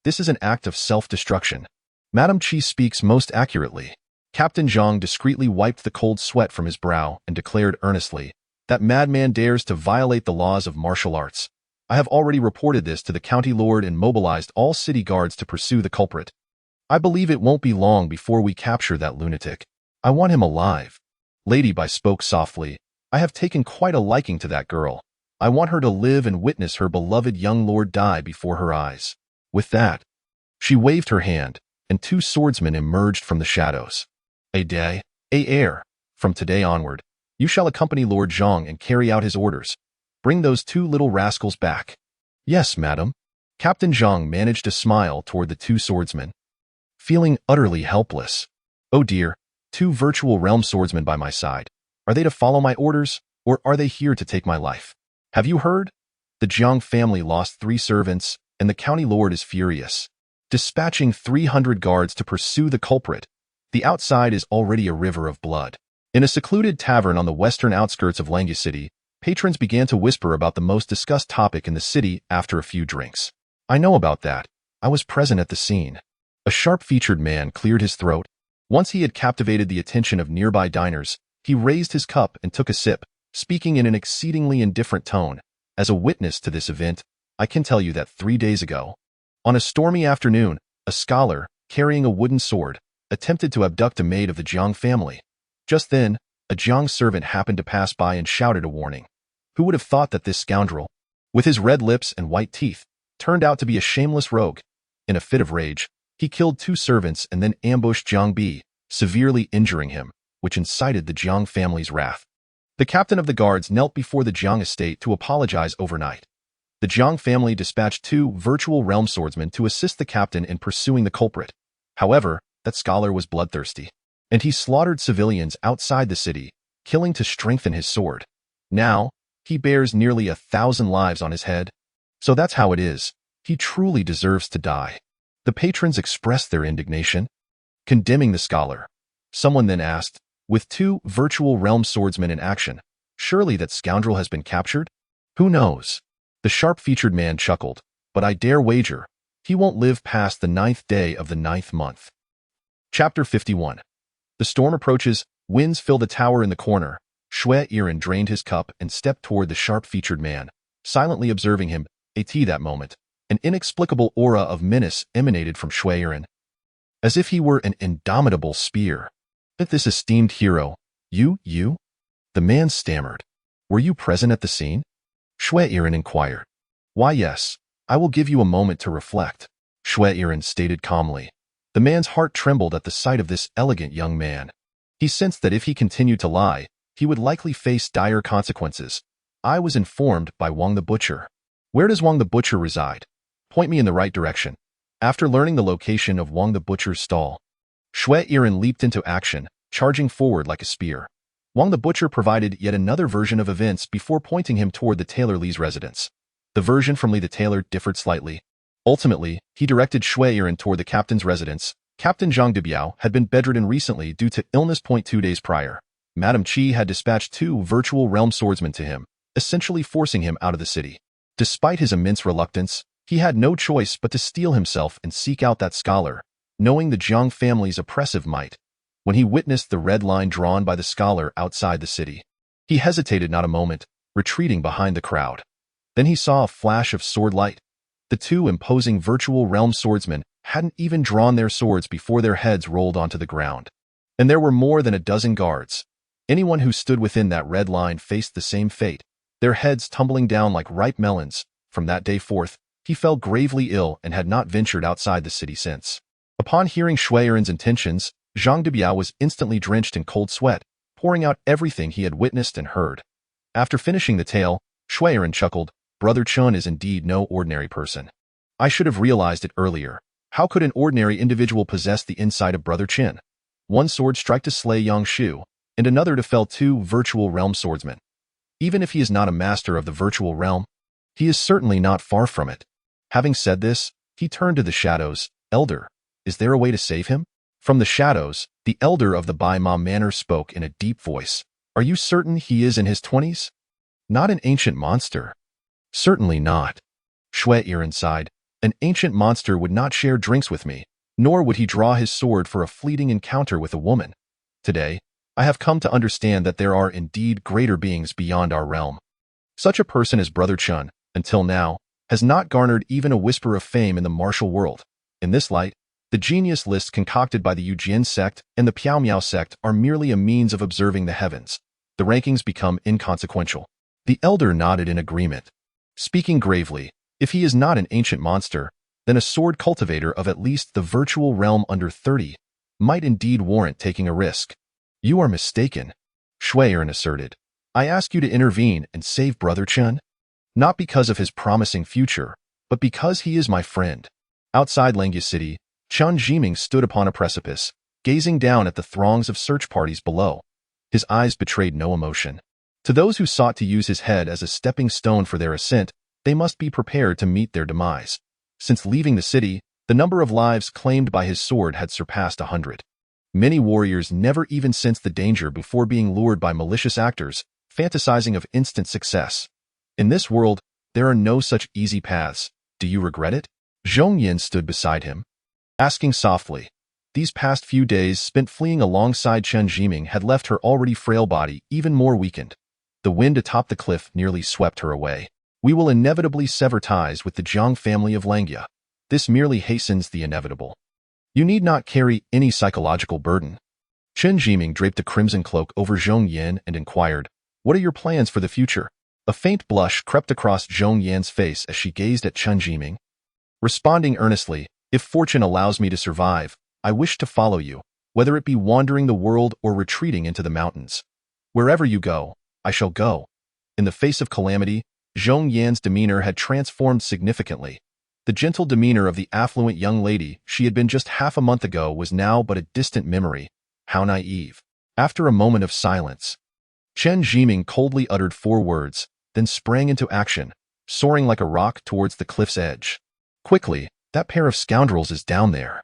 This is an act of self-destruction." Madam Qi speaks most accurately. Captain Zhang discreetly wiped the cold sweat from his brow and declared earnestly, "That madman dares to violate the laws of martial arts. I have already reported this to the county lord and mobilized all city guards to pursue the culprit. I believe it won't be long before we capture that lunatic. I want him alive." Lady Bai spoke softly. "I have taken quite a liking to that girl. I want her to live and witness her beloved young lord die before her eyes." With that, she waved her hand, and two swordsmen emerged from the shadows. Heir, from today onward, you shall accompany Lord Zhang and carry out his orders. Bring those two little rascals back." "Yes, madam." Captain Zhang managed a smile toward the two swordsmen. Feeling utterly helpless. "Oh dear, two virtual realm swordsmen by my side. Are they to follow my orders, or are they here to take my life? Have you heard? The Jiang family lost 3 servants, and the county lord is furious, dispatching 300 guards to pursue the culprit. The outside is already a river of blood." In a secluded tavern on the western outskirts of Langya City, patrons began to whisper about the most discussed topic in the city after a few drinks. "I know about that. I was present at the scene." A sharp-featured man cleared his throat. Once he had captivated the attention of nearby diners, he raised his cup and took a sip, speaking in an exceedingly indifferent tone. "As a witness to this event, I can tell you that 3 days ago, on a stormy afternoon, a scholar, carrying a wooden sword, attempted to abduct a maid of the Jiang family. Just then, a Jiang servant happened to pass by and shouted a warning. Who would have thought that this scoundrel, with his red lips and white teeth, turned out to be a shameless rogue? In a fit of rage, he killed 2 servants and then ambushed Jiang Bi, severely injuring him, which incited the Jiang family's wrath. The captain of the guards knelt before the Jiang estate to apologize overnight. The Jiang family dispatched 2 virtual realm swordsmen to assist the captain in pursuing the culprit. However, that scholar was bloodthirsty, and he slaughtered civilians outside the city, killing to strengthen his sword. Now, he bears nearly 1,000 lives on his head. So that's how it is. He truly deserves to die." The patrons expressed their indignation, condemning the scholar. Someone then asked, "With 2 virtual realm swordsmen in action, surely that scoundrel has been captured?" "Who knows?" The sharp-featured man chuckled, "But I dare wager, he won't live past the 9th day of the 9th month." Chapter 51. The storm approaches, winds fill the tower in the corner. Shui Yiren drained his cup and stepped toward the sharp-featured man, silently observing him. That moment, an inexplicable aura of menace emanated from Shui Yiren, as if he were an indomitable spear. "This esteemed hero, you? The man stammered. "Were you present at the scene?" Shui Yiren inquired. "Why, yes. I will give you a moment to reflect," Shui Yiren stated calmly. The man's heart trembled at the sight of this elegant young man. He sensed that if he continued to lie, he would likely face dire consequences. "I was informed by Wang the Butcher." "Where does Wang the Butcher reside? Point me in the right direction." After learning the location of Wang the Butcher's stall, Shui Yiren leaped into action, charging forward like a spear. Wang the Butcher provided yet another version of events before pointing him toward the tailor Li's residence. The version from Li the tailor differed slightly. Ultimately, he directed Shui Yiren toward the captain's residence. Captain Zhang Dibiao had been bedridden recently due to illness. 2 days prior, Madam Qi had dispatched 2 virtual realm swordsmen to him, essentially forcing him out of the city. Despite his immense reluctance, he had no choice but to steel himself and seek out that scholar, knowing the Jiang family's oppressive might. When he witnessed the red line drawn by the scholar outside the city, he hesitated not a moment, retreating behind the crowd. Then he saw a flash of sword light. The 2 imposing virtual realm swordsmen hadn't even drawn their swords before their heads rolled onto the ground. And there were more than a dozen guards. Anyone who stood within that red line faced the same fate, their heads tumbling down like ripe melons. From that day forth, he fell gravely ill and had not ventured outside the city since. Upon hearing Shui Erin's intentions, Zhang Debiao was instantly drenched in cold sweat, pouring out everything he had witnessed and heard. After finishing the tale, Shui Erin chuckled, "Brother Chen is indeed no ordinary person. I should have realized it earlier. How could an ordinary individual possess the insight of Brother Chen? One sword strike to slay Yang Shu, and another to fell two virtual realm swordsmen. Even if he is not a master of the virtual realm, he is certainly not far from it." Having said this, he turned to the shadows. "Elder, is there a way to save him?" From the shadows, the elder of the Bai Ma Manor spoke in a deep voice. "Are you certain he is in his 20s? Not an ancient monster?" "Certainly not." Shui Erin sighed. "An ancient monster would not share drinks with me, nor would he draw his sword for a fleeting encounter with a woman. Today, I have come to understand that there are indeed greater beings beyond our realm. Such a person as Brother Chen, until now, has not garnered even a whisper of fame in the martial world. In this light, the genius lists concocted by the Yujian sect and the Piao Miao sect are merely a means of observing the heavens. The rankings become inconsequential." The elder nodded in agreement. Speaking gravely, if he is not an ancient monster, then a sword cultivator of at least the virtual realm under 30 might indeed warrant taking a risk. "You are mistaken," Shui Erin asserted. "I ask you to intervene and save Brother Chen, not because of his promising future, but because he is my friend." Outside Langya City, Chen Zhian stood upon a precipice, gazing down at the throngs of search parties below. His eyes betrayed no emotion. To those who sought to use his head as a stepping stone for their ascent, they must be prepared to meet their demise. Since leaving the city, the number of lives claimed by his sword had surpassed 100. Many warriors never even sensed the danger before being lured by malicious actors, fantasizing of instant success. In this world, there are no such easy paths. Do you regret it? Zhong Yin stood beside him, asking softly. These past few days spent fleeing alongside Chen Zhian had left her already frail body even more weakened. The wind atop the cliff nearly swept her away. "We will inevitably sever ties with the Jiang family of Langya. This merely hastens the inevitable. You need not carry any psychological burden." Chen Zhian draped a crimson cloak over Zhong Yin and inquired, "What are your plans for the future?" A faint blush crept across Zhong Yan's face as she gazed at Chen Zhian. Responding earnestly, "If fortune allows me to survive, I wish to follow you, whether it be wandering the world or retreating into the mountains. Wherever you go, I shall go." In the face of calamity, Zhong Yan's demeanor had transformed significantly. The gentle demeanor of the affluent young lady she had been just half a month ago was now but a distant memory. How naive. After a moment of silence, Chen Zhian coldly uttered 4 words, then sprang into action, soaring like a rock towards the cliff's edge. "Quickly, that pair of scoundrels is down there."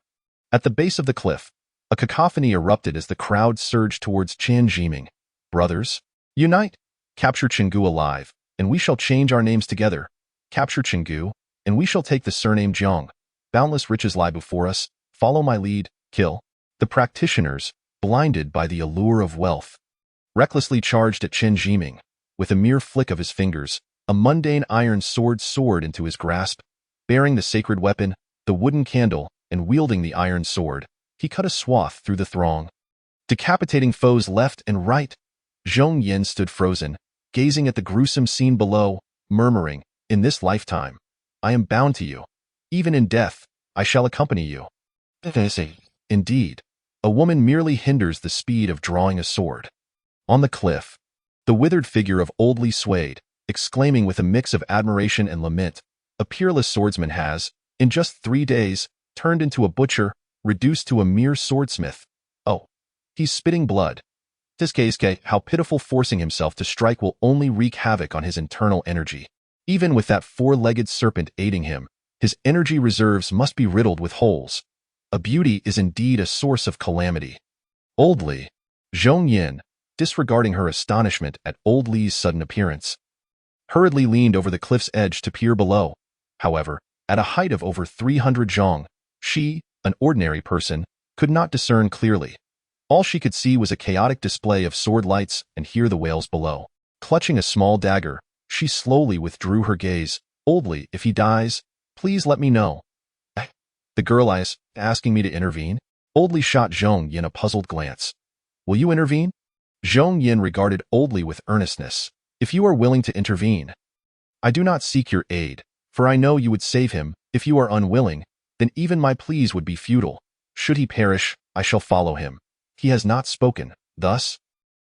At the base of the cliff, a cacophony erupted as the crowd surged towards Chen Zhian. "Brothers, unite! Capture Chenggu alive, and we shall change our names together. Capture Chenggu, and we shall take the surname Jiang. Boundless riches lie before us. Follow my lead. Kill." The practitioners, blinded by the allure of wealth, recklessly charged at Chen Zhian. With a mere flick of his fingers, a mundane iron sword soared into his grasp. Bearing the sacred weapon, the wooden candle, and wielding the iron sword, he cut a swath through the throng, decapitating foes left and right. Zhong Yin stood frozen, gazing at the gruesome scene below, murmuring, "In this lifetime, I am bound to you. Even in death, I shall accompany you." Indeed, a woman merely hinders the speed of drawing a sword. On the cliff, the withered figure of old Li swayed, exclaiming with a mix of admiration and lament, "A peerless swordsman has, in just 3 days, turned into a butcher, reduced to a mere swordsmith. Oh, he's spitting blood. How pitiful, forcing himself to strike will only wreak havoc on his internal energy. Even with that 4-legged serpent aiding him, his energy reserves must be riddled with holes. A beauty is indeed a source of calamity." Old Li, Zhong Yin, disregarding her astonishment at old Li's sudden appearance, hurriedly leaned over the cliff's edge to peer below. However, at a height of over 300 zhong, she, an ordinary person, could not discern clearly. All she could see was a chaotic display of sword lights and hear the wails below. Clutching a small dagger, she slowly withdrew her gaze. "Old Li, if he dies, please let me know." The girl is asking me to intervene? Old Li shot Zhong Yin a puzzled glance. Will you intervene? Zhong Yin regarded Oldly with earnestness. If you are willing to intervene, I do not seek your aid, for I know you would save him. If you are unwilling, then even my pleas would be futile. Should he perish, I shall follow him. He has not spoken, thus,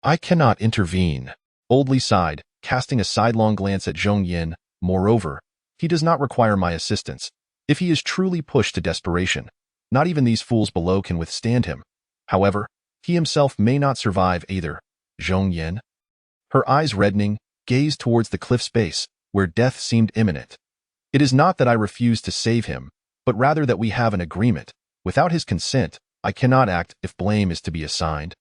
I cannot intervene. Oldly sighed, casting a sidelong glance at Zhong Yin. Moreover, he does not require my assistance. If he is truly pushed to desperation, not even these fools below can withstand him. However, he himself may not survive either. Zhong Yin, her eyes reddening, gazed towards the cliff's base, where death seemed imminent. It is not that I refuse to save him, but rather that we have an agreement. Without his consent, I cannot act if blame is to be assigned.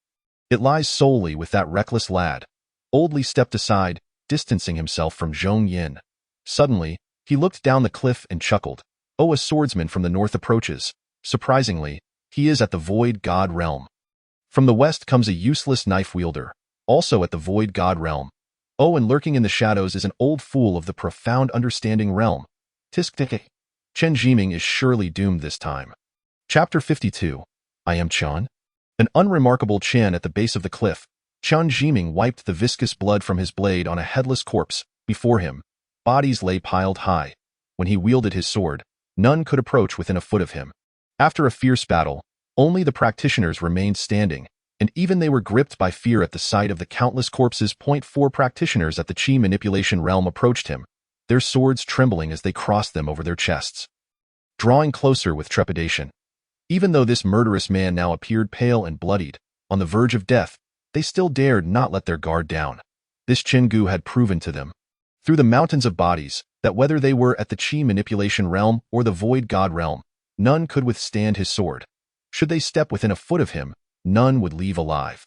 It lies solely with that reckless lad. Oldly stepped aside, distancing himself from Zhong Yin. Suddenly, he looked down the cliff and chuckled. Oh, a swordsman from the north approaches. Surprisingly, he is at the Void God realm. From the west comes a useless knife wielder, also at the Void God realm. Oh, and lurking in the shadows is an old fool of the profound understanding realm. Tisk. Chen Zhian is surely doomed this time. Chapter 52. I am Chen. An unremarkable Chen at the base of the cliff. Chen Zhian wiped the viscous blood from his blade on a headless corpse. Before him, bodies lay piled high. When he wielded his sword, none could approach within a foot of him. After a fierce battle, only the practitioners remained standing, and even they were gripped by fear at the sight of the countless corpses. 4 practitioners at the Qi manipulation realm approached him, their swords trembling as they crossed them over their chests, drawing closer with trepidation. Even though this murderous man now appeared pale and bloodied, on the verge of death, they still dared not let their guard down. This Chengu had proven to them, through the mountains of bodies, that whether they were at the Qi manipulation realm or the Void God realm, none could withstand his sword. Should they step within a foot of him, none would leave alive.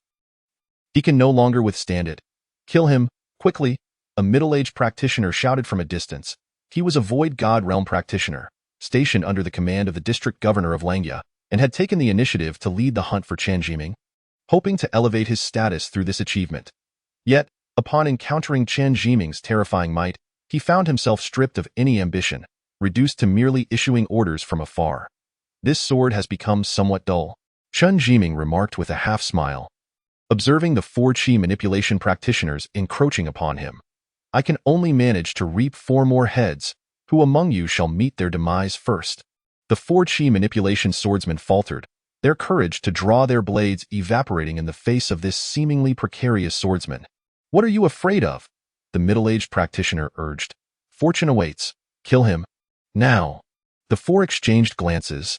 He can no longer withstand it. Kill him, quickly, a middle-aged practitioner shouted from a distance. He was a Void God realm practitioner, stationed under the command of the district governor of Langya, and had taken the initiative to lead the hunt for Chen Zhian, hoping to elevate his status through this achievement. Yet, upon encountering Chen Zhian's terrifying might, he found himself stripped of any ambition, reduced to merely issuing orders from afar. This sword has become somewhat dull, Chen Zhian remarked with a half-smile, observing the 4 Qi manipulation practitioners encroaching upon him. I can only manage to reap 4 more heads. Who among you shall meet their demise first? The 4 Qi manipulation swordsmen faltered, their courage to draw their blades evaporating in the face of this seemingly precarious swordsman. What are you afraid of? The middle-aged practitioner urged. Fortune awaits. Kill him. Now. The 4 exchanged glances,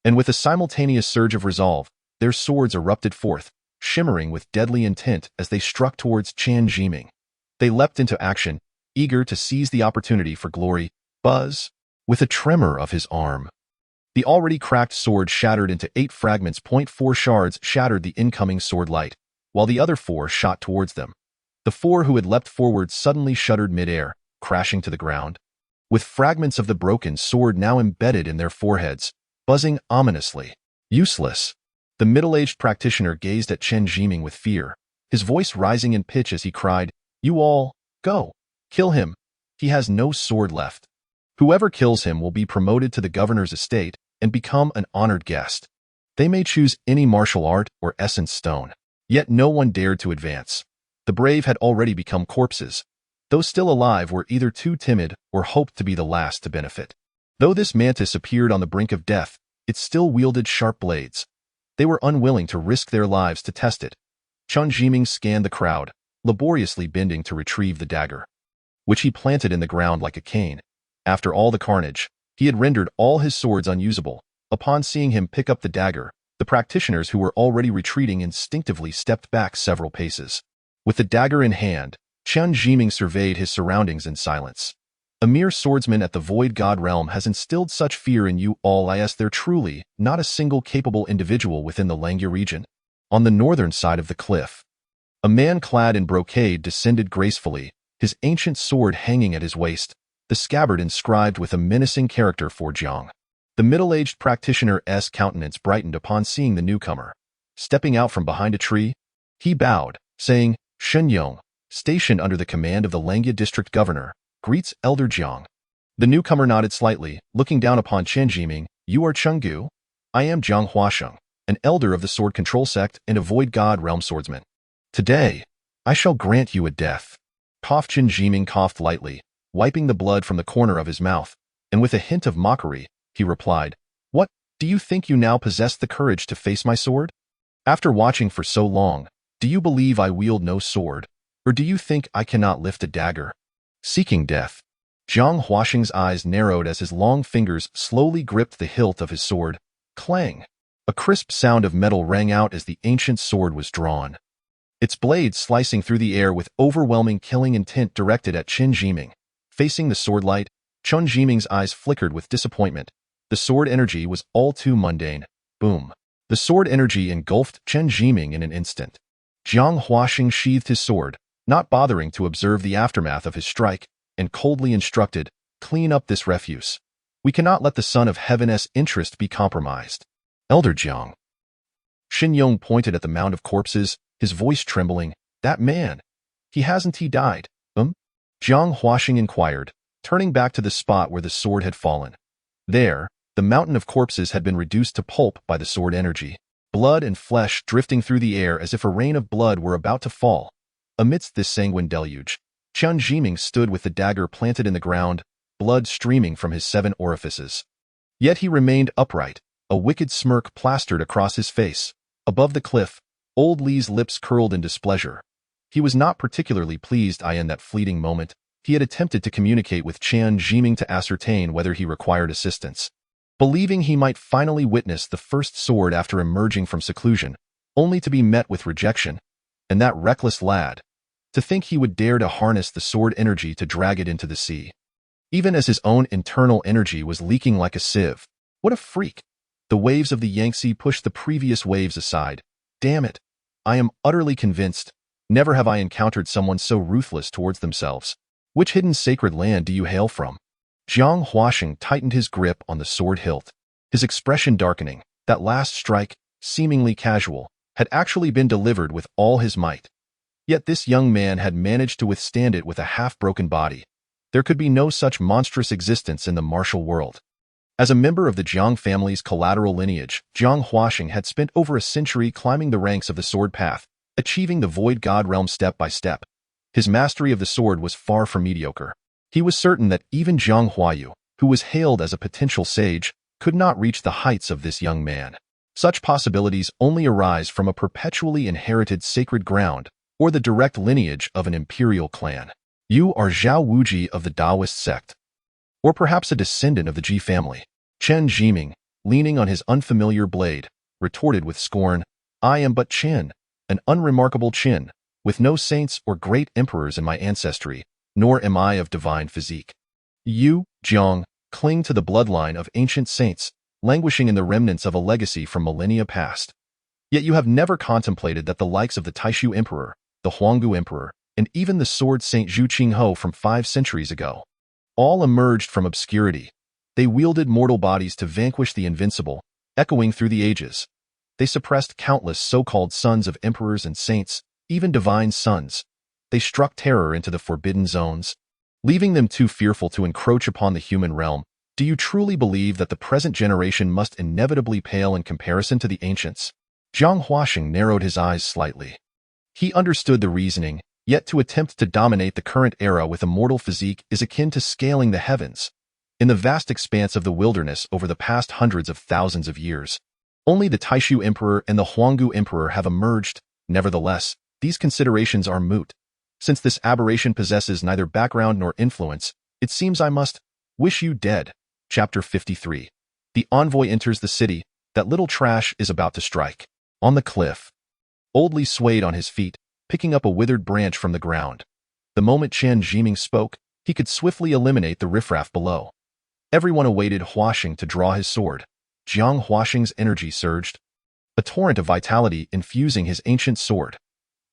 and with a simultaneous surge of resolve, their swords erupted forth, shimmering with deadly intent as they struck towards Chen Zhian. They leapt into action, eager to seize the opportunity for glory. Buzz! With a tremor of his arm, the already cracked sword shattered into 8 fragments. 4 shards shattered the incoming sword light, while the other 4 shot towards them. The 4 who had leapt forward suddenly shuddered mid-air, crashing to the ground, with fragments of the broken sword now embedded in their foreheads, buzzing ominously. Useless. The middle-aged practitioner gazed at Chen Zhian with fear, his voice rising in pitch as he cried, You all, go! Kill him! He has no sword left. Whoever kills him will be promoted to the governor's estate and become an honored guest. They may choose any martial art or essence stone. Yet no one dared to advance. The brave had already become corpses. Those still alive were either too timid or hoped to be the last to benefit. Though this mantis appeared on the brink of death, it still wielded sharp blades. They were unwilling to risk their lives to test it. Chen Zhian scanned the crowd, laboriously bending to retrieve the dagger, which he planted in the ground like a cane. After all the carnage, he had rendered all his swords unusable. Upon seeing him pick up the dagger, the practitioners who were already retreating instinctively stepped back several paces. With the dagger in hand, Chen Zhian surveyed his surroundings in silence. A mere swordsman at the Void God realm has instilled such fear in you all. Is there truly not a single capable individual within the Langya region? On the northern side of the cliff, a man clad in brocade descended gracefully, his ancient sword hanging at his waist, the scabbard inscribed with a menacing character for Jiang. The middle-aged practitioner's countenance brightened upon seeing the newcomer. Stepping out from behind a tree, he bowed, saying, Shen Yong, stationed under the command of the Langya district governor, greets Elder Jiang. The newcomer nodded slightly, looking down upon Chen Zhian. You are Chenggu? I am Jiang Huasheng. an elder of the Sword Control sect and a Void God realm swordsman. Today, I shall grant you a death. Chen Zhian coughed lightly, wiping the blood from the corner of his mouth, and with a hint of mockery, he replied, "What, do you think you now possess the courage to face my sword? After watching for so long, do you believe I wield no sword, or do you think I cannot lift a dagger?" Seeking death. Jiang Huaxing's eyes narrowed as his long fingers slowly gripped the hilt of his sword. Clang! A crisp sound of metal rang out as the ancient sword was drawn. Its blade slicing through the air with overwhelming killing intent directed at Chen Zhian. Facing the sword light, Chen Zhian's eyes flickered with disappointment. The sword energy was all too mundane. Boom. The sword energy engulfed Chen Zhian in an instant. Jiang Huaxing sheathed his sword, not bothering to observe the aftermath of his strike, and coldly instructed, "Clean up this refuse. We cannot let the Son of Heaven's interest be compromised." Elder Jiang. Xin Yong pointed at the mound of corpses, his voice trembling. "That man, hasn't he died?" Jiang Huaxing inquired, turning back to the spot where the sword had fallen. There, the mountain of corpses had been reduced to pulp by the sword energy. Blood and flesh drifting through the air as if a rain of blood were about to fall. Amidst this sanguine deluge, Chen Zhian stood with the dagger planted in the ground, blood streaming from his 7 orifices. Yet he remained upright, a wicked smirk plastered across his face. Above the cliff, old Li's lips curled in displeasure. He was not particularly pleased in that fleeting moment. He had attempted to communicate with Chen Zhian to ascertain whether he required assistance, believing he might finally witness the first sword after emerging from seclusion, only to be met with rejection. And that reckless lad, to think he would dare to harness the sword energy to drag it into the sea, even as his own internal energy was leaking like a sieve. What a freak! The waves of the Yangtze pushed the previous waves aside. Damn it! I am utterly convinced. Never have I encountered someone so ruthless towards themselves. Which hidden sacred land do you hail from? Jiang Huaxing tightened his grip on the sword hilt, his expression darkening. That last strike, seemingly casual, had actually been delivered with all his might. Yet this young man had managed to withstand it with a half-broken body. There could be no such monstrous existence in the martial world. As a member of the Jiang family's collateral lineage, Jiang Huaxing had spent over a century climbing the ranks of the sword path, achieving the Void God realm step by step. His mastery of the sword was far from mediocre. He was certain that even Jiang Huayu, who was hailed as a potential sage, could not reach the heights of this young man. Such possibilities only arise from a perpetually inherited sacred ground or the direct lineage of an imperial clan. You are Zhao Wuji of the Taoist sect, or perhaps a descendant of the Ji family. Chen Zhian, leaning on his unfamiliar blade, retorted with scorn, "I am but Chen, an unremarkable Qin, with no saints or great emperors in my ancestry, nor am I of divine physique. You, Jiang, cling to the bloodline of ancient saints, languishing in the remnants of a legacy from millennia past. Yet you have never contemplated that the likes of the Taishu Emperor, the Huanggu Emperor, and even the sword saint Zhu Qingho from 5 centuries ago, all emerged from obscurity. They wielded mortal bodies to vanquish the invincible, echoing through the ages. They suppressed countless so-called sons of emperors and saints, even divine sons. They struck terror into the forbidden zones, leaving them too fearful to encroach upon the human realm. Do you truly believe that the present generation must inevitably pale in comparison to the ancients?" Jiang Huaxing narrowed his eyes slightly. He understood the reasoning, yet to attempt to dominate the current era with a mortal physique is akin to scaling the heavens. In the vast expanse of the wilderness over the past hundreds of thousands of years, only the Taishu Emperor and the Huanggu Emperor have emerged. Nevertheless, these considerations are moot. Since this aberration possesses neither background nor influence, it seems I must wish you dead. Chapter 53. The envoy enters the city. That little trash is about to strike. On the cliff, Old Li swayed on his feet, picking up a withered branch from the ground. The moment Chen Zhian spoke, he could swiftly eliminate the riffraff below. Everyone awaited Huaxing to draw his sword. Jiang Huaxing's energy surged, a torrent of vitality infusing his ancient sword.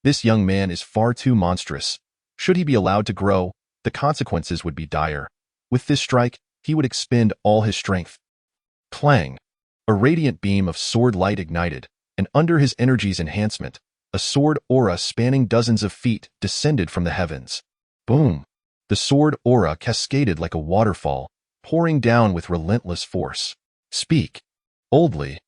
This young man is far too monstrous. Should he be allowed to grow, the consequences would be dire. With this strike, he would expend all his strength. Clang! A radiant beam of sword light ignited, and under his energy's enhancement, a sword aura spanning dozens of feet descended from the heavens. Boom! The sword aura cascaded like a waterfall, pouring down with relentless force. Speak! Old Li,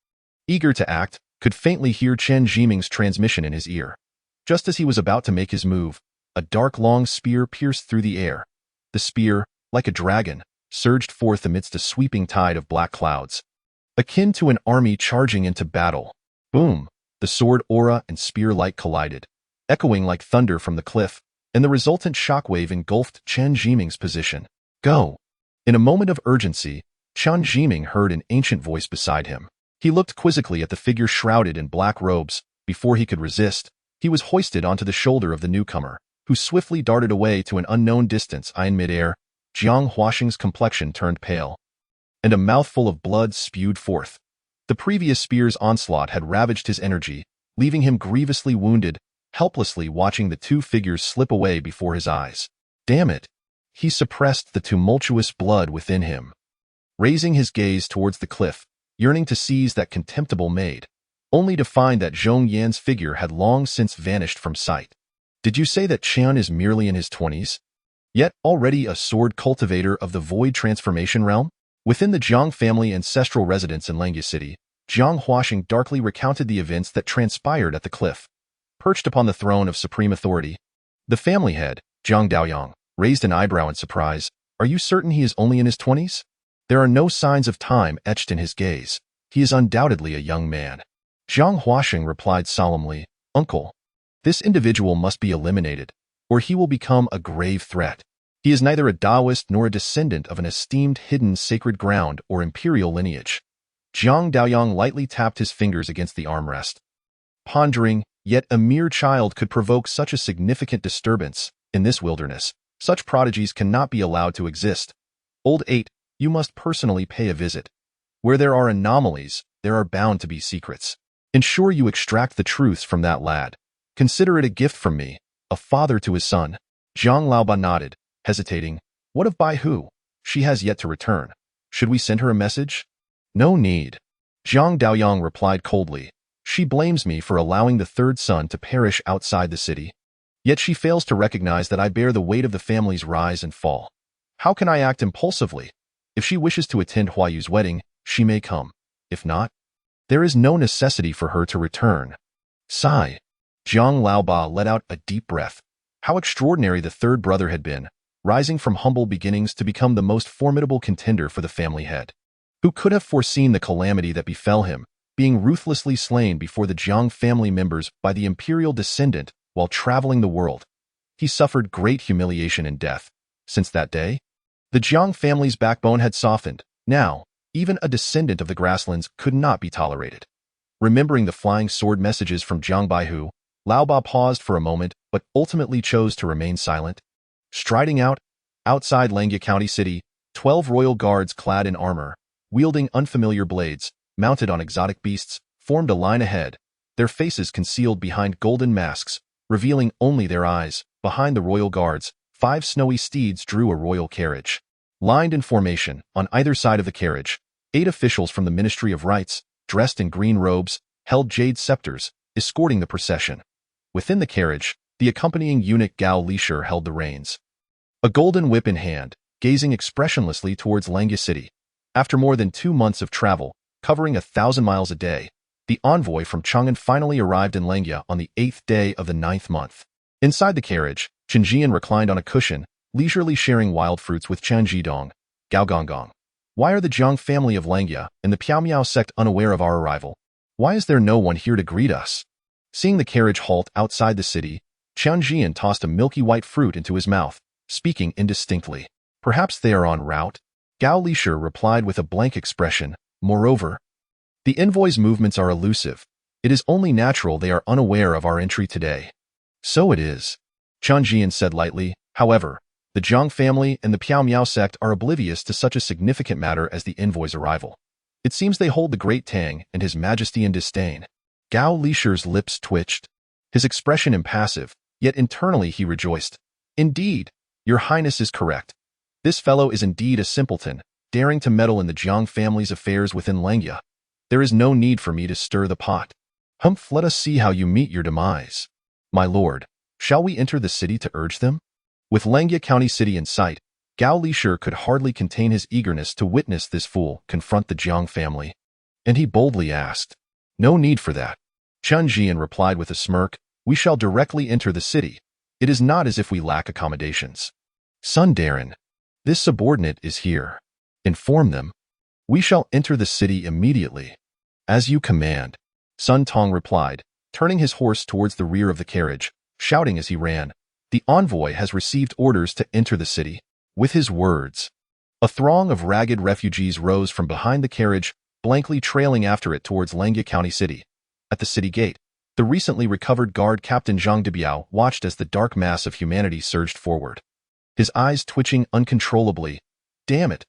eager to act, could faintly hear Chen Zhiming's transmission in his ear. Just as he was about to make his move, a dark long spear pierced through the air. The spear, like a dragon, surged forth amidst a sweeping tide of black clouds. Akin to an army charging into battle. Boom! The sword aura and spear light collided, echoing like thunder from the cliff, and the resultant shockwave engulfed Chen Zhiming's position. Go! In a moment of urgency, Chen Zhiming heard an ancient voice beside him. He looked quizzically at the figure shrouded in black robes. Before he could resist, he was hoisted onto the shoulder of the newcomer, who swiftly darted away to an unknown distance. In midair, Jiang Huaxing's complexion turned pale, and a mouthful of blood spewed forth. The previous spear's onslaught had ravaged his energy, leaving him grievously wounded, helplessly watching the two figures slip away before his eyes. Damn it! He suppressed the tumultuous blood within him, raising his gaze towards the cliff, yearning to seize that contemptible maid, only to find that Zhong Yan's figure had long since vanished from sight. Did you say that Qian is merely in his 20s? Yet already a sword cultivator of the void transformation realm? Within the Jiang family ancestral residence in Langya City, Jiang Huaxing darkly recounted the events that transpired at the cliff. Perched upon the throne of supreme authority, the family head, Jiang Daoyang, raised an eyebrow in surprise. Are you certain he is only in his 20s? There are no signs of time etched in his gaze. He is undoubtedly a young man. Jiang Huaxing replied solemnly, Uncle, this individual must be eliminated, or he will become a grave threat. He is neither a Taoist nor a descendant of an esteemed hidden sacred ground or imperial lineage. Jiang Daoyang lightly tapped his fingers against the armrest, pondering, yet a mere child could provoke such a significant disturbance. In this wilderness, such prodigies cannot be allowed to exist. Old 8, you must personally pay a visit. Where there are anomalies, there are bound to be secrets. Ensure you extract the truths from that lad. Consider it a gift from me, a father to his son. Zhang Laoba nodded, hesitating. What of Bai Hu? She has yet to return. Should we send her a message? No need. Jiang Daoyang replied coldly. She blames me for allowing the third son to perish outside the city. Yet she fails to recognize that I bear the weight of the family's rise and fall. How can I act impulsively? If she wishes to attend Huayu's wedding, she may come. If not, there is no necessity for her to return. Sigh. Jiang Laoba let out a deep breath. How extraordinary the third brother had been, rising from humble beginnings to become the most formidable contender for the family head. Who could have foreseen the calamity that befell him, being ruthlessly slain before the Jiang family members by the imperial descendant while traveling the world? He suffered great humiliation and death. Since that day, the Jiang family's backbone had softened. Now, even a descendant of the grasslands could not be tolerated. Remembering the flying sword messages from Jiang Baihu, Laoba paused for a moment but ultimately chose to remain silent. Striding outside Langya County City, 12 royal guards clad in armor, wielding unfamiliar blades, mounted on exotic beasts, formed a line ahead, their faces concealed behind golden masks, revealing only their eyes. Behind the royal guards, 5 snowy steeds drew a royal carriage. Lined in formation, on either side of the carriage, 8 officials from the Ministry of Rites, dressed in green robes, held jade scepters, escorting the procession. Within the carriage, the accompanying eunuch Gao Lishur held the reins, a golden whip in hand, gazing expressionlessly towards Langya City. After more than 2 months of travel, covering 1,000 miles a day, the envoy from Chang'an finally arrived in Langya on the 8th day of the 9th month. Inside the carriage, Chen Zhian reclined on a cushion, leisurely sharing wild fruits with Chen Zhidong, Gao Gonggong. Why are the Jiang family of Langya and the Piaomiao sect unaware of our arrival? Why is there no one here to greet us? Seeing the carriage halt outside the city, Chen Zhian tossed a milky white fruit into his mouth, speaking indistinctly. Perhaps they are en route? Gao Lishur replied with a blank expression. Moreover, the envoy's movements are elusive. It is only natural they are unaware of our entry today. So it is, Chen Zhian said lightly. However, the Jiang family and the Piaomiao sect are oblivious to such a significant matter as the envoy's arrival. It seems they hold the great Tang and his majesty in disdain. Gao Lishur's lips twitched, his expression impassive, yet internally he rejoiced. Indeed, your highness is correct. This fellow is indeed a simpleton, daring to meddle in the Jiang family's affairs within Langya. There is no need for me to stir the pot. Humph, let us see how you meet your demise. My lord, shall we enter the city to urge them? With Langya County City in sight, Gao Lishur could hardly contain his eagerness to witness this fool confront the Jiang family. And he boldly asked, No need for that. Chen Zhian replied with a smirk. We shall directly enter the city. It is not as if we lack accommodations. Sundarin, this subordinate is here. Inform them. We shall enter the city immediately. As you command. Sun Tong replied, turning his horse towards the rear of the carriage, shouting as he ran. The envoy has received orders to enter the city. With his words, a throng of ragged refugees rose from behind the carriage, blankly trailing after it towards Langya County City. At the city gate, the recently recovered guard captain Zhang Debiao watched as the dark mass of humanity surged forward. His eyes twitching uncontrollably. Damn it!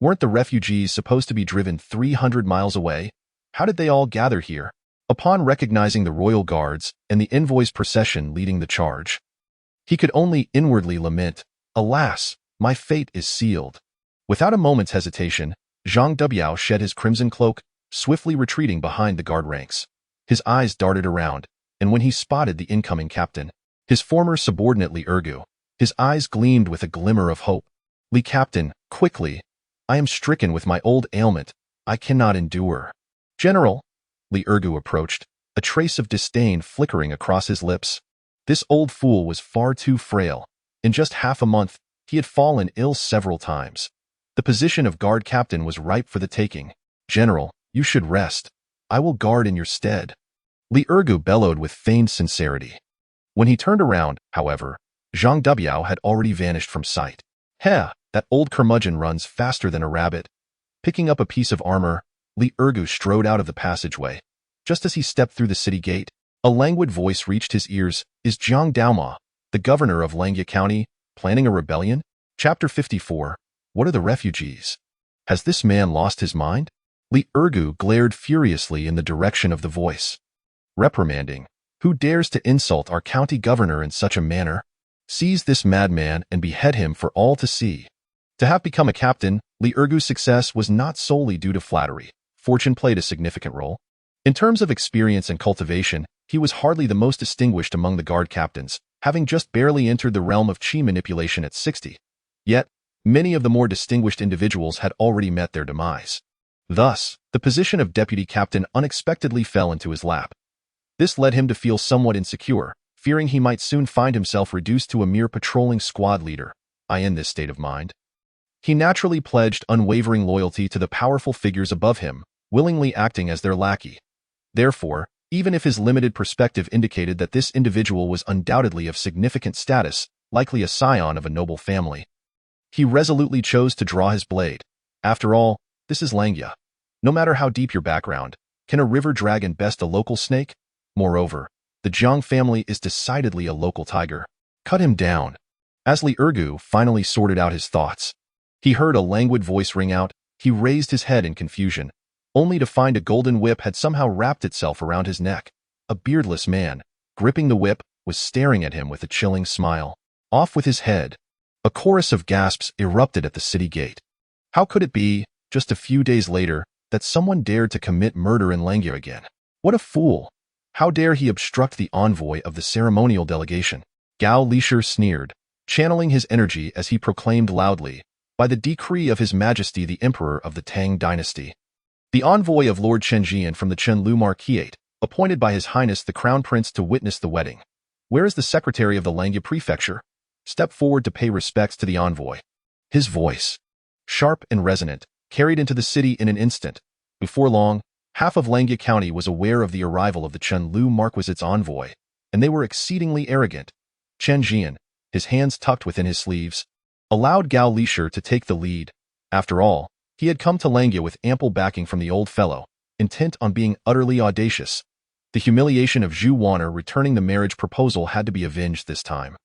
Weren't the refugees supposed to be driven 300 miles away? How did they all gather here? Upon recognizing the royal guards and the envoy's procession leading the charge, he could only inwardly lament, alas, my fate is sealed. Without a moment's hesitation, Zhang Debiao shed his crimson cloak, swiftly retreating behind the guard ranks. His eyes darted around, and when he spotted the incoming captain, his former subordinate Li Ergu, his eyes gleamed with a glimmer of hope. Li Captain, quickly! I am stricken with my old ailment. I cannot endure. General! Li Ergu approached, a trace of disdain flickering across his lips. This old fool was far too frail. In just half a month, he had fallen ill several times. The position of guard captain was ripe for the taking. General, you should rest. I will guard in your stead. Li Ergu bellowed with feigned sincerity. When he turned around, however, Zhang Debiao had already vanished from sight. Heh, that old curmudgeon runs faster than a rabbit. Picking up a piece of armor, Li Ergu strode out of the passageway. Just as he stepped through the city gate, a languid voice reached his ears. Is Jiang Daoma, the governor of Langya County, planning a rebellion? Chapter 54. What are the refugees? Has this man lost his mind? Li Ergu glared furiously in the direction of the voice, reprimanding, who dares to insult our county governor in such a manner? Seize this madman and behead him for all to see. To have become a captain, Li Ergu's success was not solely due to flattery. Fortune played a significant role. In terms of experience and cultivation, he was hardly the most distinguished among the guard captains, having just barely entered the realm of chi manipulation at 60. Yet, many of the more distinguished individuals had already met their demise. Thus, the position of deputy captain unexpectedly fell into his lap. This led him to feel somewhat insecure, fearing he might soon find himself reduced to a mere patrolling squad leader. In this state of mind, he naturally pledged unwavering loyalty to the powerful figures above him, willingly acting as their lackey. Therefore, even if his limited perspective indicated that this individual was undoubtedly of significant status, likely a scion of a noble family, he resolutely chose to draw his blade. After all, this is Langya. No matter how deep your background, can a river dragon best a local snake? Moreover, the Jiang family is decidedly a local tiger. Cut him down. As Li Ergu finally sorted out his thoughts, he heard a languid voice ring out. He raised his head in confusion, only to find a golden whip had somehow wrapped itself around his neck. A beardless man, gripping the whip, was staring at him with a chilling smile. Off with his head. A chorus of gasps erupted at the city gate. How could it be, just a few days later, that someone dared to commit murder in Langya again? What a fool! How dare he obstruct the envoy of the ceremonial delegation? Gao Lisher sneered, channeling his energy as he proclaimed loudly, by the decree of His Majesty the Emperor of the Tang dynasty, the envoy of Lord Chen Zhian from the Chenliu Marquisate, appointed by His Highness the Crown Prince to witness the wedding. Where is the secretary of the Langya Prefecture? Step forward to pay respects to the envoy. His voice, sharp and resonant, carried into the city in an instant. Before long, half of Langya County was aware of the arrival of the Chenliu Marquisate's envoy, and they were exceedingly arrogant. Chen Zhian, his hands tucked within his sleeves, allowed Gao Lisher to take the lead. After all, he had come to Langya with ample backing from the old fellow, intent on being utterly audacious. The humiliation of Zhu Wanner returning the marriage proposal had to be avenged this time.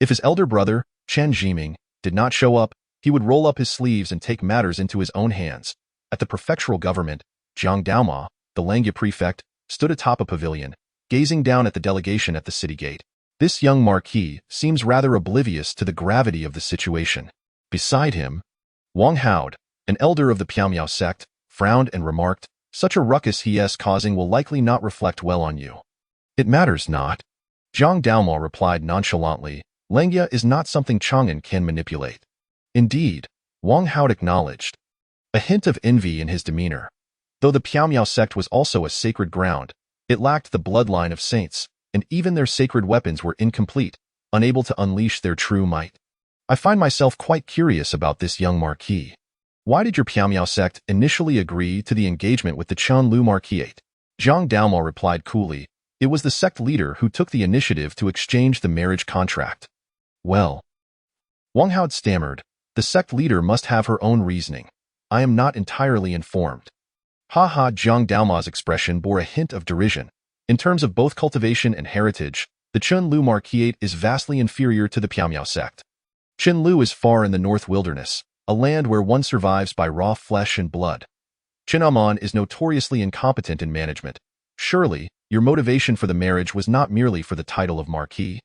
If his elder brother, Chen Zhiming, did not show up, he would roll up his sleeves and take matters into his own hands. At the prefectural government, Jiang Daoma, the Langya prefect, stood atop a pavilion, gazing down at the delegation at the city gate. This young marquis seems rather oblivious to the gravity of the situation. Beside him, Wang Haod, an elder of the Piaomiao sect, frowned and remarked, "Such a ruckus he is causing will likely not reflect well on you." "It matters not," Jiang Daoma replied nonchalantly. "Langya is not something Chang'an can manipulate." "Indeed," Wang Haod acknowledged, a hint of envy in his demeanor. Though the Piaomiao sect was also a sacred ground, it lacked the bloodline of saints, and even their sacred weapons were incomplete, unable to unleash their true might. I find myself quite curious about this young marquis. Why did your Piaomiao sect initially agree to the engagement with the Chenliu marquisate? Zhang Daomao replied coolly, it was the sect leader who took the initiative to exchange the marriage contract. Well, Wang Hao stammered, the sect leader must have her own reasoning. I am not entirely informed. Ha ha, Zhang Daomao's expression bore a hint of derision. In terms of both cultivation and heritage, the Chenliu marquisate is vastly inferior to the Piaomiao sect. Chenliu is far in the North Wilderness, a land where one survives by raw flesh and blood. Chenamon is notoriously incompetent in management. Surely, your motivation for the marriage was not merely for the title of marquis,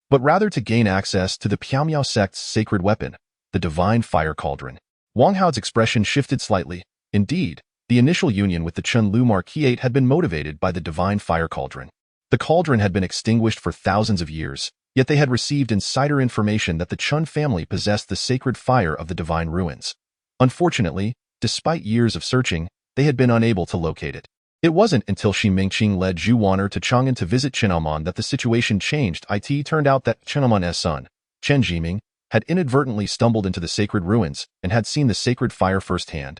but rather to gain access to the Piaomiao sect's sacred weapon, the divine fire cauldron. Wang Hao's expression shifted slightly. Indeed, the initial union with the Chenliu marquisate had been motivated by the divine fire cauldron. The cauldron had been extinguished for thousands of years, yet they had received insider information that the Chen family possessed the sacred fire of the divine ruins. Unfortunately, despite years of searching, they had been unable to locate it. It wasn't until Shi Mingqing led Zhu Wan'er to Chang'an to visit Chenamon that the situation changed. It turned out that Chenamon's son, Chen Zhian, had inadvertently stumbled into the sacred ruins and had seen the sacred fire firsthand.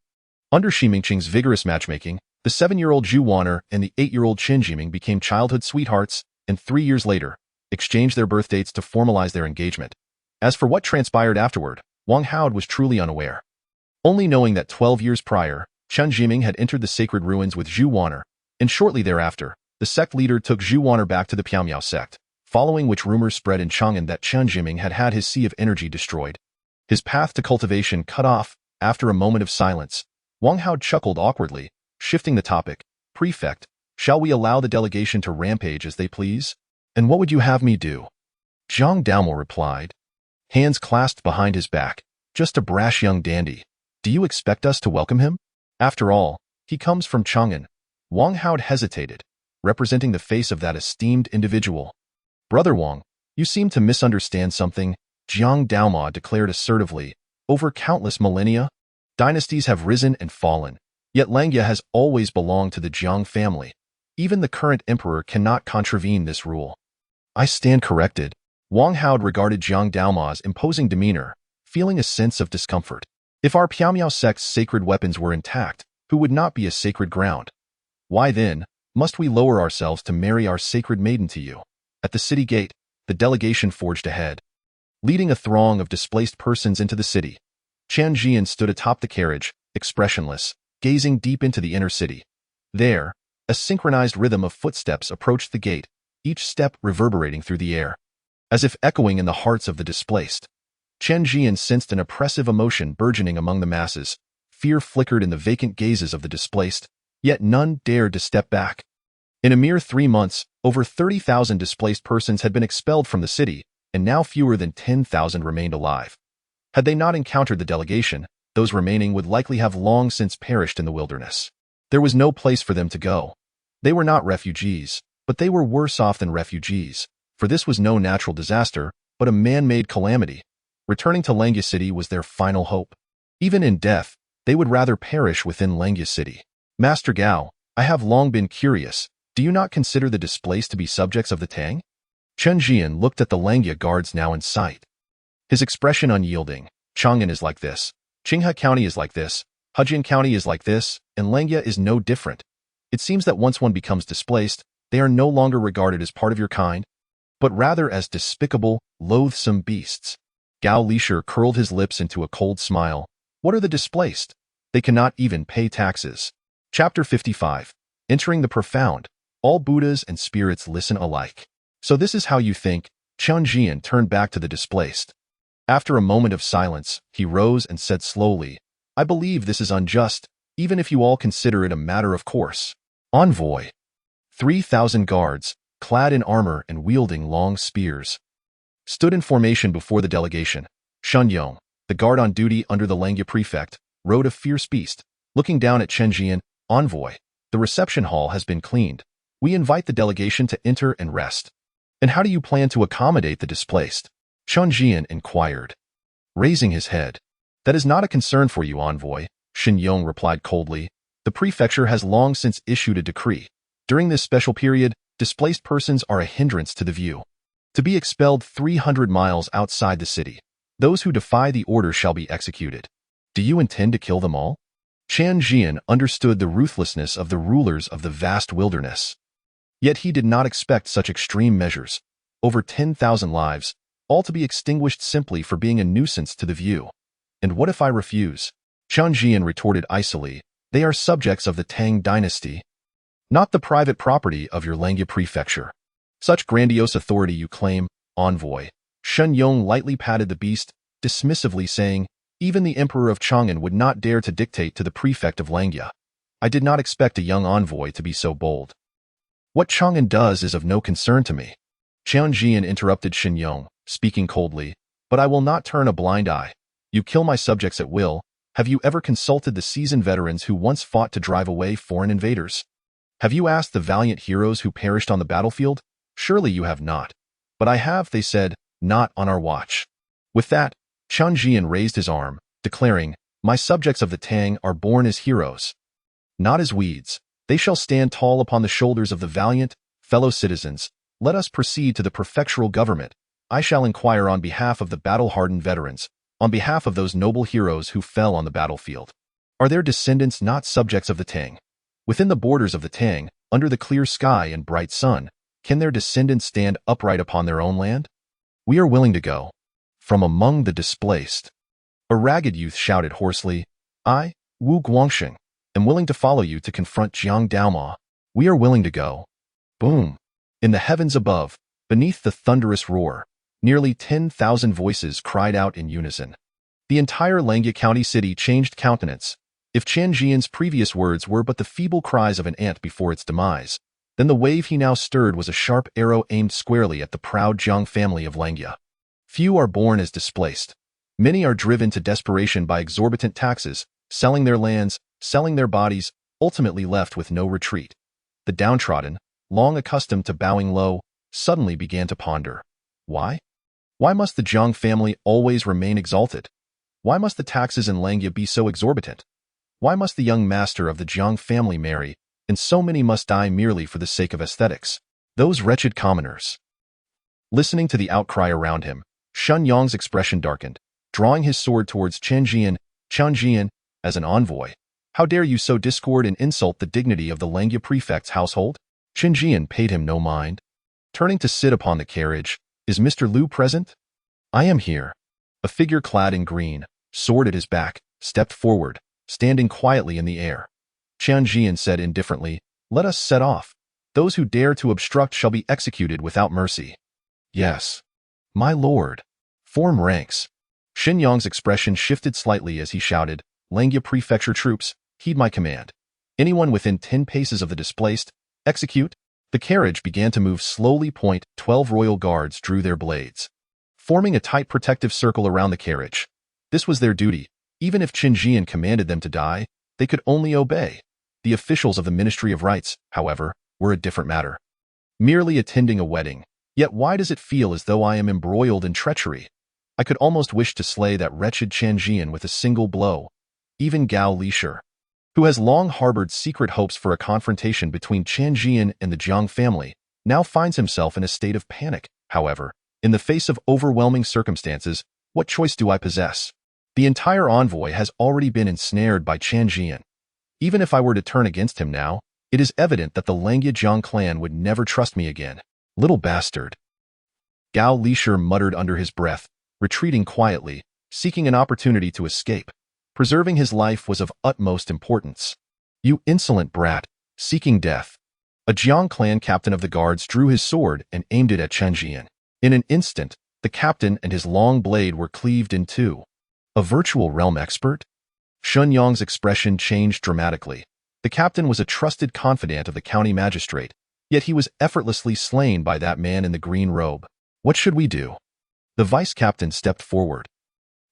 Under Shi Mingqing's vigorous matchmaking, the 7-year-old Zhu Wan'er and the 8-year-old Chen Zhian became childhood sweethearts, and 3 years later, exchanged their birth dates to formalize their engagement. As for what transpired afterward, Wang Hao was truly unaware. Only knowing that 12 years prior, Chen Zhian had entered the sacred ruins with Zhu Wan'er, and shortly thereafter, the sect leader took Zhu Wan'er back to the Piaomiao sect, following which rumors spread in Chang'an that Chen Zhian had his sea of energy destroyed. His path to cultivation cut off. After a moment of silence, Wang Hao chuckled awkwardly, shifting the topic. Prefect, shall we allow the delegation to rampage as they please? And what would you have me do? Zhang Daomao replied, hands clasped behind his back. Just a brash young dandy. Do you expect us to welcome him? After all, he comes from Chang'an. Wang Hao hesitated, representing the face of that esteemed individual. Brother Wang, you seem to misunderstand something, Zhang Daomao declared assertively. Over countless millennia, dynasties have risen and fallen, yet Langya has always belonged to the Jiang family. Even the current emperor cannot contravene this rule. I stand corrected. Wang Hao regarded Zhang Daomao's imposing demeanor, feeling a sense of discomfort. If our Piaomiao sect's sacred weapons were intact, who would not be a sacred ground? Why then, must we lower ourselves to marry our sacred maiden to you? At the city gate, the delegation forged ahead, leading a throng of displaced persons into the city. Chen Zhian stood atop the carriage, expressionless, gazing deep into the inner city. There, a synchronized rhythm of footsteps approached the gate, each step reverberating through the air, as if echoing in the hearts of the displaced. Chen Zhian sensed an oppressive emotion burgeoning among the masses. Fear flickered in the vacant gazes of the displaced, yet none dared to step back. In a mere 3 months, over 30,000 displaced persons had been expelled from the city, and now fewer than 10,000 remained alive. Had they not encountered the delegation, those remaining would likely have long since perished in the wilderness. There was no place for them to go. They were not refugees, but they were worse off than refugees, for this was no natural disaster, but a man-made calamity. Returning to Langya City was their final hope. Even in death, they would rather perish within Langya City. Master Gao, I have long been curious. Do you not consider the displaced to be subjects of the Tang? Chen Zhian looked at the Langya guards now in sight. His expression unyielding. Chang'an is like this. Qinghe County is like this. Hejian County is like this, and Langya is no different. It seems that once one becomes displaced, they are no longer regarded as part of your kind, but rather as despicable, loathsome beasts. Gao Lisher curled his lips into a cold smile. What are the displaced? They cannot even pay taxes. Chapter 55. Entering the profound. All Buddhas and spirits listen alike. So this is how you think. Chen Zhian turned back to the displaced. After a moment of silence, he rose and said slowly, I believe this is unjust, even if you all consider it a matter of course. Envoy. 3,000 guards, clad in armor and wielding long spears, stood in formation before the delegation. Shun Yong, the guard on duty under the Langya prefect, rode a fierce beast, looking down at Chen Zhian. Envoy, the reception hall has been cleaned. We invite the delegation to enter and rest. And how do you plan to accommodate the displaced? Chen Zhian inquired, raising his head. That is not a concern for you, envoy, Shin Yong replied coldly. The prefecture has long since issued a decree. During this special period, displaced persons are a hindrance to the view. To be expelled 300 miles outside the city. Those who defy the order shall be executed. Do you intend to kill them all? Chen Zhian understood the ruthlessness of the rulers of the vast wilderness. Yet he did not expect such extreme measures. Over 10,000 lives, all to be extinguished simply for being a nuisance to the view. And what if I refuse? Chen Zhian retorted icily, they are subjects of the Tang dynasty, not the private property of your Langya prefecture. Such grandiose authority you claim, envoy. Shen Yong lightly patted the beast, dismissively saying, even the emperor of Chang'an would not dare to dictate to the prefect of Langya. I did not expect a young envoy to be so bold. What Chang'an does is of no concern to me. Chen Zhian interrupted Shen Yong, speaking coldly, but I will not turn a blind eye. You kill my subjects at will. Have you ever consulted the seasoned veterans who once fought to drive away foreign invaders? Have you asked the valiant heroes who perished on the battlefield? Surely you have not. But I have, they said, not on our watch. With that, Chen Zhian raised his arm, declaring, my subjects of the Tang are born as heroes. Not as weeds. They shall stand tall upon the shoulders of the valiant, fellow citizens. Let us proceed to the prefectural government. I shall inquire on behalf of the battle-hardened veterans, on behalf of those noble heroes who fell on the battlefield. Are their descendants not subjects of the Tang? Within the borders of the Tang, under the clear sky and bright sun, can their descendants stand upright upon their own land? We are willing to go. From among the displaced. A ragged youth shouted hoarsely, I, Wu Guangxing, am willing to follow you to confront Jiang Daoma. We are willing to go. Boom. In the heavens above, beneath the thunderous roar, nearly 10,000 voices cried out in unison. The entire Langya County city changed countenance. If Chen Zhian's previous words were but the feeble cries of an ant before its demise, then the wave he now stirred was a sharp arrow aimed squarely at the proud Jiang family of Langya. Few are born as displaced. Many are driven to desperation by exorbitant taxes, selling their lands, selling their bodies, ultimately left with no retreat. The downtrodden, long accustomed to bowing low, suddenly began to ponder. Why? Why must the Jiang family always remain exalted? Why must the taxes in Langya be so exorbitant? Why must the young master of the Jiang family marry, and so many must die merely for the sake of aesthetics? Those wretched commoners. Listening to the outcry around him, Shen Yong's expression darkened, drawing his sword towards Chen Zhian, as an envoy. How dare you so discord and insult the dignity of the Langya prefect's household? Chen Zhian paid him no mind. Turning to sit upon the carriage, is Mr. Liu present? I am here. A figure clad in green, sword at his back, stepped forward, standing quietly in the air. Chen Zhian said indifferently, let us set off. Those who dare to obstruct shall be executed without mercy. Yes. My lord. Form ranks. Shen Yong's expression shifted slightly as he shouted, Langya prefecture troops, heed my command. Anyone within 10 paces of the displaced, execute. The carriage began to move slowly. 12 royal guards drew their blades, forming a tight protective circle around the carriage. This was their duty. Even if Chen Zhian commanded them to die, they could only obey. The officials of the Ministry of Rites, however, were a different matter. Merely attending a wedding. Yet why does it feel as though I am embroiled in treachery? I could almost wish to slay that wretched Chen Zhian with a single blow. Even Gao Lishur, who has long harbored secret hopes for a confrontation between Chen Zhian and the Jiang family, now finds himself in a state of panic. However, in the face of overwhelming circumstances, what choice do I possess? The entire envoy has already been ensnared by Chen Zhian. Even if I were to turn against him now, it is evident that the Langya Jiang clan would never trust me again. Little bastard. Gao Lishur muttered under his breath, retreating quietly, seeking an opportunity to escape. Preserving his life was of utmost importance. You insolent brat, seeking death. A Jiang clan captain of the guards drew his sword and aimed it at Chen Zhian. In an instant, the captain and his long blade were cleaved in two. A virtual realm expert? Shen Yong's expression changed dramatically. The captain was a trusted confidant of the county magistrate, yet he was effortlessly slain by that man in the green robe. What should we do? The vice-captain stepped forward,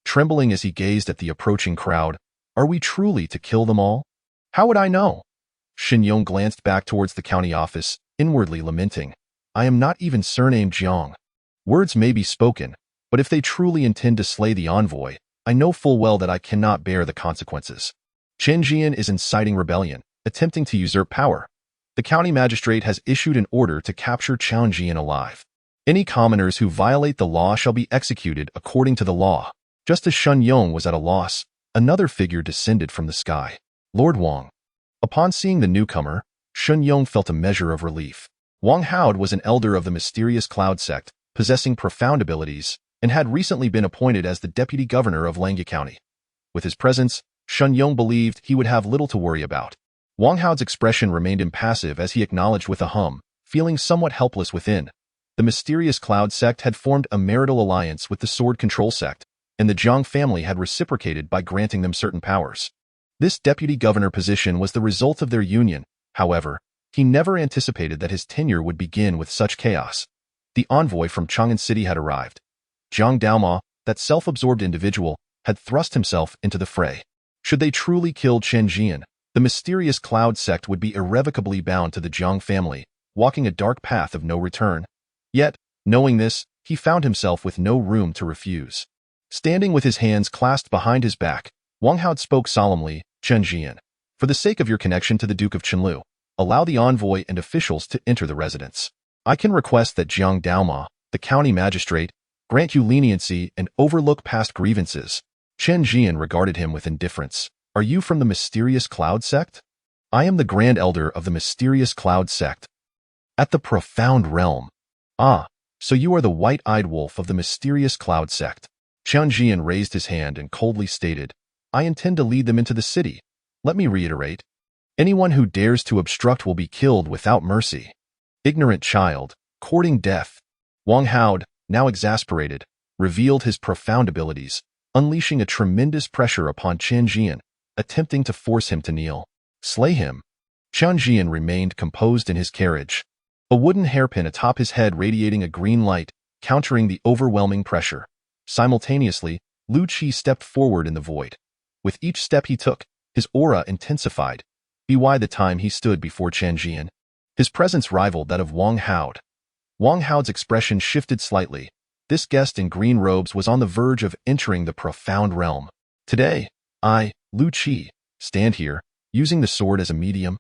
trembling as he gazed at the approaching crowd. Are we truly to kill them all? How would I know? Shen Yong glanced back towards the county office, inwardly lamenting. I am not even surnamed Jiang. Words may be spoken, but if they truly intend to slay the envoy, I know full well that I cannot bear the consequences. Chen Zhian is inciting rebellion, attempting to usurp power. The county magistrate has issued an order to capture Chen Zhian alive. Any commoners who violate the law shall be executed according to the law. Just as Shun Yong was at a loss, another figure descended from the sky. Lord Wang. Upon seeing the newcomer, Shun Yong felt a measure of relief. Wang Haod was an elder of the mysterious cloud sect, possessing profound abilities, and had recently been appointed as the deputy governor of Langya County. With his presence, Shun Yong believed he would have little to worry about. Wang Haod's expression remained impassive as he acknowledged with a hum, feeling somewhat helpless within. The mysterious cloud sect had formed a marital alliance with the sword control sect, and the Zhang family had reciprocated by granting them certain powers. This deputy governor position was the result of their union. However, he never anticipated that his tenure would begin with such chaos. The envoy from Chang'an City had arrived. Zhang Daoma, that self-absorbed individual, had thrust himself into the fray. Should they truly kill Chen Zhian, the mysterious cloud sect would be irrevocably bound to the Zhang family, walking a dark path of no return. Yet, knowing this, he found himself with no room to refuse. Standing with his hands clasped behind his back, Wang Haod spoke solemnly, Chen Zhian, for the sake of your connection to the Duke of Chenliu, allow the envoy and officials to enter the residence. I can request that Zhang Daoma, the county magistrate, grant you leniency and overlook past grievances. Chen Zhian regarded him with indifference. Are you from the mysterious cloud sect? I am the grand elder of the mysterious cloud sect. At the profound realm. Ah, so you are the white-eyed wolf of the mysterious cloud sect. Chen Zhian raised his hand and coldly stated, I intend to lead them into the city. Let me reiterate. Anyone who dares to obstruct will be killed without mercy. Ignorant child, courting death. Wang Haod, now exasperated, revealed his profound abilities, unleashing a tremendous pressure upon Chen Zhian, attempting to force him to kneel. Slay him. Chen Zhian remained composed in his carriage, a wooden hairpin atop his head radiating a green light, countering the overwhelming pressure. Simultaneously, Lu Qi stepped forward in the void. With each step he took, his aura intensified. By the time he stood before Chen Zhian, his presence rivaled that of Wang Haod. Wang Haod's expression shifted slightly. This guest in green robes was on the verge of entering the profound realm. Today, I, Lu Qi, stand here, using the sword as a medium,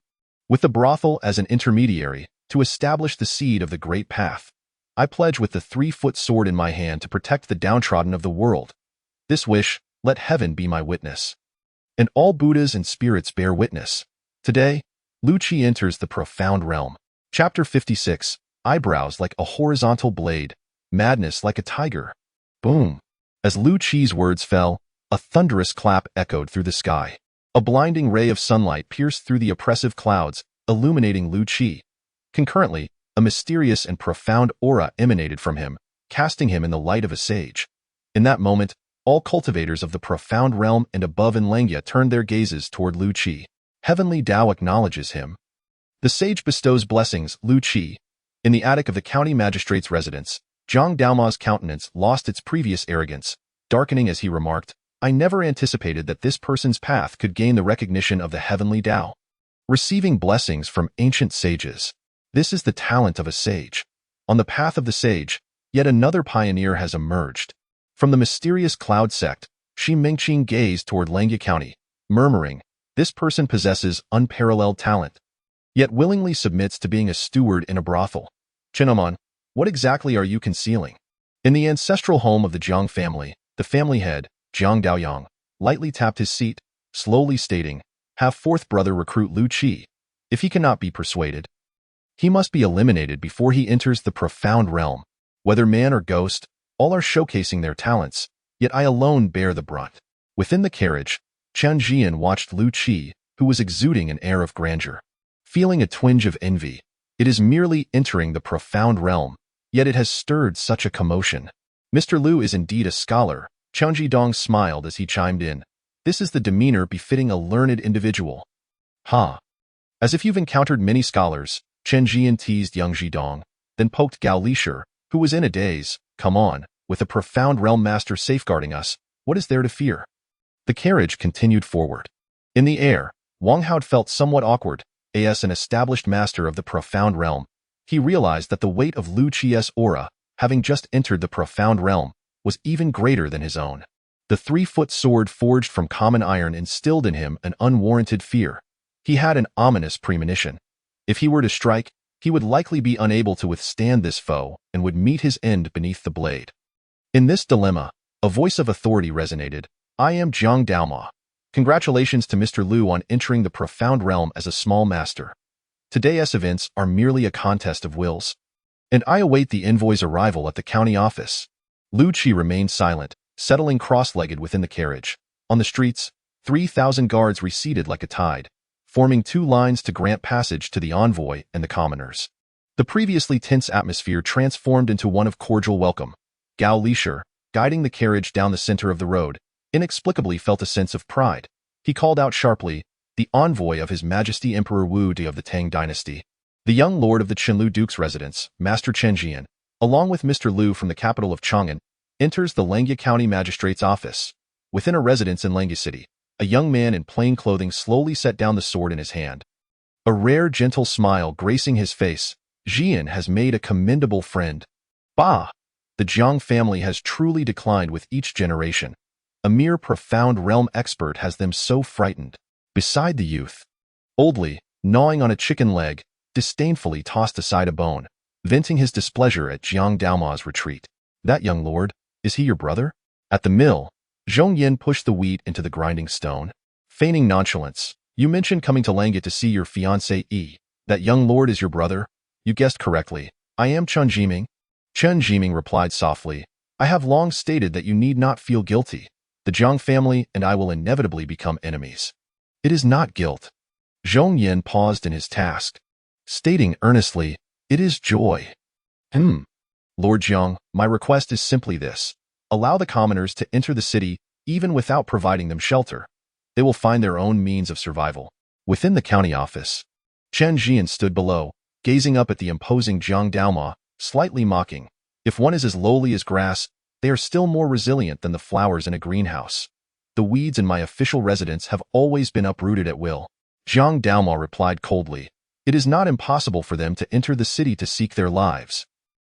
with the brothel as an intermediary, to establish the seed of the great path. I pledge with the 3-foot sword in my hand to protect the downtrodden of the world. This wish, let heaven be my witness. And all Buddhas and spirits bear witness. Today, Lu Qi enters the profound realm. Chapter 56, eyebrows like a horizontal blade, madness like a tiger. Boom. As Lu Qi's words fell, a thunderous clap echoed through the sky. A blinding ray of sunlight pierced through the oppressive clouds, illuminating Lu Qi. Concurrently, a mysterious and profound aura emanated from him, casting him in the light of a sage. In that moment, all cultivators of the profound realm and above in Langya turned their gazes toward Lu Qi. Heavenly Tao acknowledges him. The sage bestows blessings, Lu Qi. In the attic of the county magistrate's residence, Zhang Daoma's countenance lost its previous arrogance, darkening as he remarked, I never anticipated that this person's path could gain the recognition of the heavenly Tao. Receiving blessings from ancient sages. This is the talent of a sage. On the path of the sage, yet another pioneer has emerged. From the mysterious cloud sect, Shi Mingqing gazed toward Langya County, murmuring, this person possesses unparalleled talent, yet willingly submits to being a steward in a brothel. Chinaman, what exactly are you concealing? In the ancestral home of the Zhang family, the family head, Zhang Daoyang, lightly tapped his seat, slowly stating, have fourth brother recruit Lu Qi. If he cannot be persuaded, he must be eliminated before he enters the profound realm. Whether man or ghost, all are showcasing their talents, yet I alone bear the brunt. Within the carriage, Chen Zhian watched Lu Qi, who was exuding an air of grandeur. Feeling a twinge of envy, it is merely entering the profound realm, yet it has stirred such a commotion. Mr. Lu is indeed a scholar, Chen Zhidong smiled as he chimed in. This is the demeanor befitting a learned individual. Ha! As if you've encountered many scholars, Chen Zhian teased young Zhidong, then poked Gao Lishir, who was in a daze. Come on, with a profound realm master safeguarding us, what is there to fear? The carriage continued forward. In the air, Wang Haod felt somewhat awkward. As an established master of the profound realm, he realized that the weight of Lu Qi's aura, having just entered the profound realm, was even greater than his own. The 3-foot sword forged from common iron instilled in him an unwarranted fear. He had an ominous premonition. If he were to strike, he would likely be unable to withstand this foe and would meet his end beneath the blade. In this dilemma, a voice of authority resonated. I am Jiang Daoma. Congratulations to Mr. Liu on entering the profound realm as a small master. Today's events are merely a contest of wills, and I await the envoy's arrival at the county office. Lu Qi remained silent, settling cross-legged within the carriage. On the streets, 3,000 guards receded like a tide, forming 2 lines to grant passage to the envoy and the commoners. The previously tense atmosphere transformed into one of cordial welcome. Gao Lisher, guiding the carriage down the center of the road, inexplicably felt a sense of pride. He called out sharply, the envoy of His Majesty Emperor Wu Di of the Tang dynasty. The young lord of the Chenliu Duke's residence, Master Chen Zhian, along with Mr. Liu from the capital of Chang'an, enters the Langya County Magistrate's office. Within a residence in Langya City, a young man in plain clothing slowly set down the sword in his hand. A rare gentle smile gracing his face. Zhian has made a commendable friend. Bah! The Jiang family has truly declined with each generation. A mere profound realm expert has them so frightened. Beside the youth, Oldly, gnawing on a chicken leg, disdainfully tossed aside a bone, venting his displeasure at Jiang Daoma's retreat. That young lord, is he your brother? At the mill, Zhong Yin pushed the wheat into the grinding stone. Feigning nonchalance, you mentioned coming to Langya to see your fiancé. That young lord is your brother? You guessed correctly. I am Chen Zhiming. Chen Zhiming replied softly, I have long stated that you need not feel guilty. The Jiang family and I will inevitably become enemies. It is not guilt. Zhong Yin paused in his task, stating earnestly, it is joy. Lord Jiang, my request is simply this. Allow the commoners to enter the city even without providing them shelter. They will find their own means of survival. Within the county office, Chen Zhian stood below, gazing up at the imposing Jiang Daoma, slightly mocking. If one is as lowly as grass, they are still more resilient than the flowers in a greenhouse. The weeds in my official residence have always been uprooted at will. Jiang Daoma replied coldly, it is not impossible for them to enter the city to seek their lives.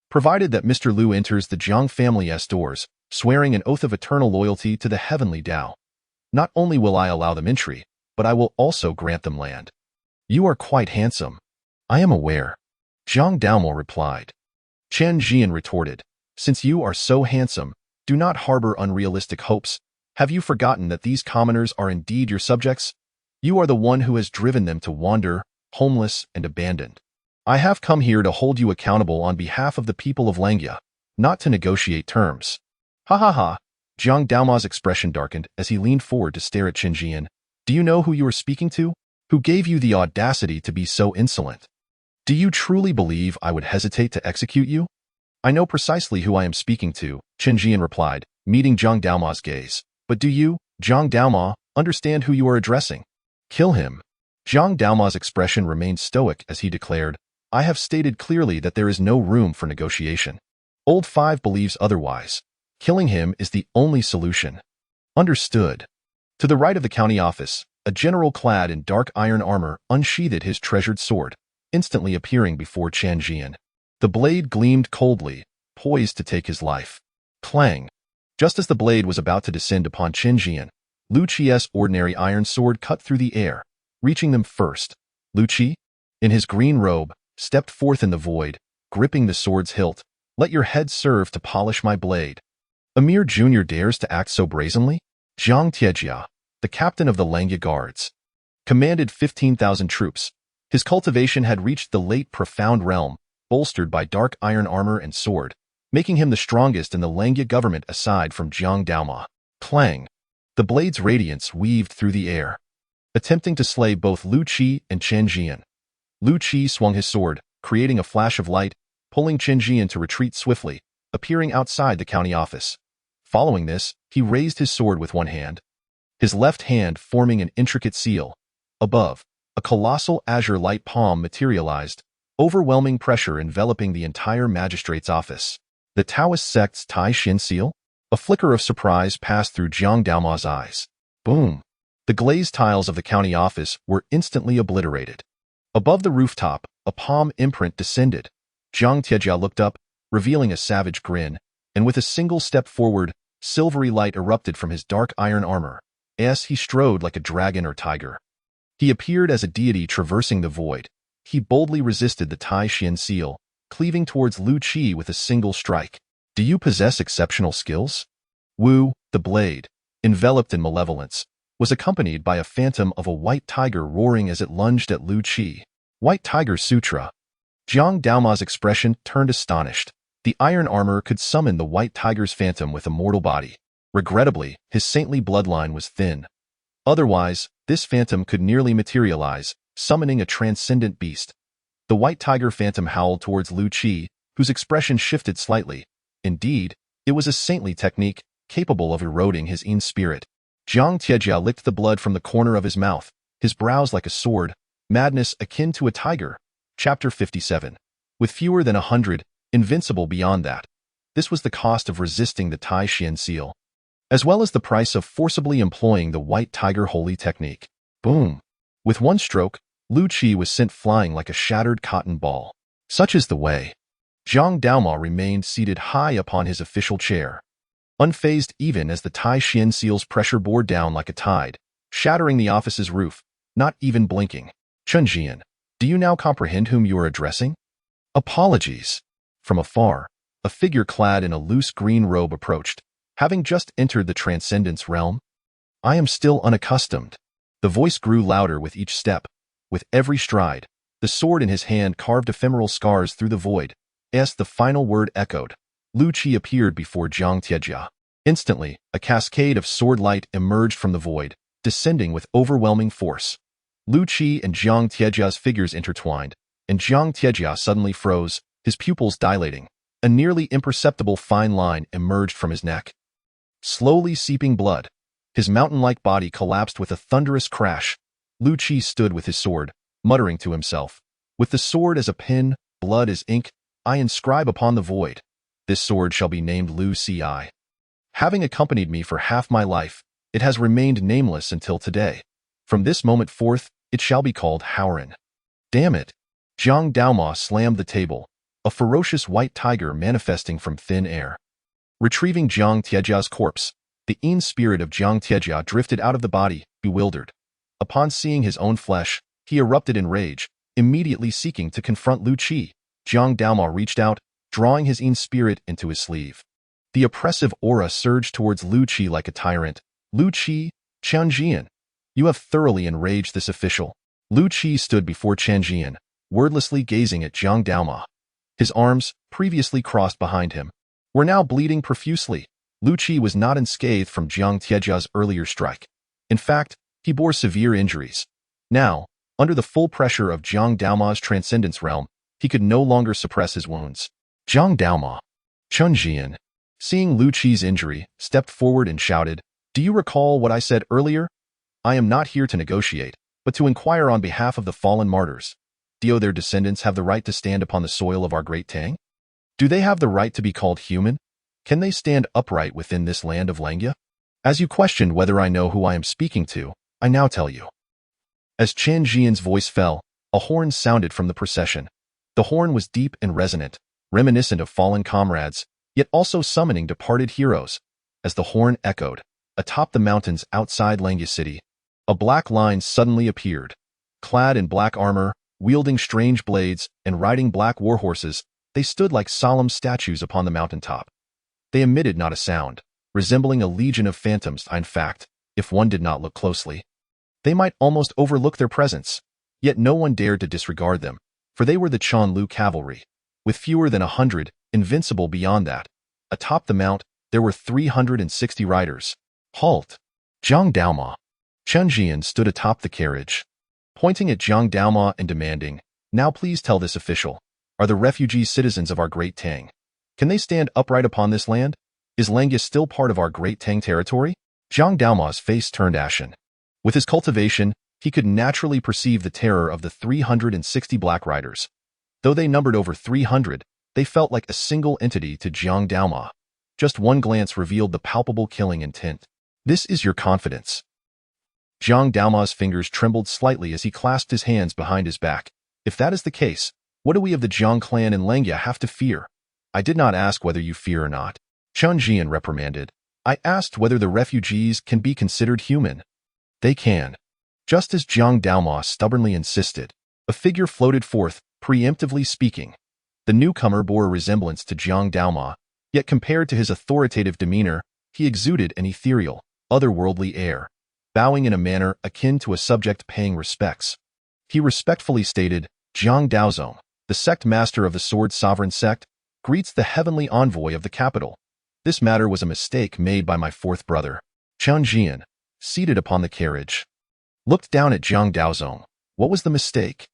Provided that Mr. Liu enters the Jiang family's doors, swearing an oath of eternal loyalty to the heavenly Tao. Not only will I allow them entry, but I will also grant them land. You are quite handsome. I am aware. Jiang Daoma replied. Chen Zhian retorted, since you are so handsome, do not harbor unrealistic hopes. Have you forgotten that these commoners are indeed your subjects? You are the one who has driven them to wander, homeless and abandoned. I have come here to hold you accountable on behalf of the people of Langya, not to negotiate terms. Ha ha ha. Jiang Daoma's expression darkened as he leaned forward to stare at Chen Zhian. Do you know who you are speaking to? Who gave you the audacity to be so insolent? Do you truly believe I would hesitate to execute you? I know precisely who I am speaking to, Chen Zhian replied, meeting Jiang Daoma's gaze. But do you, Jiang Daoma, understand who you are addressing? Kill him. Jiang Daoma's expression remained stoic as he declared, I have stated clearly that there is no room for negotiation. Old 5 believes otherwise. Killing him is the only solution. Understood. To the right of the county office, a general clad in dark iron armor unsheathed his treasured sword, instantly appearing before Chen Zhian. The blade gleamed coldly, poised to take his life. Clang! Just as the blade was about to descend upon Chen Zhian, Lu Qi's ordinary iron sword cut through the air, reaching them first. Lu Qi, in his green robe, stepped forth in the void, gripping the sword's hilt. Let your head serve to polish my blade. A mere junior dares to act so brazenly? Jiang Tiejia, the captain of the Langya Guards, commanded 15,000 troops. His cultivation had reached the late profound realm, bolstered by dark iron armor and sword, making him the strongest in the Langya government aside from Jiang Daoma. Clang! The blade's radiance weaved through the air, attempting to slay both Lu Qi and Chen Zhian. Lu Qi swung his sword, creating a flash of light, pulling Chen Zhian to retreat swiftly, appearing outside the county office. Following this, he raised his sword with one hand, his left hand forming an intricate seal. Above, a colossal azure light palm materialized, overwhelming pressure enveloping the entire magistrate's office. The Taoist sect's Tai Xin seal? A flicker of surprise passed through Jiang Daoma's eyes. Boom! The glazed tiles of the county office were instantly obliterated. Above the rooftop, a palm imprint descended. Jiang Tiejia looked up, revealing a savage grin, and with a single step forward, silvery light erupted from his dark iron armor, as he strode like a dragon or tiger. He appeared as a deity traversing the void. He boldly resisted the Tai Xian seal, cleaving towards Lu Qi with a single strike. Do you possess exceptional skills? Wu, the blade, enveloped in malevolence, was accompanied by a phantom of a white tiger roaring as it lunged at Lu Qi. White Tiger Sutra. Jiang Daoma's expression turned astonished. The iron armor could summon the white tiger's phantom with a mortal body. Regrettably, his saintly bloodline was thin. Otherwise, this phantom could nearly materialize, summoning a transcendent beast. The white tiger phantom howled towards Lu Qi, whose expression shifted slightly. Indeed, it was a saintly technique, capable of eroding his own spirit. Jiang Tiejia licked the blood from the corner of his mouth, his brows like a sword, madness akin to a tiger. Chapter 57. With fewer than 100, invincible beyond that. This was the cost of resisting the Tai Xian seal, as well as the price of forcibly employing the white tiger holy technique. Boom! With one stroke, Lu Qi was sent flying like a shattered cotton ball. Such is the way. Jiang Daoma remained seated high upon his official chair, unfazed even as the Tai Xian seal's pressure bore down like a tide, shattering the office's roof, not even blinking. Chen Zhian, do you now comprehend whom you are addressing? Apologies. From afar, a figure clad in a loose green robe approached, having just entered the transcendence realm. I am still unaccustomed. The voice grew louder with each step. With every stride, the sword in his hand carved ephemeral scars through the void. As the final word echoed, Lu Qi appeared before Jiang Tiejia. Instantly, a cascade of sword light emerged from the void, descending with overwhelming force. Lu Qi and Jiang Tiejia's figures intertwined, and Jiang Tiejia suddenly froze, his pupils dilating. A nearly imperceptible fine line emerged from his neck. Slowly seeping blood, his mountain-like body collapsed with a thunderous crash. Lu Qi stood with his sword, muttering to himself. With the sword as a pen, blood as ink, I inscribe upon the void. This sword shall be named Lu Ci. Having accompanied me for half my life, it has remained nameless until today. From this moment forth, it shall be called Howren. Damn it! Jiang Daoma slammed the table, a ferocious white tiger manifesting from thin air. Retrieving Jiang Tiejia's corpse, the Yin spirit of Jiang Tiejia drifted out of the body, bewildered. Upon seeing his own flesh, he erupted in rage, immediately seeking to confront Lu Qi. Jiang Daoma reached out, drawing his Yin spirit into his sleeve. The oppressive aura surged towards Lu Qi like a tyrant. Lu Qi, Chen Zhian, you have thoroughly enraged this official. Lu Qi stood before Chen Zhian, wordlessly gazing at Jiang Daoma. His arms, previously crossed behind him, were now bleeding profusely. Lu Qi was not unscathed from Jiang Tiejia's earlier strike. In fact, he bore severe injuries. Now, under the full pressure of Jiang Daoma's transcendence realm, he could no longer suppress his wounds. Jiang Daoma. Chen Zhian, seeing Lu Qi's injury, stepped forward and shouted, Do you recall what I said earlier? I am not here to negotiate, but to inquire on behalf of the fallen martyrs. Do their descendants have the right to stand upon the soil of our great Tang? Do they have the right to be called human? Can they stand upright within this land of Langya? As you questioned whether I know who I am speaking to, I now tell you. As Chen Zhian's voice fell, a horn sounded from the procession. The horn was deep and resonant, reminiscent of fallen comrades, yet also summoning departed heroes. As the horn echoed, atop the mountains outside Langya City, a black line suddenly appeared. Clad in black armor, wielding strange blades, and riding black warhorses, they stood like solemn statues upon the mountaintop. They emitted not a sound, resembling a legion of phantoms. In fact, if one did not look closely, they might almost overlook their presence. Yet no one dared to disregard them, for they were the Chenliu cavalry. With fewer than 100, invincible beyond that. Atop the mount, there were 360 riders. Halt! Jiang Daoma. Chen Zhian stood atop the carriage, pointing at Jiang Daoma and demanding, Now please tell this official, are the refugee citizens of our great Tang? Can they stand upright upon this land? Is Langya still part of our great Tang territory? Jiang Daoma's face turned ashen. With his cultivation, he could naturally perceive the terror of the 360 black riders. Though they numbered over 300, they felt like a single entity to Jiang Daoma. Just one glance revealed the palpable killing intent. This is your confidence. Jiang Daoma's fingers trembled slightly as he clasped his hands behind his back. If that is the case, what do we of the Jiang clan in Langya have to fear? I did not ask whether you fear or not. Chen Zhian reprimanded. I asked whether the refugees can be considered human. They can. Just as Jiang Daoma stubbornly insisted, a figure floated forth, preemptively speaking. The newcomer bore a resemblance to Jiang Daoma, yet compared to his authoritative demeanor, he exuded an ethereal, otherworldly air, bowing in a manner akin to a subject paying respects. He respectfully stated, Jiang Daozong, the sect master of the Sword Sovereign sect, greets the heavenly envoy of the capital. This matter was a mistake made by my fourth brother. Chen Zhian, seated upon the carriage, looked down at Jiang Daozong. What was the mistake?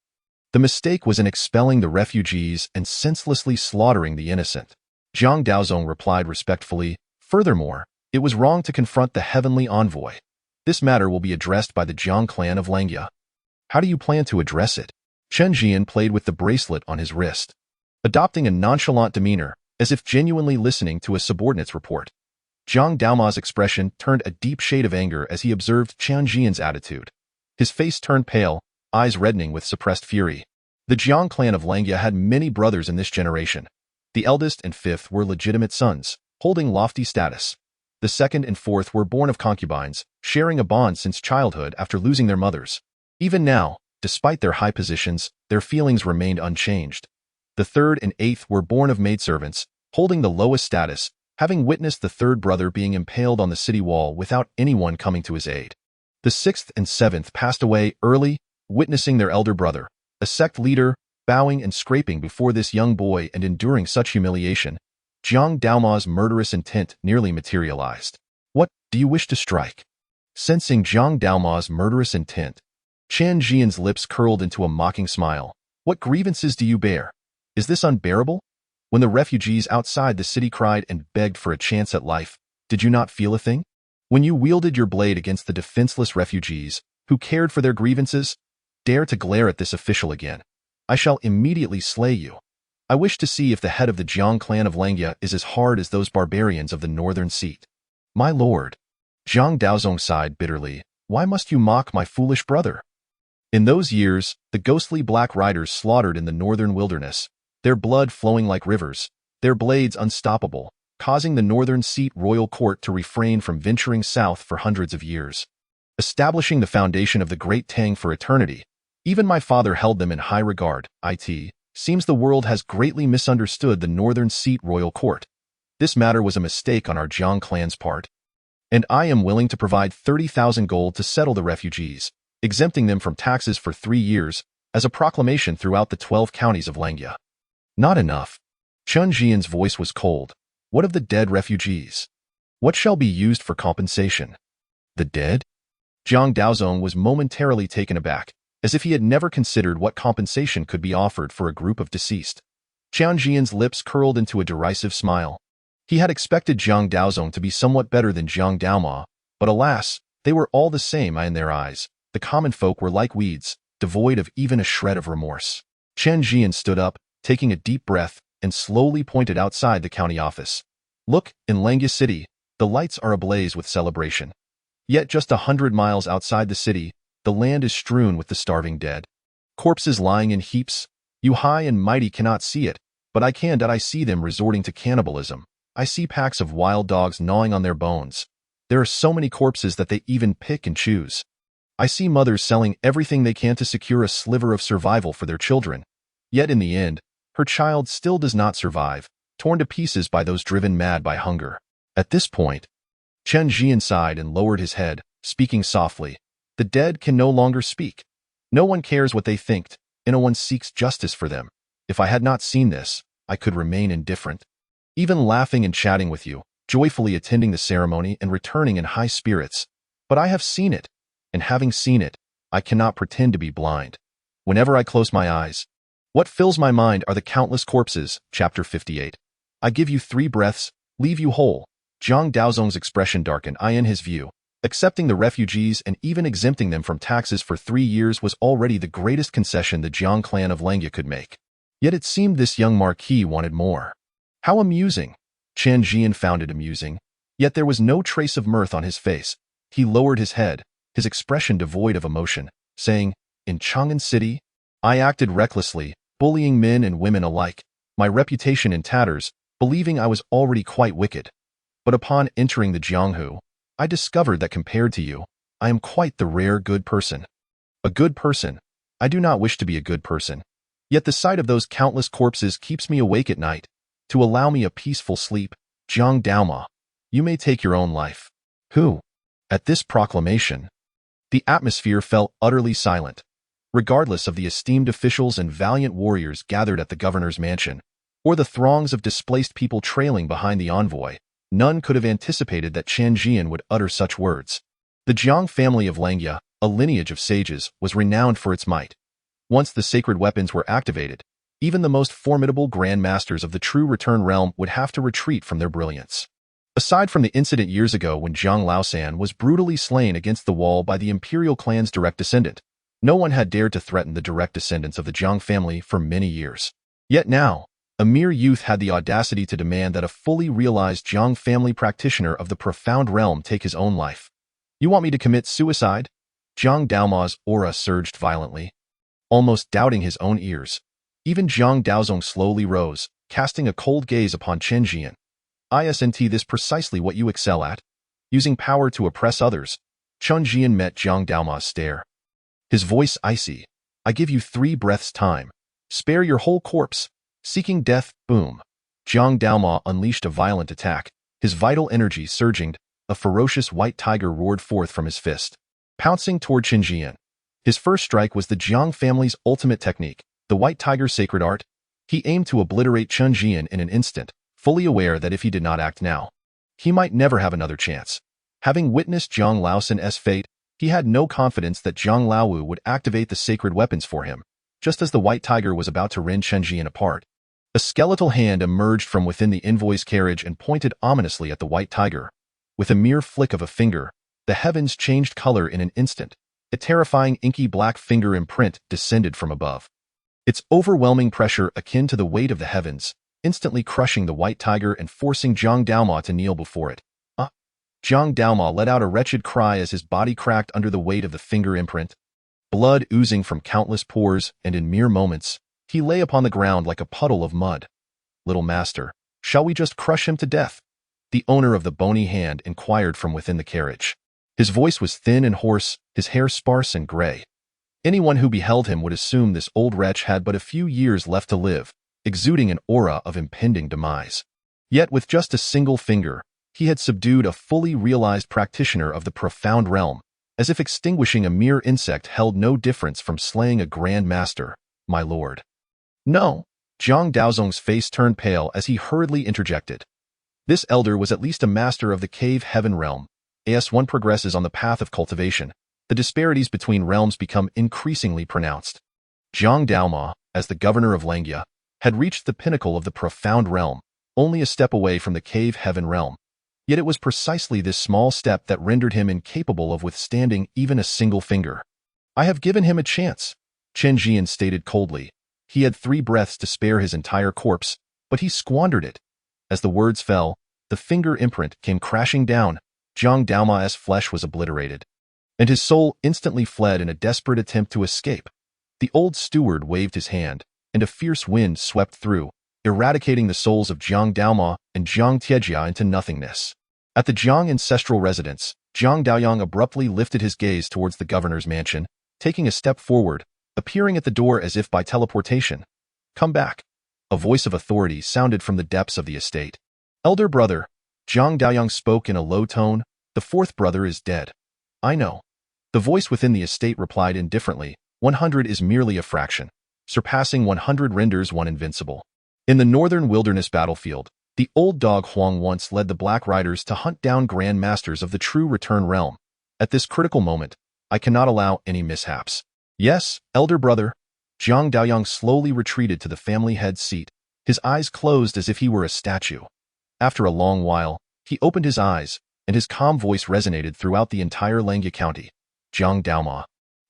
The mistake was in expelling the refugees and senselessly slaughtering the innocent. Jiang Daozong replied respectfully, furthermore, it was wrong to confront the heavenly envoy. This matter will be addressed by the Jiang clan of Langya. How do you plan to address it? Chen Zhian played with the bracelet on his wrist, adopting a nonchalant demeanor, as if genuinely listening to a subordinate's report. Jiang Daoma's expression turned a deep shade of anger as he observed Chen Zhian's attitude. His face turned pale, eyes reddening with suppressed fury. The Jiang clan of Langya had many brothers in this generation. The eldest and fifth were legitimate sons, holding lofty status. The second and fourth were born of concubines, sharing a bond since childhood after losing their mothers. Even now, despite their high positions, their feelings remained unchanged. The third and eighth were born of maidservants, holding the lowest status, having witnessed the third brother being impaled on the city wall without anyone coming to his aid. The sixth and seventh passed away early, witnessing their elder brother, a sect leader, bowing and scraping before this young boy and enduring such humiliation. Jiang Daoma's murderous intent nearly materialized. What, do you wish to strike? Sensing Jiang Daoma's murderous intent, Chen Zhian's lips curled into a mocking smile. What grievances do you bear? Is this unbearable? When the refugees outside the city cried and begged for a chance at life, did you not feel a thing? When you wielded your blade against the defenseless refugees, who cared for their grievances, dare to glare at this official again. I shall immediately slay you. I wish to see if the head of the Jiang clan of Langya is as hard as those barbarians of the northern seat. My lord. Jiang Daozong sighed bitterly. Why must you mock my foolish brother? In those years, the ghostly black riders slaughtered in the northern wilderness, their blood flowing like rivers, their blades unstoppable, causing the northern seat royal court to refrain from venturing south for hundreds of years. Establishing the foundation of the great Tang for eternity, even my father held them in high regard. Seems the world has greatly misunderstood the northern seat royal court. This matter was a mistake on our Jiang clan's part, and I am willing to provide 30,000 gold to settle the refugees, exempting them from taxes for 3 years, as a proclamation throughout the 12 counties of Langya. Not enough. Chen Zhian's voice was cold. What of the dead refugees? What shall be used for compensation? The dead? Jiang Daozong was momentarily taken aback, as if he had never considered what compensation could be offered for a group of deceased. Chen Zhian's lips curled into a derisive smile. He had expected Jiang Daozong to be somewhat better than Jiang Daoma, but alas, they were all the same in their eyes. The common folk were like weeds, devoid of even a shred of remorse. Chen Zhian stood up, taking a deep breath, and slowly pointed outside the county office. Look, in Langya City, the lights are ablaze with celebration. Yet just 100 miles outside the city, the land is strewn with the starving dead. Corpses lying in heaps. You high and mighty cannot see it, but I see them resorting to cannibalism. I see packs of wild dogs gnawing on their bones. There are so many corpses that they even pick and choose. I see mothers selling everything they can to secure a sliver of survival for their children. Yet in the end, her child still does not survive, torn to pieces by those driven mad by hunger. At this point, Chen Zhian sighed and lowered his head, speaking softly. The dead can no longer speak. No one cares what they think, and no one seeks justice for them. If I had not seen this, I could remain indifferent. Even laughing and chatting with you, joyfully attending the ceremony and returning in high spirits. But I have seen it, and having seen it, I cannot pretend to be blind. Whenever I close my eyes, what fills my mind are the countless corpses. Chapter 58. I give you 3 breaths, leave you whole. Jiang Daozong's expression darkened. In his view, accepting the refugees and even exempting them from taxes for 3 years was already the greatest concession the Jiang clan of Langya could make. Yet it seemed this young marquis wanted more. How amusing! Chen Zhian found it amusing, yet there was no trace of mirth on his face. He lowered his head, his expression devoid of emotion, saying, In Chang'an City, I acted recklessly, bullying men and women alike, my reputation in tatters, believing I was already quite wicked. But upon entering the Jianghu, I discovered that compared to you, I am quite the rare good person. A good person? I do not wish to be a good person. Yet the sight of those countless corpses keeps me awake at night. To allow me a peaceful sleep, Jiang Daoma, you may take your own life. Who? At this proclamation, the atmosphere fell utterly silent. Regardless of the esteemed officials and valiant warriors gathered at the governor's mansion, or the throngs of displaced people trailing behind the envoy, none could have anticipated that Chen Zhian would utter such words. The Jiang family of Langya, a lineage of sages, was renowned for its might. Once the sacred weapons were activated, even the most formidable Grand Masters of the true return realm would have to retreat from their brilliance. Aside from the incident years ago when Zhang Laosan was brutally slain against the wall by the imperial clan's direct descendant, no one had dared to threaten the direct descendants of the Zhang family for many years. Yet now, a mere youth had the audacity to demand that a fully realized Zhang family practitioner of the profound realm take his own life. You want me to commit suicide? Jiang Daoma's aura surged violently. Almost doubting his own ears, even Jiang Daozong slowly rose, casting a cold gaze upon Chen Zhian. Isn't this precisely what you excel at? Using power to oppress others? Chen Zhian met Jiang Daoma's stare. His voice icy. I give you 3 breaths time. Spare your whole corpse. Seeking death, boom. Jiang Daoma unleashed a violent attack, his vital energy surging. A ferocious white tiger roared forth from his fist, pouncing toward Chen Zhian. His first strike was the Jiang family's ultimate technique, the white tiger's sacred art. He aimed to obliterate Chen Zhian in an instant, fully aware that if he did not act now, he might never have another chance. Having witnessed Zhang Laosan's fate, he had no confidence that Zhang Laowu would activate the sacred weapons for him. Just as the white tiger was about to rend Chen Zhian apart, a skeletal hand emerged from within the envoy's carriage and pointed ominously at the white tiger. With a mere flick of a finger, the heavens changed color in an instant. A terrifying inky black finger imprint descended from above. Its overwhelming pressure, akin to the weight of the heavens, instantly crushing the white tiger and forcing Jiang Daoma to kneel before it. Jiang Daoma let out a wretched cry as his body cracked under the weight of the finger imprint. Blood oozing from countless pores, and in mere moments, he lay upon the ground like a puddle of mud. Little master, shall we just crush him to death? The owner of the bony hand inquired from within the carriage. His voice was thin and hoarse, his hair sparse and gray. Anyone who beheld him would assume this old wretch had but a few years left to live, exuding an aura of impending demise. Yet with just a single finger, he had subdued a fully realized practitioner of the profound realm, as if extinguishing a mere insect held no difference from slaying a grand master, my lord. No. Jiang Daozong's face turned pale as he hurriedly interjected. This elder was at least a master of the cave heaven realm. As one progresses on the path of cultivation, the disparities between realms become increasingly pronounced. Jiang Daoma, as the governor of Langya, had reached the pinnacle of the profound realm, only a step away from the cave heaven realm. Yet it was precisely this small step that rendered him incapable of withstanding even a single finger. I have given him a chance, Chen Zhian stated coldly. He had 3 breaths to spare his entire corpse, but he squandered it. As the words fell, the finger imprint came crashing down. Jiang Daoma's flesh was obliterated, and his soul instantly fled in a desperate attempt to escape. The old steward waved his hand, and a fierce wind swept through, eradicating the souls of Jiang Daoma and Jiang Tiejia into nothingness. At the Jiang ancestral residence, Jiang Daoyang abruptly lifted his gaze towards the governor's mansion, taking a step forward, appearing at the door as if by teleportation. Come back. A voice of authority sounded from the depths of the estate. Elder brother, Jiang Daoyang spoke in a low tone, the 4th brother is dead. I know. The voice within the estate replied indifferently, 100 is merely a fraction. Surpassing 100 renders one invincible. In the northern wilderness battlefield, the old dog Huang once led the Black Riders to hunt down Grand Masters of the true return realm. At this critical moment, I cannot allow any mishaps. Yes, elder brother. Jiang Daoyang slowly retreated to the family head's seat, his eyes closed as if he were a statue. After a long while, he opened his eyes, and his calm voice resonated throughout the entire Langya county. Jiang Daoma,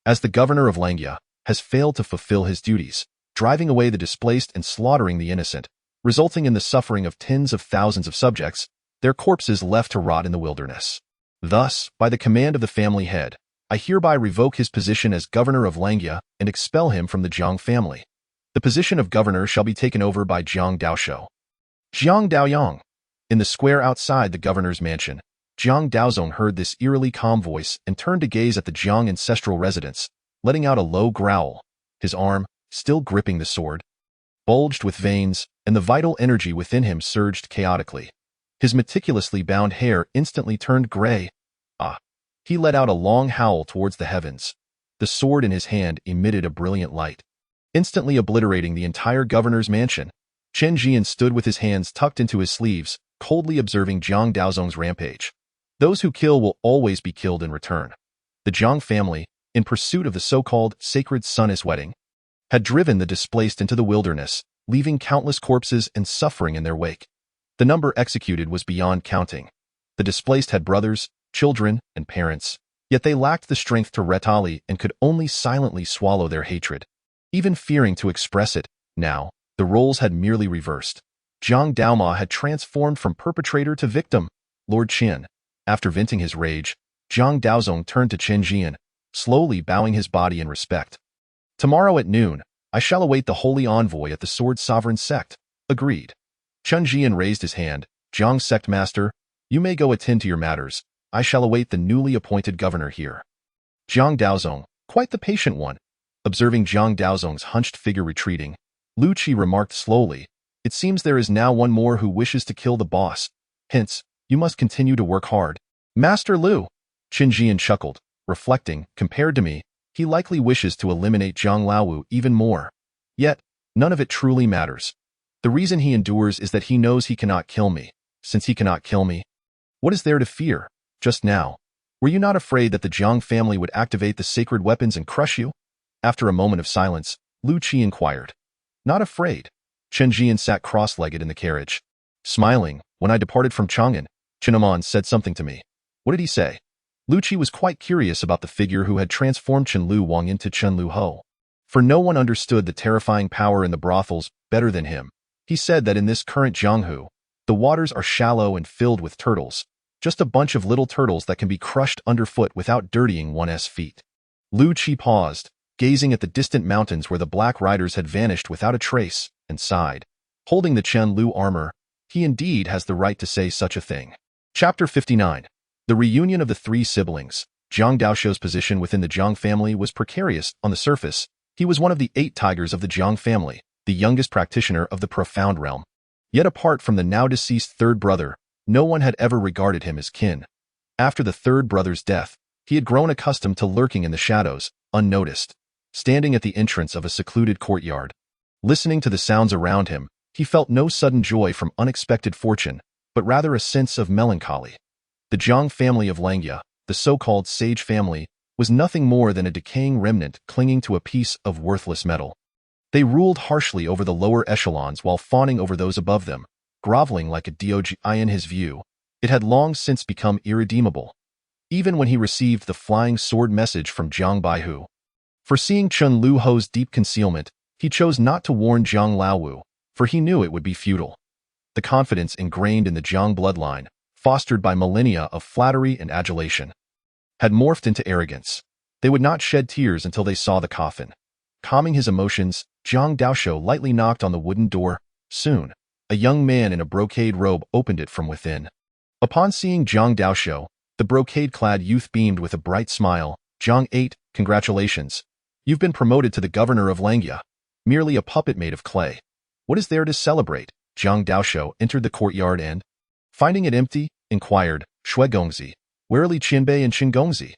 as the governor of Langya, has failed to fulfill his duties, driving away the displaced and slaughtering the innocent, resulting in the suffering of tens of thousands of subjects, their corpses left to rot in the wilderness. Thus, by the command of the family head, I hereby revoke his position as governor of Langya and expel him from the Jiang family. The position of governor shall be taken over by Jiang Daosho. Jiang Daoyang. In the square outside the governor's mansion, Jiang Daozong heard this eerily calm voice and turned to gaze at the Jiang ancestral residence, letting out a low growl. His arm, still gripping the sword, bulged with veins, and the vital energy within him surged chaotically. His meticulously bound hair instantly turned gray. Ah! He let out a long howl towards the heavens. The sword in his hand emitted a brilliant light, instantly obliterating the entire governor's mansion. Chen Zhian stood with his hands tucked into his sleeves, coldly observing Jiang Daozong's rampage. Those who kill will always be killed in return. The Jiang family, in pursuit of the so-called sacred Sun's wedding, had driven the displaced into the wilderness, leaving countless corpses and suffering in their wake. The number executed was beyond counting. The displaced had brothers, children, and parents, yet they lacked the strength to retaliate and could only silently swallow their hatred, even fearing to express it. Now, the roles had merely reversed. Jiang Daoma had transformed from perpetrator to victim. Lord Qin. After venting his rage, Jiang Daozong turned to Chen Zhian, slowly bowing his body in respect. Tomorrow at noon, I shall await the holy envoy at the Sword Sovereign Sect. Agreed. Chen Zhian raised his hand. Jiang Sect Master, you may go attend to your matters. I shall await the newly appointed governor here. Jiang Daozong, quite the patient one. Observing Jiang Daozong's hunched figure retreating, Lu Qi remarked slowly, it seems there is now one more who wishes to kill the boss. Hence, you must continue to work hard. Master Lu, Chen Zhian chuckled, reflecting, compared to me, he likely wishes to eliminate Zhang Laowu even more. Yet, none of it truly matters. The reason he endures is that he knows he cannot kill me. Since he cannot kill me, what is there to fear? Just now, were you not afraid that the Jiang family would activate the sacred weapons and crush you? After a moment of silence, Lu Qi inquired. Not afraid. Chen Zhian sat cross-legged in the carriage. Smiling, when I departed from Chang'an, Chen said something to me. What did he say? Lu Qi was quite curious about the figure who had transformed Chenliu Wang into Chenliu Ho. For no one understood the terrifying power in the brothels better than him. He said that in this current Jianghu, the waters are shallow and filled with turtles, just a bunch of little turtles that can be crushed underfoot without dirtying one's feet. Lu Qi paused, gazing at the distant mountains where the Black Riders had vanished without a trace, and sighed. Holding the Chenliu armor, he indeed has the right to say such a thing. Chapter 59. The reunion of the three siblings. Jiang Daoshou's position within the Jiang family was precarious. On the surface, he was one of the 8 tigers of the Jiang family, the youngest practitioner of the profound realm. Yet apart from the now-deceased third brother, no one had ever regarded him as kin. After the third brother's death, he had grown accustomed to lurking in the shadows, unnoticed, standing at the entrance of a secluded courtyard. Listening to the sounds around him, he felt no sudden joy from unexpected fortune, but rather a sense of melancholy. The Jiang family of Langya, the so-called sage family, was nothing more than a decaying remnant clinging to a piece of worthless metal. They ruled harshly over the lower echelons while fawning over those above them, groveling like a dog. In his view, it had long since become irredeemable. Even when he received the flying sword message from Jiang Baihu, foreseeing Chenliu Ho's deep concealment, he chose not to warn Zhang Laowu, for he knew it would be futile. The confidence ingrained in the Jiang bloodline, fostered by millennia of flattery and adulation, had morphed into arrogance. They would not shed tears until they saw the coffin. Calming his emotions, Jiang Daoshou lightly knocked on the wooden door. Soon, a young man in a brocade robe opened it from within. Upon seeing Jiang Daoshou, the brocade-clad youth beamed with a bright smile. Jiang 8, congratulations. You've been promoted to the governor of Langya. Merely a puppet made of clay. What is there to celebrate? Jiang Daoshou entered the courtyard and, finding it empty, inquired, Shui Gongzi, where are Li Qianbei and Qin Gongzi?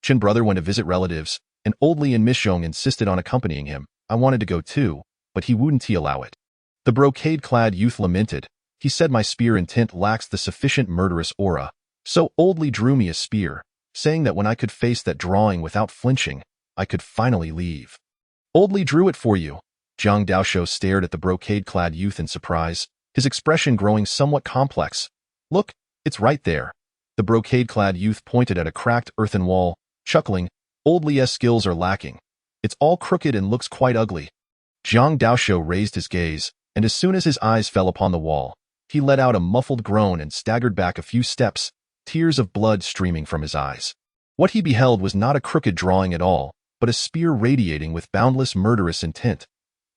Qin brother went to visit relatives, and old Li and Miss Zhong insisted on accompanying him. I wanted to go too, but he wouldn't allow it. The brocade-clad youth lamented. He said my spear intent lacks the sufficient murderous aura, so old Li drew me a spear, saying that when I could face that drawing without flinching, I could finally leave. Old Li drew it for you. Jiang Daoshou stared at the brocade-clad youth in surprise, his expression growing somewhat complex. Look, it's right there. The brocade-clad youth pointed at a cracked earthen wall, chuckling. Old Li's skills are lacking. It's all crooked and looks quite ugly. Jiang Daoshou raised his gaze, and as soon as his eyes fell upon the wall, he let out a muffled groan and staggered back a few steps, tears of blood streaming from his eyes. What he beheld was not a crooked drawing at all, but a spear radiating with boundless murderous intent.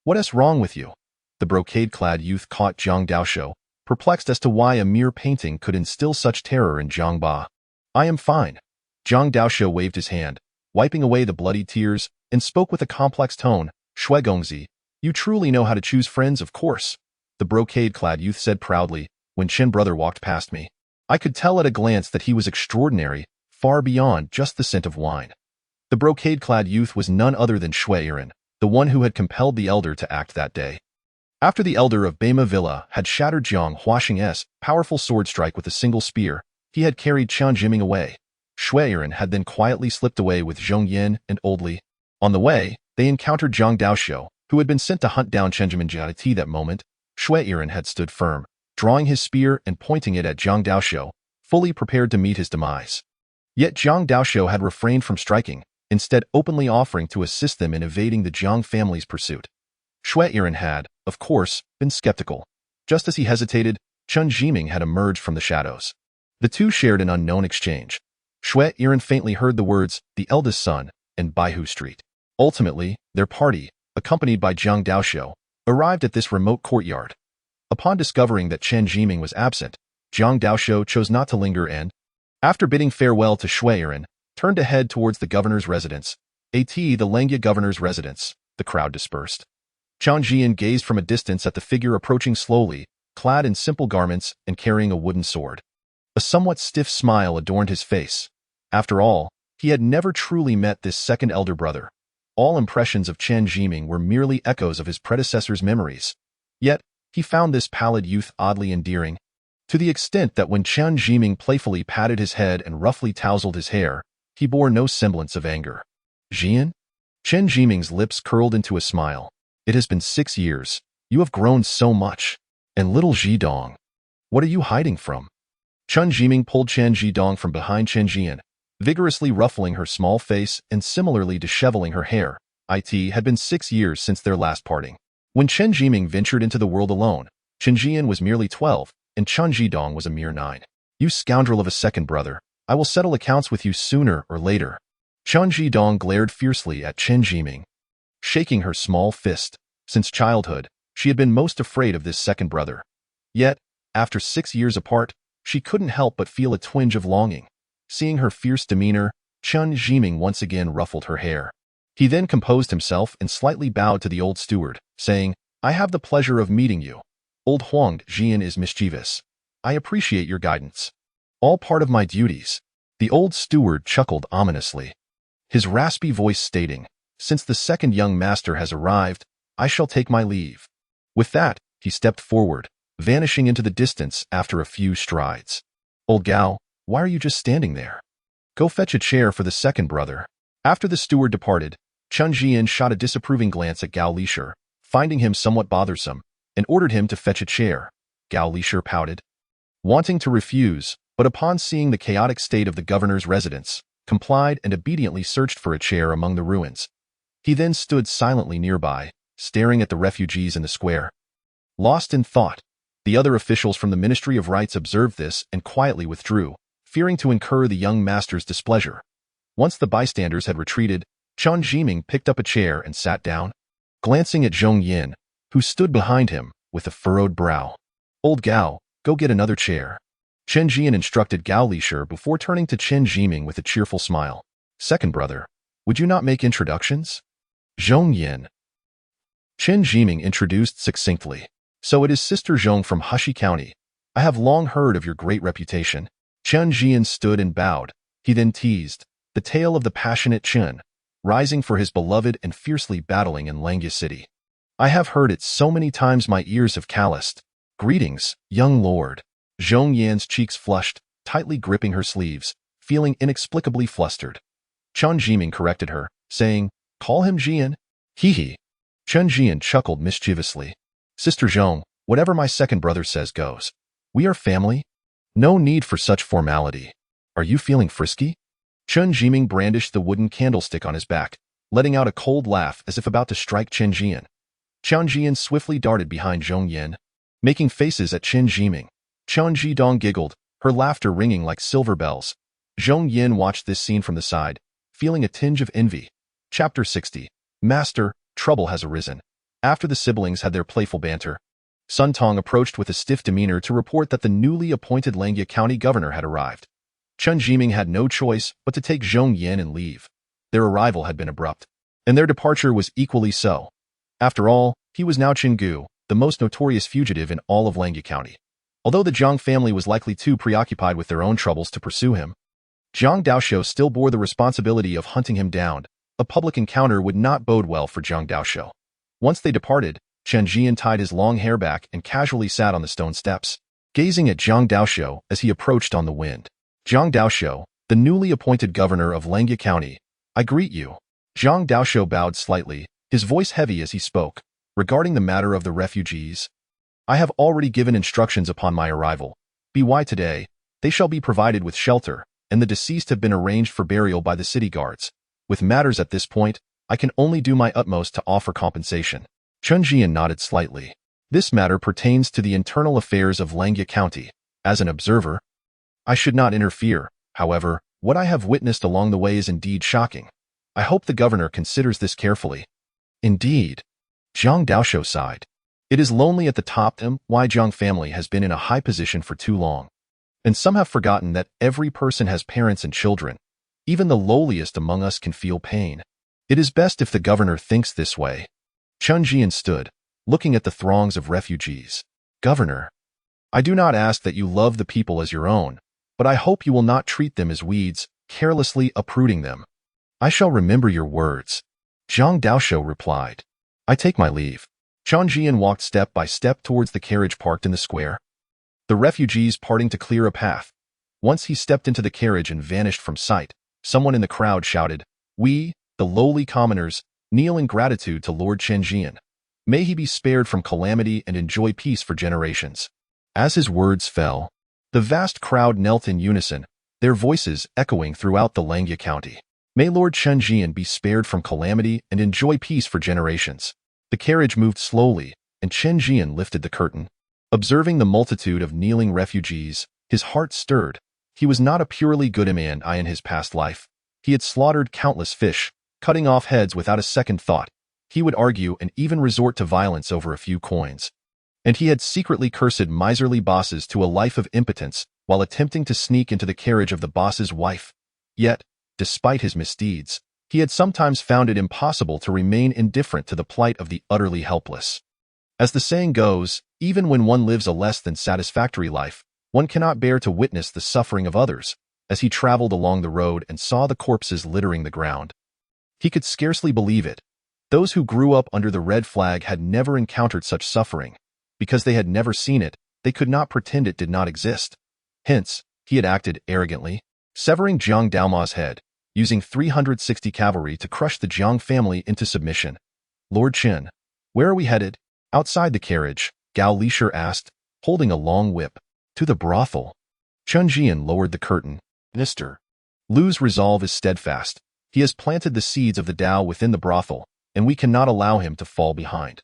What is wrong with you? The brocade-clad youth caught Jiang Daoshou, perplexed as to why a mere painting could instill such terror in Zhang Ba. I am fine. Zhang Daoxiu waved his hand, wiping away the bloody tears, and spoke with a complex tone. Shui Gongzi, you truly know how to choose friends, of course, the brocade-clad youth said proudly when Chen brother walked past me. I could tell at a glance that he was extraordinary, far beyond just the scent of wine. The brocade-clad youth was none other than Shui Iran, the one who had compelled the elder to act that day. After the elder of Beima Villa had shattered Jiang Huaxing's powerful sword strike with a single spear, he had carried Chen Zhian away. Shui Iran had then quietly slipped away with Zhong Yin and Old Li. On the way, they encountered Zhang Daoxiu, who had been sent to hunt down Chen Zhian. At that moment, Shui Iran had stood firm, drawing his spear and pointing it at Zhang Daoxiu, fully prepared to meet his demise. Yet Zhang Daoxiu had refrained from striking, instead openly offering to assist them in evading the Jiang family's pursuit. Shui Iran had, of course, been skeptical. Just as he hesitated, Chen Zhian had emerged from the shadows. The two shared an unknown exchange. Shui Iran faintly heard the words, the eldest son, and Baihu Street. Ultimately, their party, accompanied by Zhang Daoxiu, arrived at this remote courtyard. Upon discovering that Chen Zhian was absent, Zhang Daoxiu chose not to linger and, after bidding farewell to Shui Iran, turned to head towards the governor's residence. The Langya governor's residence. The crowd dispersed. Chen Zhian gazed from a distance at the figure approaching slowly, clad in simple garments and carrying a wooden sword. A somewhat stiff smile adorned his face. After all, he had never truly met this second elder brother. All impressions of Chen Zhian were merely echoes of his predecessor's memories. Yet, he found this pallid youth oddly endearing, to the extent that when Chen Zhian playfully patted his head and roughly tousled his hair, he bore no semblance of anger. Zhian? Chen Zhian's lips curled into a smile. It has been 6 years. You have grown so much. And little Zhidong. What are you hiding from? Chen Zhian pulled Chen Zhidong from behind Chen Zhian, vigorously ruffling her small face and similarly disheveling her hair. It had been 6 years since their last parting. When Chen Zhian ventured into the world alone, Chen Zhian was merely 12, and Chen Zhidong was a mere 9. You scoundrel of a second brother, I will settle accounts with you sooner or later. Chen Zhidong glared fiercely at Chen Zhian, shaking her small fist. Since childhood, she had been most afraid of this second brother. Yet, after 6 years apart, she couldn't help but feel a twinge of longing. Seeing her fierce demeanor, Chen Zhian once again ruffled her hair. He then composed himself and slightly bowed to the old steward, saying, I have the pleasure of meeting you. Old Huang Zhian is mischievous. I appreciate your guidance. All part of my duties. The old steward chuckled ominously, his raspy voice stating, since the second young master has arrived, I shall take my leave. With that, he stepped forward, vanishing into the distance after a few strides. Old Gao, why are you just standing there? Go fetch a chair for the second brother. After the steward departed, Chen Zhian shot a disapproving glance at Gao Lishur, finding him somewhat bothersome, and ordered him to fetch a chair. Gao Lishur pouted, wanting to refuse, but upon seeing the chaotic state of the governor's residence, complied and obediently searched for a chair among the ruins. He then stood silently nearby, staring at the refugees in the square. Lost in thought, the other officials from the Ministry of Rites observed this and quietly withdrew, fearing to incur the young master's displeasure. Once the bystanders had retreated, Chen Zhian picked up a chair and sat down, glancing at Zhong Yin, who stood behind him with a furrowed brow. Old Gao, go get another chair. Chen Zhian instructed Gao Lishur before turning to Chen Zhian with a cheerful smile. Second brother, would you not make introductions? Zhong Yin. Chen Zhian introduced succinctly. So it is Sister Zhong from Hushi County. I have long heard of your great reputation. Chen Zhian stood and bowed. He then teased, the tale of the passionate Chen, rising for his beloved and fiercely battling in Langya City. I have heard it so many times my ears have calloused. Greetings, young lord. Zhong Yan's cheeks flushed, tightly gripping her sleeves, feeling inexplicably flustered. Chen Zhian corrected her, saying, call him Zhian. Hee. Chen Zhian chuckled mischievously. Sister Zhong, whatever my second brother says goes. We are family. No need for such formality. Are you feeling frisky? Chen Zhian brandished the wooden candlestick on his back, letting out a cold laugh as if about to strike Chen Zhian. Chen Zhian swiftly darted behind Zhong Yin, making faces at Chen Zhian. Chen Zhidong giggled, her laughter ringing like silver bells. Zhong Yin watched this scene from the side, feeling a tinge of envy. Chapter 60. Master, trouble has arisen. After the siblings had their playful banter, Sun Tong approached with a stiff demeanor to report that the newly appointed Langya County governor had arrived. Chen Zhian had no choice but to take Zhong Yan and leave. Their arrival had been abrupt, and their departure was equally so. After all, he was now Qinggu, the most notorious fugitive in all of Langya County. Although the Zhang family was likely too preoccupied with their own troubles to pursue him, Zhang Daoshou still bore the responsibility of hunting him down. A public encounter would not bode well for Zhang Daoshou. Once they departed, Chen Zhian tied his long hair back and casually sat on the stone steps, gazing at Zhang Daoshou as he approached on the wind. Zhang Daoshou, the newly appointed governor of Langya County, I greet you. Zhang Daoshou bowed slightly, his voice heavy as he spoke. Regarding the matter of the refugees, I have already given instructions upon my arrival. By today, they shall be provided with shelter, and the deceased have been arranged for burial by the city guards. With matters at this point, I can only do my utmost to offer compensation. Chen Zhian nodded slightly. This matter pertains to the internal affairs of Langya County. As an observer, I should not interfere. However, what I have witnessed along the way is indeed shocking. I hope the governor considers this carefully. Indeed. Zhang Daoshou sighed. It is lonely at the top. The Zhang family has been in a high position for too long. And some have forgotten that every person has parents and children. Even the lowliest among us can feel pain. It is best if the governor thinks this way. Chen Zhian stood, looking at the throngs of refugees. Governor, I do not ask that you love the people as your own, but I hope you will not treat them as weeds, carelessly uprooting them. I shall remember your words. Zhang Daoshou replied. I take my leave. Chen Zhian walked step by step towards the carriage parked in the square, the refugees parting to clear a path. Once he stepped into the carriage and vanished from sight, someone in the crowd shouted, We, the lowly commoners, kneel in gratitude to Lord Chen Zhian. May he be spared from calamity and enjoy peace for generations. As his words fell, the vast crowd knelt in unison, their voices echoing throughout the Langya County. May Lord Chen Zhian be spared from calamity and enjoy peace for generations. The carriage moved slowly, and Chen Zhian lifted the curtain. Observing the multitude of kneeling refugees, his heart stirred. He was not a purely good man in his past life. He had slaughtered countless fish, cutting off heads without a second thought. He would argue and even resort to violence over a few coins. And he had secretly cursed miserly bosses to a life of impotence while attempting to sneak into the carriage of the boss's wife. Yet, despite his misdeeds, he had sometimes found it impossible to remain indifferent to the plight of the utterly helpless. As the saying goes, even when one lives a less than satisfactory life, one cannot bear to witness the suffering of others. As he traveled along the road and saw the corpses littering the ground, he could scarcely believe it. Those who grew up under the red flag had never encountered such suffering. Because they had never seen it, they could not pretend it did not exist. Hence, he had acted arrogantly, severing Jiang Daoma's head, using 360 cavalry to crush the Jiang family into submission. Lord Chen, where are we headed? Outside the carriage, Gao Lishir asked, holding a long whip. To the brothel. Chen Zhian lowered the curtain. Mr. Lu's resolve is steadfast. He has planted the seeds of the Tao within the brothel, and we cannot allow him to fall behind.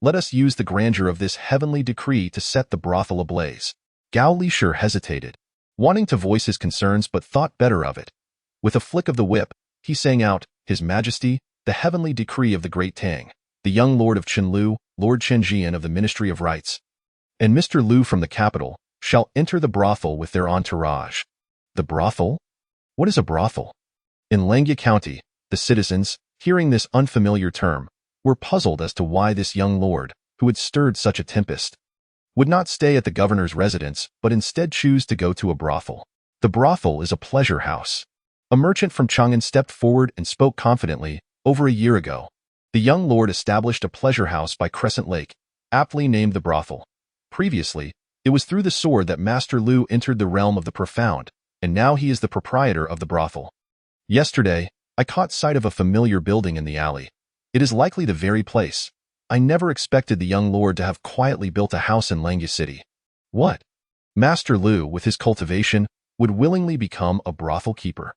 Let us use the grandeur of this heavenly decree to set the brothel ablaze. Gao Lishir hesitated, wanting to voice his concerns but thought better of it. With a flick of the whip, he sang out, His Majesty, the heavenly decree of the great Tang, the young lord of Chenliu, Lord Chen Zhian of the Ministry of Rites, and Mr. Lu from the capital, shall enter the brothel with their entourage. The brothel? What is a brothel? In Langya County, the citizens, hearing this unfamiliar term, were puzzled as to why this young lord, who had stirred such a tempest, would not stay at the governor's residence but instead choose to go to a brothel. The brothel is a pleasure house. A merchant from Chang'an stepped forward and spoke confidently. Over a year ago, the young lord established a pleasure house by Crescent Lake, aptly named the brothel. Previously, it was through the sword that Master Lu entered the realm of the profound, and now he is the proprietor of the brothel. Yesterday, I caught sight of a familiar building in the alley. It is likely the very place. I never expected the young lord to have quietly built a house in Langya City. What? Master Lu, with his cultivation, would willingly become a brothel keeper.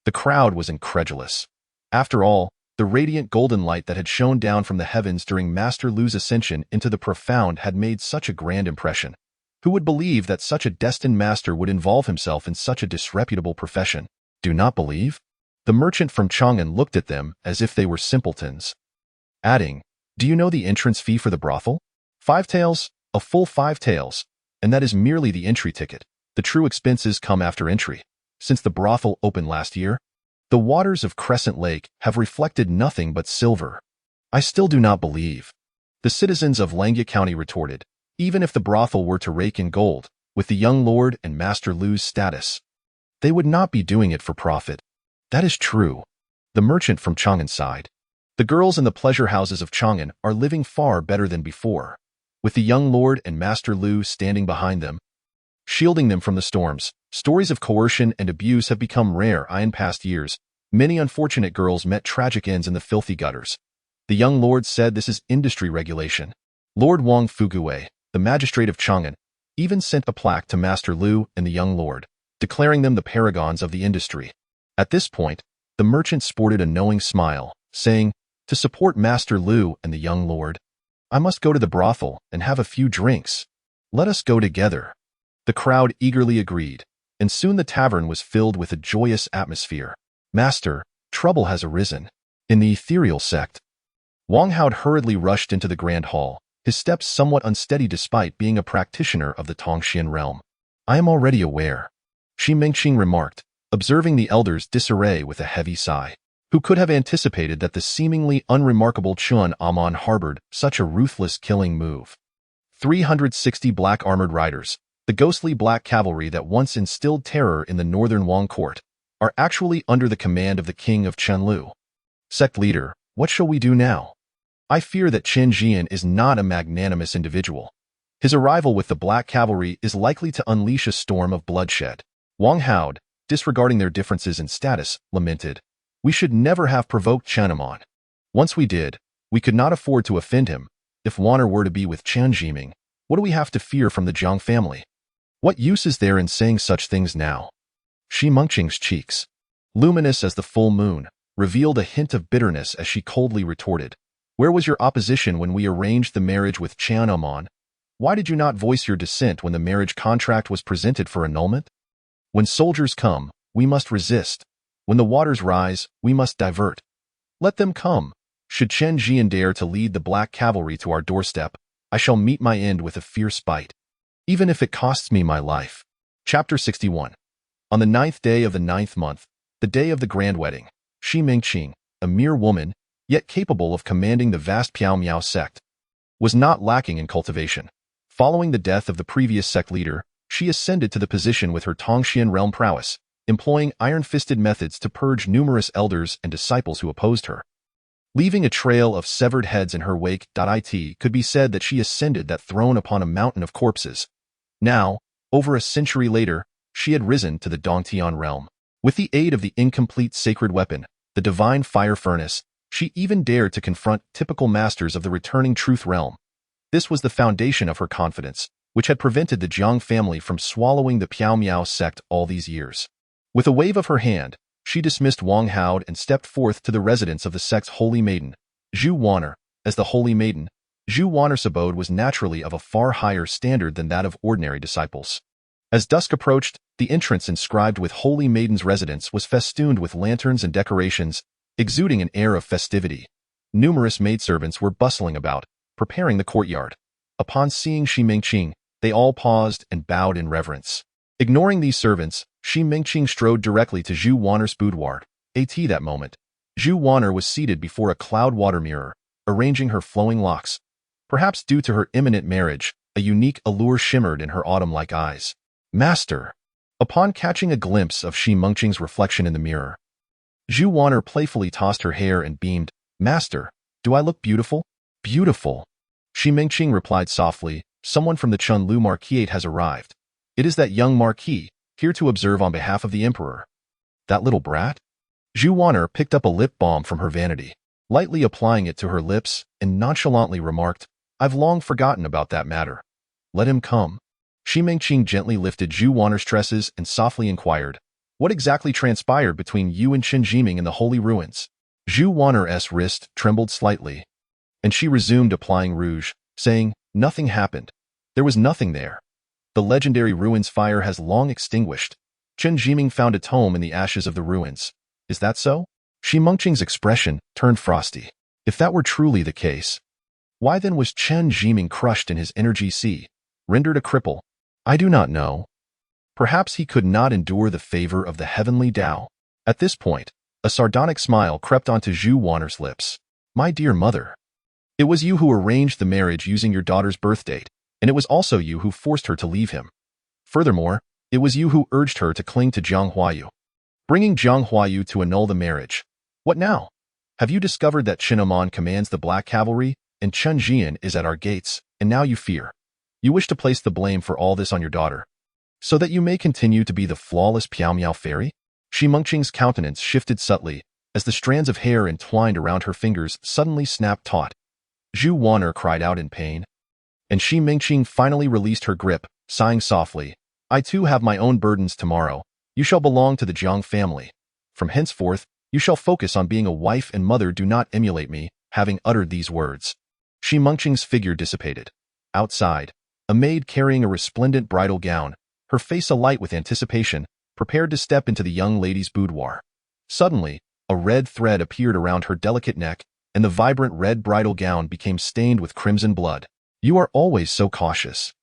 The crowd was incredulous. After all, the radiant golden light that had shone down from the heavens during Master Lu's ascension into the profound had made such a grand impression. Who would believe that such a destined master would involve himself in such a disreputable profession? Do not believe? The merchant from Chang'an looked at them as if they were simpletons, adding, Do you know the entrance fee for the brothel? 5 taels? A full 5 taels, and that is merely the entry ticket. The true expenses come after entry. Since the brothel opened last year, the waters of Crescent Lake have reflected nothing but silver. I still do not believe. The citizens of Langya County retorted, even if the brothel were to rake in gold, with the young lord and Master Lu's status, they would not be doing it for profit. That is true. The merchant from Chang'an sighed. The girls in the pleasure houses of Chang'an are living far better than before, with the young lord and Master Lu standing behind them, shielding them from the storms. Stories of coercion and abuse have become rare in past years. Many unfortunate girls met tragic ends in the filthy gutters. The young lord said this is industry regulation. Lord Wang Fugui, the magistrate of Chang'an, even sent a plaque to Master Lu and the young lord, declaring them the paragons of the industry. At this point, the merchant sported a knowing smile, saying, to support Master Lu and the young lord, I must go to the brothel and have a few drinks. Let us go together. The crowd eagerly agreed, and soon the tavern was filled with a joyous atmosphere. Master, trouble has arisen. In the ethereal sect. Wang Hao hurriedly rushed into the grand hall, his steps somewhat unsteady despite being a practitioner of the Tongxian realm. I am already aware, Shi Mingqing remarked, observing the elder's disarray with a heavy sigh. Who could have anticipated that the seemingly unremarkable Chun Amon harbored such a ruthless killing move? 360 black armored riders, the ghostly black cavalry that once instilled terror in the northern Wang court, are actually under the command of the king of Chenliu. Sect leader, what shall we do now? I fear that Chen Zhian is not a magnanimous individual. His arrival with the black cavalry is likely to unleash a storm of bloodshed. Wang Hao, disregarding their differences in status, lamented, we should never have provoked Chen Amon. Once we did, we could not afford to offend him. If honor were to be with Chen Zhiming, what do we have to fear from the Jiang family? What use is there in saying such things now? Shi Mengqing's cheeks, luminous as the full moon, revealed a hint of bitterness as she coldly retorted, where was your opposition when we arranged the marriage with Chen Amon? Why did you not voice your dissent when the marriage contract was presented for annulment? When soldiers come, we must resist. When the waters rise, we must divert. Let them come. Should Chen Zhian dare to lead the black cavalry to our doorstep, I shall meet my end with a fierce bite, even if it costs me my life. Chapter 61. On the 9th day of the 9th month, the day of the grand wedding, Shi Mingqing, a mere woman, yet capable of commanding the vast Piao Miao sect, was not lacking in cultivation. Following the death of the previous sect leader, she ascended to the position with her Tongxian realm prowess, employing iron-fisted methods to purge numerous elders and disciples who opposed her. Leaving a trail of severed heads in her wake, it could be said that she ascended that throne upon a mountain of corpses. Now, over a century later, she had risen to the Dongtian realm. With the aid of the incomplete sacred weapon, the divine fire furnace, she even dared to confront typical masters of the returning truth realm. This was the foundation of her confidence, which had prevented the Jiang family from swallowing the Piao Miao sect all these years. With a wave of her hand, she dismissed Wang Hao and stepped forth to the residence of the sect's holy maiden, Zhu Wan'er. As the holy maiden, Zhu Wan'er's abode was naturally of a far higher standard than that of ordinary disciples. As dusk approached, the entrance inscribed with Holy Maiden's residence was festooned with lanterns and decorations, exuding an air of festivity. Numerous maidservants were bustling about, preparing the courtyard. Upon seeing Shi Mingqing, they all paused and bowed in reverence. Ignoring these servants, Shi Mingqing strode directly to Zhu Wan'er's boudoir. That moment, Zhu Wan'er was seated before a cloud water mirror, arranging her flowing locks. Perhaps due to her imminent marriage, a unique allure shimmered in her autumn-like eyes. Master! Upon catching a glimpse of Shi Mengqing's reflection in the mirror, Zhu Wan'er playfully tossed her hair and beamed, Master, do I look beautiful? Beautiful. Shi Mingqing replied softly, someone from the Chenliu Marquisate has arrived. It is that young marquis, here to observe on behalf of the emperor. That little brat? Zhu Wan'er picked up a lip balm from her vanity, lightly applying it to her lips, and nonchalantly remarked, I've long forgotten about that matter. Let him come. Shi Mingqing gently lifted Zhu Wan'er's tresses and softly inquired, what exactly transpired between you and Chen Zhiming in the holy ruins? Zhu Wan'er's wrist trembled slightly, and she resumed applying rouge, saying, nothing happened. There was nothing there. The legendary ruins fire has long extinguished. Chen Zhiming found a tome in the ashes of the ruins. Is that so? Shi Mengqing's expression turned frosty. If that were truly the case, Why then was Chen Zhian crushed in his energy sea, rendered a cripple? I do not know. Perhaps he could not endure the favor of the heavenly Tao. At this point, a sardonic smile crept onto Zhu Wanner's lips. My dear mother, it was you who arranged the marriage using your daughter's birth date, and it was also you who forced her to leave him. Furthermore, it was you who urged her to cling to Jiang Huayu, bringing Jiang Huayu to annul the marriage. What now? Have you discovered that Chen Zhian commands the Black Cavalry, and Chen Zhian is at our gates, and now you fear? You wish to place the blame for all this on your daughter, so that you may continue to be the flawless Piao Miao fairy? Shi Mengqing's countenance shifted subtly, as the strands of hair entwined around her fingers suddenly snapped taut. Zhu Wanner cried out in pain, and Shi Mengqing finally released her grip, sighing softly. I too have my own burdens tomorrow. You shall belong to the Jiang family. From henceforth, you shall focus on being a wife and mother. Do not emulate me. Having uttered these words, Shi Mengqing's figure dissipated. Outside, a maid carrying a resplendent bridal gown, her face alight with anticipation, prepared to step into the young lady's boudoir. Suddenly, a red thread appeared around her delicate neck, and the vibrant red bridal gown became stained with crimson blood. You are always so cautious.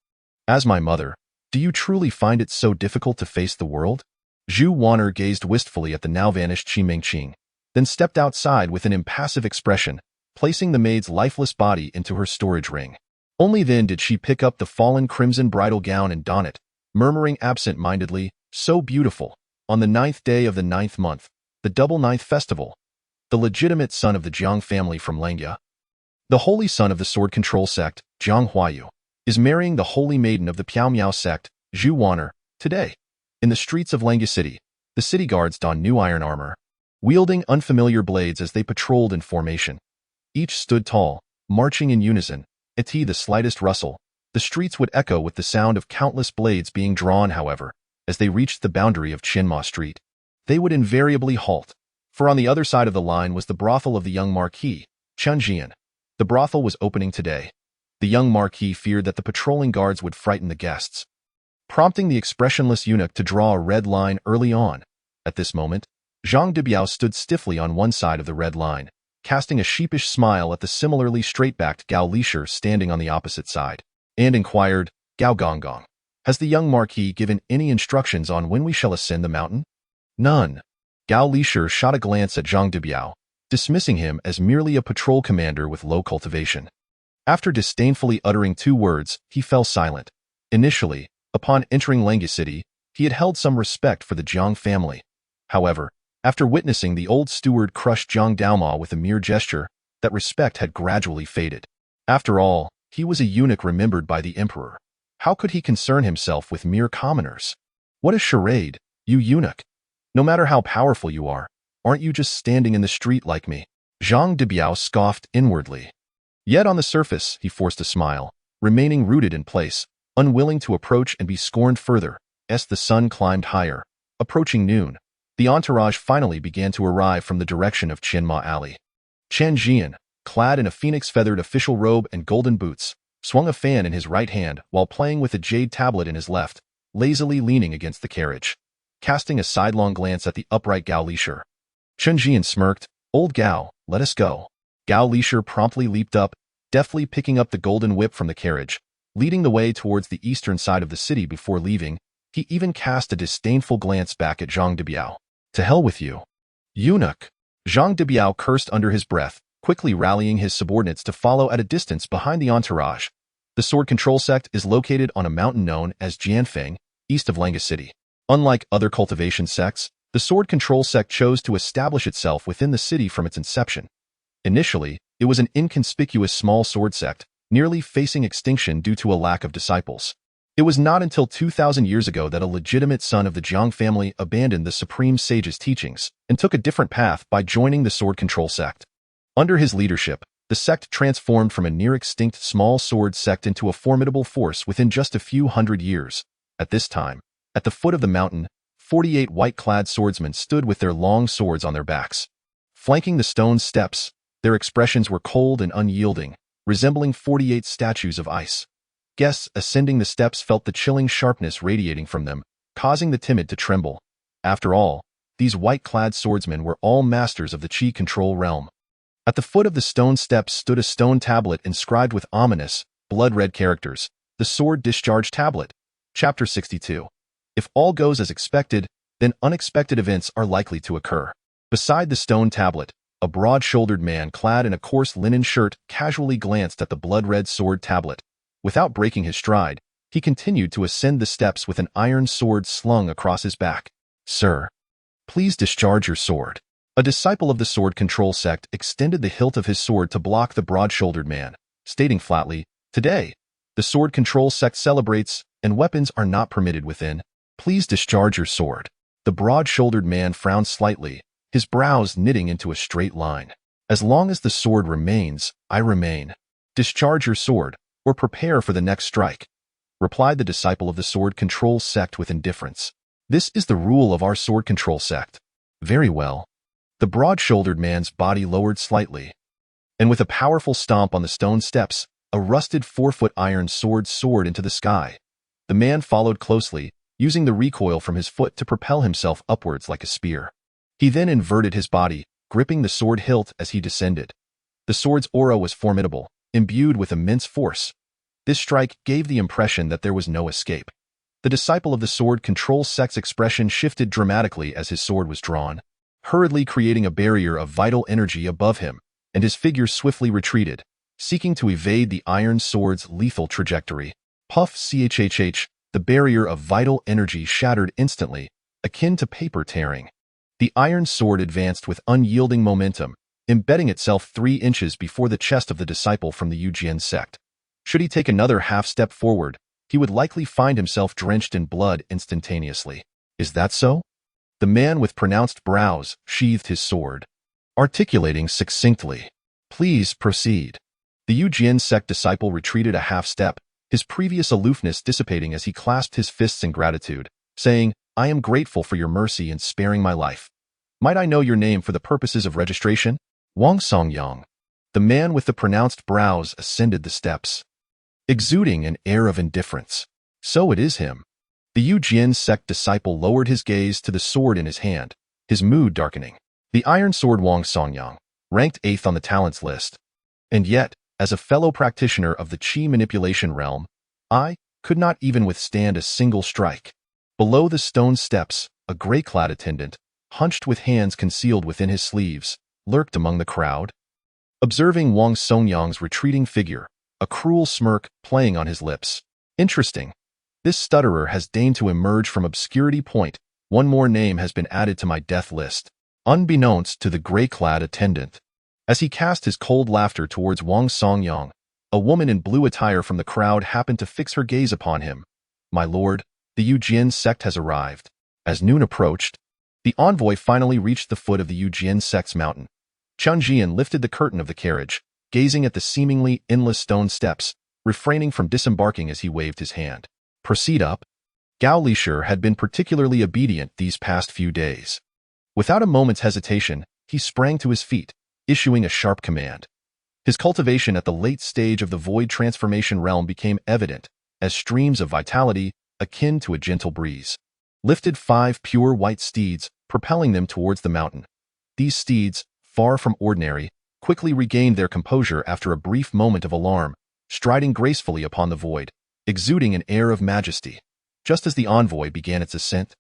As my mother, do you truly find it so difficult to face the world? Zhu Wanner gazed wistfully at the now-vanished Shi Mengqing, then stepped outside with an impassive expression, placing the maid's lifeless body into her storage ring. Only then did she pick up the fallen crimson bridal gown and don it, murmuring absent-mindedly, so beautiful. On the 9th day of the 9th month, the double ninth festival, the legitimate son of the Jiang family from Langya, the holy son of the sword control sect, Jiang Huayu, is marrying the holy maiden of the Piao Miao sect, Zhu Wanner, today. In the streets of Langya City, the city guards donned new iron armor, wielding unfamiliar blades as they patrolled in formation. Each stood tall, marching in unison. At the slightest rustle, the streets would echo with the sound of countless blades being drawn. However, as they reached the boundary of Qinma Street, they would invariably halt, for on the other side of the line was the brothel of the young Marquis, Chen Zhian. The brothel was opening today. The young Marquis feared that the patrolling guards would frighten the guests, prompting the expressionless eunuch to draw a red line early on. At this moment, Zhang Debiao stood stiffly on one side of the red line, casting a sheepish smile at the similarly straight-backed Gao Lisher standing on the opposite side, and inquired, Gao Gonggong, has the young Marquis given any instructions on when we shall ascend the mountain? None. Gao Lisher shot a glance at Zhang Debiao, dismissing him as merely a patrol commander with low cultivation. After disdainfully uttering 2 words, he fell silent. Initially, upon entering Langya City, he had held some respect for the Jiang family. However, after witnessing the old steward crush Jiang Daoma with a mere gesture, that respect had gradually faded. After all, he was a eunuch remembered by the emperor. How could he concern himself with mere commoners? What a charade, you eunuch! No matter how powerful you are, aren't you just standing in the street like me? Zhang Debiao scoffed inwardly. Yet on the surface, he forced a smile, remaining rooted in place, unwilling to approach and be scorned further. As the sun climbed higher, approaching noon, the entourage finally began to arrive from the direction of Qinma Alley. Chen Zhian, clad in a phoenix-feathered official robe and golden boots, swung a fan in his right hand while playing with a jade tablet in his left, lazily leaning against the carriage, casting a sidelong glance at the upright Gao Lisher. Chen Zhian smirked, Old Gao, let us go. Gao Lisher promptly leaped up, deftly picking up the golden whip from the carriage, leading the way towards the eastern side of the city. Before leaving, he even cast a disdainful glance back at Zhang Debiao. To hell with you, eunuch! Zhang Debiao cursed under his breath, quickly rallying his subordinates to follow at a distance behind the entourage. The sword control sect is located on a mountain known as Jianfeng, east of Langya City. Unlike other cultivation sects, the sword control sect chose to establish itself within the city from its inception. Initially, it was an inconspicuous small sword sect, nearly facing extinction due to a lack of disciples. It was not until 2,000 years ago that a legitimate son of the Jiang family abandoned the supreme sage's teachings and took a different path by joining the sword control sect. Under his leadership, the sect transformed from a near-extinct small sword sect into a formidable force within just a few hundred years. At this time, at the foot of the mountain, 48 white-clad swordsmen stood with their long swords on their backs. Flanking the stone steps, their expressions were cold and unyielding, resembling 48 statues of ice. Guests ascending the steps felt the chilling sharpness radiating from them, causing the timid to tremble. After all, these white-clad swordsmen were all masters of the Qi control realm. At the foot of the stone steps stood a stone tablet inscribed with ominous, blood-red characters, the Sword Discharge Tablet. Chapter 62. If all goes as expected, then unexpected events are likely to occur. Beside the stone tablet, a broad-shouldered man clad in a coarse linen shirt casually glanced at the blood-red sword tablet. Without breaking his stride, he continued to ascend the steps with an iron sword slung across his back. "Sir, please discharge your sword." A disciple of the sword control sect extended the hilt of his sword to block the broad-shouldered man, stating flatly, "Today, the sword control sect celebrates, and weapons are not permitted within. Please discharge your sword." The broad-shouldered man frowned slightly, his brows knitting into a straight line. "As long as the sword remains, I remain. Discharge your sword, or prepare for the next strike," replied the disciple of the sword control sect with indifference. "This is the rule of our sword control sect." "Very well." The broad-shouldered man's body lowered slightly, and with a powerful stomp on the stone steps, a rusted 4-foot iron sword soared into the sky. The man followed closely, using the recoil from his foot to propel himself upwards like a spear. He then inverted his body, gripping the sword hilt as he descended. The sword's aura was formidable, imbued with immense force. This strike gave the impression that there was no escape. The disciple of the sword control sect's expression shifted dramatically as his sword was drawn, hurriedly creating a barrier of vital energy above him, and his figure swiftly retreated, seeking to evade the iron sword's lethal trajectory. Puff chhh, the barrier of vital energy shattered instantly, akin to paper tearing. The iron sword advanced with unyielding momentum, embedding itself 3 inches before the chest of the disciple from the Zhian sect. Should he take another half-step forward, he would likely find himself drenched in blood instantaneously. "Is that so?" The man with pronounced brows sheathed his sword, articulating succinctly, "Please proceed." The Zhian sect disciple retreated a half-step, his previous aloofness dissipating as he clasped his fists in gratitude, saying, "I am grateful for your mercy in sparing my life. Might I know your name for the purposes of registration?" "Wang Songyang." The man with the pronounced brows ascended the steps, exuding an air of indifference. "So it is him." The Zhian sect disciple lowered his gaze to the sword in his hand, his mood darkening. The iron sword Wang Songyang, ranked 8th on the talents list. And yet, as a fellow practitioner of the qi manipulation realm, I could not even withstand a single strike. Below the stone steps, a gray-clad attendant, hunched with hands concealed within his sleeves, lurked among the crowd. Observing Wang Songyang's retreating figure, a cruel smirk playing on his lips. "Interesting. This stutterer has deigned to emerge from obscurity. One more name has been added to my death list." Unbeknownst to the gray-clad attendant, as he cast his cold laughter towards Wang Songyang, a woman in blue attire from the crowd happened to fix her gaze upon him. "My lord, the Zhian sect has arrived." As noon approached, the envoy finally reached the foot of the Zhian sect's mountain. Chen Zhian lifted the curtain of the carriage, gazing at the seemingly endless stone steps, refraining from disembarking as he waved his hand. "Proceed up." Gao Lishur had been particularly obedient these past few days. Without a moment's hesitation, he sprang to his feet, issuing a sharp command. His cultivation at the late stage of the void transformation realm became evident, as streams of vitality, akin to a gentle breeze, lifted 5 pure white steeds, propelling them towards the mountain. These steeds, far from ordinary, quickly regained their composure after a brief moment of alarm, striding gracefully upon the void, exuding an air of majesty. Just as the envoy began its ascent,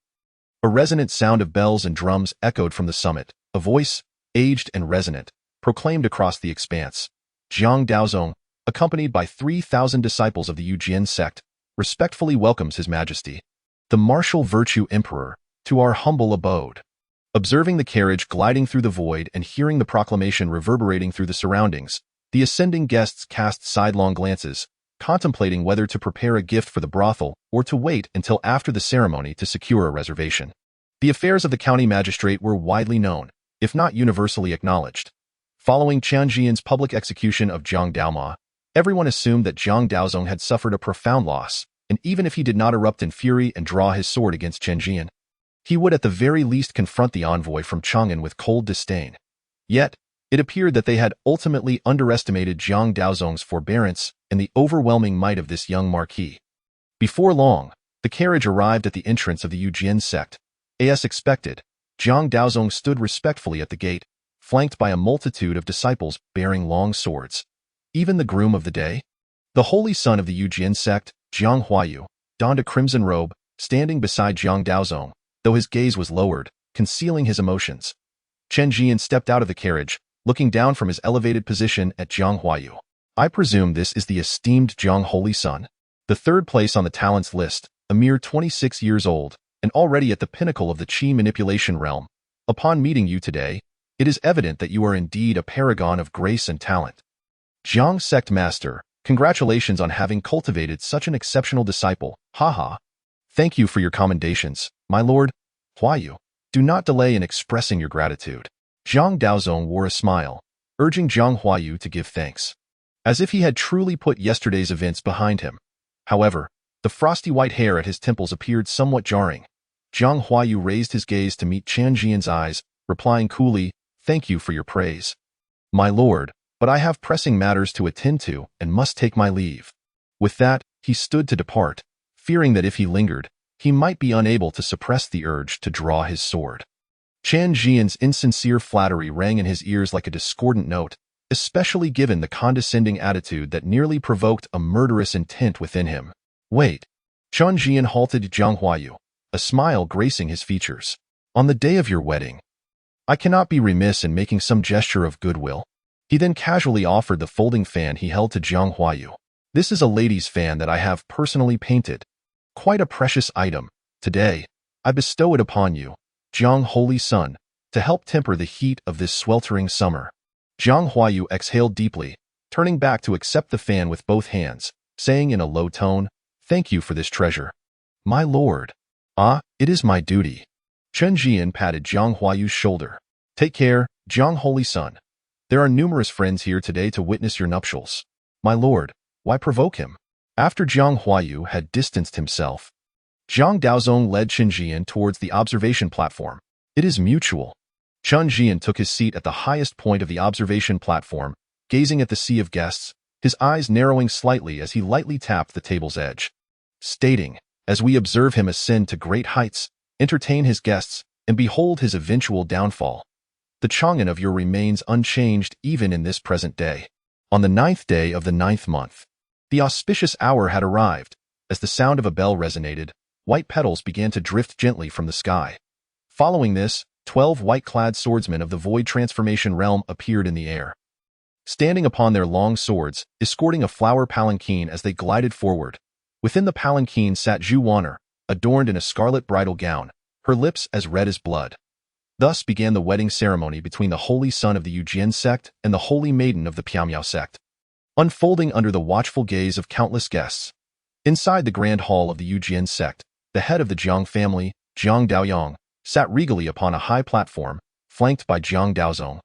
a resonant sound of bells and drums echoed from the summit. A voice, aged and resonant, proclaimed across the expanse, "Jiang Daozong, accompanied by 3,000 disciples of the Zhian sect, respectfully welcomes His Majesty, the martial virtue emperor, to our humble abode." Observing the carriage gliding through the void and hearing the proclamation reverberating through the surroundings, the ascending guests cast sidelong glances, contemplating whether to prepare a gift for the brothel or to wait until after the ceremony to secure a reservation. The affairs of the county magistrate were widely known, if not universally acknowledged. Following Chen Zhian's public execution of Jiang Daoma, everyone assumed that Jiang Daozong had suffered a profound loss, and even if he did not erupt in fury and draw his sword against Chen Zhian, he would at the very least confront the envoy from Chang'an with cold disdain. Yet, it appeared that they had ultimately underestimated Jiang Daozong's forbearance and the overwhelming might of this young marquis. Before long, the carriage arrived at the entrance of the Zhian sect. As expected, Jiang Daozong stood respectfully at the gate, flanked by a multitude of disciples bearing long swords. Even the groom of the day, the holy son of the Yujian sect, Jiang Huayu, donned a crimson robe, standing beside Jiang Daozong, though his gaze was lowered, concealing his emotions. Chen Zhian stepped out of the carriage, looking down from his elevated position at Jiang Huayu. I presume this is the esteemed Jiang Holy Son, the third place on the talents list, a mere 26 years old, and already at the pinnacle of the Qi manipulation realm. Upon meeting you today, it is evident that you are indeed a paragon of grace and talent. Jiang Sect Master, congratulations on having cultivated such an exceptional disciple, haha. Thank you for your commendations, my lord. Huayu, do not delay in expressing your gratitude. Jiang Daozong wore a smile, urging Jiang Huayu to give thanks, as if he had truly put yesterday's events behind him. However, the frosty white hair at his temples appeared somewhat jarring. Jiang Huayu raised his gaze to meet Chen Zhian's eyes, replying coolly, "Thank you for your praise, my lord, but I have pressing matters to attend to and must take my leave." With that, he stood to depart, fearing that if he lingered, he might be unable to suppress the urge to draw his sword. Chen Zhian's insincere flattery rang in his ears like a discordant note, especially given the condescending attitude that nearly provoked a murderous intent within him. Wait. Chen Zhian halted Jiang Huayu, a smile gracing his features. On the day of your wedding, I cannot be remiss in making some gesture of goodwill. He then casually offered the folding fan he held to Jiang Huayu. This is a lady's fan that I have personally painted. Quite a precious item. Today, I bestow it upon you, Jiang Holy Son, to help temper the heat of this sweltering summer. Jiang Huayu exhaled deeply, turning back to accept the fan with both hands, saying in a low tone, "Thank you for this treasure, my lord." "Ah, it is my duty." Chen Zhian patted Jiang Huayu's shoulder. "Take care, Jiang Holy Son. There are numerous friends here today to witness your nuptials. My lord, why provoke him?" After Jiang Huayu had distanced himself, Jiang Daozong led Chen Zhian towards the observation platform. "It is mutual." Chen Zhian took his seat at the highest point of the observation platform, gazing at the sea of guests, his eyes narrowing slightly as he lightly tapped the table's edge, stating, "As we observe him ascend to great heights, entertain his guests, and behold his eventual downfall, the Chang'an of your remains unchanged even in this present day." On the 9th day of the 9th month, the auspicious hour had arrived. As the sound of a bell resonated, white petals began to drift gently from the sky. Following this, 12 white-clad swordsmen of the void transformation realm appeared in the air, standing upon their long swords, escorting a flower palanquin as they glided forward. Within the palanquin sat Zhu Wan'er, adorned in a scarlet bridal gown, her lips as red as blood. Thus began the wedding ceremony between the holy son of the Yujian sect and the holy maiden of the Piamiao sect, unfolding under the watchful gaze of countless guests. Inside the grand hall of the Yujian sect, the head of the Jiang family, Jiang Daoyong, sat regally upon a high platform, flanked by Jiang Daozong,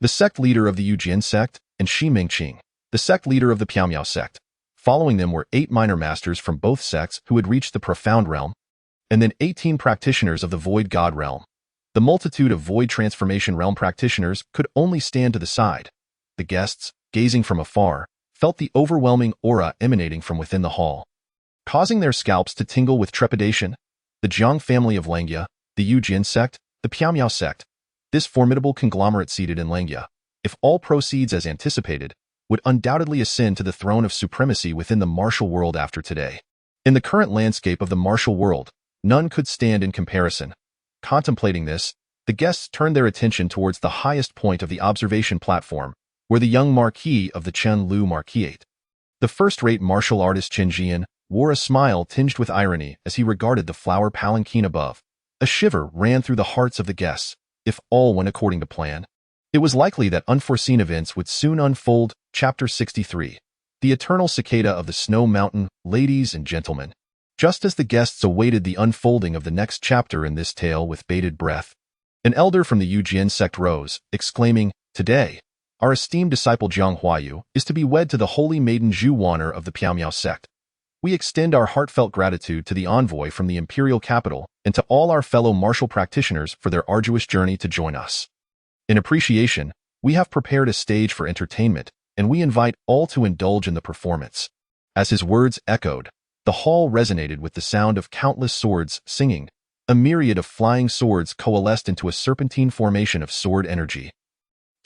the sect leader of the Yujian sect, and Shi Mingqing, the sect leader of the Piamiao sect. Following them were 8 minor masters from both sects who had reached the profound realm, and then 18 practitioners of the void god realm. The multitude of void transformation realm practitioners could only stand to the side. The guests, gazing from afar, felt the overwhelming aura emanating from within the hall, causing their scalps to tingle with trepidation. The Jiang family of Langya, the Yujian sect, the Piamiao sect, this formidable conglomerate seated in Langya, if all proceeds as anticipated, would undoubtedly ascend to the throne of supremacy within the martial world after today. In the current landscape of the martial world, none could stand in comparison. Contemplating this, the guests turned their attention towards the highest point of the observation platform, where the young marquis of the Chenliu marquisate. The first-rate martial artist Chen Zhian wore a smile tinged with irony as he regarded the flower palanquin above. A shiver ran through the hearts of the guests. If all went according to plan, it was likely that unforeseen events would soon unfold. Chapter 63. The Eternal Cicada of the Snow Mountain. Ladies and gentlemen, just as the guests awaited the unfolding of the next chapter in this tale with bated breath, an elder from the Yujian sect rose, exclaiming, "Today, our esteemed disciple Jiang Huayu is to be wed to the holy maiden Zhu Wan'er of the Piamiao sect. We extend our heartfelt gratitude to the envoy from the imperial capital and to all our fellow martial practitioners for their arduous journey to join us. In appreciation, we have prepared a stage for entertainment, and we invite all to indulge in the performance." As his words echoed, the hall resonated with the sound of countless swords singing. A myriad of flying swords coalesced into a serpentine formation of sword energy.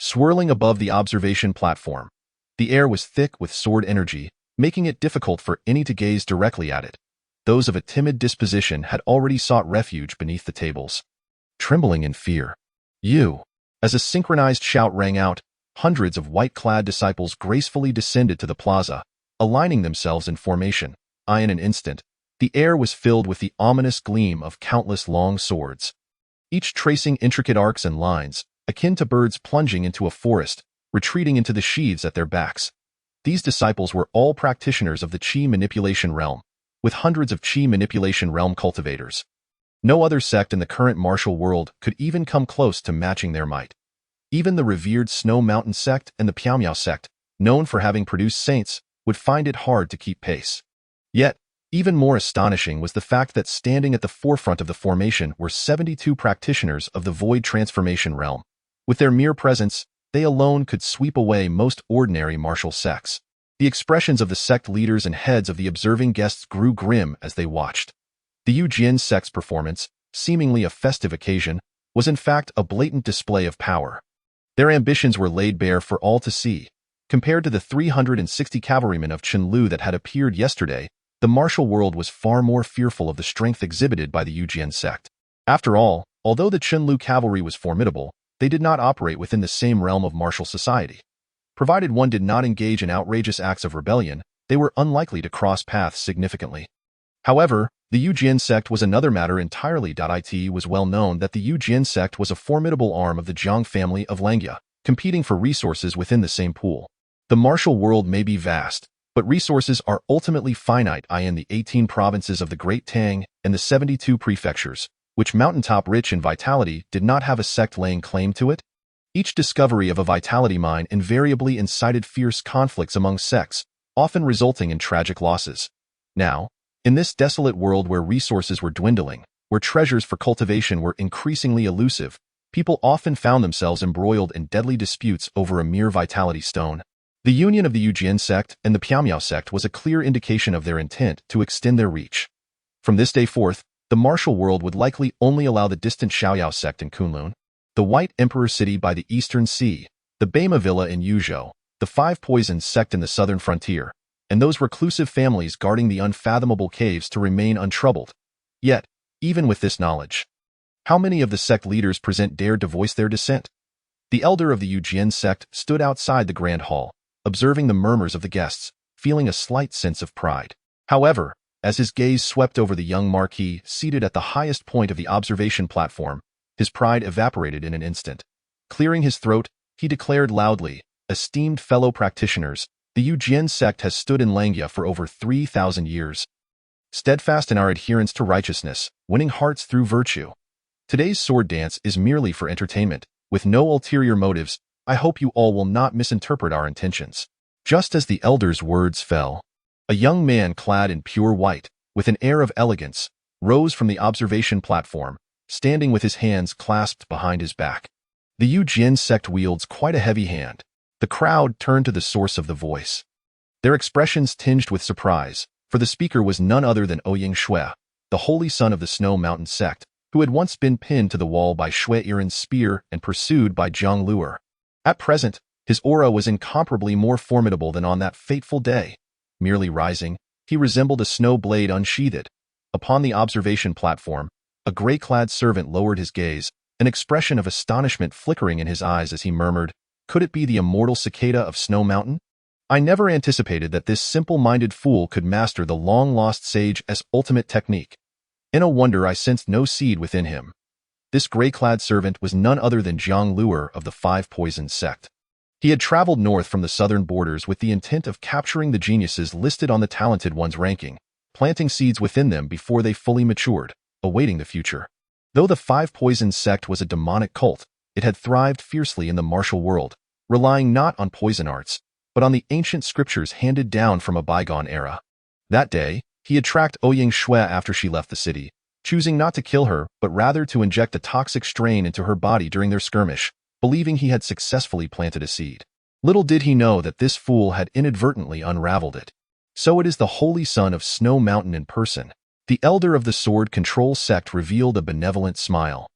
swirling above the observation platform. The air was thick with sword energy, making it difficult for any to gaze directly at it. Those of a timid disposition had already sought refuge beneath the tables, trembling in fear. "You!" As a synchronized shout rang out, hundreds of white-clad disciples gracefully descended to the plaza, aligning themselves in formation. In an instant, the air was filled with the ominous gleam of countless long swords, each tracing intricate arcs and lines, akin to birds plunging into a forest, retreating into the sheaths at their backs. These disciples were all practitioners of the Qi manipulation realm, with hundreds of Qi manipulation realm cultivators. No other sect in the current martial world could even come close to matching their might. Even the revered Snow Mountain sect and the Piaomiao sect, known for having produced saints, would find it hard to keep pace. Yet, even more astonishing was the fact that standing at the forefront of the formation were 72 practitioners of the Void Transformation realm. With their mere presence, they alone could sweep away most ordinary martial sects. The expressions of the sect leaders and heads of the observing guests grew grim as they watched. The Yu Jin sect's performance, seemingly a festive occasion, was in fact a blatant display of power. Their ambitions were laid bare for all to see. Compared to the 360 cavalrymen of Chenliu that had appeared yesterday, the martial world was far more fearful of the strength exhibited by the Yu Jin sect. After all, although the Chenliu cavalry was formidable, they did not operate within the same realm of martial society. Provided one did not engage in outrageous acts of rebellion, they were unlikely to cross paths significantly. However, the Yu Jin sect was another matter entirely. It was well known that the Yu Jin sect was a formidable arm of the Jiang family of Langya, competing for resources within the same pool. The martial world may be vast, but resources are ultimately finite. In the 18 provinces of the Great Tang and the 72 prefectures, which mountaintop rich in vitality did not have a sect laying claim to it. Each discovery of a vitality mine invariably incited fierce conflicts among sects, often resulting in tragic losses. Now, in this desolate world where resources were dwindling, where treasures for cultivation were increasingly elusive, people often found themselves embroiled in deadly disputes over a mere vitality stone. The union of the Yu Jin sect and the Piaomiao sect was a clear indication of their intent to extend their reach. From this day forth, the martial world would likely only allow the distant Shaoyao sect in Kunlun, the White Emperor City by the Eastern Sea, the Beima Villa in Yuzhou, the Five Poisons sect in the southern frontier, and those reclusive families guarding the unfathomable caves to remain untroubled. Yet, even with this knowledge, how many of the sect leaders present dared to voice their dissent? The elder of the Yu Jin sect stood outside the grand hall, observing the murmurs of the guests, feeling a slight sense of pride. However, as his gaze swept over the young marquis seated at the highest point of the observation platform, his pride evaporated in an instant. Clearing his throat, he declared loudly, "Esteemed fellow practitioners, the Yu Jin sect has stood in Langya for over 3,000 years, steadfast in our adherence to righteousness, winning hearts through virtue. Today's sword dance is merely for entertainment, with no ulterior motives. I hope you all will not misinterpret our intentions." Just as the elder's words fell, a young man clad in pure white, with an air of elegance, rose from the observation platform, standing with his hands clasped behind his back. The Yu Jin sect wields quite a heavy hand. The crowd turned to the source of the voice, their expressions tinged with surprise, for the speaker was none other than Ouying Shui, the holy son of the Snow Mountain sect, who had once been pinned to the wall by Shui Yiren's spear and pursued by Zhang Luer. At present, his aura was incomparably more formidable than on that fateful day. Merely rising, he resembled a snow blade unsheathed. Upon the observation platform, a gray-clad servant lowered his gaze, an expression of astonishment flickering in his eyes as he murmured, "Could it be the immortal cicada of Snow Mountain? I never anticipated that this simple-minded fool could master the long-lost sage's ultimate technique." In a wonder I sensed no seed within him. This gray-clad servant was none other than Zhang Luer of the Five Poisons sect. He had traveled north from the southern borders with the intent of capturing the geniuses listed on the talented one's ranking, planting seeds within them before they fully matured, awaiting the future. Though the Five Poisons sect was a demonic cult, it had thrived fiercely in the martial world, relying not on poison arts, but on the ancient scriptures handed down from a bygone era. That day, he had tracked Ouying Shui after she left the city, choosing not to kill her but rather to inject a toxic strain into her body during their skirmish, believing he had successfully planted a seed. Little did he know that this fool had inadvertently unraveled it. So it is the holy son of Snow Mountain in person. The elder of the Sword Control sect revealed a benevolent smile,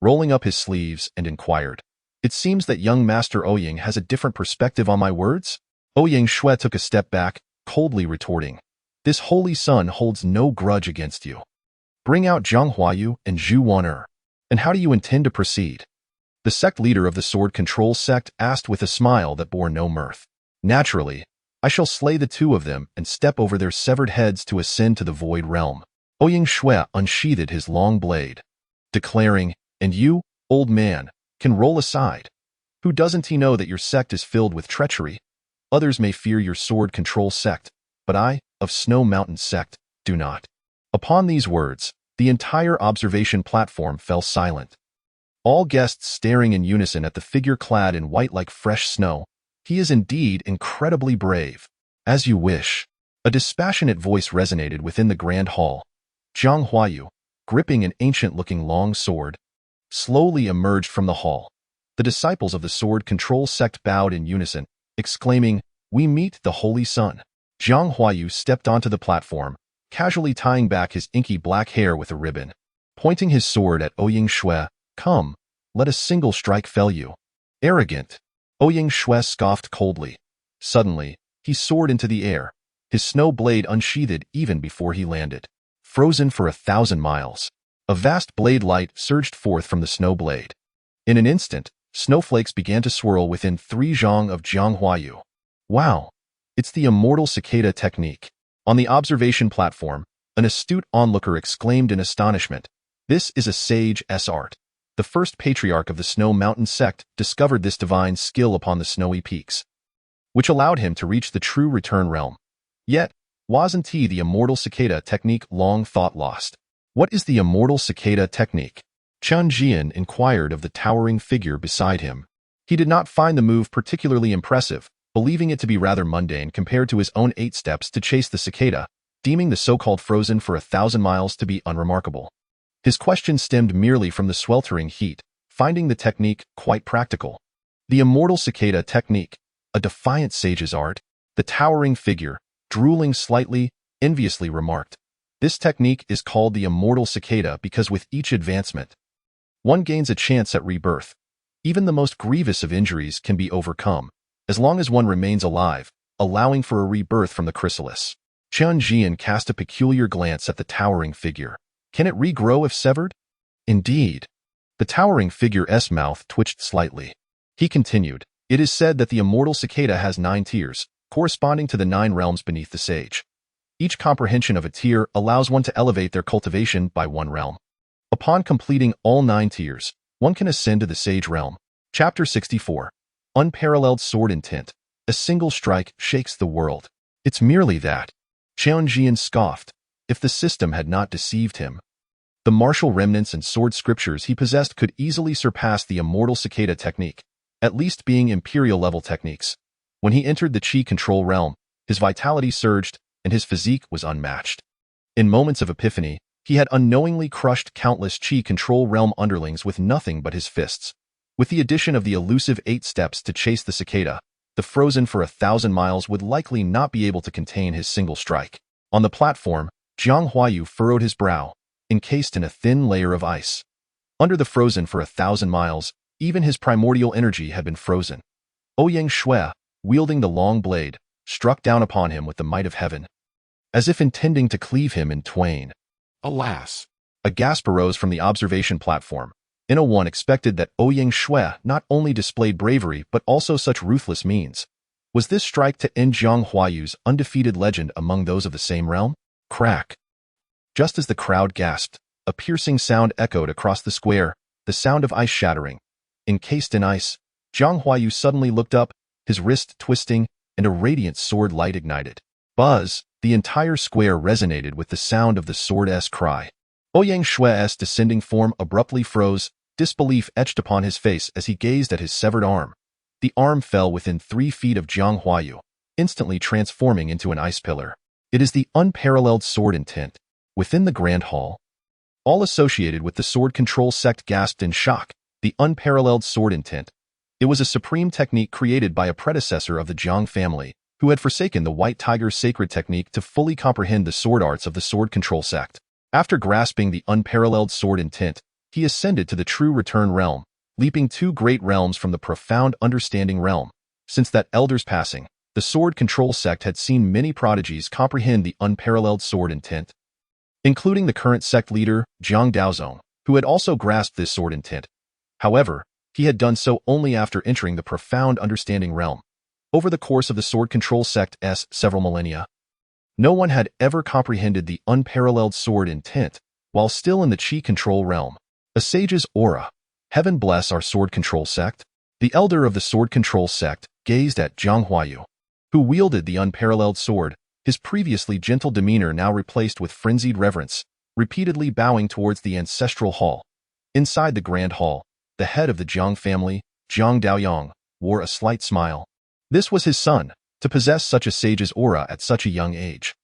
rolling up his sleeves, and inquired, It seems that young Master Ouyang has a different perspective on my words? Ouyang Shui took a step back, coldly retorting, "This holy sun holds no grudge against you. Bring out Zhang Huayu and Zhu Wan'er. And how do you intend to proceed?" The sect leader of the sword control sect asked with a smile that bore no mirth. "Naturally, I shall slay the two of them and step over their severed heads to ascend to the void realm." Ouyang Shui unsheathed his long blade, declaring, "And you, old man, can roll aside. Who doesn't he know that your sect is filled with treachery? Others may fear your sword control sect, but I, of Snow Mountain sect, do not." Upon these words, the entire observation platform fell silent. All guests staring in unison at the figure clad in white like fresh snow. "He is indeed incredibly brave." "As you wish." A dispassionate voice resonated within the grand hall. Zhang Huayu, gripping an ancient-looking long sword, slowly emerged from the hall. The disciples of the sword control sect bowed in unison, exclaiming, "We meet the Holy Sun." Zhang Huayu stepped onto the platform, casually tying back his inky black hair with a ribbon. Pointing his sword at Ouyang Shui, "Come, let a single strike fell you." "Arrogant." Ouyang Shui scoffed coldly. Suddenly, he soared into the air, his snow blade unsheathed even before he landed. Frozen for 1,000 miles. A vast blade light surged forth from the snow blade. In an instant, snowflakes began to swirl within 3 zhang of Zhang Huayu. "Wow, it's the immortal cicada technique." On the observation platform, an astute onlooker exclaimed in astonishment, "This is a sage's art." The first patriarch of the Snow Mountain sect discovered this divine skill upon the snowy peaks, which allowed him to reach the true return realm. Yet, wasn't he the immortal cicada technique long thought lost? What is the immortal cicada technique? Chen Zhian inquired of the towering figure beside him. He did not find the move particularly impressive, believing it to be rather mundane compared to his own 8 steps to chase the cicada, deeming the so-called frozen for 1,000 miles to be unremarkable. His question stemmed merely from the sweltering heat, finding the technique quite practical. The immortal cicada technique, a defiant sage's art, the towering figure, drooling slightly, enviously remarked. This technique is called the immortal cicada because with each advancement, one gains a chance at rebirth. Even the most grievous of injuries can be overcome, as long as one remains alive, allowing for a rebirth from the chrysalis. Chen Zhian cast a peculiar glance at the towering figure. Can it regrow if severed? Indeed. The towering figure's mouth twitched slightly. He continued, "It is said that the immortal cicada has 9 tiers, corresponding to the 9 realms beneath the sage. Each comprehension of a tier allows one to elevate their cultivation by 1 realm. Upon completing all 9 tiers, one can ascend to the sage realm." Chapter 64. Unparalleled sword intent. A single strike shakes the world. It's merely that. Chen Zhian scoffed. If the system had not deceived him, the martial remnants and sword scriptures he possessed could easily surpass the immortal cicada technique, at least being imperial-level techniques. When he entered the chi control realm, his vitality surged, and his physique was unmatched. In moments of epiphany, he had unknowingly crushed countless chi control realm underlings with nothing but his fists. With the addition of the elusive 8 steps to chase the cicada, the frozen for 1,000 miles would likely not be able to contain his single strike. On the platform, Zhang Huayu furrowed his brow, encased in a thin layer of ice. Under the frozen for 1,000 miles, even his primordial energy had been frozen. Ouyang Shui, wielding the long blade, struck down upon him with the might of heaven, as if intending to cleave him in twain. Alas! A gasp arose from the observation platform. One expected that Ouyang Shui not only displayed bravery but also such ruthless means. Was this strike to end Zhang Huayu's undefeated legend among those of the same realm? Crack! Just as the crowd gasped, a piercing sound echoed across the square, the sound of ice shattering. Encased in ice, Zhang Huayu suddenly looked up, his wrist twisting, and a radiant sword light ignited. Buzz! The entire square resonated with the sound of the sword's cry. Ouyang Shui's descending form abruptly froze, disbelief etched upon his face as he gazed at his severed arm. The arm fell within 3 feet of Zhang Huayu, instantly transforming into an ice pillar. It is the unparalleled sword intent. Within the grand hall, all associated with the sword control sect gasped in shock. The unparalleled sword intent. It was a supreme technique created by a predecessor of the Zhang family, who had forsaken the White Tiger sacred technique to fully comprehend the sword arts of the sword control sect. After grasping the unparalleled sword intent, he ascended to the true return realm, leaping 2 great realms from the profound understanding realm. Since that elder's passing, the sword control sect had seen many prodigies comprehend the unparalleled sword intent, including the current sect leader, Zhang Daozong, who had also grasped this sword intent. However, he had done so only after entering the profound understanding realm. Over the course of the sword control sect's several millennia, no one had ever comprehended the unparalleled sword intent while still in the chi control realm. A sage's aura. Heaven bless our sword control sect. The elder of the sword control sect gazed at Zhang Huayu, who wielded the unparalleled sword, his previously gentle demeanor now replaced with frenzied reverence, repeatedly bowing towards the ancestral hall. Inside the grand hall, the head of the Zhang family, Zhang Daoyang, wore a slight smile. This was his son, to possess such a sage's aura at such a young age.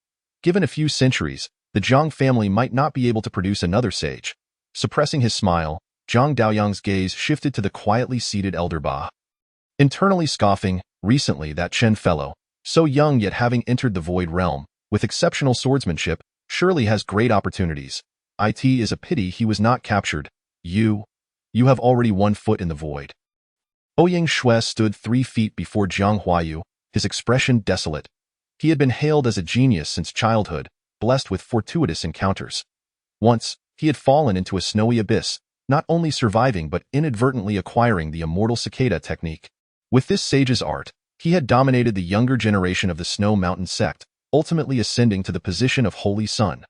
Given a few centuries, the Zhang family might not be able to produce another sage. Suppressing his smile, Zhang Daoyang's gaze shifted to the quietly seated elder Ba. Internally scoffing, recently that Chen fellow, so young yet having entered the void realm, with exceptional swordsmanship, surely has great opportunities. It is a pity he was not captured. You have already 1 foot in the void. Ouyang Shui stood 3 feet before Zhang Huayu, his expression desolate. He had been hailed as a genius since childhood, blessed with fortuitous encounters. Once, he had fallen into a snowy abyss, not only surviving but inadvertently acquiring the immortal cicada technique. With this sage's art, he had dominated the younger generation of the Snow Mountain sect, ultimately ascending to the position of Holy Sun.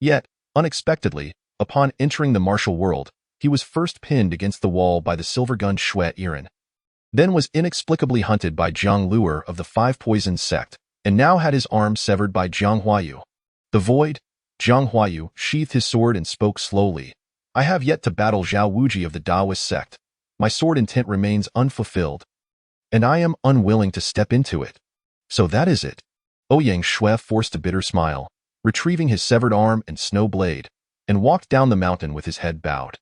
Yet, unexpectedly, upon entering the martial world, he was first pinned against the wall by the silver-gunned Shui Iran, then was inexplicably hunted by Zhang Luer of the Five Poisons sect, and now had his arm severed by Zhang Huayu. The void. Zhang Huayu sheathed his sword and spoke slowly. I have yet to battle Zhao Wuji of the Taoist sect. My sword intent remains unfulfilled, and I am unwilling to step into it. So that is it. Ouyang Shui forced a bitter smile, retrieving his severed arm and snow blade, and walked down the mountain with his head bowed.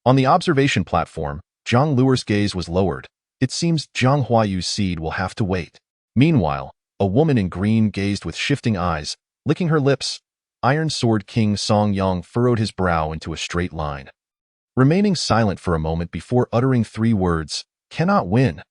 On the observation platform, Zhang Luer's gaze was lowered. It seems Zhang Huayu's seed will have to wait. Meanwhile, a woman in green gazed with shifting eyes, licking her lips. Iron Sword King Song Yang furrowed his brow into a straight line, remaining silent for a moment before uttering 3 words, cannot win.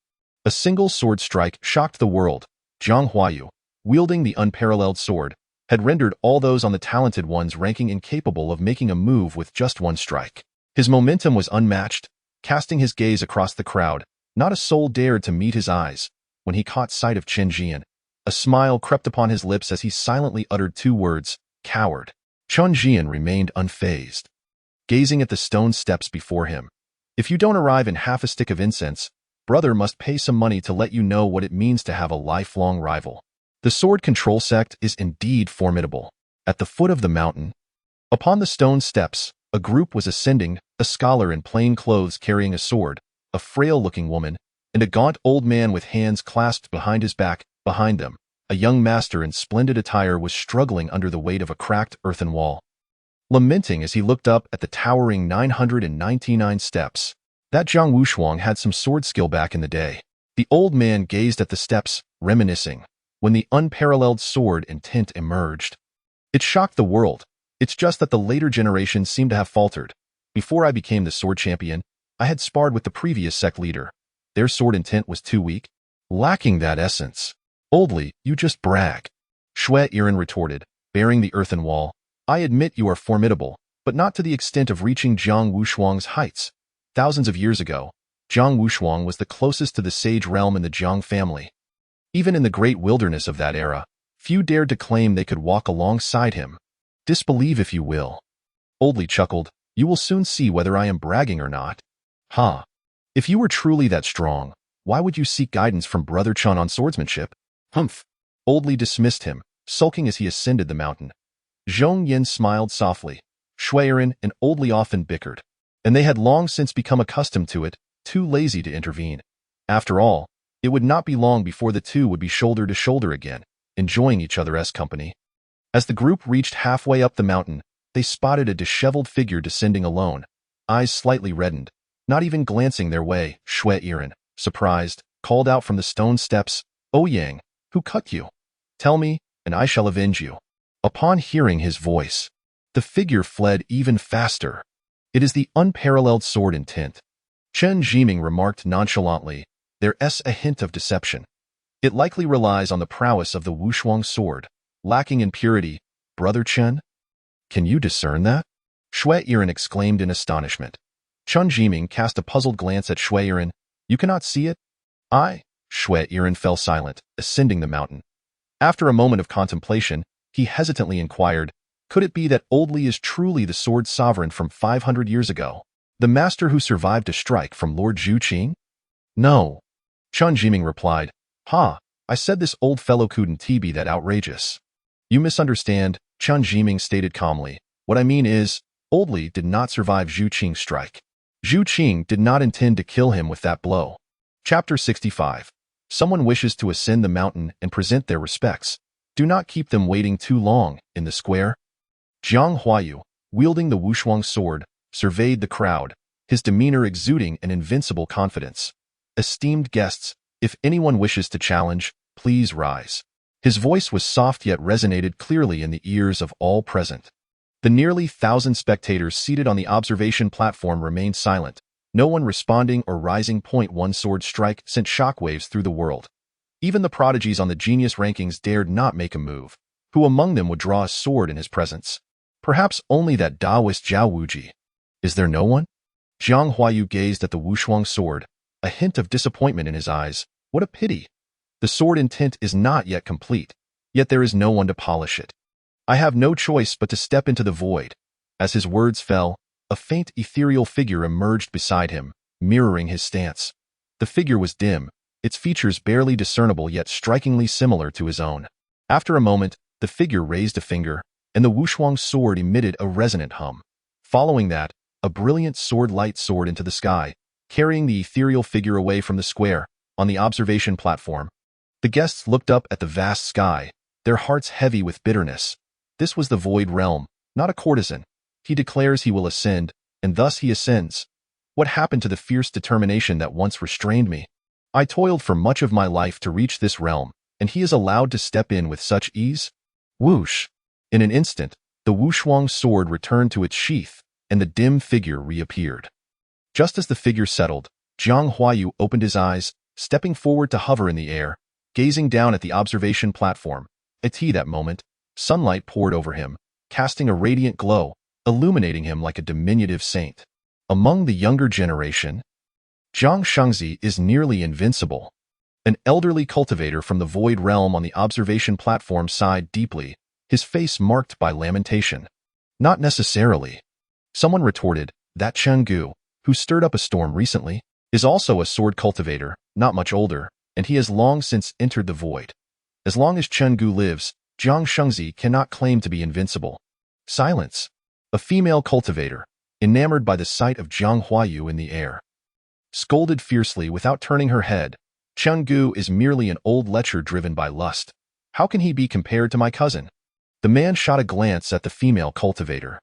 A single sword strike shocked the world. Zhang Huayu, wielding the unparalleled sword, had rendered all those on the talented one's ranking incapable of making a move with just 1 strike. His momentum was unmatched. Casting his gaze across the crowd, not a soul dared to meet his eyes. When he caught sight of Chen Zhian, a smile crept upon his lips as he silently uttered 2 words, coward. Chen Zhian remained unfazed, gazing at the stone steps before him. If you don't arrive in half a stick of incense, brother must pay some money to let you know what it means to have a lifelong rival. The sword control sect is indeed formidable. At the foot of the mountain, upon the stone steps, a group was ascending, a scholar in plain clothes carrying a sword, a frail-looking woman, and a gaunt old man with hands clasped behind his back. Behind them, a young master in splendid attire was struggling under the weight of a cracked earthen wall, lamenting as he looked up at the towering 999 steps. That Zhang Wushuang had some sword skill back in the day. The old man gazed at the steps, reminiscing. When the unparalleled sword intent emerged, it shocked the world. It's just that the later generations seem to have faltered. Before I became the sword champion, I had sparred with the previous sect leader. Their sword intent was too weak, lacking that essence. Oldly, you just brag. Shui Iran retorted, bearing the earthen wall. I admit you are formidable, but not to the extent of reaching Zhang Wushuang's heights. Thousands of years ago, Zhang Wushuang was the closest to the sage realm in the Zhang family. Even in the great wilderness of that era, few dared to claim they could walk alongside him. Disbelieve if you will. Oldly chuckled, you will soon see whether I am bragging or not. Ha! If you were truly that strong, why would you seek guidance from Brother Chen on swordsmanship? Humph! Oldly dismissed him, sulking as he ascended the mountain. Zhong Yin smiled softly. Shui Iran and Oldly often bickered, and they had long since become accustomed to it, too lazy to intervene. After all, it would not be long before the two would be shoulder to shoulder again, enjoying each other's company. As the group reached halfway up the mountain, they spotted a disheveled figure descending alone, eyes slightly reddened. Not even glancing their way, Shui Iran, surprised, called out from the stone steps, Ouyang, who cut you? Tell me, and I shall avenge you. Upon hearing his voice, the figure fled even faster. It is the unparalleled sword intent. Chen Zhian remarked nonchalantly, "There's a hint of deception. It likely relies on the prowess of the Wushuang sword, lacking in purity. Brother Chen? Can you discern that?" Shui Yiren exclaimed in astonishment. Chen Zhian cast a puzzled glance at Shui Yiren. "You cannot see it?" Shui Yiren fell silent, ascending the mountain. After a moment of contemplation, he hesitantly inquired, "Could it be that Old Li is truly the sword sovereign from 500 years ago? The master who survived a strike from Lord Zhu Qing?" "No." Chen Zhian replied, I said this old fellow couldn't be that outrageous." "You misunderstand," Chen Zhian stated calmly. "What I mean is, Old Li did not survive Zhu Qing's strike. Zhu Qing did not intend to kill him with that blow." Chapter 65. Someone wishes to ascend the mountain and present their respects. Do not keep them waiting too long in the square. Jiang Huayu, wielding the Wushuang sword, surveyed the crowd, his demeanor exuding an invincible confidence. "Esteemed guests, if anyone wishes to challenge, please rise." His voice was soft yet resonated clearly in the ears of all present. The nearly 1,000 spectators seated on the observation platform remained silent, no one responding or rising. One sword strike sent shockwaves through the world. Even the prodigies on the genius rankings dared not make a move. Who among them would draw a sword in his presence? Perhaps only that Taoist Zhao Wuji. Is there no one? Jiang Huayu gazed at the Wushuang sword, a hint of disappointment in his eyes. What a pity! The sword intent is not yet complete, yet there is no one to polish it. I have no choice but to step into the void. As his words fell, a faint ethereal figure emerged beside him, mirroring his stance. The figure was dim, its features barely discernible yet strikingly similar to his own. After a moment, the figure raised a finger, and the Wushuang sword emitted a resonant hum. Following that, a brilliant sword light soared into the sky, carrying the ethereal figure away from the square, on the observation platform. The guests looked up at the vast sky, their hearts heavy with bitterness. This was the void realm, not a courtesan. He declares he will ascend, and thus he ascends. What happened to the fierce determination that once restrained me? I toiled for much of my life to reach this realm, and he is allowed to step in with such ease? Whoosh! In an instant, the Wushuang sword returned to its sheath, and the dim figure reappeared. Just as the figure settled, Jiang Huayu opened his eyes, stepping forward to hover in the air, gazing down at the observation platform. At that moment, sunlight poured over him, casting a radiant glow, illuminating him like a diminutive saint. Among the younger generation, Zhang Shengzi is nearly invincible. An elderly cultivator from the void realm on the observation platform sighed deeply, his face marked by lamentation. Not necessarily. Someone retorted, that Chen Gu, who stirred up a storm recently, is also a sword cultivator, not much older, and he has long since entered the void. As long as Chen Gu lives, Zhang Shengzi cannot claim to be invincible. Silence. A female cultivator, enamored by the sight of Jiang Huayu in the air, scolded fiercely without turning her head. Chen Gu is merely an old lecher driven by lust. How can he be compared to my cousin? The man shot a glance at the female cultivator,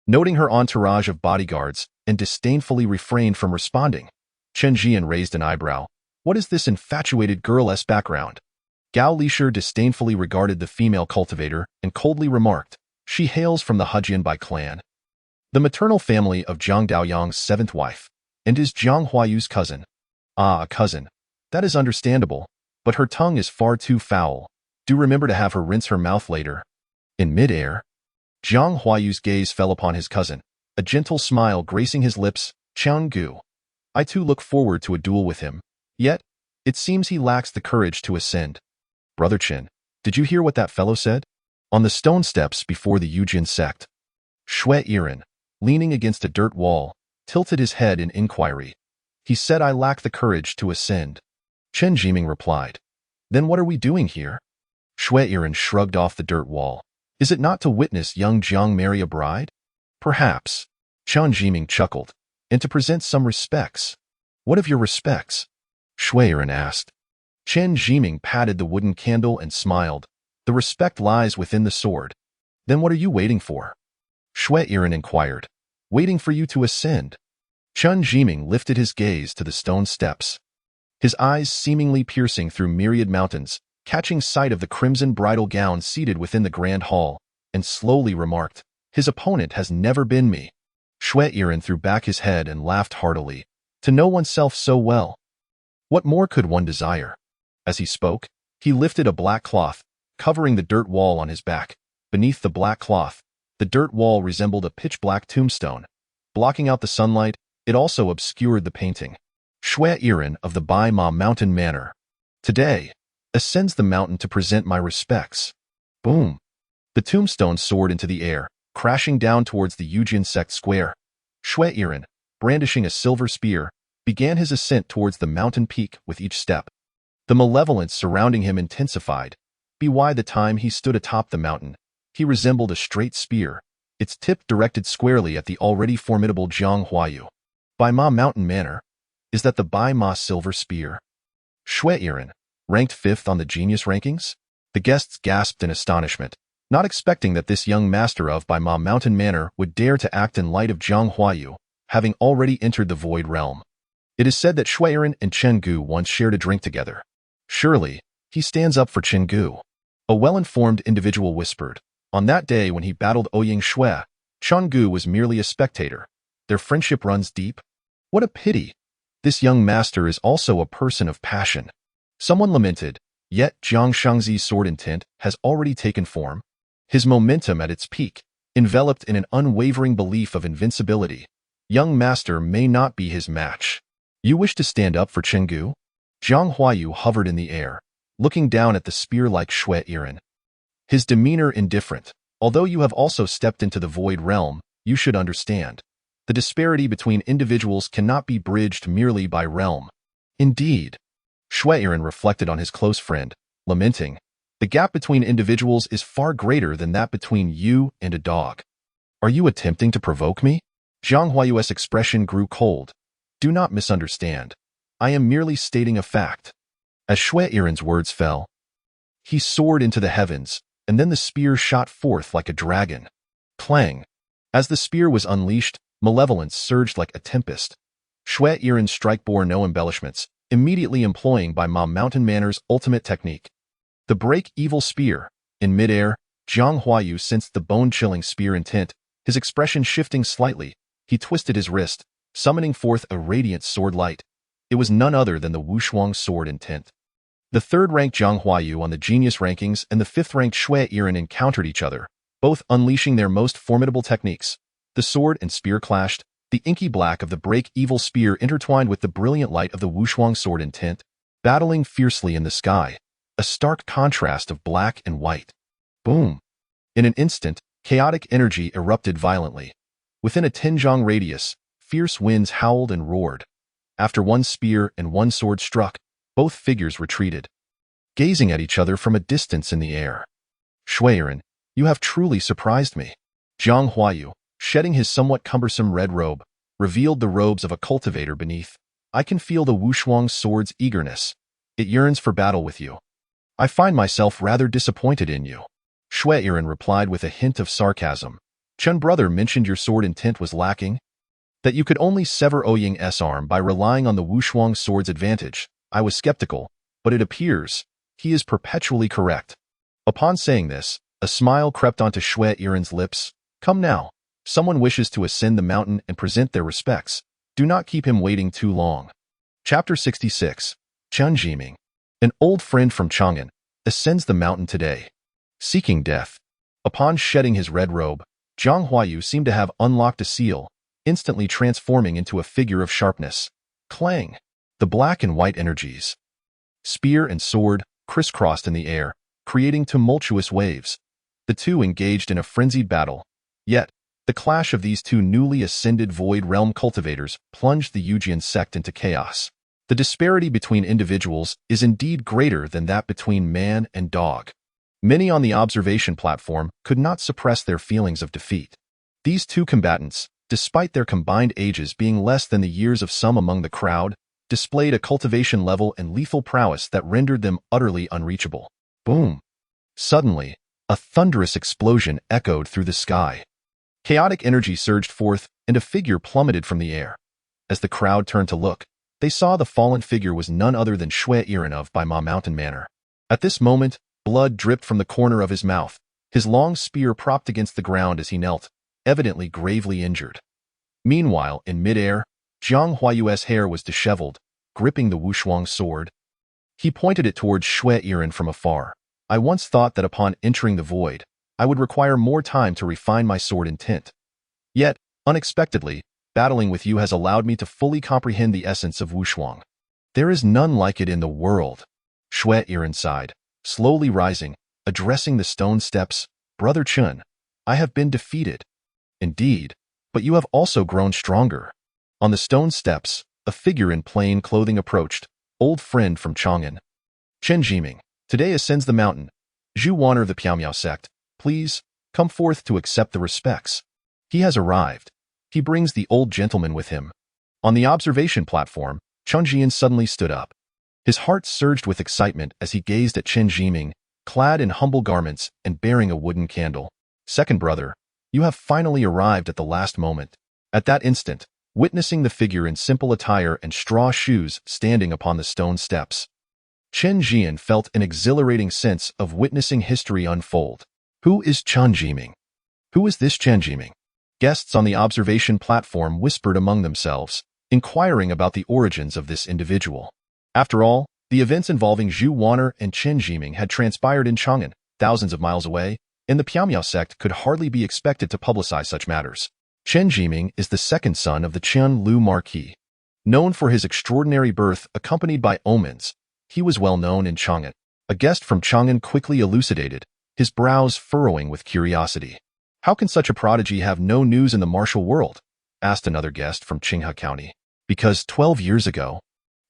noting her entourage of bodyguards, and disdainfully refrained from responding. Chen Zhian raised an eyebrow. What is this infatuated girl's background? Gao Lishir disdainfully regarded the female cultivator and coldly remarked, she hails from the Hejian clan, the maternal family of Zhang Daoyang's seventh wife, and is Jiang Huayu's cousin. Ah, a cousin. That is understandable, but her tongue is far too foul. Do remember to have her rinse her mouth later. In mid-air, Jiang Huayu's gaze fell upon his cousin, a gentle smile gracing his lips. Chen Gu. I too look forward to a duel with him. Yet, it seems he lacks the courage to ascend. Brother Chen, did you hear what that fellow said? On the stone steps before the Yujin sect, Shui Yiren, leaning against a dirt wall, tilted his head in inquiry. He said I lack the courage to ascend. Chen Zhian replied. Then what are we doing here? Shui Yiren shrugged off the dirt wall. Is it not to witness young Jiang marry a bride? Perhaps. Chen Zhian chuckled. And to present some respects. What of your respects? Shui Yiren asked. Chen Zhian patted the wooden candle and smiled. The respect lies within the sword. Then what are you waiting for? Shui Yiren inquired. Waiting for you to ascend. Chen Zhian lifted his gaze to the stone steps, his eyes seemingly piercing through myriad mountains, catching sight of the crimson bridal gown seated within the grand hall, and slowly remarked, his opponent has never been me. Shui Yiren threw back his head and laughed heartily. To know oneself so well, what more could one desire? As he spoke, he lifted a black cloth, covering the dirt wall on his back. Beneath the black cloth, the dirt wall resembled a pitch-black tombstone. Blocking out the sunlight, it also obscured the painting. Shui Iran of the Bai Ma Mountain Manor. Today, ascends the mountain to present my respects. Boom! The tombstone soared into the air, crashing down towards the Yujian sect square. Shui Iran, brandishing a silver spear, began his ascent towards the mountain peak with each step. The malevolence surrounding him intensified. By the time he stood atop the mountain, he resembled a straight spear, its tip directed squarely at the already formidable Jiang Huayu. Bai Ma Mountain Manor. Is that the Bai Ma Silver Spear? Shui Iran, ranked 5th on the genius rankings? The guests gasped in astonishment, not expecting that this young master of Bai Ma Mountain Manor would dare to act in light of Jiang Huayu, having already entered the Void Realm. It is said that Shui Iran and Chen Gu once shared a drink together. Surely, he stands up for Chen Gu. A well-informed individual whispered. On that day when he battled Ouyang Shui, Chen Gu was merely a spectator. Their friendship runs deep. What a pity. This young master is also a person of passion. Someone lamented, yet Jiang Shangzi's sword intent has already taken form. His momentum at its peak, enveloped in an unwavering belief of invincibility. Young master may not be his match. You wish to stand up for Chen Gu? Jiang Huayu hovered in the air, looking down at the spear-like Shui Iran. His demeanor indifferent. Although you have also stepped into the Void Realm, you should understand. The disparity between individuals cannot be bridged merely by realm. Indeed. Shui Iran reflected on his close friend, lamenting, the gap between individuals is far greater than that between you and a dog. Are you attempting to provoke me? Jiang Huayu's expression grew cold. Do not misunderstand. I am merely stating a fact. As Shui Iran's words fell, he soared into the heavens, and then the spear shot forth like a dragon. Clang! As the spear was unleashed, malevolence surged like a tempest. Shui Iran's strike bore no embellishments, immediately employing Bai Ma Mountain Manor's ultimate technique. The break evil spear. In midair, Jiang Huayu sensed the bone-chilling spear intent, his expression shifting slightly. He twisted his wrist, summoning forth a radiant sword light. It was none other than the Wushuang sword intent. The third-ranked Jiang Huayu on the genius rankings and the fifth-ranked Shui Iran encountered each other, both unleashing their most formidable techniques. The sword and spear clashed, the inky black of the break evil spear intertwined with the brilliant light of the Wushuang sword intent, battling fiercely in the sky, a stark contrast of black and white. Boom! In an instant, chaotic energy erupted violently. Within a 10-zhang radius, fierce winds howled and roared. After one spear and one sword struck, both figures retreated, gazing at each other from a distance in the air. Shui Iran, you have truly surprised me. Jiang Huayu, shedding his somewhat cumbersome red robe, revealed the robes of a cultivator beneath. I can feel the Wushuang sword's eagerness. It yearns for battle with you. I find myself rather disappointed in you. Shui Iran replied with a hint of sarcasm. Chen brother mentioned your sword intent was lacking, that you could only sever Ouyang's arm by relying on the Wushuang sword's advantage. I was skeptical, but it appears he is perpetually correct. Upon saying this, a smile crept onto Shui Iran's lips. Come now. Someone wishes to ascend the mountain and present their respects. Do not keep him waiting too long. Chapter 66. Chen Zhian, an old friend from Chang'an, ascends the mountain today, seeking death. Upon shedding his red robe, Jiang Huayu seemed to have unlocked a seal, instantly transforming into a figure of sharpness. Clang! The black and white energies, spear and sword, crisscrossed in the air, creating tumultuous waves. The two engaged in a frenzied battle. Yet, the clash of these two newly ascended Void Realm cultivators plunged the Yujian sect into chaos. The disparity between individuals is indeed greater than that between man and dog. Many on the observation platform could not suppress their feelings of defeat. These two combatants, despite their combined ages being less than the years of some among the crowd, displayed a cultivation level and lethal prowess that rendered them utterly unreachable. Boom! Suddenly, a thunderous explosion echoed through the sky. Chaotic energy surged forth, and a figure plummeted from the air. As the crowd turned to look, they saw the fallen figure was none other than Shui Iran of Bai Ma Mountain Manor. At this moment, blood dripped from the corner of his mouth, his long spear propped against the ground as he knelt, evidently gravely injured. Meanwhile, in midair, Jiang Huayu's hair was disheveled, gripping the Wushuang sword. He pointed it towards Shui Yiren from afar. I once thought that upon entering the void, I would require more time to refine my sword intent. Yet, unexpectedly, battling with you has allowed me to fully comprehend the essence of Wushuang. There is none like it in the world. Shui Yiren sighed, slowly rising, addressing the stone steps. Brother Chen, I have been defeated. Indeed, but you have also grown stronger. On the stone steps, a figure in plain clothing approached, old friend from Chang'an. Chen Zhian, today ascends the mountain. Zhu Wan'er of the Piaomiao sect, please, come forth to accept the respects. He has arrived. He brings the old gentleman with him. On the observation platform, Chen Zhian suddenly stood up. His heart surged with excitement as he gazed at Chen Zhian, clad in humble garments and bearing a wooden candle. Second brother, you have finally arrived at the last moment. At that instant, witnessing the figure in simple attire and straw shoes standing upon the stone steps, Chen Zhian felt an exhilarating sense of witnessing history unfold. Who is Chen Zhian? Who is this Chen Zhian? Guests on the observation platform whispered among themselves, inquiring about the origins of this individual. After all, the events involving Zhu Wan'er and Chen Zhian had transpired in Chang'an, thousands of miles away, and the Piaomiao sect could hardly be expected to publicize such matters. Chen Zhian is the second son of the Chenliu Marquis. Known for his extraordinary birth accompanied by omens, he was well known in Chang'an. A guest from Chang'an quickly elucidated, his brows furrowing with curiosity. How can such a prodigy have no news in the martial world? Asked another guest from Qinghe County. Because 12 years ago,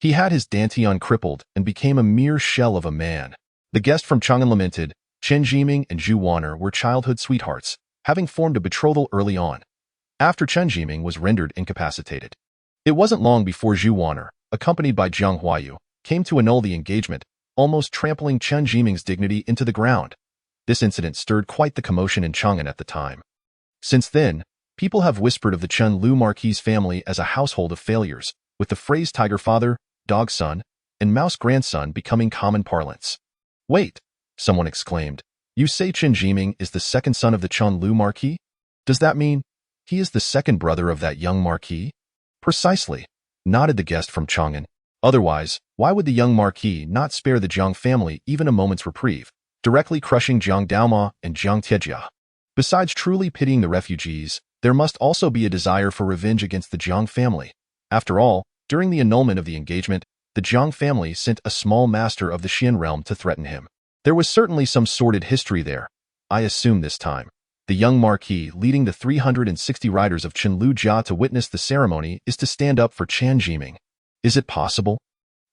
he had his dantian crippled and became a mere shell of a man. The guest from Chang'an lamented, Chen Zhian and Zhu Wan'er were childhood sweethearts, having formed a betrothal early on, after Chen Zhian was rendered incapacitated. It wasn't long before Zhu Wan'er, accompanied by Jiang Huayu, came to annul the engagement, almost trampling Chen Zhian's dignity into the ground. This incident stirred quite the commotion in Chang'an at the time. Since then, people have whispered of the Chenliu Marquis family as a household of failures, with the phrase tiger father, dog son, and mouse grandson becoming common parlance. Wait, someone exclaimed. You say Chen Zhian is the second son of the Chenliu Marquis? Does that mean he is the second brother of that young Marquis? Precisely, nodded the guest from Chang'an. Otherwise, why would the young Marquis not spare the Jiang family even a moment's reprieve, directly crushing Jiang Daoma and Jiang Tiejia? Besides truly pitying the refugees, there must also be a desire for revenge against the Jiang family. After all, during the annulment of the engagement, the Jiang family sent a small master of the Xian realm to threaten him. There was certainly some sordid history there. I assume this time, the young Marquis leading the 360 riders of Chenliu Jia to witness the ceremony is to stand up for Chen Zhian. Is it possible?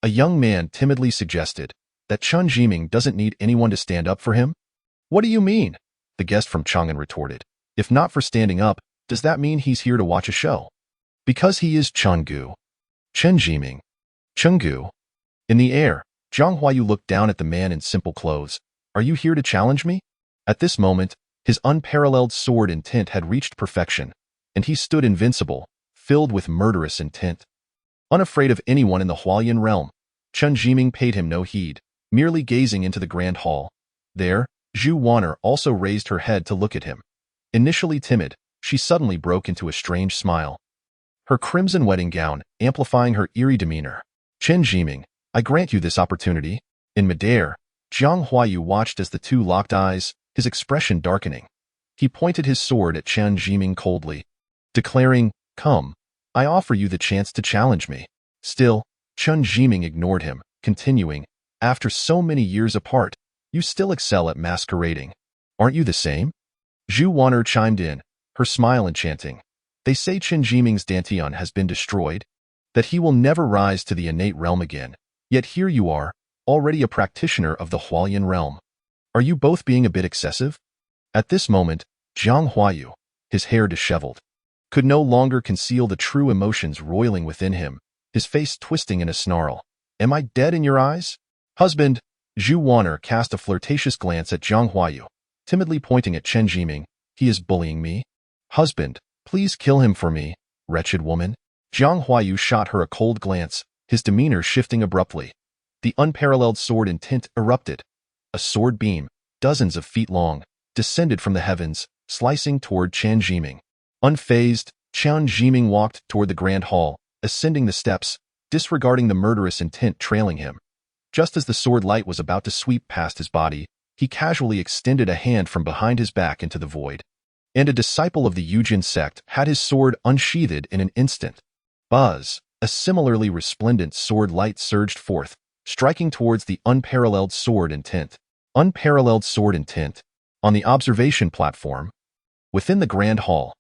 A young man timidly suggested that Chen Zhian doesn't need anyone to stand up for him. What do you mean? The guest from Chang'an retorted. If not for standing up, does that mean he's here to watch a show? Because he is Chenggu. Chen Zhian. Chenggu. In the air, Jiang Huayu looked down at the man in simple clothes. Are you here to challenge me? At this moment, his unparalleled sword intent had reached perfection, and he stood invincible, filled with murderous intent. Unafraid of anyone in the Hualien realm, Chen Zhian paid him no heed, merely gazing into the grand hall. There, Zhu Wan'er also raised her head to look at him. Initially timid, she suddenly broke into a strange smile, her crimson wedding gown amplifying her eerie demeanor. Chen Zhian, I grant you this opportunity. In midair, Jiang Huayu watched as the two locked eyes, his expression darkening. He pointed his sword at Chen Zhian coldly, declaring, Come, I offer you the chance to challenge me. Still, Chen Zhian ignored him, continuing, After so many years apart, you still excel at masquerading. Aren't you the same? Zhu Wan'er chimed in, her smile enchanting. They say Chen Zhian's dantian has been destroyed, that he will never rise to the innate realm again. Yet here you are, already a practitioner of the Hualien realm. Are you both being a bit excessive? At this moment, Jiang Huayu, his hair disheveled, could no longer conceal the true emotions roiling within him, his face twisting in a snarl. Am I dead in your eyes? Husband, Zhu Wan'er cast a flirtatious glance at Jiang Huayu, timidly pointing at Chen Zhian. He is bullying me. Husband, please kill him for me, wretched woman. Jiang Huayu shot her a cold glance, his demeanor shifting abruptly. The unparalleled sword intent erupted. A sword beam, dozens of feet long, descended from the heavens, slicing toward Chen Zhian. Unfazed, Chen Zhian walked toward the grand hall, ascending the steps, disregarding the murderous intent trailing him. Just as the sword light was about to sweep past his body, he casually extended a hand from behind his back into the void. And a disciple of the Yujin sect had his sword unsheathed in an instant. Buzz! A similarly resplendent sword light surged forth, striking towards the unparalleled sword intent. Unparalleled sword intent. On the observation platform, within the grand hall,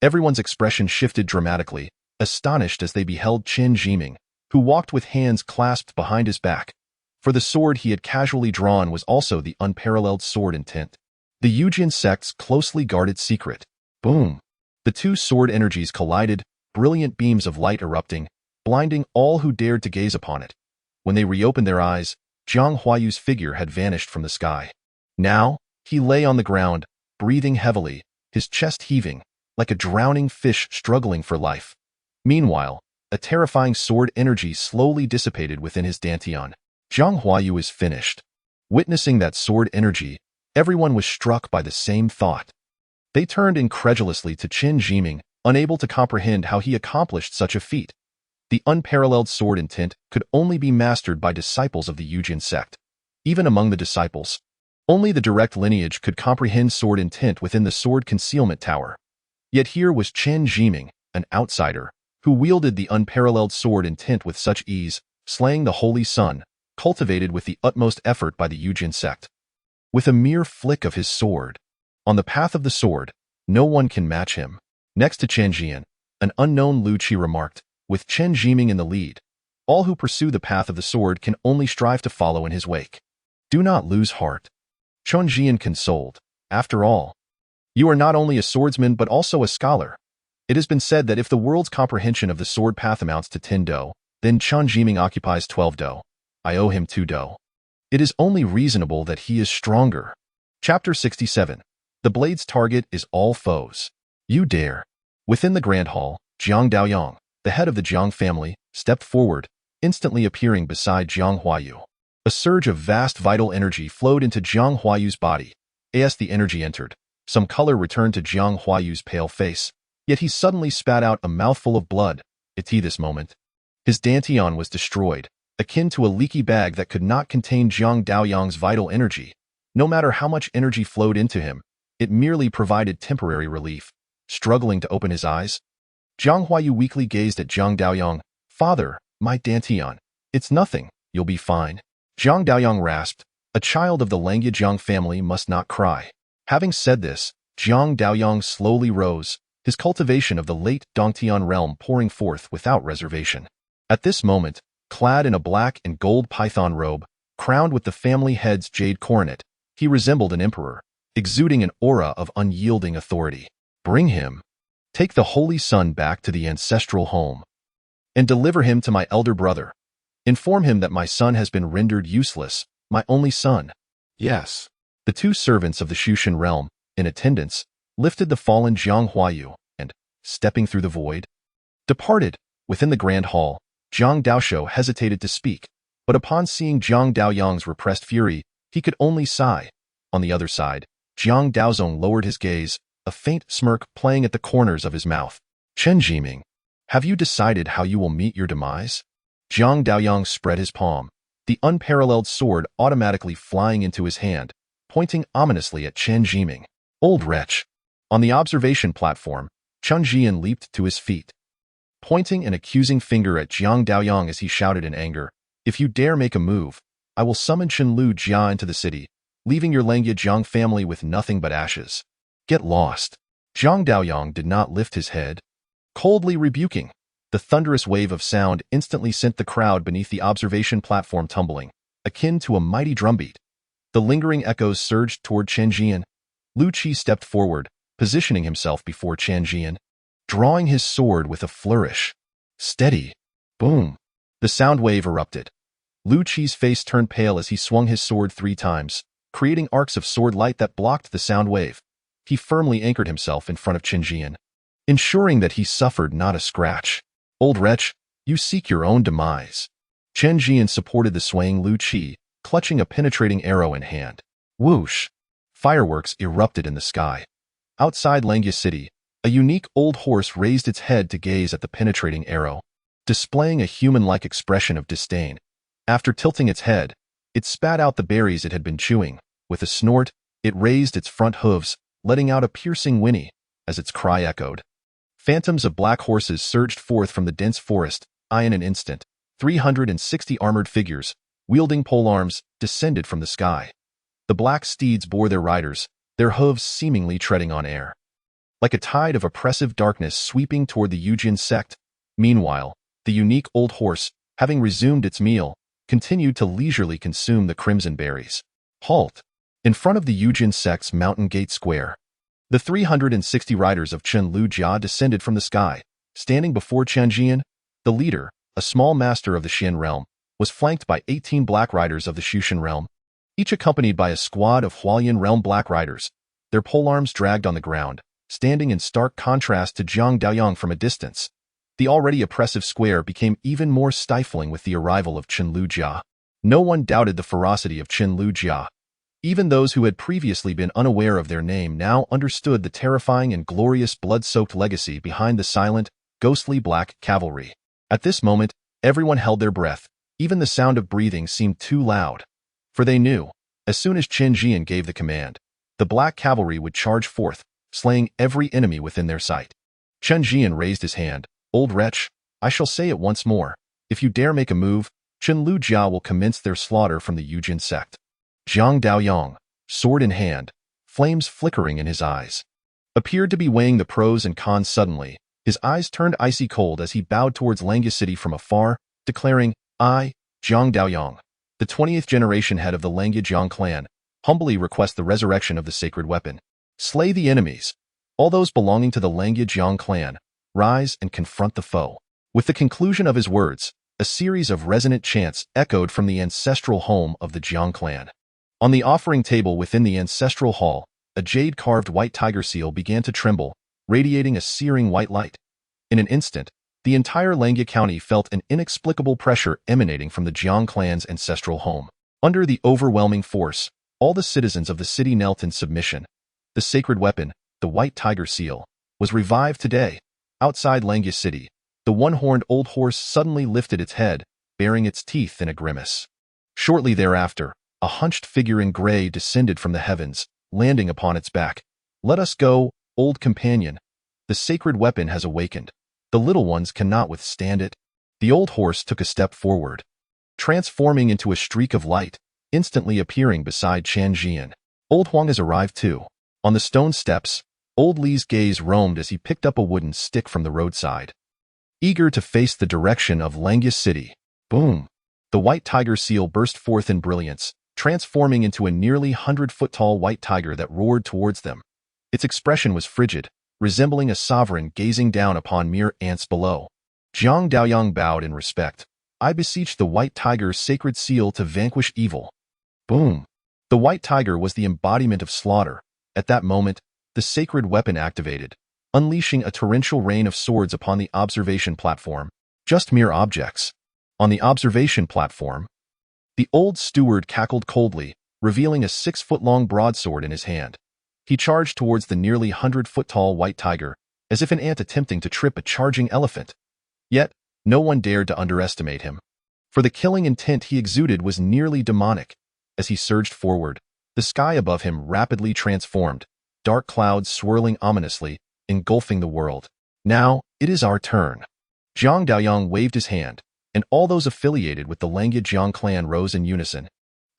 everyone's expression shifted dramatically, astonished as they beheld Chen Zhian, who walked with hands clasped behind his back. For the sword he had casually drawn was also the unparalleled sword intent. The Yujin sect's closely guarded secret. Boom! The two sword energies collided, brilliant beams of light erupting, blinding all who dared to gaze upon it. When they reopened their eyes, Jiang Huayu's figure had vanished from the sky. Now, he lay on the ground, breathing heavily, his chest heaving, like a drowning fish struggling for life. Meanwhile, a terrifying sword energy slowly dissipated within his dantian. Jiang Huayu is finished. Witnessing that sword energy, everyone was struck by the same thought. They turned incredulously to Chen Zhian, unable to comprehend how he accomplished such a feat. The unparalleled sword intent could only be mastered by disciples of the Yujin sect. Even among the disciples, only the direct lineage could comprehend sword intent within the sword concealment tower. Yet here was Chen Zhian, an outsider, who wielded the unparalleled sword intent with such ease, slaying the Holy Sun, cultivated with the utmost effort by the Yujin sect. With a mere flick of his sword, on the path of the sword, no one can match him. Next to Chen Zhian, an unknown Lu Qi remarked, with Chen Zhian in the lead, all who pursue the path of the sword can only strive to follow in his wake. Do not lose heart. Chen Zhian consoled. After all, you are not only a swordsman but also a scholar. It has been said that if the world's comprehension of the sword path amounts to 10 do, then Chen Zhian occupies 12 do. I owe him 2 do. It is only reasonable that he is stronger. Chapter 67. The blade's target is all foes. You dare. Within the grand hall, Jiang Daoyang, the head of the Jiang family, stepped forward, instantly appearing beside Jiang Huayu. A surge of vast vital energy flowed into Jiang Huayu's body. As the energy entered, some color returned to Jiang Huayu's pale face, yet he suddenly spat out a mouthful of blood. At this moment, his dantian was destroyed, akin to a leaky bag that could not contain Jiang Daoyang's vital energy. No matter how much energy flowed into him, it merely provided temporary relief. Struggling to open his eyes, Jiang Huayu weakly gazed at Jiang Daoyang. Father, my dantian. It's nothing, you'll be fine. Jiang Daoyang rasped. A child of the Langya Jiang family must not cry. Having said this, Jiang Daoyang slowly rose, his cultivation of the late Dongtian realm pouring forth without reservation. At this moment, clad in a black and gold python robe, crowned with the family head's jade coronet, he resembled an emperor, exuding an aura of unyielding authority. Bring him. Take the Holy Sun back to the ancestral home, and deliver him to my elder brother. Inform him that my son has been rendered useless, my only son. Yes. The two servants of the Shushan realm, in attendance, lifted the fallen Jiang Huayu, and, stepping through the void, departed. Within the grand hall, Jiang Daoshou hesitated to speak, but upon seeing Jiang Daoyang's repressed fury, he could only sigh. On the other side, Jiang Daozong lowered his gaze, a faint smirk playing at the corners of his mouth. Chen Zhian, have you decided how you will meet your demise? Jiang Daoyang spread his palm, the unparalleled sword automatically flying into his hand, pointing ominously at Chen Zhian. Old wretch. On the observation platform, Chen Zhian leaped to his feet, pointing an accusing finger at Jiang Daoyang as he shouted in anger, if you dare make a move, I will summon Chenliu Jia into the city, leaving your Langya Jiang family with nothing but ashes. Get lost. Jiang Daoyang did not lift his head, coldly rebuking. The thunderous wave of sound instantly sent the crowd beneath the observation platform tumbling, akin to a mighty drumbeat. The lingering echoes surged toward Chen Zhian. Lu Qi stepped forward, positioning himself before Chen Zhian, drawing his sword with a flourish. Steady. Boom. The sound wave erupted. Lu Qi's face turned pale as he swung his sword 3 times, creating arcs of sword light that blocked the sound wave. He firmly anchored himself in front of Chen Zhian, ensuring that he suffered not a scratch. Old wretch, you seek your own demise. Chen Zhian supported the swaying Lu Qi, clutching a penetrating arrow in hand. Whoosh! Fireworks erupted in the sky. Outside Langya City, a unique old horse raised its head to gaze at the penetrating arrow. displaying a human-like expression of disdain. After tilting its head, it spat out the berries it had been chewing. With a snort, it raised its front hooves, letting out a piercing whinny as its cry echoed. Phantoms of black horses surged forth from the dense forest. In an instant, 360 armored figures, wielding polearms, descended from the sky. The black steeds bore their riders, their hooves seemingly treading on air. Like a tide of oppressive darkness sweeping toward the Yujin sect. Meanwhile, the unique old horse, having resumed its meal, continued to leisurely consume the crimson berries. Halt! In front of the Yujin sect's mountain gate square, the 360 riders of Chenliu descended from the sky. Standing before Chen Zhian, the leader, a small master of the Xian realm, was flanked by 18 black riders of the Shushan realm, each accompanied by a squad of Hualien realm black riders, their polearms dragged on the ground, standing in stark contrast to Zhang Daoyang from a distance. The already oppressive square became even more stifling with the arrival of Chenliu Jia. No one doubted the ferocity of Chenliu Jia. Even those who had previously been unaware of their name now understood the terrifying and glorious blood-soaked legacy behind the silent, ghostly black cavalry. At this moment, everyone held their breath. Even the sound of breathing seemed too loud. For they knew, as soon as Chen Zhian gave the command, the black cavalry would charge forth, slaying every enemy within their sight. Chen Zhian raised his hand. Old wretch, I shall say it once more. If you dare make a move, Chenliu Jia will commence their slaughter from the Yujin sect. Zhang Daoyang, sword in hand, flames flickering in his eyes, appeared to be weighing the pros and cons suddenly. His eyes turned icy cold as he bowed towards Langya City from afar, declaring, I, Zhang Daoyang, the 20th generation head of the Langya Jiang clan, humbly request the resurrection of the sacred weapon. Slay the enemies. All those belonging to the Langya Jiang clan, rise and confront the foe. With the conclusion of his words, a series of resonant chants echoed from the ancestral home of the Jiang clan. On the offering table within the ancestral hall, a jade-carved white tiger seal began to tremble, radiating a searing white light. In an instant, the entire Langya county felt an inexplicable pressure emanating from the Jiang clan's ancestral home. Under the overwhelming force, all the citizens of the city knelt in submission. The sacred weapon, the white tiger seal, was revived today. Outside Langya City, the one-horned old horse suddenly lifted its head, baring its teeth in a grimace. Shortly thereafter, a hunched figure in gray descended from the heavens, landing upon its back. Let us go, old companion. The sacred weapon has awakened. The little ones cannot withstand it. The old horse took a step forward, transforming into a streak of light, instantly appearing beside Chen Zhian. Old Huang has arrived too. On the stone steps, Old Li's gaze roamed as he picked up a wooden stick from the roadside. Eager to face the direction of Langya City. Boom! The white tiger seal burst forth in brilliance, transforming into a nearly 100-foot-tall white tiger that roared towards them. Its expression was frigid, resembling a sovereign gazing down upon mere ants below. Zhang Daoyang bowed in respect. I beseech the white tiger's sacred seal to vanquish evil. Boom! The white tiger was the embodiment of slaughter. At that moment, the sacred weapon activated, unleashing a torrential rain of swords upon the observation platform. Just mere objects. On the observation platform, the old steward cackled coldly, revealing a 6-foot-long broadsword in his hand. He charged towards the nearly 100-foot-tall white tiger, as if an ant attempting to trip a charging elephant. Yet, no one dared to underestimate him. For the killing intent he exuded was nearly demonic. As he surged forward, the sky above him rapidly transformed, dark clouds swirling ominously, engulfing the world. Now, it is our turn. Zhang Daoyang waved his hand, and all those affiliated with the Langya Jiang clan rose in unison,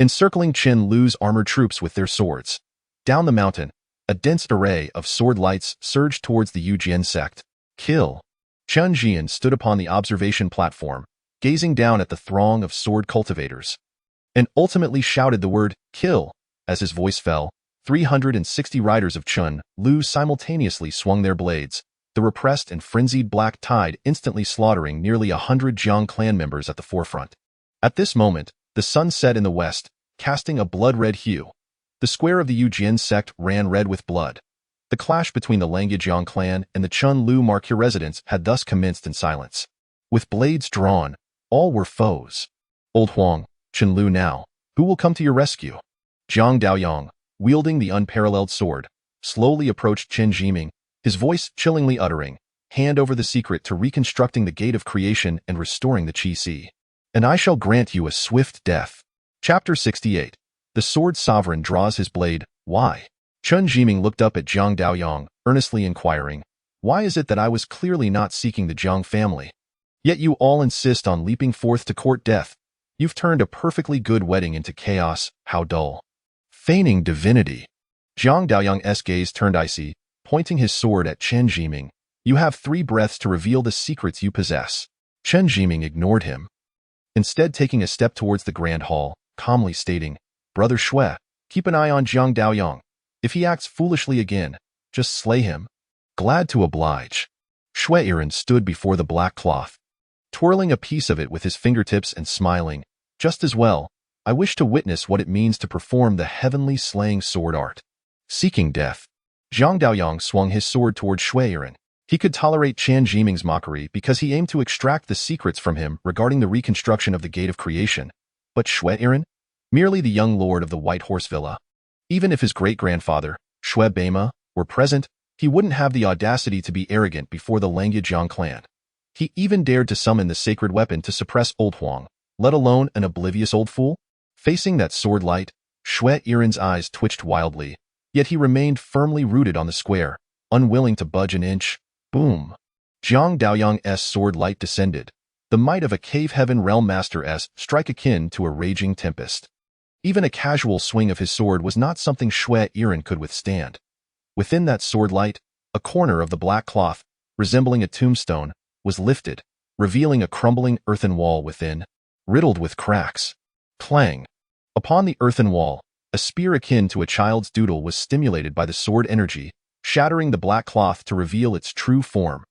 encircling Chen Liu's armored troops with their swords. Down the mountain, a dense array of sword lights surged towards the Yujin sect. Kill! Chen Zhian stood upon the observation platform, gazing down at the throng of sword cultivators, and ultimately shouted the word, kill. As his voice fell, 360 riders of Chenliu simultaneously swung their blades, the repressed and frenzied black tide instantly slaughtering nearly 100 Jiang clan members at the forefront. At this moment, the sun set in the west, casting a blood-red hue. The square of the Yujin sect ran red with blood. The clash between the Langya Jiang clan and the Chenliu marquis residents had thus commenced in silence. With blades drawn, all were foes. Old Huang, Chenliu now, who will come to your rescue? Zhang Daoyang, wielding the unparalleled sword, slowly approached Chen Zhiming, his voice chillingly uttering, hand over the secret to reconstructing the gate of creation and restoring the Qi Si. And I shall grant you a swift death. Chapter 68. The Sword Sovereign draws his blade. Why? Chen Zhian looked up at Jiang Daoyang, earnestly inquiring, why is it that I was clearly not seeking the Jiang family? Yet you all insist on leaping forth to court death. You've turned a perfectly good wedding into chaos. How dull. Feigning divinity. Jiang Daoyang's gaze turned icy, pointing his sword at Chen Zhian. You have 3 breaths to reveal the secrets you possess. Chen Zhian ignored him, instead taking a step towards the grand hall, calmly stating, Brother Shui, keep an eye on Jiang Daoyang. If he acts foolishly again, just slay him. Glad to oblige. Shui Iran stood before the black cloth, twirling a piece of it with his fingertips and smiling. Just as well, I wish to witness what it means to perform the heavenly slaying sword art. Seeking death. Jiang Daoyang swung his sword toward Shui Iran. He could tolerate Chen Zhiming's mockery because he aimed to extract the secrets from him regarding the reconstruction of the Gate of Creation. But Shui Iran? Merely the young lord of the White Horse Villa. Even if his great-grandfather, Shui Beima, were present, he wouldn't have the audacity to be arrogant before the Langya Jiang clan. He even dared to summon the sacred weapon to suppress old Huang, let alone an oblivious old fool. Facing that sword light, Shui Iran's eyes twitched wildly, yet he remained firmly rooted on the square, unwilling to budge an inch. Boom! Jiang Daoyang's sword light descended, the might of a cave heaven realm master's strike akin to a raging tempest. Even a casual swing of his sword was not something Shui Iran could withstand. Within that sword light, a corner of the black cloth, resembling a tombstone, was lifted, revealing a crumbling earthen wall within, riddled with cracks. Clang! Upon the earthen wall, a spear akin to a child's doodle was stimulated by the sword energy, shattering the black cloth to reveal its true form.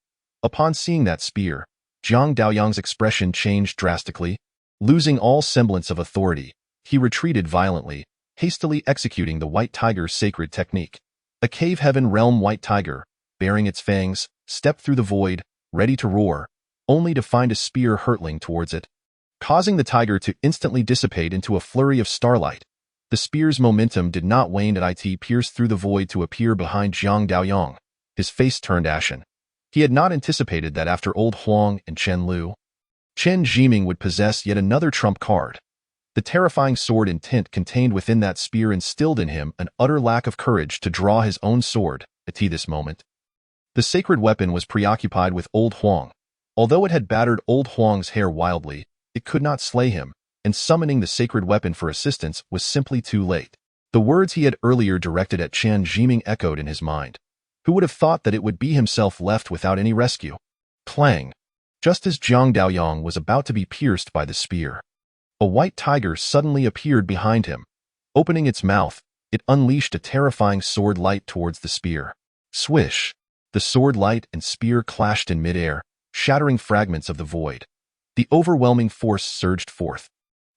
Upon seeing that spear, Jiang Daoyang's expression changed drastically. Losing all semblance of authority, he retreated violently, hastily executing the White Tiger's sacred technique. A cave heaven realm white tiger, baring its fangs, stepped through the void, ready to roar, only to find a spear hurtling towards it, causing the tiger to instantly dissipate into a flurry of starlight. The spear's momentum did not wane as it pierced through the void to appear behind Jiang Daoyang. His face turned ashen. He had not anticipated that after old Huang and Chenliu, Chen Zhiming would possess yet another trump card. The terrifying sword intent contained within that spear instilled in him an utter lack of courage to draw his own sword at this moment. The sacred weapon was preoccupied with old Huang. Although it had battered old Huang's hair wildly, it could not slay him, and summoning the sacred weapon for assistance was simply too late. The words he had earlier directed at Chen Zhiming echoed in his mind. Who would have thought that it would be himself left without any rescue? Clang! Just as Jiang Daoyang was about to be pierced by the spear, a white tiger suddenly appeared behind him. Opening its mouth, it unleashed a terrifying sword light towards the spear. Swish! The sword light and spear clashed in midair, shattering fragments of the void. The overwhelming force surged forth.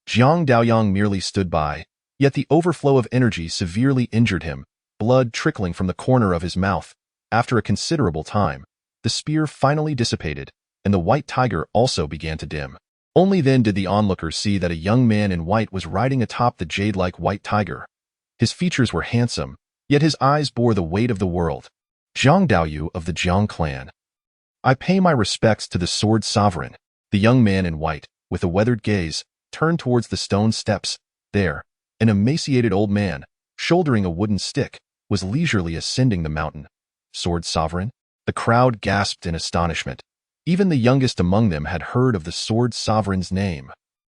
Jiang Daoyang merely stood by, yet the overflow of energy severely injured him, blood trickling from the corner of his mouth. After a considerable time, the spear finally dissipated, and the white tiger also began to dim. Only then did the onlookers see that a young man in white was riding atop the jade-like white tiger. His features were handsome, yet his eyes bore the weight of the world. Jiang Daoyu of the Jiang clan. I pay my respects to the Sword Sovereign. The young man in white, with a weathered gaze, turned towards the stone steps. There, an emaciated old man, shouldering a wooden stick, was leisurely ascending the mountain. Sword Sovereign? The crowd gasped in astonishment. Even the youngest among them had heard of the Sword Sovereign's name,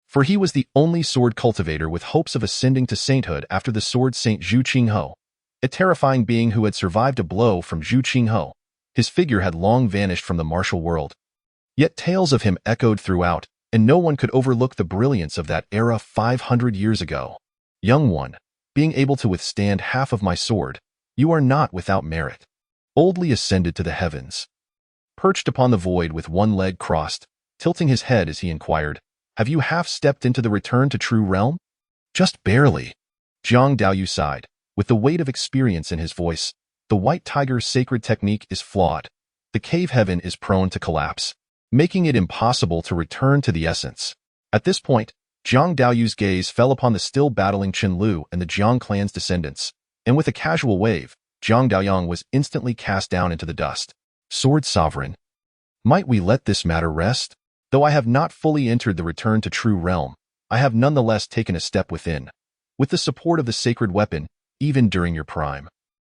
for he was the only sword cultivator with hopes of ascending to sainthood after the sword saint Zhu Qinghe, a terrifying being who had survived a blow from Zhu Qinghe. His figure had long vanished from the martial world. Yet tales of him echoed throughout, and no one could overlook the brilliance of that era 500 years ago. Young one, being able to withstand half of my sword, you are not without merit. Boldly ascended to the heavens. Perched upon the void with one leg crossed, tilting his head as he inquired, have you half-stepped into the return to true realm? Just barely. Jiang Daoyu sighed, with the weight of experience in his voice. The white tiger's sacred technique is flawed. The cave heaven is prone to collapse, making it impossible to return to the essence. At this point, Jiang Daoyu's gaze fell upon the still battling Chenliu and the Jiang clan's descendants, and with a casual wave, Jiang Daoyang was instantly cast down into the dust. Sword Sovereign, Might we let this matter rest? Though I have not fully entered the return to true realm, I have nonetheless taken a step within. With the support of the sacred weapon, even during your prime.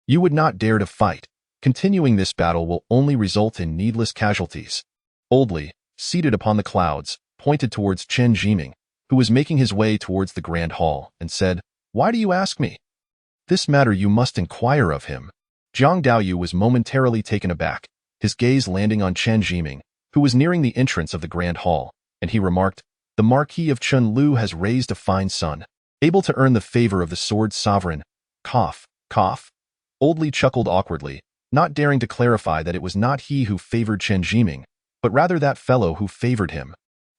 You would not dare to fight. Continuing this battle will only result in needless casualties. Oldly, seated upon the clouds, pointed towards Chen Zhian, who was making his way towards the grand hall, and said, "Why do you ask me? This matter you must inquire of him." Jiang Daoyu was momentarily taken aback, his gaze landing on Chen Zhian, who was nearing the entrance of the grand hall, and he remarked, "The Marquis of Chenliu has raised a fine son, able to earn the favor of the sword sovereign." Cough, cough. Oldly chuckled awkwardly, not daring to clarify that it was not he who favored Chen Zhian, but rather that fellow who favored him.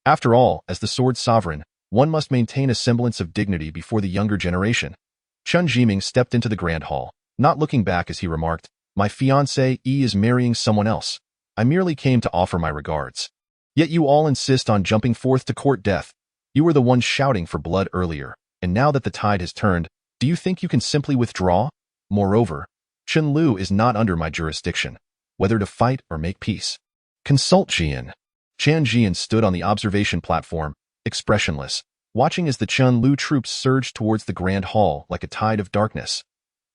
After all, as the sword sovereign, one must maintain a semblance of dignity before the younger generation. Chen Zhian stepped into the grand hall, not looking back as he remarked, "My fiancée is marrying someone else. I merely came to offer my regards. Yet you all insist on jumping forth to court death. You were the ones shouting for blood earlier, and now that the tide has turned, do you think you can simply withdraw? Moreover, Chenliu is not under my jurisdiction, whether to fight or make peace. Consult Zhian." Chen Zhian stood on the observation platform, expressionless, watching as the Chenliu troops surged towards the grand hall like a tide of darkness.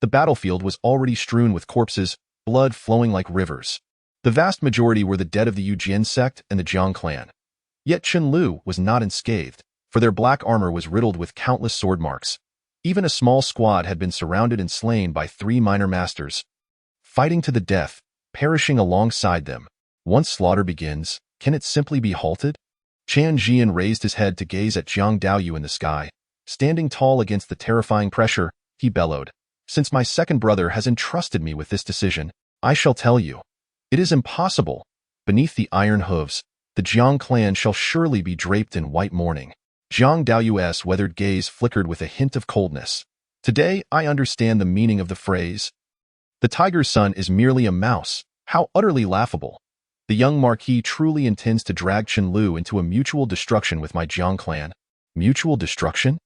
The battlefield was already strewn with corpses, blood flowing like rivers. The vast majority were the dead of the Yujian sect and the Jiang clan. Yet Chenliu was not unscathed, for their black armor was riddled with countless sword marks. Even a small squad had been surrounded and slain by 3 minor masters, fighting to the death, perishing alongside them. Once slaughter begins, can it simply be halted? Chen Zhian raised his head to gaze at Jiang Daoyu in the sky. Standing tall against the terrifying pressure, he bellowed, "Since my second brother has entrusted me with this decision, I shall tell you. It is impossible. Beneath the iron hooves, the Jiang clan shall surely be draped in white mourning." Jiang Daoyu's weathered gaze flickered with a hint of coldness. "Today I understand the meaning of the phrase. The tiger's son is merely a mouse. How utterly laughable. The young marquis truly intends to drag Chenliu into a mutual destruction with my Jiang clan." Mutual destruction?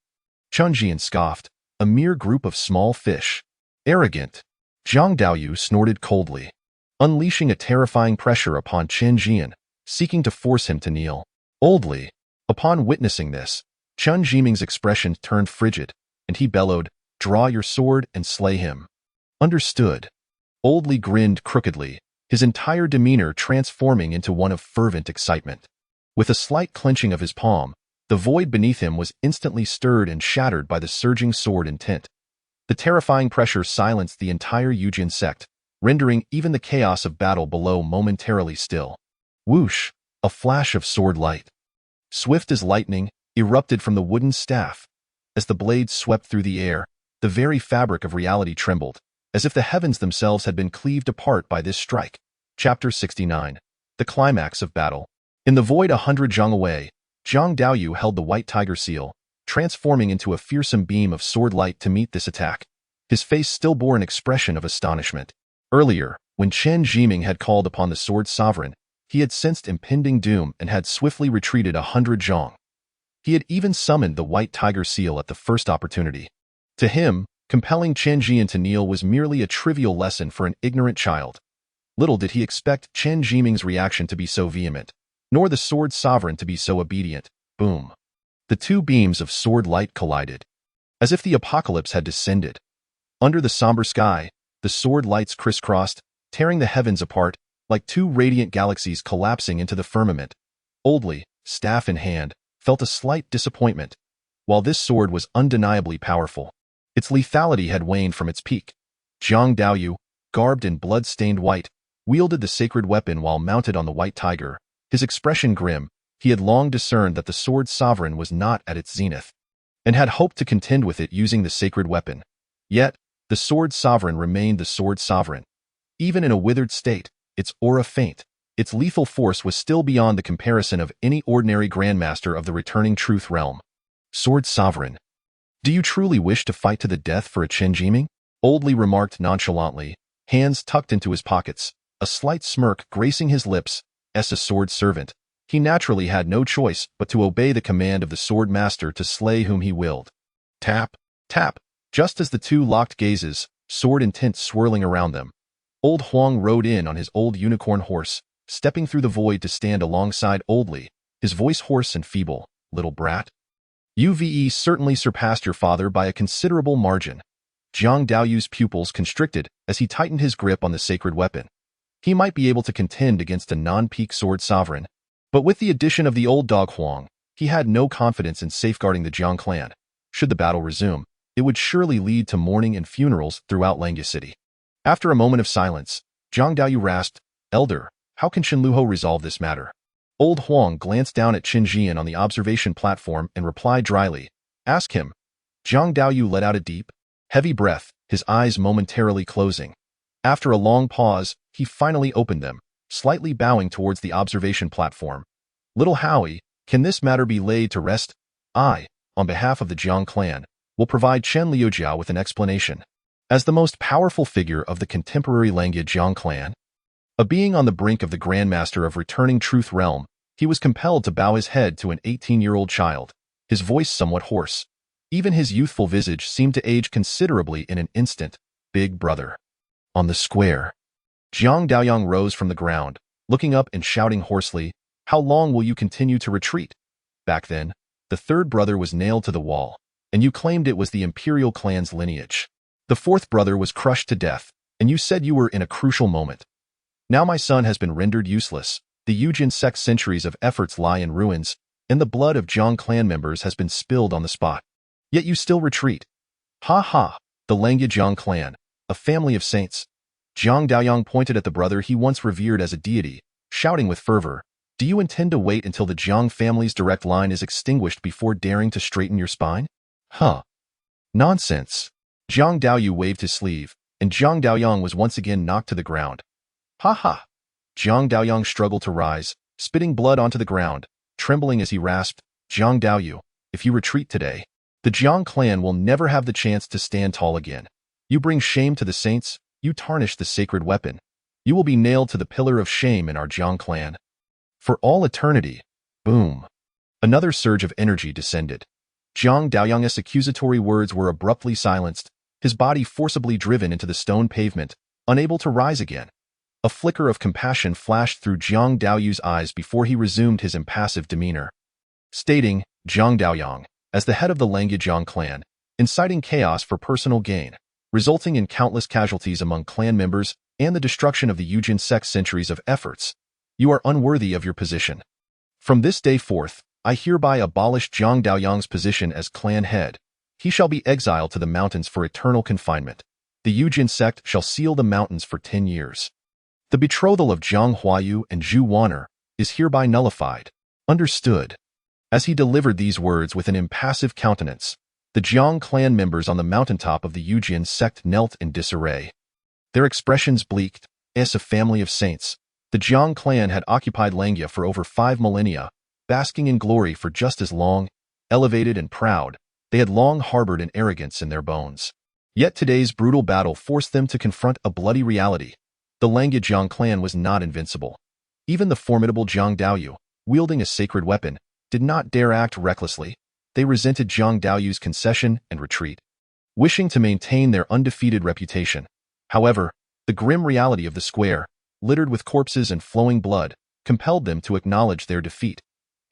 Chen Zhian scoffed. "A mere group of small fish. Arrogant." Jiang Daoyu snorted coldly, unleashing a terrifying pressure upon Chen Zhian, seeking to force him to kneel. Oldly. Upon witnessing this, Chen Zhian's expression turned frigid, and he bellowed, "Draw your sword and slay him." Understood. Oldly grinned crookedly, his entire demeanor transforming into one of fervent excitement. With a slight clenching of his palm, the void beneath him was instantly stirred and shattered by the surging sword intent. The terrifying pressure silenced the entire Yujian sect, rendering even the chaos of battle below momentarily still. Whoosh! A flash of sword light, swift as lightning, erupted from the wooden staff. As the blade swept through the air, the very fabric of reality trembled, as if the heavens themselves had been cleaved apart by this strike. Chapter 69. The Climax of Battle. In the void 100 zhang away, Jiang Daoyu held the white tiger seal, transforming into a fearsome beam of sword light to meet this attack. His face still bore an expression of astonishment. Earlier, when Chen Zhian had called upon the sword sovereign, he had sensed impending doom and had swiftly retreated 100 zhang. He had even summoned the white tiger seal at the first opportunity. To him, compelling Chen Zhian to kneel was merely a trivial lesson for an ignorant child. Little did he expect Chen Zhian's reaction to be so vehement, nor the sword sovereign to be so obedient. Boom. The two beams of sword light collided, as if the apocalypse had descended. Under the somber sky, the sword lights crisscrossed, tearing the heavens apart, like two radiant galaxies collapsing into the firmament. Oldly, staff in hand, felt a slight disappointment. While this sword was undeniably powerful, its lethality had waned from its peak. Jiang Daoyu, garbed in blood-stained white, wielded the sacred weapon while mounted on the white tiger, his expression grim. He had long discerned that the sword sovereign was not at its zenith, and had hoped to contend with it using the sacred weapon. Yet, the sword sovereign remained the sword sovereign. Even in a withered state, its aura faint, its lethal force was still beyond the comparison of any ordinary grandmaster of the returning truth realm. Sword sovereign. Do you truly wish to fight to the death for a Chen Zhian? Oldly remarked nonchalantly, hands tucked into his pockets, a slight smirk gracing his lips. As a sword servant, he naturally had no choice but to obey the command of the sword master to slay whom he willed. Tap, tap, just as the two locked gazes, sword intent swirling around them. Old Huang rode in on his old unicorn horse, stepping through the void to stand alongside Old Li, his voice hoarse and feeble. "Little brat. UVE certainly surpassed your father by a considerable margin." Jiang Daoyu's pupils constricted as he tightened his grip on the sacred weapon. He might be able to contend against a non-peak sword sovereign, but with the addition of the old dog Huang, he had no confidence in safeguarding the Jiang clan. Should the battle resume, it would surely lead to mourning and funerals throughout Langya City. After a moment of silence, Jiang Daoyu rasped, "Elder, how can Chenliu resolve this matter?" Old Huang glanced down at Chen Zhian on the observation platform and replied dryly, "Ask him." Jiang Daoyu let out a deep, heavy breath, his eyes momentarily closing. After a long pause, he finally opened them, slightly bowing towards the observation platform. "Little Howie, can this matter be laid to rest? I, on behalf of the Jiang clan, will provide Chen Liujiao with an explanation." As the most powerful figure of the contemporary Langya Jiang clan, a being on the brink of the Grandmaster of returning Truth Realm, he was compelled to bow his head to an 18-year-old child, his voice somewhat hoarse. Even his youthful visage seemed to age considerably in an instant. "Big brother." On the square, Jiang Daoyang rose from the ground, looking up and shouting hoarsely, "How long will you continue to retreat? Back then, the third brother was nailed to the wall, and you claimed it was the imperial clan's lineage. The fourth brother was crushed to death, and you said you were in a crucial moment. Now my son has been rendered useless. The Yujin sect's centuries of efforts lie in ruins, and the blood of Jiang clan members has been spilled on the spot. Yet you still retreat. Ha ha, the Langya Jiang clan, a family of saints." Jiang Daoyang pointed at the brother he once revered as a deity, shouting with fervor, "Do you intend to wait until the Jiang family's direct line is extinguished before daring to straighten your spine? Huh. Nonsense." Jiang Daoyu waved his sleeve, and Jiang Daoyang was once again knocked to the ground. "Ha ha." Jiang Daoyang struggled to rise, spitting blood onto the ground, trembling as he rasped, "Jiang Daoyu, if you retreat today, the Jiang clan will never have the chance to stand tall again. You bring shame to the saints, you tarnish the sacred weapon. You will be nailed to the pillar of shame in our Jiang clan. For all eternity." Boom. Another surge of energy descended. Jiang Daoyang's accusatory words were abruptly silenced, his body forcibly driven into the stone pavement, unable to rise again. A flicker of compassion flashed through Jiang Daoyu's eyes before he resumed his impassive demeanor. Stating, "Jiang Daoyang, as the head of the Langya Jiang clan, inciting chaos for personal gain, resulting in countless casualties among clan members and the destruction of the Yujin sect's centuries of efforts, you are unworthy of your position. From this day forth, I hereby abolish Jiang Daoyang's position as clan head. He shall be exiled to the mountains for eternal confinement. The Yujin sect shall seal the mountains for 10 years. The betrothal of Jiang Huayu and Zhu Wan'er is hereby nullified." Understood. As he delivered these words with an impassive countenance, the Jiang clan members on the mountaintop of the Yujin sect knelt in disarray. Their expressions bleaked. As a family of saints, the Jiang clan had occupied Langya for over 5 millennia, basking in glory for just as long. Elevated and proud, they had long harbored an arrogance in their bones. Yet today's brutal battle forced them to confront a bloody reality. The Langya Jiang clan was not invincible. Even the formidable Jiang Daoyu, wielding a sacred weapon, did not dare act recklessly. They resented Jiang Daoyu's concession and retreat, wishing to maintain their undefeated reputation. However, the grim reality of the square, littered with corpses and flowing blood, compelled them to acknowledge their defeat.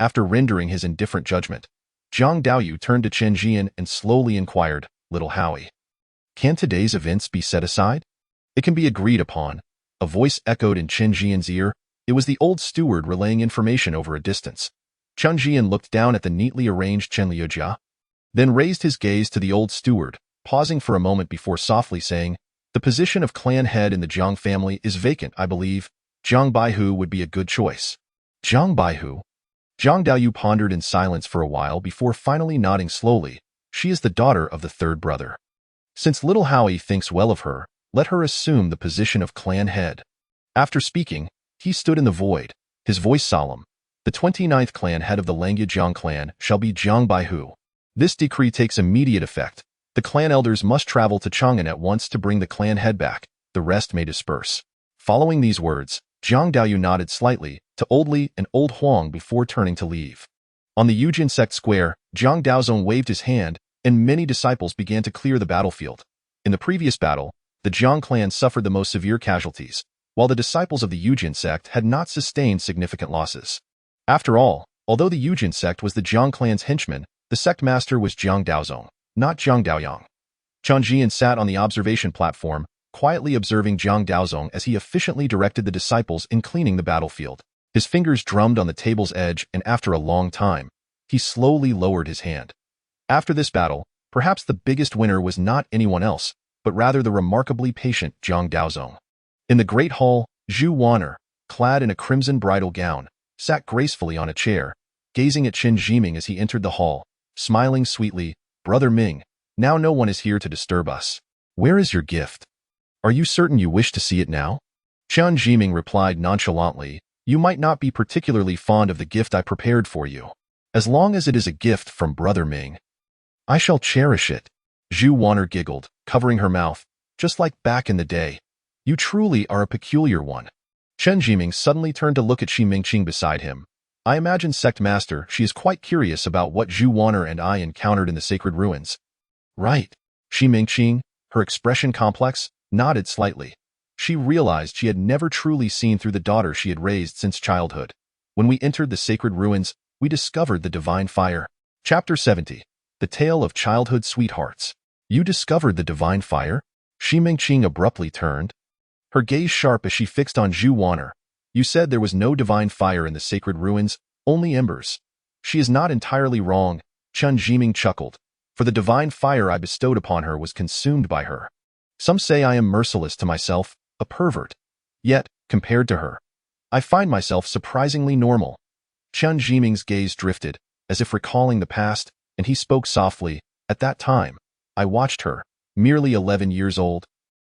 After rendering his indifferent judgment, Jiang Daoyu turned to Chen Zhian and slowly inquired, "Little Howie, can today's events be set aside?" "It can be agreed upon." A voice echoed in Chen Zhian's ear. It was the old steward relaying information over a distance. Chen Zhian looked down at the neatly arranged Chenliu Jia, then raised his gaze to the old steward, pausing for a moment before softly saying, "The position of clan head in the Jiang family is vacant, I believe. Jiang Baihu would be a good choice." "Jiang Baihu?" Jiang Daoyu pondered in silence for a while before finally nodding slowly. "She is the daughter of the third brother. Since little Howie thinks well of her, let her assume the position of clan head." After speaking, he stood in the void, his voice solemn. "The 29th clan head of the Langya Jiang clan shall be Jiang Baihu. This decree takes immediate effect. The clan elders must travel to Chang'an at once to bring the clan head back. The rest may disperse." Following these words, Jiang Daoyu nodded slightly to Old Li and Old Huang before turning to leave. On the Yujin sect square, Jiang Daozong waved his hand, and many disciples began to clear the battlefield. In the previous battle, the Jiang clan suffered the most severe casualties. while the disciples of the Yujin sect had not sustained significant losses. After all, although the Yujin sect was the Jiang clan's henchman, the sect master was Jiang Daozong, not Jiang Daoyang. Chen Zhian sat on the observation platform, quietly observing Jiang Daozong as he efficiently directed the disciples in cleaning the battlefield. His fingers drummed on the table's edge, and after a long time, he slowly lowered his hand. After this battle, perhaps the biggest winner was not anyone else, but rather the remarkably patient Jiang Daozong. In the great hall, Zhu Wan'er, clad in a crimson bridal gown, sat gracefully on a chair, gazing at Chen Zhiming as he entered the hall, smiling sweetly. "Brother Ming, now no one is here to disturb us. Where is your gift? Are you certain you wish to see it now?" Chen Zhiming replied nonchalantly, "You might not be particularly fond of the gift I prepared for you. As long as it is a gift from Brother Ming, I shall cherish it." Zhu Wan'er giggled, covering her mouth, "Just like back in the day. You truly are a peculiar one." Chen Zhiming suddenly turned to look at Xi Mingqing beside him. "I imagine, Sect Master, she is quite curious about what Zhu Wan'er and I encountered in the sacred ruins." "Right." Xi Mingqing, her expression complex, nodded slightly. She realized she had never truly seen through the daughter she had raised since childhood. "When we entered the sacred ruins, we discovered the divine fire." Chapter 70. The Tale of Childhood Sweethearts. "You discovered the divine fire?" Xi Mingqing abruptly turned, her gaze sharp as she fixed on Zhu Wan'er. "You said there was no divine fire in the sacred ruins, only embers." "She is not entirely wrong," Chen Zhiming chuckled, "for the divine fire I bestowed upon her was consumed by her. Some say I am merciless to myself, a pervert. Yet, compared to her, I find myself surprisingly normal." Chen Zhiming's gaze drifted, as if recalling the past, and he spoke softly. "At that time, I watched her, merely 11 years old,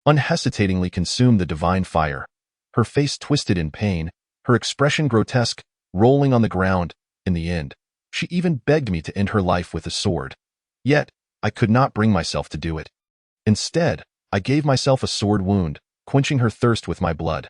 unhesitatingly consume the divine fire. Her face twisted in pain, her expression grotesque, rolling on the ground. In the end, she even begged me to end her life with a sword. Yet, I could not bring myself to do it. Instead, I gave myself a sword wound, quenching her thirst with my blood."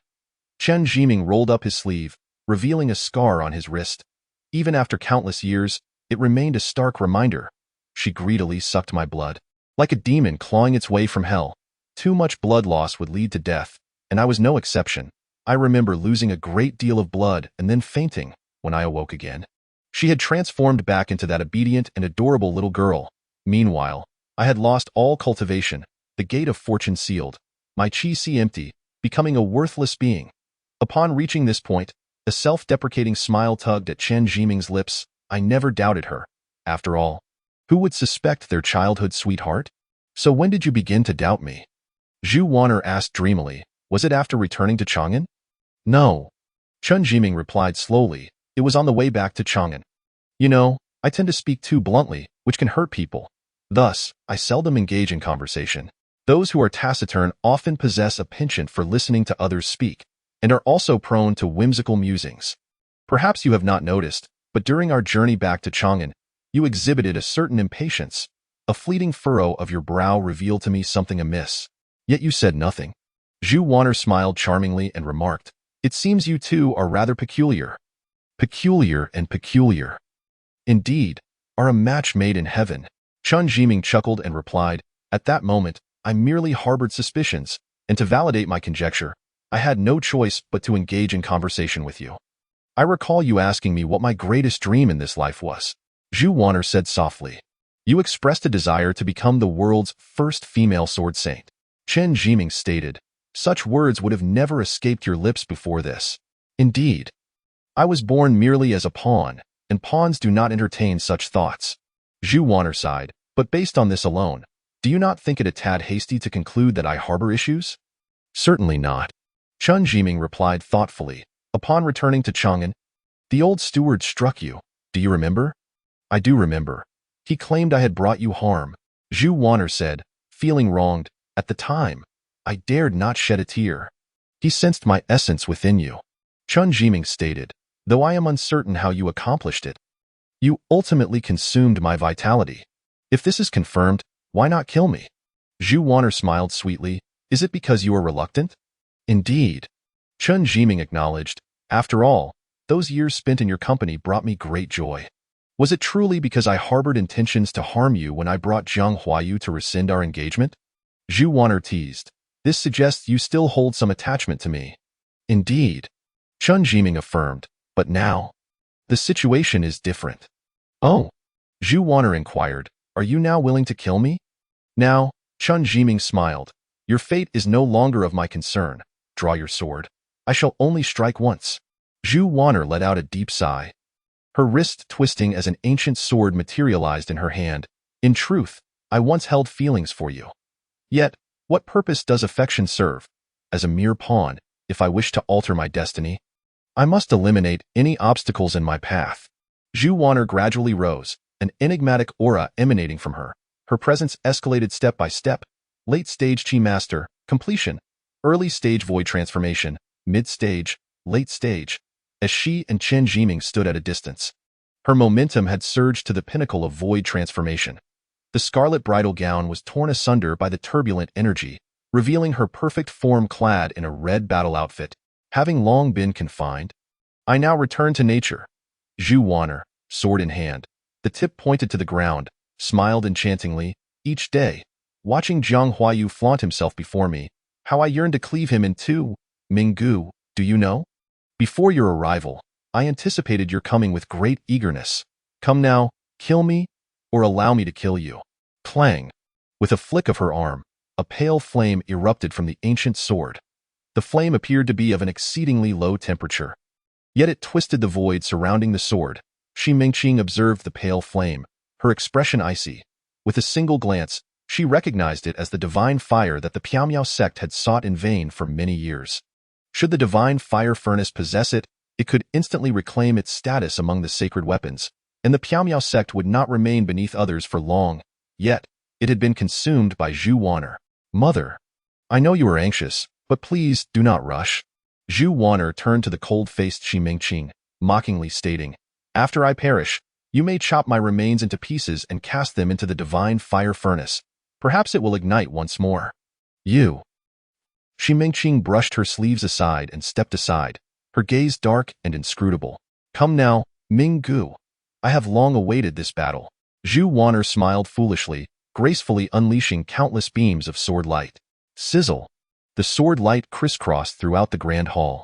Chen Zhiming rolled up his sleeve, revealing a scar on his wrist. Even after countless years, it remained a stark reminder. "She greedily sucked my blood, like a demon clawing its way from hell. Too much blood loss would lead to death, and I was no exception. I remember losing a great deal of blood and then fainting when I awoke again. She had transformed back into that obedient and adorable little girl. Meanwhile, I had lost all cultivation, the gate of fortune sealed, my chi empty, becoming a worthless being." Upon reaching this point, a self-deprecating smile tugged at Chen Zhiming's lips. "I never doubted her. After all, who would suspect their childhood sweetheart? So when did you begin to doubt me?" Zhu Wan'er asked dreamily. "Was it after returning to Chang'an?" "No." Chen Zhiming replied slowly. "It was on the way back to Chang'an. You know, I tend to speak too bluntly, which can hurt people. Thus, I seldom engage in conversation. Those who are taciturn often possess a penchant for listening to others speak, and are also prone to whimsical musings. Perhaps you have not noticed, but during our journey back to Chang'an, you exhibited a certain impatience. A fleeting furrow of your brow revealed to me something amiss. Yet you said nothing." Zhu Wan'er smiled charmingly and remarked, "It seems you two are rather peculiar." "Peculiar and peculiar, indeed, are a match made in heaven." Chen Zhiming chuckled and replied, "At that moment, I merely harbored suspicions, and to validate my conjecture, I had no choice but to engage in conversation with you. I recall you asking me what my greatest dream in this life was." Zhu Wan'er said softly, "You expressed a desire to become the world's first female sword saint." Chen Zhiming stated, "Such words would have never escaped your lips before this." "Indeed. I was born merely as a pawn, and pawns do not entertain such thoughts." Zhu Wan'er sighed, "But based on this alone, do you not think it a tad hasty to conclude that I harbor issues?" "Certainly not." Chen Zhiming replied thoughtfully. "Upon returning to Chang'an, the old steward struck you. Do you remember?" "I do remember. He claimed I had brought you harm." Zhu Wan'er said, feeling wronged. "At the time, I dared not shed a tear. He sensed my essence within you." Chen Zhiming stated, "Though I am uncertain how you accomplished it, you ultimately consumed my vitality. If this is confirmed, why not kill me?" Zhu Wan'er smiled sweetly. "Is it because you are reluctant?" "Indeed." Chen Zhiming acknowledged, "After all, those years spent in your company brought me great joy. Was it truly because I harbored intentions to harm you when I brought Zhang Huayu to rescind our engagement?" Zhu Wan'er teased, "This suggests you still hold some attachment to me." Indeed, Chen Zhian affirmed, but now, the situation is different. Oh, Zhu Wanner inquired, are you now willing to kill me? Now, Chen Zhian smiled. Your fate is no longer of my concern. Draw your sword. I shall only strike once. Zhu Wanner let out a deep sigh, her wrist twisting as an ancient sword materialized in her hand. In truth, I once held feelings for you. Yet, what purpose does affection serve? As a mere pawn, if I wish to alter my destiny, I must eliminate any obstacles in my path. Zhu Wanner gradually rose, an enigmatic aura emanating from her. Her presence escalated step by step. Late-stage Qi Master, completion. Early-stage Void Transformation, mid-stage, late-stage. As she and Chen Zhian stood at a distance, her momentum had surged to the pinnacle of Void Transformation. The scarlet bridal gown was torn asunder by the turbulent energy, revealing her perfect form clad in a red battle outfit. Having long been confined, I now return to nature. Zhu Wanner, sword in hand, the tip pointed to the ground, smiled enchantingly. Each day, watching Jiang Huayu flaunt himself before me, how I yearned to cleave him in two. Minggu, do you know? Before your arrival, I anticipated your coming with great eagerness. Come now, kill me, or allow me to kill you. Clang. With a flick of her arm, a pale flame erupted from the ancient sword. The flame appeared to be of an exceedingly low temperature. Yet it twisted the void surrounding the sword. Shi Mingqing observed the pale flame, her expression icy. With a single glance, she recognized it as the divine fire that the Piaomiao sect had sought in vain for many years. Should the divine fire furnace possess it, it could instantly reclaim its status among the sacred weapons, and the Piaomiao sect would not remain beneath others for long. Yet, it had been consumed by Zhu Wanner. Mother, I know you are anxious, but please do not rush. Zhu Wanner turned to the cold-faced Shi Mingqing, mockingly stating, after I perish, you may chop my remains into pieces and cast them into the divine fire furnace. Perhaps it will ignite once more. You. Shi Mingqing brushed her sleeves aside and stepped aside, her gaze dark and inscrutable. Come now, Minggu. I have long awaited this battle. Zhu Wanner smiled foolishly, gracefully unleashing countless beams of sword light. Sizzle. The sword light crisscrossed throughout the grand hall,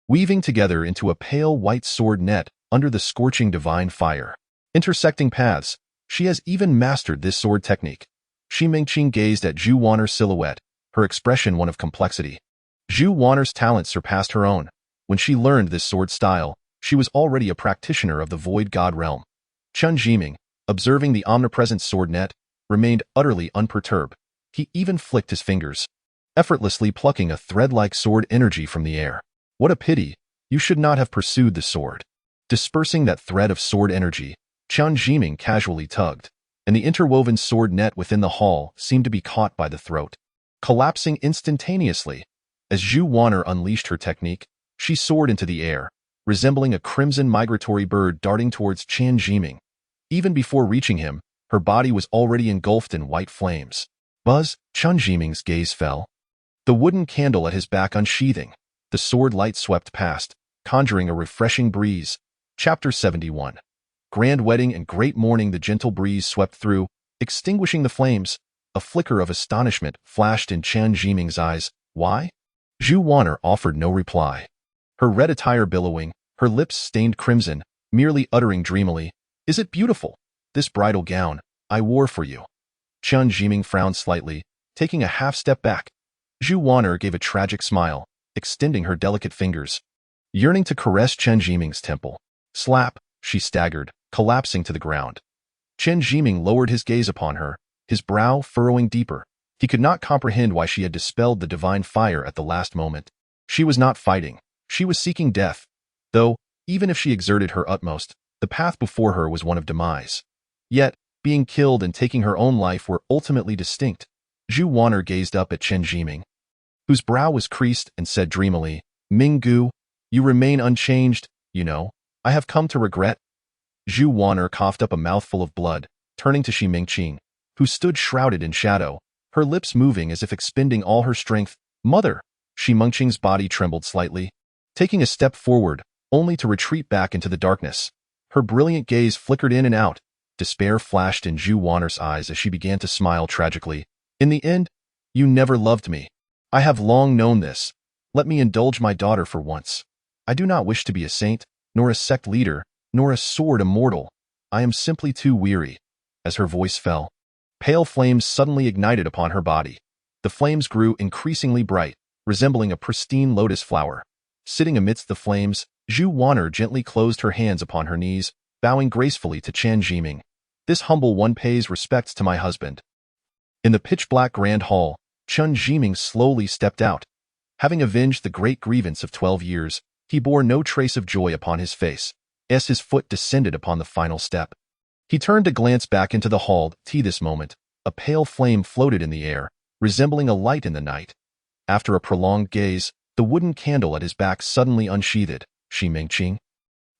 weaving together into a pale white sword net under the scorching divine fire. Intersecting paths, she has even mastered this sword technique. Shi Mingqing gazed at Zhu Wanner's silhouette, her expression one of complexity. Zhu Wanner's talent surpassed her own. When she learned this sword style, she was already a practitioner of the Void God realm. Chen Zhian, observing the omnipresent sword net, remained utterly unperturbed. He even flicked his fingers, effortlessly plucking a thread-like sword energy from the air. What a pity, you should not have pursued the sword. Dispersing that thread of sword energy, Chen Zhian casually tugged, and the interwoven sword net within the hall seemed to be caught by the throat. Collapsing instantaneously, as Zhu Wanner unleashed her technique, she soared into the air, resembling a crimson migratory bird darting towards Chen Zhian. Even before reaching him, her body was already engulfed in white flames. Buzz, Chen Zhian's gaze fell, the wooden candle at his back unsheathing. The sword light swept past, conjuring a refreshing breeze. Chapter 71. Grand wedding and great mourning. The gentle breeze swept through, extinguishing the flames. A flicker of astonishment flashed in Chen Zhian's eyes. Why? Zhu Wanner offered no reply. Her red attire billowing, her lips stained crimson, merely uttering dreamily, "Is it beautiful? This bridal gown I wore for you." Chen Zhian frowned slightly, taking a half-step back. Zhu Wanner gave a tragic smile, extending her delicate fingers, yearning to caress Chen Zhian's temple. Slap, she staggered, collapsing to the ground. Chen Zhian lowered his gaze upon her, his brow furrowing deeper. He could not comprehend why she had dispelled the divine fire at the last moment. She was not fighting. She was seeking death. Though, even if she exerted her utmost, the path before her was one of demise. Yet, being killed and taking her own life were ultimately distinct. Zhu Wanner gazed up at Chen Zhian, whose brow was creased, and said dreamily, Minggu, you remain unchanged, you know. I have come to regret. Zhu Wanner coughed up a mouthful of blood, turning to Shi Mingqing, who stood shrouded in shadow, her lips moving as if expending all her strength. Mother! Shi Mingqing's body trembled slightly, taking a step forward, only to retreat back into the darkness. Her brilliant gaze flickered in and out. Despair flashed in Zhu Wanner's eyes as she began to smile tragically. In the end, you never loved me. I have long known this. Let me indulge my daughter for once. I do not wish to be a saint, nor a sect leader, nor a sword immortal. I am simply too weary." As her voice fell, pale flames suddenly ignited upon her body. The flames grew increasingly bright, resembling a pristine lotus flower. Sitting amidst the flames, Zhu Wan'er gently closed her hands upon her knees, bowing gracefully to Chen Zhian. "This humble one pays respects to my husband." In the pitch-black grand hall, Chen Zhian slowly stepped out. Having avenged the great grievance of 12 years, he bore no trace of joy upon his face, as his foot descended upon the final step. He turned to glance back into the hall. This moment, a pale flame floated in the air, resembling a light in the night. After a prolonged gaze, the wooden candle at his back suddenly unsheathed. "Shi Mingqing,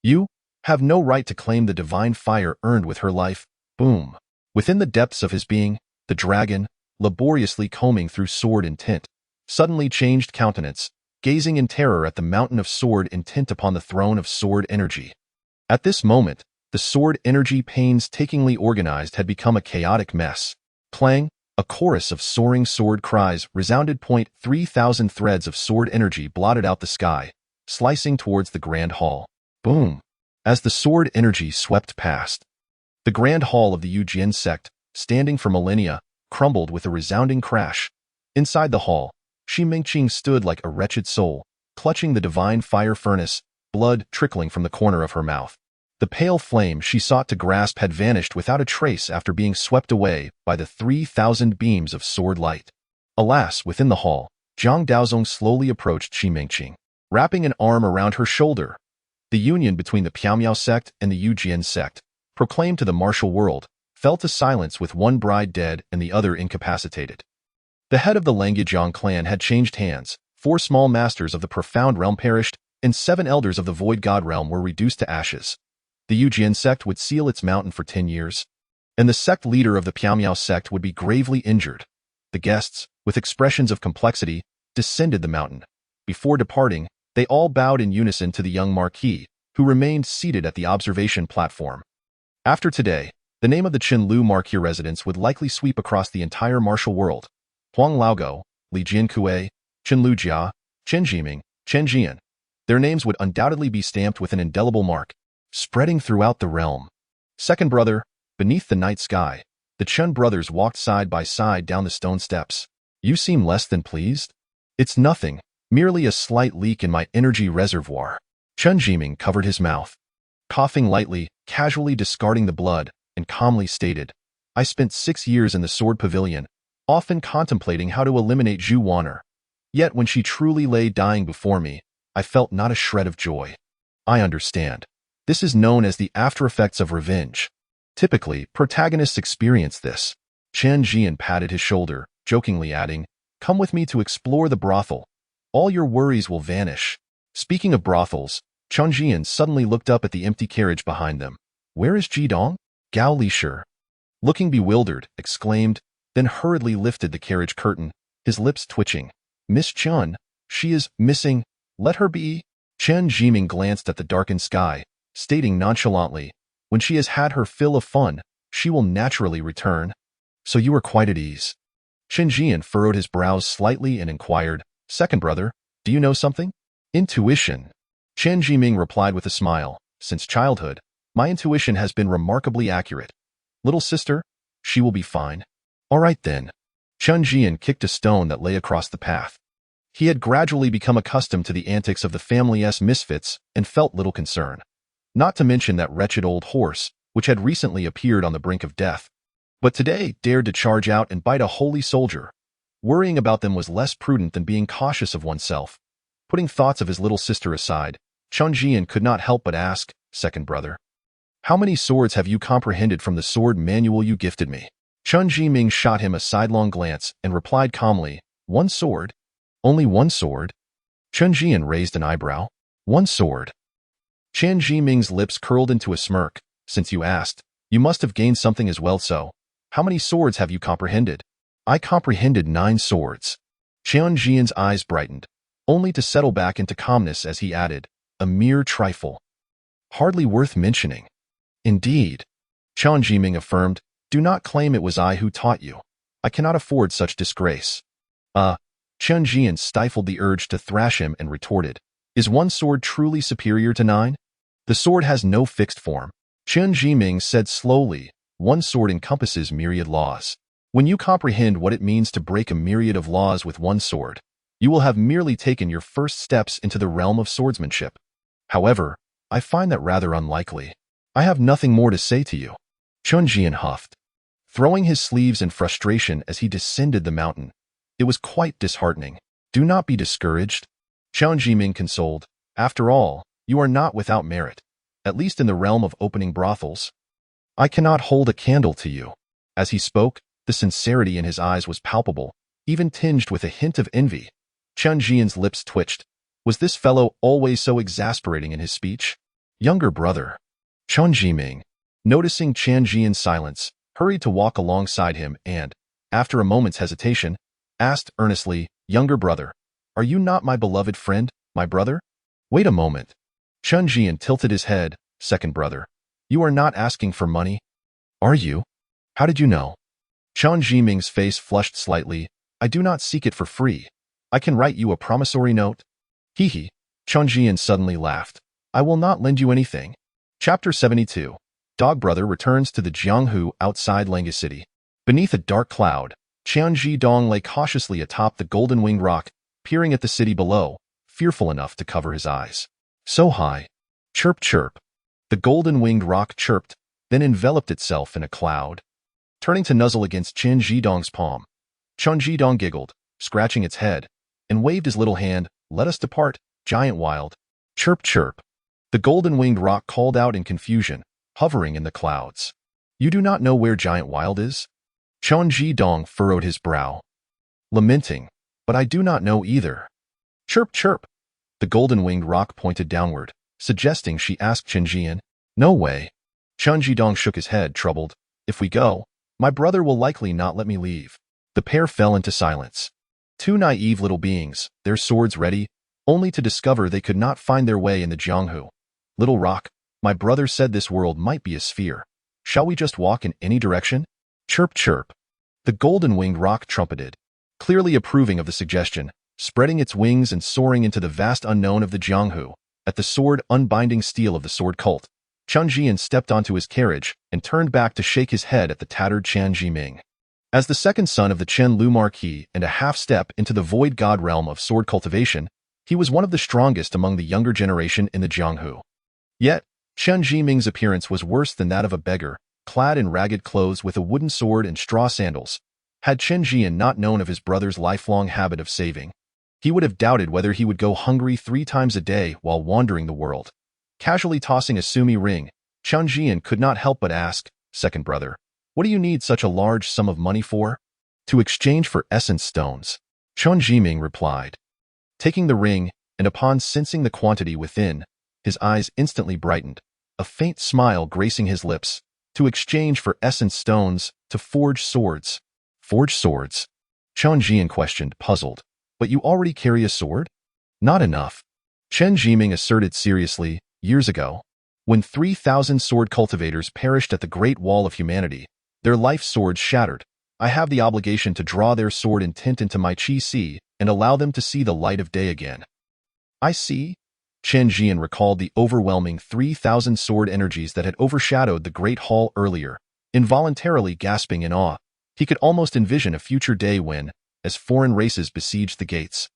you have no right to claim the divine fire earned with her life." Boom. Within the depths of his being, the dragon, laboriously combing through sword intent, suddenly changed countenance, gazing in terror at the mountain of sword intent upon the throne of sword energy. At this moment, the sword energy painstakingly organized had become a chaotic mess. Clang, a chorus of soaring sword cries resounded. 3,000 threads of sword energy blotted out the sky, slicing towards the grand hall. Boom. As the sword energy swept past, the grand hall of the Yujian sect, standing for millennia, crumbled with a resounding crash. Inside the hall, Shi Mingqing stood like a wretched soul, clutching the divine fire furnace, blood trickling from the corner of her mouth. The pale flame she sought to grasp had vanished without a trace after being swept away by the 3,000 beams of sword light. Alas, within the hall, Zhang Daozong slowly approached Shi Mingqing, wrapping an arm around her shoulder. The union between the Piaomiao sect and the Yujian sect, proclaimed to the martial world, fell to silence with one bride dead and the other incapacitated. The head of the Languejiang clan had changed hands, 4 small masters of the profound realm perished, and 7 elders of the void god realm were reduced to ashes. The Yujian sect would seal its mountain for 10 years, and the sect leader of the Piaomiao sect would be gravely injured. The guests, with expressions of complexity, descended the mountain. Before departing, they all bowed in unison to the young marquis, who remained seated at the observation platform. After today, the name of the Chenliu marquis residence would likely sweep across the entire martial world. Huang Laogo, Li Jiankue, Chenliu Jia, Chen Zhiming, Chen Zhian. Their names would undoubtedly be stamped with an indelible mark, spreading throughout the realm. Second brother, beneath the night sky, the Chen brothers walked side by side down the stone steps. "You seem less than pleased?" "It's nothing, merely a slight leak in my energy reservoir." Chen Zhiming covered his mouth, coughing lightly, casually discarding the blood, and calmly stated, "I spent 6 years in the sword pavilion, often contemplating how to eliminate Zhu Wan'er. Yet when she truly lay dying before me, I felt not a shred of joy." "I understand. This is known as the after-effects of revenge. Typically, protagonists experience this." Chen Zhian patted his shoulder, jokingly adding, "Come with me to explore the brothel. All your worries will vanish." Speaking of brothels, Chen Zhian suddenly looked up at the empty carriage behind them. "Where is Jidong?" Gao Lishir, looking bewildered, exclaimed, then hurriedly lifted the carriage curtain, his lips twitching. "Miss Chen, she is missing. Let her be." Chen Zhiming glanced at the darkened sky, stating nonchalantly, "When she has had her fill of fun, she will naturally return." "So you are quite at ease." Chen Zhian furrowed his brows slightly and inquired, "Second brother, do you know something?" "Intuition." Chen Zhiming replied with a smile, "Since childhood, my intuition has been remarkably accurate. Little sister, she will be fine." "All right then." Chen Zhian kicked a stone that lay across the path. He had gradually become accustomed to the antics of the family's misfits and felt little concern. Not to mention that wretched old horse, which had recently appeared on the brink of death, but today dared to charge out and bite a holy soldier. Worrying about them was less prudent than being cautious of oneself. Putting thoughts of his little sister aside, Chen Zhian could not help but ask, "Second brother, how many swords have you comprehended from the sword manual you gifted me?" Chen Zhiming shot him a sidelong glance and replied calmly, "1 sword? Only 1 sword?" Chen Zhian raised an eyebrow. "1 sword." Chen Zhiming's lips curled into a smirk. "Since you asked, you must have gained something as well, so how many swords have you comprehended?" "I comprehended 9 swords." Chen Zhian's eyes brightened, only to settle back into calmness as he added, "A mere trifle. Hardly worth mentioning." "Indeed," Chen Zhiming affirmed, "do not claim it was I who taught you. I cannot afford such disgrace." Chen Zhian stifled the urge to thrash him and retorted, "Is one sword truly superior to 9? The sword has no fixed form." Chen Zhiming said slowly, "One sword encompasses myriad laws. When you comprehend what it means to break a myriad of laws with one sword, you will have merely taken your first steps into the realm of swordsmanship. However, I find that rather unlikely. I have nothing more to say to you." Chen Zhian huffed, throwing his sleeves in frustration as he descended the mountain. It was quite disheartening. "Do not be discouraged," Chen Zhiming consoled. "After all, you are not without merit, at least in the realm of opening brothels. I cannot hold a candle to you." As he spoke, the sincerity in his eyes was palpable, even tinged with a hint of envy. Chen Zhian's lips twitched. Was this fellow always so exasperating in his speech? "Younger brother." Chen Zhiming, noticing Chen Zhian's silence, hurried to walk alongside him and, after a moment's hesitation, asked earnestly, "Younger brother, are you not my beloved friend, my brother?" "Wait a moment." Chen Zhian tilted his head. "Second brother, you are not asking for money, are you? How did you know?" Chen Zhiming's face flushed slightly. "I do not seek it for free. I can write you a promissory note." "Hee." Chen Zhian suddenly laughed. "I will not lend you anything." Chapter 72. Dog Brother returns to the Jianghu outside Langa City. Beneath a dark cloud, Qian Zhidong lay cautiously atop the golden-winged rock, peering at the city below, fearful enough to cover his eyes. "So high." Chirp, chirp. The golden-winged rock chirped, then enveloped itself in a cloud. Turning to nuzzle against Chen Zhidong's palm, Chen Zhidong giggled, scratching its head, and waved his little hand. "Let us depart, giant wild." Chirp, chirp. The golden-winged rock called out in confusion, hovering in the clouds. "You do not know where giant wild is?" Chen Zhidong furrowed his brow, lamenting, "But I do not know either." Chirp, chirp. The golden-winged rock pointed downward, suggesting she asked Chen Zhian. "No way." Chen Zhidong shook his head, troubled. "If we go, my brother will likely not let me leave." The pair fell into silence. Two naive little beings, their swords ready, only to discover they could not find their way in the Jianghu. "Little rock, my brother said this world might be a sphere. Shall we just walk in any direction?" Chirp, chirp. The golden-winged rock trumpeted, clearly approving of the suggestion, spreading its wings and soaring into the vast unknown of the Jianghu. At the sword unbinding steel of the sword cult, Chen Zhian stepped onto his carriage and turned back to shake his head at the tattered Chen Zhiming. As the second son of the Chenliu Marquis and a half-step into the void god realm of sword cultivation, he was one of the strongest among the younger generation in the Jianghu. Yet, Chen Zhiming's appearance was worse than that of a beggar, clad in ragged clothes with a wooden sword and straw sandals. Had Chen Zhian not known of his brother's lifelong habit of saving, he would have doubted whether he would go hungry 3 times a day while wandering the world. Casually tossing a sumi ring, Chen Zhian could not help but ask, "Second brother, what do you need such a large sum of money for?" "To exchange for essence stones," Chen Zhiming replied. Taking the ring, and upon sensing the quantity within, his eyes instantly brightened, a faint smile gracing his lips. "To exchange for essence stones, to forge swords." "Forge swords?" Chen Zhian questioned, puzzled. "But you already carry a sword?" "Not enough," Chen Zhiming asserted seriously. "Years ago, when 3,000 sword cultivators perished at the Great Wall of Humanity, their life swords shattered. I have the obligation to draw their sword intent into my qi and allow them to see the light of day again." "I see." Chen Zhian recalled the overwhelming 3,000 sword energies that had overshadowed the Great Hall earlier, involuntarily gasping in awe. He could almost envision a future day when, as foreign races besieged the gates,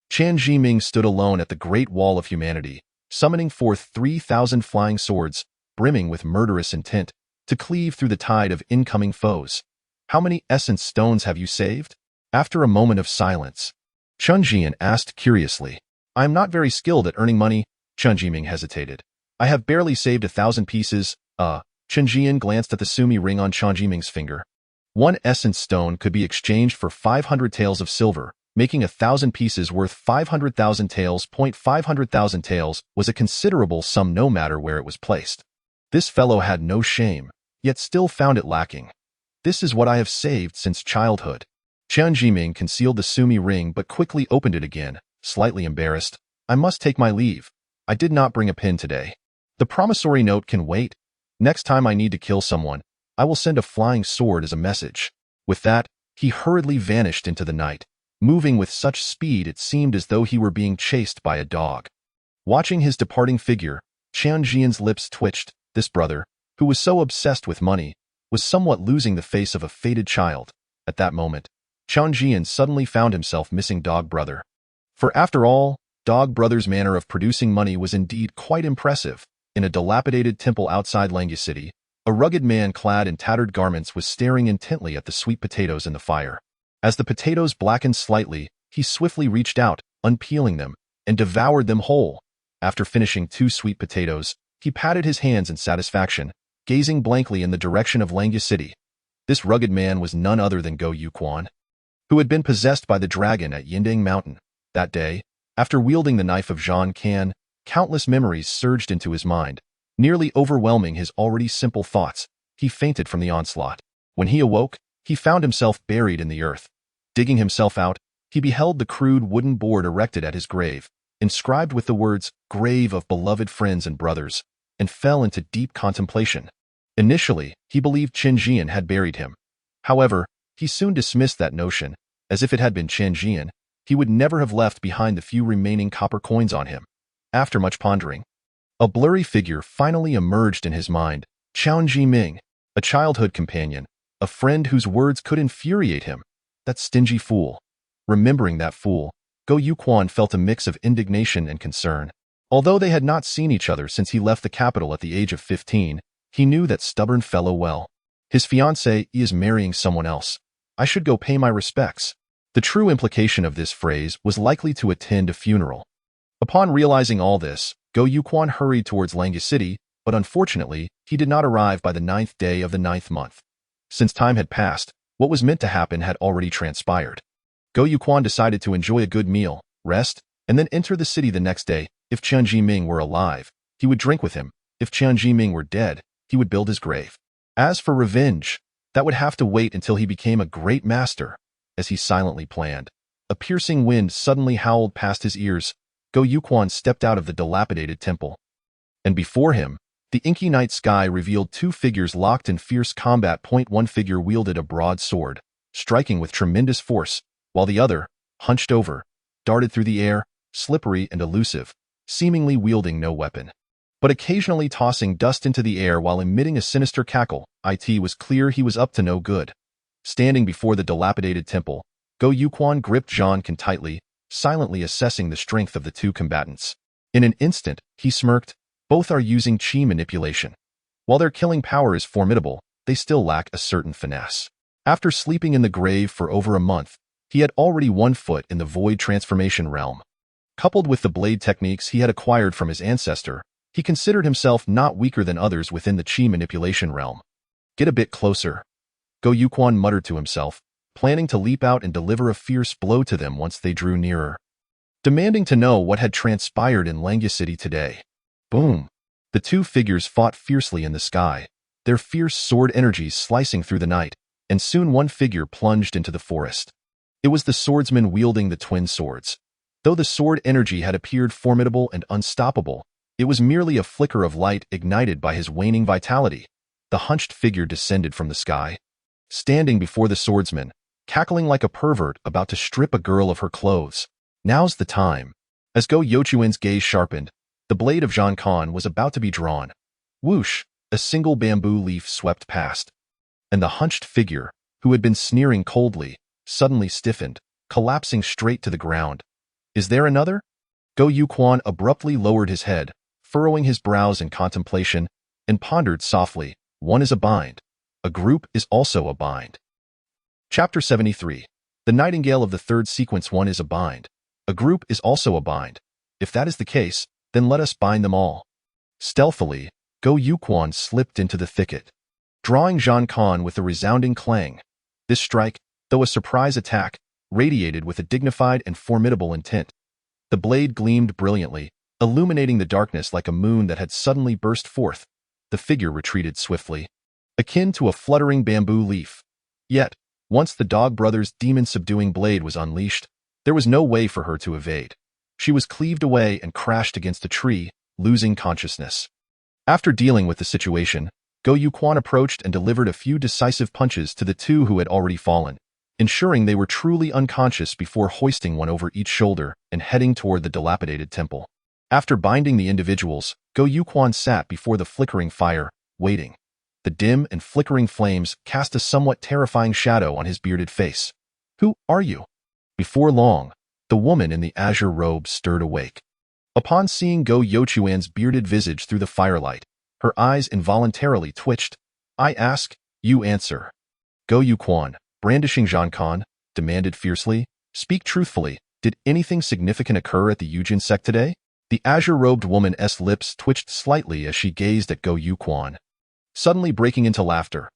Chen Zhiming stood alone at the Great Wall of Humanity, summoning forth 3,000 flying swords, brimming with murderous intent, to cleave through the tide of incoming foes. "How many essence stones have you saved?" After a moment of silence, Chen Zhian asked curiously. "I am not very skilled at earning money." Chen Zhiming hesitated. "I have barely saved 1,000 pieces. Chen Zhian glanced at the sumi ring on Chen Zhiming's finger. 1 essence stone could be exchanged for 500 taels of silver, making 1,000 pieces worth 500,000 taels. 500,000 taels was a considerable sum no matter where it was placed. This fellow had no shame, yet still found it lacking. "This is what I have saved since childhood." Chen Zhiming concealed the sumi ring but quickly opened it again, slightly embarrassed. "I must take my leave. I did not bring a pen today. The promissory note can wait. Next time I need to kill someone, I will send a flying sword as a message." With that, he hurriedly vanished into the night, moving with such speed it seemed as though he were being chased by a dog. Watching his departing figure, Chen Zhian's lips twitched. This brother, who was so obsessed with money, was somewhat losing the face of a fated child. At that moment, Chen Zhian suddenly found himself missing Dog Brother. For after all, Dog Brother's manner of producing money was indeed quite impressive. In a dilapidated temple outside Langya City, a rugged man clad in tattered garments was staring intently at the sweet potatoes in the fire. As the potatoes blackened slightly, he swiftly reached out, unpeeling them, and devoured them whole. After finishing 2 sweet potatoes, he patted his hands in satisfaction, gazing blankly in the direction of Langya City. This rugged man was none other than Go Yuquan, who had been possessed by the dragon at Yindang Mountain. That day, after wielding the knife of Zhang Can, countless memories surged into his mind, nearly overwhelming his already simple thoughts. He fainted from the onslaught. When he awoke, he found himself buried in the earth. Digging himself out, he beheld the crude wooden board erected at his grave, inscribed with the words, "Grave of beloved friends and brothers," and fell into deep contemplation. Initially, he believed Chen Zhian had buried him. However, he soon dismissed that notion, as if it had been Chen Zhian, he would never have left behind the few remaining copper coins on him. After much pondering, a blurry figure finally emerged in his mind, Chen Zhiming, a childhood companion, a friend whose words could infuriate him. That stingy fool. Remembering that fool, Go Yuquan felt a mix of indignation and concern. Although they had not seen each other since he left the capital at the age of 15, he knew that stubborn fellow well. His fiancée is marrying someone else. I should go pay my respects. The true implication of this phrase was likely to attend a funeral. Upon realizing all this, Go Yuquan hurried towards Langya City, but unfortunately, he did not arrive by the 9th day of the 9th month. Since time had passed, what was meant to happen had already transpired. Go Yuquan decided to enjoy a good meal, rest, and then enter the city the next day. If Chen Zhiming were alive, he would drink with him. If Chen Zhiming were dead, he would build his grave. As for revenge, that would have to wait until he became a great master. As he silently planned, a piercing wind suddenly howled past his ears. Go Yuquan stepped out of the dilapidated temple. And before him, the inky night sky revealed 2 figures locked in fierce combat. One figure wielded a broad sword, striking with tremendous force, while the other, hunched over, darted through the air, slippery and elusive, seemingly wielding no weapon, but occasionally tossing dust into the air while emitting a sinister cackle. It was clear he was up to no good. Standing before the dilapidated temple, Go Yuquan gripped Zhang Can tightly, silently assessing the strength of the 2 combatants. In an instant, he smirked. Both are using chi manipulation. While their killing power is formidable, they still lack a certain finesse. After sleeping in the grave for over a month, he had already 1 foot in the void transformation realm. Coupled with the blade techniques he had acquired from his ancestor, he considered himself not weaker than others within the chi manipulation realm. Get a bit closer, Go Yuquan muttered to himself, planning to leap out and deliver a fierce blow to them once they drew nearer. Demanding to know what had transpired in Langya City today. Boom! The 2 figures fought fiercely in the sky, their fierce sword energies slicing through the night, and soon one figure plunged into the forest. It was the swordsman wielding the twin swords. Though the sword energy had appeared formidable and unstoppable, it was merely a flicker of light ignited by his waning vitality. The hunched figure descended from the sky, standing before the swordsman, cackling like a pervert about to strip a girl of her clothes. Now's the time. As Go Yuquan's gaze sharpened, the blade of Zhang Can was about to be drawn. Whoosh! A single bamboo leaf swept past, and the hunched figure, who had been sneering coldly, suddenly stiffened, collapsing straight to the ground. Is there another? Go Yuquan abruptly lowered his head, furrowing his brows in contemplation, and pondered softly. One is a bind. A group is also a bind. Chapter 73. The Nightingale of the 3rd sequence. One is a bind. A group is also a bind. If that is the case, then let us bind them all. Stealthily, Go Yuquan slipped into the thicket, drawing Zhang Can with a resounding clang. This strike, though a surprise attack, radiated with a dignified and formidable intent. The blade gleamed brilliantly, illuminating the darkness like a moon that had suddenly burst forth. The figure retreated swiftly, akin to a fluttering bamboo leaf. Yet, once the Dog Brothers' demon-subduing blade was unleashed, there was no way for her to evade. She was cleaved away and crashed against a tree, losing consciousness. After dealing with the situation, Go Yuquan approached and delivered a few decisive punches to the 2 who had already fallen. ensuring they were truly unconscious before hoisting one over each shoulder and heading toward the dilapidated temple. After binding the individuals, Go Yuquan sat before the flickering fire, waiting. The dim and flickering flames cast a somewhat terrifying shadow on his bearded face. "Who are you?" Before long, the woman in the azure robe stirred awake. Upon seeing Go Youquan's bearded visage through the firelight, her eyes involuntarily twitched. "I ask, you answer." Go Yuquan, brandishing Zhangkan, demanded fiercely, "Speak truthfully, did anything significant occur at the Yujin sect today?" The azure-robed woman's lips twitched slightly as she gazed at Go Yuquan, suddenly breaking into laughter.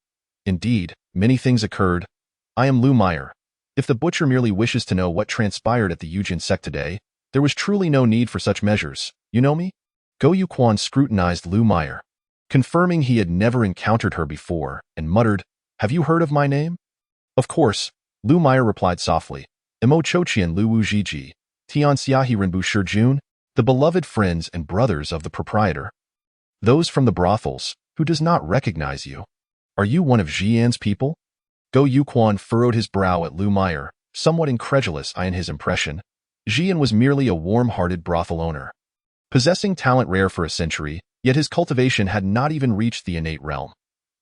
"Indeed, many things occurred. I am Lu Meyer. If the butcher merely wishes to know what transpired at the Yujin sect today, there was truly no need for such measures. You know me?" Go Yuquan scrutinized Lu Meyer, confirming he had never encountered her before, and muttered, "Have you heard of my name?" "Of course," Lu Meyer replied softly. "Imo Chochian Lu Wu Jiji, Tian Xiahi Renbu Shijun, the beloved friends and brothers of the proprietor. Those from the brothels, who does not recognize you. Are you one of Zhian's people?" Go Yuquan furrowed his brow at Lu Meyer, somewhat incredulous in his impression. Zhian was merely a warm-hearted brothel owner, possessing talent rare for a century, yet his cultivation had not even reached the innate realm.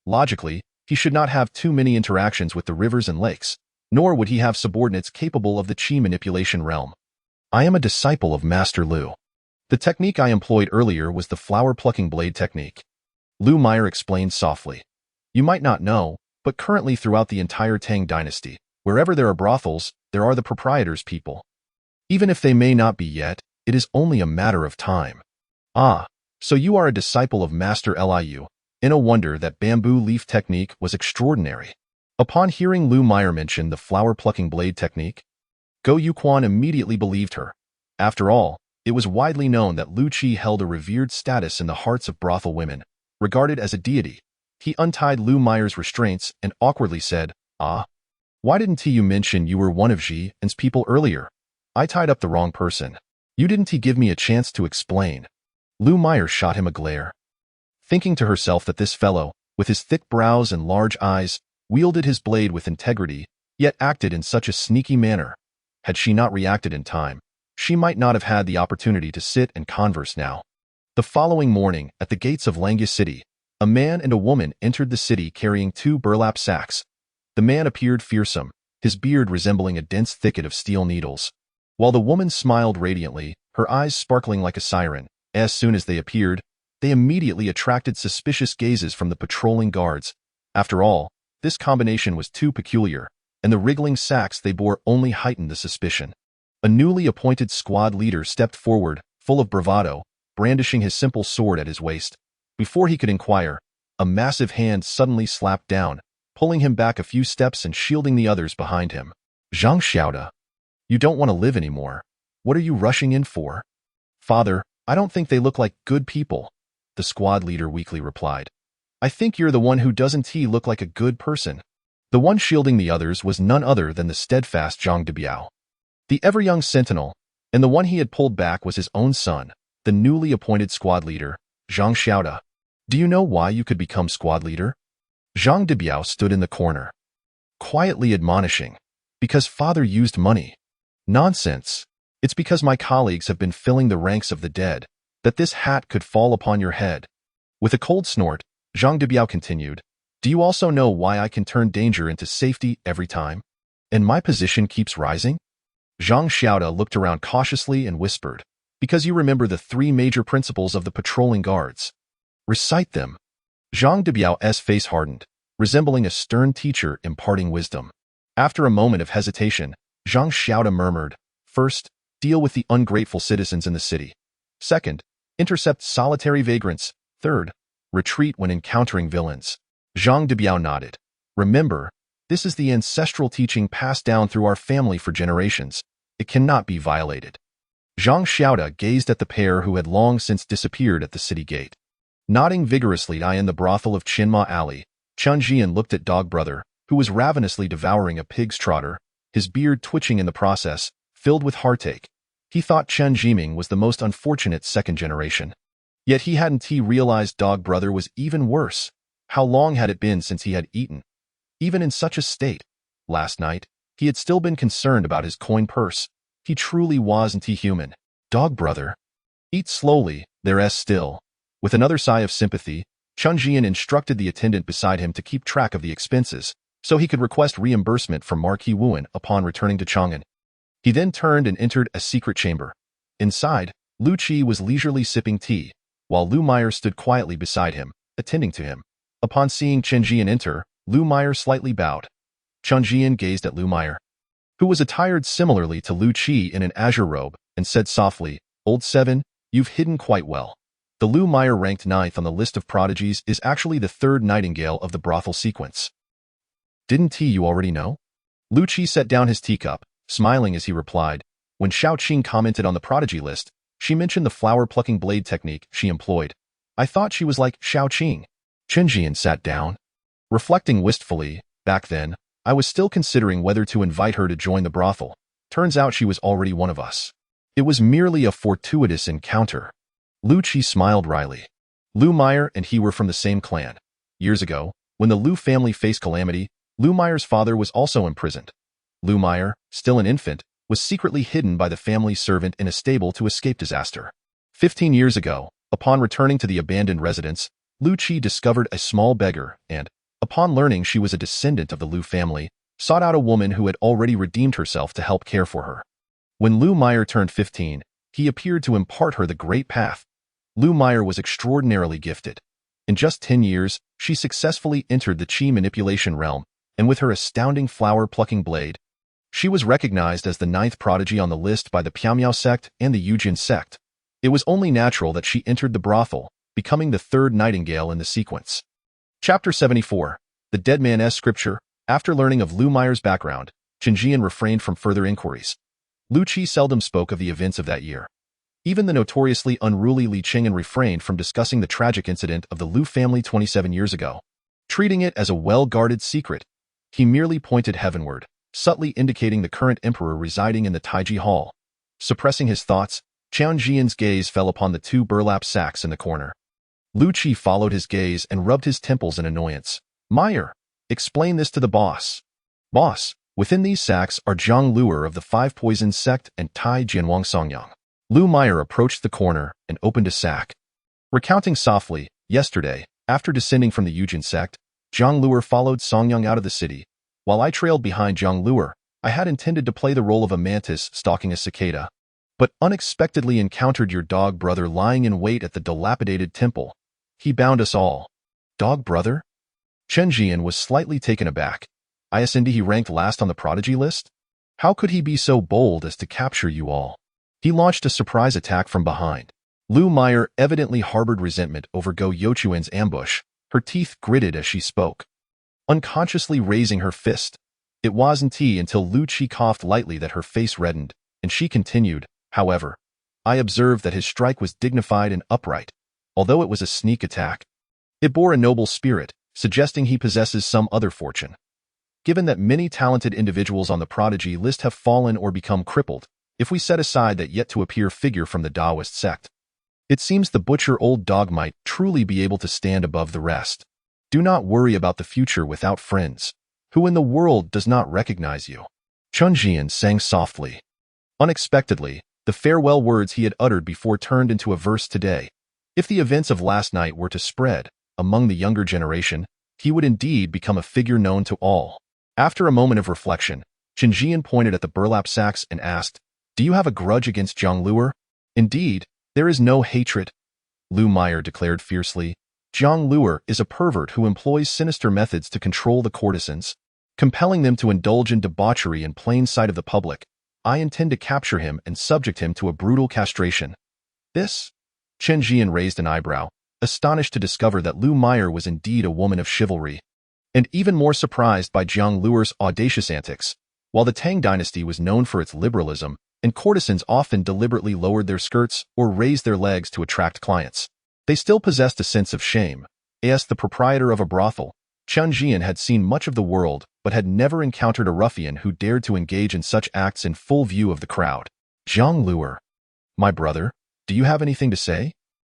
Logically, he should not have too many interactions with the rivers and lakes, nor would he have subordinates capable of the chi manipulation realm. "I am a disciple of Master Lu. The technique I employed earlier was the flower-plucking blade technique," Lu Meyer explained softly. "You might not know, but currently throughout the entire Tang dynasty, wherever there are brothels, there are the proprietor's people. Even if they may not be yet, it is only a matter of time." "Ah, so you are a disciple of Master Liu." No wonder that bamboo leaf technique was extraordinary. Upon hearing Lu Meyer mention the flower-plucking blade technique, Go Yuquan immediately believed her. After all, it was widely known that Lu Qi held a revered status in the hearts of brothel women, regarded as a deity. He untied Lu Meyer's restraints and awkwardly said, "Ah, why didn't you mention you were one of Zhian's people earlier? I tied up the wrong person. You didn't give me a chance to explain." Lu Meyer shot him a glare, thinking to herself that this fellow, with his thick brows and large eyes, wielded his blade with integrity, yet acted in such a sneaky manner. Had she not reacted in time, she might not have had the opportunity to sit and converse now. The following morning, at the gates of Langya City, a man and a woman entered the city carrying 2 burlap sacks. The man appeared fearsome, his beard resembling a dense thicket of steel needles, while the woman smiled radiantly, her eyes sparkling like a siren. As soon as they appeared, they immediately attracted suspicious gazes from the patrolling guards. After all, this combination was too peculiar, and the wriggling sacks they bore only heightened the suspicion. A newly appointed squad leader stepped forward, full of bravado, brandishing his simple sword at his waist. Before he could inquire, a massive hand suddenly slapped down, pulling him back a few steps and shielding the others behind him. "Zhang Xiaoda, you don't want to live anymore. What are you rushing in for?" "Father, I don't think they look like good people," the squad leader weakly replied. "I think you're the one who doesn't look like a good person." The one shielding the others was none other than the steadfast Zhang Debiao, the ever-young sentinel, and the one he had pulled back was his own son, the newly appointed squad leader, Zhang Xiaoda. "Do you know why you could become squad leader?" Zhang Debiao stood in the corner, quietly admonishing, "Because father used money." "Nonsense. It's because my colleagues have been filling the ranks of the dead, that this hat could fall upon your head." With a cold snort, Zhang Debiao continued, "Do you also know why I can turn danger into safety every time? And my position keeps rising?" Zhang Xiaoda looked around cautiously and whispered, "Because you remember the 3 major principles of the patrolling guards. Recite them." Zhang Debiao's face hardened, resembling a stern teacher imparting wisdom. After a moment of hesitation, Zhang Xiaoda murmured, "First, deal with the ungrateful citizens in the city. Second, intercept solitary vagrants. Third, retreat when encountering villains." Zhang Debiao nodded. "Remember, this is the ancestral teaching passed down through our family for generations. It cannot be violated." Zhang Xiaoda gazed at the pair who had long since disappeared at the city gate. Nodding vigorously in the brothel of Qinma Alley, Chen Zhian looked at Dog Brother, who was ravenously devouring a pig's trotter, his beard twitching in the process, filled with heartache. He thought Chen Zhiming was the most unfortunate second generation. Yet he hadn't realized Dog Brother was even worse. How long had it been since he had eaten? Even in such a state. Last night, He had still been concerned about his coin purse. He truly wasn't human. Dog brother. Eat slowly, there's still. With another sigh of sympathy, Chen Zhian instructed the attendant beside him to keep track of the expenses, so he could request reimbursement from Marquis Wuan upon returning to Chang'an. He then turned and entered a secret chamber. Inside, Lu Qi was leisurely sipping tea, while Lu Meyer stood quietly beside him, attending to him. Upon seeing Chen Zhian enter, Lu Meyer slightly bowed. Chen Zhian gazed at Lu Meyer, who was attired similarly to Lu Qi in an azure robe, and said softly, "Old Seven, you've hidden quite well." The Lu Meyer ranked 9th on the list of prodigies is actually the third nightingale of the brothel sequence. Didn't you already know? Lu Qi set down his teacup, smiling as he replied. When Xiao Qing commented on the prodigy list, she mentioned the flower-plucking blade technique she employed. I thought she was like Xiao Qing. Chen Zhian sat down. Reflecting wistfully, back then, I was still considering whether to invite her to join the brothel. Turns out she was already one of us. It was merely a fortuitous encounter. Lu Qi smiled wryly. Lu Meyer and he were from the same clan. Years ago, when the Lu family faced calamity, Lu Meyer's father was also imprisoned. Lu Meyer, still an infant, was secretly hidden by the family servant in a stable to escape disaster. 15 years ago, upon returning to the abandoned residence, Lu Qi discovered a small beggar and, upon learning she was a descendant of the Lu family, sought out a woman who had already redeemed herself to help care for her. When Lu Meyer turned 15, he appeared to impart her the great path. Lu Meyer was extraordinarily gifted. In just 10 years, she successfully entered the qi manipulation realm, and with her astounding flower-plucking blade, she was recognized as the 9th prodigy on the list by the Piaomiao sect and the Yujin sect. It was only natural that she entered the brothel, becoming the 3rd nightingale in the sequence. Chapter 74. The Dead Man's Scripture. After learning of Lu Meyer's background, Chen Zhian refrained from further inquiries. Lu Qi seldom spoke of the events of that year. Even the notoriously unruly Li Qing'an refrained from discussing the tragic incident of the Lu family 27 years ago. Treating it as a well-guarded secret, he merely pointed heavenward, subtly indicating the current emperor residing in the Taiji Hall. Suppressing his thoughts, Chen Zhian's gaze fell upon the 2 burlap sacks in the corner. Lu Qi followed his gaze and rubbed his temples in annoyance. Meyer, explain this to the boss. Boss, within these sacks are Zhang Luer of the 5 Poisons sect and Tai Jianwang Songyang. Lu Meyer approached the corner and opened a sack. Recounting softly, yesterday, after descending from the Yujin sect, Zhang Luer followed Songyang out of the city. While I trailed behind Zhang Luer, I had intended to play the role of a mantis stalking a cicada, but unexpectedly encountered your dog brother lying in wait at the dilapidated temple. He bound us all. Dog brother? Chen Zhian was slightly taken aback. I assumed he ranked last on the prodigy list? How could he be so bold as to capture you all? He launched a surprise attack from behind. Lu Meyer evidently harbored resentment over Go Youchuan's ambush. Her teeth gritted as she spoke, unconsciously raising her fist. It wasn't until Lu Qi coughed lightly that her face reddened, and she continued, however. I observed that his strike was dignified and upright, although it was a sneak attack. It bore a noble spirit, suggesting he possesses some other fortune. Given that many talented individuals on the prodigy list have fallen or become crippled, if we set aside that yet-to-appear figure from the Taoist sect, it seems the butcher old dog might truly be able to stand above the rest. Do not worry about the future without friends. Who in the world does not recognize you? Chen Zhian sang softly. Unexpectedly, the farewell words he had uttered before turned into a verse today. If the events of last night were to spread among the younger generation, he would indeed become a figure known to all. After a moment of reflection, Chen Zhian pointed at the burlap sacks and asked, Do you have a grudge against Zhang Luer? Indeed, there is no hatred. Lu Meyer declared fiercely. Zhang Luer is a pervert who employs sinister methods to control the courtesans, compelling them to indulge in debauchery in plain sight of the public. I intend to capture him and subject him to a brutal castration. This? Chen Zhian raised an eyebrow, astonished to discover that Lu Meyer was indeed a woman of chivalry, and even more surprised by Zhang Luer's audacious antics. While the Tang dynasty was known for its liberalism, and courtesans often deliberately lowered their skirts or raised their legs to attract clients, they still possessed a sense of shame. As the proprietor of a brothel, Chen Zhian had seen much of the world but had never encountered a ruffian who dared to engage in such acts in full view of the crowd. Zhang Luer. My brother, do you have anything to say?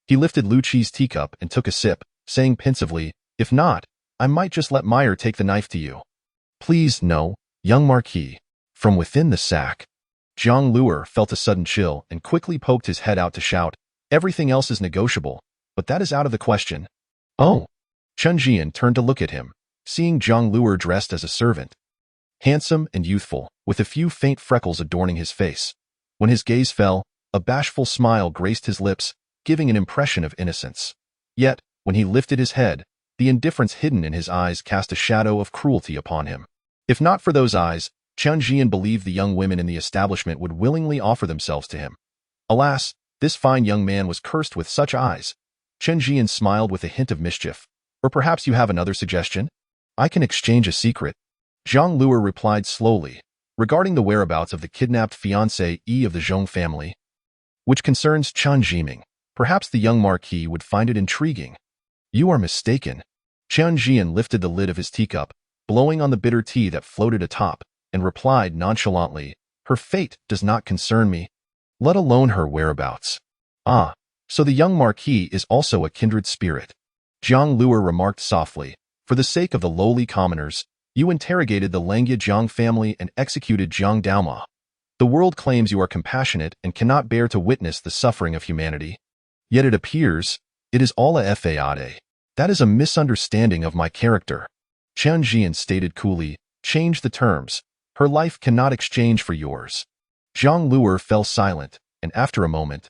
He lifted Lu Qi's teacup and took a sip, saying pensively, If not, I might just let Meyer take the knife to you. Please, no, young Marquis. From within the sack, Zhang Luer felt a sudden chill and quickly poked his head out to shout, "Everything else is negotiable, but that is out of the question." "Oh." Chen Zhian turned to look at him, seeing Zhang Luer dressed as a servant. Handsome and youthful, with a few faint freckles adorning his face. When his gaze fell, a bashful smile graced his lips, giving an impression of innocence. Yet, when he lifted his head, the indifference hidden in his eyes cast a shadow of cruelty upon him. If not for those eyes, Chen Zhian believed the young women in the establishment would willingly offer themselves to him. Alas, this fine young man was cursed with such eyes. Chen Zhian smiled with a hint of mischief. "Or perhaps you have another suggestion? I can exchange a secret." Zhang Luer replied slowly, regarding the whereabouts of the kidnapped fiancée of the Zhong family, which concerns Chen Zhiming. Perhaps the young marquis would find it intriguing. "You are mistaken." Chen Zhian lifted the lid of his teacup, blowing on the bitter tea that floated atop, and replied nonchalantly, "Her fate does not concern me, let alone her whereabouts." "Ah, so the young marquis is also a kindred spirit," Zhang Luer remarked softly. "For the sake of the lowly commoners, you interrogated the Langya Zhang family and executed Zhang Daoma. The world claims you are compassionate and cannot bear to witness the suffering of humanity. Yet it appears, it is all a fade. That is a misunderstanding of my character." Chen Zhian stated coolly, "Change the terms. Her life cannot exchange for yours." Zhang Luer fell silent, and after a moment,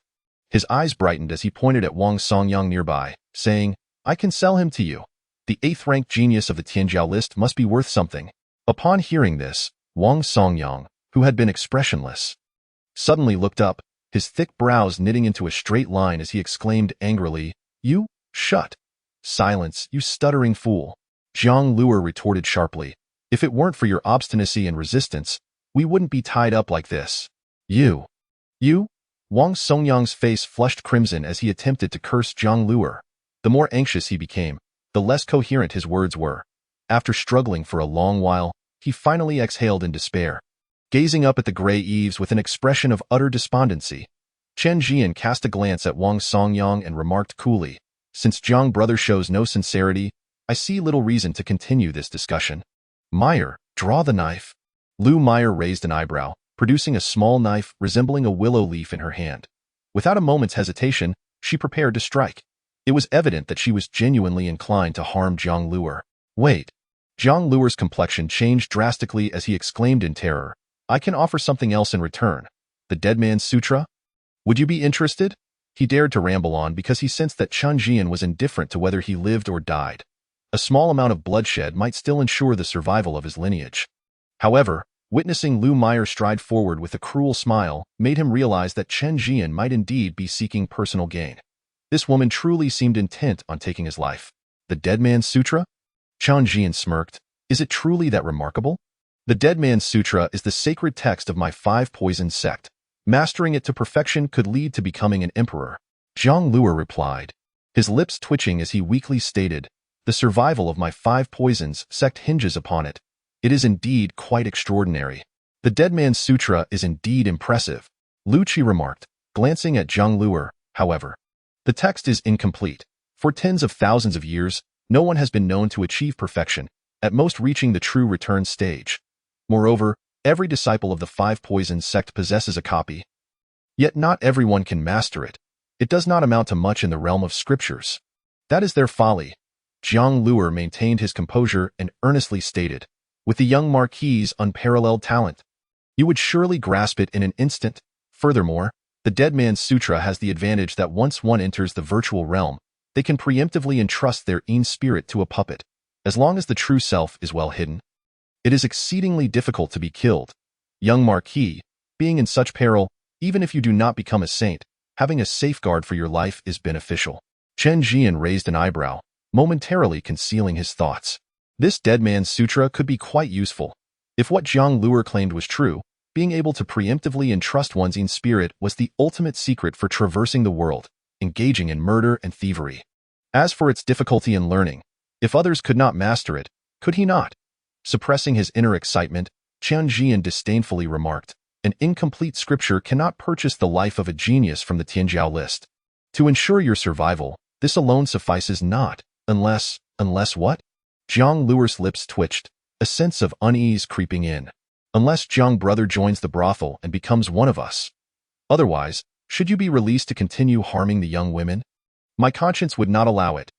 his eyes brightened as he pointed at Wang Songyang nearby, saying, "I can sell him to you. The 8th-ranked genius of the Tianjiao list must be worth something." Upon hearing this, Wang Songyang, who had been expressionless, suddenly looked up, his thick brows knitting into a straight line as he exclaimed angrily, "You, shut! Silence, you stuttering fool!" Zhang Luer retorted sharply, "If it weren't for your obstinacy and resistance, we wouldn't be tied up like this." You? Wang Songyang's face flushed crimson as he attempted to curse Zhang Luer. The more anxious he became, the less coherent his words were. After struggling for a long while, he finally exhaled in despair. Gazing up at the gray eaves with an expression of utter despondency, Chen Zhian cast a glance at Wang Songyang and remarked coolly, "Since Zhang brother shows no sincerity, I see little reason to continue this discussion. Meyer, draw the knife." Lu Meyer raised an eyebrow, producing a small knife resembling a willow leaf in her hand. Without a moment's hesitation, she prepared to strike. It was evident that she was genuinely inclined to harm Zhang Luer. "Wait." Zhang Luer's complexion changed drastically as he exclaimed in terror, "I can offer something else in return. The Dead Man's Sutra? Would you be interested?" He dared to ramble on because he sensed that Chen Zhian was indifferent to whether he lived or died. A small amount of bloodshed might still ensure the survival of his lineage. However, witnessing Lu Meyer stride forward with a cruel smile made him realize that Chen Zhian might indeed be seeking personal gain. This woman truly seemed intent on taking his life. "The Dead Man's Sutra?" Chen Zhian smirked. "Is it truly that remarkable? The Dead Man's Sutra is the sacred text of my 5-poison sect. Mastering it to perfection could lead to becoming an emperor." Zhang Luer replied, his lips twitching as he weakly stated, "The survival of my 5 poisons sect hinges upon it. It is indeed quite extraordinary." "The Dead Man's Sutra is indeed impressive," Lu Qi remarked, glancing at Zhang Luer. "However, the text is incomplete. For tens of thousands of years, no one has been known to achieve perfection, at most reaching the true return stage. Moreover, every disciple of the 5 poisons sect possesses a copy. Yet not everyone can master it. It does not amount to much in the realm of scriptures. That is their folly." Zhang Luer maintained his composure and earnestly stated, "With the young marquis's unparalleled talent, you would surely grasp it in an instant. Furthermore, the Dead Man's Sutra has the advantage that once one enters the virtual realm, they can preemptively entrust their own spirit to a puppet, as long as the true self is well hidden. It is exceedingly difficult to be killed. Young marquis, being in such peril, even if you do not become a saint, having a safeguard for your life is beneficial." Chen Zhian raised an eyebrow, momentarily concealing his thoughts. This Dead Man's Sutra could be quite useful. If what Zhang Luer claimed was true, being able to preemptively entrust one's own spirit was the ultimate secret for traversing the world, engaging in murder and thievery. As for its difficulty in learning, if others could not master it, could he not? Suppressing his inner excitement, Chen Zhian disdainfully remarked, "An incomplete scripture cannot purchase the life of a genius from the Tianjiao list. To ensure your survival, this alone suffices not, unless what?" Zhang Luer's lips twitched, a sense of unease creeping in. unless Jiang brother joins the brothel and becomes one of us. Otherwise, should you be released to continue harming the young women? My conscience would not allow it.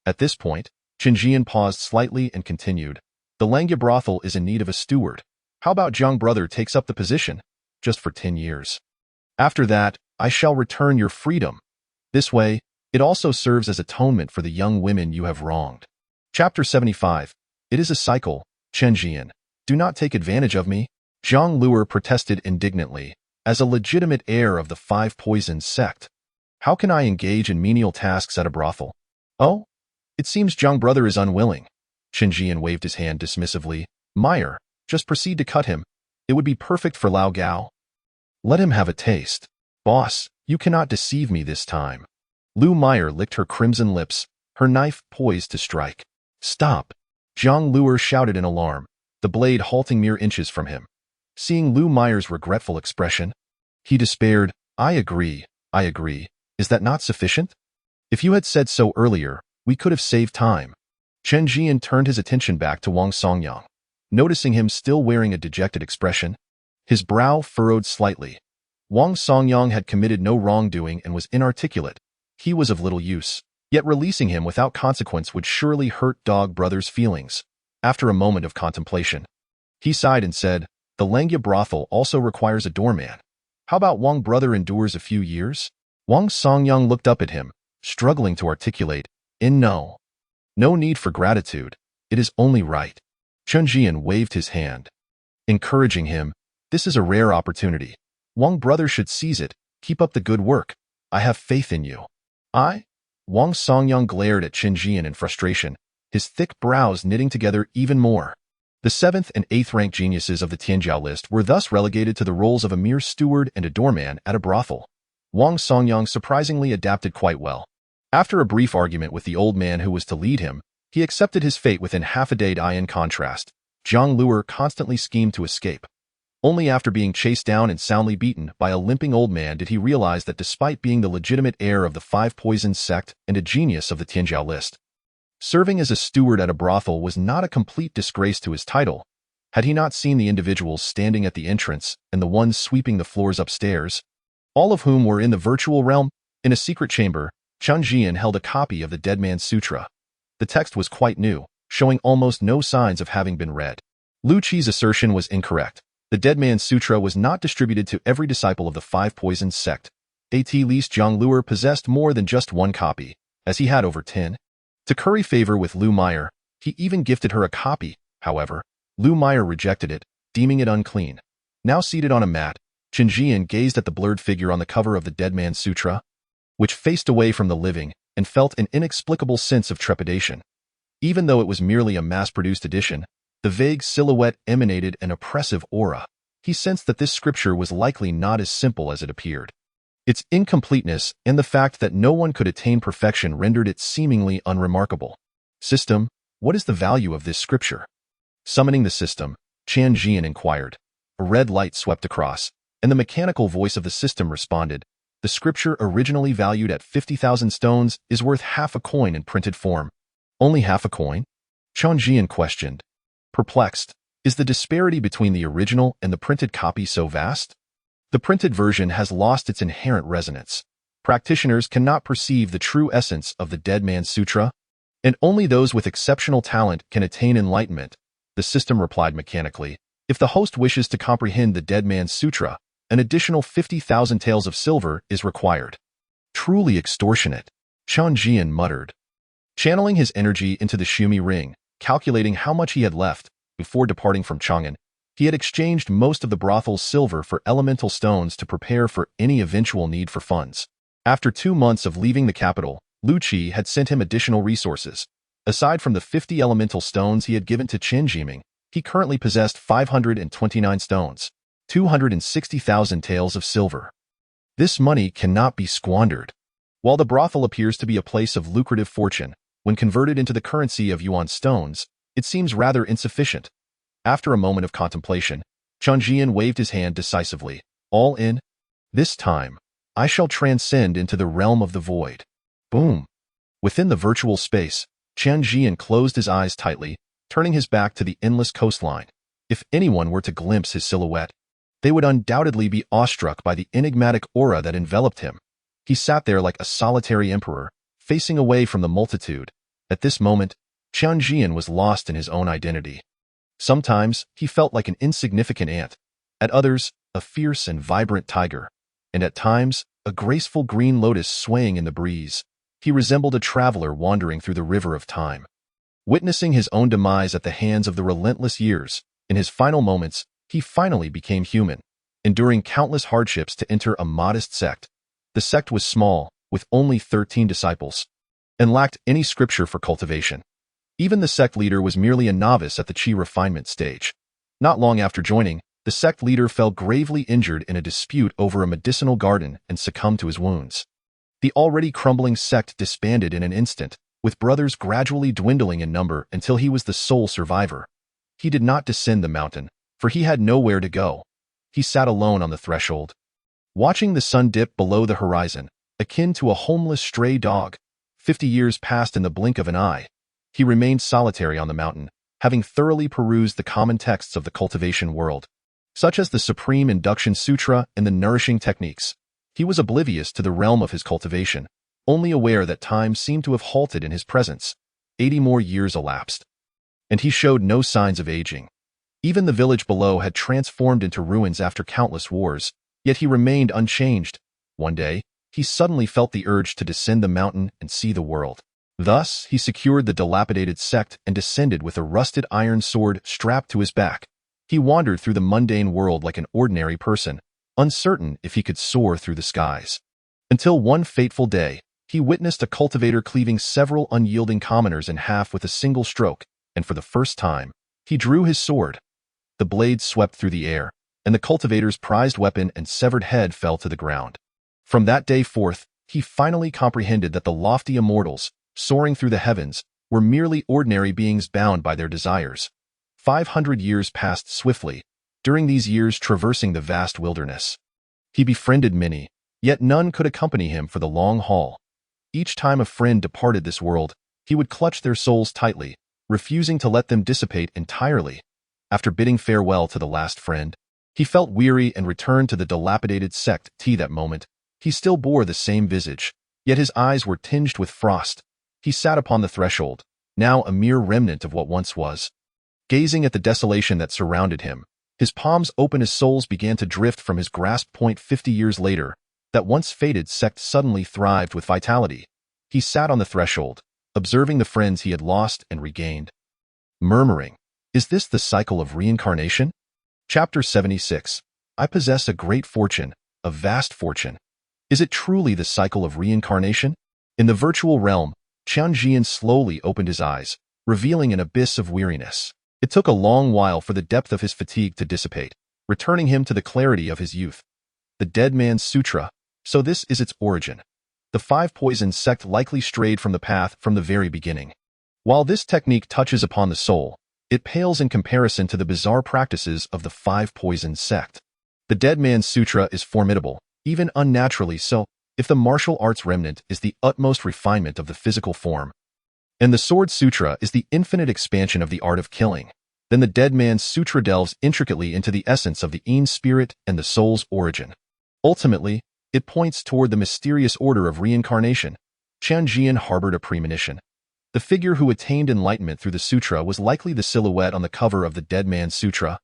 At this point, Chen Zhian paused slightly and continued. The Langya brothel is in need of a steward. How about Jiang brother takes up the position? Just for 10 years. After that, I shall return your freedom. This way, it also serves as atonement for the young women you have wronged. Chapter 75. It is a cycle, Chen Zhian. Do not take advantage of me. Zhang Luer protested indignantly. As a legitimate heir of the Five Poisons sect, how can I engage in menial tasks at a brothel? Oh? It seems Jiang brother is unwilling. Chen Zhian waved his hand dismissively. Meyer, just proceed to cut him. It would be perfect for Lao Gao. Let him have a taste. Boss, you cannot deceive me this time. Lu Meyer licked her crimson lips, her knife poised to strike. Stop! Zhang Luer shouted in alarm, the blade halting mere inches from him. Seeing Lu Meyer's regretful expression, he despaired. I agree. Is that not sufficient? If you had said so earlier, we could have saved time. Chen Zhian turned his attention back to Wang Songyang. Noticing him still wearing a dejected expression, his brow furrowed slightly. Wang Songyang had committed no wrongdoing and was inarticulate. He was of little use, yet releasing him without consequence would surely hurt Dog Brother's feelings. After a moment of contemplation, he sighed and said, the Langya brothel also requires a doorman. How about Wang brother endures a few years? Wang Songyang looked up at him, struggling to articulate, no need for gratitude. It is only right. Chen Zhian waved his hand, encouraging him. This is a rare opportunity. Wang brother should seize it. Keep up the good work. I have faith in you. Wang Songyang glared at Chen Zhian in frustration, his thick brows knitting together even more. The 7th and 8th rank geniuses of the Tianjiao list were thus relegated to the roles of a mere steward and a doorman at a brothel. Wang Songyang surprisingly adapted quite well. After a brief argument with the old man who was to lead him, he accepted his fate within half a day. In contrast, Zhang Luer constantly schemed to escape. Only after being chased down and soundly beaten by a limping old man did he realize that despite being the legitimate heir of the Five Poisons sect and a genius of the Tianjiao list, serving as a steward at a brothel was not a complete disgrace to his title. Had he not seen the individuals standing at the entrance and the ones sweeping the floors upstairs, all of whom were in the virtual realm? In a secret chamber, Chen Zhian held a copy of the Dead Man's Sutra. The text was quite new, showing almost no signs of having been read. Lu Qi's assertion was incorrect. The Dead Man's Sutra was not distributed to every disciple of the Five Poisons sect. At least Zhang Luer possessed more than just one copy, as he had over 10. To curry favor with Lu Meyer, he even gifted her a copy. However, Lu Meyer rejected it, deeming it unclean. Now seated on a mat, Chen Zhian gazed at the blurred figure on the cover of the Dead Man's Sutra, which faced away from the living, and felt an inexplicable sense of trepidation. Even though it was merely a mass-produced edition, the vague silhouette emanated an oppressive aura. He sensed that this scripture was likely not as simple as it appeared. Its incompleteness and the fact that no one could attain perfection rendered it seemingly unremarkable. System, what is the value of this scripture? Summoning the system, Chen Zhian inquired. A red light swept across, and the mechanical voice of the system responded. The scripture, originally valued at 50,000 stones, is worth half a coin in printed form. Only half a coin? Chen Zhian questioned. Perplexed, is the disparity between the original and the printed copy so vast? The printed version has lost its inherent resonance. Practitioners cannot perceive the true essence of the Dead Man's Sutra, and only those with exceptional talent can attain enlightenment. The system replied mechanically. If the host wishes to comprehend the Dead Man's Sutra, an additional 50,000 taels of silver is required. Truly extortionate, Chen Zhian muttered. Channeling his energy into the Shumi ring, calculating how much he had left, before departing from Chang'an, he had exchanged most of the brothel's silver for elemental stones to prepare for any eventual need for funds. After 2 months of leaving the capital, Lu Qi had sent him additional resources. Aside from the 50 elemental stones he had given to Chen Zhiming, he currently possessed 529 stones, 260,000 taels of silver. This money cannot be squandered. While the brothel appears to be a place of lucrative fortune, when converted into the currency of yuan stones, it seems rather insufficient. After a moment of contemplation, Chen Zhian waved his hand decisively. All in? This time, I shall transcend into the realm of the void. Boom! Within the virtual space, Chen Zhian closed his eyes tightly, turning his back to the endless coastline. If anyone were to glimpse his silhouette, they would undoubtedly be awestruck by the enigmatic aura that enveloped him. He sat there like a solitary emperor, facing away from the multitude. At this moment, Chen Zhian was lost in his own identity. Sometimes, he felt like an insignificant ant. At others, a fierce and vibrant tiger. And at times, a graceful green lotus swaying in the breeze. He resembled a traveler wandering through the river of time. Witnessing his own demise at the hands of the relentless years, in his final moments, he finally became human, enduring countless hardships to enter a modest sect. The sect was small, with only 13 disciples, and lacked any scripture for cultivation. Even the sect leader was merely a novice at the chi refinement stage. Not long after joining, the sect leader fell gravely injured in a dispute over a medicinal garden and succumbed to his wounds. The already crumbling sect disbanded in an instant, with brothers gradually dwindling in number until he was the sole survivor. He did not descend the mountain, for he had nowhere to go. He sat alone on the threshold, watching the sun dip below the horizon, akin to a homeless stray dog. 50 years passed in the blink of an eye. He remained solitary on the mountain, having thoroughly perused the common texts of the cultivation world, such as the Supreme Induction Sutra and the Nourishing Techniques. He was oblivious to the realm of his cultivation, only aware that time seemed to have halted in his presence. 80 more years elapsed, and he showed no signs of aging. Even the village below had transformed into ruins after countless wars, yet he remained unchanged. One day, he suddenly felt the urge to descend the mountain and see the world. Thus, he secured the dilapidated sect and descended with a rusted iron sword strapped to his back. He wandered through the mundane world like an ordinary person, uncertain if he could soar through the skies. Until one fateful day, he witnessed a cultivator cleaving several unyielding commoners in half with a single stroke, and for the first time, he drew his sword. The blade swept through the air, and the cultivator's prized weapon and severed head fell to the ground. From that day forth, he finally comprehended that the lofty immortals, soaring through the heavens, were merely ordinary beings bound by their desires. 500 years passed swiftly, during these years traversing the vast wilderness. He befriended many, yet none could accompany him for the long haul. Each time a friend departed this world, he would clutch their souls tightly, refusing to let them dissipate entirely. After bidding farewell to the last friend, he felt weary and returned to the dilapidated sect. That moment, he still bore the same visage, yet his eyes were tinged with frost. He sat upon the threshold, now a mere remnant of what once was. Gazing at the desolation that surrounded him, his palms open as souls began to drift from his grasp. 50 years later, that once faded sect suddenly thrived with vitality. He sat on the threshold, observing the friends he had lost and regained, murmuring, "Is this the cycle of reincarnation?" Chapter 76. I possess a great fortune, a vast fortune. Is it truly the cycle of reincarnation? In the virtual realm, Chen Zhian slowly opened his eyes, revealing an abyss of weariness. It took a long while for the depth of his fatigue to dissipate, returning him to the clarity of his youth. The Dead Man's Sutra. So this is its origin. The five poison sect likely strayed from the path from the very beginning. While this technique touches upon the soul, it pales in comparison to the bizarre practices of the five poison sect. The Dead Man's Sutra is formidable, even unnaturally so, if the martial arts remnant is the utmost refinement of the physical form, and the Sword Sutra is the infinite expansion of the art of killing, then the Dead Man's Sutra delves intricately into the essence of the eons spirit and the soul's origin. Ultimately, it points toward the mysterious order of reincarnation. Chen Zhian harbored a premonition. The figure who attained enlightenment through the sutra was likely the silhouette on the cover of the Dead Man's Sutra,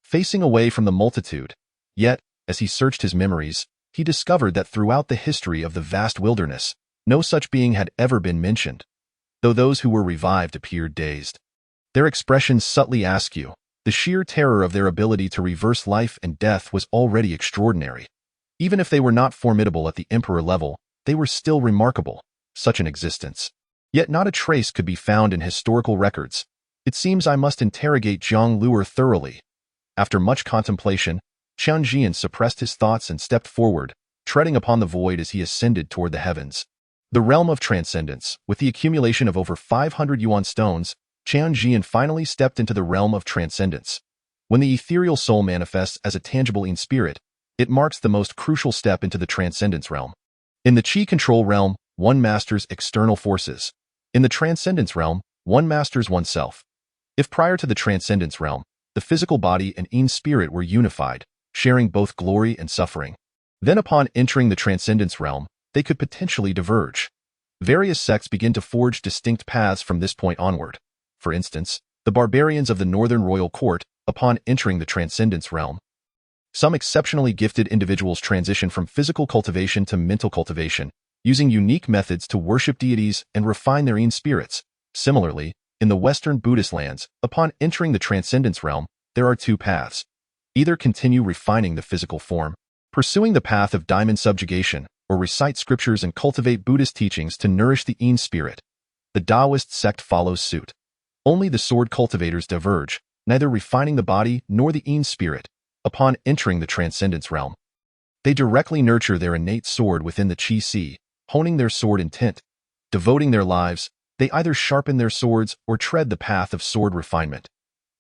facing away from the multitude. Yet, as he searched his memories, he discovered that throughout the history of the vast wilderness, no such being had ever been mentioned, though those who were revived appeared dazed. Their expressions subtly ask you, the sheer terror of their ability to reverse life and death was already extraordinary. Even if they were not formidable at the emperor level, they were still remarkable. Such an existence. Yet not a trace could be found in historical records. It seems I must interrogate Zhang Luer thoroughly. After much contemplation, Chen Zhian suppressed his thoughts and stepped forward, treading upon the void as he ascended toward the heavens. The realm of transcendence, with the accumulation of over 500 yuan stones, Chen Zhian finally stepped into the realm of transcendence. When the ethereal soul manifests as a tangible in spirit, it marks the most crucial step into the transcendence realm. In the Qi control realm, one masters external forces. In the transcendence realm, one masters oneself. If prior to the transcendence realm, The physical body and Yin spirit were unified, sharing both glory and suffering. Then upon entering the transcendence realm, they could potentially diverge. Various sects begin to forge distinct paths from this point onward. For instance, the barbarians of the northern royal court, upon entering the transcendence realm. Some exceptionally gifted individuals transition from physical cultivation to mental cultivation, using unique methods to worship deities and refine their Yin spirits. Similarly, in the Western Buddhist lands, upon entering the transcendence realm, there are two paths. Either continue refining the physical form, pursuing the path of diamond subjugation, or recite scriptures and cultivate Buddhist teachings to nourish the Yin spirit. The Taoist sect follows suit. Only the sword cultivators diverge, neither refining the body nor the Yin spirit, upon entering the transcendence realm. They directly nurture their innate sword within the Qi Si, honing their sword intent. Devoting their lives, they either sharpen their swords or tread the path of sword refinement.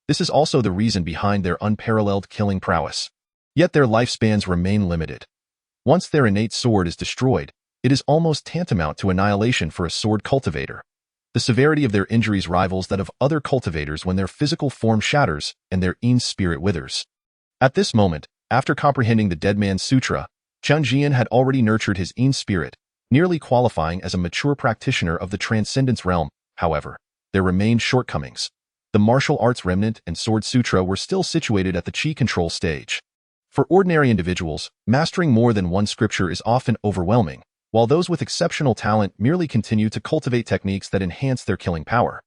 This is also the reason behind their unparalleled killing prowess. Yet their lifespans remain limited. Once their innate sword is destroyed, it is almost tantamount to annihilation for a sword cultivator. The severity of their injuries rivals that of other cultivators when their physical form shatters and their Yin spirit withers. At this moment, after comprehending the Dead Man's Sutra, Chen Zhian had already nurtured his Yin spirit, nearly qualifying as a mature practitioner of the transcendence realm. However, there remained shortcomings. The martial arts remnant and sword sutra were still situated at the Qi control stage. For ordinary individuals, mastering more than one scripture is often overwhelming, while those with exceptional talent merely continue to cultivate techniques that enhance their killing power.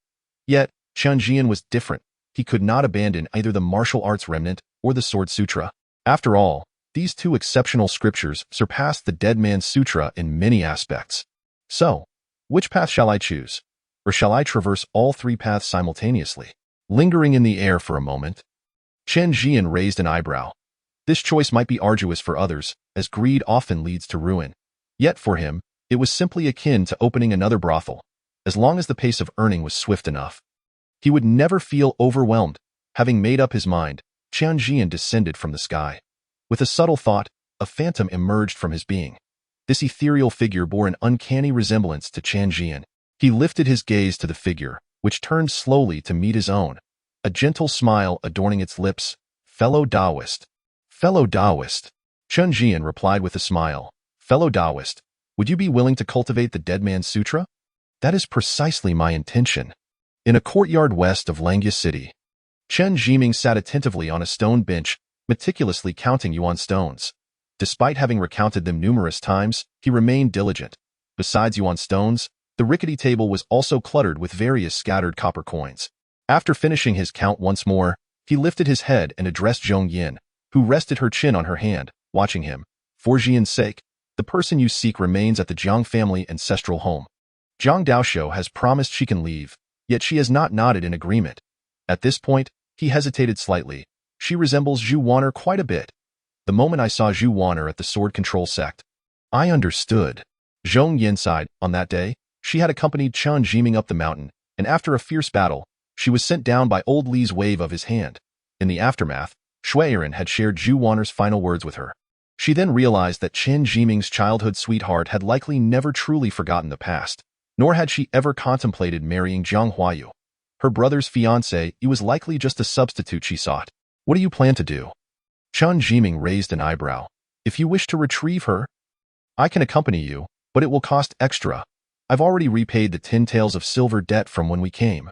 Yet, Chen Zhian was different. He could not abandon either the martial arts remnant or the sword sutra. After all, these two exceptional scriptures surpassed the Dead Man's Sutra in many aspects. So, which path shall I choose? Or shall I traverse all three paths simultaneously? Lingering in the air for a moment, Chen Zhian raised an eyebrow. This choice might be arduous for others, as greed often leads to ruin. Yet for him, it was simply akin to opening another brothel, as long as the pace of earning was swift enough. He would never feel overwhelmed. Having made up his mind, Chen Zhian descended from the sky. With a subtle thought, a phantom emerged from his being. This ethereal figure bore an uncanny resemblance to Chen Zhian. He lifted his gaze to the figure, which turned slowly to meet his own. A gentle smile adorning its lips. Fellow Taoist. Fellow Taoist. Chen Zhian replied with a smile. Fellow Taoist, would you be willing to cultivate the Dead Man's Sutra? That is precisely my intention. In a courtyard west of Langya City, Chen Zhiming sat attentively on a stone bench, meticulously counting yuan stones. Despite having recounted them numerous times, he remained diligent. Besides yuan stones, the rickety table was also cluttered with various scattered copper coins. After finishing his count once more, he lifted his head and addressed Zhong Yin, who rested her chin on her hand, watching him. For Zhian's sake, the person you seek remains at the Jiang family ancestral home. Jiang Daoshou has promised she can leave, yet she has not nodded in agreement. At this point, he hesitated slightly. She resembles Zhu Wan'er quite a bit. The moment I saw Zhu Wan'er at the sword control sect, I understood. Zhong Yin sighed. On that day, she had accompanied Chen Zhiming up the mountain, and after a fierce battle, she was sent down by old Li's wave of his hand. In the aftermath, Shuiren had shared Zhu Wan'er's final words with her. She then realized that Chen Zhiming's childhood sweetheart had likely never truly forgotten the past, nor had she ever contemplated marrying Jiang Huayu. Her brother's fiancé, he was likely just a substitute she sought. What do you plan to do? Chen Zhiming raised an eyebrow. If you wish to retrieve her, I can accompany you, but it will cost extra. I've already repaid the 10 taels of silver debt from when we came.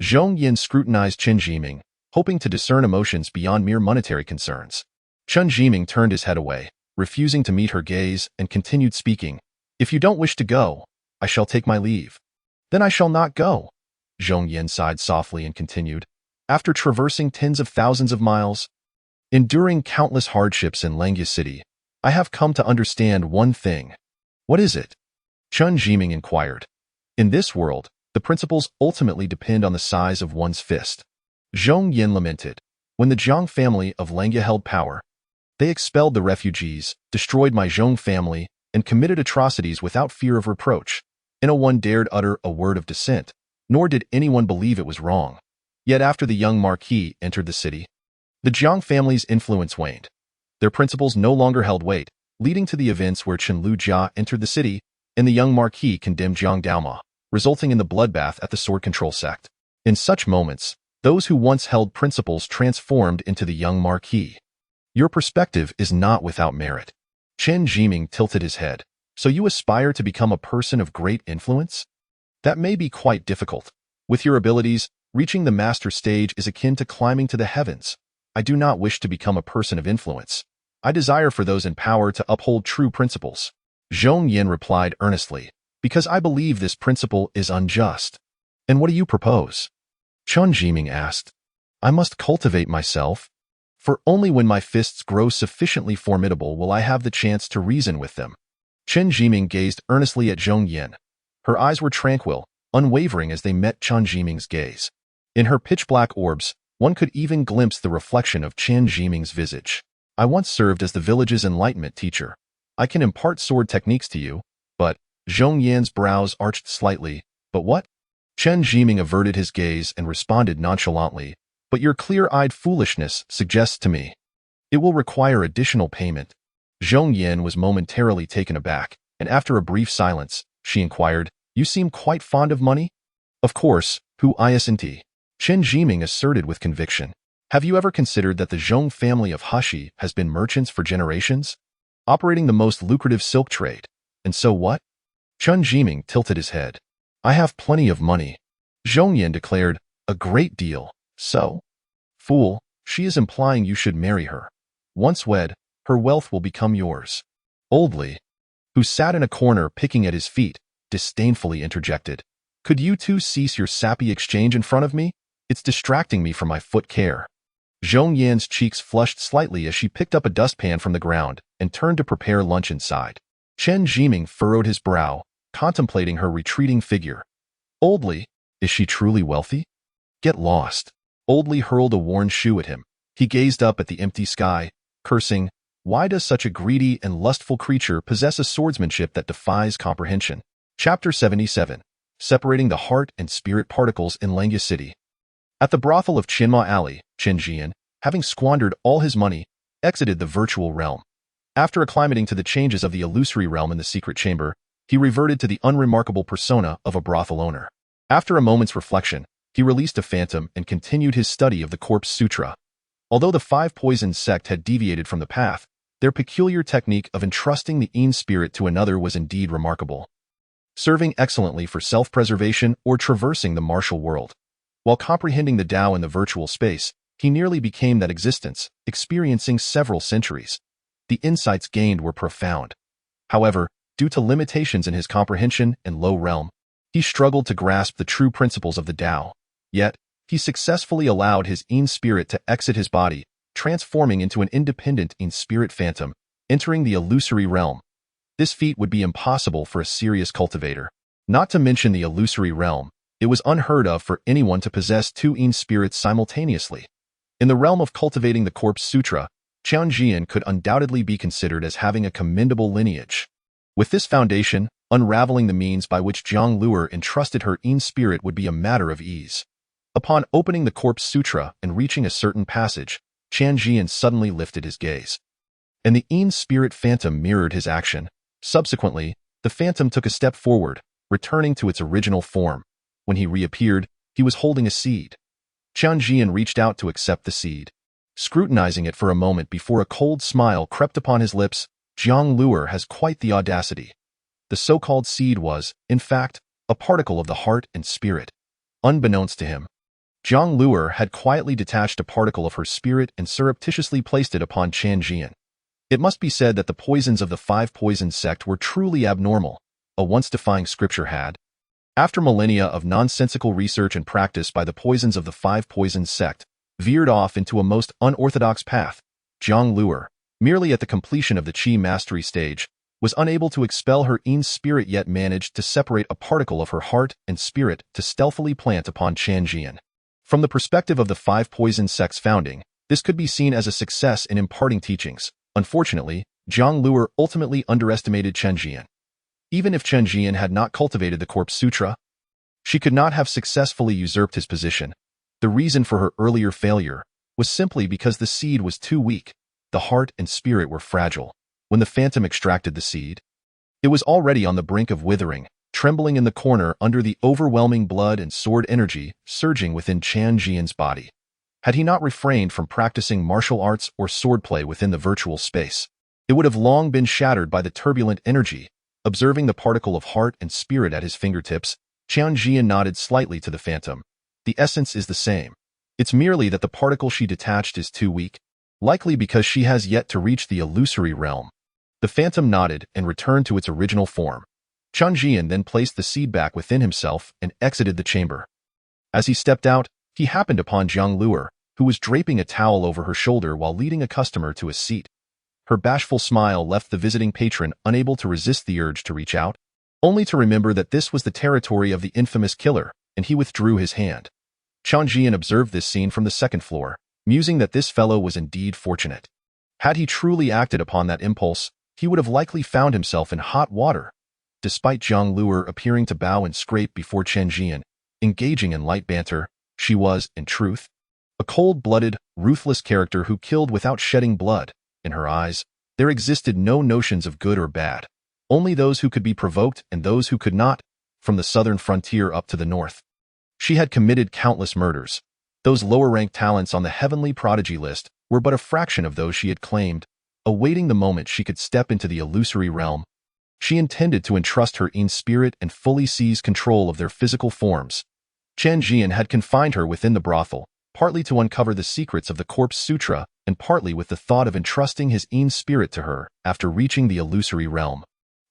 Zhong Yin scrutinized Chen Zhiming, hoping to discern emotions beyond mere monetary concerns. Chen Zhiming turned his head away, refusing to meet her gaze, and continued speaking. If you don't wish to go, I shall take my leave. Then I shall not go. Zhong Yin sighed softly and continued. After traversing tens of thousands of miles, enduring countless hardships in Langya City, I have come to understand one thing. What is it? Chen Zhiming inquired. In this world, the principles ultimately depend on the size of one's fist. Zhong Yin lamented. When the Jiang family of Langya held power, they expelled the refugees, destroyed my Zhong family, and committed atrocities without fear of reproach. No one dared utter a word of dissent, nor did anyone believe it was wrong. Yet after the young marquis entered the city, the Jiang family's influence waned. Their principles no longer held weight, leading to the events where Chenliu Jia entered the city, and the young marquis condemned Jiang Daoma, resulting in the bloodbath at the sword control sect. In such moments, Those who once held principles transformed into the young marquis. Your perspective is not without merit. Chen Zhian tilted his head. So you aspire to become a person of great influence? That may be quite difficult. With your abilities, reaching the master stage is akin to climbing to the heavens. I do not wish to become a person of influence. I desire for those in power to uphold true principles. Zhong Yin replied earnestly, because I believe this principle is unjust. And what do you propose? Chen Zhian asked. I must cultivate myself, for only when my fists grow sufficiently formidable will I have the chance to reason with them. Chen Zhian gazed earnestly at Zhong Yin. Her eyes were tranquil, unwavering as they met Chen Zhian's gaze. In her pitch-black orbs, one could even glimpse the reflection of Chen Zhian's visage. I once served as the village's enlightenment teacher. I can impart sword techniques to you, but Zhong Yin's brows arched slightly. But what? Chen Zhian averted his gaze and responded nonchalantly, but your clear-eyed foolishness suggests to me. It will require additional payment. Zhong Yin was momentarily taken aback, and after a brief silence, she inquired, You seem quite fond of money? Of course, who isn't? Chen Zhian asserted with conviction. Have you ever considered that the Zhong family of Hashi has been merchants for generations, operating the most lucrative silk trade? And so what? Chen Zhian tilted his head. I have plenty of money. Zhong Yin declared, a great deal. So? Fool, she is implying you should marry her. Once wed, her wealth will become yours. Oldly, who sat in a corner picking at his feet, disdainfully interjected. Could you two cease your sappy exchange in front of me? It's distracting me from my foot care. Zhong Yan's cheeks flushed slightly as she picked up a dustpan from the ground and turned to prepare lunch inside. Chen Zhian furrowed his brow, contemplating her retreating figure. Oldly, is she truly wealthy? Get lost. Oldly hurled a worn shoe at him. He gazed up at the empty sky, cursing, Why does such a greedy and lustful creature possess a swordsmanship that defies comprehension? Chapter 77. Separating the heart and spirit particles in Langya City. At the brothel of Qinma Alley, Chen Zhian, having squandered all his money, exited the virtual realm. After acclimating to the changes of the illusory realm in the secret chamber, he reverted to the unremarkable persona of a brothel owner. After a moment's reflection, he released a phantom and continued his study of the Corpse Sutra. Although the Five Poisons sect had deviated from the path, their peculiar technique of entrusting the Eon spirit to another was indeed remarkable, serving excellently for self-preservation or traversing the martial world. While comprehending the Tao in the virtual space, he nearly became that existence, experiencing several centuries. The insights gained were profound. However, due to limitations in his comprehension and low realm, he struggled to grasp the true principles of the Tao. Yet, he successfully allowed his Eon spirit to exit his body, transforming into an independent Eon spirit phantom, entering the illusory realm. This feat would be impossible for a serious cultivator. Not to mention the illusory realm, it was unheard of for anyone to possess two Eon spirits simultaneously. In the realm of cultivating the Corpse Sutra, Chen Zhian could undoubtedly be considered as having a commendable lineage. With this foundation, unraveling the means by which Jiang Luer entrusted her Eon spirit would be a matter of ease. Upon opening the Corpse Sutra and reaching a certain passage, Chen Zhian suddenly lifted his gaze. And the Eon spirit phantom mirrored his action. Subsequently, the phantom took a step forward, returning to its original form. When he reappeared, he was holding a seed. Chen Zhian reached out to accept the seed. Scrutinizing it for a moment before a cold smile crept upon his lips, Jiang Luer has quite the audacity. The so-called seed was, in fact, a particle of the heart and spirit. Unbeknownst to him, Jiang Luer had quietly detached a particle of her spirit and surreptitiously placed it upon Chen Zhian. It must be said that the poisons of the Five Poisons sect were truly abnormal, a once-defying scripture had. After millennia of nonsensical research and practice by the poisons of the Five Poisons sect, veered off into a most unorthodox path, Jiang Luer, merely at the completion of the Qi mastery stage, was unable to expel her Eon spirit yet managed to separate a particle of her heart and spirit to stealthily plant upon Chen Zhian. From the perspective of the Five Poisons sect's founding, this could be seen as a success in imparting teachings. Unfortunately, Jiang Luer ultimately underestimated Chen Zhian. Even if Chen Zhian had not cultivated the Corpse Sutra, she could not have successfully usurped his position. The reason for her earlier failure was simply because the seed was too weak. The heart and spirit were fragile. When the phantom extracted the seed, it was already on the brink of withering, trembling in the corner under the overwhelming blood and sword energy surging within Chen Zhian's body. Had he not refrained from practicing martial arts or swordplay within the virtual space, it would have long been shattered by the turbulent energy. Observing the particle of heart and spirit at his fingertips, Chen Zhian nodded slightly to the phantom. The essence is the same. It's merely that the particle she detached is too weak, likely because she has yet to reach the illusory realm. The phantom nodded and returned to its original form. Chen Zhian then placed the seed back within himself and exited the chamber. As he stepped out, he happened upon Zhang Luer, who was draping a towel over her shoulder while leading a customer to a seat. Her bashful smile left the visiting patron unable to resist the urge to reach out, only to remember that this was the territory of the infamous killer, and he withdrew his hand. Chen Zhian observed this scene from the second floor, musing that this fellow was indeed fortunate. Had he truly acted upon that impulse, he would have likely found himself in hot water. Despite Zhang Luer appearing to bow and scrape before Chen Zhian, engaging in light banter, she was, in truth, a cold-blooded, ruthless character who killed without shedding blood. In her eyes, there existed no notions of good or bad, only those who could be provoked and those who could not, from the southern frontier up to the north. She had committed countless murders. Those lower-ranked talents on the heavenly prodigy list were but a fraction of those she had claimed, awaiting the moment she could step into the illusory realm. She intended to entrust her own spirit and fully seize control of their physical forms. Chen Zhian had confined her within the brothel, partly to uncover the secrets of the Corpse Sutra and partly with the thought of entrusting his own spirit to her after reaching the illusory realm.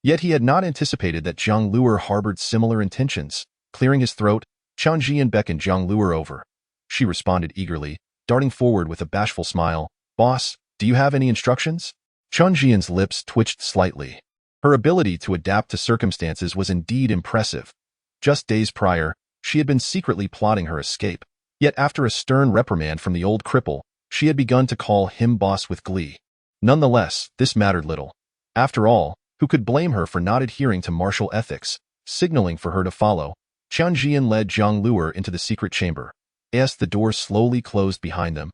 Yet he had not anticipated that Zhang Luer harbored similar intentions. Clearing his throat, Chen Zhian beckoned Zhang Luer over. She responded eagerly, darting forward with a bashful smile. "Boss, do you have any instructions?" Chen Zhian's lips twitched slightly. Her ability to adapt to circumstances was indeed impressive. Just days prior, she had been secretly plotting her escape. Yet after a stern reprimand from the old cripple, she had begun to call him boss with glee. Nonetheless, this mattered little. After all, who could blame her for not adhering to martial ethics? Signaling for her to follow, Chen Zhian led Zhang Luer into the secret chamber. As the door slowly closed behind them,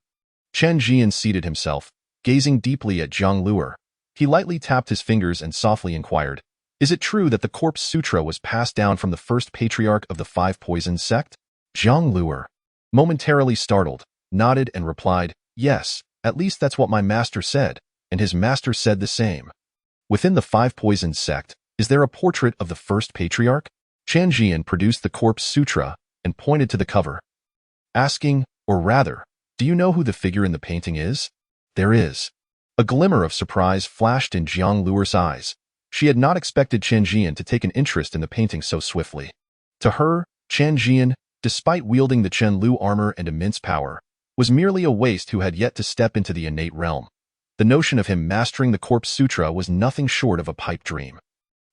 Chen Zhian seated himself, gazing deeply at Zhang Luer. He lightly tapped his fingers and softly inquired, "Is it true that the Corpse Sutra was passed down from the first patriarch of the Five Poisons sect?" Zhang Luer, momentarily startled, nodded and replied, "Yes, at least that's what my master said," and his master said the same. "Within the Five Poisons sect, is there a portrait of the first patriarch?" Chen Zhian produced the Corpse Sutra and pointed to the cover, asking, "Or rather, do you know who the figure in the painting is?" "There is." A glimmer of surprise flashed in Zhang Luer's eyes. She had not expected Chen Zhian to take an interest in the painting so swiftly. To her, Chen Zhian, despite wielding the Chenliu armor and immense power, was merely a waste who had yet to step into the innate realm. The notion of him mastering the Corpse Sutra was nothing short of a pipe dream.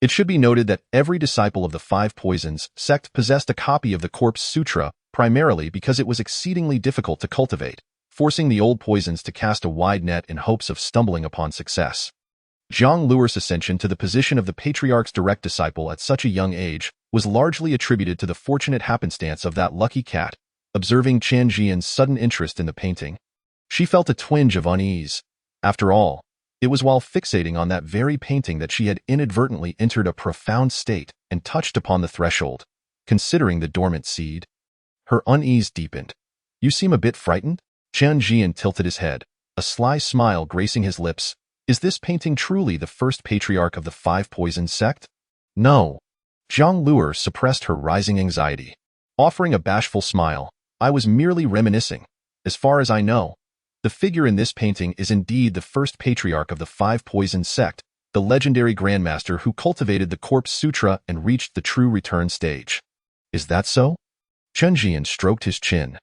It should be noted that every disciple of the Five Poisons sect possessed a copy of the Corpse Sutra, primarily because it was exceedingly difficult to cultivate, forcing the old poisons to cast a wide net in hopes of stumbling upon success. Zhang Luer's ascension to the position of the patriarch's direct disciple at such a young age was largely attributed to the fortunate happenstance of that lucky cat. Observing Chen Zhian's sudden interest in the painting, she felt a twinge of unease. After all, it was while fixating on that very painting that she had inadvertently entered a profound state and touched upon the threshold. Considering the dormant seed, her unease deepened. "You seem a bit frightened?" Chen Zhian tilted his head, a sly smile gracing his lips. "Is this painting truly the first patriarch of the Five Poisons sect?" "No." Zhang Luer suppressed her rising anxiety, offering a bashful smile. "I was merely reminiscing. As far as I know, the figure in this painting is indeed the first patriarch of the Five Poisons sect, the legendary grandmaster who cultivated the Corpse Sutra and reached the true return stage." "Is that so?" Chen Zhian stroked his chin.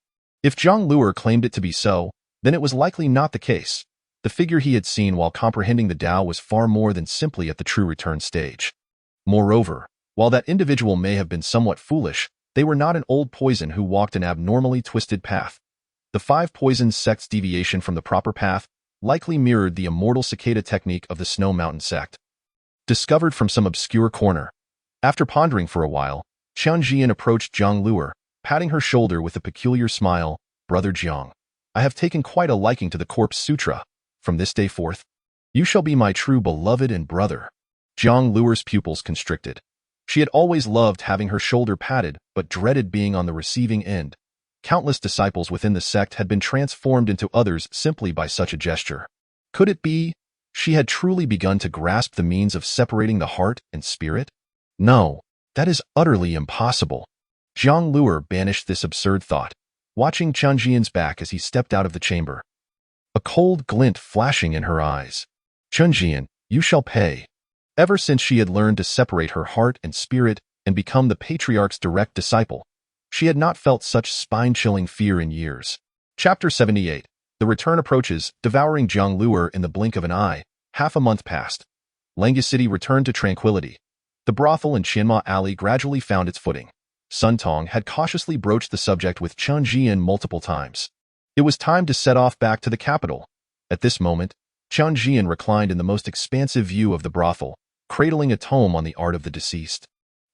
If Zhang Luer claimed it to be so, then it was likely not the case. The figure he had seen while comprehending the Tao was far more than simply at the true return stage. Moreover, while that individual may have been somewhat foolish, they were not an old poison who walked an abnormally twisted path. The Five Poisons sect's deviation from the proper path likely mirrored the immortal cicada technique of the Snow Mountain sect, discovered from some obscure corner. After pondering for a while, Chen Zhian approached Zhang Luer, patting her shoulder with a peculiar smile. "Brother Zhang, I have taken quite a liking to the Corpse Sutra. From this day forth, you shall be my true beloved and brother." Zhang Luer's pupils constricted. She had always loved having her shoulder patted, but dreaded being on the receiving end. Countless disciples within the sect had been transformed into others simply by such a gesture. Could it be she had truly begun to grasp the means of separating the heart and spirit? No, that is utterly impossible. Zhang Luer banished this absurd thought, watching Chen Zhian's back as he stepped out of the chamber. A cold glint flashing in her eyes. Chen Zhian, you shall pay. Ever since she had learned to separate her heart and spirit and become the patriarch's direct disciple, she had not felt such spine-chilling fear in years. Chapter 78. The return approaches, devouring Zhang Luer in the blink of an eye. Half a month passed. Langya City returned to tranquility. The brothel in Qianma Alley gradually found its footing. Sun Tong had cautiously broached the subject with Chen Zhian multiple times. It was time to set off back to the capital. At this moment, Chen Zhian reclined in the most expansive view of the brothel, cradling a tome on the art of the deceased.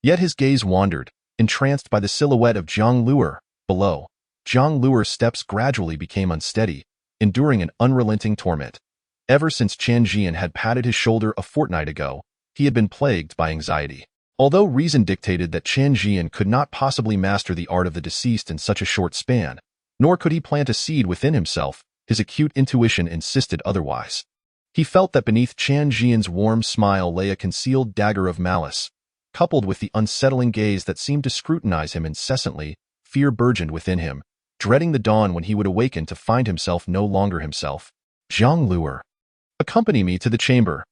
Yet his gaze wandered, entranced by the silhouette of Zhang Luer. Below, Zhang Luer's steps gradually became unsteady, enduring an unrelenting torment. Ever since Chen Zhian had patted his shoulder a fortnight ago, he had been plagued by anxiety. Although reason dictated that Chen Zhian could not possibly master the art of the deceased in such a short span, nor could he plant a seed within himself, his acute intuition insisted otherwise. He felt that beneath Chen Zhian's warm smile lay a concealed dagger of malice. Coupled with the unsettling gaze that seemed to scrutinize him incessantly, fear burgeoned within him, dreading the dawn when he would awaken to find himself no longer himself. Zhang Luer. Accompany me to the chamber.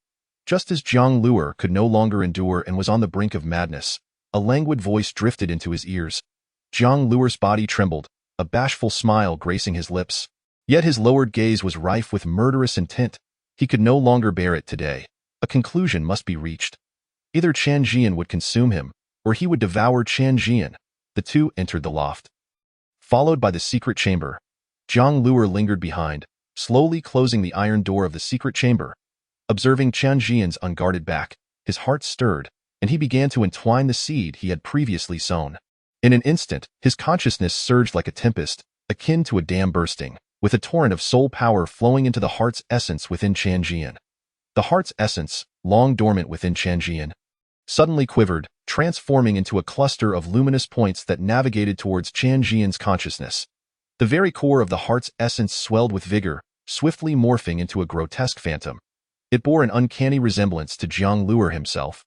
Just as Zhang Luer could no longer endure and was on the brink of madness, a languid voice drifted into his ears. Zhang Luer's body trembled, a bashful smile gracing his lips. Yet his lowered gaze was rife with murderous intent. He could no longer bear it today. A conclusion must be reached. Either Chen Zhian would consume him, or he would devour Chen Zhian. The two entered the loft. Followed by the secret chamber, Zhang Luer lingered behind, slowly closing the iron door of the secret chamber. Observing Chen Zhian's unguarded back, his heart stirred, and he began to entwine the seed he had previously sown. In an instant, his consciousness surged like a tempest, akin to a dam bursting, with a torrent of soul power flowing into the heart's essence within Chen Zhian. The heart's essence, long dormant within Chen Zhian, suddenly quivered, transforming into a cluster of luminous points that navigated towards Chen Zhian's consciousness. The very core of the heart's essence swelled with vigor, swiftly morphing into a grotesque phantom. It bore an uncanny resemblance to Zhang Luer himself.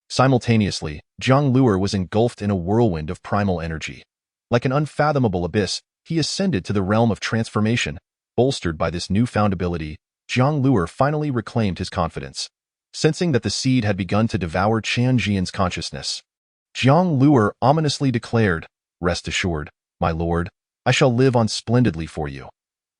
Simultaneously, Zhang Luer was engulfed in a whirlwind of primal energy. Like an unfathomable abyss, he ascended to the realm of transformation. Bolstered by this newfound ability, Zhang Luer finally reclaimed his confidence. Sensing that the seed had begun to devour Chen Zhian's consciousness, Zhang Luer ominously declared, "Rest assured, my lord, I shall live on splendidly for you."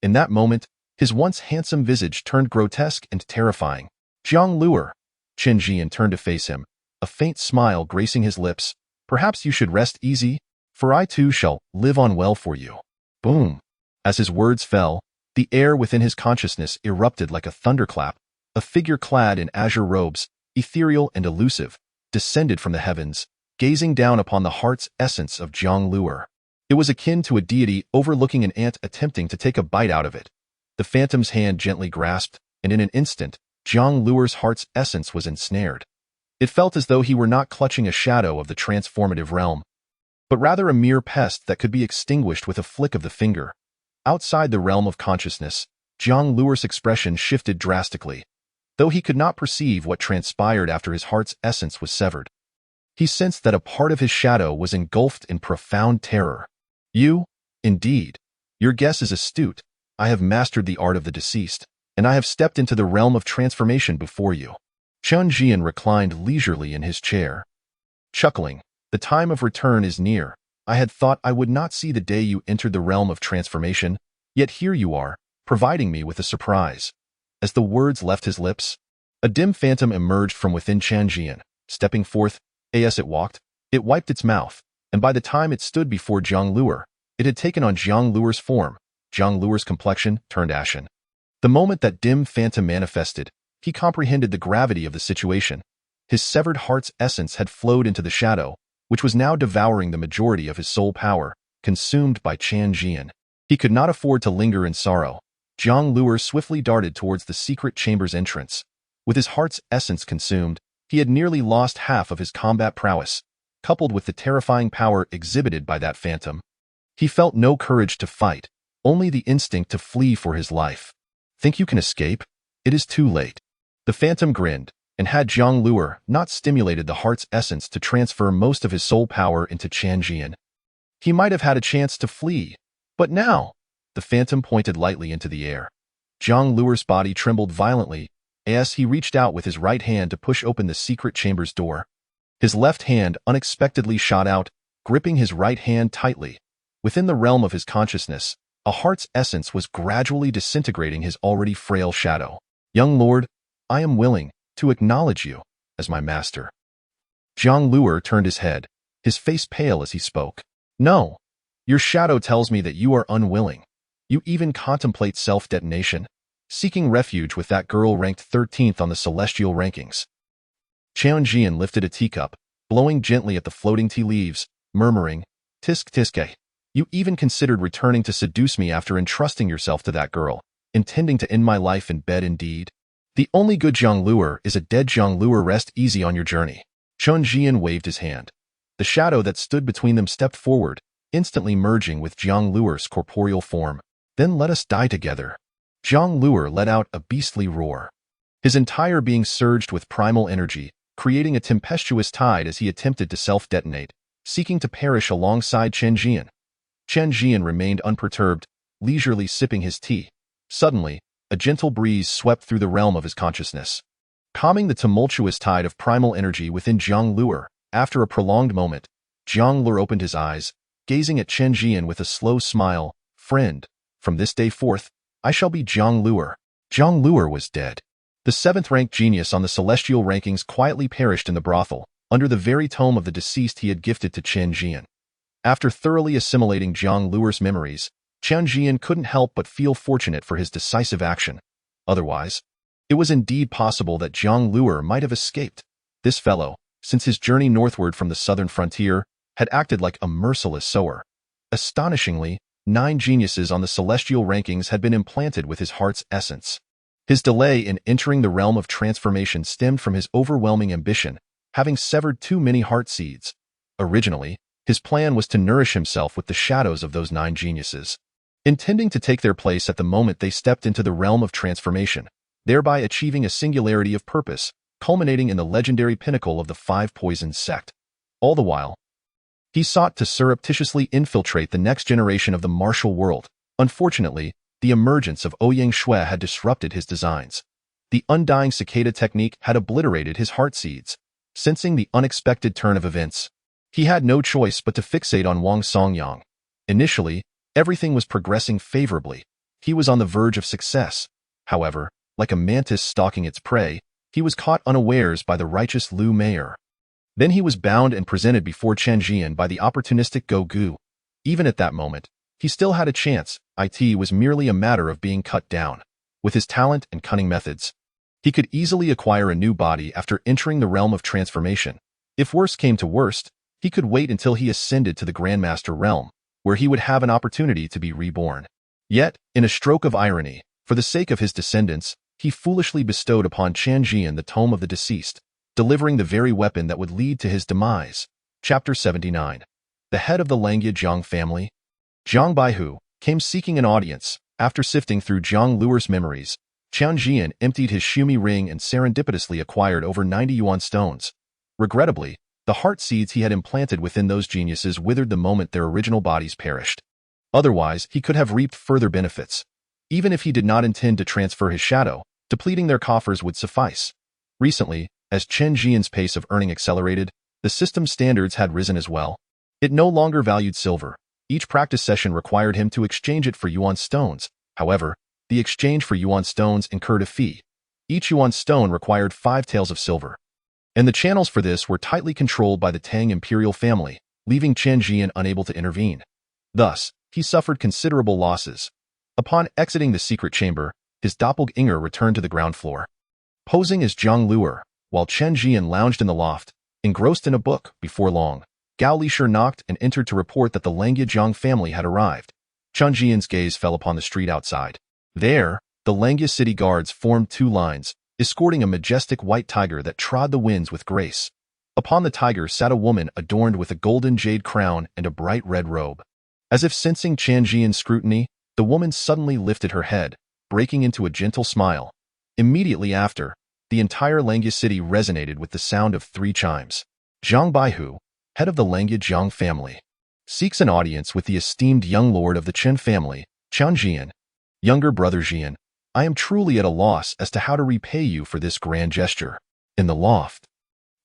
In that moment, his once handsome visage turned grotesque and terrifying. "Zhang Luer." Chen Zhian turned to face him, a faint smile gracing his lips. "Perhaps you should rest easy, for I too shall live on well for you." Boom! As his words fell, the air within his consciousness erupted like a thunderclap. A figure clad in azure robes, ethereal and elusive, descended from the heavens, gazing down upon the heart's essence of Zhang Luer. It was akin to a deity overlooking an ant attempting to take a bite out of it. The phantom's hand gently grasped, and in an instant, Zhang Luer's heart's essence was ensnared. It felt as though he were not clutching a shadow of the transformative realm, but rather a mere pest that could be extinguished with a flick of the finger. Outside the realm of consciousness, Zhang Luer's expression shifted drastically. Though he could not perceive what transpired after his heart's essence was severed, he sensed that a part of his shadow was engulfed in profound terror. "You? Indeed. Your guess is astute. I have mastered the art of the deceased, and I have stepped into the realm of transformation before you." Chen Zhian reclined leisurely in his chair, chuckling. "The time of return is near. I had thought I would not see the day you entered the realm of transformation, yet here you are, providing me with a surprise." As the words left his lips, a dim phantom emerged from within Chen Zhian. Stepping forth, as it walked, it wiped its mouth, and by the time it stood before Zhang Luer, it had taken on Zhang Luer's form. Zhang Luer's complexion turned ashen. The moment that dim phantom manifested, he comprehended the gravity of the situation. His severed heart's essence had flowed into the shadow, which was now devouring the majority of his soul power, consumed by Chen Zhian. He could not afford to linger in sorrow. Zhang Luer swiftly darted towards the secret chamber's entrance. With his heart's essence consumed, He had nearly lost half of his combat prowess, coupled with the terrifying power exhibited by that phantom. He felt no courage to fight, only the instinct to flee for his life. Think you can escape? It is too late. The phantom grinned, and had Chen Zhian not stimulated the heart's essence to transfer most of his soul power into Chen Zhian, he might have had a chance to flee. But now, the phantom pointed lightly into the air. Chen Zhian's body trembled violently as he reached out with his right hand to push open the secret chamber's door. His left hand unexpectedly shot out, gripping his right hand tightly. Within the realm of his consciousness, a heart's essence was gradually disintegrating his already frail shadow. Young lord, I am willing to acknowledge you as my master. Chen Zhian turned his head, his face pale as he spoke. No, your shadow tells me that you are unwilling. You even contemplate self-detonation, seeking refuge with that girl ranked 13th on the celestial rankings. Chen Zhian lifted a teacup, blowing gently at the floating tea leaves, murmuring, Tisk tiske. You even considered returning to seduce me after entrusting yourself to that girl, intending to end my life in bed indeed. The only good Chen Zhian is a dead Chen Zhian. Rest easy on your journey. Chen Zhian waved his hand. The shadow that stood between them stepped forward, instantly merging with Chen Zhian's corporeal form. Then let us die together. Chen Zhian let out a beastly roar. His entire being surged with primal energy, creating a tempestuous tide as he attempted to self-detonate, seeking to perish alongside Chen Zhian. Chen Zhian remained unperturbed, leisurely sipping his tea. Suddenly, a gentle breeze swept through the realm of his consciousness, calming the tumultuous tide of primal energy within Chen Zhian. After a prolonged moment, Chen Zhian opened his eyes, gazing at Chen Zhian with a slow smile. Friend, from this day forth, I shall be Chen Zhian. Chen Zhian was dead. The 7th-ranked genius on the celestial rankings quietly perished in the brothel, under the very tome of the deceased he had gifted to Chen Zhian. After thoroughly assimilating Chen Zhian's memories, Chen Zhian couldn't help but feel fortunate for his decisive action. Otherwise, it was indeed possible that Chen Zhian might have escaped. This fellow, since his journey northward from the southern frontier, had acted like a merciless sower. Astonishingly, 9 geniuses on the celestial rankings had been implanted with his heart's essence. His delay in entering the realm of transformation stemmed from his overwhelming ambition, having severed too many heart seeds. Originally, his plan was to nourish himself with the shadows of those 9 geniuses, intending to take their place at the moment they stepped into the realm of transformation, thereby achieving a singularity of purpose, culminating in the legendary pinnacle of the 5 Poisons sect. All the while, he sought to surreptitiously infiltrate the next generation of the martial world. Unfortunately, the emergence of Ouyang Shui had disrupted his designs. The undying cicada technique had obliterated his heart seeds. Sensing the unexpected turn of events, he had no choice but to fixate on Wang Songyang. Initially, everything was progressing favorably. He was on the verge of success. However, like a mantis stalking its prey, he was caught unawares by the righteous Liu Meier. Then he was bound and presented before Chen Zhian by the opportunistic Go Gu. Even at that moment, he still had a chance. It was merely a matter of being cut down. With his talent and cunning methods, he could easily acquire a new body after entering the realm of transformation. If worst came to worst, he could wait until he ascended to the Grandmaster realm, where he would have an opportunity to be reborn. Yet, in a stroke of irony, for the sake of his descendants, he foolishly bestowed upon Chen Zhian the tome of the deceased, delivering the very weapon that would lead to his demise. Chapter 79. The head of the Langya Zhang family, Zhang Baihu, came seeking an audience. After sifting through Chen Zhian's memories, Chen Zhian emptied his Shumi ring and serendipitously acquired over 90 yuan stones. Regrettably, the heart seeds he had implanted within those geniuses withered the moment their original bodies perished. Otherwise, he could have reaped further benefits. Even if he did not intend to transfer his shadow, depleting their coffers would suffice. Recently, as Chen Zhian's pace of earning accelerated, the system's standards had risen as well. It no longer valued silver. Each practice session required him to exchange it for yuan stones. However, the exchange for yuan stones incurred a fee. Each yuan stone required 5 taels of silver. And the channels for this were tightly controlled by the Tang imperial family, leaving Chen Zhian unable to intervene. Thus, he suffered considerable losses. Upon exiting the secret chamber, his doppelganger returned to the ground floor. Posing as Chen Zhian, while Chen Zhian lounged in the loft, engrossed in a book. Before long, Gao Lisher knocked and entered to report that the Langya Zhang family had arrived. Chen Zhian's gaze fell upon the street outside. There, the Langya city guards formed 2 lines, escorting a majestic white tiger that trod the winds with grace. Upon the tiger sat a woman adorned with a golden jade crown and a bright red robe. As if sensing Chen Zhian's scrutiny, the woman suddenly lifted her head, breaking into a gentle smile. Immediately after, the entire Langya city resonated with the sound of 3 chimes. Zhang Baihu, head of the Langya Zhang family, seeks an audience with the esteemed young lord of the Chen family, Chen Zhian. Younger brother Zhian, I am truly at a loss as to how to repay you for this grand gesture. In the loft,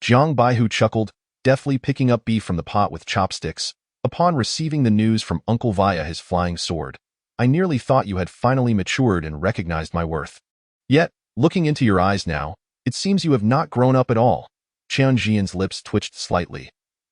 Zhang Baihu chuckled, deftly picking up beef from the pot with chopsticks. Upon receiving the news from Uncle via his flying sword, I nearly thought you had finally matured and recognized my worth. Yet, looking into your eyes now, it seems you have not grown up at all. Chen Zhian's lips twitched slightly.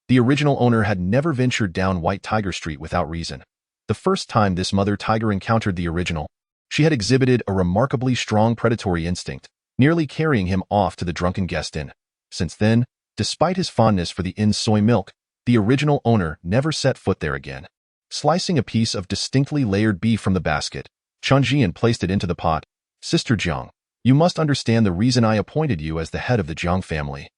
The original owner had never ventured down White Tiger Street without reason. The first time this mother tiger encountered the original, she had exhibited a remarkably strong predatory instinct, nearly carrying him off to the drunken guest inn. Since then, despite his fondness for the inn's soy milk, the original owner never set foot there again. Slicing a piece of distinctly layered beef from the basket, Chen Zhian placed it into the pot. Sister Zhang, you must understand the reason I appointed you as the head of the Zhang family.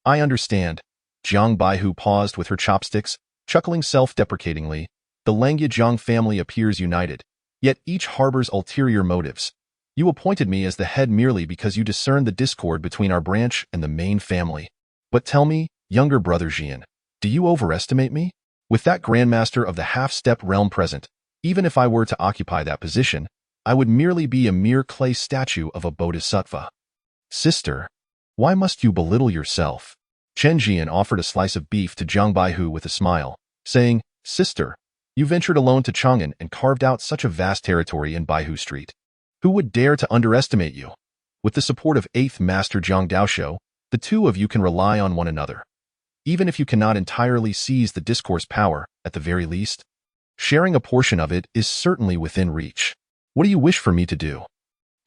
I understand. Zhang Baihu paused with her chopsticks, chuckling self-deprecatingly. The Langya Zhang family appears united, yet each harbors ulterior motives. You appointed me as the head merely because you discerned the discord between our branch and the main family. But tell me, younger brother Zhian, do you overestimate me? With that grandmaster of the half-step realm present, even if I were to occupy that position, I would merely be a mere clay statue of a bodhisattva. Sister, why must you belittle yourself? Chen Zhian offered a slice of beef to Zhang Baihu with a smile, saying, Sister, you ventured alone to Chang'an and carved out such a vast territory in Baihu Street. Who would dare to underestimate you? With the support of 8th Master Zhang Daoshou, the two of you can rely on one another. Even if you cannot entirely seize the discourse power, at the very least, sharing a portion of it is certainly within reach. What do you wish for me to do?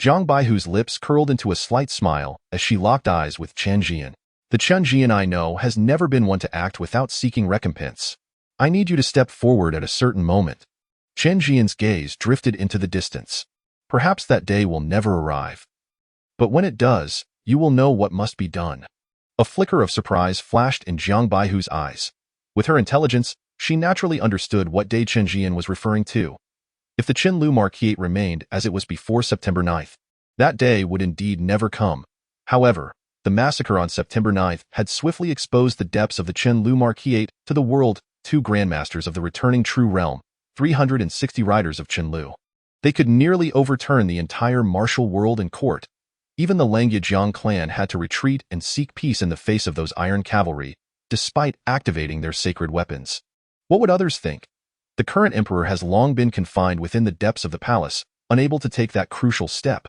Zhang Baihu's lips curled into a slight smile as she locked eyes with Chen Zhian. The Chen Zhian I know has never been one to act without seeking recompense. I need you to step forward at a certain moment. Chen Zhian's gaze drifted into the distance. Perhaps that day will never arrive. But when it does, you will know what must be done. A flicker of surprise flashed in Zhang Baihu's eyes. With her intelligence, she naturally understood what day Chen Zhian was referring to. If the Chenliu Marquisate remained as it was before September 9th, that day would indeed never come. However, the massacre on September 9th had swiftly exposed the depths of the Chenliu Marquisate to the world, 2 grandmasters of the returning true realm, 360 riders of Chenliu. They could nearly overturn the entire martial world and court. Even the Langya Zhang clan had to retreat and seek peace in the face of those iron cavalry, despite activating their sacred weapons. What would others think? The current emperor has long been confined within the depths of the palace, unable to take that crucial step.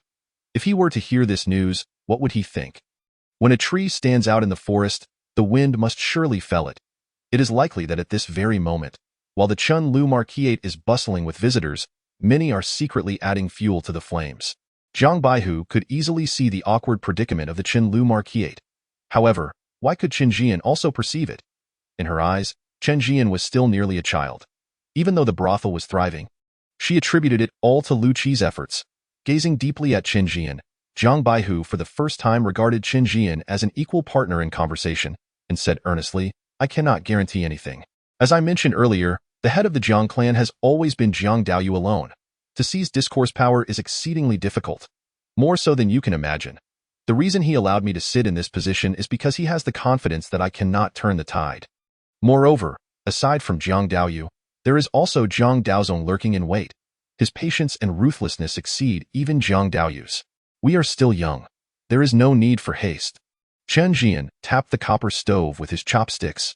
If he were to hear this news, what would he think? When a tree stands out in the forest, the wind must surely fell it. It is likely that at this very moment, while the Chenliu Marquisate is bustling with visitors, many are secretly adding fuel to the flames. Zhang Baihu could easily see the awkward predicament of the Chenliu Marquisate. However, why could Chen Zhian also perceive it? In her eyes, Chen Zhian was still nearly a child. Even though the brothel was thriving, she attributed it all to Lu Qi's efforts. Gazing deeply at Chen Zhian, Zhang Baihu for the first time regarded Chen Zhian as an equal partner in conversation, and said earnestly, I cannot guarantee anything. As I mentioned earlier, the head of the Zhang clan has always been Zhang Daoyu alone. To seize discourse power is exceedingly difficult, more so than you can imagine. The reason he allowed me to sit in this position is because he has the confidence that I cannot turn the tide. Moreover, aside from Zhang Daoyu, there is also Zhang Daozong lurking in wait. His patience and ruthlessness exceed even Zhang Daoyu's. We are still young. There is no need for haste. Chen Zhian tapped the copper stove with his chopsticks,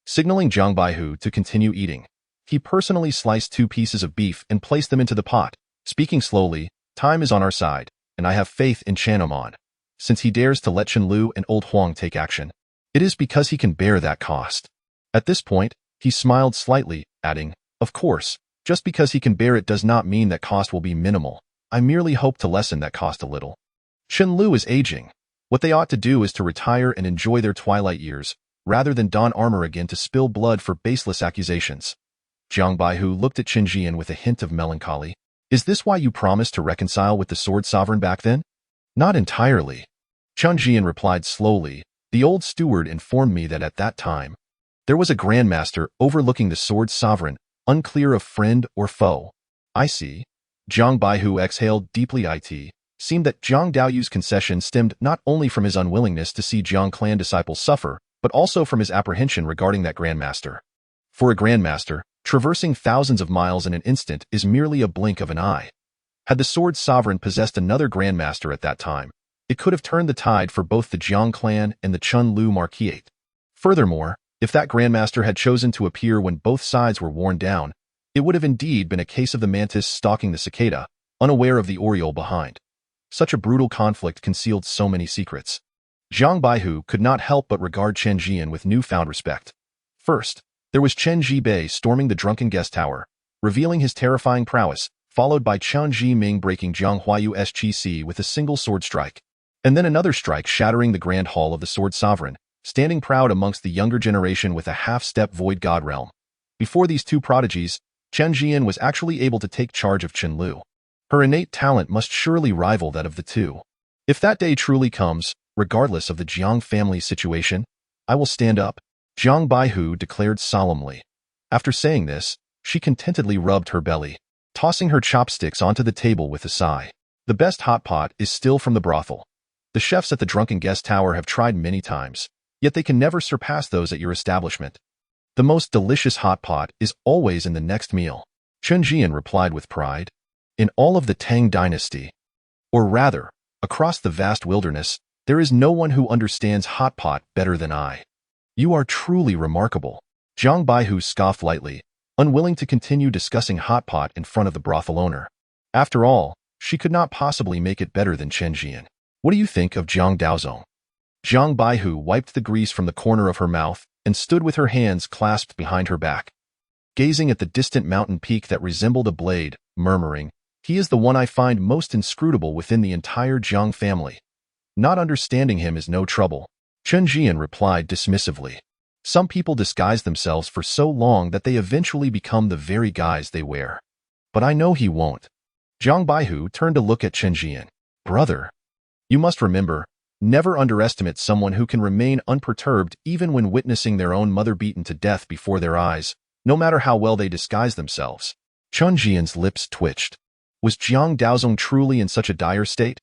signaling Zhang Baihu to continue eating. He personally sliced 2 pieces of beef and placed them into the pot, speaking slowly, time is on our side, and I have faith in Chanomon. Since he dares to let Chenliu and Old Huang take action, it is because he can bear that cost. At this point, he smiled slightly, adding, of course, just because he can bear it does not mean that cost will be minimal. I merely hope to lessen that cost a little. Chenliu is aging. What they ought to do is to retire and enjoy their twilight years, rather than don armor again to spill blood for baseless accusations. Zhang Baihu looked at Chen Zhian with a hint of melancholy. Is this why you promised to reconcile with the Sword Sovereign back then? Not entirely. Chen Zhian replied slowly. The old steward informed me that at that time, there was a grandmaster overlooking the sword sovereign, unclear of friend or foe. I see. Zhang Baihu exhaled deeply. It seemed that Zhang Daoyu's concession stemmed not only from his unwillingness to see Zhang clan disciples suffer, but also from his apprehension regarding that grandmaster. For a grandmaster, traversing thousands of miles in an instant is merely a blink of an eye. Had the sword sovereign possessed another grandmaster at that time, it could have turned the tide for both the Jiang clan and the Chenliu marquisate. Furthermore, if that grandmaster had chosen to appear when both sides were worn down, it would have indeed been a case of the mantis stalking the cicada, unaware of the oriole behind. Such a brutal conflict concealed so many secrets. Zhang Baihu could not help but regard Chen Zhian with newfound respect. First, there was Chen Zhibei storming the drunken guest tower, revealing his terrifying prowess, followed by Chen Zhiming breaking Zhang Huayu's qi with a single sword strike. And then another strike shattering the grand hall of the sword sovereign, standing proud amongst the younger generation with a half-step void god realm. Before these two prodigies, Chen Zhian was actually able to take charge of Chenliu. Her innate talent must surely rival that of the two. If that day truly comes, regardless of the Jiang family's situation, I will stand up, Zhang Baihu declared solemnly. After saying this, she contentedly rubbed her belly, tossing her chopsticks onto the table with a sigh. The best hot pot is still from the brothel. The chefs at the drunken guest tower have tried many times, yet they can never surpass those at your establishment. The most delicious hot pot is always in the next meal, Chen Zhian replied with pride. In all of the Tang dynasty, or rather, across the vast wilderness, there is no one who understands hot pot better than I. You are truly remarkable. Zhang Baihu scoffed lightly, unwilling to continue discussing hot pot in front of the brothel owner. After all, she could not possibly make it better than Chen Zhian. What do you think of Zhang Daozong? Zhang Baihu wiped the grease from the corner of her mouth and stood with her hands clasped behind her back, gazing at the distant mountain peak that resembled a blade, murmuring, "He is the one I find most inscrutable within the entire Jiang family. Not understanding him is no trouble." Chen Zhian replied dismissively. Some people disguise themselves for so long that they eventually become the very guise they wear. But I know he won't. Zhang Baihu turned to look at Chen Zhian. Brother, you must remember, never underestimate someone who can remain unperturbed even when witnessing their own mother beaten to death before their eyes, no matter how well they disguise themselves. Chen Zhian's lips twitched. Was Zhang Daozong truly in such a dire state?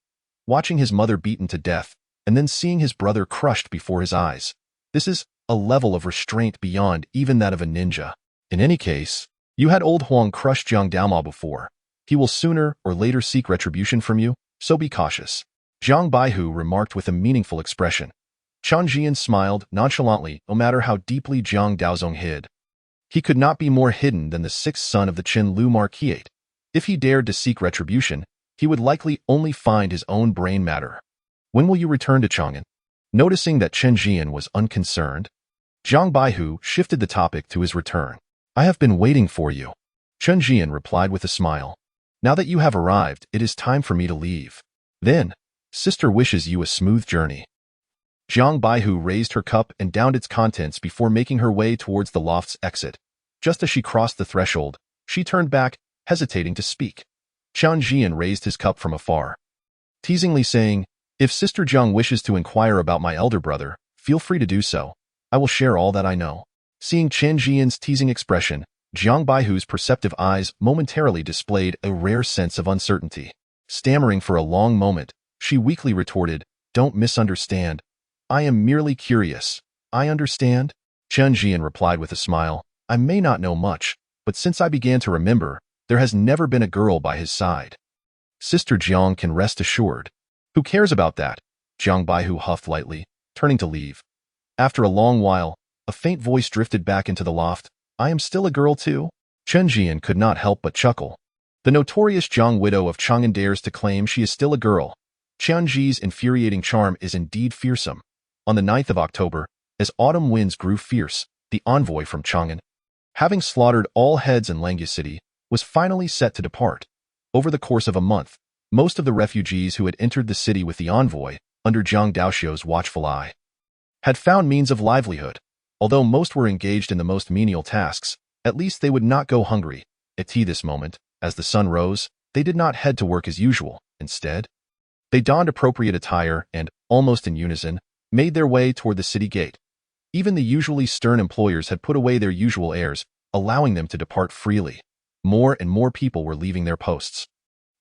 Watching his mother beaten to death, and then seeing his brother crushed before his eyes. This is a level of restraint beyond even that of a ninja. In any case, you had old Huang crush Zhang Daoma before. He will sooner or later seek retribution from you, so be cautious. Zhang Baihu remarked with a meaningful expression. Chen Zhian smiled nonchalantly, no matter how deeply Zhang Daozong hid. He could not be more hidden than the sixth son of the Chenliu marquisate. If he dared to seek retribution, he would likely only find his own brain matter. When will you return to Chang'an? Noticing that Chen Zhian was unconcerned, Zhang Baihu shifted the topic to his return. I have been waiting for you. Chen Zhian replied with a smile. Now that you have arrived, it is time for me to leave. Then, sister wishes you a smooth journey. Zhang Baihu raised her cup and downed its contents before making her way towards the loft's exit. Just as she crossed the threshold, she turned back, hesitating to speak. Chen Zhian raised his cup from afar, teasingly saying, "If Sister Zhang wishes to inquire about my elder brother, feel free to do so. I will share all that I know." Seeing Chen Zhian's teasing expression, Zhang Baihu's perceptive eyes momentarily displayed a rare sense of uncertainty. Stammering for a long moment, she weakly retorted, "Don't misunderstand. I am merely curious." "I understand," Chen Zhian replied with a smile. "I may not know much, but since I began to remember, there has never been a girl by his side. Sister Jiang can rest assured." "Who cares about that?" Zhang Baihu huffed lightly, turning to leave. After a long while, a faint voice drifted back into the loft. "I am still a girl too?" Chen Zhian could not help but chuckle. The notorious Jiang widow of Chang'an dares to claim she is still a girl. Qian Ji's infuriating charm is indeed fearsome. On the 9th of October, as autumn winds grew fierce, the envoy from Chang'an, having slaughtered all heads in Langya City, was finally set to depart. Over the course of a month, most of the refugees who had entered the city with the envoy, under Zhang Daoxiu's watchful eye, had found means of livelihood. Although most were engaged in the most menial tasks, at least they would not go hungry. At this moment, as the sun rose, they did not head to work as usual. Instead, They donned appropriate attire and, almost in unison, made their way toward the city gate. Even the usually stern employers had put away their usual airs, allowing them to depart freely. More and more people were leaving their posts.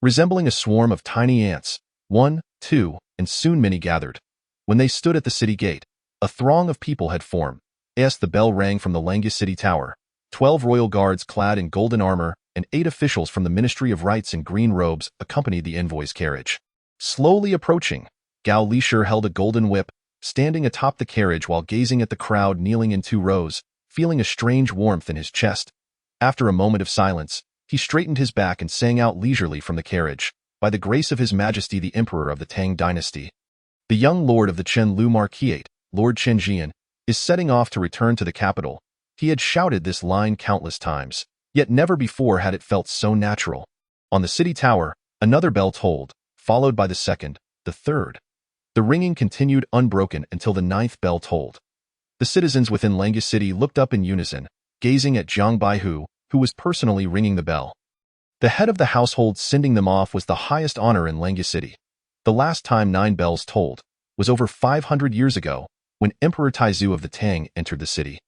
Resembling a swarm of tiny ants, one, two, and soon many gathered. When they stood at the city gate, a throng of people had formed. As the bell rang from the Langus city tower, 12 royal guards clad in golden armor and 8 officials from the Ministry of Rights in green robes accompanied the envoy's carriage. Slowly approaching, Gao Lishur held a golden whip, standing atop the carriage while gazing at the crowd kneeling in 2 rows, feeling a strange warmth in his chest. After a moment of silence, he straightened his back and sang out leisurely from the carriage, "By the grace of His Majesty the Emperor of the Tang dynasty, the young lord of the Chenliu Marquisate, Lord Chen Zhian, is setting off to return to the capital." He had shouted this line countless times, yet never before had it felt so natural. On the city tower, another bell tolled, followed by the second, the third. The ringing continued unbroken until the 9th bell tolled. The citizens within Langus City looked up in unison, gazing at Zhang Baihu, who was personally ringing the bell. The head of the household sending them off was the highest honor in Langus City. The last time 9 bells tolled was over 500 years ago, when Emperor Taizu of the Tang entered the city.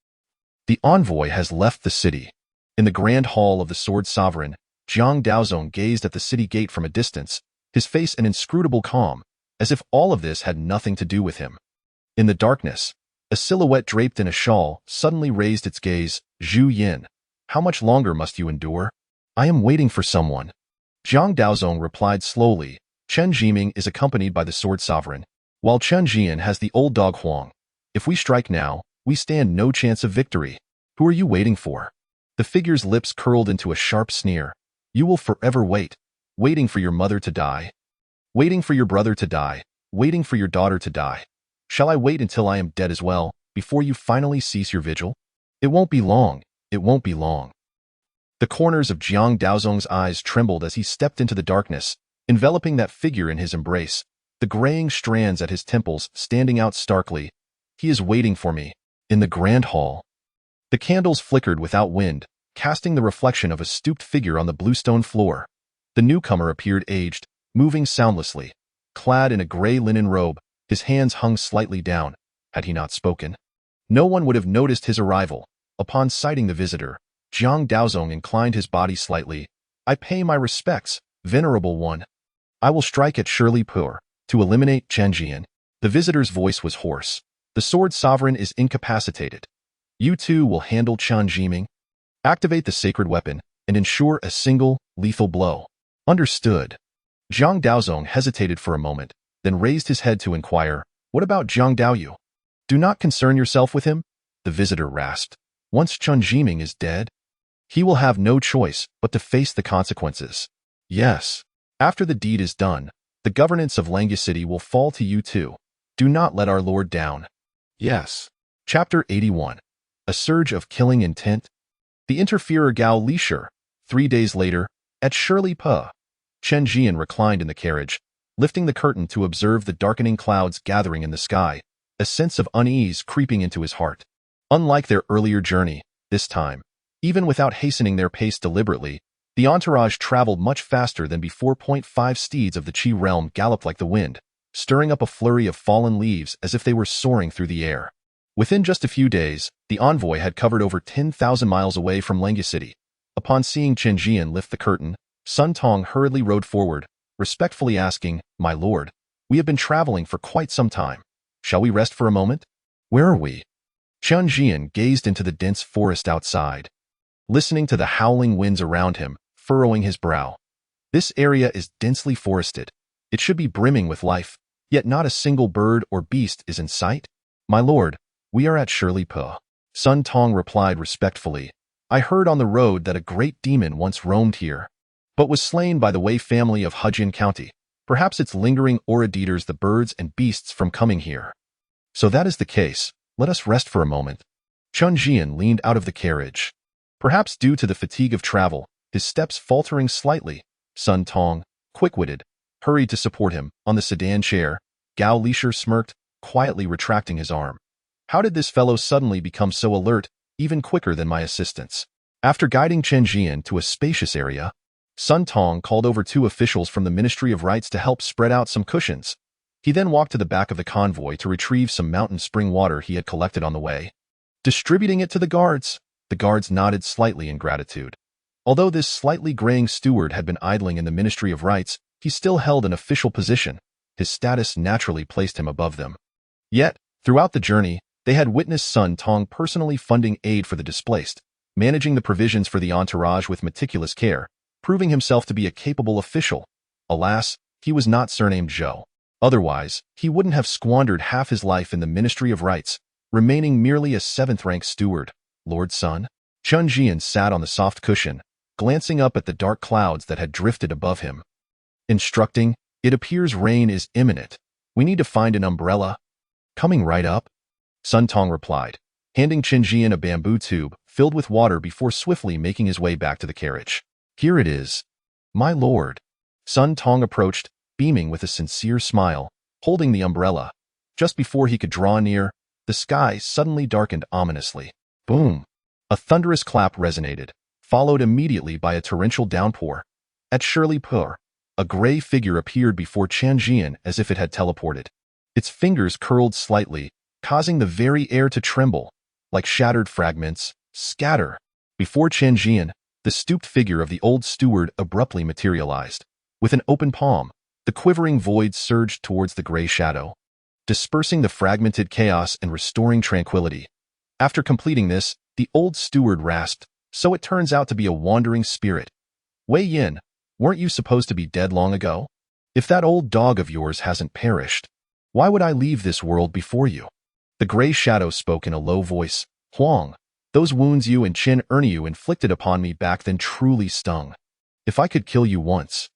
The envoy has left the city. In the grand hall of the Sword Sovereign, Jiang Daozong gazed at the city gate from a distance, his face an inscrutable calm, as if all of this had nothing to do with him. In the darkness, a silhouette draped in a shawl suddenly raised its gaze. "Zhu Yin, how much longer must you endure?" "I am waiting for someone." Jiang Daozong replied slowly. "Chen Zhiming is accompanied by the Sword Sovereign, while Chen Zhian has the old dog Huang. If we strike now, we stand no chance of victory. Who are you waiting for?" The figure's lips curled into a sharp sneer. "You will forever wait, waiting for your mother to die, waiting for your brother to die, waiting for your daughter to die. Shall I wait until I am dead as well, before you finally cease your vigil? It won't be long, it won't be long." The corners of Jiang Daozong's eyes trembled as he stepped into the darkness, enveloping that figure in his embrace, the graying strands at his temples standing out starkly. "He is waiting for me, in the grand hall." The candles flickered without wind, casting the reflection of a stooped figure on the bluestone floor. The newcomer appeared aged, moving soundlessly. Clad in a gray linen robe, his hands hung slightly down. Had he not spoken, no one would have noticed his arrival. Upon sighting the visitor, Jiang Daozong inclined his body slightly. "I pay my respects, venerable one. I will strike at Shirley Pur to eliminate Chen Zhian." The visitor's voice was hoarse. "The Sword Sovereign is incapacitated. You two will handle Chen Zhiming. Activate the sacred weapon and ensure a single, lethal blow." "Understood." Jiang Daozong hesitated for a moment, then raised his head to inquire, "What about Jiang Daoyu?" "Do not concern yourself with him," the visitor rasped. "Once Chen Zhiming is dead, he will have no choice but to face the consequences." "Yes. After the deed is done, the governance of Langus City will fall to you two. Do not let our lord down." "Yes." Chapter 81. A surge of killing intent. The interferer Gao Lishur. 3 days later, at Shirley Pu. Chen Zhian reclined in the carriage, lifting the curtain to observe the darkening clouds gathering in the sky, a sense of unease creeping into his heart. Unlike their earlier journey, this time, even without hastening their pace deliberately, the entourage traveled much faster than before. 5 steeds of the Qi realm galloped like the wind, stirring up a flurry of fallen leaves as if they were soaring through the air. Within just a few days, the envoy had covered over 10,000 miles away from Langus City. Upon seeing Chen Zhian lift the curtain, Sun Tong hurriedly rode forward, respectfully asking, "My lord, we have been traveling for quite some time. Shall we rest for a moment?" "Where are we?" Chen Zhian gazed into the dense forest outside, listening to the howling winds around him, furrowing his brow. "This area is densely forested. It should be brimming with life, yet not a single bird or beast is in sight." "My lord, we are at Shirley Pu." Sun Tong replied respectfully. "I heard on the road that a great demon once roamed here, but was slain by the Wei family of Hejian County. Perhaps its lingering aura deters the birds and beasts from coming here." "So that is the case. Let us rest for a moment." Chen Zhian leaned out of the carriage. Perhaps due to the fatigue of travel, his steps faltering slightly, Sun Tong, quick-witted, hurried to support him on the sedan chair. Gao Lishur smirked, quietly retracting his arm. "How did this fellow suddenly become so alert, even quicker than my assistants?" After guiding Chen Zhian to a spacious area, Sun Tong called over 2 officials from the Ministry of Rites to help spread out some cushions. He then walked to the back of the convoy to retrieve some mountain spring water he had collected on the way. Distributing it to the guards nodded slightly in gratitude. Although this slightly graying steward had been idling in the Ministry of Rites, he still held an official position. His status naturally placed him above them. Yet, throughout the journey, they had witnessed Sun Tong personally funding aid for the displaced, managing the provisions for the entourage with meticulous care, proving himself to be a capable official. Alas, he was not surnamed Zhou. Otherwise, he wouldn't have squandered half his life in the Ministry of Rites, remaining merely a 7th-rank steward. Lord Sun? Chen Zhian sat on the soft cushion, glancing up at the dark clouds that had drifted above him. Instructing, "It appears rain is imminent. We need to find an umbrella." "Coming right up," Sun Tong replied, handing Chen Zhian a bamboo tube filled with water before swiftly making his way back to the carriage. "Here it is." "My lord." Sun Tong approached, beaming with a sincere smile, holding the umbrella. Just before he could draw near, the sky suddenly darkened ominously. Boom! A thunderous clap resonated, followed immediately by a torrential downpour. At Chenliu, a gray figure appeared before Chen Zhian as if it had teleported. Its fingers curled slightly, causing the very air to tremble, like shattered fragments. Scatter! Before Chen Zhian, the stooped figure of the old steward abruptly materialized. With an open palm, the quivering void surged towards the gray shadow, dispersing the fragmented chaos and restoring tranquility. After completing this, the old steward rasped, "So it turns out to be a wandering spirit. Wei Yin, weren't you supposed to be dead long ago? If that old dog of yours hasn't perished, why would I leave this world before you?" The gray shadow spoke in a low voice. "Huang, those wounds you and Chen Zhian inflicted upon me back then truly stung. If I could kill you once,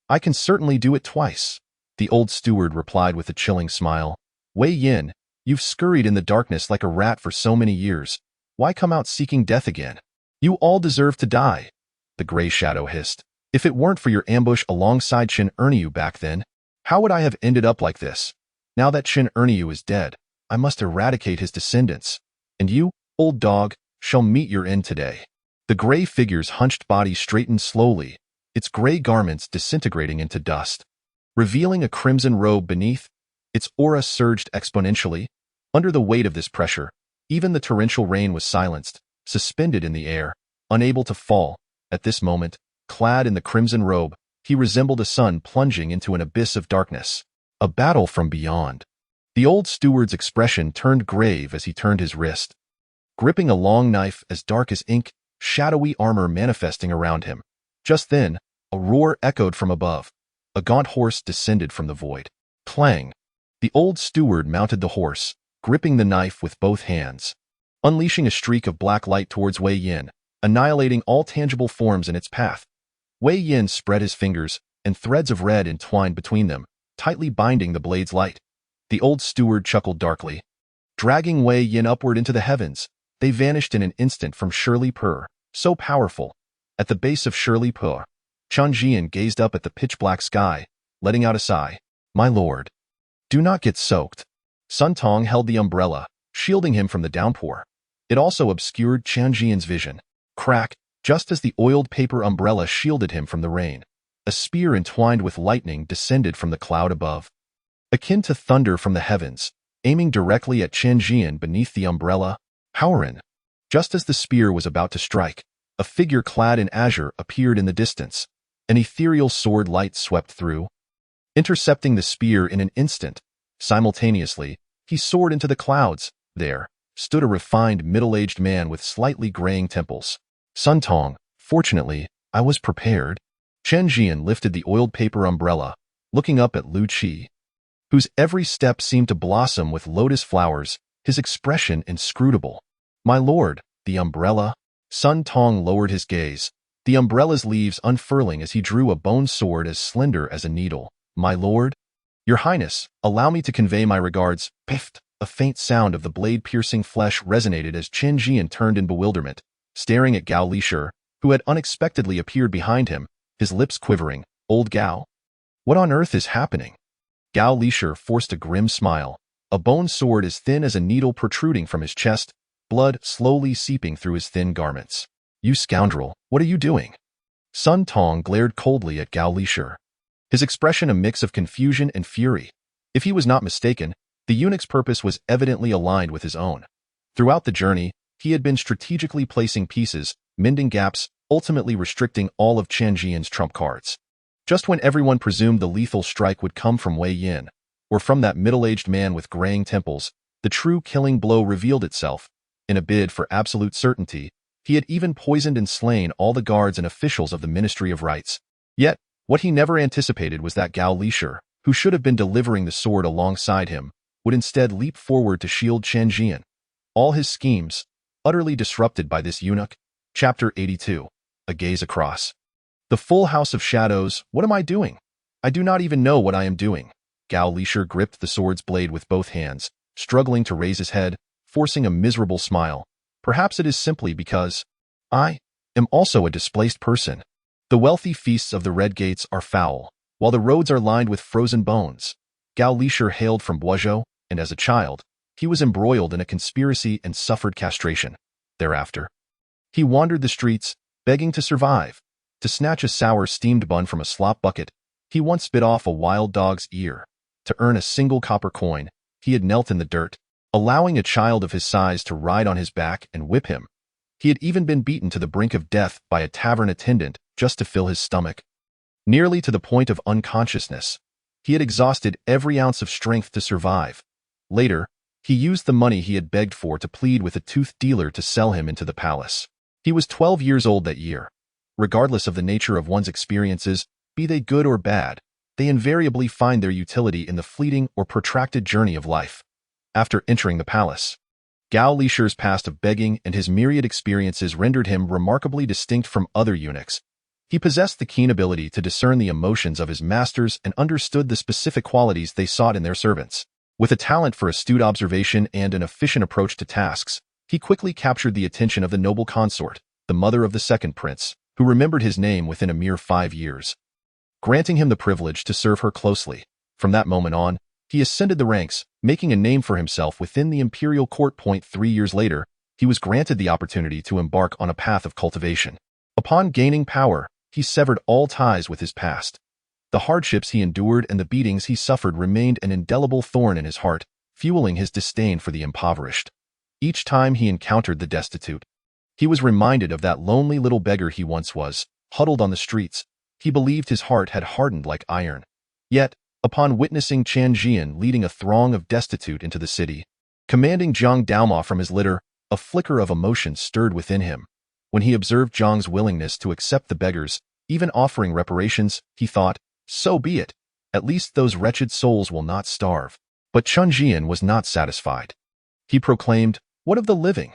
I can certainly do it twice," the old steward replied with a chilling smile. "Wei Yin, you've scurried in the darkness like a rat for so many years. Why come out seeking death again? You all deserve to die," the gray shadow hissed. "If it weren't for your ambush alongside Chen Zhian back then, how would I have ended up like this? Now that Chen Zhian is dead, I must eradicate his descendants. And you, old dog, shall meet your end today." The gray figure's hunched body straightened slowly, its gray garments disintegrating into dust. Revealing a crimson robe beneath, its aura surged exponentially. Under the weight of this pressure, even the torrential rain was silenced, suspended in the air, unable to fall. At this moment, clad in the crimson robe, he resembled a sun plunging into an abyss of darkness. A battle from beyond. The old steward's expression turned grave as he turned his wrist, gripping a long knife as dark as ink, shadowy armor manifesting around him. Just then, a roar echoed from above. A gaunt horse descended from the void. Clang! The old steward mounted the horse, gripping the knife with both hands, unleashing a streak of black light towards Wei Yin, annihilating all tangible forms in its path. Wei Yin spread his fingers, and threads of red entwined between them, tightly binding the blade's light. The old steward chuckled darkly. Dragging Wei Yin upward into the heavens, they vanished in an instant from Chenliu, so powerful. At the base of Chenliu, Chen Zhian gazed up at the pitch-black sky, letting out a sigh. "My lord, do not get soaked." Sun Tong held the umbrella, shielding him from the downpour. It also obscured Chen Zhian's vision. Crack! Just as the oiled paper umbrella shielded him from the rain, a spear entwined with lightning descended from the cloud above. Akin to thunder from the heavens, aiming directly at Chen Zhian beneath the umbrella. Howrin! Just as the spear was about to strike, a figure clad in azure appeared in the distance. An ethereal sword light swept through, intercepting the spear in an instant. Simultaneously, he soared into the clouds. There stood a refined middle-aged man with slightly graying temples. "Sun Tong, fortunately, I was prepared." Chen Zhian lifted the oiled paper umbrella, looking up at Lu Qi, whose every step seemed to blossom with lotus flowers, his expression inscrutable. "My lord, the umbrella?" Sun Tong lowered his gaze, the umbrella's leaves unfurling as he drew a bone sword as slender as a needle. "My lord?" "Your Highness, allow me to convey my regards." Piffed! A faint sound of the blade-piercing flesh resonated as Chen Zhian turned in bewilderment, staring at Gao Lishur, who had unexpectedly appeared behind him, his lips quivering. "Old Gao? What on earth is happening?" Gao Lishur forced a grim smile, a bone sword as thin as a needle protruding from his chest, blood slowly seeping through his thin garments. "You scoundrel, what are you doing?" Sun Tong glared coldly at Gao Lishur, his expression a mix of confusion and fury. If he was not mistaken, the eunuch's purpose was evidently aligned with his own. Throughout the journey, he had been strategically placing pieces, mending gaps, ultimately restricting all of Chen Zhian's trump cards. Just when everyone presumed the lethal strike would come from Wei Yin, or from that middle-aged man with graying temples, the true killing blow revealed itself. In a bid for absolute certainty, he had even poisoned and slain all the guards and officials of the Ministry of Rites. Yet, what he never anticipated was that Gao Lishur, who should have been delivering the sword alongside him, would instead leap forward to shield Chen Zhian. All his schemes, utterly disrupted by this eunuch. Chapter 82. A Gaze Across. The full house of shadows, what am I doing? I do not even know what I am doing. Gao Lishur gripped the sword's blade with both hands, struggling to raise his head, forcing a miserable smile. Perhaps it is simply because I am also a displaced person. The wealthy feasts of the Red Gates are foul, while the roads are lined with frozen bones. Gao Lishur hailed from Boizhou, and as a child, he was embroiled in a conspiracy and suffered castration. Thereafter, he wandered the streets, begging to survive. To snatch a sour steamed bun from a slop bucket, he once bit off a wild dog's ear. To earn a single copper coin, he had knelt in the dirt, allowing a child of his size to ride on his back and whip him. He had even been beaten to the brink of death by a tavern attendant just to fill his stomach. Nearly to the point of unconsciousness, he had exhausted every ounce of strength to survive. Later, he used the money he had begged for to plead with a tooth dealer to sell him into the palace. He was 12 years old that year. Regardless of the nature of one's experiences, be they good or bad, they invariably find their utility in the fleeting or protracted journey of life. After entering the palace, Gao Lishur's past of begging and his myriad experiences rendered him remarkably distinct from other eunuchs. He possessed the keen ability to discern the emotions of his masters and understood the specific qualities they sought in their servants. With a talent for astute observation and an efficient approach to tasks, he quickly captured the attention of the noble consort, the mother of the second prince, who remembered his name within a mere 5 years, granting him the privilege to serve her closely. From that moment on, he ascended the ranks, making a name for himself within the imperial court. 3 years later, he was granted the opportunity to embark on a path of cultivation. Upon gaining power, he severed all ties with his past. The hardships he endured and the beatings he suffered remained an indelible thorn in his heart, fueling his disdain for the impoverished. Each time he encountered the destitute, he was reminded of that lonely little beggar he once was, huddled on the streets. He believed his heart had hardened like iron. Yet, upon witnessing Chen Zhian leading a throng of destitute into the city, commanding Zhang Daoma from his litter, a flicker of emotion stirred within him. When he observed Zhang's willingness to accept the beggars, even offering reparations, he thought, so be it. At least those wretched souls will not starve. But Chen Zhian was not satisfied. He proclaimed, what of the living?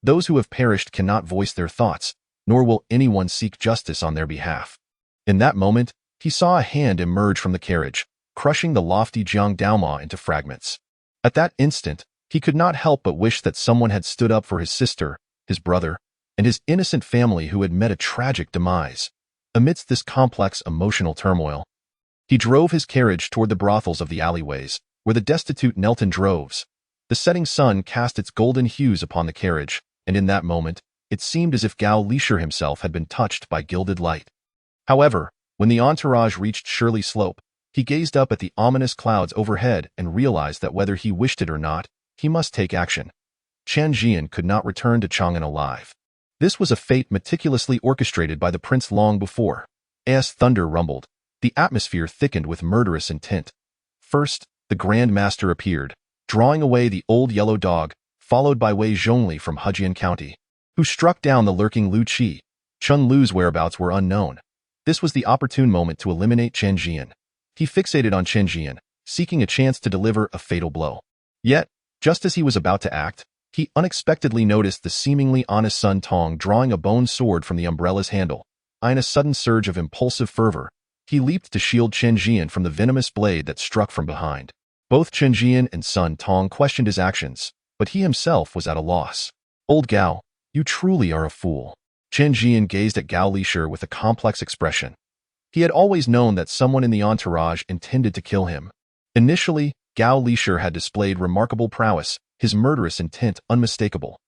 Those who have perished cannot voice their thoughts, nor will anyone seek justice on their behalf. In that moment, he saw a hand emerge from the carriage, crushing the lofty Zhang Daoma into fragments. At that instant, he could not help but wish that someone had stood up for his sister, his brother, and his innocent family who had met a tragic demise. Amidst this complex emotional turmoil, he drove his carriage toward the brothels of the alleyways, where the destitute knelt in droves. The setting sun cast its golden hues upon the carriage, and in that moment, it seemed as if Gao Lishur himself had been touched by gilded light. However, when the entourage reached Shirley Slope, he gazed up at the ominous clouds overhead and realized that whether he wished it or not, he must take action. Chen Zhian could not return to Chang'an alive. This was a fate meticulously orchestrated by the prince long before. As thunder rumbled, the atmosphere thickened with murderous intent. First, the Grand Master appeared, drawing away the old yellow dog, followed by Wei Zhongli from Hejian County, who struck down the lurking Lu Qi. Chen Lu's whereabouts were unknown. This was the opportune moment to eliminate Chen Zhian. He fixated on Chen Zhian, seeking a chance to deliver a fatal blow. Yet, just as he was about to act, he unexpectedly noticed the seemingly honest Sun Tong drawing a bone sword from the umbrella's handle. In a sudden surge of impulsive fervor, he leaped to shield Chen Zhian from the venomous blade that struck from behind. Both Chen Zhian and Sun Tong questioned his actions, but he himself was at a loss. Old Gao, you truly are a fool. Chen Zhian gazed at Gao Lishur with a complex expression. He had always known that someone in the entourage intended to kill him. Initially, Gao Lishur had displayed remarkable prowess, his murderous intent unmistakable.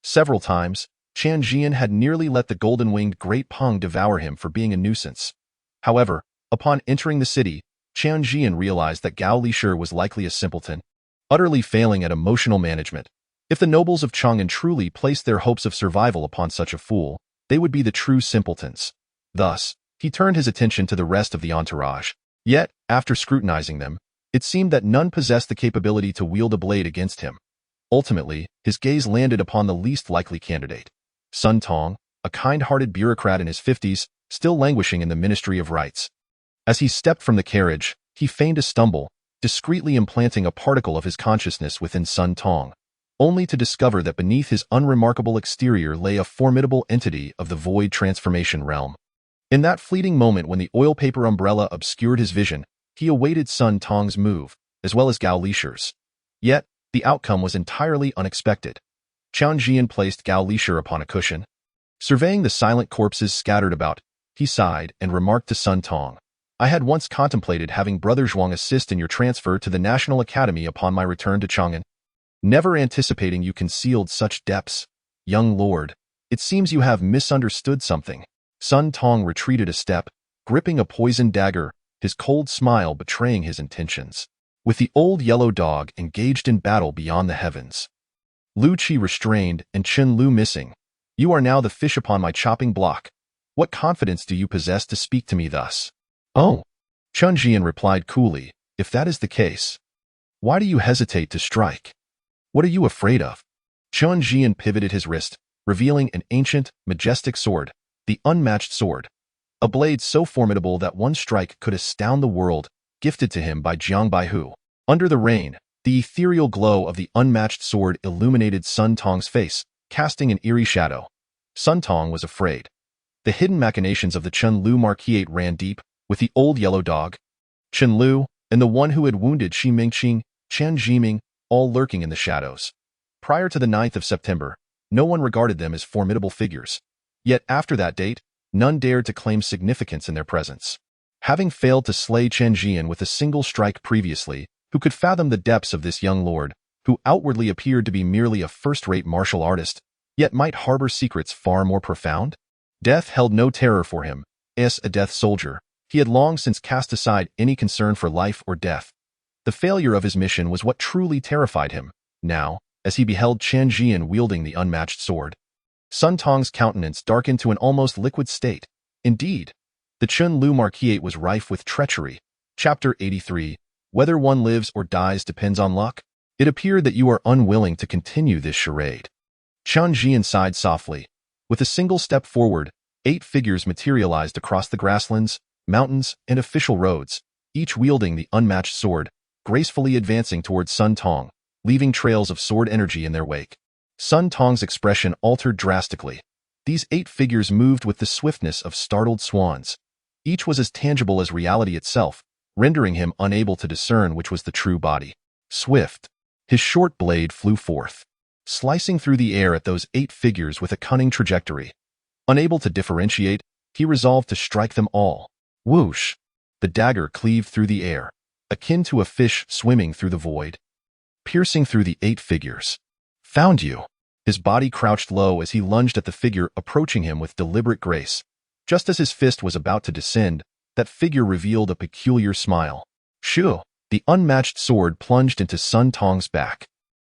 Several times, Chen Zhian had nearly let the golden-winged Great Peng devour him for being a nuisance. However, upon entering the city, Chen Zhian realized that Gao Lishir was likely a simpleton, utterly failing at emotional management. If the nobles of Chang'an truly placed their hopes of survival upon such a fool, they would be the true simpletons. Thus, he turned his attention to the rest of the entourage. Yet, after scrutinizing them, it seemed that none possessed the capability to wield a blade against him. Ultimately, his gaze landed upon the least likely candidate. Sun Tong, a kind-hearted bureaucrat in his 50s, still languishing in the Ministry of Rites. As he stepped from the carriage, he feigned a stumble, discreetly implanting a particle of his consciousness within Sun Tong, only to discover that beneath his unremarkable exterior lay a formidable entity of the void transformation realm. In that fleeting moment when the oil paper umbrella obscured his vision, he awaited Sun Tong's move, as well as Gao Lishir's. Yet, the outcome was entirely unexpected. Chen Zhian placed Gao Lishir upon a cushion. Surveying the silent corpses scattered about, he sighed and remarked to Sun Tong, "I had once contemplated having Brother Zhuang assist in your transfer to the National Academy upon my return to Chang'an. Never anticipating you concealed such depths. Young lord, it seems you have misunderstood something." Sun Tong retreated a step, gripping a poisoned dagger, his cold smile betraying his intentions. With the old yellow dog engaged in battle beyond the heavens, Lu Qi restrained and Chenliu missing, you are now the fish upon my chopping block. What confidence do you possess to speak to me thus? Oh, Chen Zhian replied coolly, if that is the case, why do you hesitate to strike? What are you afraid of? Chen Zhian pivoted his wrist, revealing an ancient, majestic sword, the unmatched sword, a blade so formidable that one strike could astound the world, gifted to him by Jiang Baihu. Under the rain, the ethereal glow of the unmatched sword illuminated Sun Tong's face, casting an eerie shadow. Sun Tong was afraid. The hidden machinations of the Chenliu Marquisate ran deep, with the old yellow dog, Chenliu, and the one who had wounded Xi Mingqing, Chen Zhiming, all lurking in the shadows. Prior to the 9th of September, no one regarded them as formidable figures. Yet after that date, none dared to claim significance in their presence. Having failed to slay Chen Zhian with a single strike previously, who could fathom the depths of this young lord, who outwardly appeared to be merely a first-rate martial artist, yet might harbor secrets far more profound? Death held no terror for him. As a death soldier, he had long since cast aside any concern for life or death. The failure of his mission was what truly terrified him, now, as he beheld Chen Zhian wielding the unmatched sword. Sun Tong's countenance darkened to an almost liquid state. Indeed, the Chenliu Marquisate was rife with treachery. Chapter 83. Whether one lives or dies depends on luck. It appeared that you are unwilling to continue this charade. Chen Zhian sighed softly. With a single step forward, 8 figures materialized across the grasslands, mountains, and official roads, each wielding the unmatched sword, gracefully advancing towards Sun Tong, leaving trails of sword energy in their wake. Sun Tong's expression altered drastically. These 8 figures moved with the swiftness of startled swans. Each was as tangible as reality itself, rendering him unable to discern which was the true body. Swift, his short blade flew forth, slicing through the air at those 8 figures with a cunning trajectory. Unable to differentiate, he resolved to strike them all. Whoosh! The dagger cleaved through the air, akin to a fish swimming through the void, piercing through the 8 figures. Found you! His body crouched low as he lunged at the figure approaching him with deliberate grace. Just as his fist was about to descend, that figure revealed a peculiar smile. Shoo! The unmatched sword plunged into Sun Tong's back.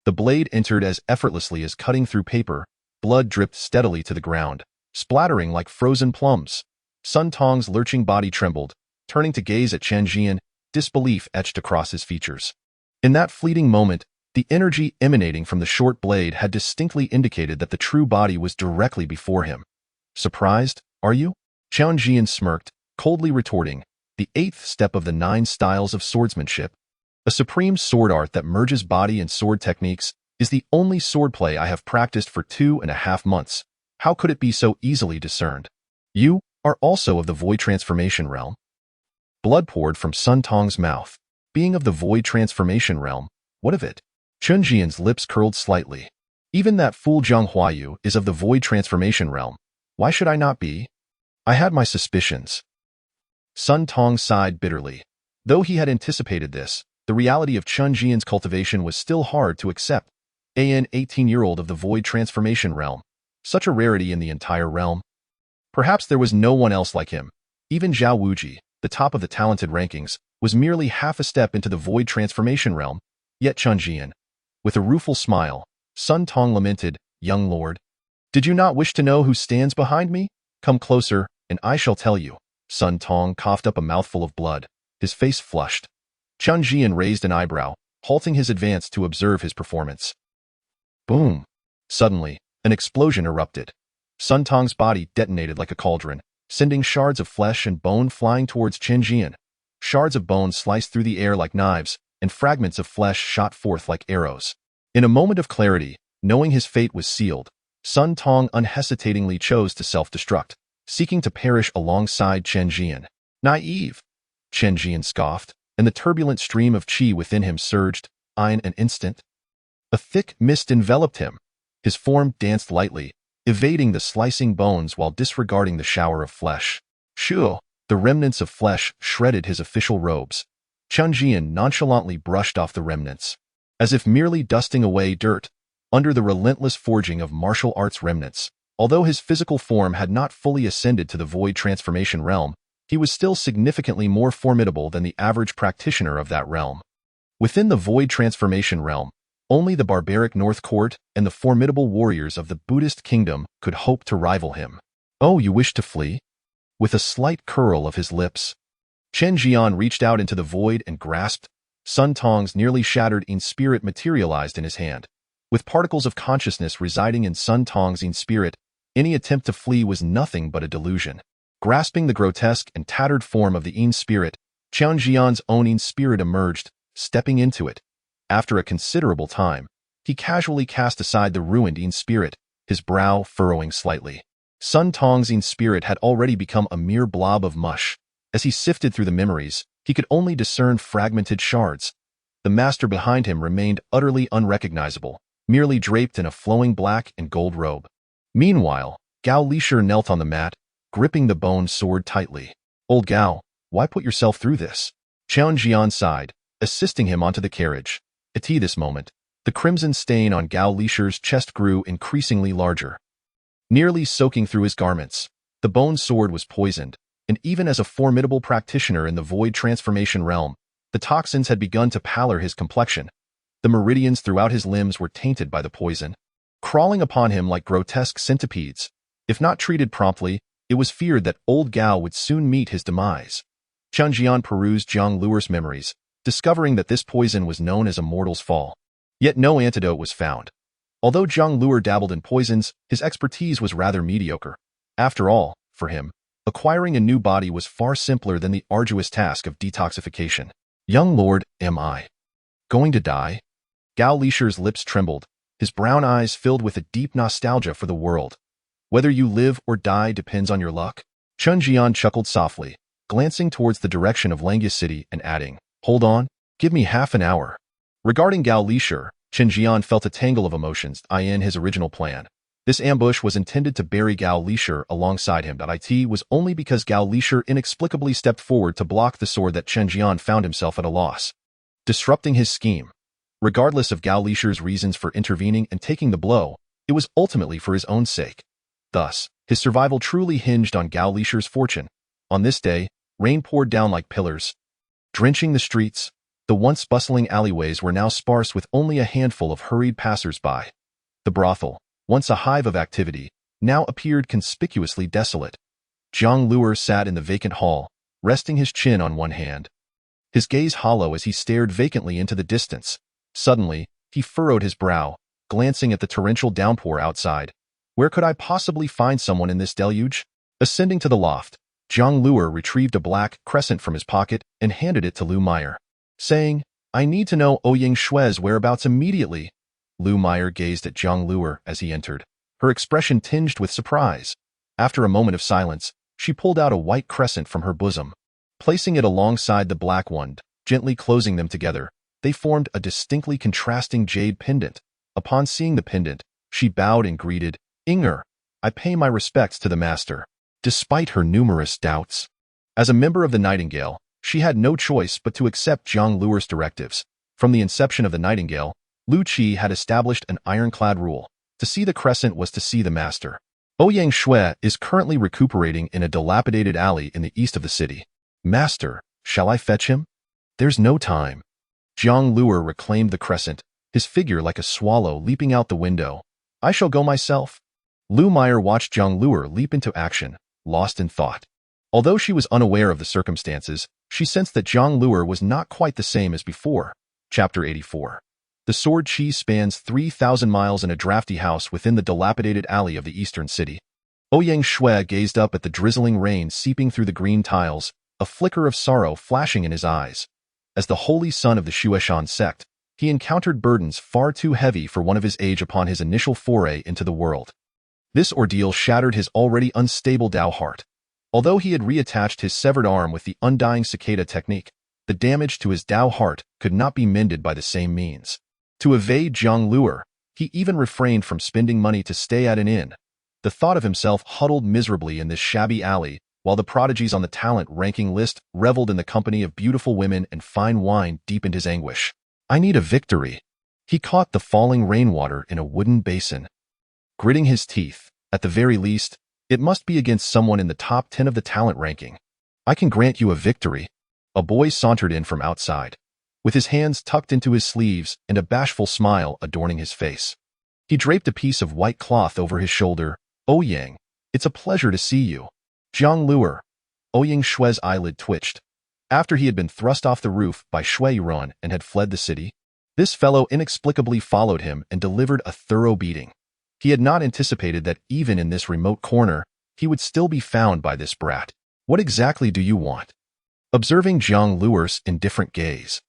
The blade entered as effortlessly as cutting through paper. Blood dripped steadily to the ground, splattering like frozen plums. Sun Tong's lurching body trembled, turning to gaze at Chen Zhian, disbelief etched across his features. In that fleeting moment, the energy emanating from the short blade had distinctly indicated that the true body was directly before him. Surprised, are you? Chen Zhian smirked, coldly retorting, the 8th step of the 9 styles of swordsmanship, a supreme sword art that merges body and sword techniques, is the only swordplay I have practiced for 2.5 months. How could it be so easily discerned? You are also of the void transformation realm? Blood poured from Sun Tong's mouth. Being of the void transformation realm, what of it? Chen Zhian's lips curled slightly. Even that fool Zhang Huayu is of the void transformation realm. Why should I not be? I had my suspicions. Sun Tong sighed bitterly. Though he had anticipated this, the reality of Chen Zhian's cultivation was still hard to accept. An 18-year-old of the void transformation realm. such a rarity in the entire realm. Perhaps there was no one else like him. Even Zhao Wuji, the top of the talented rankings, was merely half a step into the void transformation realm. Yet Chen Zhian, with a rueful smile, Sun Tong lamented, "Young lord, did you not wish to know who stands behind me? Come closer, and I shall tell you." Sun Tong coughed up a mouthful of blood, his face flushed. Chen Zhian raised an eyebrow, halting his advance to observe his performance. Boom! Suddenly, an explosion erupted. Sun Tong's body detonated like a cauldron, sending shards of flesh and bone flying towards Chen Zhian. Shards of bone sliced through the air like knives, and fragments of flesh shot forth like arrows. In a moment of clarity, knowing his fate was sealed, Sun Tong unhesitatingly chose to self-destruct, seeking to perish alongside Chen Zhian. Naive! Chen Zhian scoffed, and the turbulent stream of qi within him surged. In an instant, a thick mist enveloped him. His form danced lightly, evading the slicing bones while disregarding the shower of flesh. Shoo! The remnants of flesh shredded his official robes. Chen Zhian nonchalantly brushed off the remnants, as if merely dusting away dirt, under the relentless forging of martial arts remnants. Although his physical form had not fully ascended to the void transformation realm, he was still significantly more formidable than the average practitioner of that realm. Within the void transformation realm, only the barbaric North Court and the formidable warriors of the Buddhist kingdom could hope to rival him. "Oh, you wish to flee?" With a slight curl of his lips, Chen Zhian reached out into the void and grasped. Sun Tong's nearly shattered spirit materialized in his hand. With particles of consciousness residing in Sun Tong's spirit, any attempt to flee was nothing but a delusion. Grasping the grotesque and tattered form of the spirit, Chen Zhian's own spirit emerged, stepping into it. After a considerable time, he casually cast aside the ruined spirit, his brow furrowing slightly. Sun Tong's spirit had already become a mere blob of mush. As he sifted through the memories, he could only discern fragmented shards. The master behind him remained utterly unrecognizable, merely draped in a flowing black and gold robe. Meanwhile, Gao Lishur knelt on the mat, gripping the bone sword tightly. "Old Gao, why put yourself through this?" Chen Zhian sighed, assisting him onto the carriage. At this moment, the crimson stain on Gao Lishur's chest grew increasingly larger, nearly soaking through his garments. The bone sword was poisoned, and even as a formidable practitioner in the void transformation realm, the toxins had begun to pallor his complexion. The meridians throughout his limbs were tainted by the poison, crawling upon him like grotesque centipedes. If not treated promptly, it was feared that old Gao would soon meet his demise. Chen Zhian perused Zhang Luer's memories, discovering that this poison was known as a mortal's fall. Yet no antidote was found. Although Zhang Luer dabbled in poisons, his expertise was rather mediocre. After all, for him, acquiring a new body was far simpler than the arduous task of detoxification. "Young lord, am I going to die?" Gao Lishur's lips trembled, his brown eyes filled with a deep nostalgia for the world. "Whether you live or die depends on your luck." Chen Zhian chuckled softly, glancing towards the direction of Langya City and adding, "Hold on, give me half an hour." Regarding Gao Lishur, Chen Zhian felt a tangle of emotions in his original plan. This ambush was intended to bury Gao Lishur alongside him. It was only because Gao Lishur inexplicably stepped forward to block the sword that Chen Zhian found himself at a loss, disrupting his scheme. Regardless of Gao Lishur's reasons for intervening and taking the blow, it was ultimately for his own sake. Thus, his survival truly hinged on Gao Lishur's fortune. On this day, rain poured down like pillars, drenching the streets. The once bustling alleyways were now sparse with only a handful of hurried passers-by. The brothel, once a hive of activity, now appeared conspicuously desolate. Zhang Luer sat in the vacant hall, resting his chin on one hand, his gaze hollow as he stared vacantly into the distance. Suddenly, he furrowed his brow, glancing at the torrential downpour outside. Where could I possibly find someone in this deluge? Ascending to the loft, Zhang Luer retrieved a black crescent from his pocket and handed it to Lu Meyer, saying, "I need to know Ouyang Shui's whereabouts immediately." Lu Meyer gazed at Zhang Luer as he entered, her expression tinged with surprise. After a moment of silence, she pulled out a white crescent from her bosom. Placing it alongside the black one, gently closing them together, they formed a distinctly contrasting jade pendant. Upon seeing the pendant, she bowed and greeted, "Inger, I pay my respects to the master." Despite her numerous doubts, as a member of the Nightingale, she had no choice but to accept Zhang Luer's directives. From the inception of the Nightingale, Lu Qi had established an ironclad rule. To see the crescent was to see the master. Ouyang Shui is currently recuperating in a dilapidated alley in the east of the city. Master, shall I fetch him? There's no time. Zhang Luer reclaimed the crescent, his figure like a swallow leaping out the window. I shall go myself. Lu Meyer watched Zhang Luer leap into action, lost in thought. Although she was unaware of the circumstances, she sensed that Zhang Luer was not quite the same as before. Chapter 84. The sword chi spans 3,000 miles in a drafty house within the dilapidated alley of the eastern city. Ouyang Shui gazed up at the drizzling rain seeping through the green tiles, a flicker of sorrow flashing in his eyes. As the holy son of the Shueshan sect, he encountered burdens far too heavy for one of his age upon his initial foray into the world. This ordeal shattered his already unstable Dao heart. Although he had reattached his severed arm with the undying cicada technique, the damage to his Dao heart could not be mended by the same means. To evade Zhang Luer, he even refrained from spending money to stay at an inn. The thought of himself huddled miserably in this shabby alley, while the prodigies on the talent ranking list reveled in the company of beautiful women and fine wine, deepened his anguish. I need a victory. He caught the falling rainwater in a wooden basin. Gritting his teeth, at the very least, it must be against someone in the top 10 of the talent ranking. I can grant you a victory. A boy sauntered in from outside, with his hands tucked into his sleeves and a bashful smile adorning his face. He draped a piece of white cloth over his shoulder. Ouyang, it's a pleasure to see you. Zhang Luer. Ouyang Shui's eyelid twitched. After he had been thrust off the roof by Shui Yuran and had fled the city, this fellow inexplicably followed him and delivered a thorough beating. He had not anticipated that even in this remote corner, he would still be found by this brat. What exactly do you want? Observing Zhang Luer's indifferent gaze,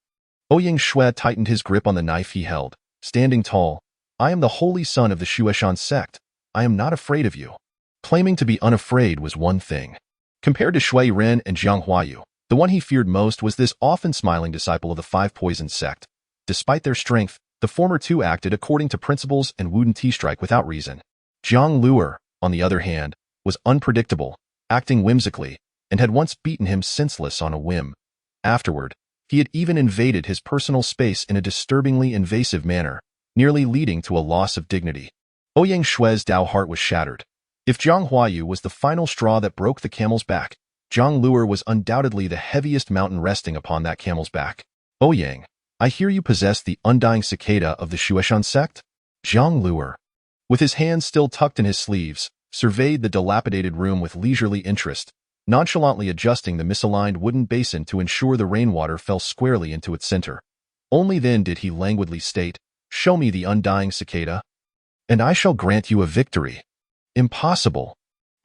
Ouyang Shui tightened his grip on the knife he held, standing tall. I am the holy son of the Shueshan sect. I am not afraid of you. Claiming to be unafraid was one thing. Compared to Shui Ren and Jiang Huayu, the one he feared most was this often smiling disciple of the Five Poisons sect. Despite their strength, the former two acted according to principles and wouldn't T-strike without reason. Zhang Luer, on the other hand, was unpredictable, acting whimsically, and had once beaten him senseless on a whim. Afterward, he had even invaded his personal space in a disturbingly invasive manner, nearly leading to a loss of dignity. Ouyang Shui's Dao heart was shattered. If Jiang Huayu was the final straw that broke the camel's back, Zhang Luer was undoubtedly the heaviest mountain resting upon that camel's back. Ouyang, I hear you possess the undying cicada of the Shueshan sect? Zhang Luer, with his hands still tucked in his sleeves, surveyed the dilapidated room with leisurely interest, nonchalantly adjusting the misaligned wooden basin to ensure the rainwater fell squarely into its center. Only then did he languidly state, Show me the undying cicada, and I shall grant you a victory. Impossible.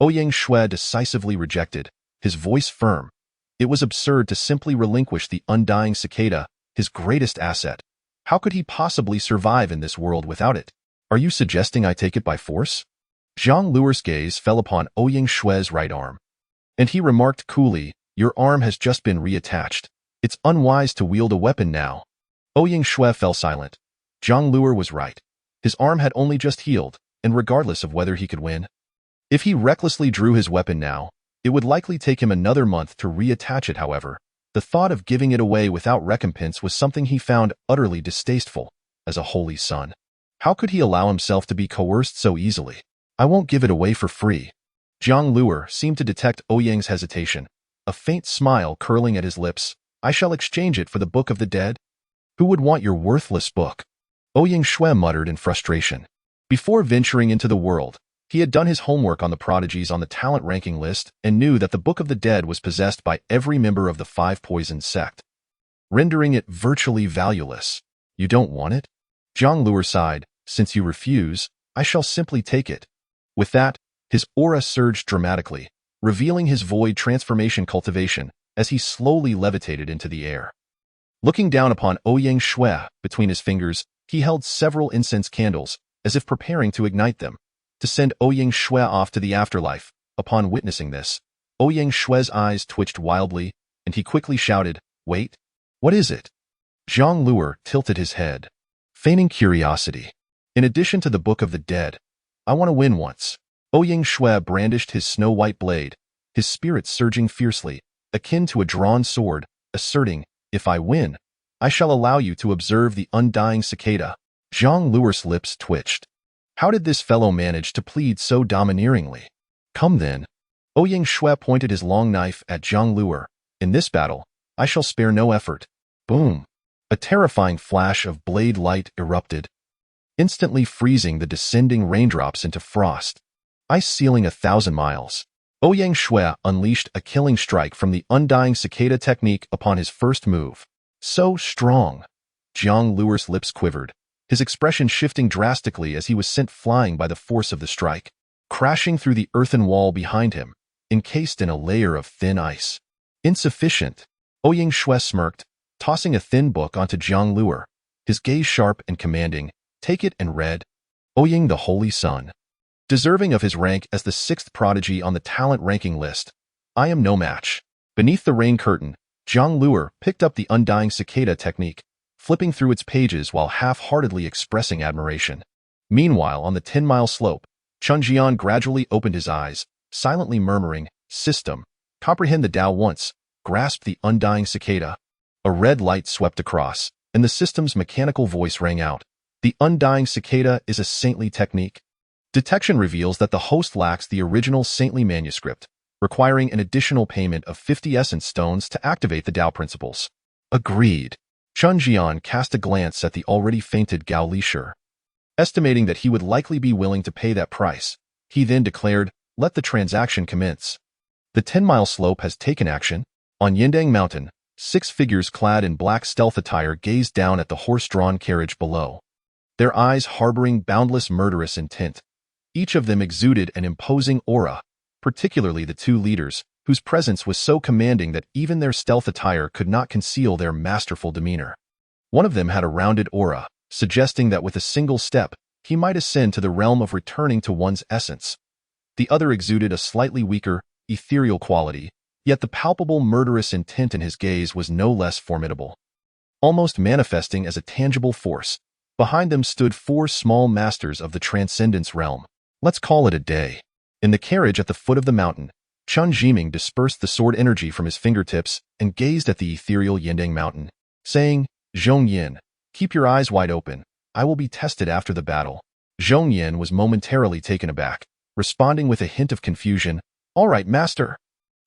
Ouyang Shui decisively rejected, his voice firm. It was absurd to simply relinquish the undying cicada, his greatest asset. How could he possibly survive in this world without it? Are you suggesting I take it by force? Zhang Luer's gaze fell upon Ouyang Shui's right arm, and he remarked coolly, Your arm has just been reattached. It's unwise to wield a weapon now. Ouyang Shui fell silent. Zhang Luer was right. His arm had only just healed, and regardless of whether he could win, if he recklessly drew his weapon now, it would likely take him another month to reattach it. However, the thought of giving it away without recompense was something he found utterly distasteful. As a holy son, how could he allow himself to be coerced so easily? I won't give it away for free. Zhang Luer seemed to detect Ouyang's hesitation, a faint smile curling at his lips. I shall exchange it for the Book of the Dead. Who would want your worthless book? Ouyang Shui muttered in frustration. Before venturing into the world, he had done his homework on the prodigies on the talent ranking list and knew that the Book of the Dead was possessed by every member of the Five Poisons sect, rendering it virtually valueless. You don't want it? Zhang Luer sighed. Since you refuse, I shall simply take it. With that, his aura surged dramatically, revealing his void transformation cultivation as he slowly levitated into the air. Looking down upon Ouyang Shui between his fingers, he held several incense candles, as if preparing to ignite them, to send Ouyang Shui off to the afterlife. Upon witnessing this, Ouyang Shui's eyes twitched wildly, and he quickly shouted, Wait, what is it? Zhang Luer tilted his head, feigning curiosity. In addition to the Book of the Dead, I want to win once. Ouyang Shui brandished his snow-white blade, his spirit surging fiercely, akin to a drawn sword, asserting, If I win, I shall allow you to observe the undying cicada. Zhang Luer's lips twitched. How did this fellow manage to plead so domineeringly? Come then. Ouyang Shui pointed his long knife at Zhang Luer. In this battle, I shall spare no effort. Boom! A terrifying flash of blade light erupted, instantly freezing the descending raindrops into frost, ice sealing 1,000 miles. Ouyang Shui unleashed a killing strike from the undying cicada technique upon his first move. So strong! Zhang Luer's lips quivered, his expression shifting drastically as he was sent flying by the force of the strike, crashing through the earthen wall behind him, encased in a layer of thin ice. Insufficient. Ouyang Shui smirked, tossing a thin book onto Zhang Luer, his gaze sharp and commanding. Take it and read. Ouyang the Holy Sun. Deserving of his rank as the 6th prodigy on the talent ranking list, I am no match. Beneath the rain curtain, Zhang Luer picked up the undying cicada technique, flipping through its pages while half-heartedly expressing admiration. Meanwhile, on the 10-mile slope, Chen Zhian gradually opened his eyes, silently murmuring, System, comprehend the Tao once, grasped the undying cicada. A red light swept across, and the system's mechanical voice rang out. The undying cicada is a saintly technique. Detection reveals that the host lacks the original saintly manuscript, requiring an additional payment of 50 essence stones to activate the Tao principles. Agreed. Chen Zhian cast a glance at the already fainted Gao Lishur. Estimating that he would likely be willing to pay that price, he then declared, let the transaction commence. The 10-mile slope has taken action. On Yindang Mountain, 6 figures clad in black stealth attire gazed down at the horse-drawn carriage below, their eyes harboring boundless murderous intent. Each of them exuded an imposing aura, particularly the 2 leaders, whose presence was so commanding that even their stealth attire could not conceal their masterful demeanor. One of them had a rounded aura, suggesting that with a single step, he might ascend to the realm of returning to one's essence. The other exuded a slightly weaker, ethereal quality, yet the palpable murderous intent in his gaze was no less formidable. Almost manifesting as a tangible force, behind them stood 4 small masters of the transcendence realm. Let's call it a day. In the carriage at the foot of the mountain, Chen Zhiming dispersed the sword energy from his fingertips and gazed at the ethereal Yindang Mountain, saying, Zhong Yin, keep your eyes wide open. I will be tested after the battle. Zhong Yin was momentarily taken aback, responding with a hint of confusion, All right, master.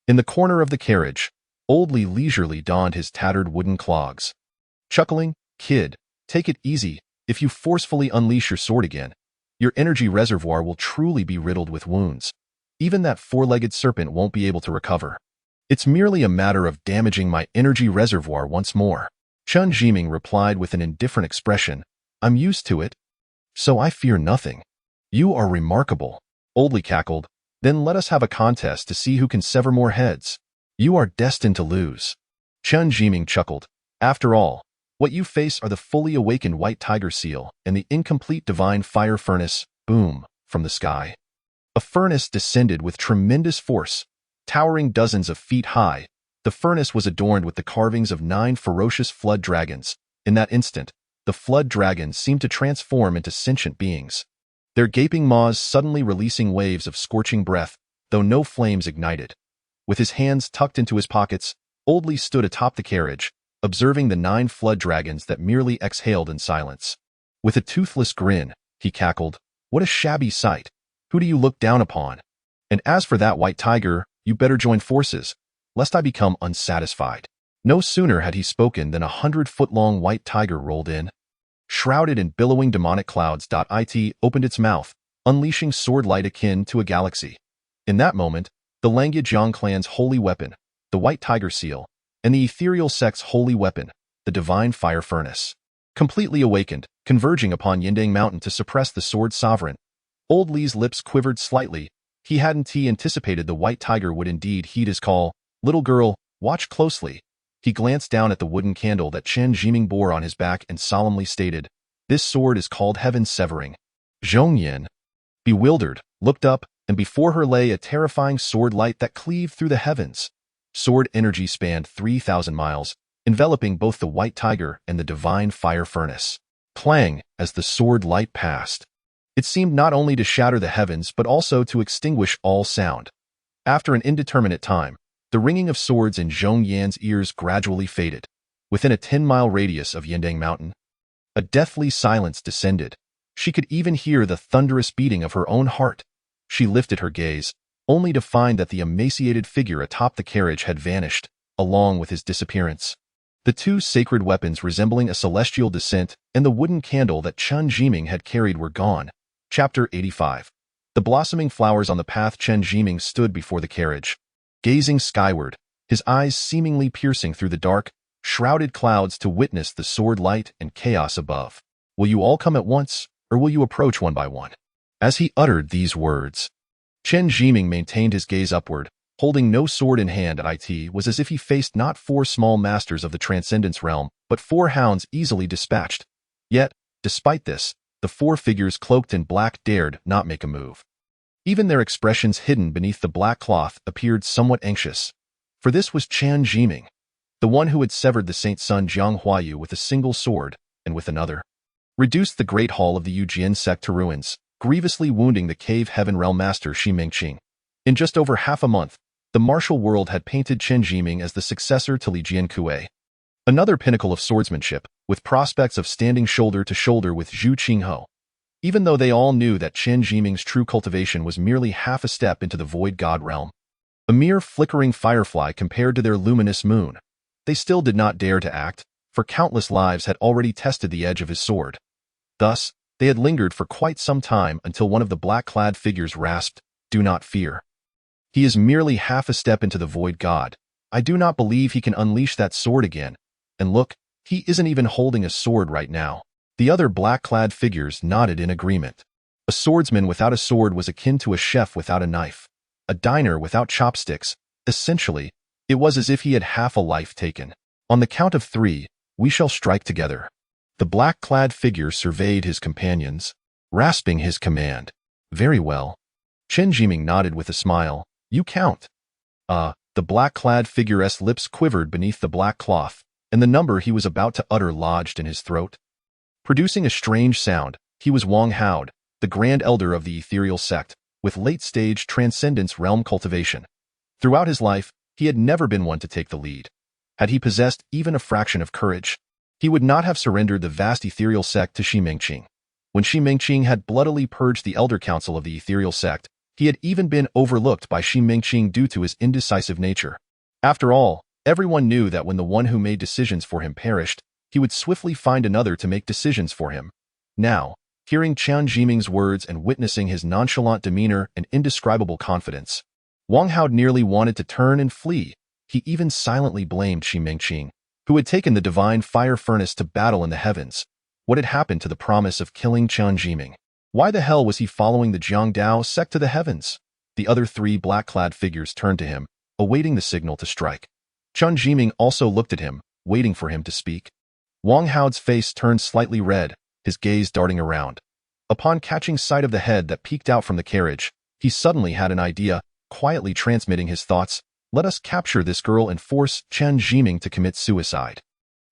In the corner of the carriage, Old Li leisurely donned his tattered wooden clogs. Chuckling, Kid, take it easy. If you forcefully unleash your sword again, your energy reservoir will truly be riddled with wounds. Even that 4-legged serpent won't be able to recover. It's merely a matter of damaging my energy reservoir once more. Chen Zhiming replied with an indifferent expression, I'm used to it, so I fear nothing. You are remarkable. Old Li cackled, then let us have a contest to see who can sever more heads. You are destined to lose. Chen Zhiming chuckled, after all, what you face are the fully awakened white tiger seal and the incomplete divine fire furnace, boom, from the sky. A furnace descended with tremendous force, towering dozens of feet high. The furnace was adorned with the carvings of 9 ferocious flood dragons. In that instant, the flood dragons seemed to transform into sentient beings, their gaping maws suddenly releasing waves of scorching breath, though no flames ignited. With his hands tucked into his pockets, Old Li stood atop the carriage, observing the 9 flood dragons that merely exhaled in silence. With a toothless grin, he cackled, what a shabby sight. Who do you look down upon? And as for that white tiger, you better join forces, lest I become unsatisfied. No sooner had he spoken than a 100-foot-long white tiger rolled in. Shrouded in billowing demonic clouds, it opened its mouth, unleashing sword light akin to a galaxy. In that moment, the Langya Jiang clan's holy weapon, the white tiger seal, and the ethereal sect's holy weapon, the divine fire furnace, completely awakened, converging upon Yindang Mountain to suppress the sword sovereign. Old Li's lips quivered slightly. He hadn't anticipated the white tiger would indeed heed his call. Little girl, watch closely. He glanced down at the wooden candle that Chen Zhiming bore on his back and solemnly stated, this sword is called Heaven Severing. Zhong Yin, bewildered, looked up, and before her lay a terrifying sword light that cleaved through the heavens. Sword energy spanned 3,000 miles, enveloping both the white tiger and the divine fire furnace. Clang as the sword light passed. It seemed not only to shatter the heavens but also to extinguish all sound. After an indeterminate time, the ringing of swords in Zhong Yan's ears gradually faded. Within a 10-mile radius of Yindang Mountain, a deathly silence descended. She could even hear the thunderous beating of her own heart. She lifted her gaze, only to find that the emaciated figure atop the carriage had vanished, along with his disappearance. The two sacred weapons resembling a celestial descent and the wooden candle that Chen Zhian had carried were gone. Chapter 85. The blossoming flowers on the path. Chen Zhian stood before the carriage, gazing skyward, his eyes seemingly piercing through the dark, shrouded clouds to witness the sword light and chaos above. Will you all come at once, or will you approach one by one? As he uttered these words, Chen Zhian maintained his gaze upward, holding no sword in hand. It was as if he faced not 4 small masters of the transcendence realm, but 4 hounds easily dispatched. Yet, despite this, the 4 figures cloaked in black dared not make a move. Even their expressions hidden beneath the black cloth appeared somewhat anxious. For this was Chen Zhian, the one who had severed the Saint Sun Jiang Huayu with a single sword, and with another reduced the great hall of the Yujian sect to ruins, grievously wounding the cave heaven realm master Shi Mingqing. In just over half a month, the martial world had painted Chen Zhian as the successor to Li Jiankui, another pinnacle of swordsmanship, with prospects of standing shoulder to shoulder with Zhu Qinghe. Even though they all knew that Chen Zhian's true cultivation was merely half a step into the void god realm, a mere flickering firefly compared to their luminous moon, they still did not dare to act, for countless lives had already tested the edge of his sword. Thus, they had lingered for quite some time until one of the black-clad figures rasped, "Do not fear. He is merely half a step into the void god. I do not believe he can unleash that sword again. And look, he isn't even holding a sword right now." The other black-clad figures nodded in agreement. A swordsman without a sword was akin to a chef without a knife, a diner without chopsticks. Essentially, it was as if he had half a life taken. On the count of 3, we shall strike together. The black-clad figure surveyed his companions, rasping his command. Very well. Chen Zhian nodded with a smile. You count. The black-clad figure's lips quivered beneath the black cloth, and the number he was about to utter lodged in his throat. Producing a strange sound, he was Wang Hao, the Grand Elder of the Ethereal Sect, with late-stage transcendence realm cultivation. Throughout his life, he had never been one to take the lead. Had he possessed even a fraction of courage, he would not have surrendered the vast Ethereal Sect to Shi Mingqing. When Shi Mingqing had bloodily purged the Elder Council of the Ethereal Sect, he had even been overlooked by Shi Mingqing due to his indecisive nature. After all, everyone knew that when the one who made decisions for him perished, he would swiftly find another to make decisions for him. Now, hearing Chen Zhian's words and witnessing his nonchalant demeanor and indescribable confidence, Wang Hao nearly wanted to turn and flee. He even silently blamed Shi Mingqing, who had taken the divine fire furnace to battle in the heavens. What had happened to the promise of killing Chen Zhian? Why the hell was he following the Jiangdao sect to the heavens? The other 3 black-clad figures turned to him, awaiting the signal to strike. Chen Zhian also looked at him, waiting for him to speak. Wang Hao's face turned slightly red, his gaze darting around. Upon catching sight of the head that peeked out from the carriage, he suddenly had an idea, quietly transmitting his thoughts. Let us capture this girl and force Chen Zhian to commit suicide.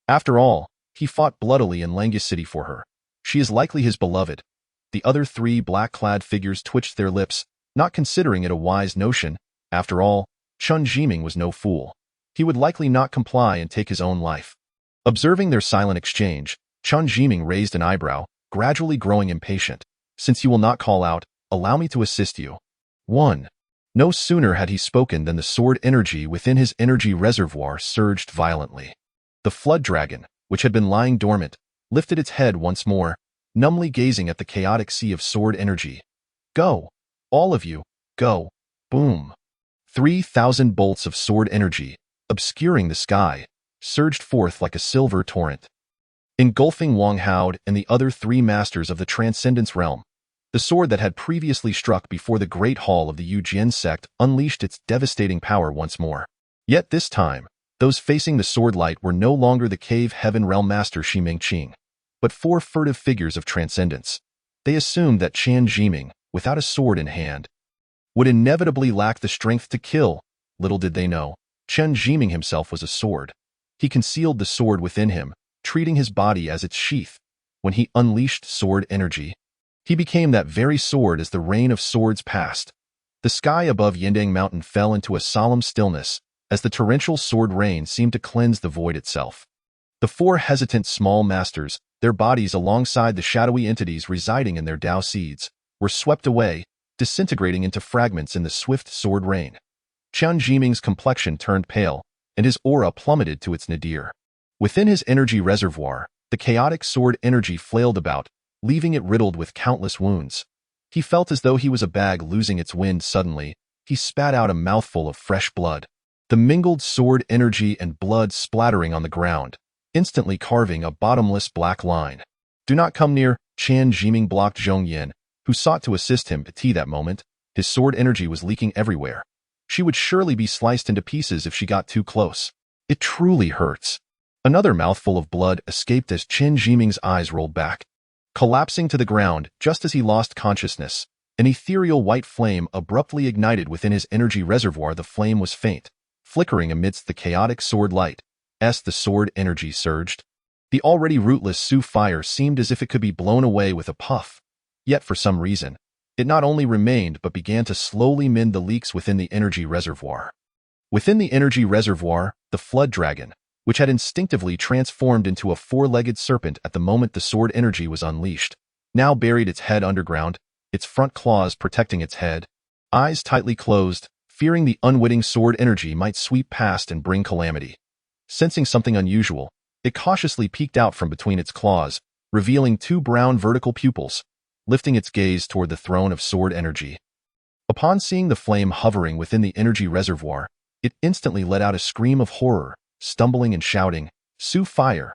After all, he fought bloodily in Langus City for her. She is likely his beloved. The other 3 black-clad figures twitched their lips, not considering it a wise notion. After all, Chen Zhian was no fool. He would likely not comply and take his own life. Observing their silent exchange, Chen Zhian raised an eyebrow, gradually growing impatient. Since you will not call out, allow me to assist you. 1. No sooner had he spoken than the sword energy within his energy reservoir surged violently. The flood dragon, which had been lying dormant, lifted its head once more, numbly gazing at the chaotic sea of sword energy. Go! All of you, go! Boom! 3,000 bolts of sword energy, obscuring the sky, surged forth like a silver torrent, engulfing Wang Hao and the other 3 masters of the transcendence realm. The sword that had previously struck before the great hall of the Yujian sect unleashed its devastating power once more. Yet this time, those facing the sword light were no longer the cave heaven realm master Shi Mingqing, but 4 furtive figures of transcendence. They assumed that Chen Zhian, without a sword in hand, would inevitably lack the strength to kill. Little did they know, Chen Zhian himself was a sword. He concealed the sword within him, treating his body as its sheath. When he unleashed sword energy, he became that very sword as the rain of swords passed. The sky above Yindang Mountain fell into a solemn stillness, as the torrential sword rain seemed to cleanse the void itself. The 4 hesitant small masters, Their bodies, alongside the shadowy entities residing in their Dao seeds, were swept away, disintegrating into fragments in the swift sword rain. Chen Zhiming's complexion turned pale, and his aura plummeted to its nadir. Within his energy reservoir, the chaotic sword energy flailed about, leaving it riddled with countless wounds. He felt as though he was a bag losing its wind suddenly. He spat out a mouthful of fresh blood. The mingled sword energy and blood splattering on the ground, instantly carving a bottomless black line. "Do not come near," Chen Zhiming blocked Zhong Yin, who sought to assist him at that moment. His sword energy was leaking everywhere. She would surely be sliced into pieces if she got too close. It truly hurts. Another mouthful of blood escaped as Chen Zhiming's eyes rolled back. Collapsing to the ground just as he lost consciousness, an ethereal white flame abruptly ignited within his energy reservoir. The flame was faint, flickering amidst the chaotic sword light. As the sword energy surged, the already rootless Su fire seemed as if it could be blown away with a puff. Yet for some reason, it not only remained but began to slowly mend the leaks within the energy reservoir. Within the energy reservoir, the flood dragon, which had instinctively transformed into a four-legged serpent at the moment the sword energy was unleashed, now buried its head underground, its front claws protecting its head, eyes tightly closed, fearing the unwitting sword energy might sweep past and bring calamity. Sensing something unusual, it cautiously peeked out from between its claws, revealing two brown vertical pupils, lifting its gaze toward the throne of sword energy. Upon seeing the flame hovering within the energy reservoir, it instantly let out a scream of horror, stumbling and shouting, "Su fire!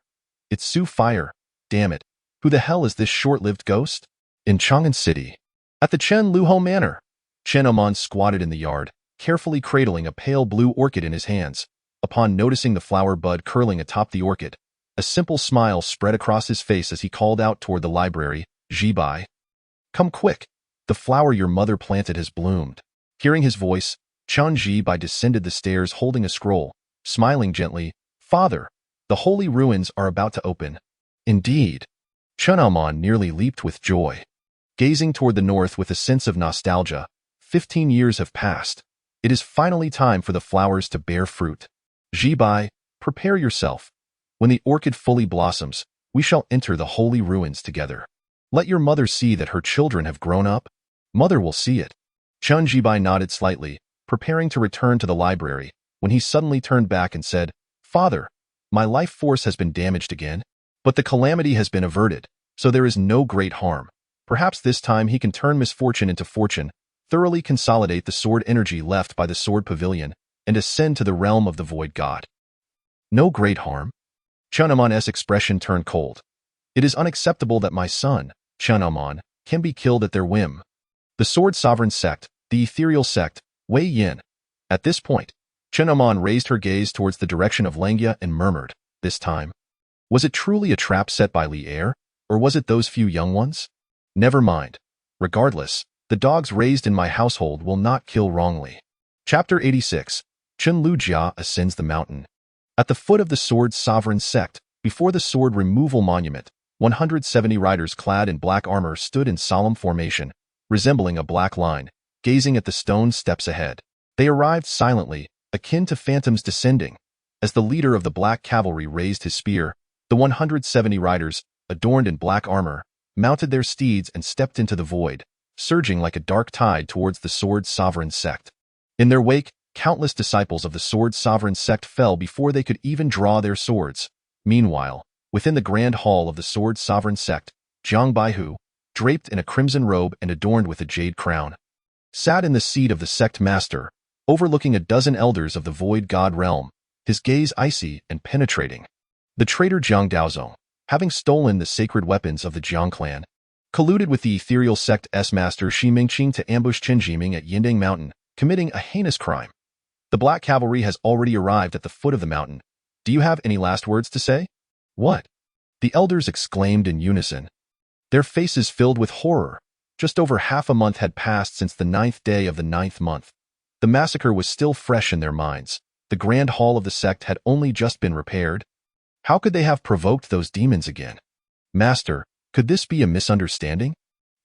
It's Su fire! Damn it! Who the hell is this short-lived ghost?" In Chang'an City, at the Chenliu Manor, Chen Amon squatted in the yard, carefully cradling a pale blue orchid in his hands. Upon noticing the flower bud curling atop the orchid, a simple smile spread across his face as he called out toward the library, "Zhibai, come quick! The flower your mother planted has bloomed." Hearing his voice, Chen Zhibai descended the stairs holding a scroll, smiling gently. "Father, the holy ruins are about to open." "Indeed." Chen Amon nearly leaped with joy. Gazing toward the north with a sense of nostalgia, 15 years have passed. It is finally time for the flowers to bear fruit. "Zhibai, prepare yourself. When the orchid fully blossoms, we shall enter the holy ruins together. Let your mother see that her children have grown up. Mother will see it." Chen Zhibai nodded slightly, preparing to return to the library, when he suddenly turned back and said, "Father, my life force has been damaged again, but the calamity has been averted, so there is no great harm. Perhaps this time he can turn misfortune into fortune, thoroughly consolidate the sword energy left by the sword pavilion, and ascend to the realm of the void god." "No great harm?" Chen Amon's expression turned cold. "It is unacceptable that my son, Chen Amon, can be killed at their whim." The sword sovereign sect, the ethereal sect, Wei Yin. At this point, Chen Amon raised her gaze towards the direction of Langya and murmured, "This time, was it truly a trap set by Li Er, or was it those few young ones? Never mind. Regardless, the dogs raised in my household will not kill wrongly." Chapter 86. Chenliu Jia ascends the mountain. At the foot of the sword sovereign sect, before the sword removal monument, 170 riders clad in black armor stood in solemn formation, resembling a black line, gazing at the stone steps ahead. They arrived silently, akin to phantoms descending. As the leader of the black cavalry raised his spear, the 170 riders, adorned in black armor, mounted their steeds and stepped into the void, surging like a dark tide towards the sword sovereign sect. In their wake, countless disciples of the sword sovereign sect fell before they could even draw their swords. Meanwhile, within the grand hall of the sword sovereign sect, Jiang Baihu, draped in a crimson robe and adorned with a jade crown, sat in the seat of the sect master, overlooking a dozen elders of the void god realm, his gaze icy and penetrating. The traitor Jiang Daozong, having stolen the sacred weapons of the Jiang clan, colluded with the ethereal sect's master Shi Mingqing to ambush Chen Zhiming at Yinding Mountain, committing a heinous crime. The black cavalry has already arrived at the foot of the mountain. Do you have any last words to say? What? The elders exclaimed in unison. Their faces filled with horror. Just over half a month had passed since the 9th day of the 9th month. The massacre was still fresh in their minds. The grand hall of the sect had only just been repaired. How could they have provoked those demons again? Master, could this be a misunderstanding?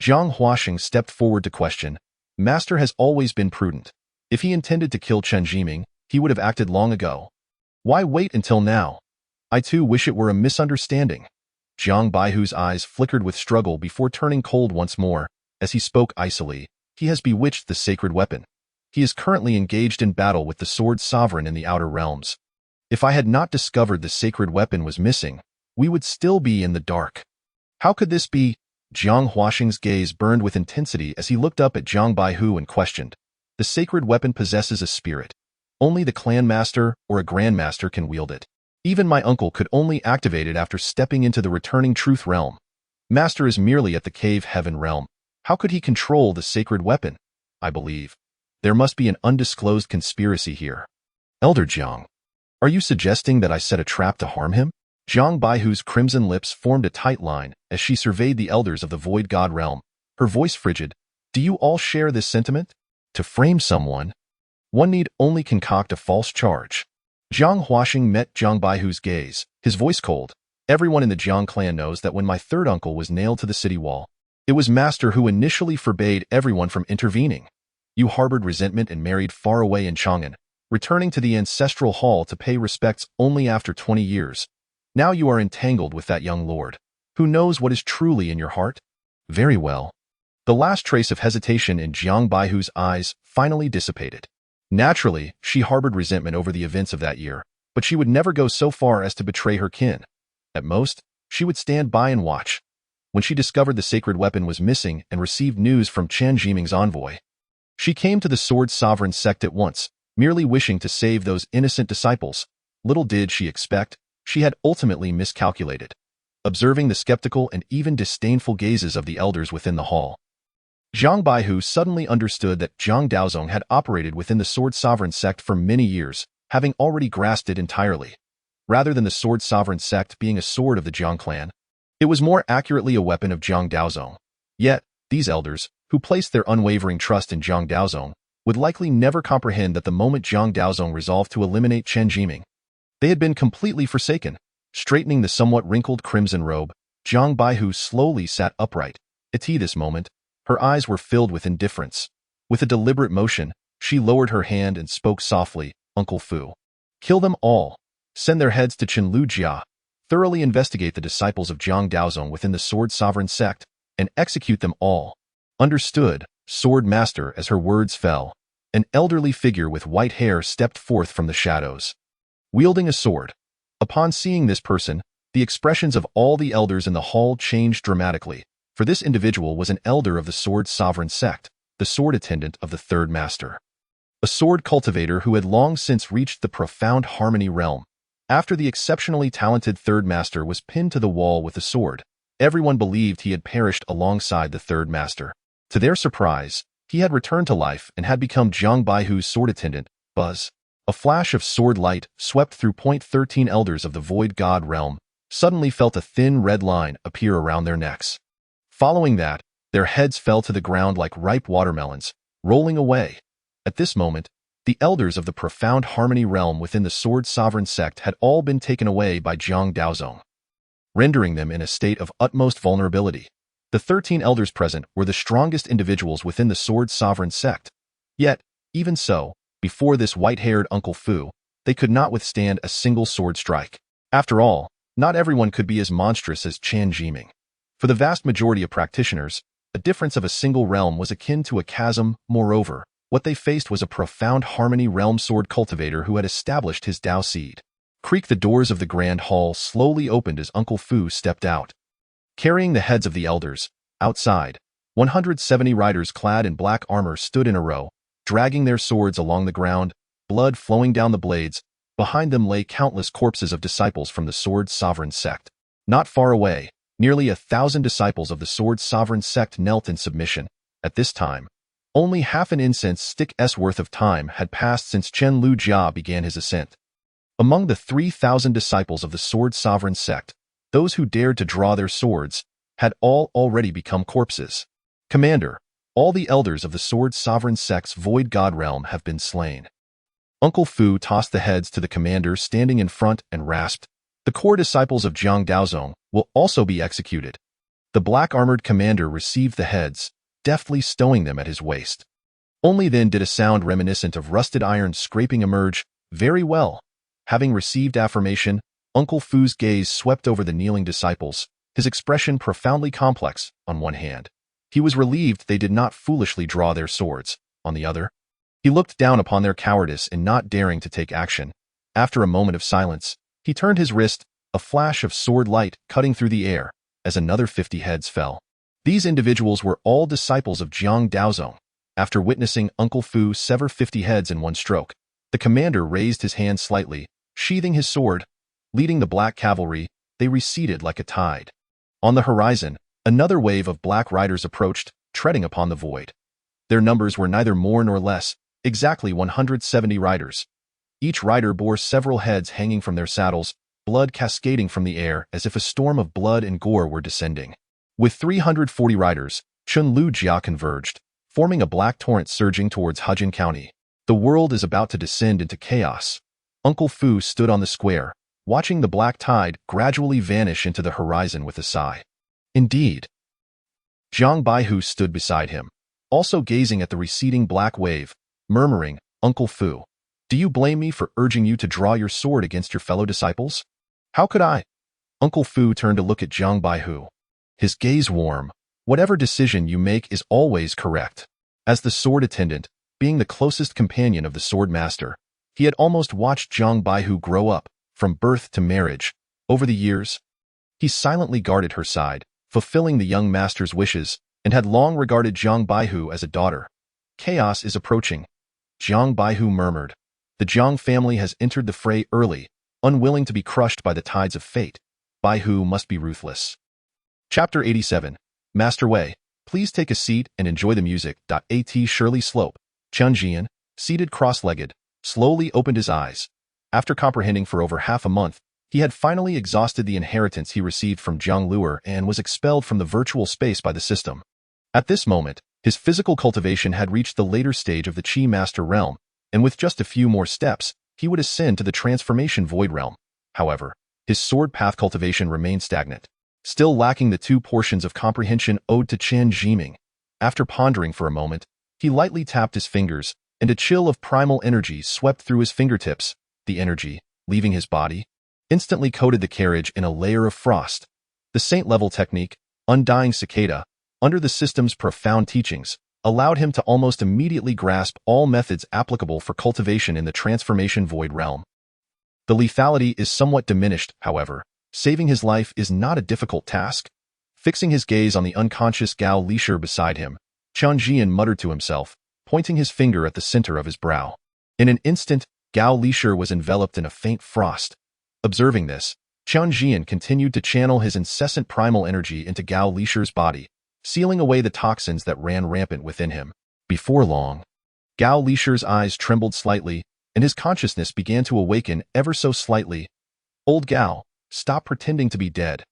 Jiang Huaxing stepped forward to question. Master has always been prudent. If he intended to kill Chen Zhiming, he would have acted long ago. Why wait until now? I too wish it were a misunderstanding. Jiang Baihu's eyes flickered with struggle before turning cold once more, as he spoke icily. He has bewitched the sacred weapon. He is currently engaged in battle with the sword sovereign in the outer realms. If I had not discovered the sacred weapon was missing, we would still be in the dark. How could this be? Jiang Huaxing's gaze burned with intensity as he looked up at Jiang Baihu and questioned. The sacred weapon possesses a spirit. Only the clan master or a grandmaster can wield it. Even my uncle could only activate it after stepping into the returning truth realm. Master is merely at the cave heaven realm. How could he control the sacred weapon? I believe there must be an undisclosed conspiracy here. Elder Jiang, are you suggesting that I set a trap to harm him? Jiang Baihu's crimson lips formed a tight line as she surveyed the elders of the void god realm, her voice frigid. Do you all share this sentiment? To frame someone, one need only concoct a false charge. Jiang Huaxing met Jiang Baihu's gaze, his voice cold. Everyone in the Jiang clan knows that when my third uncle was nailed to the city wall, it was Master who initially forbade everyone from intervening. You harbored resentment and married far away in Chang'an, returning to the ancestral hall to pay respects only after 20 years. Now you are entangled with that young lord. Who knows what is truly in your heart? Very well. The last trace of hesitation in Jiang Baihu's eyes finally dissipated. Naturally, she harbored resentment over the events of that year, but she would never go so far as to betray her kin. At most, she would stand by and watch. When she discovered the sacred weapon was missing and received news from Chen Zhiming's envoy, she came to the sword sovereign sect at once, merely wishing to save those innocent disciples. Little did she expect, she had ultimately miscalculated. Observing the skeptical and even disdainful gazes of the elders within the hall, Jiang Baihu suddenly understood that Zhang Daozong had operated within the Sword Sovereign sect for many years, having already grasped it entirely. Rather than the Sword Sovereign sect being a sword of the Jiang clan, it was more accurately a weapon of Zhang Daozong. Yet, these elders, who placed their unwavering trust in Zhang Daozong, would likely never comprehend that the moment Zhang Daozong resolved to eliminate Chen Zhiming, they had been completely forsaken. Straightening the somewhat wrinkled crimson robe, Jiang Baihu slowly sat upright. At this moment, her eyes were filled with indifference. With a deliberate motion, she lowered her hand and spoke softly, Uncle Fu. Kill them all. Send their heads to Chenliu Jia. Thoroughly investigate the disciples of Zhang Daozong within the Sword Sovereign sect, and execute them all. Understood, Sword Master. As her words fell, an elderly figure with white hair stepped forth from the shadows, wielding a sword. Upon seeing this person, the expressions of all the elders in the hall changed dramatically, for this individual was an elder of the Sword Sovereign sect, the sword attendant of the Third Master. A sword cultivator who had long since reached the profound harmony realm. After the exceptionally talented Third Master was pinned to the wall with a sword, everyone believed he had perished alongside the Third Master. To their surprise, he had returned to life and had become Jiang Baihu's sword attendant. Buzz. A flash of sword light swept through. 13 elders of the Void God realm suddenly felt a thin red line appear around their necks. Following that, their heads fell to the ground like ripe watermelons, rolling away. At this moment, the elders of the profound harmony realm within the Sword Sovereign sect had all been taken away by Zhang Daozong, rendering them in a state of utmost vulnerability. The 13 elders present were the strongest individuals within the Sword Sovereign sect. Yet, even so, before this white-haired Uncle Fu, they could not withstand a single sword strike. After all, not everyone could be as monstrous as Chen Zhiming. For the vast majority of practitioners, a difference of a single realm was akin to a chasm. Moreover, what they faced was a profound harmony realm sword cultivator who had established his Dao seed. Creak. The doors of the grand hall slowly opened as Uncle Fu stepped out, carrying the heads of the elders. Outside, 170 riders clad in black armor stood in a row, dragging their swords along the ground, blood flowing down the blades. Behind them lay countless corpses of disciples from the Sword Sovereign sect. Not far away, nearly 1,000 disciples of the Sword Sovereign sect knelt in submission. At this time, only half an incense stick's worth of time had passed since Chenliu Jia began his ascent. Among the 3,000 disciples of the Sword Sovereign sect, those who dared to draw their swords had all already become corpses. Commander, all the elders of the Sword Sovereign sect's Void God realm have been slain. Uncle Fu tossed the heads to the commander standing in front and rasped, the core disciples of Zhang Daozong will also be executed. The black-armored commander received the heads, deftly stowing them at his waist. Only then did a sound reminiscent of rusted iron scraping emerge. Very well. Having received affirmation, Uncle Fu's gaze swept over the kneeling disciples, his expression profoundly complex. On one hand, he was relieved they did not foolishly draw their swords. On the other, he looked down upon their cowardice in not daring to take action. After a moment of silence, he turned his wrist, a flash of sword light cutting through the air, as another 50 heads fell. These individuals were all disciples of Jiang Daozong. After witnessing Uncle Fu sever 50 heads in one stroke, the commander raised his hand slightly, sheathing his sword. Leading the black cavalry, they receded like a tide. On the horizon, another wave of black riders approached, treading upon the void. Their numbers were neither more nor less, exactly 170 riders. Each rider bore several heads hanging from their saddles, blood cascading from the air as if a storm of blood and gore were descending. With 340 riders, Chenliu Jia converged, forming a black torrent surging towards Hejin County. The world is about to descend into chaos. Uncle Fu stood on the square, watching the black tide gradually vanish into the horizon with a sigh. Indeed. Jiang Baihu stood beside him, also gazing at the receding black wave, murmuring, "Uncle Fu, do you blame me for urging you to draw your sword against your fellow disciples?" "How could I?" Uncle Fu turned to look at Jiang Baihu. His gaze warm. "Whatever decision you make is always correct." As the sword attendant, being the closest companion of the sword master, he had almost watched Jiang Baihu grow up, from birth to marriage. Over the years, he silently guarded her side, fulfilling the young master's wishes, and had long regarded Jiang Baihu as a daughter. "Chaos is approaching," Jiang Baihu murmured. "The Jiang family has entered the fray early, unwilling to be crushed by the tides of fate. Baihu must be ruthless." Chapter 87. Master Wei, please take a seat and enjoy the music. At Shirley Slope, Chen Zhian, seated cross-legged, slowly opened his eyes. After comprehending for over half a month, he had finally exhausted the inheritance he received from Jiang Luer and was expelled from the virtual space by the system. At this moment, his physical cultivation had reached the later stage of the Qi Master Realm, and with just a few more steps, he would ascend to the transformation Void Realm. However, his sword path cultivation remained stagnant, still lacking the 2 portions of comprehension owed to Chen Zhian. After pondering for a moment, he lightly tapped his fingers, and a chill of primal energy swept through his fingertips. The energy, leaving his body, instantly coated the carriage in a layer of frost. The saint-level technique, Undying Cicada, under the system's profound teachings, allowed him to almost immediately grasp all methods applicable for cultivation in the transformation Void Realm. The lethality is somewhat diminished, however. Saving his life is not a difficult task. Fixing his gaze on the unconscious Gao Lisher beside him, Chen Zhian muttered to himself, pointing his finger at the center of his brow. In an instant, Gao Lisher was enveloped in a faint frost. Observing this, Chen Zhian continued to channel his incessant primal energy into Gao Lisher's body, sealing away the toxins that ran rampant within him. Before long, Gao Lisher's eyes trembled slightly, and his consciousness began to awaken ever so slightly. "Old Gao, stop pretending to be dead."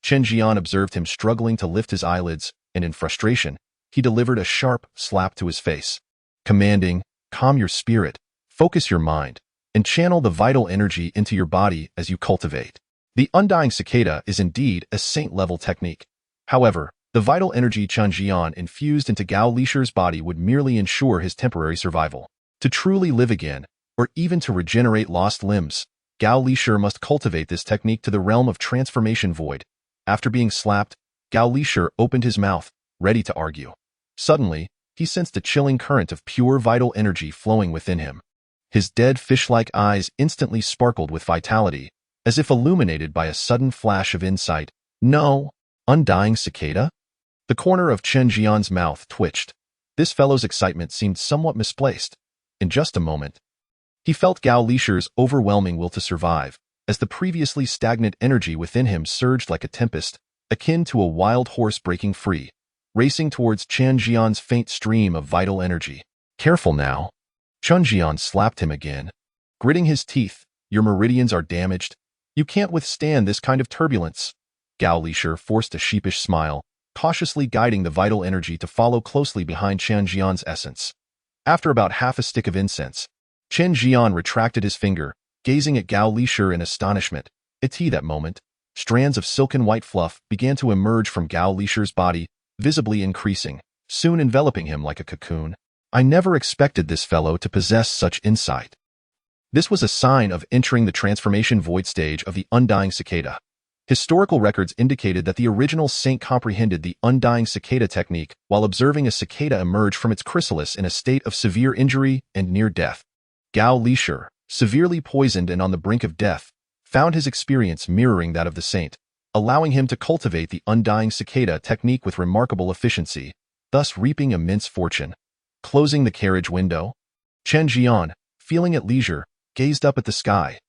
Chen Zhian observed him struggling to lift his eyelids, and in frustration, he delivered a sharp slap to his face, commanding, "Calm your spirit, focus your mind, and channel the vital energy into your body as you cultivate." The Undying Cicada is indeed a saint-level technique. However, the vital energy Chen Zhian infused into Gao Lisher's body would merely ensure his temporary survival. To truly live again, or even to regenerate lost limbs, Gao Lisher must cultivate this technique to the realm of transformation void. After being slapped, Gao Lisher opened his mouth, ready to argue. Suddenly, he sensed a chilling current of pure vital energy flowing within him. His dead fish-like eyes instantly sparkled with vitality, as if illuminated by a sudden flash of insight. "No, Undying Cicada?" The corner of Chen Zhian's mouth twitched. This fellow's excitement seemed somewhat misplaced. In just a moment, he felt Gao Lisher's overwhelming will to survive, as the previously stagnant energy within him surged like a tempest, akin to a wild horse breaking free, racing towards Chen Zhian's faint stream of vital energy. "Careful now." Chen Zhian slapped him again. Gritting his teeth, "Your meridians are damaged. You can't withstand this kind of turbulence." Gao Lisher forced a sheepish smile, cautiously guiding the vital energy to follow closely behind Chen Zhian's essence. After about half a stick of incense, Chen Zhian retracted his finger, gazing at Gao Lisher in astonishment. At that moment, strands of silken white fluff began to emerge from Gao Lisher's body, visibly increasing, soon enveloping him like a cocoon. "I never expected this fellow to possess such insight." This was a sign of entering the transformation void stage of the Undying Cicada. Historical records indicated that the original saint comprehended the undying cicada technique while observing a cicada emerge from its chrysalis in a state of severe injury and near death. Gao Lishur, severely poisoned and on the brink of death, found his experience mirroring that of the saint, allowing him to cultivate the undying cicada technique with remarkable efficiency, thus reaping immense fortune. Closing the carriage window, Chen Zhian, feeling at leisure, gazed up at the sky.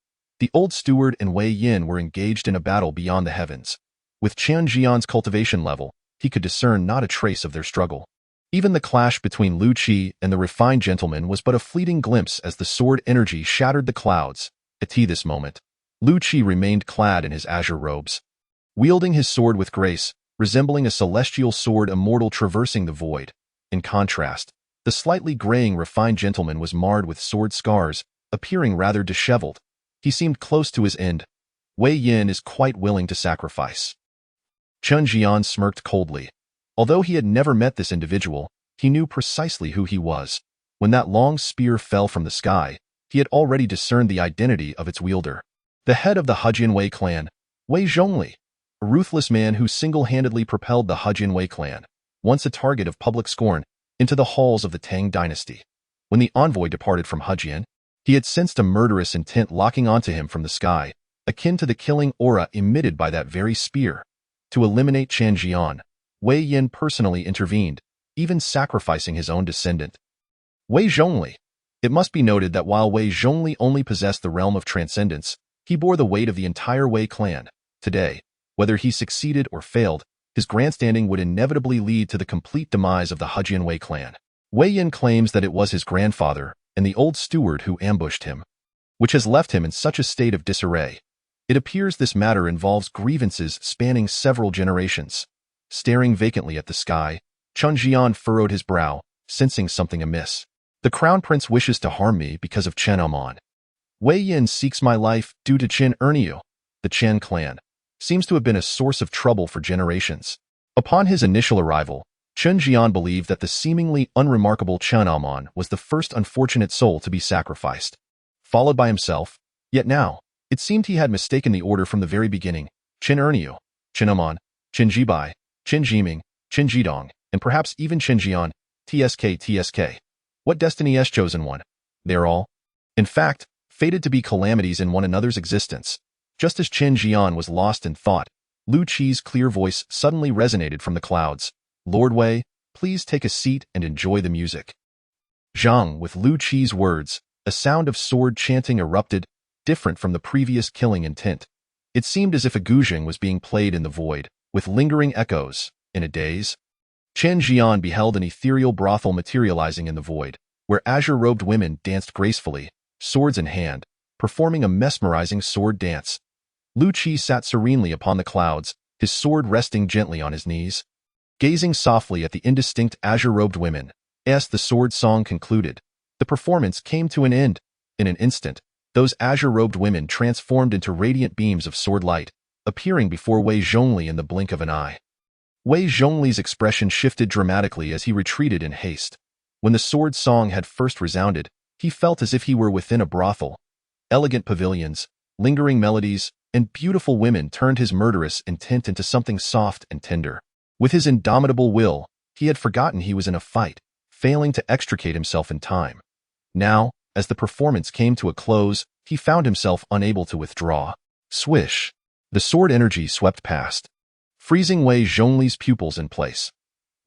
The old steward and Wei Yin were engaged in a battle beyond the heavens. With Chen Zhian's cultivation level, he could discern not a trace of their struggle. Even the clash between Lu Qi and the refined gentleman was but a fleeting glimpse as the sword energy shattered the clouds. At this moment, Lu Qi remained clad in his azure robes, wielding his sword with grace, resembling a celestial sword immortal traversing the void. In contrast, the slightly graying refined gentleman was marred with sword scars, appearing rather disheveled. He seemed close to his end. Wei Yin is quite willing to sacrifice. Chen Zhian smirked coldly. Although he had never met this individual, he knew precisely who he was. When that long spear fell from the sky, he had already discerned the identity of its wielder. The head of the Hejian Wei clan, Wei Zhongli, a ruthless man who single-handedly propelled the Hejian Wei clan, once a target of public scorn, into the halls of the Tang dynasty. When the envoy departed from Hejian, he had sensed a murderous intent locking onto him from the sky, akin to the killing aura emitted by that very spear. To eliminate Chen Zhian, Wei Yin personally intervened, even sacrificing his own descendant, Wei Zhongli. It must be noted that while Wei Zhongli only possessed the realm of transcendence, he bore the weight of the entire Wei clan. Today, whether he succeeded or failed, his grandstanding would inevitably lead to the complete demise of the Hejian Wei clan. Wei Yin claims that it was his grandfather and the old steward who ambushed him, which has left him in such a state of disarray. It appears this matter involves grievances spanning several generations. Staring vacantly at the sky, Chen Zhian furrowed his brow, sensing something amiss. The crown prince wishes to harm me because of Chen Amon. Wei Yin seeks my life due to Chen Erniu. The Chen clan seems to have been a source of trouble for generations. Upon his initial arrival, Chen Zhian believed that the seemingly unremarkable Chen Amon was the first unfortunate soul to be sacrificed, followed by himself. Yet now, it seemed he had mistaken the order from the very beginning. Chen Erniu, Chen Amon, Chen Jibai, Chen Jiming, Chen Jidong, and perhaps even Chen Zhian, TSK. What destiny has chosen one? They are all, in fact, fated to be calamities in one another's existence. Just as Chen Zhian was lost in thought, Lu Qi's clear voice suddenly resonated from the clouds. Lord Wei, please take a seat and enjoy the music. Zhang, with Lu Qi's words, a sound of sword chanting erupted, different from the previous killing intent. It seemed as if a guzheng was being played in the void, with lingering echoes. In a daze, Chen Zhian beheld an ethereal brothel materializing in the void, where azure-robed women danced gracefully, swords in hand, performing a mesmerizing sword dance. Lu Qi sat serenely upon the clouds, his sword resting gently on his knees. Gazing softly at the indistinct azure-robed women, as the sword song concluded, the performance came to an end. In an instant, those azure-robed women transformed into radiant beams of sword light, appearing before Wei Zhongli in the blink of an eye. Wei Zhongli's expression shifted dramatically as he retreated in haste. When the sword song had first resounded, he felt as if he were within a brothel. Elegant pavilions, lingering melodies, and beautiful women turned his murderous intent into something soft and tender. With his indomitable will, he had forgotten he was in a fight, failing to extricate himself in time. Now, as the performance came to a close, he found himself unable to withdraw. Swish! The sword energy swept past, freezing Wei Zhongli's pupils in place.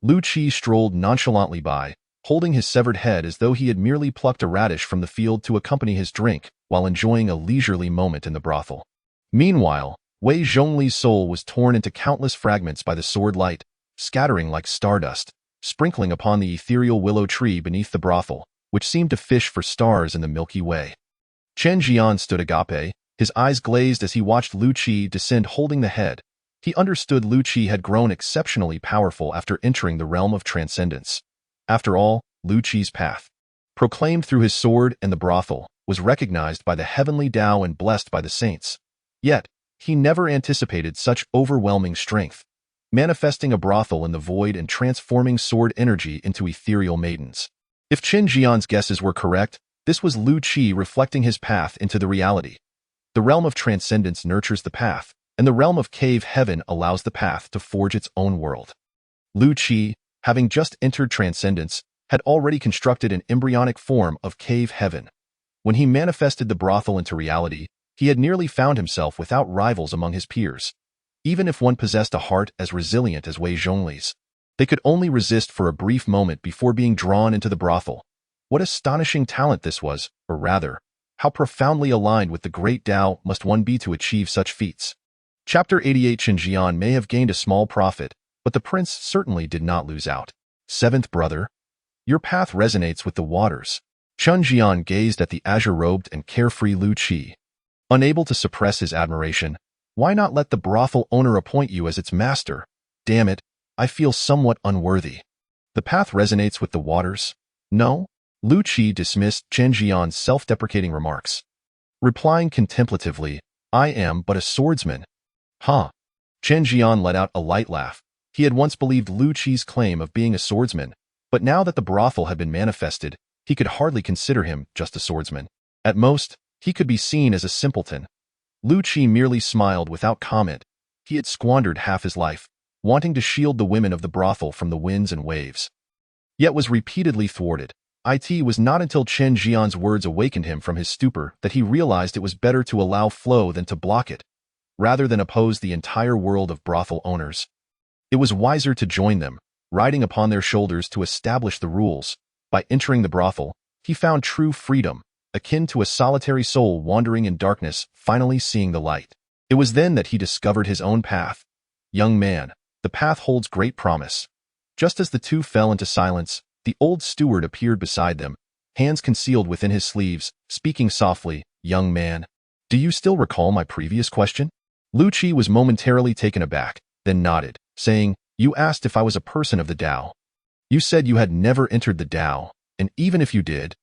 Lu Qi strolled nonchalantly by, holding his severed head as though he had merely plucked a radish from the field to accompany his drink, while enjoying a leisurely moment in the brothel. Meanwhile, Wei Zhongli's soul was torn into countless fragments by the sword light, scattering like stardust, sprinkling upon the ethereal willow tree beneath the brothel, which seemed to fish for stars in the Milky Way. Chen Zhian stood agape, his eyes glazed as he watched Lu Qi descend holding the head. He understood Lu Qi had grown exceptionally powerful after entering the realm of transcendence. After all, Lu Qi's path, proclaimed through his sword and the brothel, was recognized by the heavenly Tao and blessed by the saints. Yet, he never anticipated such overwhelming strength, manifesting a brothel in the void and transforming sword energy into ethereal maidens. If Chen Zhian's guesses were correct, this was Lu Qi reflecting his path into the reality. The realm of transcendence nurtures the path, and the realm of cave heaven allows the path to forge its own world. Lu Qi, having just entered transcendence, had already constructed an embryonic form of cave heaven. When he manifested the brothel into reality, he had nearly found himself without rivals among his peers. Even if one possessed a heart as resilient as Wei Zhongli's, they could only resist for a brief moment before being drawn into the brothel. What astonishing talent this was, or rather, how profoundly aligned with the great Tao must one be to achieve such feats. Chapter 88. Chen Zhian may have gained a small profit, but the prince certainly did not lose out. Seventh brother, your path resonates with the waters. Chen Zhian gazed at the azure-robed and carefree Lu Qi. Unable to suppress his admiration, why not let the brothel owner appoint you as its master? Damn it, I feel somewhat unworthy. The path resonates with the waters? No? Lu Qi dismissed Chen Zhian's self-deprecating remarks. Replying contemplatively, I am but a swordsman. Huh. Chen Zhian let out a light laugh. He had once believed Lu Qi's claim of being a swordsman, but now that the brothel had been manifested, he could hardly consider him just a swordsman. At most, he could be seen as a simpleton. Lu Qi merely smiled without comment. He had squandered half his life, wanting to shield the women of the brothel from the winds and waves, yet was repeatedly thwarted. It was not until Chen Zhian's words awakened him from his stupor that he realized it was better to allow flow than to block it, rather than oppose the entire world of brothel owners. It was wiser to join them, riding upon their shoulders to establish the rules. By entering the brothel, he found true freedom, akin to a solitary soul wandering in darkness, finally seeing the light. It was then that he discovered his own path. Young man, the path holds great promise. Just as the two fell into silence, the old steward appeared beside them, hands concealed within his sleeves, speaking softly, Young man, do you still recall my previous question? Lu Qi was momentarily taken aback, then nodded, saying, You asked if I was a person of the Tao. You said you had never entered the Tao, and even if you did,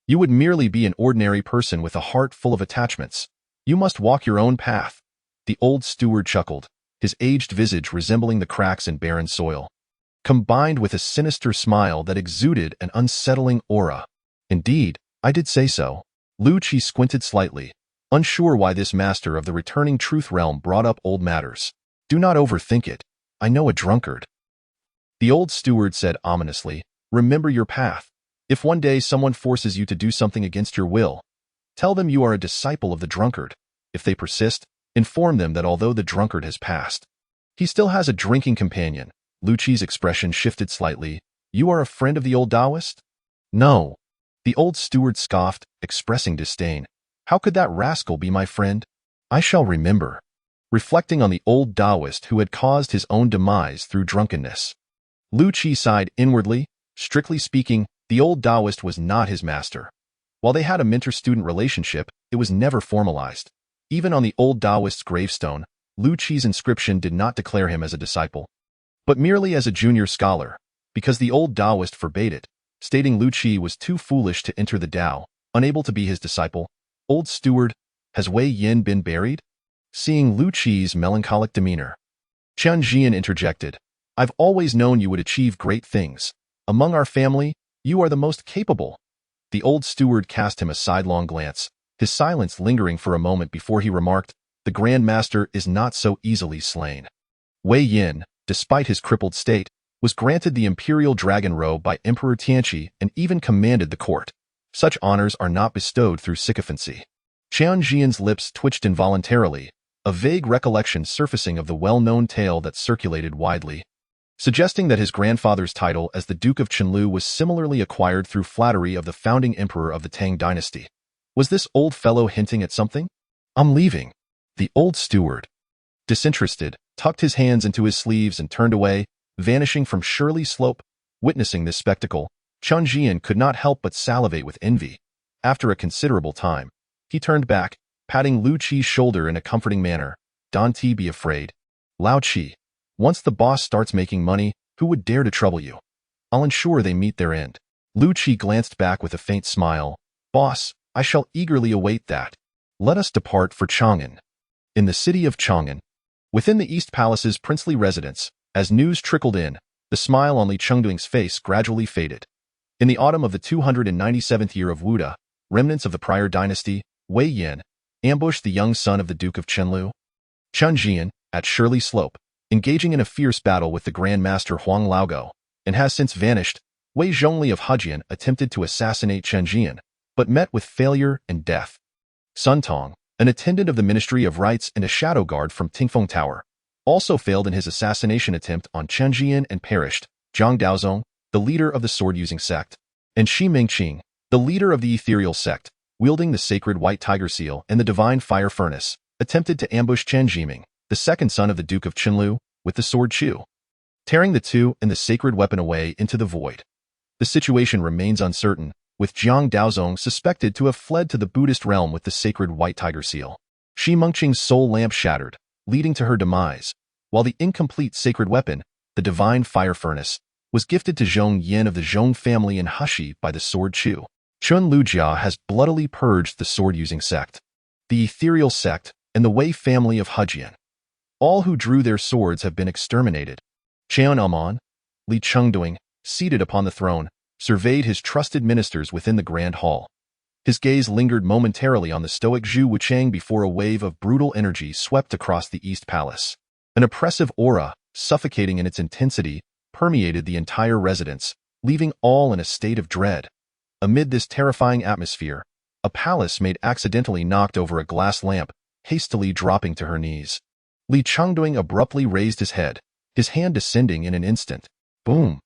you would merely be an ordinary person with a heart full of attachments. You must walk your own path. The old steward chuckled, his aged visage resembling the cracks in barren soil, combined with a sinister smile that exuded an unsettling aura. Indeed, I did say so. Lu Qi squinted slightly, unsure why this master of the returning truth realm brought up old matters. Do not overthink it. I know a drunkard. The old steward said ominously, Remember your path. If one day someone forces you to do something against your will, tell them you are a disciple of the drunkard. If they persist, inform them that although the drunkard has passed, he still has a drinking companion. Lu Qi's expression shifted slightly. You are a friend of the old Taoist? No. The old steward scoffed, expressing disdain. How could that rascal be my friend? I shall remember. Reflecting on the old Taoist who had caused his own demise through drunkenness, Lu Qi sighed inwardly. Strictly speaking, the old Taoist was not his master. While they had a mentor-student relationship, it was never formalized. Even on the old Taoist's gravestone, Lu Qi's inscription did not declare him as a disciple, but merely as a junior scholar, because the old Taoist forbade it, stating Lu Qi was too foolish to enter the Tao, unable to be his disciple. Old steward, has Wei Yin been buried? Seeing Lu Qi's melancholic demeanor, Chen Zhian interjected, I've always known you would achieve great things. Among our family, you are the most capable. The old steward cast him a sidelong glance, his silence lingering for a moment before he remarked, The Grand Master is not so easily slain. Wei Yin, despite his crippled state, was granted the imperial dragon robe by Emperor Tianqi and even commanded the court. Such honors are not bestowed through sycophancy. Chen Zhian's lips twitched involuntarily, a vague recollection surfacing of the well-known tale that circulated widely, suggesting that his grandfather's title as the Duke of Chenliu was similarly acquired through flattery of the founding emperor of the Tang dynasty. Was this old fellow hinting at something? I'm leaving. The old steward, disinterested, tucked his hands into his sleeves and turned away, vanishing from Shirley Slope. Witnessing this spectacle, Chen Zhian could not help but salivate with envy. After a considerable time, he turned back, patting Lu Qi's shoulder in a comforting manner. Don't be afraid. Lao Qi, once the boss starts making money, who would dare to trouble you? I'll ensure they meet their end. Lu Qi glanced back with a faint smile. Boss, I shall eagerly await that. Let us depart for Chang'an. In the city of Chang'an, within the East Palace's princely residence, as news trickled in, the smile on Li Chengduing's face gradually faded. In the autumn of the 297th year of Wuda, remnants of the prior dynasty, Wei Yin, ambushed the young son of the Duke of Chenliu. Chen Zhian, at Shirley Slope, engaging in a fierce battle with the Grand Master Huang Laogo, and has since vanished. Wei Zhongli of Hejian attempted to assassinate Chen Zhian, but met with failure and death. Sun Tong, an attendant of the Ministry of Rites and a shadow guard from Tingfeng Tower, also failed in his assassination attempt on Chen Zhian and perished. Zhang Daozong, the leader of the sword-using sect, and Shi Mingqing, the leader of the ethereal sect, wielding the sacred white tiger seal and the divine fire furnace, attempted to ambush Chen Zhiming, the second son of the Duke of Chenliu, with the sword Chu, tearing the two and the sacred weapon away into the void. The situation remains uncertain, with Zhang Daozong suspected to have fled to the Buddhist realm with the sacred white tiger seal. Shi Mengqing's soul lamp shattered, leading to her demise, while the incomplete sacred weapon, the divine fire furnace, was gifted to Zhong Yin of the Zhong family in Heshi by the sword Chu. Chun Lujia has bloodily purged the sword-using sect, the ethereal sect, and the Wei family of Hejian. All who drew their swords have been exterminated. Qian Amon, Li Chengduing, seated upon the throne, surveyed his trusted ministers within the grand hall. His gaze lingered momentarily on the stoic Zhu Wuchang before a wave of brutal energy swept across the East Palace. An oppressive aura, suffocating in its intensity, permeated the entire residence, leaving all in a state of dread. Amid this terrifying atmosphere, a palace maid accidentally knocked over a glass lamp, hastily dropping to her knees. Li Chengduing abruptly raised his head, his hand descending in an instant. Boom!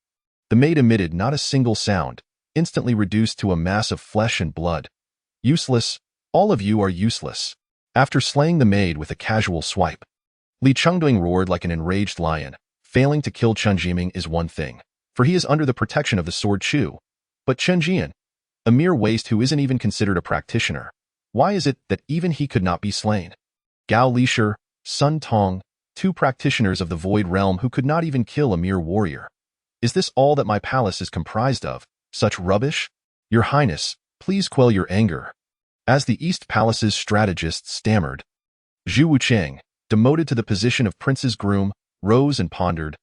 The maid emitted not a single sound, instantly reduced to a mass of flesh and blood. Useless, all of you are useless. After slaying the maid with a casual swipe, Li Chengduing roared like an enraged lion. Failing to kill Chen Zhiming is one thing, for he is under the protection of the sword Chu. But Chen Zhian, a mere waste who isn't even considered a practitioner, why is it that even he could not be slain? Gao Lishir, Sun Tong, two practitioners of the Void Realm who could not even kill a mere warrior. Is this all that my palace is comprised of? Such rubbish? Your Highness, please quell your anger. As the East Palace's strategist stammered, Zhu Wuchang, demoted to the position of prince's groom, rose and pondered,